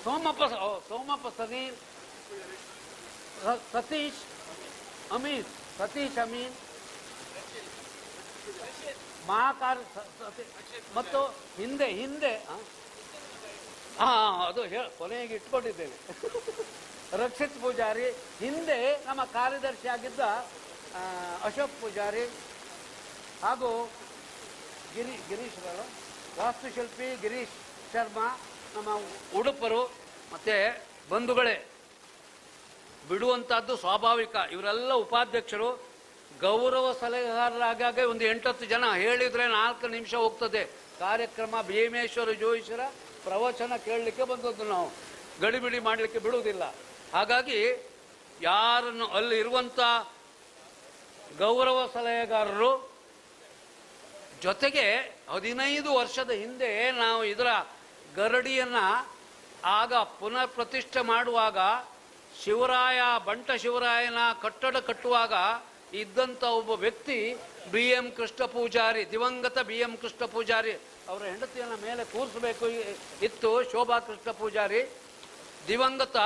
ಸೋಮಪ್ಪ ಸನೀಲ್, ಸತೀಶ್ ಅಮೀನ್, ಮತ್ತು ಹಿಂದೆ ಅದು ಕೊನೆಗೆ ಇಟ್ಕೊಂಡಿದ್ದೇವೆ ರಕ್ಷಿತ್ ಪೂಜಾರಿ, ಹಿಂದೆ ನಮ್ಮ ಕಾರ್ಯದರ್ಶಿ ಆಗಿದ್ದ ಅಶೋಕ್ ಪೂಜಾರಿ, ಹಾಗೂ ಗಿರೀಶ್ ವಾಸ್ತುಶಿಲ್ಪಿ ಗಿರೀಶ್ ಶರ್ಮಾ, ನಮ್ಮ ಉಡುಪರು. ಮತ್ತೆ ಬಂಧುಗಳೇ, ಬಿಡುವಂತಹದ್ದು ಸ್ವಾಭಾವಿಕ. ಇವರೆಲ್ಲ ಉಪಾಧ್ಯಕ್ಷರು, ಗೌರವ ಸಲಹೆಗಾರರಾಗಾಗ ಒಂದು 8-10 ಜನ ಹೇಳಿದ್ರೆ 4 ನಿಮಿಷ ಹೋಗ್ತದೆ ಕಾರ್ಯಕ್ರಮ. ಭೀಮೇಶ್ವರ ಜೋಯಿಸರ ಪ್ರವಚನ ಕೇಳಲಿಕ್ಕೆ ಬಂದದ್ದು, ನಾವು ಗಡಿಬಿಡಿ ಮಾಡಲಿಕ್ಕೆ ಬಿಡುವುದಿಲ್ಲ. ಹಾಗಾಗಿ ಯಾರನ್ನು ಅಲ್ಲಿ ಇರುವಂತ ಗೌರವ ಸಲಹೆಗಾರರು ಜೊತೆಗೆ 15 ವರ್ಷದ ಹಿಂದೆ ನಾವು ಇದರ ಗರಡಿಯನ್ನ ಆಗ ಪುನರ್ ಪ್ರತಿಷ್ಠೆ ಮಾಡುವಾಗ ಬಂಟ ಶಿವರಾಯನ ಕಟ್ಟಡ ಕಟ್ಟುವಾಗ ಇದ್ದಂಥ ಒಬ್ಬ ವ್ಯಕ್ತಿ BM ಕೃಷ್ಣ ಪೂಜಾರಿ, ದಿವಂಗತ BM ಕೃಷ್ಣ ಪೂಜಾರಿ. ಅವರ ಹೆಂಡತಿಯನ್ನು ಮೇಲೆ ಕೂರಿಸಬೇಕು ಇತ್ತು, ಶೋಭಾ ಕೃಷ್ಣ ಪೂಜಾರಿ. ದಿವಂಗತ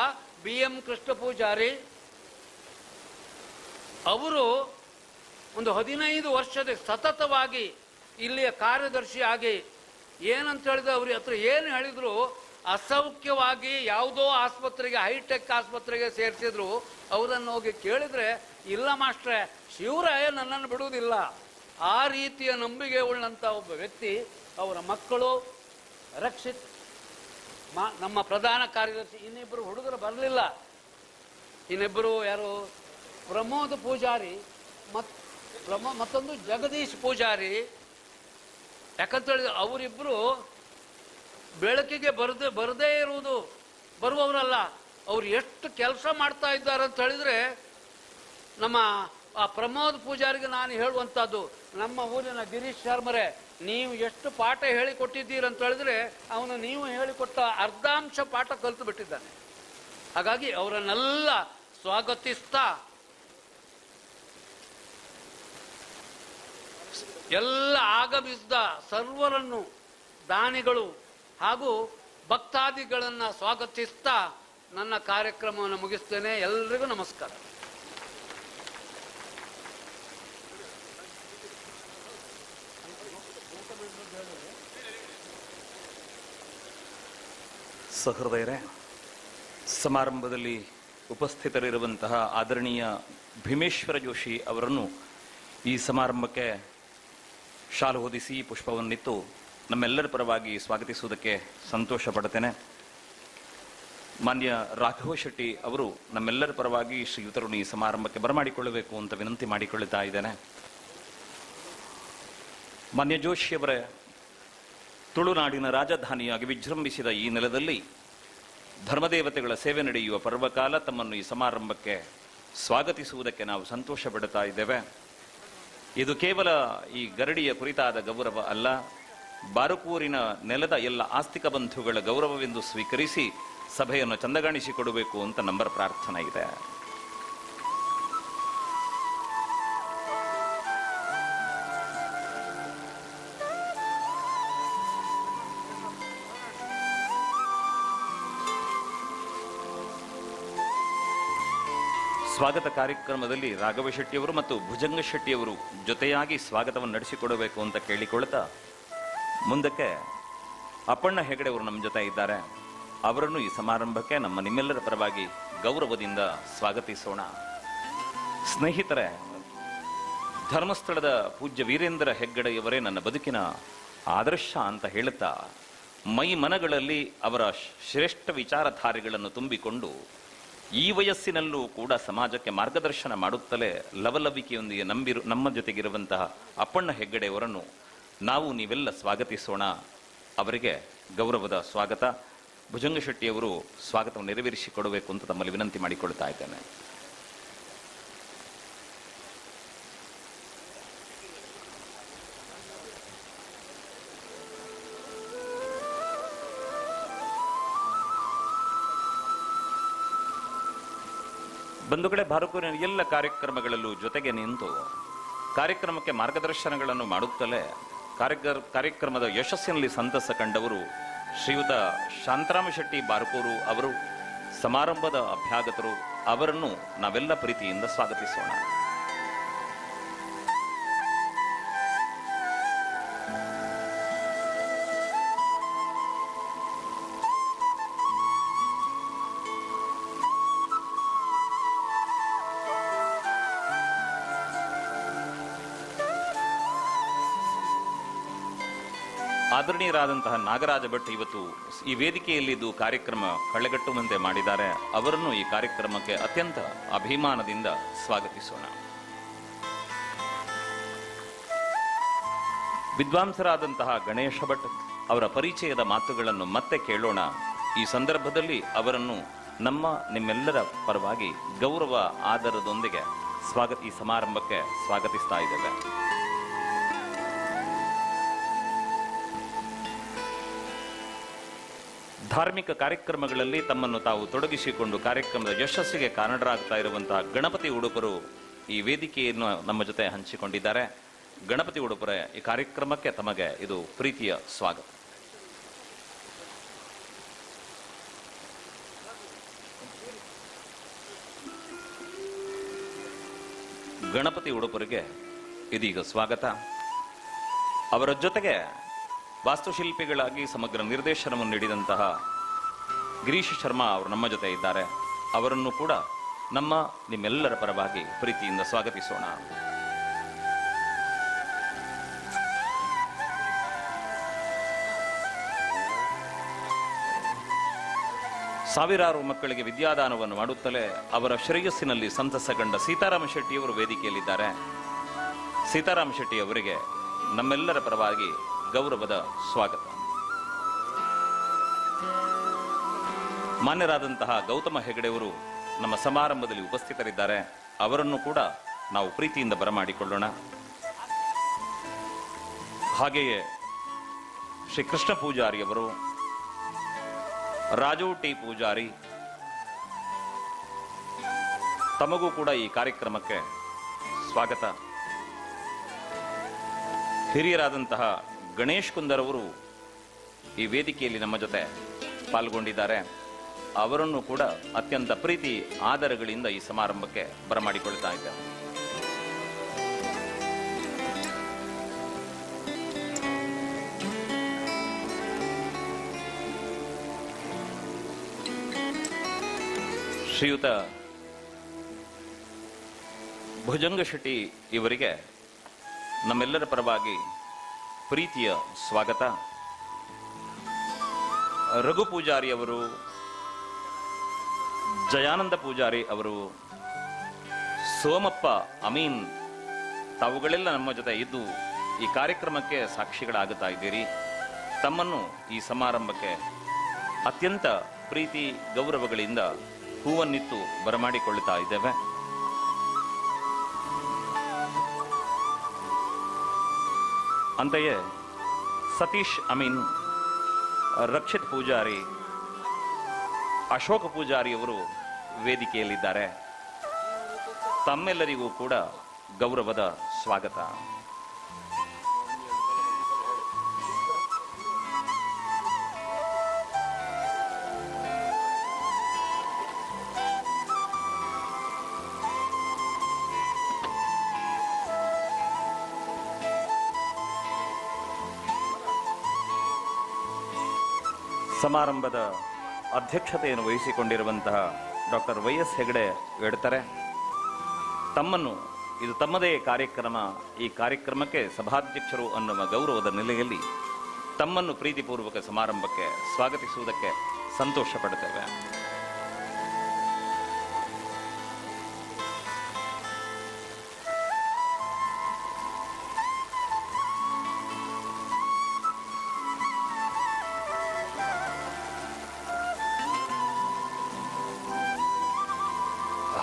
BM ಕೃಷ್ಣ ಪೂಜಾರಿ ಅವರು ಒಂದು 15 ವರ್ಷದ ಸತತವಾಗಿ ಇಲ್ಲಿಯ ಕಾರ್ಯದರ್ಶಿಯಾಗಿ ಏನಂತ ಹೇಳಿದ್ರೆ ಅವ್ರ ಹತ್ರ ಏನು ಹೇಳಿದ್ರು, ಅಸೌಖ್ಯವಾಗಿ ಯಾವುದೋ ಆಸ್ಪತ್ರೆಗೆ, ಹೈಟೆಕ್ ಆಸ್ಪತ್ರೆಗೆ ಸೇರಿಸಿದ್ರು. ಅವರನ್ನು ಹೋಗಿ ಕೇಳಿದ್ರೆ, ಇಲ್ಲ ಮಾಸ್ಟ್ರೆ, ಶಿವರಾಯ ನನ್ನನ್ನು ಬಿಡುವುದಿಲ್ಲ. ಆ ರೀತಿಯ ನಂಬಿಕೆ ಉಳ್ಳಂತ ಒಬ್ಬ ವ್ಯಕ್ತಿ. ಅವರ ಮಕ್ಕಳು ರಕ್ಷಿತ್, ನಮ್ಮ ಪ್ರಧಾನ ಕಾರ್ಯದರ್ಶಿ, ಇನ್ನಿಬ್ಬರು ಹುಡುಗರು ಬರಲಿಲ್ಲ. ಇನ್ನಿಬ್ಬರು ಯಾರು, ಪ್ರಮೋದ್ ಪೂಜಾರಿ ಮತ್ತೊಂದು ಜಗದೀಶ್ ಪೂಜಾರಿ. ಯಾಕಂತ ಹೇಳಿದ್ರೆ ಅವರಿಬ್ಬರು ಬೆಳಕಿಗೆ ಬರದೇ ಇರುವುದು ಬರುವವರಲ್ಲ. ಅವ್ರು ಎಷ್ಟು ಕೆಲಸ ಮಾಡ್ತಾ ಇದ್ದಾರೆ ಅಂತ ಹೇಳಿದ್ರೆ, ನಮ್ಮ ಆ ಪ್ರಮೋದ್ ಪೂಜಾರಿಗೆ ನಾನು ಹೇಳುವಂಥದ್ದು, ನಮ್ಮ ಊರಿನ ಗಿರೀಶ್ ಶರ್ಮರೇ, ನೀವು ಎಷ್ಟು ಪಾಠ ಹೇಳಿಕೊಟ್ಟಿದ್ದೀರಂತ ಹೇಳಿದ್ರೆ ಅವನು ನೀವು ಹೇಳಿಕೊಟ್ಟ ಅರ್ಧಾಂಶ ಪಾಠ ಕಲಿತು ಬಿಟ್ಟಿದ್ದಾನೆ. ಹಾಗಾಗಿ ಅವರನ್ನೆಲ್ಲ ಸ್ವಾಗತಿಸ್ತಾ ಎಲ್ಲ ಆಗಮಿಸಿದ ಸರ್ವರನ್ನು, ದಾನಿಗಳು ಹಾಗೂ ಭಕ್ತಾದಿಗಳನ್ನು ಸ್ವಾಗತಿಸ್ತಾ ನನ್ನ ಕಾರ್ಯಕ್ರಮವನ್ನು ಮುಗಿಸ್ತೇನೆ. ಎಲ್ರಿಗೂ ನಮಸ್ಕಾರ. ಸಹೃದಯರೇ, ಸಮಾರಂಭದಲ್ಲಿ ಉಪಸ್ಥಿತರಿರುವಂತಹ ಆದರಣೀಯ ಭೀಮೇಶ್ವರ ಜೋಶಿ ಅವರನ್ನು ಈ ಸಮಾರಂಭಕ್ಕೆ ಶಾಲು ಹೊದಿಸಿ ಪುಷ್ಪವನ್ನಿತ್ತು ನಮ್ಮೆಲ್ಲರ ಪರವಾಗಿ ಸ್ವಾಗತಿಸುವುದಕ್ಕೆ ಸಂತೋಷ ಪಡುತ್ತೇನೆ. ಮಾನ್ಯ ರಾಘವ ಶೆಟ್ಟಿ ಅವರು ನಮ್ಮೆಲ್ಲರ ಪರವಾಗಿ ಶ್ರೀಯುತರನ್ನು ಈ ಸಮಾರಂಭಕ್ಕೆ ಬರಮಾಡಿಕೊಳ್ಳಬೇಕು ಅಂತ ವಿನಂತಿ ಮಾಡಿಕೊಳ್ಳುತ್ತಾ ಇದ್ದೇನೆ. ಮಾನ್ಯ ಜೋಶಿಯವರೇ, ತುಳುನಾಡಿನ ರಾಜಧಾನಿಯಾಗಿ ವಿಜೃಂಭಿಸಿದ ಈ ನೆಲದಲ್ಲಿ ಧರ್ಮದೇವತೆಗಳ ಸೇವೆ ನಡೆಯುವ ಪರ್ವಕಾಲ ತಮ್ಮನ್ನು ಈ ಸಮಾರಂಭಕ್ಕೆ ಸ್ವಾಗತಿಸುವುದಕ್ಕೆ ನಾವು ಸಂತೋಷ ಪಡುತ್ತಾ ಇದ್ದೇವೆ. ಇದು ಕೇವಲ ಈ ಗರಡಿಯ ಕುರಿತಾದ ಗೌರವ ಅಲ್ಲ, ಬಾರುಕೂರಿನ ನೆಲದ ಎಲ್ಲ ಆಸ್ತಿಕ ಬಂಧುಗಳ ಗೌರವವೆಂದು ಸ್ವೀಕರಿಸಿ ಸಭೆಯನ್ನು ಚಂದಗಾಣಿಸಿಕೊಡಬೇಕು ಅಂತ ನಂಬರ್ ಪ್ರಾರ್ಥನೆ ಇದೆ. ಸ್ವಾಗತ ಕಾರ್ಯಕ್ರಮದಲ್ಲಿ ರಾಘವ ಶೆಟ್ಟಿಯವರು ಮತ್ತು ಭುಜಂಗ ಶೆಟ್ಟಿಯವರು ಜೊತೆಯಾಗಿ ಸ್ವಾಗತವನ್ನು ನಡೆಸಿಕೊಡಬೇಕು ಅಂತ ಕೇಳಿಕೊಳ್ತಾ ಮುಂದಕ್ಕೆ ಅಪ್ಪಣ್ಣ ಹೆಗಡೆ ಅವರು ನಮ್ಮ ಜೊತೆ ಇದ್ದಾರೆ. ಅವರನ್ನು ಈ ಸಮಾರಂಭಕ್ಕೆ ನಿಮ್ಮೆಲ್ಲರ ಪರವಾಗಿ ಗೌರವದಿಂದ ಸ್ವಾಗತಿಸೋಣ. ಸ್ನೇಹಿತರೆ, ಧರ್ಮಸ್ಥಳದ ಪೂಜ್ಯ ವೀರೇಂದ್ರ ಹೆಗ್ಗಡೆಯವರೇ ನನ್ನ ಬದುಕಿನ ಆದರ್ಶ ಅಂತ ಹೇಳುತ್ತಾ ಮೈ ಮನಗಳಲ್ಲಿ ಅವರ ಶ್ರೇಷ್ಠ ವಿಚಾರಧಾರೆಗಳನ್ನು ತುಂಬಿಕೊಂಡು ಈ ವಯಸ್ಸಿನಲ್ಲೂ ಕೂಡ ಸಮಾಜಕ್ಕೆ ಮಾರ್ಗದರ್ಶನ ಮಾಡುತ್ತಲೇ ಲವಲವಿಕೆಯೊಂದಿಗೆ ನಮ್ಮ ಜೊತೆಗಿರುವಂತಹ ಅಪ್ಪಣ್ಣ ಹೆಗ್ಗಡೆಯವರನ್ನು ನೀವೆಲ್ಲ ಸ್ವಾಗತಿಸೋಣ. ಅವರಿಗೆ ಗೌರವದ ಸ್ವಾಗತ. ಭುಜಂಗ ಶೆಟ್ಟಿಯವರು ಸ್ವಾಗತವನ್ನು ನೆರವೇರಿಸಿಕೊಡಬೇಕು ಅಂತ ತಮ್ಮಲ್ಲಿ ವಿನಂತಿ ಮಾಡಿಕೊಳ್ತಾ ಇದ್ದೇನೆ. ಬಂಧುಗಳೇ, ಬಾರುಕೂರಿನ ಎಲ್ಲ ಕಾರ್ಯಕ್ರಮಗಳಲ್ಲೂ ಜೊತೆಗೆ ನಿಂತು ಕಾರ್ಯಕ್ರಮಕ್ಕೆ ಮಾರ್ಗದರ್ಶನಗಳನ್ನು ಮಾಡುತ್ತಲೇ ಕಾರ್ಯಕ್ರಮದ ಯಶಸ್ಸಿನಲ್ಲಿ ಸಂತಸ ಕಂಡವರು ಶ್ರೀಯುತ ಶಾಂತರಾಮ ಶೆಟ್ಟಿ ಬಾರುಕೂರು ಅವರು, ಸಮಾರಂಭದ ಅಭ್ಯಾಗತರು. ಅವರನ್ನು ನಾವೆಲ್ಲ ಪ್ರೀತಿಯಿಂದ ಸ್ವಾಗತಿಸೋಣ. ಆದರಣೀಯರಾದಂತಹ ನಾಗರಾಜ ಭಟ್ ಇವತ್ತು ಈ ವೇದಿಕೆಯಲ್ಲಿದ್ದು ಕಾರ್ಯಕ್ರಮ ಕಳೆಗಟ್ಟುವಂತೆ ಮಾಡಿದ್ದಾರೆ. ಅವರನ್ನು ಈ ಕಾರ್ಯಕ್ರಮಕ್ಕೆ ಅತ್ಯಂತ ಅಭಿಮಾನದಿಂದ ಸ್ವಾಗತಿಸೋಣ. ವಿದ್ವಾಂಸರಾದಂತಹ ಗಣೇಶ ಭಟ್ ಅವರ ಪರಿಚಯದ ಮಾತುಗಳನ್ನು ಮತ್ತೆ ಕೇಳೋಣ. ಈ ಸಂದರ್ಭದಲ್ಲಿ ಅವರನ್ನು ನಿಮ್ಮೆಲ್ಲರ ಪರವಾಗಿ ಗೌರವ ಆದರದೊಂದಿಗೆ ಈ ಸಮಾರಂಭಕ್ಕೆ ಸ್ವಾಗತಿಸ್ತಾ ಇದ್ದೇವೆ. ಧಾರ್ಮಿಕ ಕಾರ್ಯಕ್ರಮಗಳಲ್ಲಿ ತಮ್ಮನ್ನು ತಾವು ತೊಡಗಿಸಿಕೊಂಡು ಕಾರ್ಯಕ್ರಮದ ಯಶಸ್ಸಿಗೆ ಕಾರಣರಾಗ್ತಾ ಇರುವಂತಹ ಗಣಪತಿ ಉಡುಪರು ಈ ವೇದಿಕೆಯನ್ನು ನಮ್ಮ ಜೊತೆ ಹಂಚಿಕೊಂಡಿದ್ದಾರೆ. ಗಣಪತಿ ಉಡುಪರ ಈ ಕಾರ್ಯಕ್ರಮಕ್ಕೆ ತಮಗೆ ಇದು ಪ್ರೀತಿಯ ಸ್ವಾಗತ. ಗಣಪತಿ ಉಡುಪರಿಗೆ ಇದೀಗ ಸ್ವಾಗತ. ಅವರ ಜೊತೆಗೆ ವಾಸ್ತುಶಿಲ್ಪಿಗಳಾಗಿ ಸಮಗ್ರ ನಿರ್ದೇಶನವನ್ನು ನೀಡಿದಂತಹ ಗಿರೀಶ್ ಶರ್ಮಾ ಅವರು ನಮ್ಮ ಜೊತೆ ಇದ್ದಾರೆ. ಅವರನ್ನು ಕೂಡ ನಿಮ್ಮೆಲ್ಲರ ಪರವಾಗಿ ಪ್ರೀತಿಯಿಂದ ಸ್ವಾಗತಿಸೋಣ. ಸಾವಿರಾರು ಮಕ್ಕಳಿಗೆ ವಿದ್ಯಾದಾನವನ್ನು ಮಾಡುತ್ತಲೇ ಅವರ ಶ್ರೇಯಸ್ಸಿನಲ್ಲಿ ಸಂತಸಗೊಂಡ ಸೀತಾರಾಮ ಶೆಟ್ಟಿಯವರು ವೇದಿಕೆಯಲ್ಲಿದ್ದಾರೆ. ಸೀತಾರಾಮ ಶೆಟ್ಟಿ ಅವರಿಗೆ ನಮ್ಮೆಲ್ಲರ ಪರವಾಗಿ ಗೌರವದ ಸ್ವಾಗತ. ಮಾನ್ಯರಾದಂತಹ ಗೌತಮ ಹೆಗಡೆಯವರು ನಮ್ಮ ಸಮಾರಂಭದಲ್ಲಿ ಉಪಸ್ಥಿತರಿದ್ದಾರೆ. ಅವರನ್ನು ಕೂಡ ನಾವು ಪ್ರೀತಿಯಿಂದ ಬರಮಾಡಿಕೊಳ್ಳೋಣ. ಹಾಗೆಯೇ ಶ್ರೀ ಕೃಷ್ಣ ಪೂಜಾರಿಯವರು, ರಾಜು ಟಿ ಪೂಜಾರಿ, ತಮಗೂ ಕೂಡ ಈ ಕಾರ್ಯಕ್ರಮಕ್ಕೆ ಸ್ವಾಗತ. ಹಿರಿಯರಾದಂತಹ ಗಣೇಶ್ ಕುಂದರ್ ಅವರು ಈ ವೇದಿಕೆಯಲ್ಲಿ ನಮ್ಮ ಜೊತೆ ಪಾಲ್ಗೊಂಡಿದ್ದಾರೆ. ಅವರನ್ನು ಕೂಡ ಅತ್ಯಂತ ಪ್ರೀತಿ ಆದರಗಳಿಂದ ಈ ಸಮಾರಂಭಕ್ಕೆ ಬರಮಾಡಿಕೊಳ್ತಾ ಇದ್ದಾರೆ. ಶ್ರೀಯುತ ಭುಜಂಗ ಶೆಟ್ಟಿ ಇವರಿಗೆ ನಮ್ಮೆಲ್ಲರ ಪರವಾಗಿ ಪ್ರೀತಿಯ ಸ್ವಾಗತ. ರಘು ಪೂಜಾರಿ ಅವರು, ಜಯಾನಂದ ಪೂಜಾರಿ ಅವರು, ಸೋಮಪ್ಪ ಅಮೀನ್, ತಾವುಗಳೆಲ್ಲ ನಮ್ಮ ಜೊತೆ ಇದ್ದು ಈ ಕಾರ್ಯಕ್ರಮಕ್ಕೆ ಸಾಕ್ಷಿಗಳಾಗುತ್ತಾ ಇದ್ದೀರಿ. ತಮ್ಮನ್ನು ಈ ಸಮಾರಂಭಕ್ಕೆ ಅತ್ಯಂತ ಪ್ರೀತಿ ಗೌರವಗಳಿಂದ ಹೂವನ್ನಿತ್ತು ಬರಮಾಡಿಕೊಳ್ಳುತ್ತಾ ಇದ್ದೇವೆ. ಅಂತೆಯೇ ಸತೀಶ್ ಅಮೀನ್, ರಕ್ಷಿತ್ ಪೂಜಾರಿ, ಅಶೋಕ ಪೂಜಾರಿಯವರು ವೇದಿಕೆಯಲ್ಲಿದ್ದಾರೆ. ತಮ್ಮೆಲ್ಲರಿಗೂ ಕೂಡ ಗೌರವದ ಸ್ವಾಗತ. ಸಮಾರಂಭದ ಅಧ್ಯಕ್ಷತೆಯನ್ನು ವಹಿಸಿಕೊಂಡಿರುವಂತಹ ಡಾಕ್ಟರ್ ವೈ.ಎಸ್. ಹೆಗಡೆ ಹೇಳ್ತಾರೆ, ತಮ್ಮನ್ನು ಇದು ತಮ್ಮದೇ ಕಾರ್ಯಕ್ರಮ, ಈ ಕಾರ್ಯಕ್ರಮಕ್ಕೆ ಸಭಾಧ್ಯಕ್ಷರು ಅನ್ನುವ ಗೌರವದ ನೆಲೆಯಲ್ಲಿ ತಮ್ಮನ್ನು ಪ್ರೀತಿಪೂರ್ವಕ ಸಮಾರಂಭಕ್ಕೆ ಸ್ವಾಗತಿಸುವುದಕ್ಕೆ ಸಂತೋಷ ಪಡುತ್ತೇವೆ.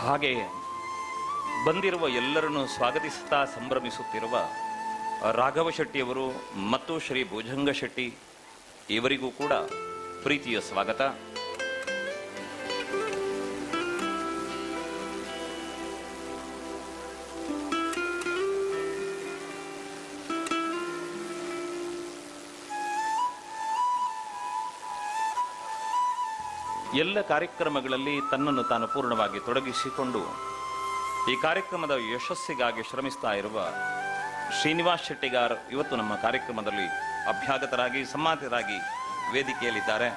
ಹಾಗೆಯೇ ಬಂದಿರುವ ಎಲ್ಲರನ್ನು ಸ್ವಾಗತಿಸುತ್ತಾ ಸಂಭ್ರಮಿಸುತ್ತಿರುವ ರಾಘವ ಶೆಟ್ಟಿಯವರು ಮತ್ತು ಶ್ರೀ ಭುಜಂಗ ಶೆಟ್ಟಿ ಇವರಿಗೂ ಕೂಡ ಪ್ರೀತಿಯ ಸ್ವಾಗತ. ಎಲ್ಲ ಕಾರ್ಯಕ್ರಮಗಳಲ್ಲಿ ತನ್ನನ್ನು ತಾನು ಪೂರ್ಣವಾಗಿ ತೊಡಗಿಸಿಕೊಂಡು ಈ ಕಾರ್ಯಕ್ರಮದ ಯಶಸ್ಸಿಗಾಗಿ ಶ್ರಮಿಸ್ತಾ ಇರುವ ಶ್ರೀನಿವಾಸ್ ಶೆಟ್ಟಿಗಾರ್ ಇವತ್ತು ನಮ್ಮ ಕಾರ್ಯಕ್ರಮದಲ್ಲಿ ಅಭ್ಯಾಗತರಾಗಿ ಸಮ್ಮಾನಿತರಾಗಿ ವೇದಿಕೆಯಲ್ಲಿದ್ದಾರೆ.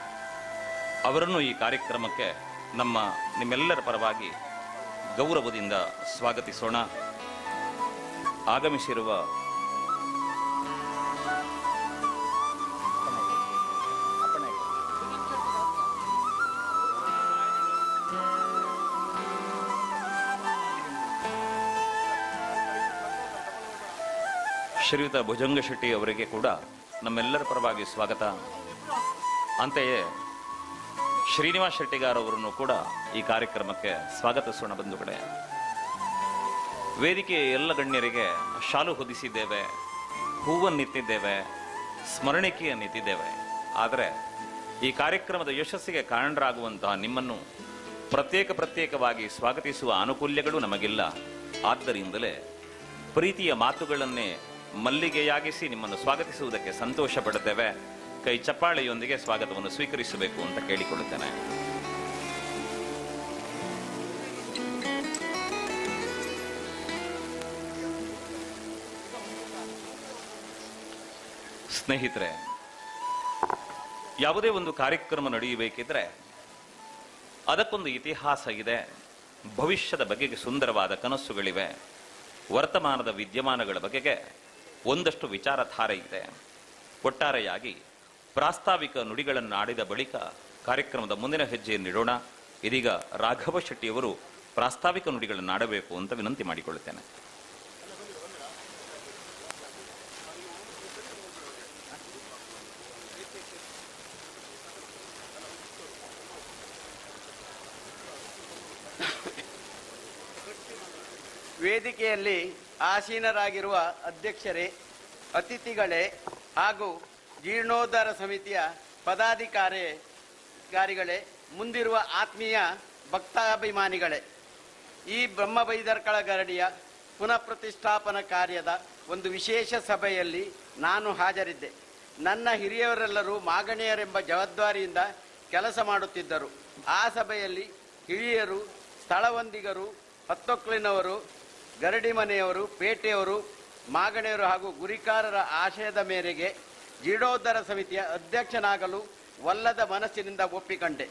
ಅವರನ್ನು ಈ ಕಾರ್ಯಕ್ರಮಕ್ಕೆ ನಿಮ್ಮೆಲ್ಲರ ಪರವಾಗಿ ಗೌರವದಿಂದ ಸ್ವಾಗತಿಸೋಣ. ಆಗಮಿಸಿರುವ ಶ್ರೀಯುತ ಭುಜಂಗ ಶೆಟ್ಟಿ ಅವರಿಗೆ ಕೂಡ ನಮ್ಮೆಲ್ಲರ ಪರವಾಗಿ ಸ್ವಾಗತ. ಅಂತೆಯೇ ಶ್ರೀನಿವಾಸ್ ಶೆಟ್ಟಿಗಾರ್ ಅವರನ್ನು ಕೂಡ ಈ ಕಾರ್ಯಕ್ರಮಕ್ಕೆ ಸ್ವಾಗತಿಸೋಣ. ಬಂಧುಗಳೇ, ವೇದಿಕೆಯ ಎಲ್ಲ ಗಣ್ಯರಿಗೆ ಶಾಲು ಹೊದಿಸಿದ್ದೇವೆ, ಹೂವನ್ನಿತ್ತಿದ್ದೇವೆ, ಸ್ಮರಣಿಕೆಯನ್ನಿತ್ತಿದ್ದೇವೆ. ಆದರೆ ಈ ಕಾರ್ಯಕ್ರಮದ ಯಶಸ್ಸಿಗೆ ಕಾರಣರಾಗುವಂತಹ ನಿಮ್ಮನ್ನು ಪ್ರತ್ಯೇಕವಾಗಿ ಸ್ವಾಗತಿಸುವ ಅನುಕೂಲ್ಯಗಳು ನಮಗಿಲ್ಲ. ಆದ್ದರಿಂದಲೇ ಪ್ರೀತಿಯ ಮಾತುಗಳನ್ನೇ ಮಲ್ಲಿಗೆಯಾಗಿಸಿ ನಿಮ್ಮನ್ನು ಸ್ವಾಗತಿಸುವುದಕ್ಕೆ ಸಂತೋಷ ಪಡುತ್ತೇವೆ. ಕೈ ಚಪ್ಪಾಳೆಯೊಂದಿಗೆ ಸ್ವಾಗತವನ್ನು ಸ್ವೀಕರಿಸಬೇಕು ಅಂತ ಕೇಳಿಕೊಳ್ಳುತ್ತೇನೆ. ಸ್ನೇಹಿತರೆ, ಯಾವುದೇ ಒಂದು ಕಾರ್ಯಕ್ರಮ ನಡೆಯಬೇಕಿದ್ರೆ ಅದಕ್ಕೊಂದು ಇತಿಹಾಸ ಇದೆ, ಭವಿಷ್ಯದ ಬಗೆಗೆ ಸುಂದರವಾದ ಕನಸುಗಳಿವೆ, ವರ್ತಮಾನದ ವಿದ್ಯಮಾನಗಳ ಬಗೆಗೆ ಒಂದಷ್ಟು ವಿಚಾರಧಾರೆ ಇದೆ. ಒಟ್ಟಾರೆಯಾಗಿ ಪ್ರಾಸ್ತಾವಿಕ ನುಡಿಗಳನ್ನು ಆಡಿದ ಬಳಿಕ ಕಾರ್ಯಕ್ರಮದ ಮುಂದಿನ ಹೆಜ್ಜೆಯನ್ನಿಡೋಣ. ಇದೀಗ ರಾಘವ ಶೆಟ್ಟಿಯವರು ಪ್ರಾಸ್ತಾವಿಕ ನುಡಿಗಳನ್ನು ಆಡಬೇಕು ಅಂತ ವಿನಂತಿ ಮಾಡಿಕೊಳ್ಳುತ್ತೇನೆ. ವೇದಿಕೆಯಲ್ಲಿ ಆಸೀನರಾಗಿರುವ ಅಧ್ಯಕ್ಷರೇ, ಅತಿಥಿಗಳೇ ಹಾಗೂ ಜೀರ್ಣೋದ್ಧಾರ ಸಮಿತಿಯ ಪದಾಧಿಕಾರಿಗಳೇ, ಮುಂದಿರುವ ಆತ್ಮೀಯ ಭಕ್ತಾಭಿಮಾನಿಗಳೇ, ಈ ಬ್ರಹ್ಮಬೈದರ್ಕಳ ಗರಡಿಯ ಪುನಃ ಪ್ರತಿಷ್ಠಾಪನಾ ಕಾರ್ಯದ ಒಂದು ವಿಶೇಷ ಸಭೆಯಲ್ಲಿ ನಾನು ಹಾಜರಿದ್ದೆ. ನನ್ನ ಹಿರಿಯವರೆಲ್ಲರೂ ಮಾಗಣಿಯರೆಂಬ ಜವಾಬ್ದಾರಿಯಿಂದ ಕೆಲಸ ಮಾಡುತ್ತಿದ್ದರು. ಆ ಸಭೆಯಲ್ಲಿ ಹಿರಿಯರು, ಸ್ಥಳವಂದಿಗರು, ಹತ್ತೊಕ್ಲಿನವರು, ಗರಡಿ ಮನೆಯವರು, ಪೇಟೆಯವರು, ಮಾಗಣಿಯರು ಹಾಗೂ ಗುರಿಕಾರರ ಆಶಯದ ಮೇರೆಗೆ ಜೀರ್ಣೋದ್ಧಾರ ಸಮಿತಿಯ ಅಧ್ಯಕ್ಷನಾಗಲು ಒಲ್ಲದ ಮನಸ್ಸಿನಿಂದ ಒಪ್ಪಿಕೊಂಡೆ.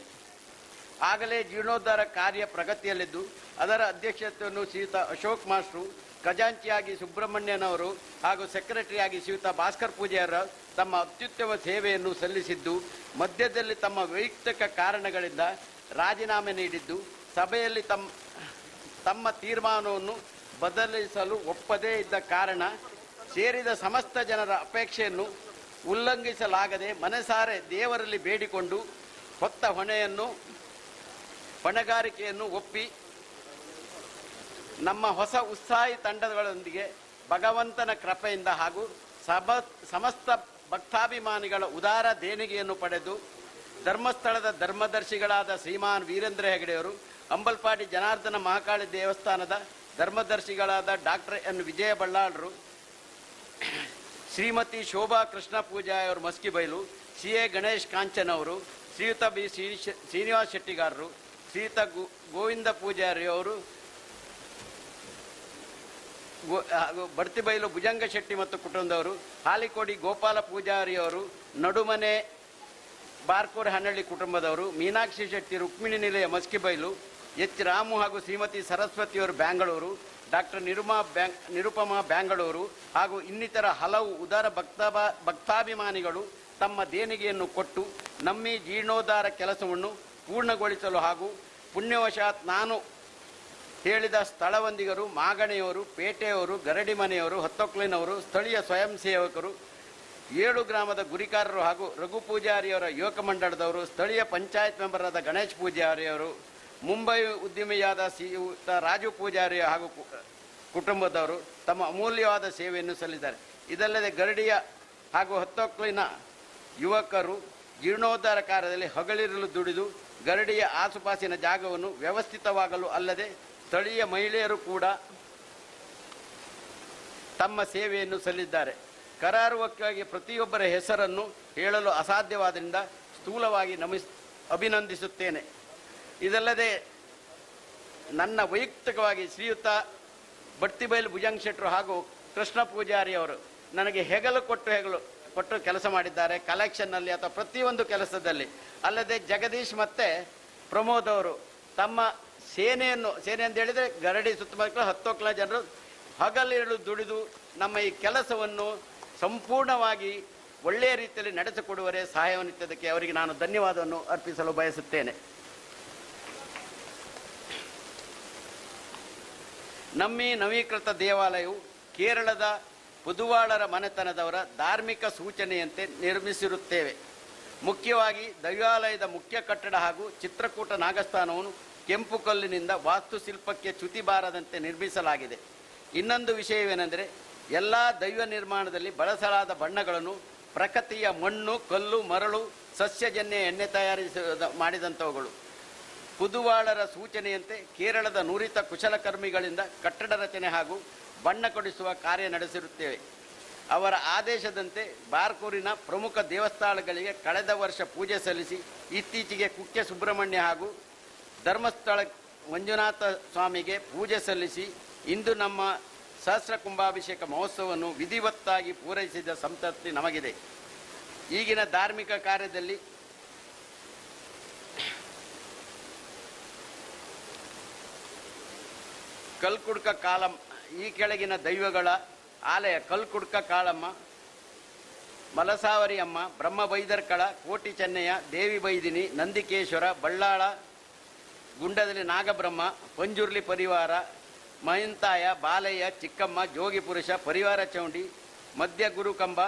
ಆಗಲೇ ಜೀರ್ಣೋದ್ಧಾರ ಕಾರ್ಯ ಪ್ರಗತಿಯಲ್ಲಿದ್ದು ಅದರ ಅಧ್ಯಕ್ಷತೆಯನ್ನು ಶ್ರೀಯುತ ಅಶೋಕ್ ಮಾಸ್ಟ್ರು, ಖಜಾಂಚಿಯಾಗಿ ಸುಬ್ರಹ್ಮಣ್ಯನವರು ಹಾಗೂ ಸೆಕ್ರೆಟರಿಯಾಗಿ ಶ್ರೀಯುತ ಭಾಸ್ಕರ್ ಪೂಜಾರ ತಮ್ಮ ಅತ್ಯುತ್ತಮ ಸೇವೆಯನ್ನು ಸಲ್ಲಿಸಿದ್ದು, ಮಧ್ಯದಲ್ಲಿ ತಮ್ಮ ವೈಯಕ್ತಿಕ ಕಾರಣಗಳಿಂದ ರಾಜೀನಾಮೆ ನೀಡಿದ್ದು, ಸಭೆಯಲ್ಲಿ ತಮ್ಮ ತೀರ್ಮಾನವನ್ನು ಬದಲಿಸಲು ಒಪ್ಪದೇ ಇದ್ದ ಕಾರಣ ಸೇರಿದ ಸಮಸ್ತ ಜನರ ಅಪೇಕ್ಷೆಯನ್ನು ಉಲ್ಲಂಘಿಸಲಾಗದೆ ಮನಸಾರೆ ದೇವರಲ್ಲಿ ಬೇಡಿಕೊಂಡು ಹೊತ್ತ ಹೊಣೆಗಾರಿಕೆಯನ್ನು ಒಪ್ಪಿ ನಮ್ಮ ಹೊಸ ಉತ್ಸಾಹಿ ತಂಡಗಳೊಂದಿಗೆ ಭಗವಂತನ ಕೃಪೆಯಿಂದ ಹಾಗೂ ಸಮಸ್ತ ಭಕ್ತಾಭಿಮಾನಿಗಳ ಉದಾರ ದೇಣಿಗೆಯನ್ನು ಪಡೆದು ಧರ್ಮಸ್ಥಳದ ಧರ್ಮದರ್ಶಿಗಳಾದ ಶ್ರೀಮಾನ್ ವೀರೇಂದ್ರ ಹೆಗಡೆಯವರು, ಅಂಬಲ್ಪಾಡಿ ಜನಾರ್ದನ ಮಹಾಕಾಳಿ ದೇವಸ್ಥಾನದ ಧರ್ಮದರ್ಶಿಗಳಾದ ಡಾಕ್ಟರ್ ಎನ್ ವಿಜಯ ಬಳ್ಳಾಳರು, ಶ್ರೀಮತಿ ಶೋಭಾ ಕೃಷ್ಣ ಪೂಜಾಯವರು ಮಸ್ಕಿಬೈಲು, ಸಿ ಎ ಗಣೇಶ್ ಕಾಂಚನ್ ಅವರು, ಶ್ರೀಯುತ ಬಿ ಶ್ರೀನಿವಾಸ್ ಶೆಟ್ಟಿಗಾರರು, ಶ್ರೀಯುತ ಗೋವಿಂದ ಪೂಜಾರಿ ಅವರು, ಬಡ್ತಿಬೈಲು ಭುಜಂಗ ಶೆಟ್ಟಿ ಮತ್ತು ಕುಟುಂಬದವರು, ಹಾಲಿಕೋಡಿ ಗೋಪಾಲ ಪೂಜಾರಿಯವರು, ನಡುಮನೆ ಬಾರ್ಕೂರ್ ಹನಳ್ಳಿ ಕುಟುಂಬದವರು, ಮೀನಾಕ್ಷಿ ಶೆಟ್ಟಿ ರುಕ್ಮಿಣಿ ನಿಲಯ ಮಸ್ಕಿಬೈಲು, ಎಚ್ ರಾಮು ಹಾಗೂ ಶ್ರೀಮತಿ ಸರಸ್ವತಿಯವರು ಬ್ಯಾಂಗಳೂರು, ಡಾಕ್ಟರ್ ನಿರುಪಮಾ ಬ್ಯಾಂಗಳೂರು ಹಾಗೂ ಇನ್ನಿತರ ಹಲವು ಉದಾರ ಭಕ್ತಾಭಿಮಾನಿಗಳು ತಮ್ಮ ದೇಣಿಗೆಯನ್ನು ಕೊಟ್ಟು ನಮ್ಮಿ ಜೀರ್ಣೋದ್ಧಾರ ಕೆಲಸವನ್ನು ಪೂರ್ಣಗೊಳಿಸಲು ಹಾಗೂ ಪುಣ್ಯವಶಾತ್ ನಾನು ಹೇಳಿದ ಸ್ಥಳವಂದಿಗರು, ಮಾಗಣಿಯವರು, ಪೇಟೆಯವರು, ಗರಡಿ ಮನೆಯವರು, ಹೊತ್ತೊಕ್ಲಿನವರು, ಸ್ಥಳೀಯ ಸ್ವಯಂ ಸೇವಕರು, 7 ಗ್ರಾಮದ ಗುರಿಕಾರರು ಹಾಗೂ ರಘು ಪೂಜಾರಿಯವರ ಯುವಕ ಮಂಡಳದವರು, ಸ್ಥಳೀಯ ಪಂಚಾಯತ್ ಮೆಂಬರಾದ ಗಣೇಶ್ ಪೂಜಾರಿಯವರು, ಮುಂಬೈ ಉದ್ಯಮಿಯಾದ ಶ್ರೀಯುತ ರಾಜು ಪೂಜಾರಿ ಹಾಗೂ ಕುಟುಂಬದವರು ತಮ್ಮ ಅಮೂಲ್ಯವಾದ ಸೇವೆಯನ್ನು ಸಲ್ಲಿಸಿದ್ದಾರೆ. ಇದಲ್ಲದೆ ಗರಡಿಯ ಹಾಗೂ ಹೊತ್ತೊಕ್ಲಿನ ಯುವಕರು ಜೀರ್ಣೋದ್ಧಾರ ಕಾರ್ಯದಲ್ಲಿ ಹಗಲಿರಲು ದುಡಿದು ಗರಡಿಯ ಆಸುಪಾಸಿನ ಜಾಗವನ್ನು ವ್ಯವಸ್ಥಿತವಾಗಲು ಅಲ್ಲದೆ ಸ್ಥಳೀಯ ಮಹಿಳೆಯರು ಕೂಡ ತಮ್ಮ ಸೇವೆಯನ್ನು ಸಲ್ಲಿಸಿದ್ದಾರೆ. ಕರಾರುವಕ್ಕಾಗಿ ಪ್ರತಿಯೊಬ್ಬರ ಹೆಸರನ್ನು ಹೇಳಲು ಅಸಾಧ್ಯವಾದ್ದರಿಂದ ಸ್ಥೂಲವಾಗಿ ಅಭಿನಂದಿಸುತ್ತೇನೆ. ಇದಲ್ಲದೆ ನನ್ನ ವೈಯಕ್ತಿಕವಾಗಿ ಶ್ರೀಯುತ ಬಡ್ತಿಬೈಲು ಭುಜಂಗ್ ಶೆಟ್ಟರು ಹಾಗೂ ಕೃಷ್ಣ ಪೂಜಾರಿ ಅವರು ನನಗೆ ಹೆಗಲು ಕೊಟ್ಟು ಕೆಲಸ ಮಾಡಿದ್ದಾರೆ, ಕಲೆಕ್ಷನ್ನಲ್ಲಿ ಅಥವಾ ಪ್ರತಿಯೊಂದು ಕೆಲಸದಲ್ಲಿ. ಅಲ್ಲದೆ ಜಗದೀಶ್ ಮತ್ತು ಪ್ರಮೋದ್ ಅವರು ತಮ್ಮ ಸೇನೆ ಅಂತ ಹೇಳಿದರೆ ಗರಡಿ ಸುತ್ತಮುತ್ತಲ 10 ಜನರು ಹಗಲಿರಲು ದುಡಿದು ನಮ್ಮ ಈ ಕೆಲಸವನ್ನು ಸಂಪೂರ್ಣವಾಗಿ ಒಳ್ಳೆಯ ರೀತಿಯಲ್ಲಿ ನಡೆಸಿಕೊಡುವರೆ ಸಹಾಯವನ್ನಿದ್ದಕ್ಕೆ ಅವರಿಗೆ ನಾನು ಧನ್ಯವಾದವನ್ನು ಅರ್ಪಿಸಲು ಬಯಸುತ್ತೇನೆ. ನಮ್ಮಿ ನವೀಕೃತ ದೇವಾಲಯವು ಕೇರಳದ ಪುದುವಾಳರ ಮನೆತನದವರ ಧಾರ್ಮಿಕ ಸೂಚನೆಯಂತೆ ನಿರ್ಮಿಸಿರುತ್ತೇವೆ. ಮುಖ್ಯವಾಗಿ ದೇವಾಲಯದ ಮುಖ್ಯ ಕಟ್ಟಡ ಹಾಗೂ ಚಿತ್ರಕೂಟ ನಾಗಸ್ಥಾನವನ್ನು ಕೆಂಪು ಕಲ್ಲಿನಿಂದ ವಾಸ್ತುಶಿಲ್ಪಕ್ಕೆ ಚ್ಯುತಿ ಬಾರದಂತೆ ನಿರ್ಮಿಸಲಾಗಿದೆ. ಇನ್ನೊಂದು ವಿಷಯವೇನೆಂದರೆ ಎಲ್ಲ ದೈವ ನಿರ್ಮಾಣದಲ್ಲಿ ಬಳಸಲಾದ ಬಣ್ಣಗಳನ್ನು ಪ್ರಕೃತಿಯ ಮಣ್ಣು, ಕಲ್ಲು, ಮರಳು, ಸಸ್ಯಜನ್ಯ ಎಣ್ಣೆ ಮಾಡಿದಂಥವುಗಳು. ಪುದುವಾಳರ ಸೂಚನೆಯಂತೆ ಕೇರಳದ ನುರಿತ ಕುಶಲಕರ್ಮಿಗಳಿಂದ ಕಟ್ಟಡ ರಚನೆ ಹಾಗೂ ಬಣ್ಣ ಕೊಡಿಸುವ ಕಾರ್ಯ ನಡೆಸಿರುತ್ತೇವೆ. ಅವರ ಆದೇಶದಂತೆ ಬಾರ್ಕೂರಿನ ಪ್ರಮುಖ ದೇವಸ್ಥಾನಗಳಿಗೆ ಕಳೆದ ವರ್ಷ ಪೂಜೆ ಸಲ್ಲಿಸಿ ಇತ್ತೀಚೆಗೆ ಕುಕ್ಕೆ ಸುಬ್ರಹ್ಮಣ್ಯ ಹಾಗೂ ಧರ್ಮಸ್ಥಳ ಮಂಜುನಾಥ ಸ್ವಾಮಿಗೆ ಪೂಜೆ ಸಲ್ಲಿಸಿ ಇಂದು ನಮ್ಮ ಸಹಸ್ರ ಕುಂಭಾಭಿಷೇಕ ಮಹೋತ್ಸವವನ್ನು ವಿಧಿವತ್ತಾಗಿ ಪೂರೈಸಿದ ಸಂತೃಪ್ತಿ ನಮಗಿದೆ. ಈಗಿನ ಧಾರ್ಮಿಕ ಕಾರ್ಯದಲ್ಲಿ ಕಲ್ಕುಡ್ಕ ಕಾಲಮ್ಮ, ಈ ಕೆಳಗಿನ ದೈವಗಳ ಆಲಯ ಕಲ್ಕುಡ್ಕ ಕಾಳಮ್ಮ, ಮಲಸಾವರಿ ಅಮ್ಮ, ಬ್ರಹ್ಮ ಬೈದರ್ಕಳ, ಕೋಟಿ ಚೆನ್ನಯ್ಯ, ದೇವಿ ಬೈದಿನಿ, ನಂದಿಕೇಶ್ವರ, ಬಳ್ಳಾಳ ಗುಂಡದಲ್ಲಿ ನಾಗಬ್ರಹ್ಮ, ಪಂಜುರ್ಲಿ ಪರಿವಾರ, ಮಹಂತಾಯ, ಬಾಲಯ್ಯ, ಚಿಕ್ಕಮ್ಮ, ಜೋಗಿ ಪುರುಷ, ಪರಿವಾರ ಚೌಂಡಿ, ಮಧ್ಯ ಗುರುಕಂಬ,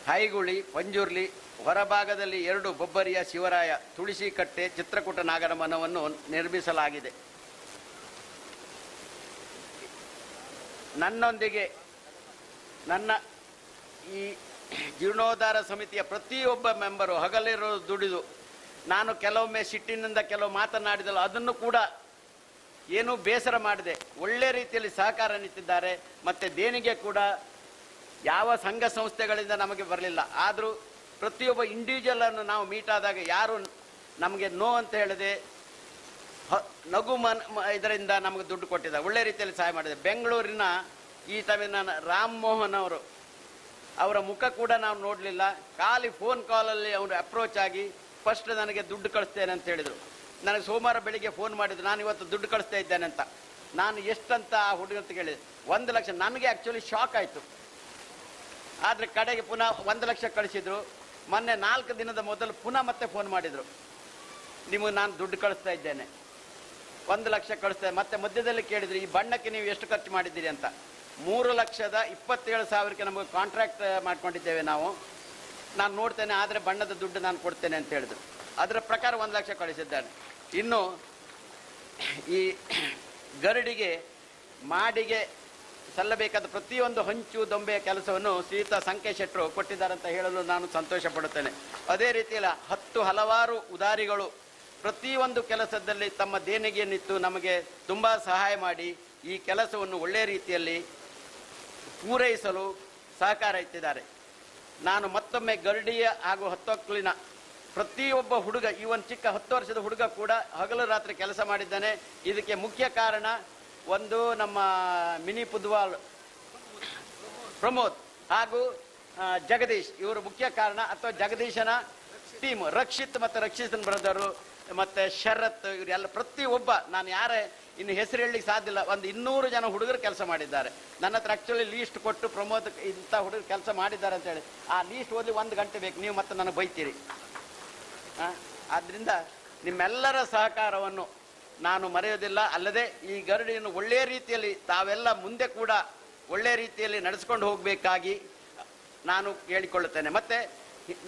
ಹೈಗುಳಿ, ಪಂಜುರ್ಲಿ, ಹೊರಭಾಗದಲ್ಲಿ 2 ಬೊಬ್ಬರಿಯ ಶಿವರಾಯ, ತುಳಸಿ ಕಟ್ಟೆ, ಚಿತ್ರಕೂಟ ನಾಗರಮನವನ್ನು ನಿರ್ಮಿಸಲಾಗಿದೆ. ನನ್ನೊಂದಿಗೆ ನನ್ನ ಈ ಜೀರ್ಣೋದ್ಧಾರ ಸಮಿತಿಯ ಪ್ರತಿಯೊಬ್ಬ ಮೆಂಬರು ಹಗಲಿರೋ ದುಡಿದು, ನಾನು ಕೆಲವೊಮ್ಮೆ ಸಿಟ್ಟಿನಿಂದ ಕೆಲವು ಮಾತನಾಡಿದಲ್ಲ, ಅದನ್ನು ಕೂಡ ಏನೂ ಬೇಸರ ಮಾಡಿದೆ ಒಳ್ಳೆ ರೀತಿಯಲ್ಲಿ ಸಹಕಾರ ನೀಡುತ್ತಿದ್ದಾರೆ. ಮತ್ತು ದೇಣಿಗೆ ಕೂಡ ಯಾವ ಸಂಘ ಸಂಸ್ಥೆಗಳಿಂದ ನಮಗೆ ಬರಲಿಲ್ಲ. ಆದರೂ ಪ್ರತಿಯೊಬ್ಬ ಇಂಡಿವಿಜುವಲನ್ನು ನಾವು ಮೀಟ್ ಆದಾಗ ಯಾರು ನಮಗೆ ನೋ ಅಂತ ಹೇಳಿದೆ ನಗು ಇದರಿಂದ ನಮಗೆ ದುಡ್ಡು ಕೊಟ್ಟಿದ್ದಾರೆ, ಒಳ್ಳೆ ರೀತಿಯಲ್ಲಿ ಸಹಾಯ ಮಾಡಿದೆ. ಬೆಂಗಳೂರಿನ ಈ ತಮಿಳಿನ ರಾಮ್ ಮೋಹನ್ ಅವರು, ಅವರ ಮುಖ ಕೂಡ ನಾವು ನೋಡಲಿಲ್ಲ, ಖಾಲಿ ಫೋನ್ ಕಾಲಲ್ಲಿ ಅವರು ಅಪ್ರೋಚ್ ಆಗಿ ಫಸ್ಟ್ ನನಗೆ ದುಡ್ಡು ಕಳಿಸ್ತೇನೆ ಅಂತ ಹೇಳಿದರು. ನನಗೆ ಸೋಮವಾರ ಬೆಳಿಗ್ಗೆ ಫೋನ್ ಮಾಡಿದ್ರು, ನಾನು ಇವತ್ತು ದುಡ್ಡು ಕಳಿಸ್ತಾ ಇದ್ದೇನೆ ಅಂತ. ನಾನು ಎಷ್ಟಂತ ಆ ಹುಡುಗಂತ ಕೇಳಿದೆ, 1 ಲಕ್ಷ. ನನಗೆ ಆ್ಯಕ್ಚುಲಿ ಶಾಕ್ ಆಯಿತು. ಆದರೆ ಕಡೆಗೆ ಪುನಃ 1 ಲಕ್ಷ ಕಳಿಸಿದ್ರು. ಮೊನ್ನೆ 4 ದಿನದ ಮೊದಲು ಪುನಃ ಮತ್ತೆ ಫೋನ್ ಮಾಡಿದರು, ನಿಮಗೆ ನಾನು ದುಡ್ಡು ಕಳಿಸ್ತಾ ಇದ್ದೇನೆ, 1 ಲಕ್ಷ ಕಳಿಸ್ತೇನೆ. ಮತ್ತೆ ಮಧ್ಯದಲ್ಲಿ ಕೇಳಿದ್ರು, ಈ ಬಣ್ಣಕ್ಕೆ ನೀವು ಎಷ್ಟು ಖರ್ಚು ಮಾಡಿದ್ದೀರಿ ಅಂತ. 3,27,000 ನಮಗೆ ಕಾಂಟ್ರಾಕ್ಟ್ ಮಾಡ್ಕೊಂಡಿದ್ದೇವೆ ನಾವು. ನಾನು ನೋಡ್ತೇನೆ, ಆದರೆ ಬಣ್ಣದ ದುಡ್ಡು ನಾನು ಕೊಡ್ತೇನೆ ಅಂತ ಹೇಳಿದ್ರು. ಅದರ ಪ್ರಕಾರ 1 ಲಕ್ಷ ಕಳಿಸಿದ್ದಾನೆ. ಇನ್ನು ಈ ಗರಡಿಗೆ ಮಾಡಿಗೆ ಸಲ್ಲಬೇಕಾದ ಪ್ರತಿಯೊಂದು ಹಂಚು ದೊಂಬೆಯ ಕೆಲಸವನ್ನು ಶ್ರೀಯುತ ಸಂಕೇಶ್ ಶೆಟ್ಟರು ಕೊಟ್ಟಿದ್ದಾರೆ ಅಂತ ಹೇಳಲು ನಾನು ಸಂತೋಷ ಪಡುತ್ತೇನೆ. ಅದೇ ರೀತಿಯಲ್ಲಿ ಹಲವಾರು ಉದಾರಿಗಳು ಪ್ರತಿಯೊಂದು ಕೆಲಸದಲ್ಲಿ ತಮ್ಮ ದೇಣಿಗೆಯನ್ನಿತ್ತು ನಮಗೆ ತುಂಬ ಸಹಾಯ ಮಾಡಿ ಈ ಕೆಲಸವನ್ನು ಒಳ್ಳೆಯ ರೀತಿಯಲ್ಲಿ ಪೂರೈಸಲು ಸಹಕಾರ ಇಟ್ಟಿದ್ದಾರೆ. ನಾನು ಮತ್ತೊಮ್ಮೆ ಗರಡಿಯ ಹಾಗೂ ಹತ್ತೊಕ್ಕಲಿನ ಪ್ರತಿಯೊಬ್ಬ ಹುಡುಗ, ಈ ಒಂದು ಚಿಕ್ಕ 10 ವರ್ಷದ ಹುಡುಗ ಕೂಡ ಹಗಲು ರಾತ್ರಿ ಕೆಲಸ ಮಾಡಿದ್ದಾನೆ. ಇದಕ್ಕೆ ಮುಖ್ಯ ಕಾರಣ ಒಂದು ನಮ್ಮ ಮಿನಿ ಪುದ್ವಾಲ್ ಪ್ರಮೋದ್ ಹಾಗೂ ಜಗದೀಶ್, ಇವರು ಮುಖ್ಯ ಕಾರಣ. ಅಥವಾ ಜಗದೀಶನ ಟೀಮ್ ರಕ್ಷಿತ್ ಮತ್ತು ರಕ್ಷಿತನ್ ಬ್ರದರು ಮತ್ತು ಶರತ್, ಇವರೆಲ್ಲ ಪ್ರತಿಯೊಬ್ಬ, ನಾನು ಯಾರೇ ಇನ್ನು ಹೆಸರು ಹೇಳಲಿಕ್ಕೆ ಸಾಧ್ಯ ಇಲ್ಲ, ಒಂದು 200 ಜನ ಹುಡುಗರು ಕೆಲಸ ಮಾಡಿದ್ದಾರೆ. ನನ್ನ ಹತ್ರ ಆ್ಯಕ್ಚುಲಿ ಲೀಸ್ಟ್ ಕೊಟ್ಟು ಪ್ರಮೋದ್ ಇಂಥ ಹುಡುಗರು ಕೆಲಸ ಮಾಡಿದ್ದಾರೆ ಅಂತೇಳಿ ಆ ಲೀಸ್ಟ್ ಓದಿ 1 ಗಂಟೆ ಬೇಕು, ನೀವು ಮತ್ತೆ ನನಗೆ ಬೈತೀರಿ. ಆದ್ದರಿಂದ ನಿಮ್ಮೆಲ್ಲರ ಸಹಕಾರವನ್ನು ನಾನು ಮರೆಯೋದಿಲ್ಲ. ಅಲ್ಲದೆ ಈ ಗರಡಿಯನ್ನು ಒಳ್ಳೆಯ ರೀತಿಯಲ್ಲಿ ತಾವೆಲ್ಲ ಮುಂದೆ ಕೂಡ ಒಳ್ಳೆಯ ರೀತಿಯಲ್ಲಿ ನಡೆಸ್ಕೊಂಡು ಹೋಗಬೇಕಾಗಿ ನಾನು ಹೇಳಿಕೊಳ್ಳುತ್ತೇನೆ. ಮತ್ತು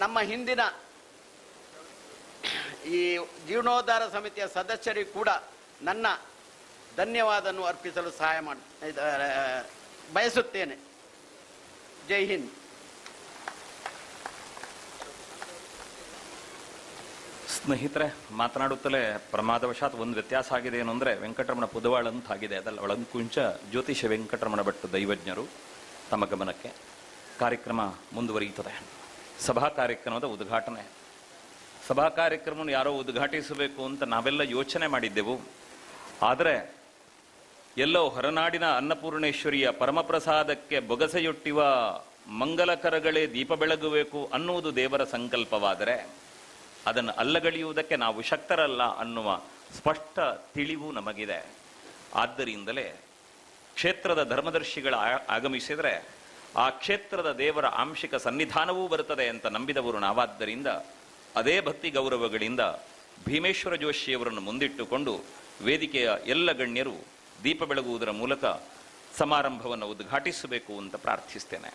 ನಮ್ಮ ಹಿಂದಿನ ಈ ಜೀರ್ಣೋದ್ಧಾರ ಸಮಿತಿಯ ಸದಸ್ಯರಿಗೂ ಕೂಡ ನನ್ನ ಧನ್ಯವಾದವನ್ನು ಅರ್ಪಿಸಲು ಸಹಾಯ ಬಯಸುತ್ತೇನೆ. ಜೈ ಹಿಂದ್. ಸ್ನೇಹಿತರೆ, ಮಾತನಾಡುತ್ತಲೇ ಪ್ರಮಾದವಶಾತ್ ಒಂದು ವ್ಯತ್ಯಾಸ ಆಗಿದೆ ಏನು ಅಂದರೆ, ವೆಂಕಟರಮಣ ಪುದವಾಳ ಅಂತ ಆಗಿದೆ, ಅದಲ್ಲ ಒಳಂಕುಂಚ ಜ್ಯೋತಿಷ ವೆಂಕಟರಮಣ ಭಟ್ ದೈವಜ್ಞರು. ತಮ್ಮ ಗಮನಕ್ಕೆ ಕಾರ್ಯಕ್ರಮ ಮುಂದುವರಿಯುತ್ತದೆ. ಸಭಾ ಕಾರ್ಯಕ್ರಮದ ಉದ್ಘಾಟನೆ. ಸಭಾ ಕಾರ್ಯಕ್ರಮವನ್ನು ಯಾರೋ ಉದ್ಘಾಟಿಸಬೇಕು ಅಂತ ನಾವೆಲ್ಲ ಯೋಚನೆ ಮಾಡಿದ್ದೆವು. ಆದರೆ ಎಲ್ಲೋ ಹೊರನಾಡಿನ ಅನ್ನಪೂರ್ಣೇಶ್ವರಿಯ ಪರಮಪ್ರಸಾದಕ್ಕೆ ಬೊಗಸೆಯೊಟ್ಟಿವ ಮಂಗಲಕರಗಳೇ ದೀಪ ಬೆಳಗಬೇಕು ಅನ್ನುವುದು ದೇವರ ಸಂಕಲ್ಪವಾದರೆ ಅದನ್ನು ಅಲ್ಲಗಳೆಯುವುದಕ್ಕೆ ನಾವು ಶಕ್ತರಲ್ಲ ಅನ್ನುವ ಸ್ಪಷ್ಟ ತಿಳಿವು ನಮಗಿದೆ. ಆದ್ದರಿಂದಲೇ ಕ್ಷೇತ್ರದ ಧರ್ಮದರ್ಶಿಗಳ ಆಗಮಿಸಿದರೆ ಆ ಕ್ಷೇತ್ರದ ದೇವರ ಆಂಶಿಕ ಸನ್ನಿಧಾನವೂ ಬರುತ್ತದೆ ಅಂತ ನಂಬಿದವರು ನಾವಾದ್ದರಿಂದ ಅದೇ ಭಕ್ತಿ ಗೌರವಗಳಿಂದ ಭೀಮೇಶ್ವರ ಜೋಶಿಯವರನ್ನು ಮುಂದಿಟ್ಟುಕೊಂಡು ವೇದಿಕೆಯ ಎಲ್ಲ ಗಣ್ಯರು ದೀಪ ಬೆಳಗುವುದರ ಮೂಲಕ ಸಮಾರಂಭವನ್ನು ಉದ್ಘಾಟಿಸಬೇಕು ಅಂತ ಪ್ರಾರ್ಥಿಸ್ತೇನೆ.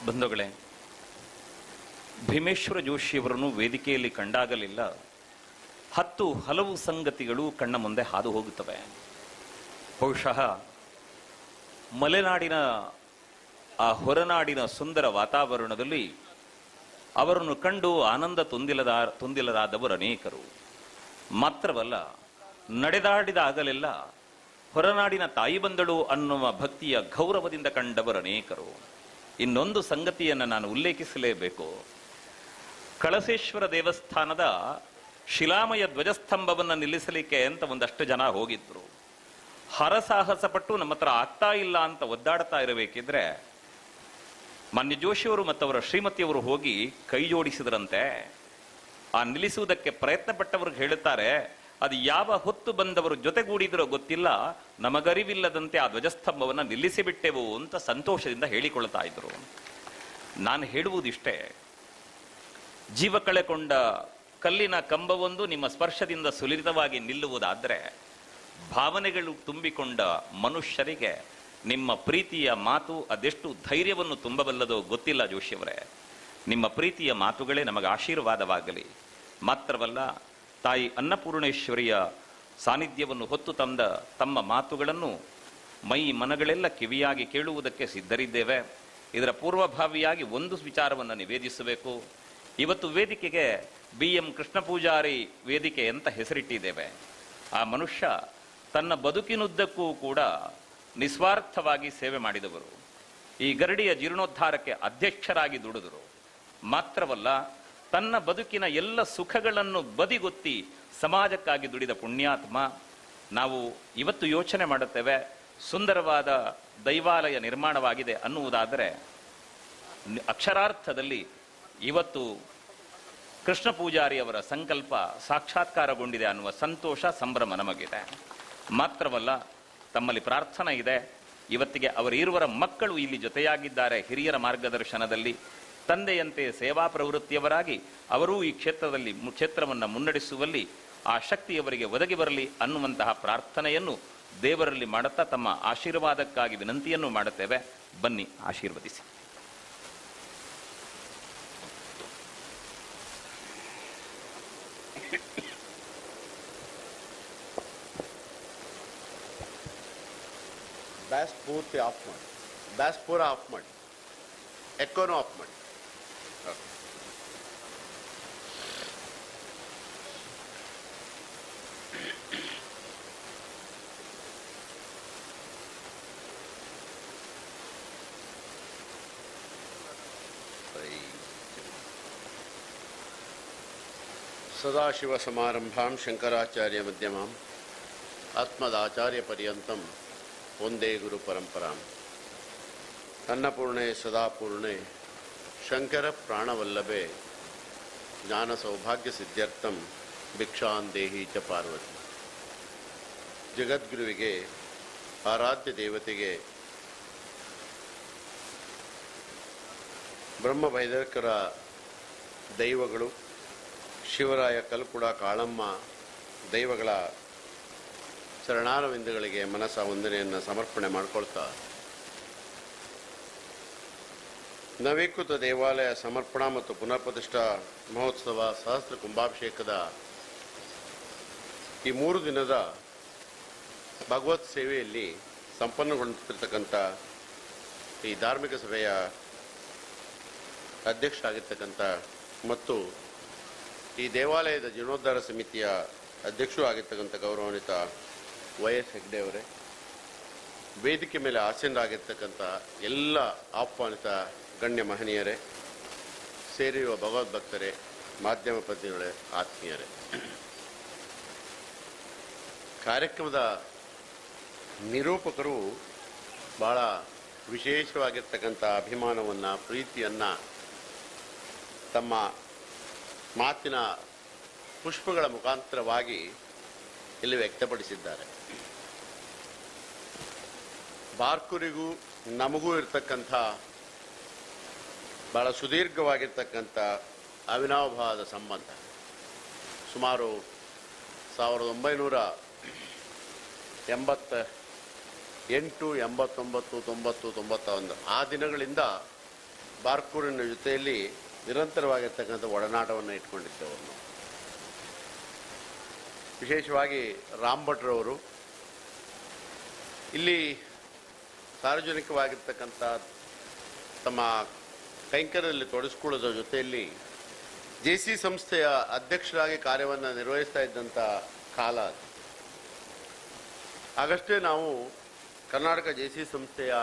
ಬಂಧುಗಳೇ, ಭೀಮೇಶ್ವರ ಜೋಶಿಯವರನ್ನು ವೇದಿಕೆಯಲ್ಲಿ ಕಂಡಾಗಲಿಲ್ಲ 10 ಹಲವು ಸಂಗತಿಗಳು ಕಣ್ಣ ಮುಂದೆ ಹಾದು ಹೋಗುತ್ತವೆ. ಬಹುಶಃ ಮಲೆನಾಡಿನ ಆ ಹೊರನಾಡಿನ ಸುಂದರ ವಾತಾವರಣದಲ್ಲಿ ಅವರನ್ನು ಕಂಡು ಆನಂದ ತುಂದಿಲರಾದವರು ಅನೇಕರು. ಮಾತ್ರವಲ್ಲ, ನಡೆದಾಡಿದಾಗಲೆಲ್ಲ ಹೊರನಾಡಿನ ತಾಯಿ ಬಂದಳು ಅನ್ನುವ ಭಕ್ತಿಯ ಗೌರವದಿಂದ ಕಂಡವರು ಅನೇಕರು. ಇನ್ನೊಂದು ಸಂಗತಿಯನ್ನು ನಾನು ಉಲ್ಲೇಖಿಸಲೇಬೇಕು. ಕಳಸೇಶ್ವರ ದೇವಸ್ಥಾನದ ಶಿಲಾಮಯ ಧ್ವಜಸ್ತಂಭವನ್ನು ನಿಲ್ಲಿಸಲಿಕ್ಕೆ ಅಂತ ಒಂದಷ್ಟು ಜನ ಹೋಗಿದ್ರು. ಹರಸಾಹಸ ಪಟ್ಟು ನಮ್ಮ ಹತ್ರ ಆಗ್ತಾ ಇಲ್ಲ ಅಂತ ಒದ್ದಾಡ್ತಾ ಇರಬೇಕಿದ್ರೆ ಮಾನ್ಯ ಜೋಶಿಯವರು ಮತ್ತವರ ಶ್ರೀಮತಿಯವರು ಹೋಗಿ ಕೈ ಜೋಡಿಸಿದ್ರಂತೆ. ಆ ನಿಲ್ಲಿಸುವುದಕ್ಕೆ ಪ್ರಯತ್ನ ಪಟ್ಟವ್ರಿಗೆ ಹೇಳುತ್ತಾರೆ, ಅದು ಯಾವ ಹೊತ್ತು ಬಂದವರು ಜೊತೆಗೂಡಿದ್ರೋ ಗೊತ್ತಿಲ್ಲ, ನಮಗರಿವಿಲ್ಲದಂತೆ ಆ ಧ್ವಜಸ್ತಂಭವನ್ನು ನಿಲ್ಲಿಸಿಬಿಟ್ಟೆವು ಅಂತ ಸಂತೋಷದಿಂದ ಹೇಳಿಕೊಳ್ತಾ ಇದ್ರು. ನಾನು ಹೇಳುವುದಿಷ್ಟೇ, ಜೀವ ಕಳೆಕೊಂಡ ಕಲ್ಲಿನ ಕಂಬವೊಂದು ನಿಮ್ಮ ಸ್ಪರ್ಶದಿಂದ ಸುಲಿತವಾಗಿ ನಿಲ್ಲುವುದಾದ್ರೆ ಭಾವನೆಗಳು ತುಂಬಿಕೊಂಡ ಮನುಷ್ಯರಿಗೆ ನಿಮ್ಮ ಪ್ರೀತಿಯ ಮಾತು ಅದೆಷ್ಟು ಧೈರ್ಯವನ್ನು ತುಂಬಬಲ್ಲದೋ ಗೊತ್ತಿಲ್ಲ ಜೋಶಿಯವರೇ. ನಿಮ್ಮ ಪ್ರೀತಿಯ ಮಾತುಗಳೇ ನಮಗೆ ಆಶೀರ್ವಾದವಾಗಲಿ. ಮಾತ್ರವಲ್ಲ, ತಾಯಿ ಅನ್ನಪೂರ್ಣೇಶ್ವರಿಯ ಸಾನ್ನಿಧ್ಯವನ್ನು ಹೊತ್ತು ತಂದ ತಮ್ಮ ಮಾತುಗಳನ್ನು ಮೈ ಮನಗಳೆಲ್ಲ ಕಿವಿಯಾಗಿ ಕೇಳುವುದಕ್ಕೆ ಸಿದ್ಧರಿದ್ದೇವೆ. ಇದರ ಪೂರ್ವಭಾವಿಯಾಗಿ ಒಂದು ವಿಚಾರವನ್ನು ನಿವೇದಿಸಬೇಕು. ಇವತ್ತು ವೇದಿಕೆಗೆ BM ಕೃಷ್ಣ ಪೂಜಾರಿ ವೇದಿಕೆ ಅಂತ ಹೆಸರಿಟ್ಟಿದ್ದೇವೆ. ಆ ಮನುಷ್ಯ ತನ್ನ ಬದುಕಿನುದ್ದಕ್ಕೂ ಕೂಡ ನಿಸ್ವಾರ್ಥವಾಗಿ ಸೇವೆ ಮಾಡಿದವರು. ಈ ಗರಡಿಯ ಜೀರ್ಣೋದ್ಧಾರಕ್ಕೆ ಅಧ್ಯಕ್ಷರಾಗಿ ದುಡಿದರು. ಮಾತ್ರವಲ್ಲ, ತನ್ನ ಬದುಕಿನ ಎಲ್ಲ ಸುಖಗಳನ್ನು ಬದಿಗೊತ್ತಿ ಸಮಾಜಕ್ಕಾಗಿ ದುಡಿದ ಪುಣ್ಯಾತ್ಮ. ನಾವು ಇವತ್ತು ಯೋಚನೆ ಮಾಡುತ್ತೇವೆ, ಸುಂದರವಾದ ದೈವಾಲಯ ನಿರ್ಮಾಣವಾಗಿದೆ ಅನ್ನುವುದಾದರೆ ಅಕ್ಷರಾರ್ಥದಲ್ಲಿ ಇವತ್ತು ಕೃಷ್ಣ ಪೂಜಾರಿ ಅವರ ಸಂಕಲ್ಪ ಸಾಕ್ಷಾತ್ಕಾರಗೊಂಡಿದೆ ಅನ್ನುವ ಸಂತೋಷ, ಸಂಭ್ರಮ ನಮಗಿದೆ. ಮಾತ್ರವಲ್ಲ, ತಮ್ಮಲ್ಲಿ ಪ್ರಾರ್ಥನೆ ಇದೆ, ಇವತ್ತಿಗೆ ಅವರಿರುವರ ಮಕ್ಕಳು ಇಲ್ಲಿ ಜೊತೆಯಾಗಿದ್ದಾರೆ. ಹಿರಿಯರ ಮಾರ್ಗದರ್ಶನದಲ್ಲಿ ತಂದೆಯಂತೆ ಸೇವಾ ಪ್ರವೃತ್ತಿಯವರಾಗಿ ಅವರೂ ಈ ಕ್ಷೇತ್ರವನ್ನು ಮುನ್ನಡೆಸುವಲ್ಲಿ ಆ ಶಕ್ತಿಯವರಿಗೆ ಒದಗಿ ಬರಲಿ ಅನ್ನುವಂತಹ ಪ್ರಾರ್ಥನೆಯನ್ನು ದೇವರಲ್ಲಿ ಮಾಡುತ್ತಾ ತಮ್ಮ ಆಶೀರ್ವಾದಕ್ಕಾಗಿ ವಿನಂತಿಯನ್ನು ಮಾಡುತ್ತೇವೆ. ಬನ್ನಿ, ಆಶೀರ್ವದಿಸಿ. ಬ್ಯಾಸ್ ಪೂರ್ತಿ ಆಫ್ ಮಾಡಿ, ಬ್ಯಾಸ್ ಪೂರ ಆಫ್ ಮಾಡಿ, ಎಕ್ಕೋನು ಆಫ್ ಮಾಡಿ. ಸದಾಶಿವಸಮಾರಂಭಾಂ ಶಂಕರಾಚಾರ್ಯ ಮಧ್ಯಮಾಂ ಆತ್ಮದಾಚಾರ್ಯ ಪರ್ಯಂತಂ ಒಂದೇ ಗುರು ಪರಂಪರಾಂ. ಅನ್ನಪೂರ್ಣೆ ಸದಾಪೂರ್ಣೆ ಶಂಕರ ಪ್ರಾಣವಲ್ಲಭೆ ಜ್ಞಾನ ಸೌಭಾಗ್ಯ ಸಿದ್ಧ್ಯರ್ಥಂ ಭಿಕ್ಷಾಂದೇಹಿ ಚ ಪಾರ್ವತಿ. ಜಗದ್ಗುರುವಿಗೆ, ಆರಾಧ್ಯ ದೇವತೆಗೆ, ಬ್ರಹ್ಮ ಭೈದರ್ಕರ ದೈವಗಳು, ಶಿವರಾಯ, ಕಲ್ಕುಡ, ಕಾಳಮ್ಮ ದೈವಗಳ ಶರಣಾರವಿಂದಗಳಿಗೆ ಮನಸ್ಸ ವಂದನೆಯನ್ನು ಸಮರ್ಪಣೆ ಮಾಡಿಕೊಳ್ತಾ, ನವೀಕೃತ ದೇವಾಲಯ ಸಮರ್ಪಣಾ ಮತ್ತು ಪುನಃಪ್ರತಿಷ್ಠಾ ಮಹೋತ್ಸವ ಸಹಸ್ರ ಕುಂಭಾಭಿಷೇಕದ ಈ 3 ದಿನದ ಭಗವತ್ ಸೇವೆಯಲ್ಲಿ ಸಂಪನ್ನಗೊಂಡಿರ್ತಕ್ಕಂಥ ಈ ಧಾರ್ಮಿಕ ಸಭೆಯ ಅಧ್ಯಕ್ಷ ಆಗಿರ್ತಕ್ಕಂಥ ಮತ್ತು ಈ ದೇವಾಲಯದ ಜೀರ್ಣೋದ್ಧಾರ ಸಮಿತಿಯ ಅಧ್ಯಕ್ಷರು ಆಗಿರ್ತಕ್ಕಂಥ ಗೌರವಾನ್ವಿತ YS ಹೆಗ್ಡೆ ಅವರೇ, ವೇದಿಕೆ ಮೇಲೆ ಆಸೀನರಾಗಿರ್ತಕ್ಕಂಥ ಎಲ್ಲ ಆಹ್ವಾನಿತ ಗಣ್ಯ ಮಹನೀಯರೇ, ಸೇರಿರುವ ಭಗವದ್ಭಕ್ತರೇ, ಮಾಧ್ಯಮ ಪ್ರತಿನಿಧಿಗಳೇ, ಆತ್ಮೀಯರೇ, ಕಾರ್ಯಕ್ರಮದ ನಿರೂಪಕರು ಬಹಳ ವಿಶೇಷವಾಗಿರ್ತಕ್ಕಂಥ ಅಭಿಮಾನವನ್ನು, ಪ್ರೀತಿಯನ್ನು ತಮ್ಮ ಮಾತಿನ ಪುಷ್ಪಗಳ ಮುಖಾಂತರವಾಗಿ ಇಲ್ಲಿ ವ್ಯಕ್ತಪಡಿಸಿದ್ದಾರೆ. ಬಾರ್ಕೂರಿಗೂ ನಮಗೂ ಇರತಕ್ಕಂಥ ಬಹಳ ಸುದೀರ್ಘವಾಗಿರ್ತಕ್ಕಂಥ ಅವಿನಾಭಾವದ ಸಂಬಂಧ. ಸುಮಾರು 1988, 89, 90, 91 ಆ ದಿನಗಳಿಂದ ಬಾರ್ಕೂರಿನ ಜೊತೆಯಲ್ಲಿ ನಿರಂತರವಾಗಿರ್ತಕ್ಕಂಥ ಒಡನಾಟವನ್ನು ಇಟ್ಕೊಂಡಿದ್ದೆವು. ವಿಶೇಷವಾಗಿ ರಾಮ್ ಭಟ್ರವರು ಇಲ್ಲಿ ಸಾರ್ವಜನಿಕವಾಗಿರ್ತಕ್ಕಂಥ ತಮ್ಮ ಕೈಂಕರ್ಯದಲ್ಲಿ ತೊಡಗಿಸ್ಕೊಳ್ಳೋದ್ರ ಜೊತೆಯಲ್ಲಿ JC ಸಂಸ್ಥೆಯ ಅಧ್ಯಕ್ಷರಾಗಿ ಕಾರ್ಯವನ್ನು ನಿರ್ವಹಿಸ್ತಾ ಇದ್ದಂಥ ಕಾಲ. ಆಗಷ್ಟೇ ನಾವು ಕರ್ನಾಟಕ JC ಸಂಸ್ಥೆಯ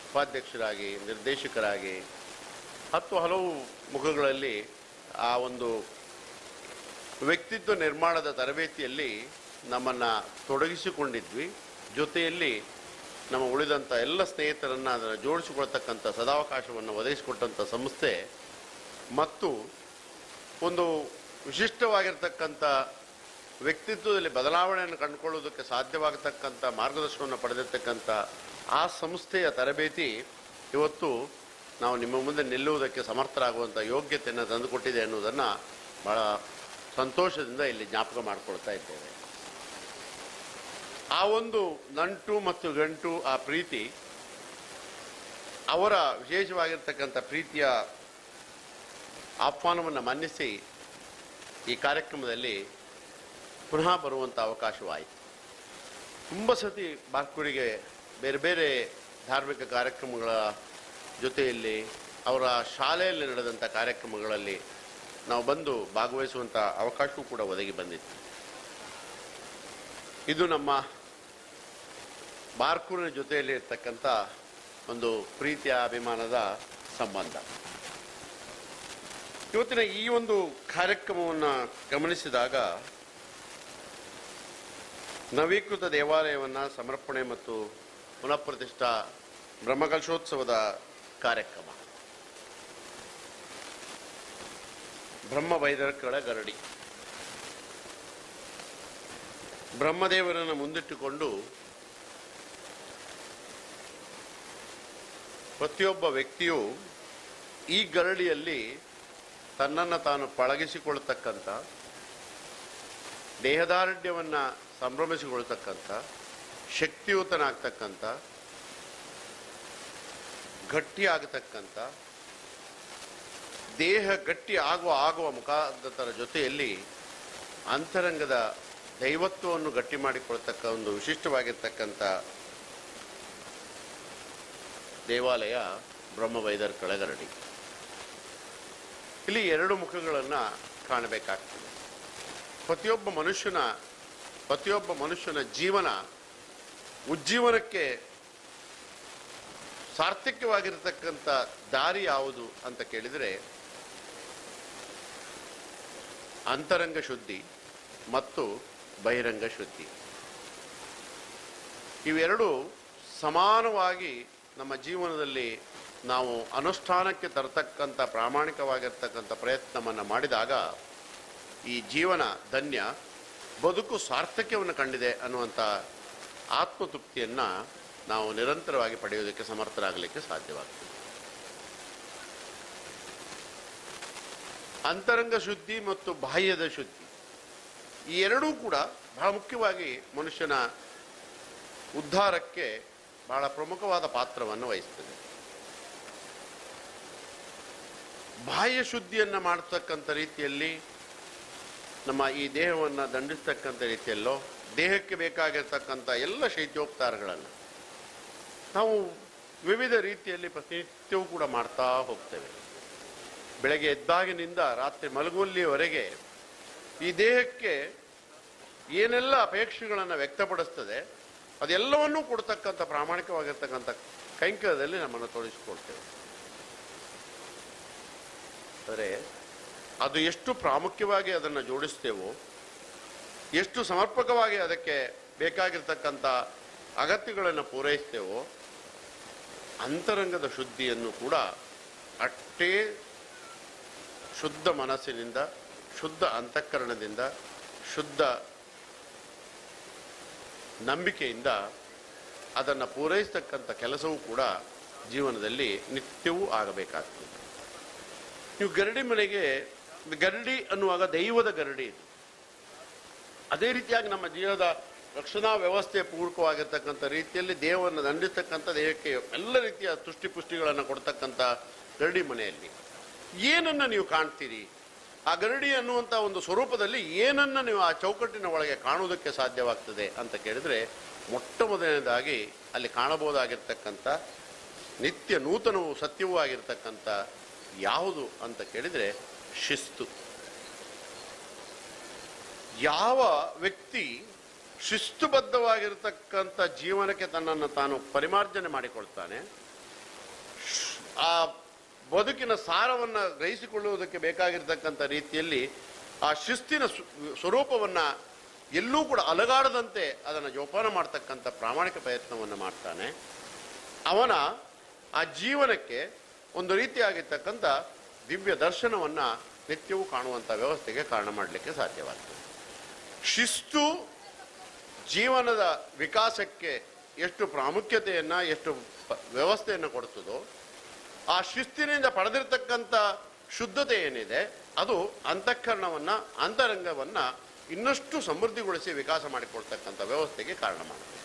ಉಪಾಧ್ಯಕ್ಷರಾಗಿ, ನಿರ್ದೇಶಕರಾಗಿ ಹಲವು ಮುಖಗಳಲ್ಲಿ ಆ ಒಂದು ವ್ಯಕ್ತಿತ್ವ ನಿರ್ಮಾಣದ ತರಬೇತಿಯಲ್ಲಿ ನಮ್ಮನ್ನು ತೊಡಗಿಸಿಕೊಂಡಿದ್ವಿ. ಜೊತೆಯಲ್ಲಿ ನಮ್ಮ ಉಳಿದಂಥ ಎಲ್ಲ ಸ್ನೇಹಿತರನ್ನು ಅದನ್ನು ಜೋಡಿಸಿಕೊಳ್ತಕ್ಕಂಥ ಸದಾವಕಾಶವನ್ನು ಒದಗಿಸಿಕೊಟ್ಟಂಥ ಸಂಸ್ಥೆ ಮತ್ತು ಒಂದು ವಿಶಿಷ್ಟವಾಗಿರ್ತಕ್ಕಂಥ ವ್ಯಕ್ತಿತ್ವದಲ್ಲಿ ಬದಲಾವಣೆಯನ್ನು ಕಂಡುಕೊಳ್ಳೋದಕ್ಕೆ ಸಾಧ್ಯವಾಗತಕ್ಕಂಥ ಮಾರ್ಗದರ್ಶನವನ್ನು ಪಡೆದಿರ್ತಕ್ಕಂಥ ಆ ಸಂಸ್ಥೆಯ ತರಬೇತಿ ಇವತ್ತು ನಾವು ನಿಮ್ಮ ಮುಂದೆ ನಿಲ್ಲುವುದಕ್ಕೆ ಸಮರ್ಥರಾಗುವಂಥ ಯೋಗ್ಯತೆಯನ್ನು ತಂದುಕೊಟ್ಟಿದೆ ಅನ್ನೋದನ್ನು ಬಹಳ ಸಂತೋಷದಿಂದ ಇಲ್ಲಿ ಜ್ಞಾಪಕ ಮಾಡಿಕೊಳ್ತಾ ಇದ್ದೇವೆ. ಆ ಒಂದು ನಂಟು ಮತ್ತು ಗಂಟು, ಆ ಪ್ರೀತಿ, ಅವರ ವಿಶೇಷವಾಗಿರ್ತಕ್ಕಂಥ ಪ್ರೀತಿಯ ಆಹ್ವಾನವನ್ನು ಮನ್ನಿಸಿ ಈ ಕಾರ್ಯಕ್ರಮದಲ್ಲಿ ಪುನಃ ಬರುವಂಥ ಅವಕಾಶವಾಯಿತು. ತುಂಬ ಸತಿ ಬಾರ್ಕೂರಿಗೆ ಬೇರೆ ಬೇರೆ ಧಾರ್ಮಿಕ ಕಾರ್ಯಕ್ರಮಗಳ ಜೊತೆಯಲ್ಲಿ ಅವರ ಶಾಲೆಯಲ್ಲಿ ನಡೆದಂಥ ಕಾರ್ಯಕ್ರಮಗಳಲ್ಲಿ ನಾವು ಬಂದು ಭಾಗವಹಿಸುವಂಥ ಅವಕಾಶವೂ ಕೂಡ ಒದಗಿ ಬಂದಿತ್ತು. ಇದು ನಮ್ಮ ಬಾರ್ಕೂರಿನ ಜೊತೆಯಲ್ಲಿ ಇರ್ತಕ್ಕಂಥ ಒಂದು ಪ್ರೀತಿಯ ಅಭಿಮಾನದ ಸಂಬಂಧ. ಇವತ್ತಿನ ಈ ಒಂದು ಕಾರ್ಯಕ್ರಮವನ್ನು ಗಮನಿಸಿದಾಗ ನವೀಕೃತ ದೇವಾಲಯವನ್ನು ಸಮರ್ಪಣೆ ಮತ್ತು ಪುನಃಪ್ರತಿಷ್ಠಾ ಬ್ರಹ್ಮಕಲಶೋತ್ಸವದ ಕಾರ್ಯಕ್ರಮ, ಬ್ರಹ್ಮಬೈದರ್ಕಳ ಗರಡಿ, ಬ್ರಹ್ಮದೇವರನ್ನು ಮುಂದಿಟ್ಟುಕೊಂಡು ಪ್ರತಿಯೊಬ್ಬ ವ್ಯಕ್ತಿಯು ಈ ಗರಡಿಯಲ್ಲಿ ತನ್ನನ್ನು ತಾನು ಪಳಗಿಸಿಕೊಳ್ತಕ್ಕಂಥ, ದೇಹದಾರುಢ್ಯವನ್ನು ಸಂಭ್ರಮಿಸಿಕೊಳ್ತಕ್ಕಂಥ, ಶಕ್ತಿಯುತನಾಗ್ತಕ್ಕಂಥ, ಗಟ್ಟಿಯಾಗತಕ್ಕಂಥ, ದೇಹ ಗಟ್ಟಿ ಆಗುವ ಮುಖಾಂತರ ಜೊತೆಯಲ್ಲಿ ಅಂತರಂಗದ ದೈವತ್ವವನ್ನು ಗಟ್ಟಿ ಮಾಡಿಕೊಳ್ತಕ್ಕ ಒಂದು ವಿಶಿಷ್ಟವಾಗಿರ್ತಕ್ಕಂಥ ದೇವಾಲಯ ಬ್ರಹ್ಮಬೈದರ್ಕಳ ಗರಡಿ. ಇಲ್ಲಿ ಎರಡು ಮುಖಗಳನ್ನು ಕಾಣಬೇಕಾಗ್ತದೆ. ಪ್ರತಿಯೊಬ್ಬ ಮನುಷ್ಯನ ಜೀವನ ಉಜ್ಜೀವನಕ್ಕೆ ಸಾರ್ಥಕ್ಯವಾಗಿರತಕ್ಕಂಥ ದಾರಿ ಯಾವುದು ಅಂತ ಕೇಳಿದರೆ ಅಂತರಂಗ ಶುದ್ಧಿ ಮತ್ತು ಬಹಿರಂಗ ಶುದ್ಧಿ, ಇವೆರಡು ಸಮಾನವಾಗಿ ನಮ್ಮ ಜೀವನದಲ್ಲಿ ನಾವು ಅನುಷ್ಠಾನಕ್ಕೆ ತರತಕ್ಕಂಥ ಪ್ರಾಮಾಣಿಕವಾಗಿರ್ತಕ್ಕಂಥ ಪ್ರಯತ್ನವನ್ನು ಮಾಡಿದಾಗ ಈ ಜೀವನ ಧನ್ಯ, ಬದುಕು ಸಾರ್ಥಕ್ಯವನ್ನು ಕಂಡಿದೆ ಅನ್ನುವಂಥ ಆತ್ಮತೃಪ್ತಿಯನ್ನು ನಾವು ನಿರಂತರವಾಗಿ ಪಡೆಯೋದಕ್ಕೆ ಸಮರ್ಥರಾಗಲಿಕ್ಕೆ ಸಾಧ್ಯವಾಗ್ತದೆ. ಅಂತರಂಗ ಶುದ್ಧಿ ಮತ್ತು ಬಾಹ್ಯದ ಶುದ್ಧಿ, ಈ ಎರಡೂ ಕೂಡ ಬಹಳ ಮುಖ್ಯವಾಗಿ ಮನುಷ್ಯನ ಉದ್ಧಾರಕ್ಕೆ ಬಹಳ ಪ್ರಮುಖವಾದ ಪಾತ್ರವನ್ನು ವಹಿಸ್ತದೆ. ಬಾಹ್ಯ ಶುದ್ಧಿಯನ್ನು ಮಾಡತಕ್ಕಂಥ ರೀತಿಯಲ್ಲಿ ನಮ್ಮ ಈ ದೇಹವನ್ನು ದಂಡಿಸ್ತಕ್ಕಂಥ ರೀತಿಯಲ್ಲೋ ದೇಹಕ್ಕೆ ಬೇಕಾಗಿರ್ತಕ್ಕಂಥ ಎಲ್ಲ ಶೈತ್ಯೋಪಚಾರಗಳನ್ನು ನಾವು ವಿವಿಧ ರೀತಿಯಲ್ಲಿ ಪ್ರತಿನಿತ್ಯವೂ ಕೂಡ ಮಾಡ್ತಾ ಹೋಗ್ತೇವೆ. ಬೆಳಗ್ಗೆ ಎದ್ದಾಗಿನಿಂದ ರಾತ್ರಿ ಮಲಗುವಲ್ಲಿಯವರೆಗೆ ಈ ದೇಹಕ್ಕೆ ಏನೆಲ್ಲ ಅಪೇಕ್ಷೆಗಳನ್ನು ವ್ಯಕ್ತಪಡಿಸ್ತದೆ ಅದೆಲ್ಲವನ್ನೂ ಕೊಡ್ತಕ್ಕಂಥ ಪ್ರಾಮಾಣಿಕವಾಗಿರ್ತಕ್ಕಂಥ ಕೈಂಕರ್ಯದಲ್ಲಿ ನಮ್ಮನ್ನು ತೊಡಗಿಸಿಕೊಳ್ತೇವೆ. ಆದರೆ ಅದು ಎಷ್ಟು ಪ್ರಾಮುಖ್ಯವಾಗಿ ಅದನ್ನು ಜೋಡಿಸ್ತೇವೋ, ಎಷ್ಟು ಸಮರ್ಪಕವಾಗಿ ಅದಕ್ಕೆ ಬೇಕಾಗಿರ್ತಕ್ಕಂಥ ಅಗತ್ಯಗಳನ್ನು ಪೂರೈಸ್ತೇವೋ, ಅಂತರಂಗದ ಶುದ್ಧಿಯನ್ನು ಕೂಡ ಅಷ್ಟೇ ಶುದ್ಧ ಮನಸ್ಸಿನಿಂದ, ಶುದ್ಧ ಅಂತಃಕರಣದಿಂದ, ಶುದ್ಧ ನಂಬಿಕೆಯಿಂದ ಅದನ್ನು ಪೂರೈಸ್ತಕ್ಕಂಥ ಕೆಲಸವೂ ಕೂಡ ಜೀವನದಲ್ಲಿ ನಿತ್ಯವೂ ಆಗಬೇಕಾಗ್ತದೆ. ನೀವು ಗರಡಿ ಮನೆಗೆ, ಗರಡಿ ಅನ್ನುವಾಗ ದೈವದ ಗರಡಿ ಇದು. ಅದೇ ರೀತಿಯಾಗಿ ನಮ್ಮ ಜೀವನದ ರಕ್ಷಣಾ ವ್ಯವಸ್ಥೆ ಪೂರ್ವಕವಾಗಿರ್ತಕ್ಕಂಥ ರೀತಿಯಲ್ಲಿ ದೇಹವನ್ನು ದಂಡಿಸ್ತಕ್ಕಂಥ, ದೇಹಕ್ಕೆ ಎಲ್ಲ ರೀತಿಯ ತುಷ್ಟಿಪುಷ್ಟಿಗಳನ್ನು ಕೊಡ್ತಕ್ಕಂಥ ಗರಡಿ ಮನೆಯಲ್ಲಿ ಏನನ್ನು ನೀವು ಕಾಣ್ತೀರಿ? ಆ ಗರಡಿ ಅನ್ನುವಂಥ ಒಂದು ಸ್ವರೂಪದಲ್ಲಿ ಏನನ್ನು ನೀವು ಆ ಚೌಕಟ್ಟಿನ ಒಳಗೆ ಕಾಣುವುದಕ್ಕೆ ಸಾಧ್ಯವಾಗ್ತದೆ ಅಂತ ಕೇಳಿದರೆ, ಮೊಟ್ಟ ಮೊದಲನೇದಾಗಿ ಅಲ್ಲಿ ಕಾಣಬಹುದಾಗಿರ್ತಕ್ಕಂಥ ನಿತ್ಯ ನೂತನವೂ ಸತ್ಯವೂ ಆಗಿರ್ತಕ್ಕಂಥ ಯಾವುದು ಅಂತ ಕೇಳಿದರೆ ಶಿಸ್ತು. ಯಾವ ವ್ಯಕ್ತಿ ಶಿಸ್ತುಬದ್ಧವಾಗಿರ್ತಕ್ಕಂಥ ಜೀವನಕ್ಕೆ ತನ್ನನ್ನು ತಾನು ಪರಿಮಾರ್ಜನೆ ಮಾಡಿಕೊಳ್ತಾನೆ, ಆ ಬದುಕಿನ ಸಾರವನ್ನು ಗ್ರಹಿಸಿಕೊಳ್ಳುವುದಕ್ಕೆ ಬೇಕಾಗಿರ್ತಕ್ಕಂಥ ರೀತಿಯಲ್ಲಿ ಆ ಶಿಸ್ತಿನ ಸ್ವರೂಪವನ್ನು ಎಲ್ಲೂ ಕೂಡ ಅಲಗಾಡದಂತೆ ಅದನ್ನು ಜೋಪಾನ ಮಾಡ್ತಕ್ಕಂಥ ಪ್ರಾಮಾಣಿಕ ಪ್ರಯತ್ನವನ್ನು ಮಾಡ್ತಾನೆ, ಅವನ ಆ ಜೀವನಕ್ಕೆ ಒಂದು ರೀತಿಯಾಗಿರ್ತಕ್ಕಂಥ ದಿವ್ಯ ದರ್ಶನವನ್ನು ನಿತ್ಯವೂ ಕಾಣುವಂಥ ವ್ಯವಸ್ಥೆಗೆ ಕಾರಣ ಮಾಡಲಿಕ್ಕೆ ಸಾಧ್ಯವಾಗ್ತದೆ. ಶಿಸ್ತು ಜೀವನದ ವಿಕಾಸಕ್ಕೆ ಎಷ್ಟು ಪ್ರಾಮುಖ್ಯತೆಯನ್ನು, ಎಷ್ಟು ವ್ಯವಸ್ಥೆಯನ್ನು ಕೊಡ್ತದೋ, ಆ ಶಿಸ್ತಿನಿಂದ ಪಡೆದಿರ್ತಕ್ಕಂಥ ಶುದ್ಧತೆ ಏನಿದೆ ಅದು ಅಂತಃಕರಣವನ್ನು, ಅಂತರಂಗವನ್ನು ಇನ್ನಷ್ಟು ಸಮೃದ್ಧಿಗೊಳಿಸಿ ವಿಕಾಸ ಮಾಡಿಕೊಳ್ತಕ್ಕಂಥ ವ್ಯವಸ್ಥೆಗೆ ಕಾರಣ ಮಾಡುತ್ತೆ.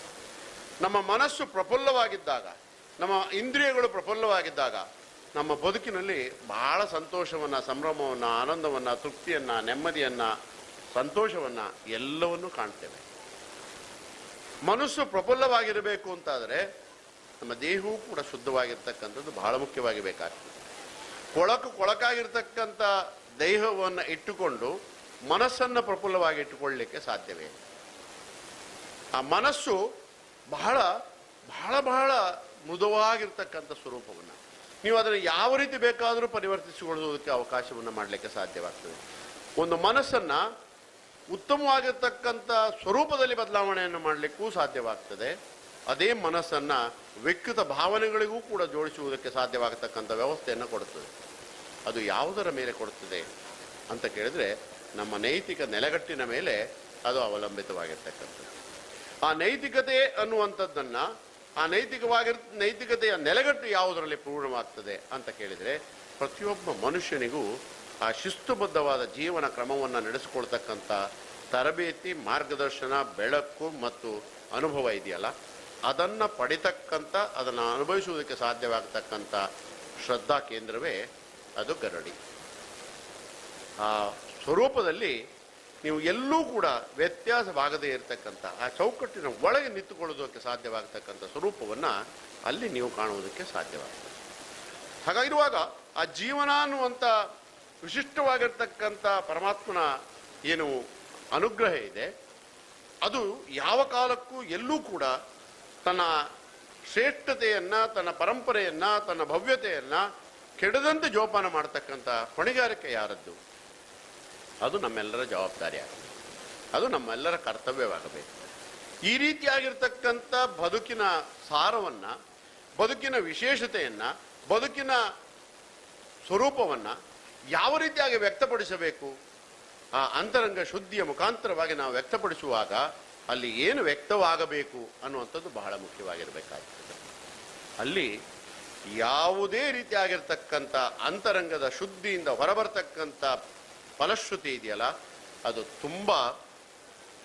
ನಮ್ಮ ಮನಸ್ಸು ಪ್ರಫುಲ್ಲವಾಗಿದ್ದಾಗ, ನಮ್ಮ ಇಂದ್ರಿಯಗಳು ಪ್ರಫುಲ್ಲವಾಗಿದ್ದಾಗ ನಮ್ಮ ಬದುಕಿನಲ್ಲಿ ಬಹಳ ಸಂತೋಷವನ್ನು, ಸಂಭ್ರಮವನ್ನು, ಆನಂದವನ್ನು, ತೃಪ್ತಿಯನ್ನು, ನೆಮ್ಮದಿಯನ್ನು, ಸಂತೋಷವನ್ನು ಎಲ್ಲವನ್ನೂ ಕಾಣ್ತೇವೆ. ಮನಸ್ಸು ಪ್ರಫುಲ್ಲವಾಗಿರಬೇಕು ಅಂತಾದರೆ ನಮ್ಮ ದೇಹವೂ ಕೂಡ ಶುದ್ಧವಾಗಿರ್ತಕ್ಕಂಥದ್ದು ಬಹಳ ಮುಖ್ಯವಾಗಿ ಬೇಕಾಗ್ತದೆ. ಕೊಳಕಾಗಿರ್ತಕ್ಕಂಥ ದೇಹವನ್ನು ಇಟ್ಟುಕೊಂಡು ಮನಸ್ಸನ್ನು ಪ್ರಫುಲ್ಲವಾಗಿ ಇಟ್ಟುಕೊಳ್ಳಲಿಕ್ಕೆ ಸಾಧ್ಯವೇ? ಆ ಮನಸ್ಸು ಬಹಳ ಬಹಳ ಬಹಳ ಮೃದುವಾಗಿರ್ತಕ್ಕಂಥ ಸ್ವರೂಪವನ್ನು ನೀವು ಅದನ್ನು ಯಾವ ರೀತಿ ಬೇಕಾದರೂ ಪರಿವರ್ತಿಸಿಕೊಳ್ಳುವುದಕ್ಕೆ ಅವಕಾಶವನ್ನು ಮಾಡಲಿಕ್ಕೆ ಸಾಧ್ಯವಾಗ್ತದೆ. ಒಂದು ಮನಸ್ಸನ್ನು ಉತ್ತಮವಾಗಿರ್ತಕ್ಕಂಥ ಸ್ವರೂಪದಲ್ಲಿ ಬದಲಾವಣೆಯನ್ನು ಮಾಡಲಿಕ್ಕೂ ಸಾಧ್ಯವಾಗ್ತದೆ. ಅದೇ ಮನಸ್ಸನ್ನು ವಿಕೃತ ಭಾವನೆಗಳಿಗೂ ಕೂಡ ಜೋಡಿಸುವುದಕ್ಕೆ ಸಾಧ್ಯವಾಗತಕ್ಕಂಥ ವ್ಯವಸ್ಥೆಯನ್ನು ಕೊಡುತ್ತದೆ. ಅದು ಯಾವುದರ ಮೇಲೆ ಕೊಡುತ್ತದೆ ಅಂತ ಕೇಳಿದರೆ ನಮ್ಮ ನೈತಿಕ ನೆಲೆಗಟ್ಟಿನ ಮೇಲೆ ಅದು ಅವಲಂಬಿತವಾಗಿರ್ತಕ್ಕಂಥದ್ದು. ಆ ನೈತಿಕತೆ ಅನ್ನುವಂಥದ್ದನ್ನು, ಆ ನೈತಿಕತೆಯ ನೆಲೆಗಟ್ಟು ಯಾವುದರಲ್ಲಿ ಪೂರ್ಣವಾಗ್ತದೆ ಅಂತ ಕೇಳಿದರೆ ಪ್ರತಿಯೊಬ್ಬ ಮನುಷ್ಯನಿಗೂ ಆ ಶಿಸ್ತುಬದ್ಧವಾದ ಜೀವನ ಕ್ರಮವನ್ನು ನಡೆಸಿಕೊಳ್ತಕ್ಕಂಥ ತರಬೇತಿ, ಮಾರ್ಗದರ್ಶನ, ಬೆಳಕು ಮತ್ತು ಅನುಭವ ಇದೆಯಲ್ಲ, ಅದನ್ನು ಪಡಿತಕ್ಕಂಥ, ಅದನ್ನು ಅನುಭವಿಸುವುದಕ್ಕೆ ಸಾಧ್ಯವಾಗತಕ್ಕಂಥ ಶ್ರದ್ಧಾ ಕೇಂದ್ರವೇ ಅದು ಗರಡಿ. ಆ ಸ್ವರೂಪದಲ್ಲಿ ನೀವು ಎಲ್ಲೂ ಕೂಡ ವ್ಯತ್ಯಾಸವಾಗದೇ ಇರತಕ್ಕಂಥ, ಆ ಚೌಕಟ್ಟಿನ ಒಳಗೆ ನಿಂತುಕೊಳ್ಳೋದಕ್ಕೆ ಸಾಧ್ಯವಾಗತಕ್ಕಂಥ ಸ್ವರೂಪವನ್ನು ಅಲ್ಲಿ ನೀವು ಕಾಣುವುದಕ್ಕೆ ಸಾಧ್ಯವಾಗ್ತದೆ. ಹಾಗಾಗಿರುವಾಗ ಆ ಜೀವನ ಅನ್ನುವಂಥ ವಿಶಿಷ್ಟವಾಗಿರ್ತಕ್ಕಂಥ ಪರಮಾತ್ಮನ ಏನು ಅನುಗ್ರಹ ಇದೆ, ಅದು ಯಾವ ಕಾಲಕ್ಕೂ ಎಲ್ಲೂ ಕೂಡ ತನ್ನ ಶ್ರೇಷ್ಠತೆಯನ್ನು, ತನ್ನ ಪರಂಪರೆಯನ್ನು, ತನ್ನ ಭವ್ಯತೆಯನ್ನು ಕೆಡದಂತೆ ಜೋಪಾನ ಮಾಡತಕ್ಕಂಥ ಹೊಣೆಗಾರಿಕೆ ಯಾರದ್ದು? ಅದು ನಮ್ಮೆಲ್ಲರ ಜವಾಬ್ದಾರಿಯಾಗಬೇಕು, ಅದು ನಮ್ಮೆಲ್ಲರ ಕರ್ತವ್ಯವಾಗಬೇಕು. ಈ ರೀತಿಯಾಗಿರ್ತಕ್ಕಂಥ ಬದುಕಿನ ಸಾರವನ್ನು, ಬದುಕಿನ ವಿಶೇಷತೆಯನ್ನು, ಬದುಕಿನ ಸ್ವರೂಪವನ್ನು ಯಾವ ರೀತಿಯಾಗಿ ವ್ಯಕ್ತಪಡಿಸಬೇಕು? ಆ ಅಂತರಂಗ ಶುದ್ಧಿಯ ಮುಖಾಂತರವಾಗಿ ನಾವು ವ್ಯಕ್ತಪಡಿಸುವಾಗ ಅಲ್ಲಿ ಏನು ವ್ಯಕ್ತವಾಗಬೇಕು ಅನ್ನುವಂಥದ್ದು ಬಹಳ ಮುಖ್ಯವಾಗಿರಬೇಕಾಗ್ತದೆ. ಅಲ್ಲಿ ಯಾವುದೇ ರೀತಿಯಾಗಿರ್ತಕ್ಕಂಥ ಅಂತರಂಗದ ಶುದ್ಧಿಯಿಂದ ಹೊರಬರ್ತಕ್ಕಂಥ ಫಲಶ್ರುತಿ ಇದೆಯಲ್ಲ, ಅದು ತುಂಬ